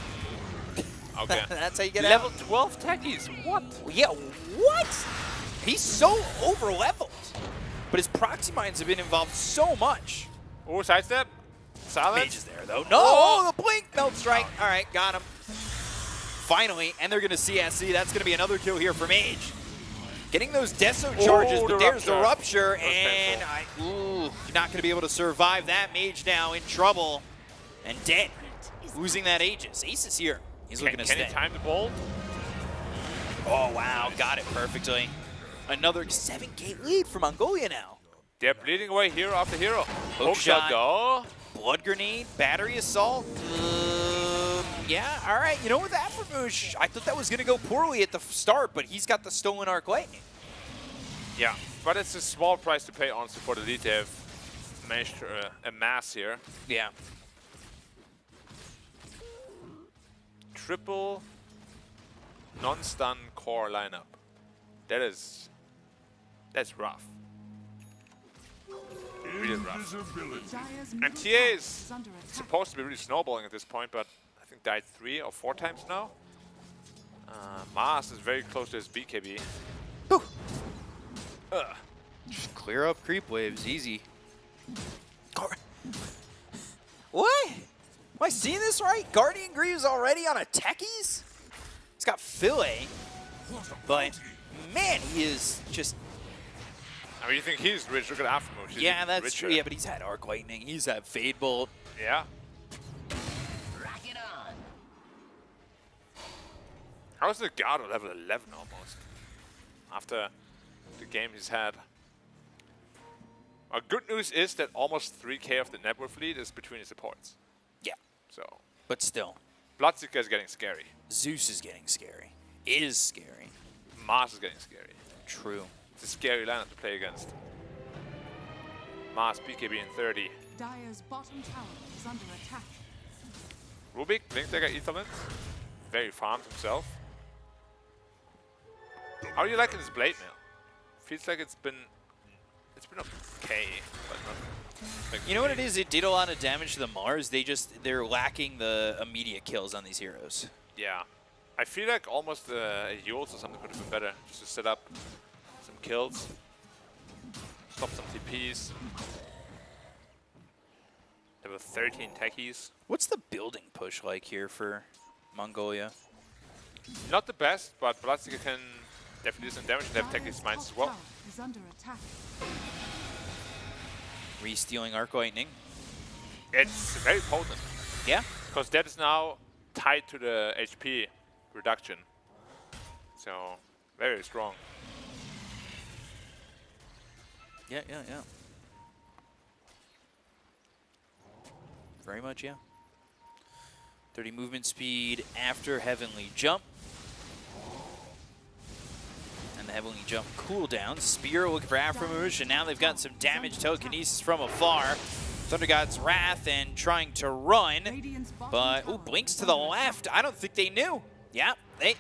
Okay. That's how you get Level out. 12 techies. What? Yeah, what? He's so over-leveled. But his proxy mines have been involved so much. Oh, sidestep. Silence. Mage is there, though. No, the blink melt strike. All right, got him. Finally, and they're going to CSC. That's going to be another kill here for Mage. Getting those Deso charges, but there's the Rupture, and you're not going to be able to survive that. Mage now in trouble and dead. losing that Aegis. Ace is here. He's looking to Can stay. he time the ball? Oh, wow. Got it perfectly. Another 7K lead for Mongolia now. They're bleeding away hero after hero. Hook shot. Though. Blood grenade. Battery assault. Yeah, all right. You know what, Aframush, I thought that was going to go poorly at the start, but he's got the stolen arc lightning. Yeah, but it's a small price to pay, honestly, for the lead they have managed to amass here. Yeah. Triple non-stun core lineup. That's rough. Really rough. And TA is supposed to be really snowballing at this point, but I think died 3 or 4 times now. Mars is very close to his BKB. Just clear up creep waves, easy. What? Am I seeing this right? Guardian Greaves already on a techies? He's got Fillet, but man, he is just... I mean, you think he's rich? Look at Aframush. Yeah, that's true. Yeah, but he's had Arc Lightning. He's had Fade Bolt. Yeah. How's the guard at level 11 almost? After the game he's had. Good news is that almost 3K of the network fleet is between the supports. Yeah. So. But still. Bloodseeker is getting scary. Zeus is getting scary. Is scary. Mars is getting scary. True. It's a scary lineup to play against. Mars, BKB in 30. Dire's bottom tower is under attack. Rubik, Blink Dagger, Etherland. Very farmed himself. How do you like this blade mail? Feels like it's been okay, but not like you know what it is? It did a lot of damage to the Mars. They're lacking the immediate kills on these heroes. Yeah. I feel like almost a Yules or something could have been better. Just to set up some kills. Stop some TPs. There were 13 techies. What's the building push like here for Mongolia? Not the best, but Bloodseeker can definitely do some damage and have techies mines as well. Is under attack. Re-stealing Arc Lightning. It's very potent. Yeah. Because that is now tied to the HP reduction. So, very strong. Yeah. Very much, yeah. 30 movement speed after Heavenly Jump. And the Heavenly Jump cooldown. Spear looking for Aframush, and now they've got some damage telekinesis from afar. Thunder God's Wrath and trying to run. But, ooh, Blinks to the left. I don't think they knew. Yeah, they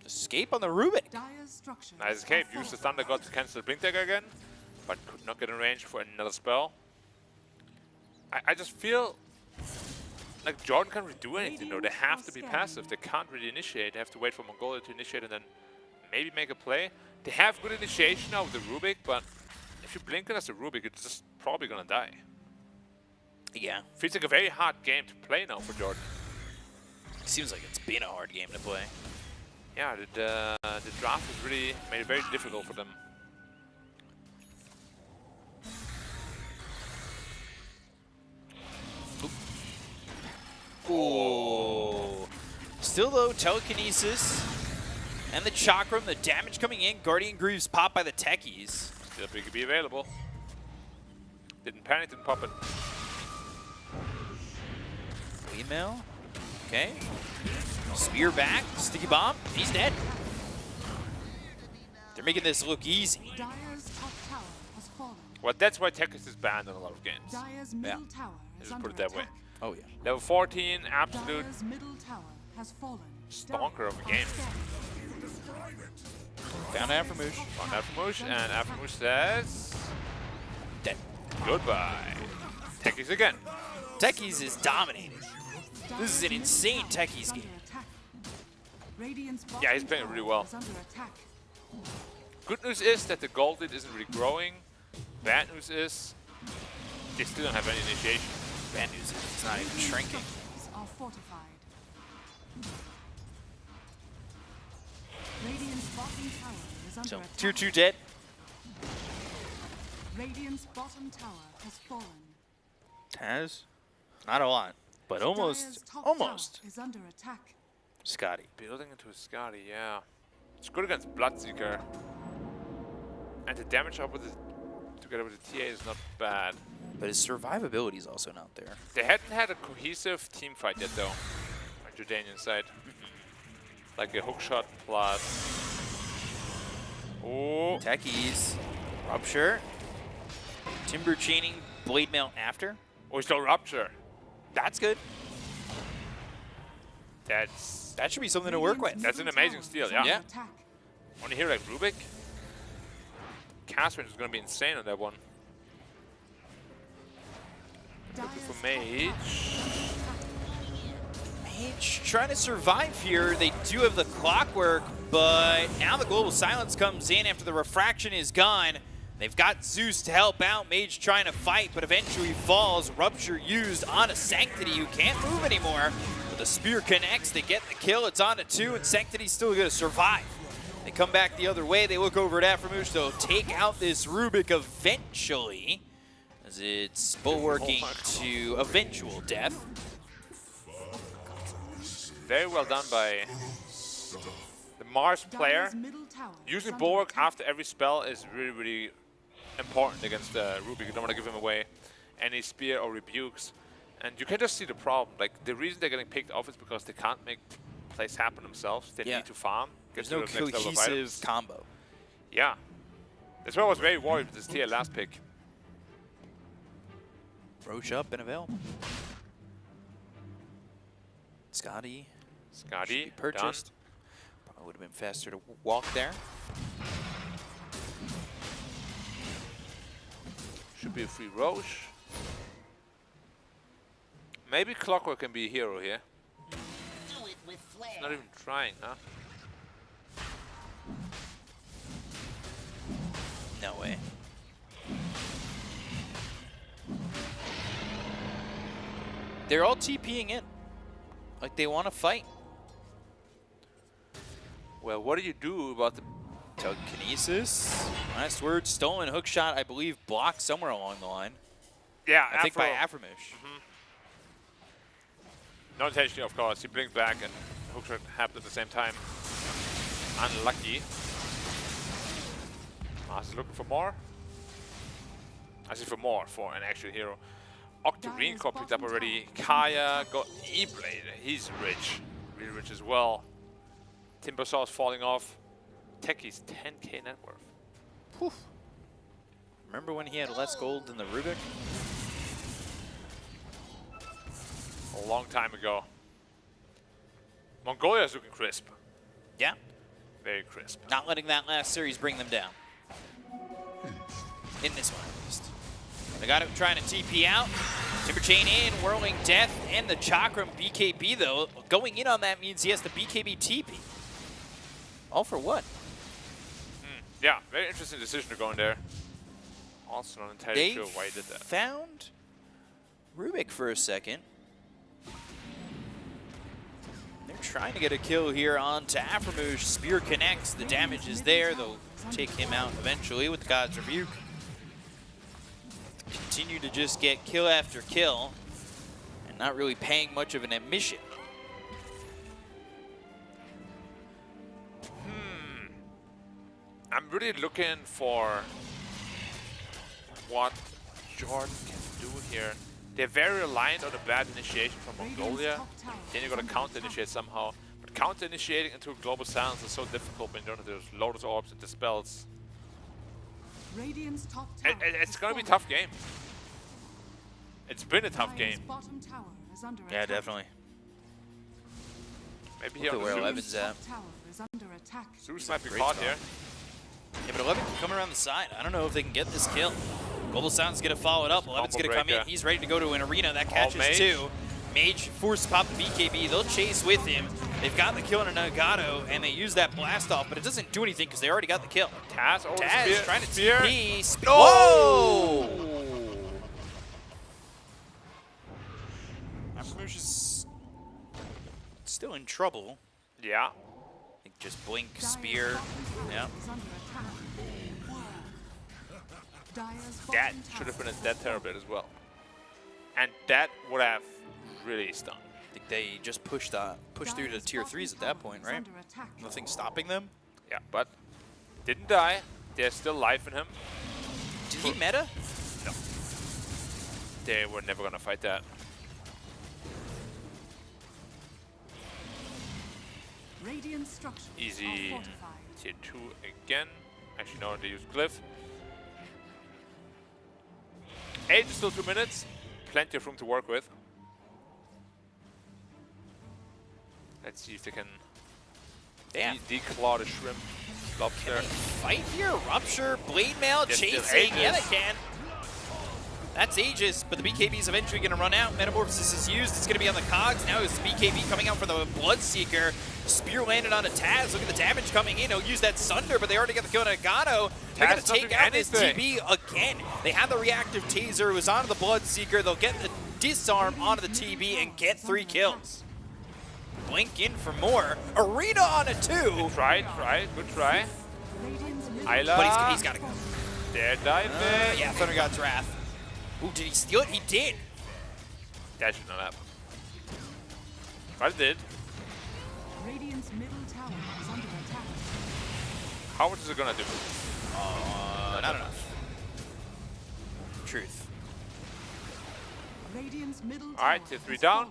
escape on the Rubik. Nice escape. Use the Thunder God to cancel the Blink Dagger again, but could not get in range for another spell. I just feel like Jordan can't really do anything though. They have to be passive. They can't really initiate. They have to wait for Mongolia to initiate and then maybe make a play. They have good initiation now with the Rubik, but if you blink it as a Rubik, it's just probably gonna die. Yeah. Feels like a very hard game to play now for Jordan. Seems like it's been a hard game to play. Yeah, the draft has really made it very difficult for them. Ooh. Still though, telekinesis and the chakram, the damage coming in. Guardian Greaves popped by the techies. Still BKB available. Didn't panic, didn't pop it. Email. Okay. Spear back. Sticky bomb. He's dead. They're making this look easy. Dire's top tower has fallen. Well, that's why Tekis is banned in a lot of games. Dire's middle tower is Just under put it that way. attack. Oh yeah. Level 14, absolute Dire's middle tower has fallen. stonker of a game. Found Aframush. Found Aframush, and Aframush says... Dead. Goodbye. Techies again. Techies is dominating. This is an insane Techies game. Yeah, he's playing really well. Good news is that the gold lead isn't really growing. Bad news is they still don't have any initiation. Bad news is it's not even shrinking. Are fortified. Radiant's bottom tower is under So, attack. tier 2 dead. Radiant's bottom tower has fallen. Has? Not a lot. But Dyer's almost, top almost. tower is under attack. Scotty. Building into a Scotty, yeah. It's good against Bloodseeker. And the damage up with it together with the TA is not bad. But his survivability is also not there. They hadn't had a cohesive team fight yet though. On Jordanian side. Like a hookshot plus. Oh. Techies. Rupture. Timber chaining. Blade mail after. Oh, he's still Rupture. That's good. That should be something to work with. That's an amazing steal, yeah. Yeah. When you hear like Rubik, cast range is going to be insane on that one. Looking for Mage. Mage trying to survive here. They do have the clockwork, but now the global silence comes in after the refraction is gone. They've got Zeus to help out. Mage trying to fight, but eventually falls. Rupture used on a Sanctity who can't move anymore. But the spear connects. They get the kill. It's on to 2, and Sanctity's still going to survive. They come back the other way. They look over at Aframush. They'll take out this Rubik eventually, as it's bulwarking to eventual death. Very well done by the Mars player. Using Bulwark after every spell is really, really important against Rubik. You don't want to give him away any spear or rebukes. And you can just see the problem. Like, the reason they're getting picked off is because they can't make plays happen themselves. They need to farm. There's no cohesive combo. Yeah. That's why I was very worried with this tier last pick. Roach up and available. Scotty. Scotty, purchased. done. Probably would have been faster to walk there. Should be a free Roche. Maybe Clockwork can be a hero here. He's not even trying, huh? No way. They're all TPing in. Like they want to fight. Well, what do you do about the telekinesis? Last word, stolen hookshot, I believe, blocked somewhere along the line. Yeah, I think by Aframish. Not intentionally, of course. He blinked back and hookshot happened at the same time. Unlucky. Mars is looking for more. I see for more for an actual hero. Octarine Core picked up already. Kaya got E-Blade. He's rich. Really rich as well. Timbersaw is falling off. Techie's 10k net worth. Whew. Remember when he had less gold than the Rubik? A long time ago. Mongolia is looking crisp. Yeah. Very crisp. Not letting that last series bring them down. In this one, at least. They got him trying to TP out. Timber Chain in, Whirling Death, and the Chakram BKB, though. Going in on that means he has the BKB TP. All for what? Yeah, very interesting decision to go in there. Also not entirely sure why he did that. Found Rubik for a second. They're trying to get a kill here onto Aframush. Spear connects, the damage is there. They'll take him out eventually with God's Rebuke. Continue to just get kill after kill and not really paying much of an admission. I'm really looking for what Jordan can do here. They're very reliant on a bad initiation from Mongolia. Then you got to counter-initiate somehow. But counter-initiating into a global silence is so difficult when you don't have those Lotus Orbs and Dispels. Radiant's top tower It's going to be a tough game. It's been a tough game. bottom tower is under Yeah, attack. definitely. Maybe here Look on at where the Eleven's at. Tower is under attack. Zeus might be Great caught spot. here. Yeah, but 11 can come around the side. I don't know if they can get this kill. Global Sound's going to follow it up. 11's going to come in. breaker. He's ready to go to an arena. That catches Mage. 2. Mage forced to pop the BKB. They'll chase with him. They've got the kill on a Nagato, and they use that blast off, but it doesn't do anything because they already got the kill. Taz, Taz trying to spear. TP. No! Whoa! Aframush is still in trouble. Yeah. I think just blink, spear. Yeah. That should have been a dead terror bit as well. And that would have really stung. I think they just pushed through to tier 3s at that point, right? Nothing stopping them. Yeah, but didn't die. There's still life in him. Did he meta? No. They were never gonna fight that. Radiant structures Easy are fortified. tier 2 again. Actually, no, they use Glyph. 8 is still 2 minutes. Plenty of room to work with. Let's see if they can declaw the shrimp lobster. Fight here, Rupture, Blade Mail, chasing. Yeah, they can. That's Aegis, but the BKB is eventually going to run out. Metamorphosis is used. It's going to be on the cogs. Now it's BKB coming out for the Bloodseeker. Spear landed on a Taz. Look at the damage coming in. He'll use that Sunder, but they already got the kill on Nagato. They're going to take out this TB again. They have the reactive taser. It was onto the Bloodseeker. They'll get the disarm onto the TB and get 3 kills. Blink in for more. Arena on a 2. Good try. Good try. Isla. But he's got to go. They're diving. Yeah, Thunder God's Wrath. Ooh, did he steal it? He did. That should not happen. But it did. Radiant's middle tower is under attack. How much is it gonna do? Not enough. Truth. Radiant's middle Alright, tier 3 down.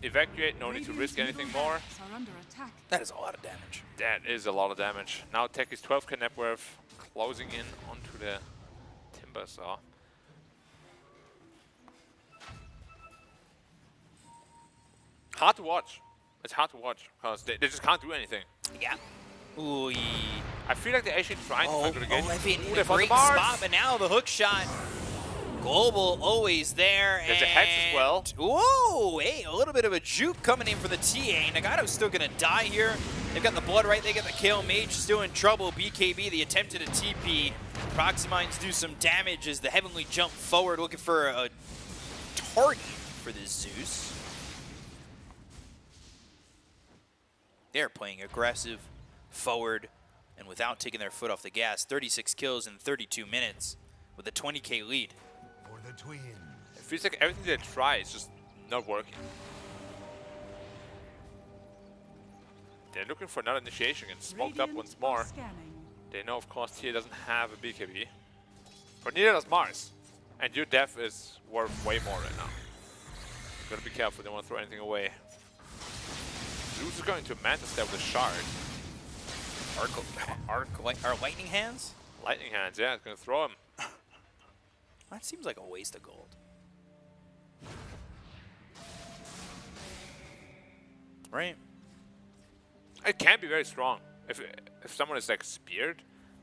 Evacuate, no need to risk anything more. are under attack. That is a lot of damage. That is a lot of damage. Now Tech is 12k net worth, closing in onto the Timber Saw. Hard to watch. It's hard to watch because they just can't do anything. Yeah. Ooh. I feel like they're actually trying to find good again. In a great spot, but now the hook shot. Global always there. There's a hex as well. Whoa, hey, a little bit of a juke coming in for the TA. Nagato's still going to die here. They've got the blood right, they get the kill. Mage still in trouble. BKB, the attempted a TP. Proximines do some damage as the Heavenly jump forward, looking for a target for this Zeus. They're playing aggressive, forward, and without taking their foot off the gas. 36 kills in 32 minutes with a 20k lead. For the twins. It feels like everything they try is just not working. They're looking for another initiation and smoked up once more. They know, of course, Tia doesn't have a BKB. But neither does Mars. And your death is worth way more right now. You gotta be careful, they don't want to throw anything away. Zeus is going to Mantis there with a shard. Lightning hands? Lightning hands, yeah, it's gonna throw him. That seems like a waste of gold. Right? It can be very strong. If someone is like speared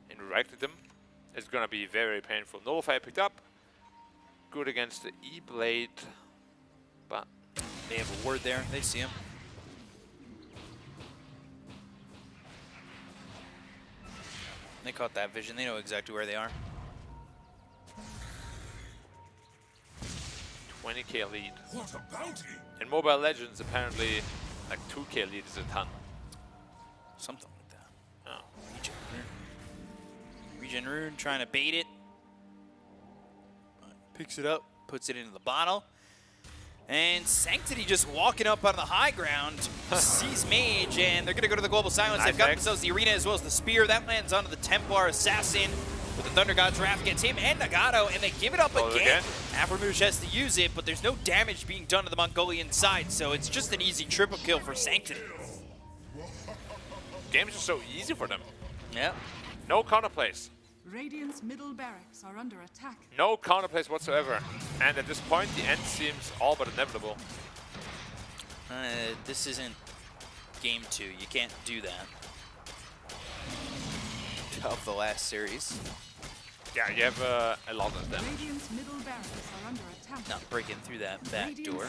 and directed them, it's gonna be very painful. Nullify picked up. Good against the E-Blade, but they have a ward there. They see him. They caught that vision. They know exactly where they are. 20k lead. What a bounty! In Mobile Legends, apparently, like 2k lead is a ton. Something like that. Oh. Regen Rune trying to bait it. Picks it up, puts it into the bottle. And Sanctity just walking up on the high ground, sees Mage, and they're going to go to the Global Silence. They've got themselves the Arena as well as the Spear. That lands onto the Templar Assassin. With the Thunder God's Wrath gets him and Nagato, and they give it up again. Afromuge has to use it, but there's no damage being done to the Mongolian side, so it's just an easy triple kill for Sanctity. Games are so easy for them. Yeah. No counterplays. Radiant's middle barracks are under attack. No counterplays whatsoever. And at this point, the end seems all but inevitable. This isn't game 2. You can't do that. Of the last series. Yeah, you have a lot of them. Radiant's middle barracks are under attack. Not breaking through that back door.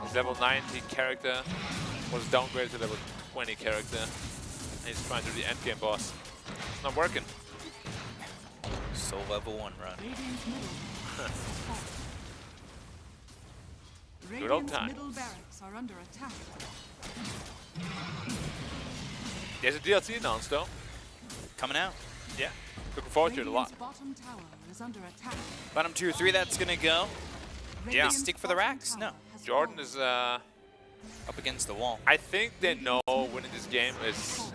His level 90 character was downgraded to level 20 character. And he's trying to do the endgame boss. It's not working. So level 1 run. Radiant's middle. Good old Radiant's times. middle barracks are under attack. There's a DLC announced though. Coming out. Yeah. Looking forward to it a lot. Bottom tower is under attack. Bottom 2 or 3, that's going to go. Yeah. Stick for the racks? No. Jordan is up against the wall. I think they know winning this game is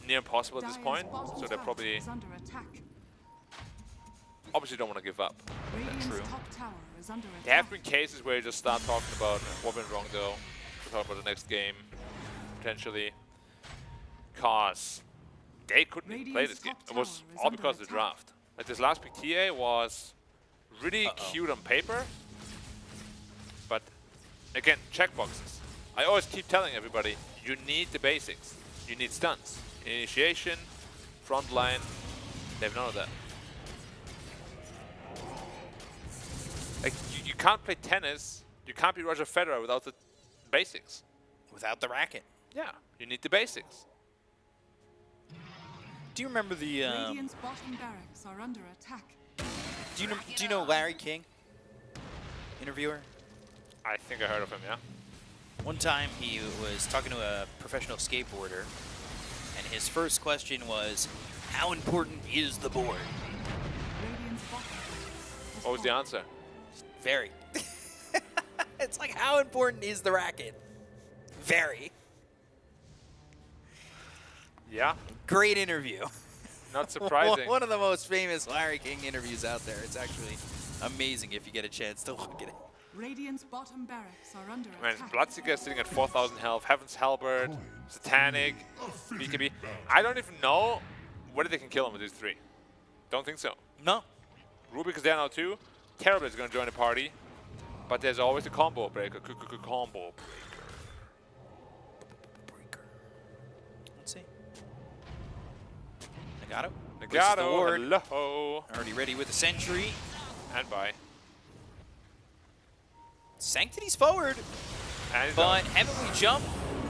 near impossible at this point, so they probably obviously don't want to give up. True. There have been cases where you just start talking about what went wrong though. We'll talk about the next game, potentially. Because they couldn't even play this game. It was all because of the draft. Like this last pick TA was really cute on paper, but again, checkboxes. I always keep telling everybody, you need the basics. You need stunts, initiation, front line. They have none of that. Like you can't play tennis, you can't be Roger Federer without the basics. Without the racket. Yeah, you need the basics. Do you remember the? Radiant's bottom barracks are under attack. Do you know Larry King? Interviewer. I think I heard of him. Yeah. One time he was talking to a professional skateboarder, and his first question was, "How important is the board?" What was the answer? Very. It's like, how important is the racket? Very. Yeah. Great interview. Not surprising. One of the most famous Larry King interviews out there. It's actually amazing if you get a chance to look at it. Radiant's bottom barracks are under Man, attack. Bloodseeker is sitting at 4,000 health. Heaven's Halberd, Satanic, BKB. I don't even know whether they can kill him with these three. Don't think so. No. Rubik is there now too. Terrible is going to join the party. But there's always a combo breaker. Combo breaker. Let's see. Nagato. Nagato, hello. Already ready with the sentry. And bye. Sanctity's forward. But Heavenly Jump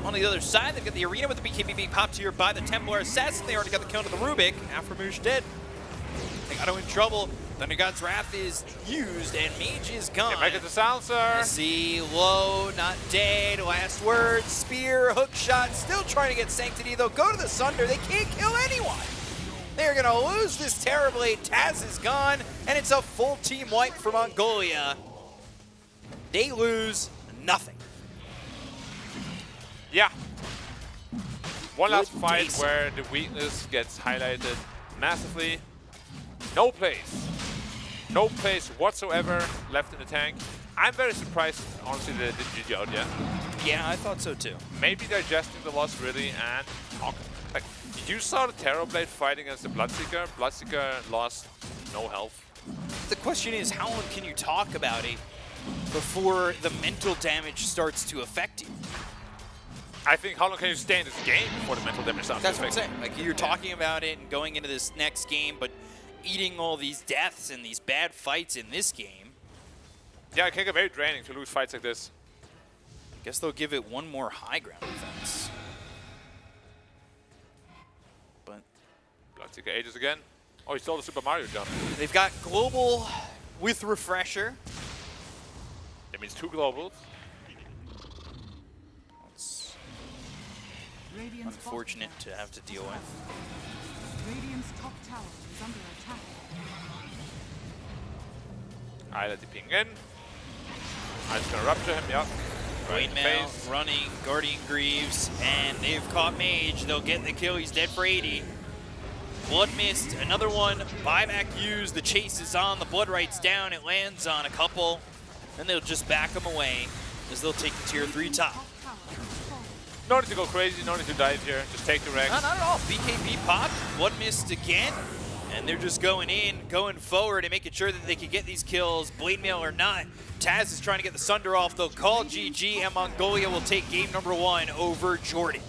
on the other side. They've got the arena with the BKB being popped here by the Templar Assassin. They already got the count of the Rubik. Aframouche dead. Nagato in trouble. Thunder God's Wrath is used, and Mage is gone. Make it the silencer. See, low, not dead. Last word, spear, hook shot. Still trying to get Sanctity. They'll go to the Sunder. They can't kill anyone. They're going to lose this terribly. Taz is gone, and it's a full team wipe for Mongolia. They lose nothing. Yeah. One last fight where the weakness gets highlighted massively. No place. No place whatsoever left in the tank. I'm very surprised, honestly, they didn't GG out yet. Yeah, I thought so too. Maybe digesting the loss really and talking. Like, you saw the Terrorblade fight against the Bloodseeker. Bloodseeker lost no health. The question is, how long can you talk about it before the mental damage starts to affect you? I think how long can you stay in this game before the mental damage starts That's to affect what I'm saying. Like, you're talking about it and going into this next game, but eating all these deaths and these bad fights in this game. Yeah, it can get very draining to lose fights like this. Guess they'll give it one more high ground defense. But Bloodseeker ages again. Oh, he stole the Super Mario jump. They've got Global with Refresher. That means 2 globals. It's unfortunate to have to deal with. Radiant's top tower is under attack. I let the ping in. I'm just gonna rupture him, yep. Right in the Mail face. running, Guardian Greaves, and they've caught Mage. They'll get the kill. He's dead for 80. Blood Mist, another one. Buyback used. The chase is on. The Blood Right's down. It lands on a couple. Then they'll just back them away as they'll take the tier 3 top. No need to go crazy, no need to dive here. Just take the Rex. No, not at all. BKB popped. Blood Mist again. And they're just going in, going forward, and making sure that they can get these kills, Blade Mail or not. Taz is trying to get the Sunder off. They'll call GG, and Mongolia will take game number 1 over Jordan.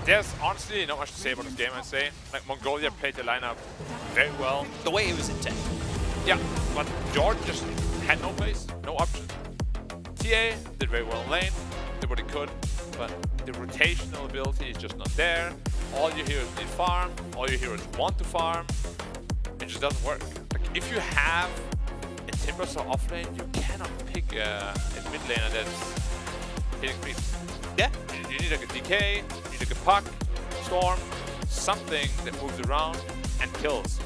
There's honestly not much to say about this game, I'd say. Like, Mongolia played the lineup very well. The way it was intended. Yeah, but Jordan just had no place, no option. TA did very well in lane, did what he could, but the rotational ability is just not there. All your heroes need farm, all your heroes want to farm. It just doesn't work. Like, if you have a Timbersaw off lane, you cannot pick a mid laner that's hitting creeps. Yeah. You need like a DK, you need like a puck, storm, something that moves around and kills.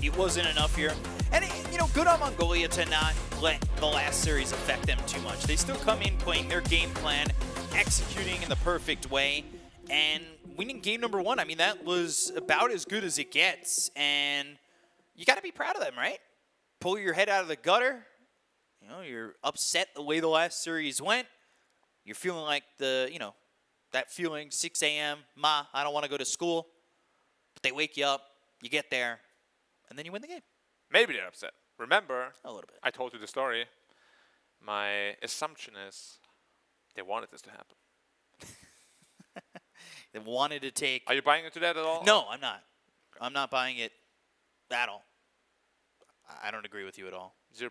It wasn't enough here. And you know, good on Mongolia to not let the last series affect them too much. They still come in playing their game plan, executing in the perfect way, and winning game number 1. I mean, that was about as good as it gets, and you got to be proud of them, right? Pull your head out of the gutter. You know, you're upset the way the last series went. You're feeling like that feeling, 6 a.m., Ma, I don't want to go to school. But they wake you up, you get there, and then you win the game. Maybe they're upset. Remember, a little bit. I told you the story. My assumption is they wanted this to happen. They wanted to take... Are you buying into that at all? No, I'm not. I'm not buying it at all. I don't agree with you at all. 0%?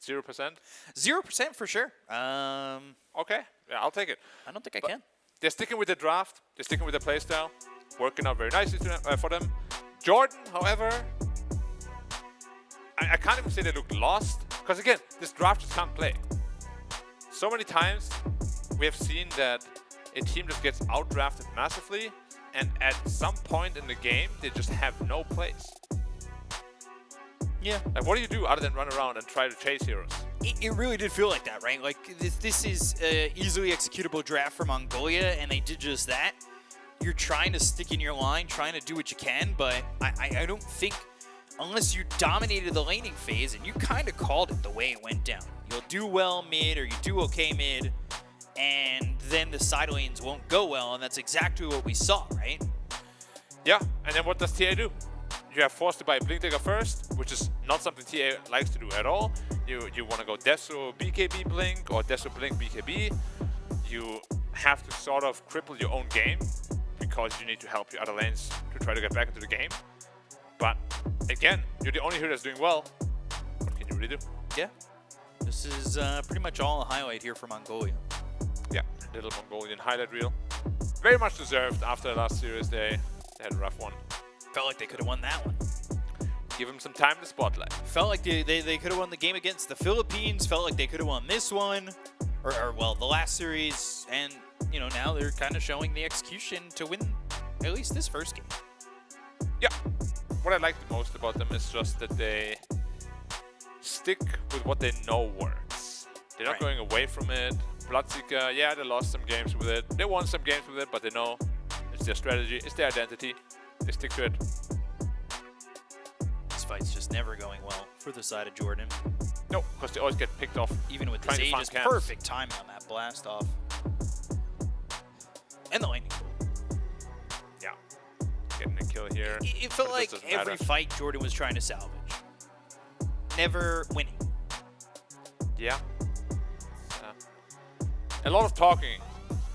0%? 0% for sure. Okay, yeah, I'll take it. I don't think I But can. They're sticking with the draft. They're sticking with the playstyle. Working out very nicely for them. Jordan, however, I can't even say they look lost. Because again, this draft just can't play. So many times we have seen that a team just gets outdrafted massively, and at some point in the game, they just have no place. Yeah. Like, what do you do other than run around and try to chase heroes? It really did feel like that, right? Like, this is an easily executable draft for Mongolia, and they did just that. You're trying to stick in your line, trying to do what you can, but I don't think, unless you dominated the laning phase, and you kind of called it the way it went down. You'll do well mid, or you do okay mid, and then the side lanes won't go well, and that's exactly what we saw, right? Yeah, and then what does TA do? You have forced to buy Blink Dagger first, which is not something TA likes to do at all. You want to go Deso BKB Blink or Deso Blink BKB. You have to sort of cripple your own game because you need to help your other lanes to try to get back into the game. But again, you're the only hero that's doing well. What can you really do? Yeah. This is pretty much all a highlight here for Mongolia. Yeah, little Mongolian highlight reel. Very much deserved after the last series. They had a rough one. Felt like they could have won that one. Give them some time in the spotlight. Felt like they could have won the game against the Philippines. Felt like they could have won this one. Or well, the last series. And, you know, now they're kind of showing the execution to win at least this first game. Yeah. What I like the most about them is just that they stick with what they know works. They're not going away from it. Bloodseeker, yeah, they lost some games with it. They won some games with it, but they know it's their strategy, it's their identity. They stick to it. This fight's just never going well for the side of Jordan. No, because they always get picked off. Even with this Aegis, perfect timing on that blast off. And the lightning bolt. Yeah. Getting a kill here. It felt like every fight Jordan was trying to salvage. Never winning. Yeah. A lot of talking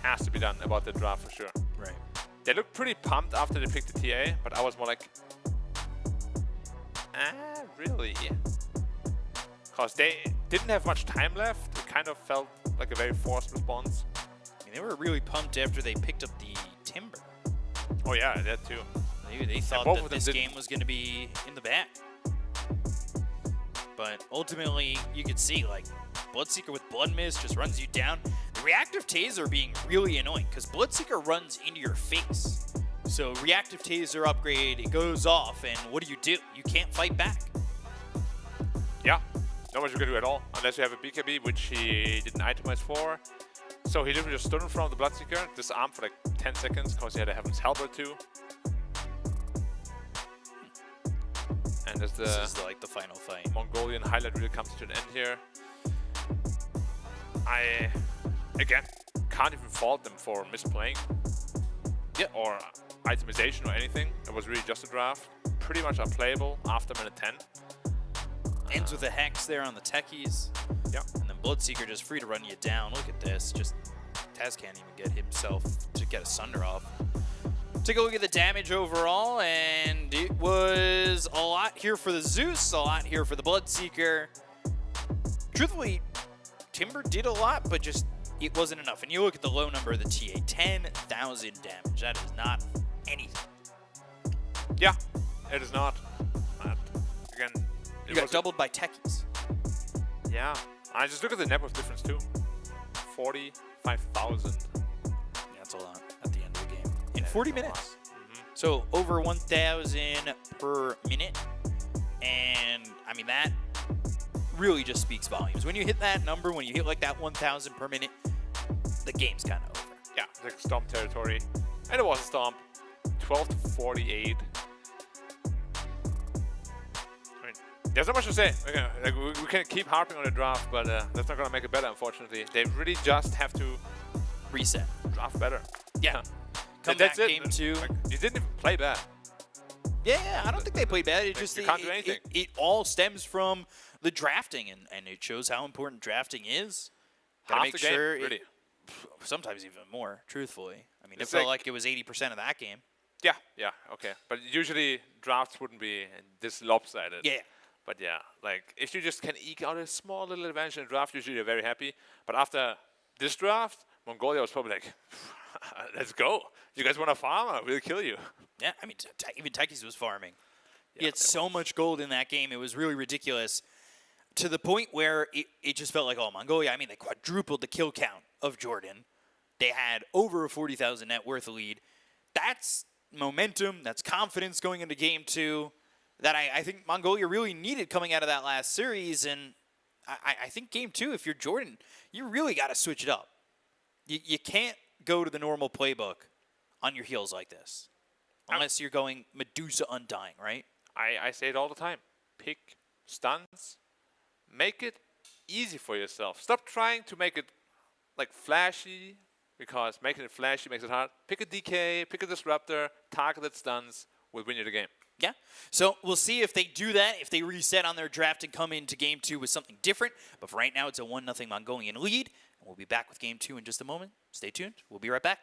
has to be done about the draft for sure. Right. They looked pretty pumped after they picked the TA, but I was more like, really? Because they didn't have much time left. It kind of felt like a very forced response. I mean, they were really pumped after they picked up the Timber. Oh yeah, that too. They thought that this game was going to be in the bag. But ultimately, you could see, like, Bloodseeker with Blood Mist just runs you down. The Reactive Taser being really annoying, because Bloodseeker runs into your face. So Reactive Taser upgrade, it goes off, and what do? You can't fight back. Yeah, not much you can do at all, unless you have a BKB, which he didn't itemize for. So he literally just stood in front of the Bloodseeker, disarmed for like 10 seconds, because he had a Heaven's Halberd too. And as This is like the final fight. Mongolian highlight really comes to an end here. I, again, can't even fault them for misplaying. Yeah. Or itemization or anything. It was really just a draft. Pretty much unplayable after minute 10. Ends with a Hex there on the techies. Yeah. And then Bloodseeker just free to run you down. Look at this. Just Taz can't even get himself to get a Sunder off. Take a look at the damage overall, and it was a lot here for the Zeus, a lot here for the Bloodseeker. Truthfully, Timber did a lot, but just it wasn't enough. And you look at the low number of the TA, 10,000 damage. That is not anything. Yeah, it is not. But again, you got doubled by techies. Yeah, I just look at the net worth difference too. 45,000. Yeah, that's a lot at the end of the game. In 40 minutes. So over 1,000 per minute. And mean, that really just speaks volumes. When you hit that number, when you hit like that 1,000 per minute, the game's kind of over. Yeah, it's like stomp territory. And it was a stomp. 12-48. I mean, there's not much to say. Okay, like, we can keep harping on the draft, but that's not going to make it better, unfortunately. They really just have to reset. Draft better. Yeah. Come That's back it. game 2. Like, you didn't even play bad. Yeah, I don't think they played bad. It just you can't do anything. It all stems from the drafting, and it shows how important drafting is. Gotta Half make the game, sure really. Sometimes even more, truthfully. I mean, It's it felt like- like it was 80% of that game. Yeah, okay. But usually drafts wouldn't be this lopsided. Yeah. But yeah, like if you just can eke out a small little advantage in the draft, usually you're very happy. But after this draft, Mongolia was probably like, let's go. You guys want a farmer? We'll kill you. Yeah, I mean, even Tekis was farming. He had so much gold in that game. It was really ridiculous to the point where it just felt like, oh, Mongolia, I mean, they quadrupled the kill count of Jordan. They had over a 40,000 net worth lead. That's momentum. That's confidence going into game 2 that I think Mongolia really needed coming out of that last series. And I think game 2, if you're Jordan, you really got to switch it up. You can't go to the normal playbook on your heels like this. Unless you're going Medusa Undying, right? I say it all the time. Pick stuns. Make it easy for yourself. Stop trying to make it like flashy, because making it flashy makes it hard. Pick a DK, pick a disruptor, targeted stuns will win you the game. Yeah. So we'll see if they do that, if they reset on their draft and come into game 2 with something different. But for right now, it's a 1-0 Mongolian lead. And we'll be back with game 2 in just a moment. Stay tuned. We'll be right back.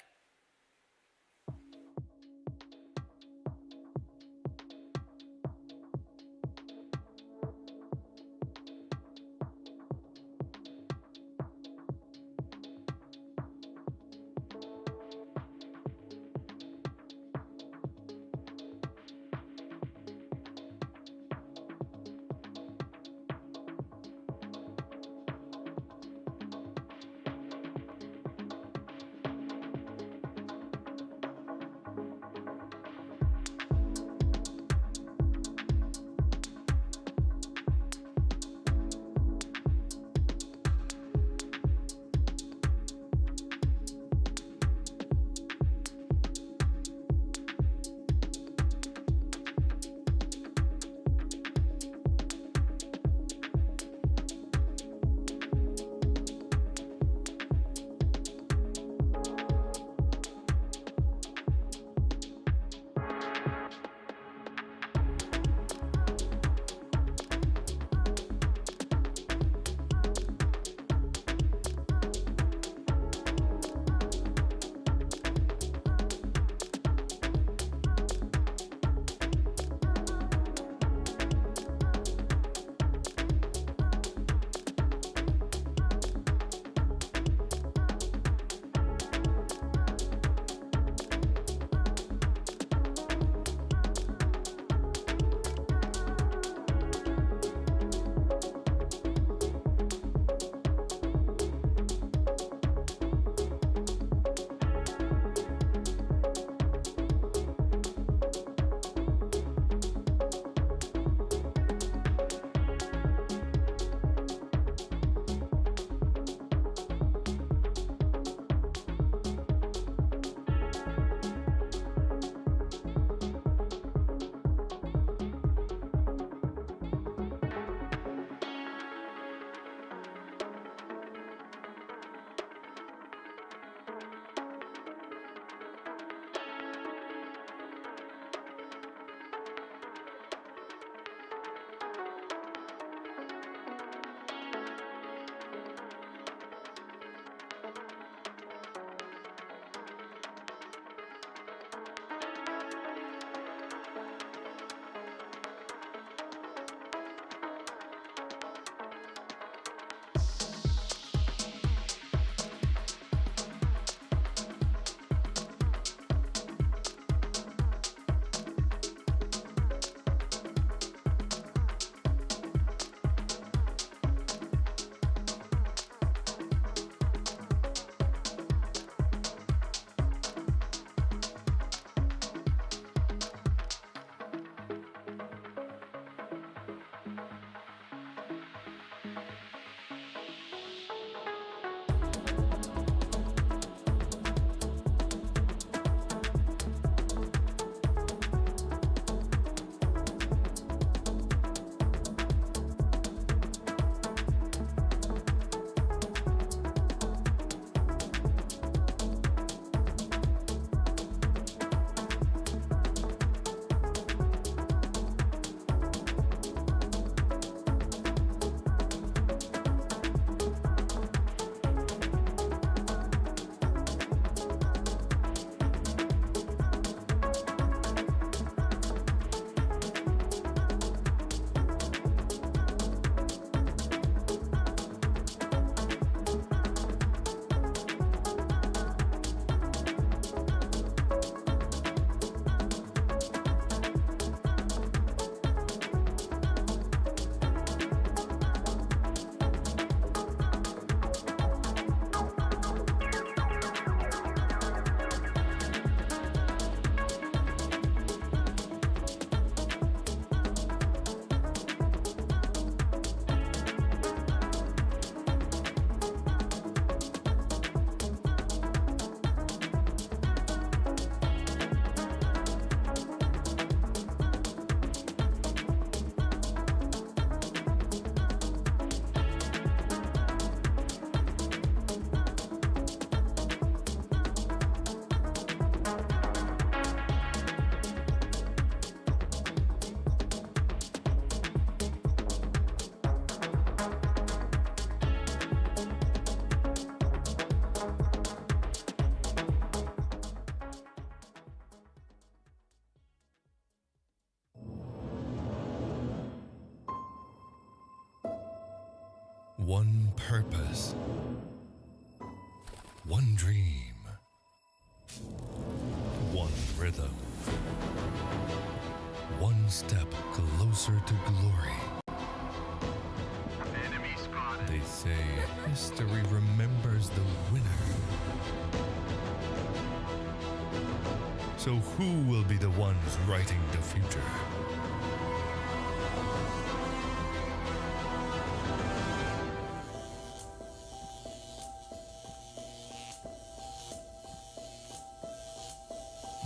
one purpose, one dream, one rhythm, one step closer to glory. They say history remembers the winner. So who will be the ones writing the future?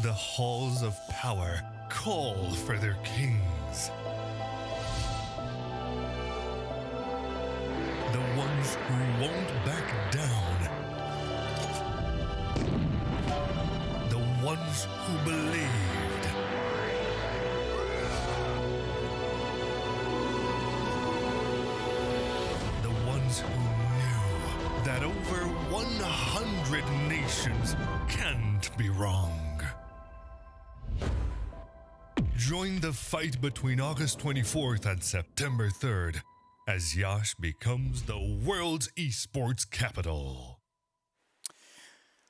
The halls of power call for their kings. The ones who won't back down. The ones who believed. The ones who knew that over 100 nations can't be wrong. Join the fight between August 24th and September 3rd as Yash becomes the world's esports capital.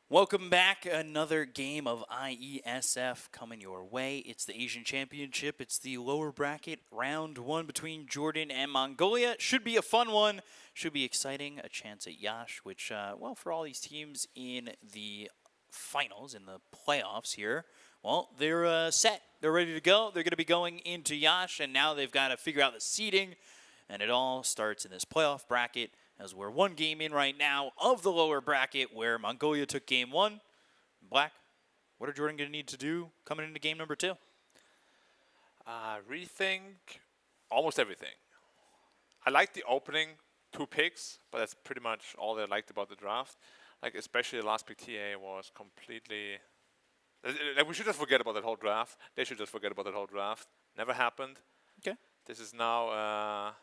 Welcome back. Another game of IESF coming your way. It's the Asian Championship. It's the lower bracket round one between Jordan and Mongolia. Should be a fun one. Should be exciting. A chance at Yash, which, well, for all these teams in the finals, in the playoffs here, well, they're set. They're ready to go. They're going to be going into Yash, and now they've got to figure out the seeding. And it all starts in this playoff bracket, as we're one game in right now of the lower bracket where Mongolia took game one. Black, what are Jordan going to need to do coming into game number 2? Rethink almost everything. I like the opening 2 picks, but that's pretty much all I liked about the draft. Like, especially the last pick TA was completely... Like, we should just forget about that whole draft. They should just forget about that whole draft. Never happened. Okay. This is now a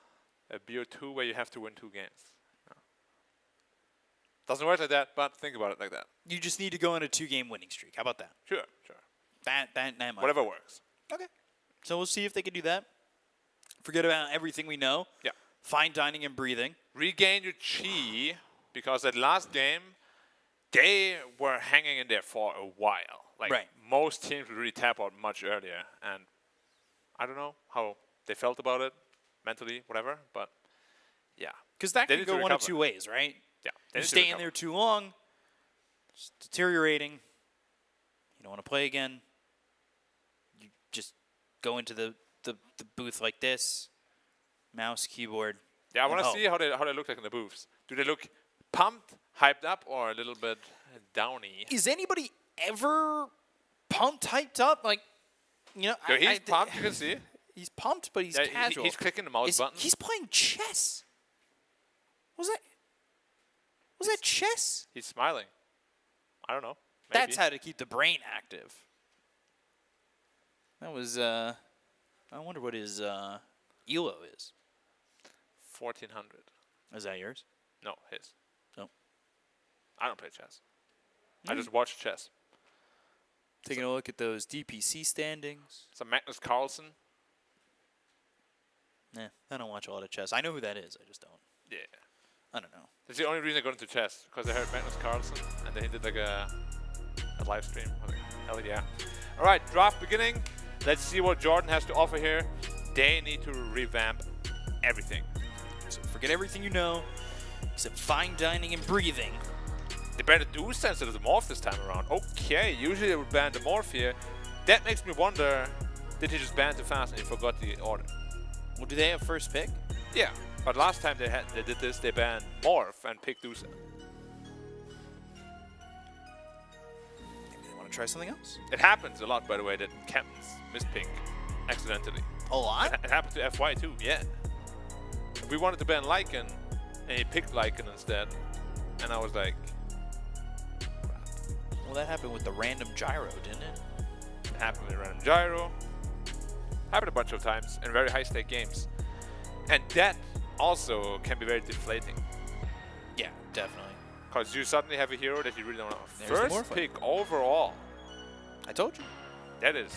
BO2 where you have to win 2 games. No. Doesn't work like that, but think about it like that. You just need to go on a 2-game winning streak. How about that? Sure, sure. That might Whatever work. works. Okay. So we'll see if they can do that. Forget about everything we know. Yeah. Fine dining and breathing. Regain your chi, because that last game, they were hanging in there for a while. Like, right. Most teams would really tap out much earlier, and I don't know how they felt about it, mentally, whatever, but yeah. Because that can go one of 2 ways, right? Yeah. You stay in there too long, it's deteriorating, you don't want to play again, you just go into the booth like this, mouse, keyboard. Yeah, I want to see how they look like in the booths. Do they look pumped, hyped up, or a little bit downy? Is anybody ever pumped, hyped up? Like, you know, Yo, he's pumped, you can see. He's pumped, but he's casual. He's clicking the mouse button. He's playing chess. Was that chess? He's smiling. I don't know. Maybe. That's how to keep the brain active. That was, I wonder what his ELO is. 1400. Is that yours? No, his. No. I don't play chess. I just watch chess. Taking a look at those DPC standings. Some Magnus Carlsen. Nah, I don't watch a lot of chess. I know who that is. I just don't. Yeah. I don't know. That's the only reason I got into chess, because I heard Magnus Carlsen, and then he did like a live stream. I was like, hell yeah. All right, draft beginning. Let's see what Jordan has to offer here. They need to revamp everything. So forget everything you know, except fine dining and breathing. They banned the dual sensitive morph this time around. Okay, usually they would ban the morph here. That makes me wonder, did he just ban too fast and he forgot the order? Well, do they have first pick? Yeah, but last time they did this, they banned morph and picked Dusa. Maybe they want to try something else. It happens a lot, by the way, that captains miss pink accidentally. A lot? It happened to FY too, yeah. We wanted to ban Lycan, and he picked Lycan instead. And I was like, well, that happened with the random gyro, didn't it? It happened with random gyro. Happened a bunch of times in very high-stake games. And that also can be very deflating. Yeah, definitely. Because you suddenly have a hero that you really don't know. There's First pick overall. I told you. That is...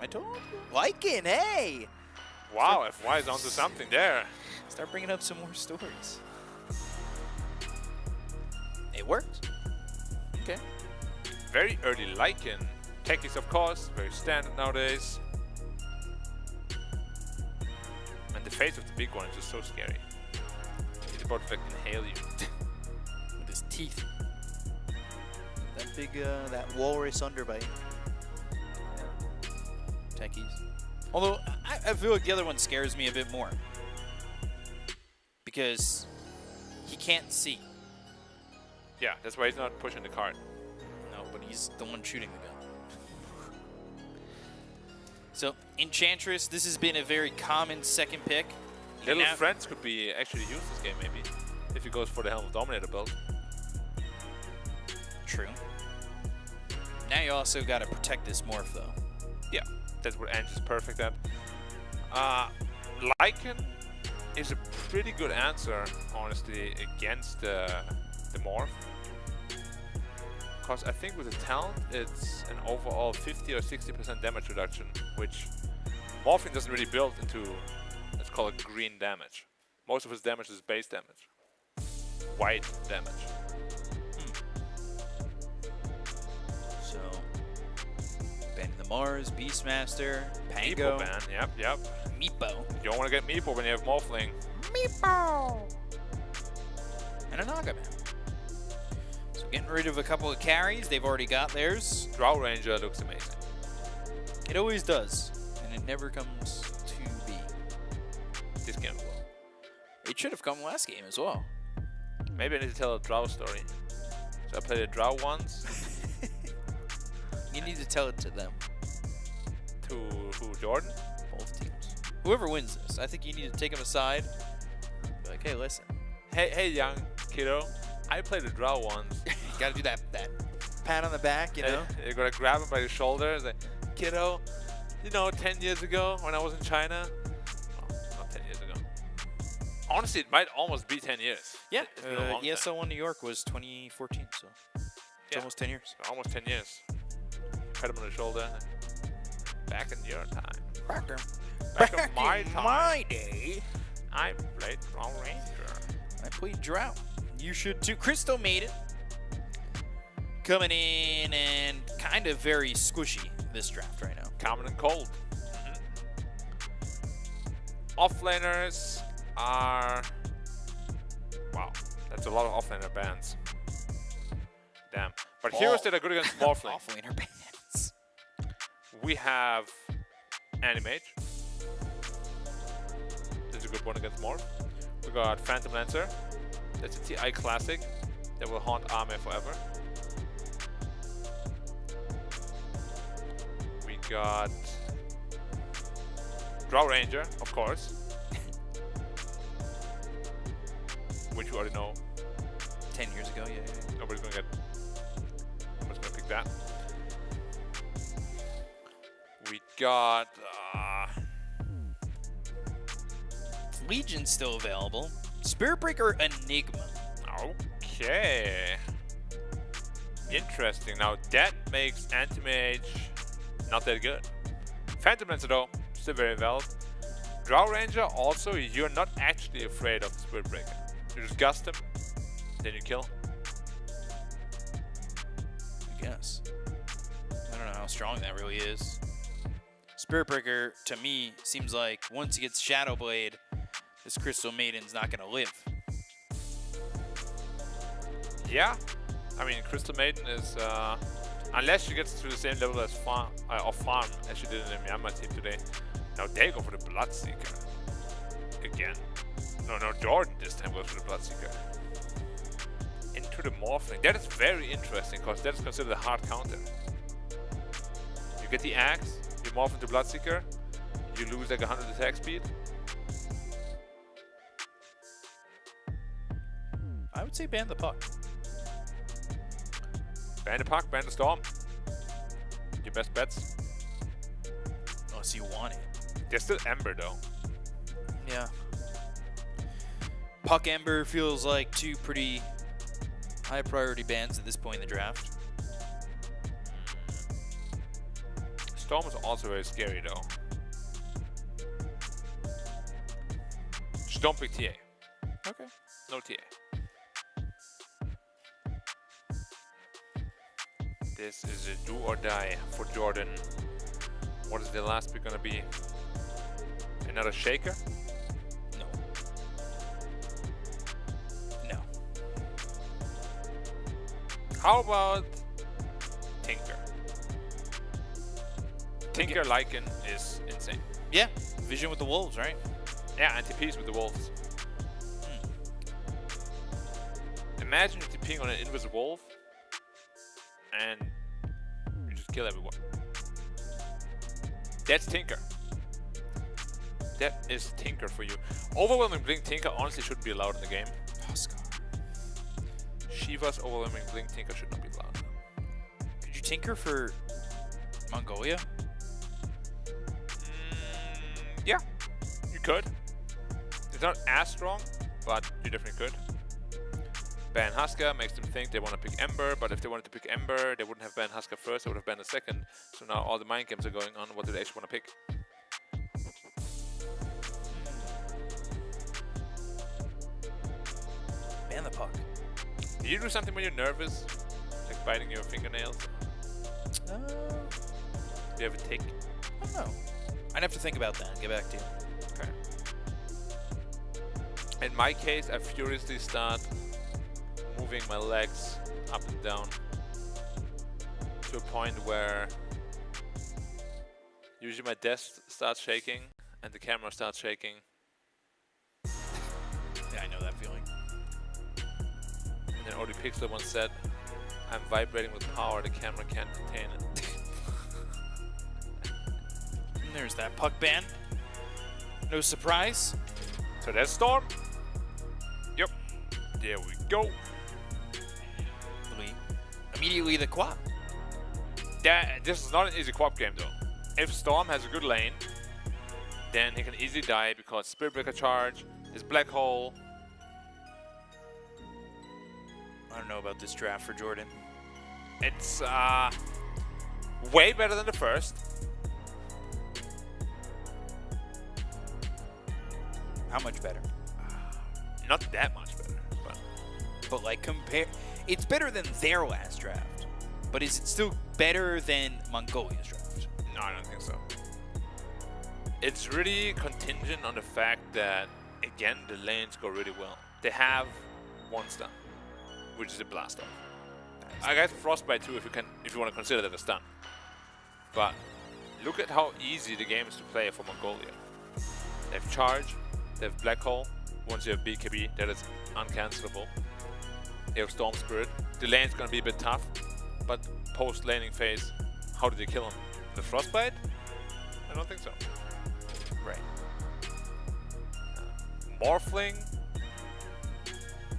I told you. Lycan, hey! Wow, FY is onto something there. Start bringing up some more stories. It works. Okay. Very early Lycan. Tactics, of course, very standard nowadays. And the face of the big one is just so scary. He's about to like, inhale you. With his teeth. That big, that walrus underbite. Techies. Although, I feel like the other one scares me a bit more. Because he can't see. Yeah, that's why he's not pushing the cart. No, but he's the one shooting the gun. So, Enchantress, this has been a very common second pick. Little Friends could be actually used this game, maybe. If he goes for the Helm of Dominator build. True. Now you also got to protect this morph, though. Yeah, that's what Ange is perfect at. Lycan is a pretty good answer, honestly, against the morph. Because I think with the talent, it's an overall 50 or 60% damage reduction, which morphing doesn't really build into, let's call it green damage. Most of his damage is base damage. White damage. So, banning the Mars, Beastmaster, Meepo Pango. ban, yep. Meepo. You don't want to get Meepo when you have Morphling. Meepo! And a Naga man. So getting rid of a couple of carries. They've already got theirs. Drow Ranger looks amazing. It always does. And it never comes to be. This game will. It should have come last game as well. Maybe I need to tell a Drow story. So I played a Drow once. You need to tell it to them. To who, Jordan? Both teams. Whoever wins this, I think you need to take them aside. Be like, hey, listen. Hey, young kiddo. I played a Drow once. You gotta do that pat on the back, you know? You're gonna grab him by the shoulder and say, kiddo, you know, 10 years ago when I was in China. Well, not 10 years ago. Honestly, it might almost be 10 years. Yeah, It's been a long time. ESL 1 New York was 2014, so it's almost 10 years. Almost 10 years. Pat him on the shoulder. Back in your time. Back in my time. My day. I played Drow Ranger. I played Drow. You should too. Crystal made it. Coming in and kind of very squishy this draft right now. Common and cold. Offlaners are... Wow, that's a lot of offlaner bans. Damn. But heroes that are good against Morphling. Offlaner bans. We have Animage. That's a good one against Morph. We got Phantom Lancer. That's a TI classic that will haunt Arme forever. We got Drow Ranger, of course. Which you already know. 10 years ago, yeah. Nobody's gonna pick that. We got Legion's still available. Spiritbreaker Enigma. Okay. Interesting. Now that makes Anti-Mage not that good. Phantom Lancer though, still very valid. Drow Ranger also, you're not actually afraid of the Spiritbreaker. You just gust him, then you kill him. I guess. I don't know how strong that really is. Spiritbreaker, to me, seems like once he gets Shadow Blade, this Crystal Maiden's not going to live. Yeah. I mean, Crystal Maiden is, unless she gets to the same level as farm as she did in the Myanmar team today. Now they go for the Bloodseeker. Again. No, Jordan this time goes for the Bloodseeker. Into the Morphling. That is very interesting, because that is considered a hard counter. You get the Axe, you morph into Bloodseeker, you lose like 100 attack speed. I would say ban the puck. Ban the puck, ban the storm. Your best bets. Unless you want it. They're still Ember though. Yeah. Puck Ember feels like two pretty high priority bans at this point in the draft. Storm is also very scary though. Just don't pick TA. Okay. No TA. This is a do or die for Jordan. What is the last pick gonna be? Another shaker? No. No. How about Tinker? Tinker Lycan is insane. Yeah, Vision with the Wolves, right? Yeah, anti-Ps with the Wolves. Imagine TPing on an invisible wolf and you just kill everyone. That's Tinker. That is Tinker for you. Overwhelming Blink Tinker honestly shouldn't be allowed in the game. Shiva's Overwhelming Blink Tinker should not be allowed. Could you Tinker for Mongolia? Yeah, you could. It's not as strong, but you definitely could. Ban Husker makes them think they want to pick Ember, but if they wanted to pick Ember, they wouldn't have banned Husker first, they would have banned the second. So now all the mind games are going on. What do they actually want to pick? Ban the puck. Do you do something when you're nervous? Like biting your fingernails? Do you have a tick? I don't know. I'd have to think about that and get back to you. Okay. In my case, I furiously start moving my legs up and down to a point where usually my desk starts shaking and the camera starts shaking. Yeah, I know that feeling. And then Odie Pixel once said, I'm vibrating with power, the camera can't contain it. And there's that puck ban. No surprise. So there's Storm. Yep. There we go. Immediately the quap. This is not an easy quap game though. If Storm has a good lane, then he can easily die because Spirit Breaker charge, his Black Hole. I don't know about this draft for Jordan. It's way better than the first. How much better? Not that much better, but like compare. It's better than their last draft, but is it still better than Mongolia's draft? No, I don't think so. It's really contingent on the fact that, again, the lanes go really well. They have one stun, which is a blast off. I guess Frostbite too, if you want to consider that a stun. But look at how easy the game is to play for Mongolia. They have charge, they have Black Hole. Once you have BKB, that is uncancelable. They have Storm Spirit. The lane's gonna be a bit tough, but post-laning phase, how did they kill him? The Frostbite? I don't think so. Right. Morphling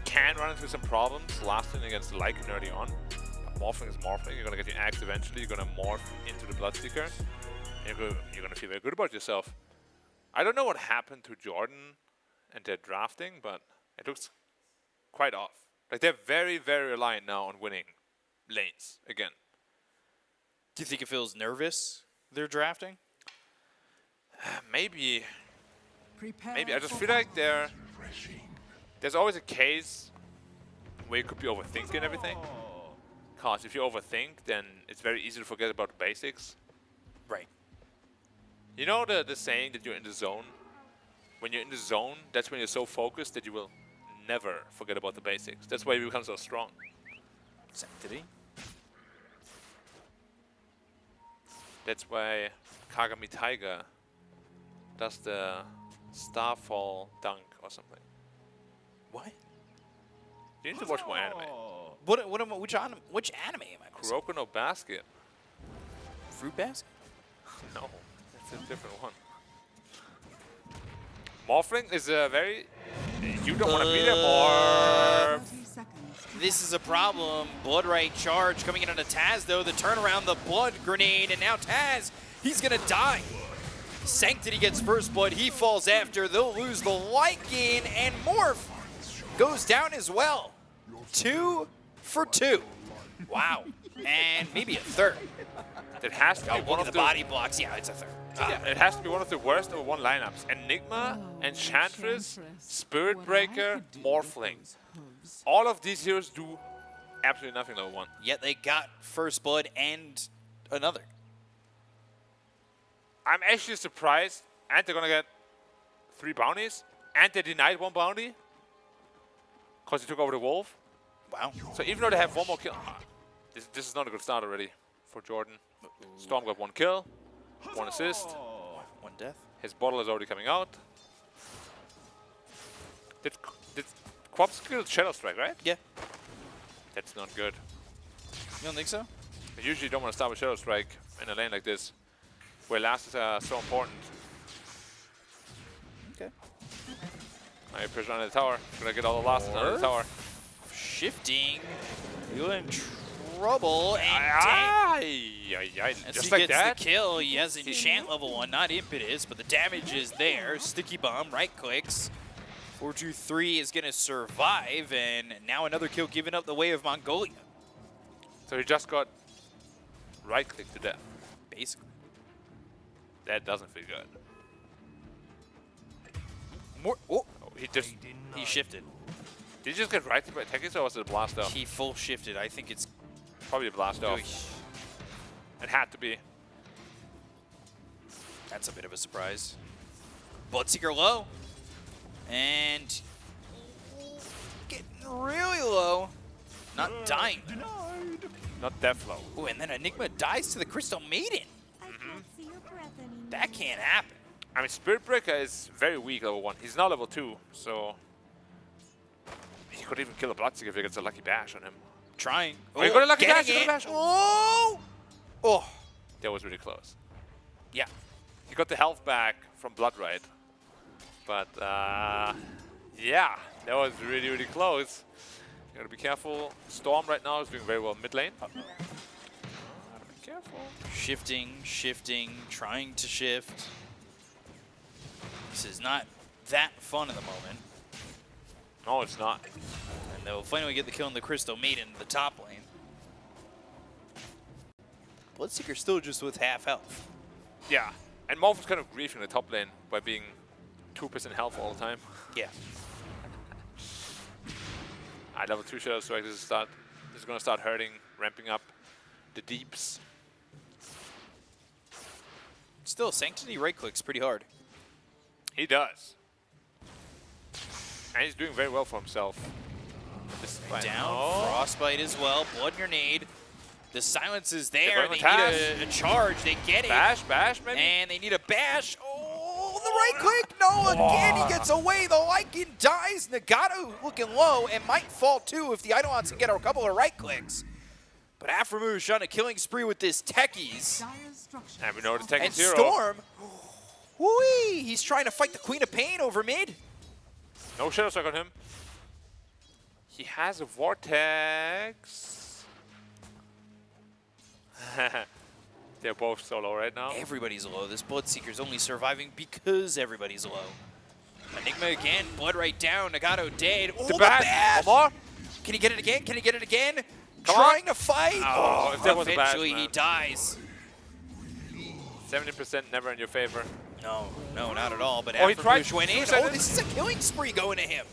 can run into some problems last in against the Lycan early on. But Morphling is Morphling. You're gonna get your axe eventually. You're gonna morph into the Bloodseeker. And you're gonna feel very good about yourself. I don't know what happened to Jordan and their drafting, but it looks quite off. Like they're very, very reliant now on winning lanes again. Do you think it feels nervous, their drafting? Maybe. Maybe. I just feel like there's always a case where you could be overthinking everything. Because if you overthink, then it's very easy to forget about the basics. Right. You know the saying that you're in the zone? When you're in the zone, that's when you're so focused that you will never forget about the basics. That's why you become so strong. Sanctity. That's why Kagami Tiger does the Starfall dunk or something. What? You need to watch more anime. Which anime am I missing? Kuroko no Basket. Fruit Basket? No, that's a different one. Morphling is a very... You don't want to be there more. This is a problem. Blood Right charge coming in on a Taz though. The turnaround, the blood grenade, and now Taz, he's gonna die. Sanctity gets first blood, he falls after. They'll lose the Lycan, and Morph goes down as well. 2 for 2. Wow. And maybe a third. It has to be one of the the body blocks. Yeah, it's a third. Yeah, it has to be one of the worst of one lineups. Enigma, Enchantress, Spirit Breaker, Morphling. All of these heroes do absolutely nothing level 1. Yet they got first blood and another. I'm actually surprised, and they're gonna get 3 bounties, and they denied 1 bounty because they took over the wolf. Wow. So even though they have 1 more kill, this is not a good start already for Jordan. Storm got 1 kill, 1 assist, 1 death. His bottle is already coming out. Did Quaps kill Shadow Strike, right? Yeah. That's not good. You don't think so? I usually don't want to start with Shadow Strike in a lane like this, where last is so important. Okay. I pressure under the tower. Gonna get all the last under the tower. Shifting. You're in trouble. And Just as he like gets that. the kill, he has enchant level 1, not impetus, but the damage is there. Sticky bomb, right clicks. 4-2-3 is gonna survive, and now another kill given up the way of Mongolia. So he just got right click to death. Basically. That doesn't feel good. More. Oh, he shifted. Did he just get right by Tekis, or was it a blast off? He full shifted. I think it's probably a blast off. It had to be. That's a bit of a surprise. Bloodseeker low. And getting really low. Not dying. Not death low. Ooh, and then Enigma dies to the Crystal Maiden. That can't happen. I mean, Spirit Breaker is very weak level 1. He's not level 2, so he could even kill a Bloodseeker if he gets a lucky bash on him. Trying. Oh, he got a lucky getting bash. He got a it. bash. Oh! Oh! That was really close. Yeah. He got the health back from Blood Right. But, yeah, that was really, really close. You gotta be careful. Storm right now is doing very well mid lane. Gotta be careful. Shifting, trying to shift. This is not that fun at the moment. No, it's not. And they'll finally get the kill on the Crystal Maiden in the top lane. Bloodseeker still just with half health. Yeah, and Morph is kind of griefing the top lane by being 2% health all the time. Yeah. Level 2 Shadow Strike, this is gonna start hurting, ramping up the deeps. Still, Sanctity right clicks pretty hard. He does. And he's doing very well for himself. Down, Frostbite as well, Blood Grenade. The silence is there, they Tash. need a charge, they get it. Bash maybe? And they need a bash. Oh, the right click, no, again he gets away, the Lycan dies. Nagato looking low and might fall too if the Eidolons can get a couple of right clicks. But Aframush on a killing spree with this Techies. And we know the Techies And hero. Storm, whoo-wee, he's trying to fight the Queen of Pain over mid. No Shadow Strike on him. He has a Vortex. They're both so low right now. Everybody's low. This Bloodseeker's only surviving because everybody's low. Enigma again, Blood right down, Nagato dead. Oh, the bash! One more. Can he get it again? Can he get it again? Come Trying on. to fight. Oh, if that was a bash, eventually he man. dies. 70% never in your favor. No, not at all. But Oh, he tried Aframush went in. suicide Oh, it. this is a killing spree going to him.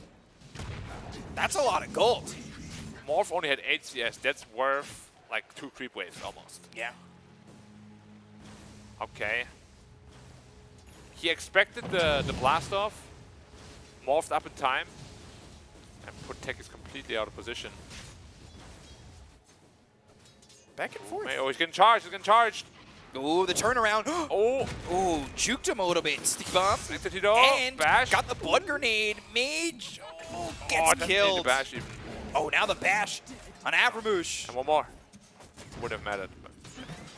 That's a lot of gold. Morph only had 8 CS. That's worth like 2 creep waves almost. Yeah. Okay. He expected the blast off, morphed up in time, and put Tekis completely out of position. Back and forth. Oh, he's getting charged. He's getting charged. Ooh, the turnaround. Oh. Ooh, juked him a little bit. Sticky bomb. And bash. Got the blood grenade. Mage. Oh, gets doesn't need killed. the bash even. Oh, now the bash on Aframush. And one more. Would have mattered. But.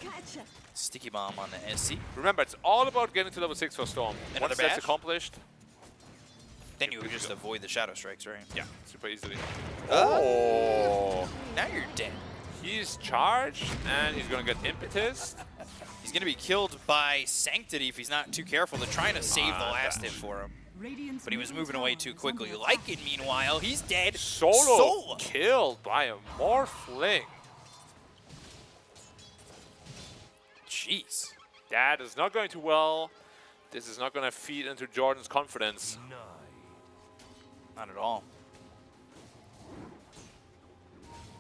Gotcha. Sticky bomb on the SC. Remember, it's all about getting to level 6 for Storm. Another Once that's bash? accomplished, Then you would just avoid the Shadow Strikes, right? yeah, super easily. Oh. Now you're dead. He's charged, and he's going to get impetus. He's going to be killed by Sanctity if he's not too careful. They're trying to save the last hit for him. But he was moving away too quickly. Lycan, meanwhile, he's dead. Solo killed by a Morphling. Jeez. That is not going too well. This is not going to feed into Jordan's confidence. Not at all.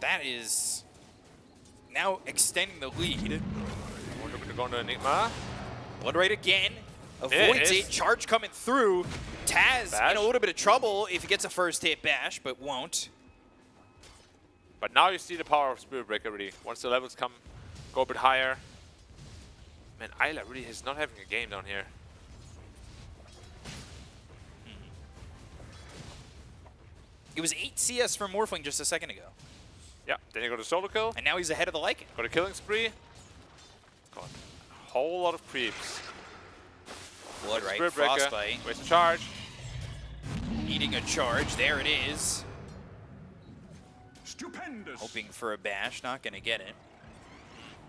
That is now extending the lead. We're looking to go into Enigma. Blood Right again. Avoids it. Charge coming through. Taz in a little bit of trouble if he gets a first hit bash, but won't. But now you see the power of Spirit Breaker really. Once the levels go a bit higher. Man, Isla really is not having a game down here. It was 8 CS for Morphling just a second ago. Yeah, then you go to solo kill. And now he's ahead of the Lycan. Got a killing spree. Got a whole lot of creeps. Blood Right, Spirit Breaker. Frostbite. Waste a charge. Needing a charge. There it is. Stupendous. Hoping for a bash. Not going to get it.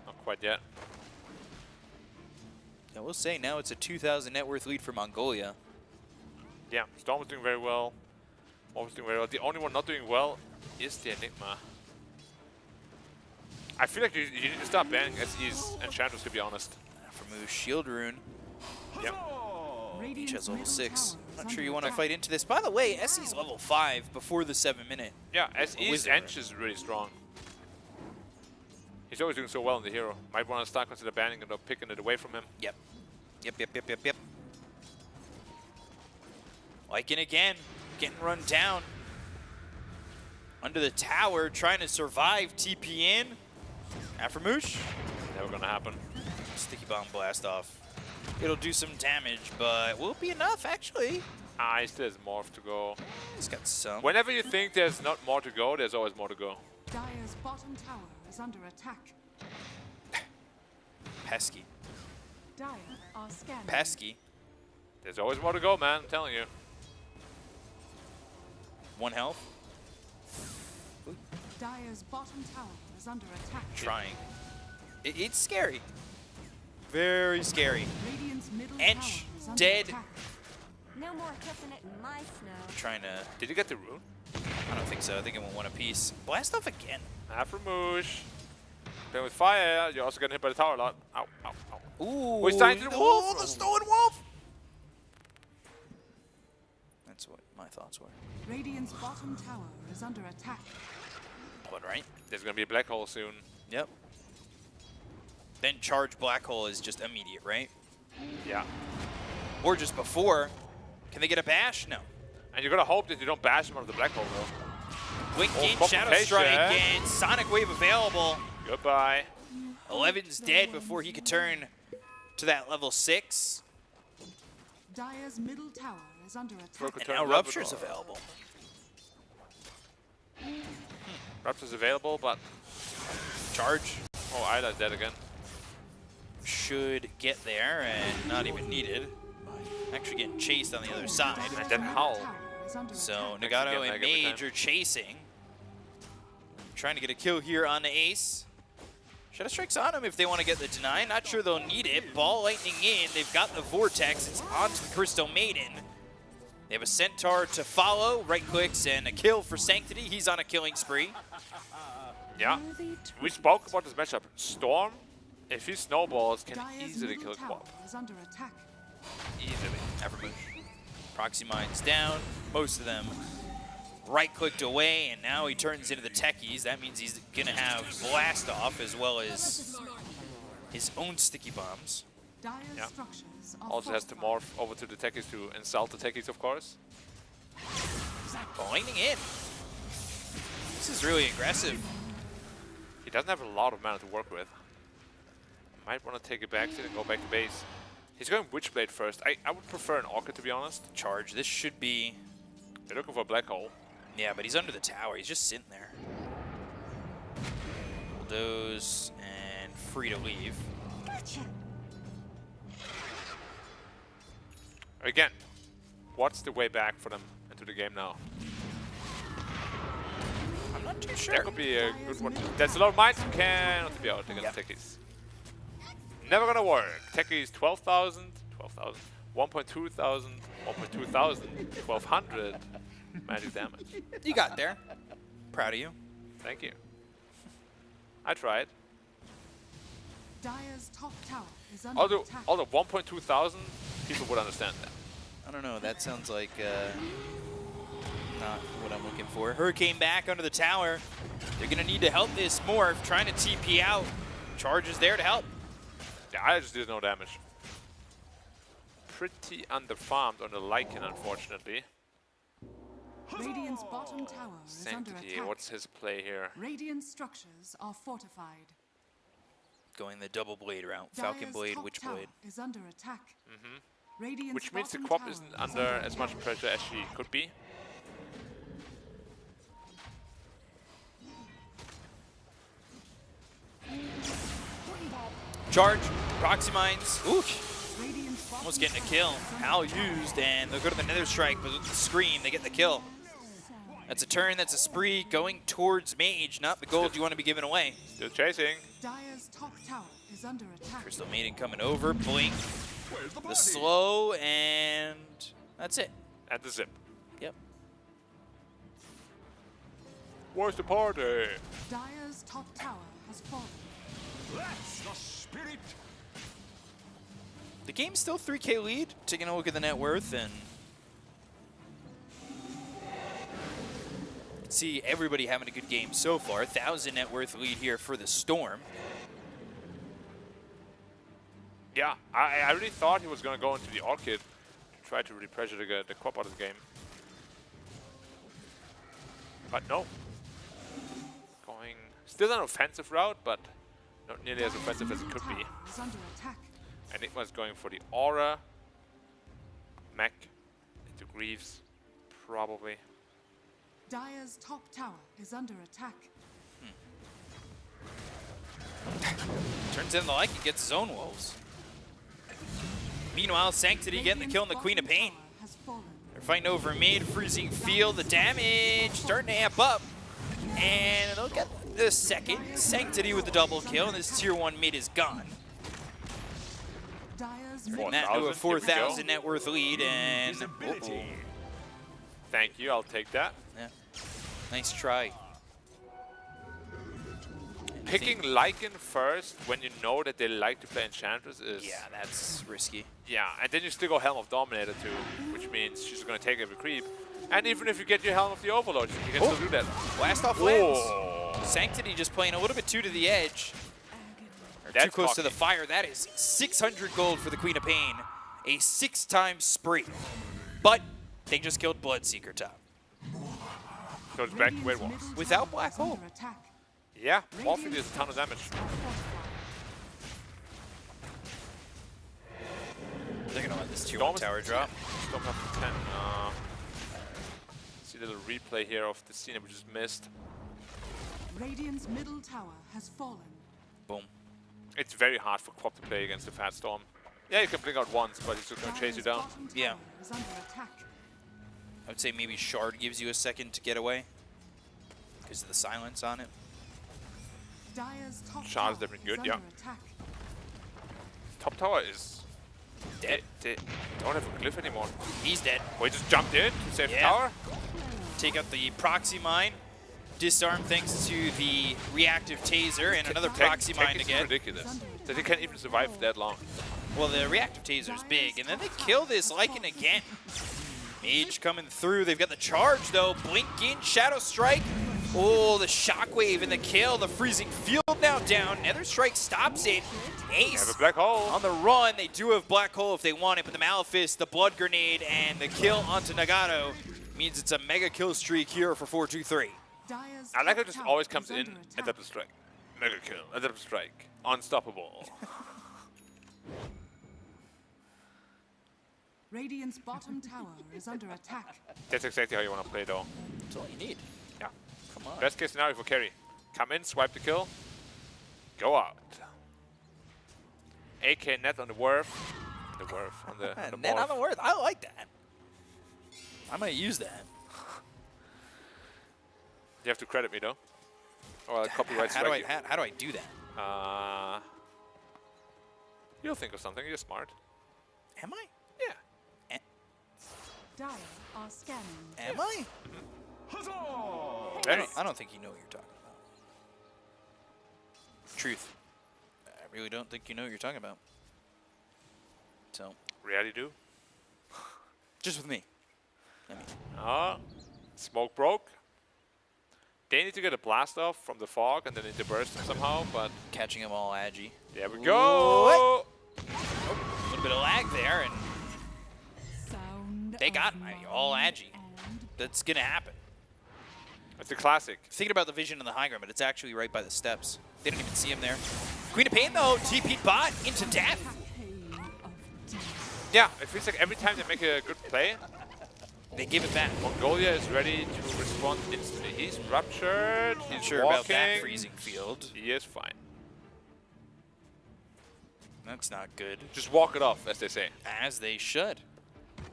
Not quite yet. I will say now it's a 2,000 net worth lead for Mongolia. Yeah, Storm is doing very well. Morph is doing very well. The only one not doing well is the Enigma. I feel like you need to stop banning SE's Enchanters, to be honest. From Shield Rune. Yep. Each has level 6. Not sure you want to fight into this. By the way, SE's level 5 before the 7-minute. Yeah, SE's Ench is really strong. He's always doing so well in the hero. Might want to start consider banning it or picking it away from him. Yep. Yep. Lycan again. Getting run down. Under the tower, trying to survive. TP in. Aframoosh. Never gonna happen. Sticky Bomb blast off. It'll do some damage, but will it be enough, actually? Ah, he still has more to go. He's got some. Whenever you think there's not more to go, there's always more to go. Dire's bottom tower is under attack. Pesky. Dire are scanning. Pesky. There's always more to go, man. I'm telling you. 1 health. Dire's bottom tower is under attack. Trying. It's scary. Very scary. Radiant's middle Ench tower is under dead. attack. No more kissing it in my snow. Trying to. Did you get the rune? I don't think so. I think it went 1 apiece. Blast off again. Aframoosh. Playing with fire. You're also getting hit by the tower a lot. Ow, ow, ow. Ooh. We're starting to the wolf. The stolen wolf. That's what my thoughts were. Radiant's bottom tower is under attack. Blood Right. There's gonna be a black hole soon. Yep. Then charge black hole is just immediate, right? Yeah. Or just before. Can they get a bash? No. And you're gonna hope that you don't bash him out of the black hole though. Blink in, Oh, Shadow complication. Strike again. Sonic Wave available. Goodbye. 11's dead before he could turn to that level 6. Dire's middle tower is under attack. And now Rupture's available. Rupture's available, but charge. Oh, Isla's dead again. Should get there and not even needed. Actually getting chased on the other side. And then Howl. So Nagato and Mage are chasing. Trying to get a kill here on the Ace. Shadow Strike's on him if they want to get the deny. Not sure they'll need it. Ball lightning in. They've got the Vortex. It's onto the Crystal Maiden. They have a Centaur to follow. Right clicks and a kill for Sanctity. He's on a killing spree. Yeah. We spoke about this matchup. Storm, if he snowballs, can Dire's easily middle kill tower Quap. is under attack. Easily. Everbush. Proxy Mine's down. Most of them right-clicked away, and now he turns into the techies. That means he's going to have Blast Off as well as his own sticky bombs. Dire's Yeah. structures are Also has to morph over to the techies to insult the techies, of course. Lightning in. This is really aggressive. He doesn't have a lot of mana to work with. Might want to take it back and go back to base. He's going Witchblade first. I would prefer an Orchid, to be honest. Charge. This should be... They're looking for a black hole. Yeah, but he's under the tower. He's just sitting there. Bulldoze and free to leave. Gotcha. Again, what's the way back for them into the game now? I'm not too sure. That could be a good one. That's a lot of mines. Cannot be out against techies. Never gonna work. Techies 12,000, 12,000, 1.2 thousand, 1.2 thousand, 1,200 magic damage. You got there. Proud of you. Thank you. I tried. Dire's top tower is under attack. Although 1.2 thousand, people would understand that. I don't know. That sounds like not what I'm looking for. Hurricane back under the tower. They're going to need to help this Morph, trying to TP out. Charge is there to help. Yeah, I just did no damage. Pretty underfarmed on the Lycan, unfortunately. Radiant's bottom tower is under Sanctity, attack. what's his play here? Radiant structures are fortified. Going the double blade route. Falcon Dire's blade, top witch tower blade. is under attack. Radiant's Which means the bottom Quap tower isn't is under as much pressure as she could be. Charge, proxy mines. Ooh, almost getting a kill. Hal used, and they'll go to the Nether Strike, but with the scream, they get the kill. That's a turn, that's a spree going towards Mage, not the gold you want to be giving away. Still chasing. Dire's top tower is under attack. Crystal Maiden coming over, blink, the slow, and that's it. And the zip. Yep. Where's the party? Dire's top tower has fallen. That's the spirit. The game's still 3K lead. Taking a look at the net worth, and you can see everybody having a good game so far. 1,000 net worth lead here for the Storm. Yeah, I really thought he was going to go into the Orchid to try to really pressure the Quap out of the game. But no. Going still an offensive route, but not nearly as offensive as it could be. Is under attack. And it was going for the Aura, Mech, into Greaves, probably. Dire's top tower is under attack. Turns in the like and gets his own wolves. Meanwhile, Sanctity getting the kill on the Queen of Pain. Has fallen. They're fighting over mid, freezing field. The damage starting to amp up. And they'll get the second. Sanctity with the double kill, and this tier 1 mid is gone. Dire's Turning that into a 4,000 net worth lead, and Thank you, I'll take that. yeah, nice try. Picking Lycan first when you know that they like to play Enchantress is... Yeah, that's risky. Yeah, and then you still go Helm of Dominator too, which means she's going to take every creep. And even if you get your Helm of the Overlord, you can still do that. Blast off lands. Sanctity just playing a little bit too to the edge. Or too close to the fire. That is 600 gold for the Queen of Pain. A 6-time spree. But they just killed Bloodseeker top. Goes back to where it was. Without Black Hole. Yeah, Morphing does a ton of damage. They're going to let this tier 1 tower drop. Storm up to 10. See a little replay here of the scene that we just missed. Radiant's middle tower has fallen. Boom. It's very hard for Quap to play against the Fat Storm. Yeah, you can blink out once, but he's just going to chase you down. Yeah. Is under attack. I would say maybe Shard gives you a second to get away because of the silence on it. Dire's top Shard's tower definitely is good, yeah. under attack. Top tower is dead. They don't have a glyph anymore. He's dead. Oh, he just jumped in to save the Yeah. tower. Take out the proxy mine. Disarm thanks to the reactive taser and another proxy mine to It's get. ridiculous that they can't even survive that long. Well, the reactive taser's big, and then they kill this Lycan again. Mage coming through. They've got the charge though. Blink in, Shadow Strike. Oh, the shockwave and the kill. The freezing field now down. Nether Strike stops it. Ace Have a black hole on the run. They do have black hole if they want it, but the Malefice, the blood grenade, and the kill onto Nagato means it's a mega kill streak here for 4-2-3. I like how it just always comes in and double strike. Mega kill, and double strike. Unstoppable. Radiant's bottom tower is under attack. That's exactly how you want to play though. That's all you need. Yeah. Come on. Best case scenario for carry. Come in, swipe the kill, go out. AK net on the Wurf. On the Net Morph. on the worth. I like that. I might use that. You have to credit me though. Or copyright How do strike you. how do I do that? You'll think of something. You're smart. Am I? Yeah. Dire are scanning. Am I? I don't think you know what you're talking about. Truth. I really don't think you know what you're talking about. So. Reality do. Just with me. I mean. Smoke broke. They need to get a blast off from the fog and then need to burst him somehow, but catching him all agi. There we go. A little bit of lag there, and they got him all agi. That's gonna happen. It's a classic. Thinking about the vision on the high ground, but it's actually right by the steps. They didn't even see him there. Queen of Pain though, TP'd bot into death. Yeah, it feels like every time they make a good play, they give it back. Mongolia is ready to respond instantly. He's ruptured. He's sure walking. about that freezing field. He is fine. That's not good. Just walk it off, as they say. As they should.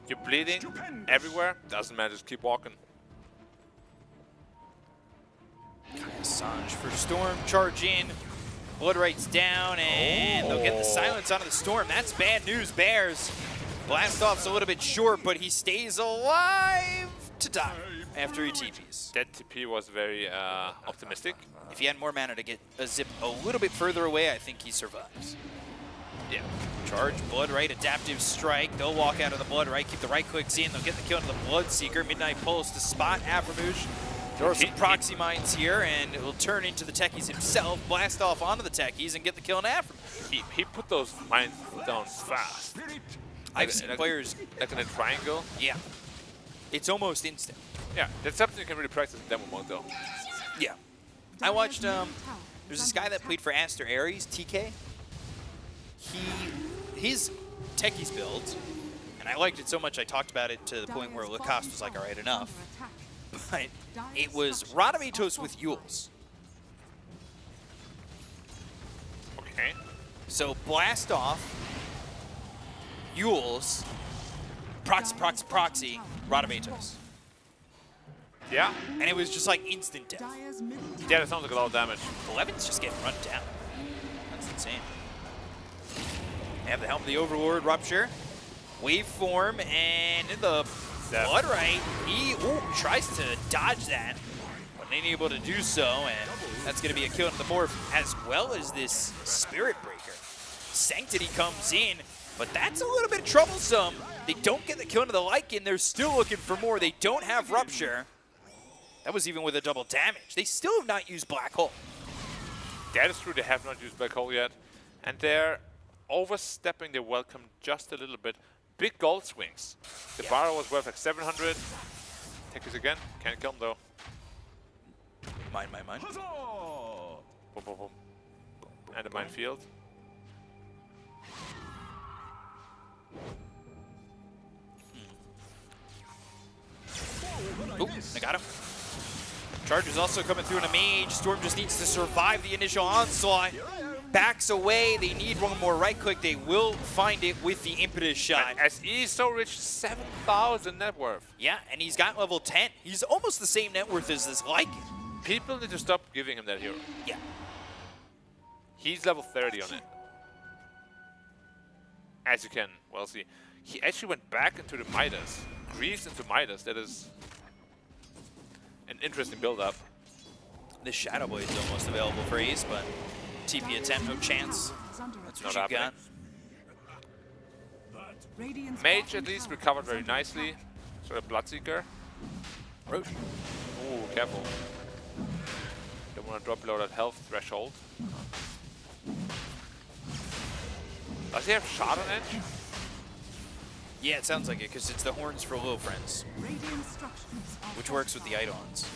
You're bleeding everywhere. Doesn't matter. Just keep walking. Assange for Storm. Charge in. Blood Right's down, and they'll get the silence out of the Storm. That's bad news, Bears. Blast off's a little bit short, but he stays alive to die after he TPs. That TP was very optimistic. If he had more mana to get a zip a little bit further away, I think he survives. Yeah. Charge, Blood Right, Adaptive Strike. They'll walk out of the Blood Right, keep the right clicks in. They'll get the kill into the Bloodseeker. Midnight Pulse to spot Aframoosh. There are some proxy mines here, and it will turn into the techies himself, blast off onto the techies, and get the kill on Aframoosh. He put those mines down fast. I've seen players... Like in a triangle? Yeah. It's almost instant. Yeah, that's something you can really practice in demo mode, though. Yeah. I watched, there's this guy that played for Aster Aries, TK. His techies builds, and I liked it so much I talked about it to the point where Lacoste was like, all right, enough. But it was Radamitos with Yules. Okay. So blast off, Yules, proxy, Radamitos. Yeah. And it was just like instant death. Yeah, that sounds like a lot of damage. 11's just getting run down. That's insane. They have the help of the Overlord, Rupture, Waveform, and the Blood Right. He tries to dodge that, but ain't able to do so, and that's going to be a kill on the board, as well as this Spirit Breaker. Sanctity comes in, but that's a little bit troublesome. They don't get the kill into the Lycan. They're still looking for more. They don't have Rupture. That was even with a double damage. They still have not used Black Hole. That is true. They have not used Black Hole yet, and they're overstepping their welcome just a little bit. Big gold swings. The Barrow was worth like 700. Take this again. Can't kill him though. Mine. Boom, boom, boom. And a minefield. Ooh, I got him. Charge is also coming through in a mage. Storm just needs to survive the initial onslaught. Backs away. They need one more right click. They will find it with the impetus shot. And as he's so rich, 7,000 net worth. Yeah, and he's got level 10. He's almost the same net worth as this Lycan. People need to stop giving him that hero. Yeah. He's level 30 on it. As you can well see. He actually went back into the Midas. Greaves into Midas. That is an interesting build-up. This Shadow Blade is almost available for Ace, but TP attempt, no chance. That's what you got. Mage at least recovered very nicely. Sort of Bloodseeker. Roche. Ooh, careful. Don't want to drop below that health threshold. Does he have shot on edge? Yeah, it sounds like it, because it's the horns for low friends, which works with the Eidolons.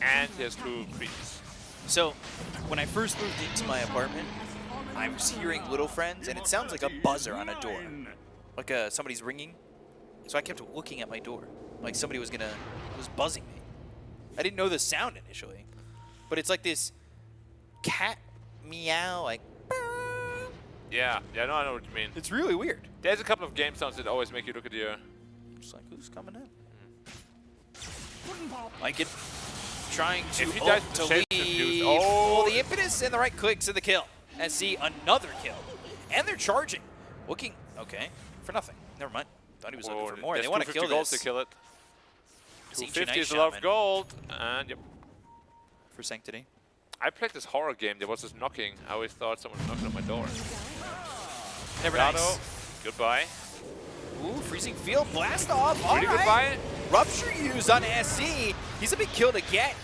And he has 2 creeps. So, when I first moved into my apartment, I was hearing Little Friends, and it sounds like a buzzer on a door. Like somebody's ringing. So I kept looking at my door. Like somebody was buzzing me. I didn't know the sound initially. But it's like this cat meow, like... Yeah, no, I know what you mean. It's really weird. There's a couple of game sounds that always make you look at your... Just like, who's coming in? Like it... Trying to if he dies to the leave. Oh, The impetus and the right clicks and the kill. And see another kill. And they're charging. Looking, okay, for nothing. Never mind. Thought he was looking for more. They want to kill gold this. to kill it. It's 250 is a lot of gold. And yep. For Sanctity. I played this horror game. There was this knocking. I always thought someone was knocking on my door. Never Grado, nice. goodbye. Ooh, freezing field blast off. All Pretty right. goodbye. Rupture used on SC. He's a big kill to get.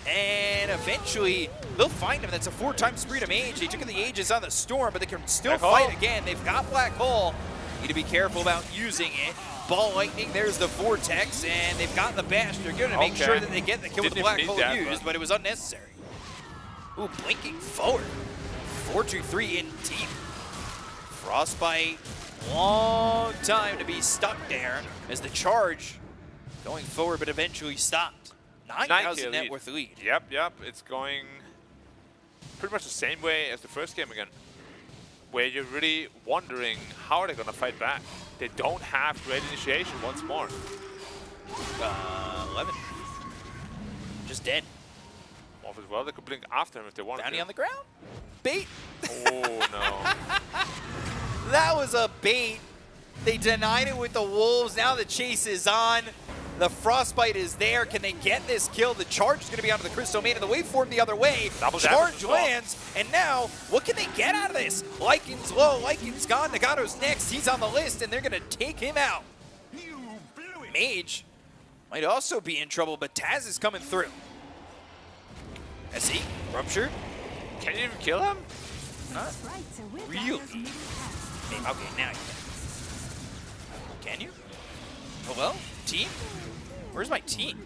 And eventually, they'll find him. That's a 4-time spree to Mage. They took the Aegis on the Storm, but they can still fight again. They've got Black Hole. Need to be careful about using it. Ball Lightning, there's the Vortex, and they've got the Bash. They're going to make sure that they get the kill with the Black Hole used, but it was unnecessary. Ooh, blinking forward. 4-2-3 in deep. Frostbite, long time to be stuck there as the charge going forward, but eventually stopped. 9,000 net worth lead. Yep. It's going pretty much the same way as the first game again, where you're really wondering how are they going to fight back. They don't have great initiation once more. 11. Just dead. Morph as well. They could blink after him if they wanted Bounty to. on the ground. Bait. Oh, no. That was a bait. They denied it with the Wolves. Now the chase is on. The Frostbite is there. Can they get this kill? The charge is going to be onto the Crystal Maiden. The waveform the other way. Charge lands. And now, what can they get out of this? Lycan's low. Lycan's gone. Nagato's next. He's on the list, and they're going to take him out. Mage might also be in trouble, but Taz is coming through. SC, Rupture. Can you even kill him? Not really. Maybe, okay, now you can. Can you? Hello? Team? Where's my team?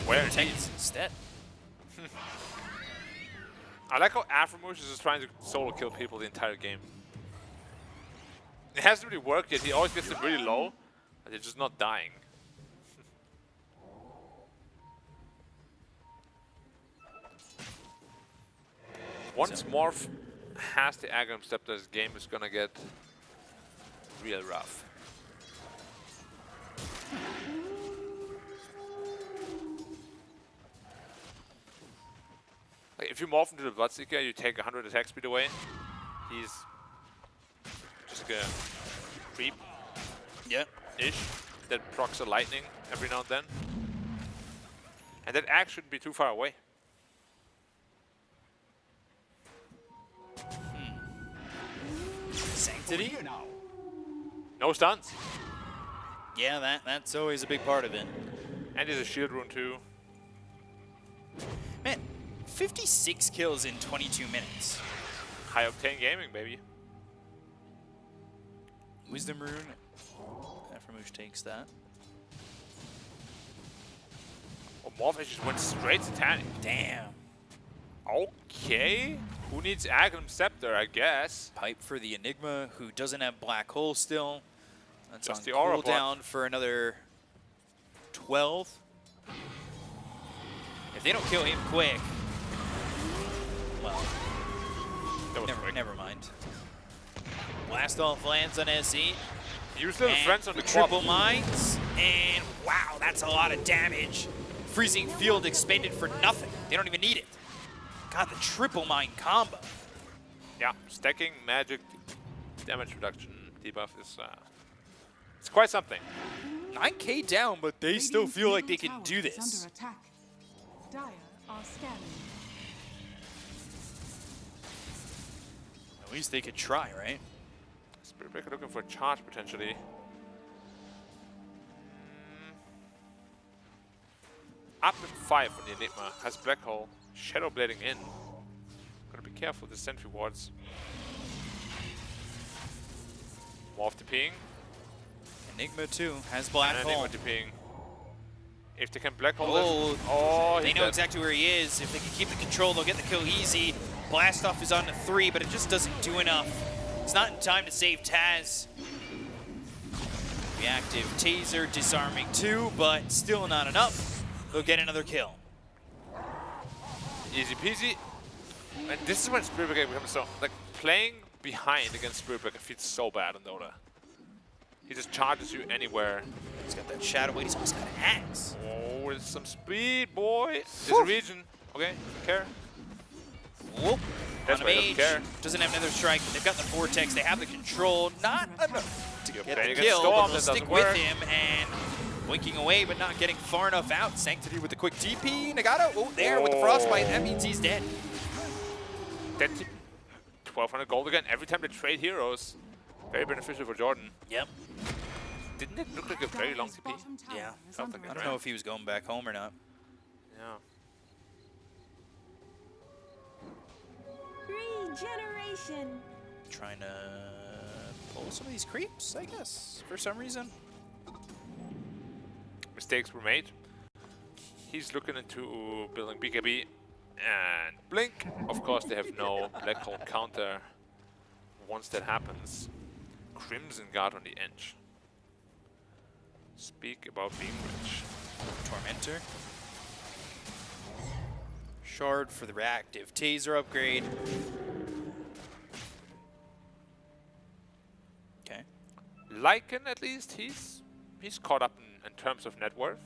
Where? Titans instead. I like how Afromush is just trying to solo kill people the entire game. It hasn't really worked yet. He always gets them really low, and they're just not dying. Once Morph has the Agram Scepter, this game is gonna get real rough. Like if you morph into the Bloodseeker, you take 100 attack speed away. He's just gonna creep. Ish. That procs a lightning every now and then. And that axe shouldn't be too far away. Sanctity? No stuns. Yeah, that's always a big part of it. And there's a shield rune too. Man, 56 kills in 22 minutes. High octane gaming, baby. Wisdom rune. Afromush takes that. Oh, Morpheus just went straight to Tanny. Damn. Okay. Who needs Agram Scepter, I guess? Pipe for the Enigma, who doesn't have Black Hole still. That's just on the aura cooldown for another 12. If they don't kill him quick, well, never mind. Blast off lands on SE. Use little friends on the triple mines, and wow, that's a lot of damage. Freezing field expended for nothing. They don't even need it. God, the triple mine combo. Yeah, stacking magic damage reduction debuff is it's quite something. 9k down, but they still feel like they can do this. Under attack. Dire are scanning. At least they could try, right? Spirit Breaker looking for a charge potentially. Up in 5 on the Enigma, has Black Hole, Shadow Blading in. Gotta be careful with the sentry wards. Morph TPing. Enigma 2 has Black and Hole. Enigma TPing. If they can Black Hole Oh, oh, they know exactly where he is. If they can keep the control, they'll get the kill easy. Blast off is on to 3, but it just doesn't do enough. It's not in time to save Taz. Reactive taser, disarming 2, but still not enough. They'll get another kill. Easy peasy. And this is when Spirit Breaker becomes so, like, playing behind against Spirit Breaker feels so bad on Dota. He just charges you anywhere. He's got that shadow weight. He's almost got an axe. Oh, there's some speed, boy. There's a region. Okay, don't care. Whoop. That's On why a I don't mage, care. doesn't have another strike. They've got the vortex. They have the control. Not enough to get playing the against kill, Storm, but they'll that stick doesn't with work. him and winking away, but not getting far enough out. Sanctity with the quick TP. Nagato, oh, there with the frostbite. That means he's dead. Dead 1200 gold again. Every time they trade heroes, very beneficial for Jordan. Yep. Didn't it look like a very long TP? Yeah. Felt like I don't know if he was going back home or not. Yeah. Regeneration. Trying to pull some of these creeps, I guess, for some reason. Mistakes were made. He's looking into building BKB and Blink. Of course, they have no black hole counter once that happens. Crimson Guard on the edge. Speak about being rich. Tormentor. Shard for the reactive. Taser upgrade. Okay. Lycan, at least, he's caught up in terms of net worth.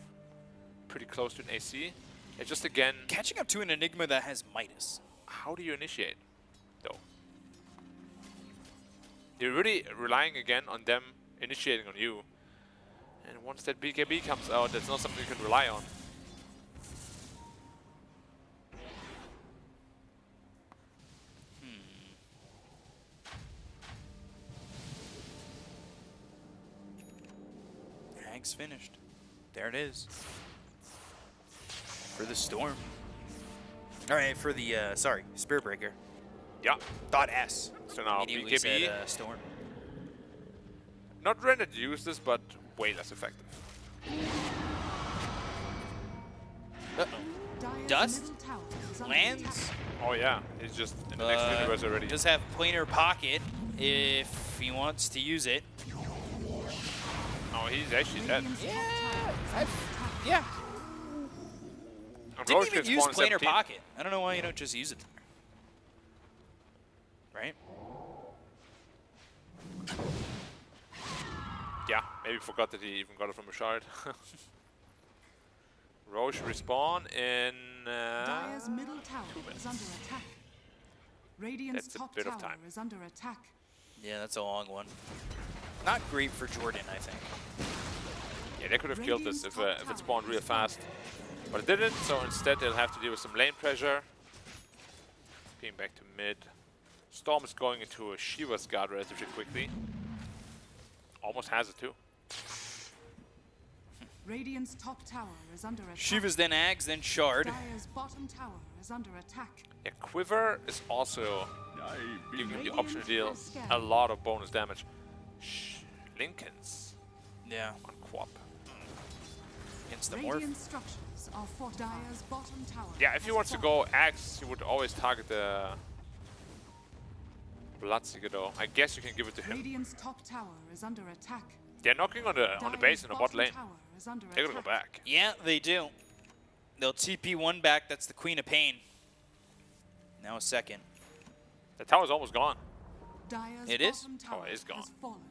Pretty close to an AC. It's just, again... Catching up to an Enigma that has Midas. How do you initiate, though? You're really relying, again, on them initiating on you. And once that BKB comes out, that's not something you can rely on. Hag's finished. There it is. For the Storm. Alright, for the, sorry, Spirit Breaker. Yeah. Dot S. So now Immediately BKB. said, Storm. Not rendered useless, but way less effective. Dust? Lands? Oh yeah, he's just in the next universe already. Does have planar pocket if he wants to use it. Oh, he's actually dead. Yeah. And Didn't Roche even gets use spawned planar 17. pocket. I don't know why you don't just use it there. Right? Yeah, maybe forgot that he even got it from a shard. Roche respawn in Dire's middle tower 2 minutes. is under attack. Radiant's That's a top bit of tower time. is under attack. Yeah, that's a long one. Not great for Jordan, I think. Yeah, they could have killed this if it spawned real fast. But it didn't, so instead they'll have to deal with some lane pressure. Being back to mid. Storm is going into a Shiva's guard relatively quickly. Almost has it too. Radiant's top tower is under attack. Shiva's then Ags, then Shard. Dire's bottom tower is under attack. Yeah, Quiver is also giving you the option to deal a lot of bonus damage. Lincoln's Yeah. on Quap. Against the Morph. Radiant structures are for Dire's bottom tower. Yeah, if he wants to go Axe, he would always target the Bloodseeker though. I guess you can give it to him. Radiant's top tower is under attack. They're knocking on the base in the bot lane. Tower is under They're gonna go attack. back. Yeah, they do. They'll TP one back. That's the Queen of Pain. Now a second. The tower's almost gone. Dire's It is? bottom tower it is gone. has fallen.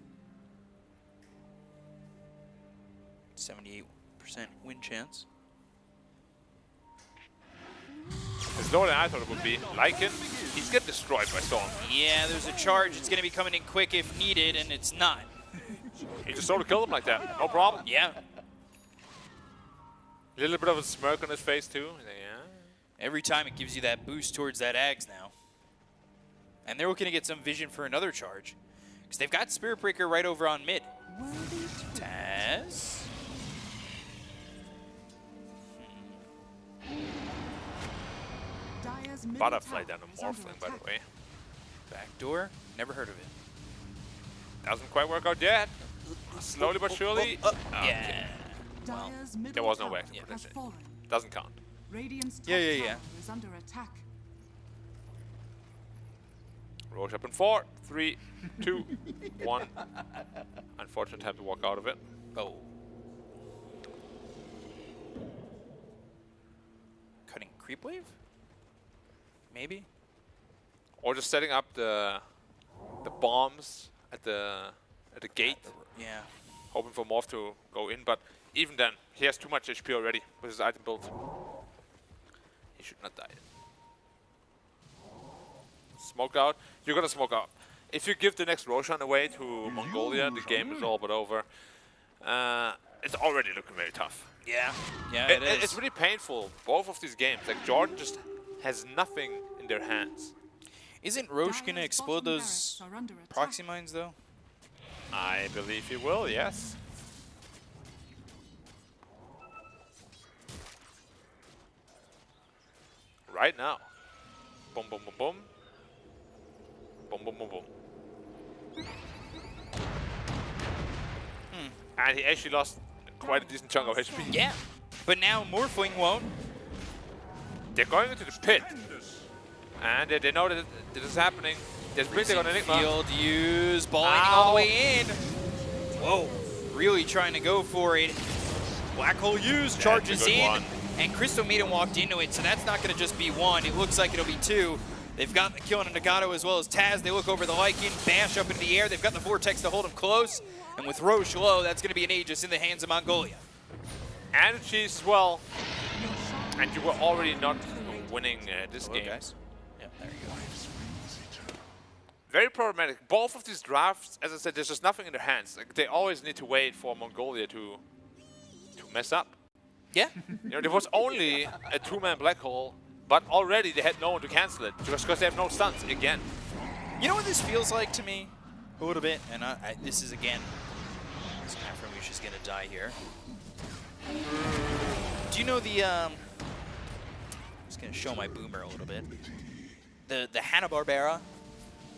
78% win chance. It's lower than I thought it would be. Lycan, he's getting destroyed by Storm. Yeah, there's a charge. It's going to be coming in quick if needed, and it's not. He just sort of killed him like that. No problem. Yeah. A little bit of a smirk on his face too. Yeah. Every time it gives you that boost towards that Ags now. And they're looking to get some vision for another charge. Because they've got Spirit Breaker right over on mid. Taz? Dire's middle Butterfly tower down is to under Morphling, by attack. the way. Backdoor? Never heard of it. Doesn't quite work out yet. Slowly but surely. Yeah. Dire's middle There was no tower way. has fallen. Doesn't count. Radiant's top Yeah. tower is under attack. Roche up in 4, 3, 2, 1. Unfortunate time to walk out of it. Oh. Cutting creep wave? Maybe? Or just setting up the bombs at the gate. Yeah. Hoping for Morph to go in, but even then, he has too much HP already with his item build. He should not die. Smoke out. You're gonna smoke out. If you give the next Roshan away to Mongolia, the game is all but over. It's already looking very tough. Yeah. Yeah, it is. It's really painful, both of these games. Like, Jordan just has nothing in their hands. Isn't Roche going to Dire's explode bottom those barracks are under attack. proxy mines, though? I believe he will, yes. right now. Boom, boom, boom, boom. Boom, boom, boom, boom. And he actually lost quite a decent chunk of HP. Yeah, but now Morphling won't. They're going into the pit. And they know that this is happening. There's Blink on Enigma. Field use, ball landing all the way in. Whoa, really trying to go for it. Black hole use, charges in. And Crystal Maiden walked into it, so that's not going to just be one. It looks like it'll be two. They've got the kill on Nagato as well as Taz. They look over the Lycan, bash up into the air. They've got the Vortex to hold him close. And with Roche low, that's going to be an Aegis in the hands of Mongolia. And a cheese as well. And you were already not winning this game. Guys. Yeah, there you go. Very problematic. Both of these drafts, as I said, there's just nothing in their hands. Like, they always need to wait for Mongolia to mess up. Yeah. You know, there was only a two-man black hole, but already they had no one to cancel it just because they have no stuns again. You know what this feels like to me? A little bit, and this is again, this Afromush is gonna die here. Do you know the, I'm just gonna show my boomer a little bit. The Hanna-Barbera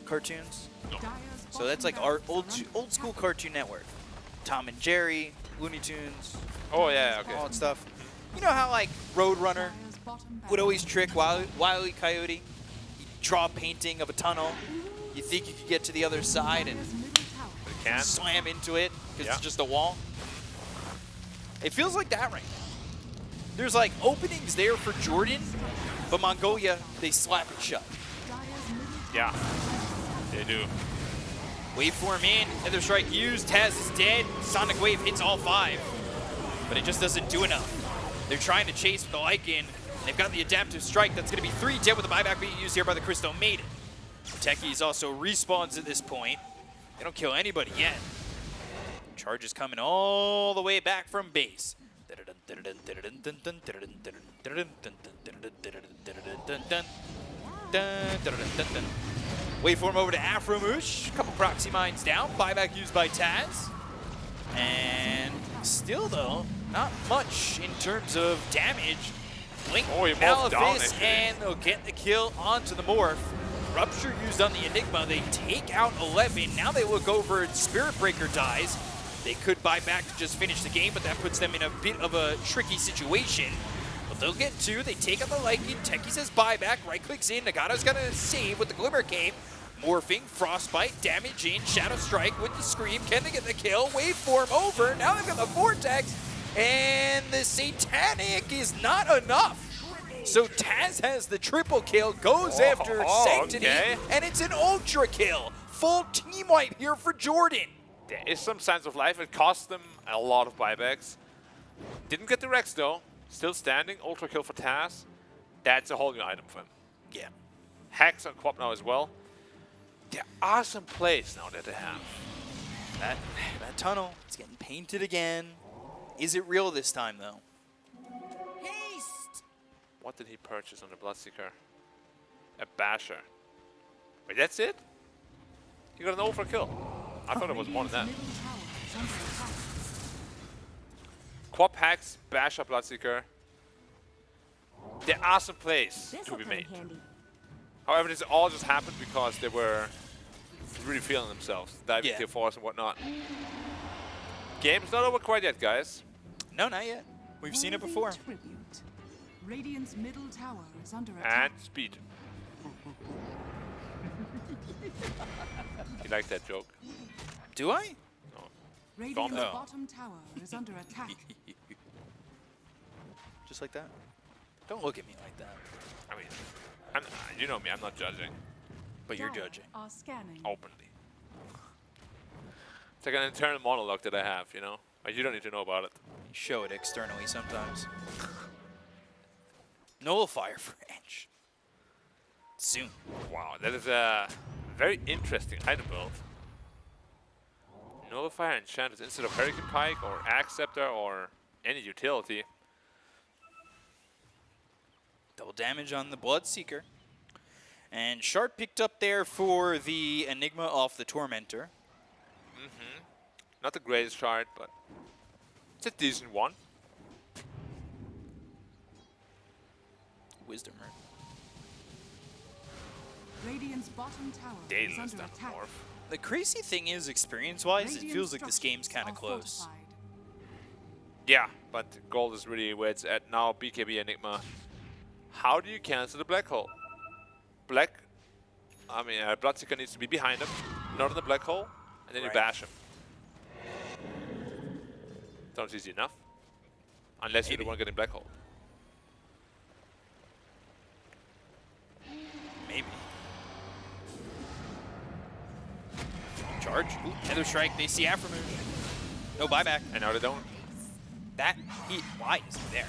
cartoons. No. So that's like our old school Cartoon Network. Tom and Jerry, Looney Tunes. Oh yeah, okay. All that stuff. You know how like Roadrunner would always trick Wile E. Coyote? He'd draw a painting of a tunnel. You think you could get to the other side and slam into it because it's just a wall. It feels like that right now. There's like openings there for Jordan, but Mongolia, they slap it shut. Yeah, they do. Waveform in, Nether Strike used, Taz is dead, Sonic Wave hits all 5. But it just doesn't do enough. They're trying to chase with the Lycan. They've got the Adaptive Strike. That's going to be 3 dead with the buyback being used here by the Crystal Maiden. Techies also respawns at this point. They don't kill anybody yet. Charge is coming all the way back from base. Waveform over to Afromush. Couple proxy mines down. Buyback used by Taz. And still, though, not much in terms of damage. Blink, Malefice, and they'll get the kill onto the Morph. Rupture used on the Enigma. They take out 11. Now they look over and Spirit Breaker dies. They could buy back to just finish the game, but that puts them in a bit of a tricky situation. But they'll get 2. They take out the Lycan. Techie says buyback. Right clicks in. Nagato's got to save with the Glimmer Cape. Morphing, Frostbite, damage in, Shadow Strike with the Scream. Can they get the kill? Waveform over. Now they've got the Vortex. And the Satanic is not enough. So Taz has the triple kill, goes after Sanctity, and it's an ultra kill. Full team wipe here for Jordan. There is some signs of life. It cost them a lot of buybacks. Didn't get the Rex though. Still standing. Ultra kill for Taz. That's a whole new item for him. Yeah. Hacks on Quap now as well. There are some plays now that they have. That tunnel, it's getting painted again. Is it real this time though? What did he purchase on the Bloodseeker? A Basher. Wait, that's it? He got an overkill. I thought it was more than that. Quap hacks, Basher, Bloodseeker. There are some plays to be made. However, this all just happened because they were really feeling themselves, diving to force and whatnot. Game's not over quite yet, guys. No, not yet. We've seen it before. Radiant's middle tower is under attack. And speed. You like that joke? Do I? No. Radiant's bottom tower is under attack. Just like that? Don't look at me like that. I mean, you know me, I'm not judging. But you're judging. Are scanning. Openly. It's like an internal monologue that I have, you know? But you don't need to know about it. You show it externally sometimes. Nullifier for Edge. Soon. Wow, that is a very interesting item build. Nullifier enchanted instead of Hurricane Pike or Axe Scepter or any utility. Double damage on the Bloodseeker. And Shard picked up there for the Enigma off the Tormentor. Not the greatest shard, but it's a decent one. Wisdom, Radiant's bottom tower They is lose under that attack. morph. The crazy thing is, experience-wise, it feels like this game's kind of close. Yeah, but gold is really where it's at now. BKB Enigma. How do you cancel the black hole? Bloodseeker needs to be behind him, not in the black hole, and then you bash him. Sounds easy enough. Unless you're the one getting black hole. Maybe. Charge. Ooh, Tether Strike. They see Aftermoon. No buyback. And now they don't. Why is he there?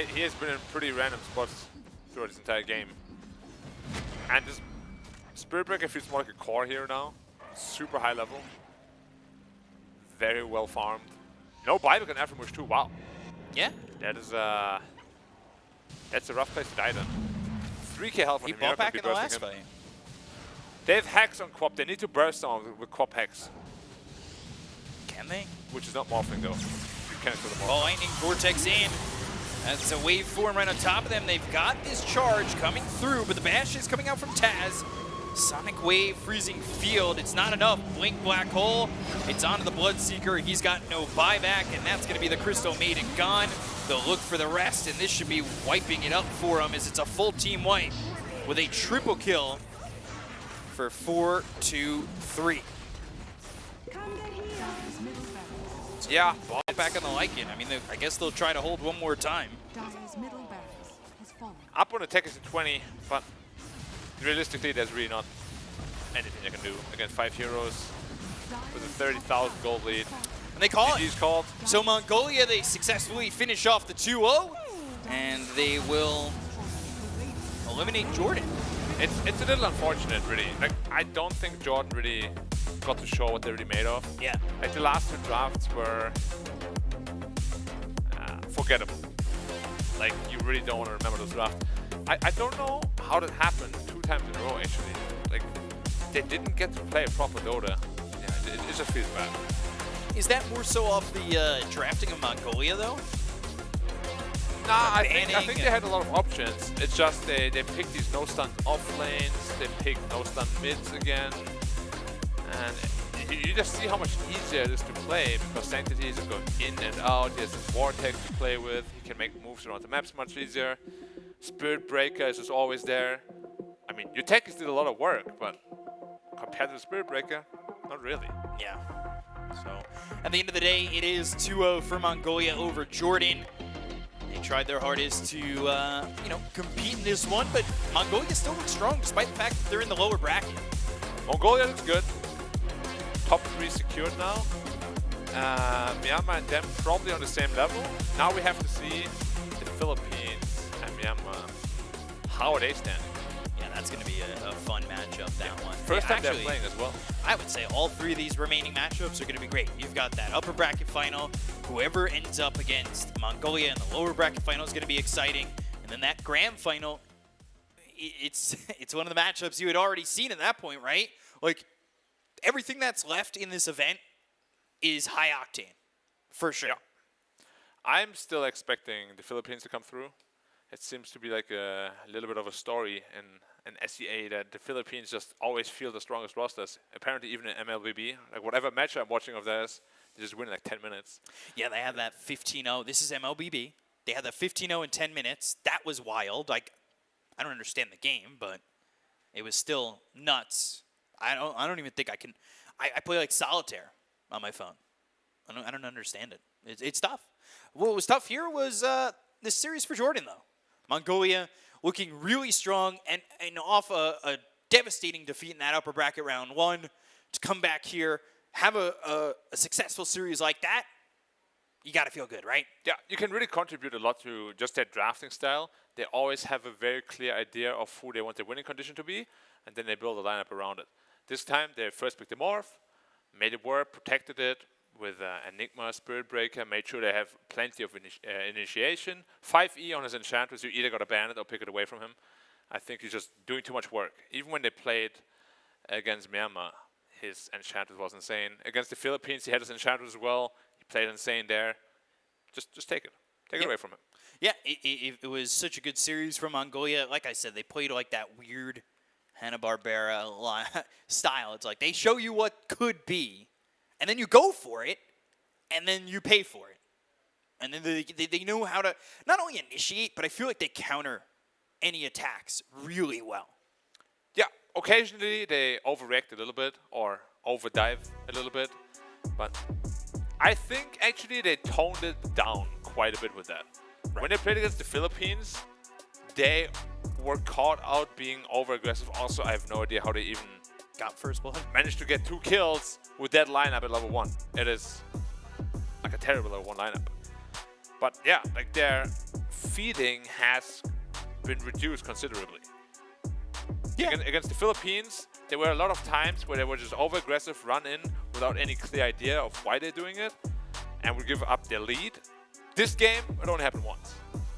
He has been in pretty random spots throughout this entire game. And this Spirit Breaker feels more like a core here now. Super high level. Very well farmed. No buyback on Aftermush too. Wow. Yeah. That is that's a rough place to die then. 3k health on He him. bought back in the last fight. They have hacks on Quap. They need to burst on with Quap hacks. Can they? Which is not morphing though. You can't kill the morph. Oh, Lightning Vortex in. That's a wave form right on top of them. They've got this charge coming through, but the bash is coming out from Taz. Sonic Wave, Freezing Field. It's not enough. Blink Black Hole. It's onto the Bloodseeker. He's got no buyback, and that's going to be the Crystal Maiden gone. They'll look for the rest, and this should be wiping it up for them as it's a full team wipe with a triple kill for 4-2-3. Yeah. Back on the Lycan. I mean, I guess they'll try to hold one more time. Dyer's middle barracks has fallen. Up on attack is in 20, but realistically, there's really not anything you can do against 5 heroes with a 30,000 gold lead. And they call GG's called. So Mongolia, they successfully finish off the 2-0, and they will eliminate Jordan. It's a little unfortunate, really. Like, I don't think Jordan really got to show what they're really made of. Yeah. Like, the last 2 drafts were forgettable. Like, you really don't want to remember those drafts. I don't know how that happened 2 times in a row, actually. Like, they didn't get to play a proper Dota. Yeah, it just feels bad. Is that more so off the drafting of Mongolia, though? Nah, I think they had a lot of options. It's just they picked these no-stun off lanes, they picked no-stun mids again. And you just see how much easier it is to play because Sanctity is going in and out. He has a Vortex to play with. He can make moves around the maps much easier. Spirit Breaker is just always there. I mean, your tech is still a lot of work, but compared to the Spirit Breaker, not really. Yeah. So, at the end of the day, it is 2-0 for Mongolia over Jordan. They tried their hardest to, compete in this one, but Mongolia still looks strong despite the fact that they're in the lower bracket. Mongolia looks good. Top 3 secured now. Myanmar and them probably on the same level. Now we have to see the Philippines and Myanmar. How are they standing? Yeah, that's going to be a fun matchup, that one. First time they're playing as well. I would say all 3 of these remaining matchups are going to be great. You've got that upper bracket final. Whoever ends up against Mongolia in the lower bracket final is going to be exciting. And then that grand final, it's one of the matchups you had already seen at that point, right? Like, everything that's left in this event is high octane, for sure. Yeah. I'm still expecting the Philippines to come through. It seems to be like a little bit of a story in SEA that the Philippines just always feel the strongest rosters. Apparently even in MLBB, like whatever match I'm watching of theirs, they just win in like 10 minutes. Yeah, they have that 15-0. This is MLBB. They had that 15-0 in 10 minutes. That was wild. Like, I don't understand the game, but it was still nuts. I don't even think I can. I play like solitaire on my phone. I don't understand it. It's tough. What was tough here was this series for Jordan, though. Mongolia looking really strong and off a devastating defeat in that upper bracket round 1 to come back here, have a successful series like that. You got to feel good, right? Yeah, you can really contribute a lot to just their drafting style. They always have a very clear idea of who they want their winning condition to be, and then they build a lineup around it. This time, they first picked the Morph, made it work, protected it with Enigma, Spirit Breaker, made sure they have plenty of initiation. 5E on his Enchantress, you either got to ban it or pick it away from him. I think he's just doing too much work. Even when they played against Myanmar, his Enchantress was insane. Against the Philippines, he had his Enchantress as well. He played insane there. Just take it. Take it away from him. Yeah, it was such a good series from Mongolia. Like I said, they played like that weird Hanna-Barbera style. It's like they show you what could be, and then you go for it, and then you pay for it. And then they know how to not only initiate, but I feel like they counter any attacks really well. Yeah, occasionally they overreact a little bit or overdive a little bit, but I think actually they toned it down quite a bit with that. Right. When they played against the Philippines, they were caught out being over-aggressive. Also, I have no idea how they even got first blood. Managed to get 2 kills with that lineup at level 1. It is like a terrible level 1 lineup. But yeah, like their feeding has been reduced considerably. Yeah. Against the Philippines, there were a lot of times where they were just over-aggressive, run in without any clear idea of why they're doing it, and would give up their lead. This game, it only happened once.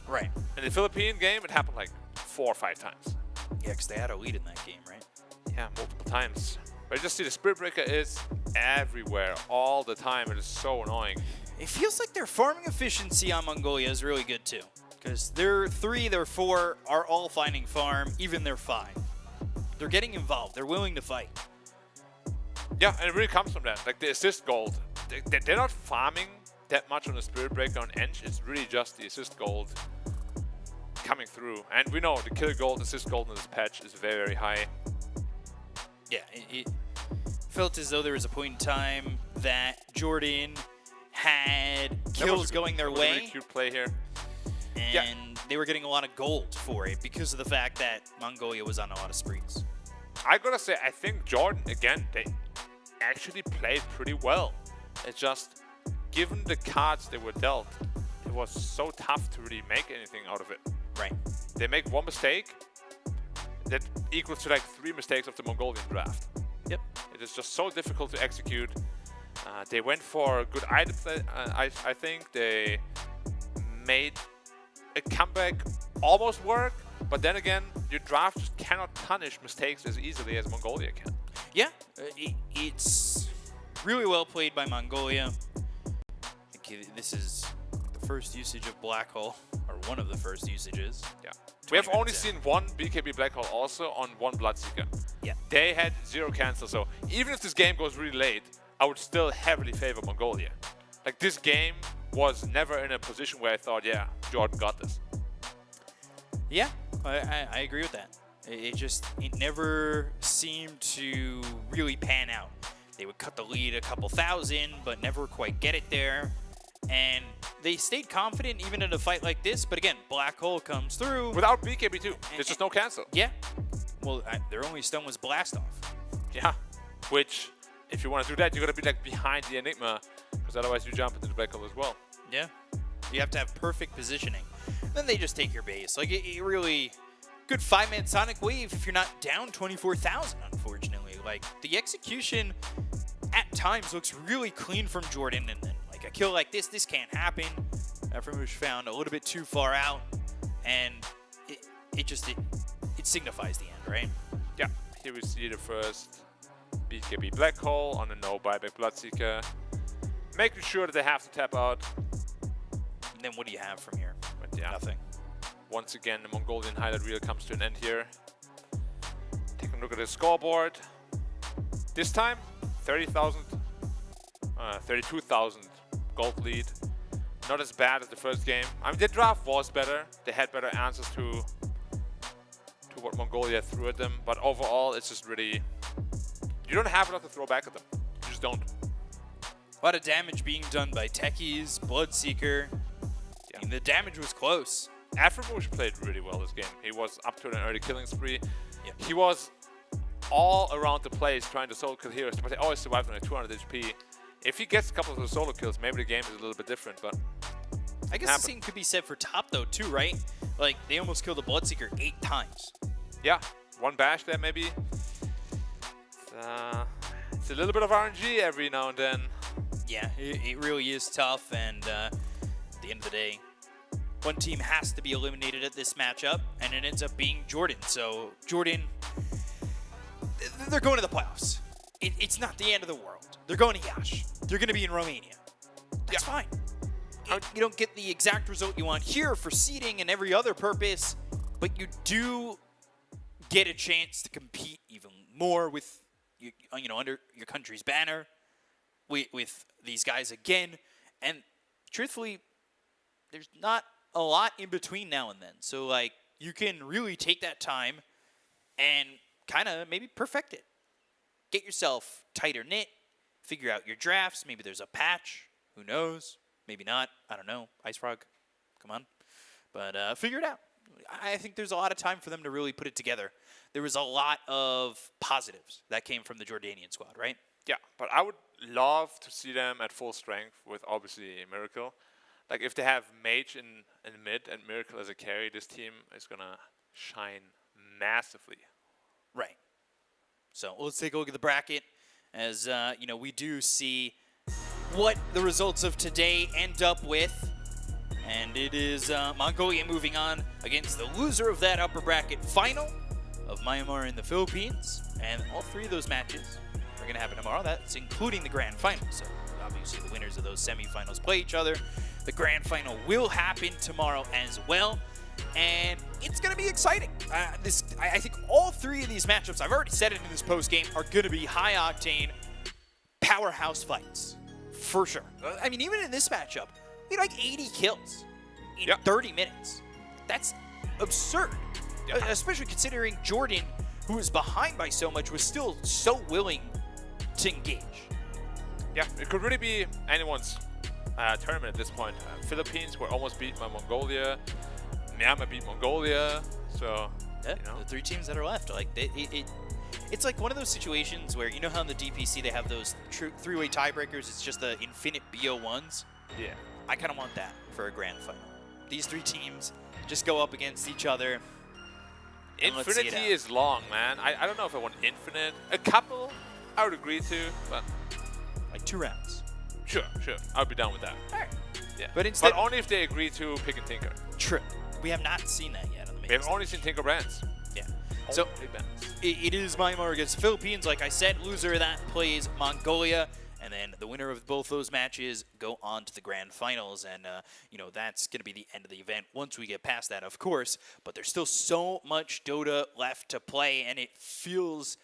Right. In the Philippine game, it happened like 4 or 5 times. Yeah, because they had a lead in that game, right? Yeah, multiple times. But you just see the Spirit Breaker is everywhere, all the time. It is so annoying. It feels like their farming efficiency on Mongolia is really good too. Because their 3, their 4 are all finding farm, even their 5. They're getting involved. They're willing to fight. Yeah, and it really comes from that. Like the assist gold. They're not farming that much on the Spirit Breaker on Ench. It's really just the assist gold coming through. And we know the kill gold, assist gold in this patch is very, very high. Yeah, it felt as though there was a point in time that Jordan had kills going their way. Really cute play here. And they were getting a lot of gold for it because of the fact that Mongolia was on a lot of sprees. I gotta say, I think Jordan, again, they actually played pretty well. It's just, given the cards they were dealt, it was so tough to really make anything out of it. Right. They make 1 mistake, that equals to like 3 mistakes of the Mongolian draft. Yep. It is just so difficult to execute. They went for good items, I think. They made a comeback almost work, but then again, your draft just cannot punish mistakes as easily as Mongolia can. Yeah, it's really well played by Mongolia. This is the first usage of Black Hole, or one of the first usages. Yeah. We have only seen 1 BKB Black Hole also on 1 Bloodseeker. Yeah. They had 0 cancel, so even if this game goes really late, I would still heavily favor Mongolia. Like, this game was never in a position where I thought, yeah, Jordan got this. Yeah, I agree with that. It never seemed to really pan out. They would cut the lead a couple thousand, but never quite get it there. And they stayed confident even in a fight like this, but again, Black Hole comes through. Without BKB too, there's just no cancel. Yeah, well, their only stun was Blast Off. Yeah, which, if you want to do that, you got to be like behind the Enigma, because otherwise you jump into the Black Hole as well. Yeah, you have to have perfect positioning. Then they just take your base. Like, it really, good 5-man Sonic Wave if you're not down 24,000, unfortunately. Like, the execution at times looks really clean from Jordan, and then like a kill like this can't happen. Aframush found a little bit too far out, and it signifies the end, right? Yeah, here we see the first BKB Black Hole on a no buyback Bloodseeker, making sure that they have to tap out. And then what do you have from here? But yeah, nothing. Once again, the Mongolian highlight reel comes to an end here. Taking a look at the scoreboard. This time, 32,000 gold lead. Not as bad as the first game. I mean, the draft was better. They had better answers to what Mongolia threw at them. But overall, it's just really, you don't have enough to throw back at them. You just don't. A lot of damage being done by Techies, Bloodseeker. Yeah. I mean, the damage was close. Aframush played really well this game. He was up to an early killing spree. Yeah. He was all around the place trying to solo kill heroes, but he always survived on a 200 HP. If he gets a couple of those solo kills, maybe the game is a little bit different, but I guess the same could be said for top though too, right? Like, they almost killed the Bloodseeker 8 times. Yeah, 1 bash there maybe. It's a little bit of RNG every now and then. Yeah, it really is tough, and at the end of the day, one team has to be eliminated at this matchup, and it ends up being Jordan. So Jordan, they're going to the playoffs. It's not the end of the world. They're going to Yash. They're going to be in Romania. That's fine. you don't get the exact result you want here for seeding and every other purpose, but you do get a chance to compete even more with, under your country's banner with these guys again. And truthfully, there's not a lot in between now and then. So, like, you can really take that time and kind of maybe perfect it. Get yourself tighter knit, figure out your drafts. Maybe there's a patch. Who knows? Maybe not. I don't know. Ice Frog, come on. But figure it out. I think there's a lot of time for them to really put it together. There was a lot of positives that came from the Jordanian squad, right? Yeah, but I would love to see them at full strength with obviously Miracle. Like if they have Mage in mid and Miracle as a carry, this team is gonna shine massively. Right. So let's take a look at the bracket as we do see what the results of today end up with. And it is Mongolia moving on against the loser of that upper bracket final of Myanmar and the Philippines. And all three of those matches are going to happen tomorrow. That's including the grand final. So obviously the winners of those semifinals play each other. The grand final will happen tomorrow as well. And it's going to be exciting. I think all three of these matchups, I've already said it in this post game, are going to be high-octane powerhouse fights. For sure. I mean, even in this matchup, we had like 80 kills in 30 minutes. That's absurd. Especially considering Jordan, who was behind by so much, was still so willing to engage. Yeah, it could really be anyone's tournament at this point. Philippines were almost beat by Mongolia. Myanmar beat Mongolia. So, the three teams that are left, like it's like one of those situations where, you know how in the DPC they have those three-way tiebreakers, it's just the infinite BO1s? Yeah. I kind of want that for a grand final. These three teams just go up against each other. Infinity is long, man. I don't know if I want infinite. A couple, I would agree to, but like 2 rounds. Sure. I would be down with that. All right. Yeah. But instead, only if they agree to pick and tinker. True. We have not seen that yet on the main We have stage. only seen Tinker Brands. Yeah. So it is Myanmar against the Philippines. Like I said, loser of that plays Mongolia. And then the winner of both those matches go on to the grand finals. And, that's going to be the end of the event once we get past that, of course. But there's still so much Dota left to play, and it feels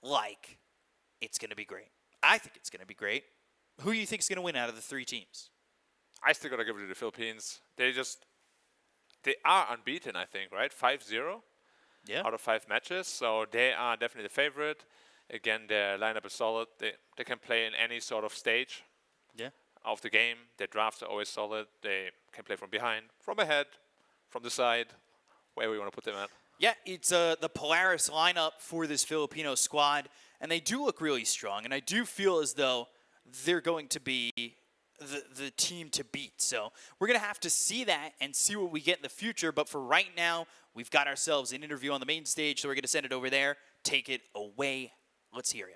like it's going to be great. I think it's going to be great. Who do you think is going to win out of the three teams? I still got to give it to the Philippines. They are unbeaten, I think, right? 5-0 out of 5 matches. So they are definitely the favorite. Again, their lineup is solid. They can play in any sort of stage of the game. Their drafts are always solid. They can play from behind, from ahead, from the side, wherever we want to put them at. Yeah, it's the Polaris lineup for this Filipino squad, and they do look really strong. And I do feel as though they're going to be the team to beat. So we're going to have to see that and see what we get in the future. But for right now, we've got ourselves an interview on the main stage, so we're going to send it over there. Take it away. Let's hear you.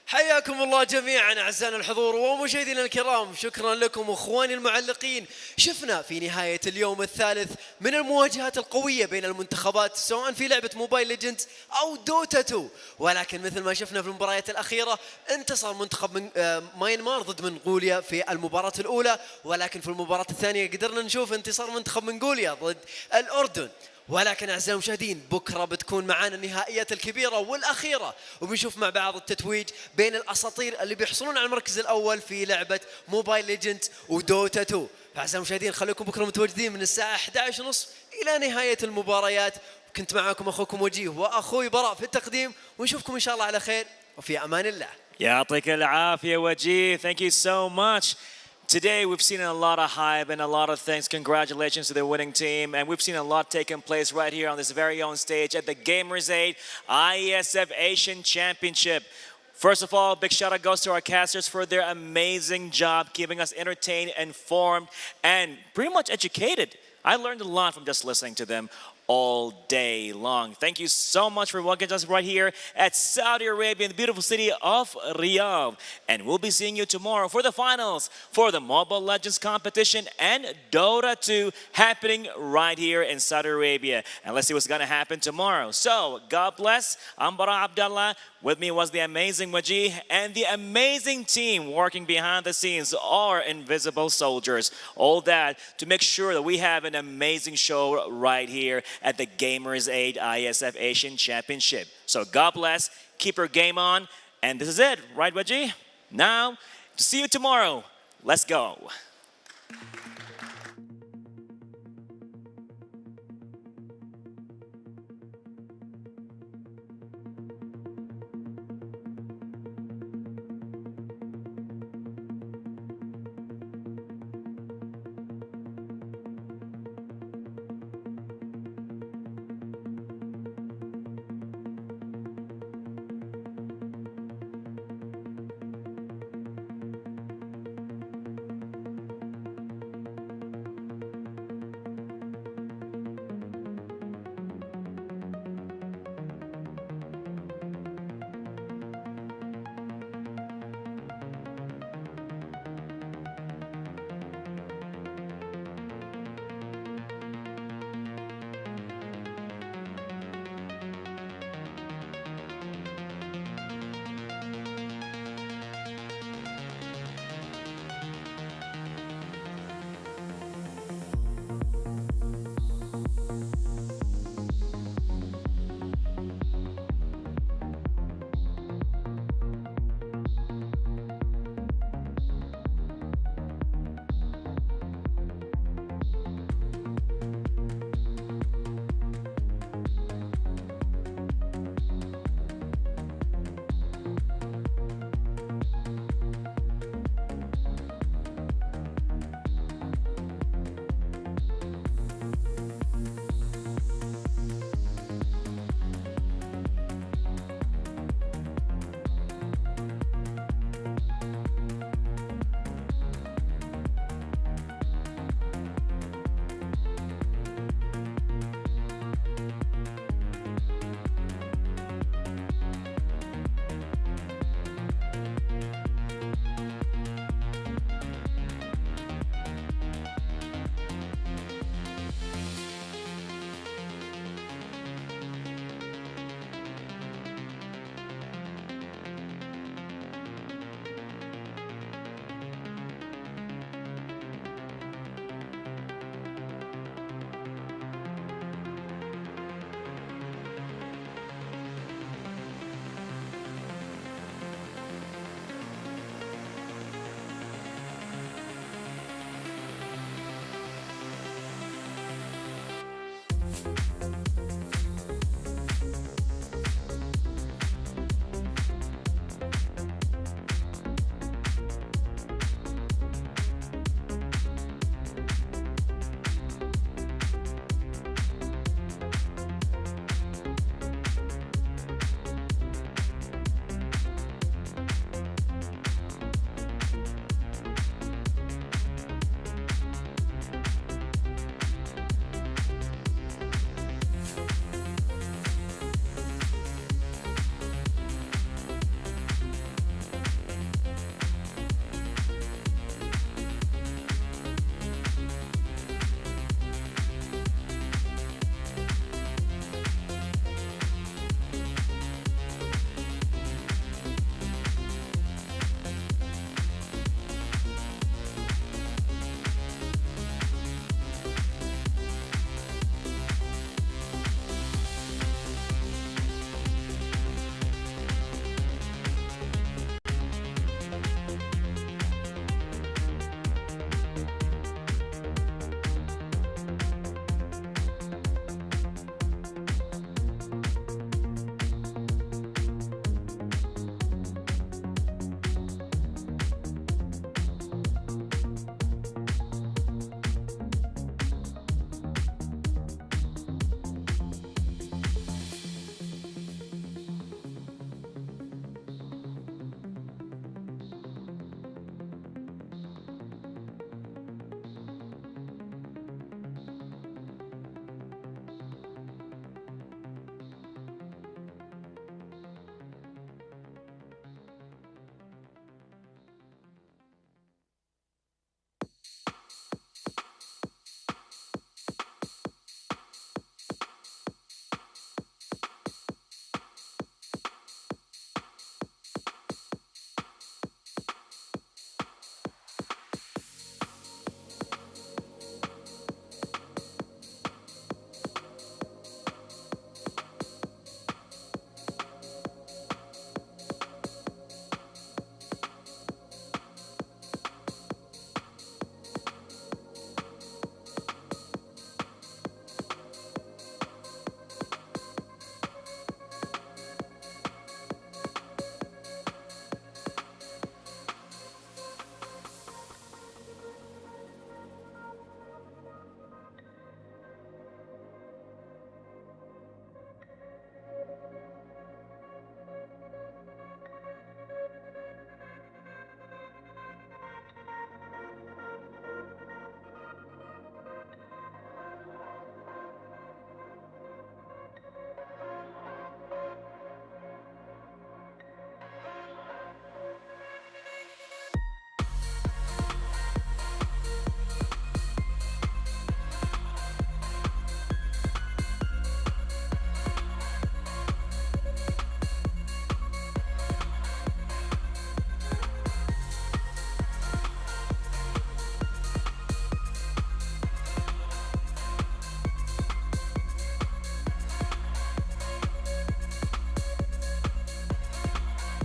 حياكم الله جميعا اعزائنا الحضور ومشاهدينا الكرام، شكرا لكم اخواني المعلقين. شفنا في نهايه اليوم الثالث من المواجهات القويه بين المنتخبات سواء في لعبه موبايل ليجندز او دوتا 2، ولكن مثل ما شفنا في المباريات الاخيره انتصر منتخب من ماينمار ضد منغوليا في المباراه الاولى، ولكن في المباراه الثانيه قدرنا نشوف انتصار منتخب منغوليا ضد الاردن. ولكن أعزائي المشاهدين بكرة بتكون معانا النهائيات الكبيرة والأخيرة، وبنشوف مع بعض التتويج بين الأساطير اللي بيحصلون على المركز الأول في لعبة موبايل ليجندز ودوتا 2. فأعزائي المشاهدين خليكم بكرة متواجدين من الساعة 11:30 إلى نهاية المباريات. كنت معاكم أخوكم وجيه وأخوي براء في التقديم، ونشوفكم إن شاء الله على خير وفي أمان الله. يعطيك العافية وجيه. Thank you so much. Today, we've seen a lot of hype and a lot of things. Congratulations to the winning team. And we've seen a lot taking place right here on this very own stage at the Gamers 8 IESF Asian Championship. First of all, big shout out goes to our casters for their amazing job keeping us entertained, informed, and pretty much educated. I learned a lot from just listening to them all day long. Thank you so much for welcoming us right here at Saudi Arabia in the beautiful city of Riyadh. And we'll be seeing you tomorrow for the finals for the Mobile Legends competition and Dota 2 happening right here in Saudi Arabia. And let's see what's going to happen tomorrow. So, God bless. I'm Bara Abdallah. With me was the amazing Waji and the amazing team working behind the scenes, our invisible soldiers. All that to make sure that we have an amazing show right here at the Gamers 8 IESF Asian Championship. So God bless, keep your game on, and this is it, right Waji? Now, to see you tomorrow. Let's go.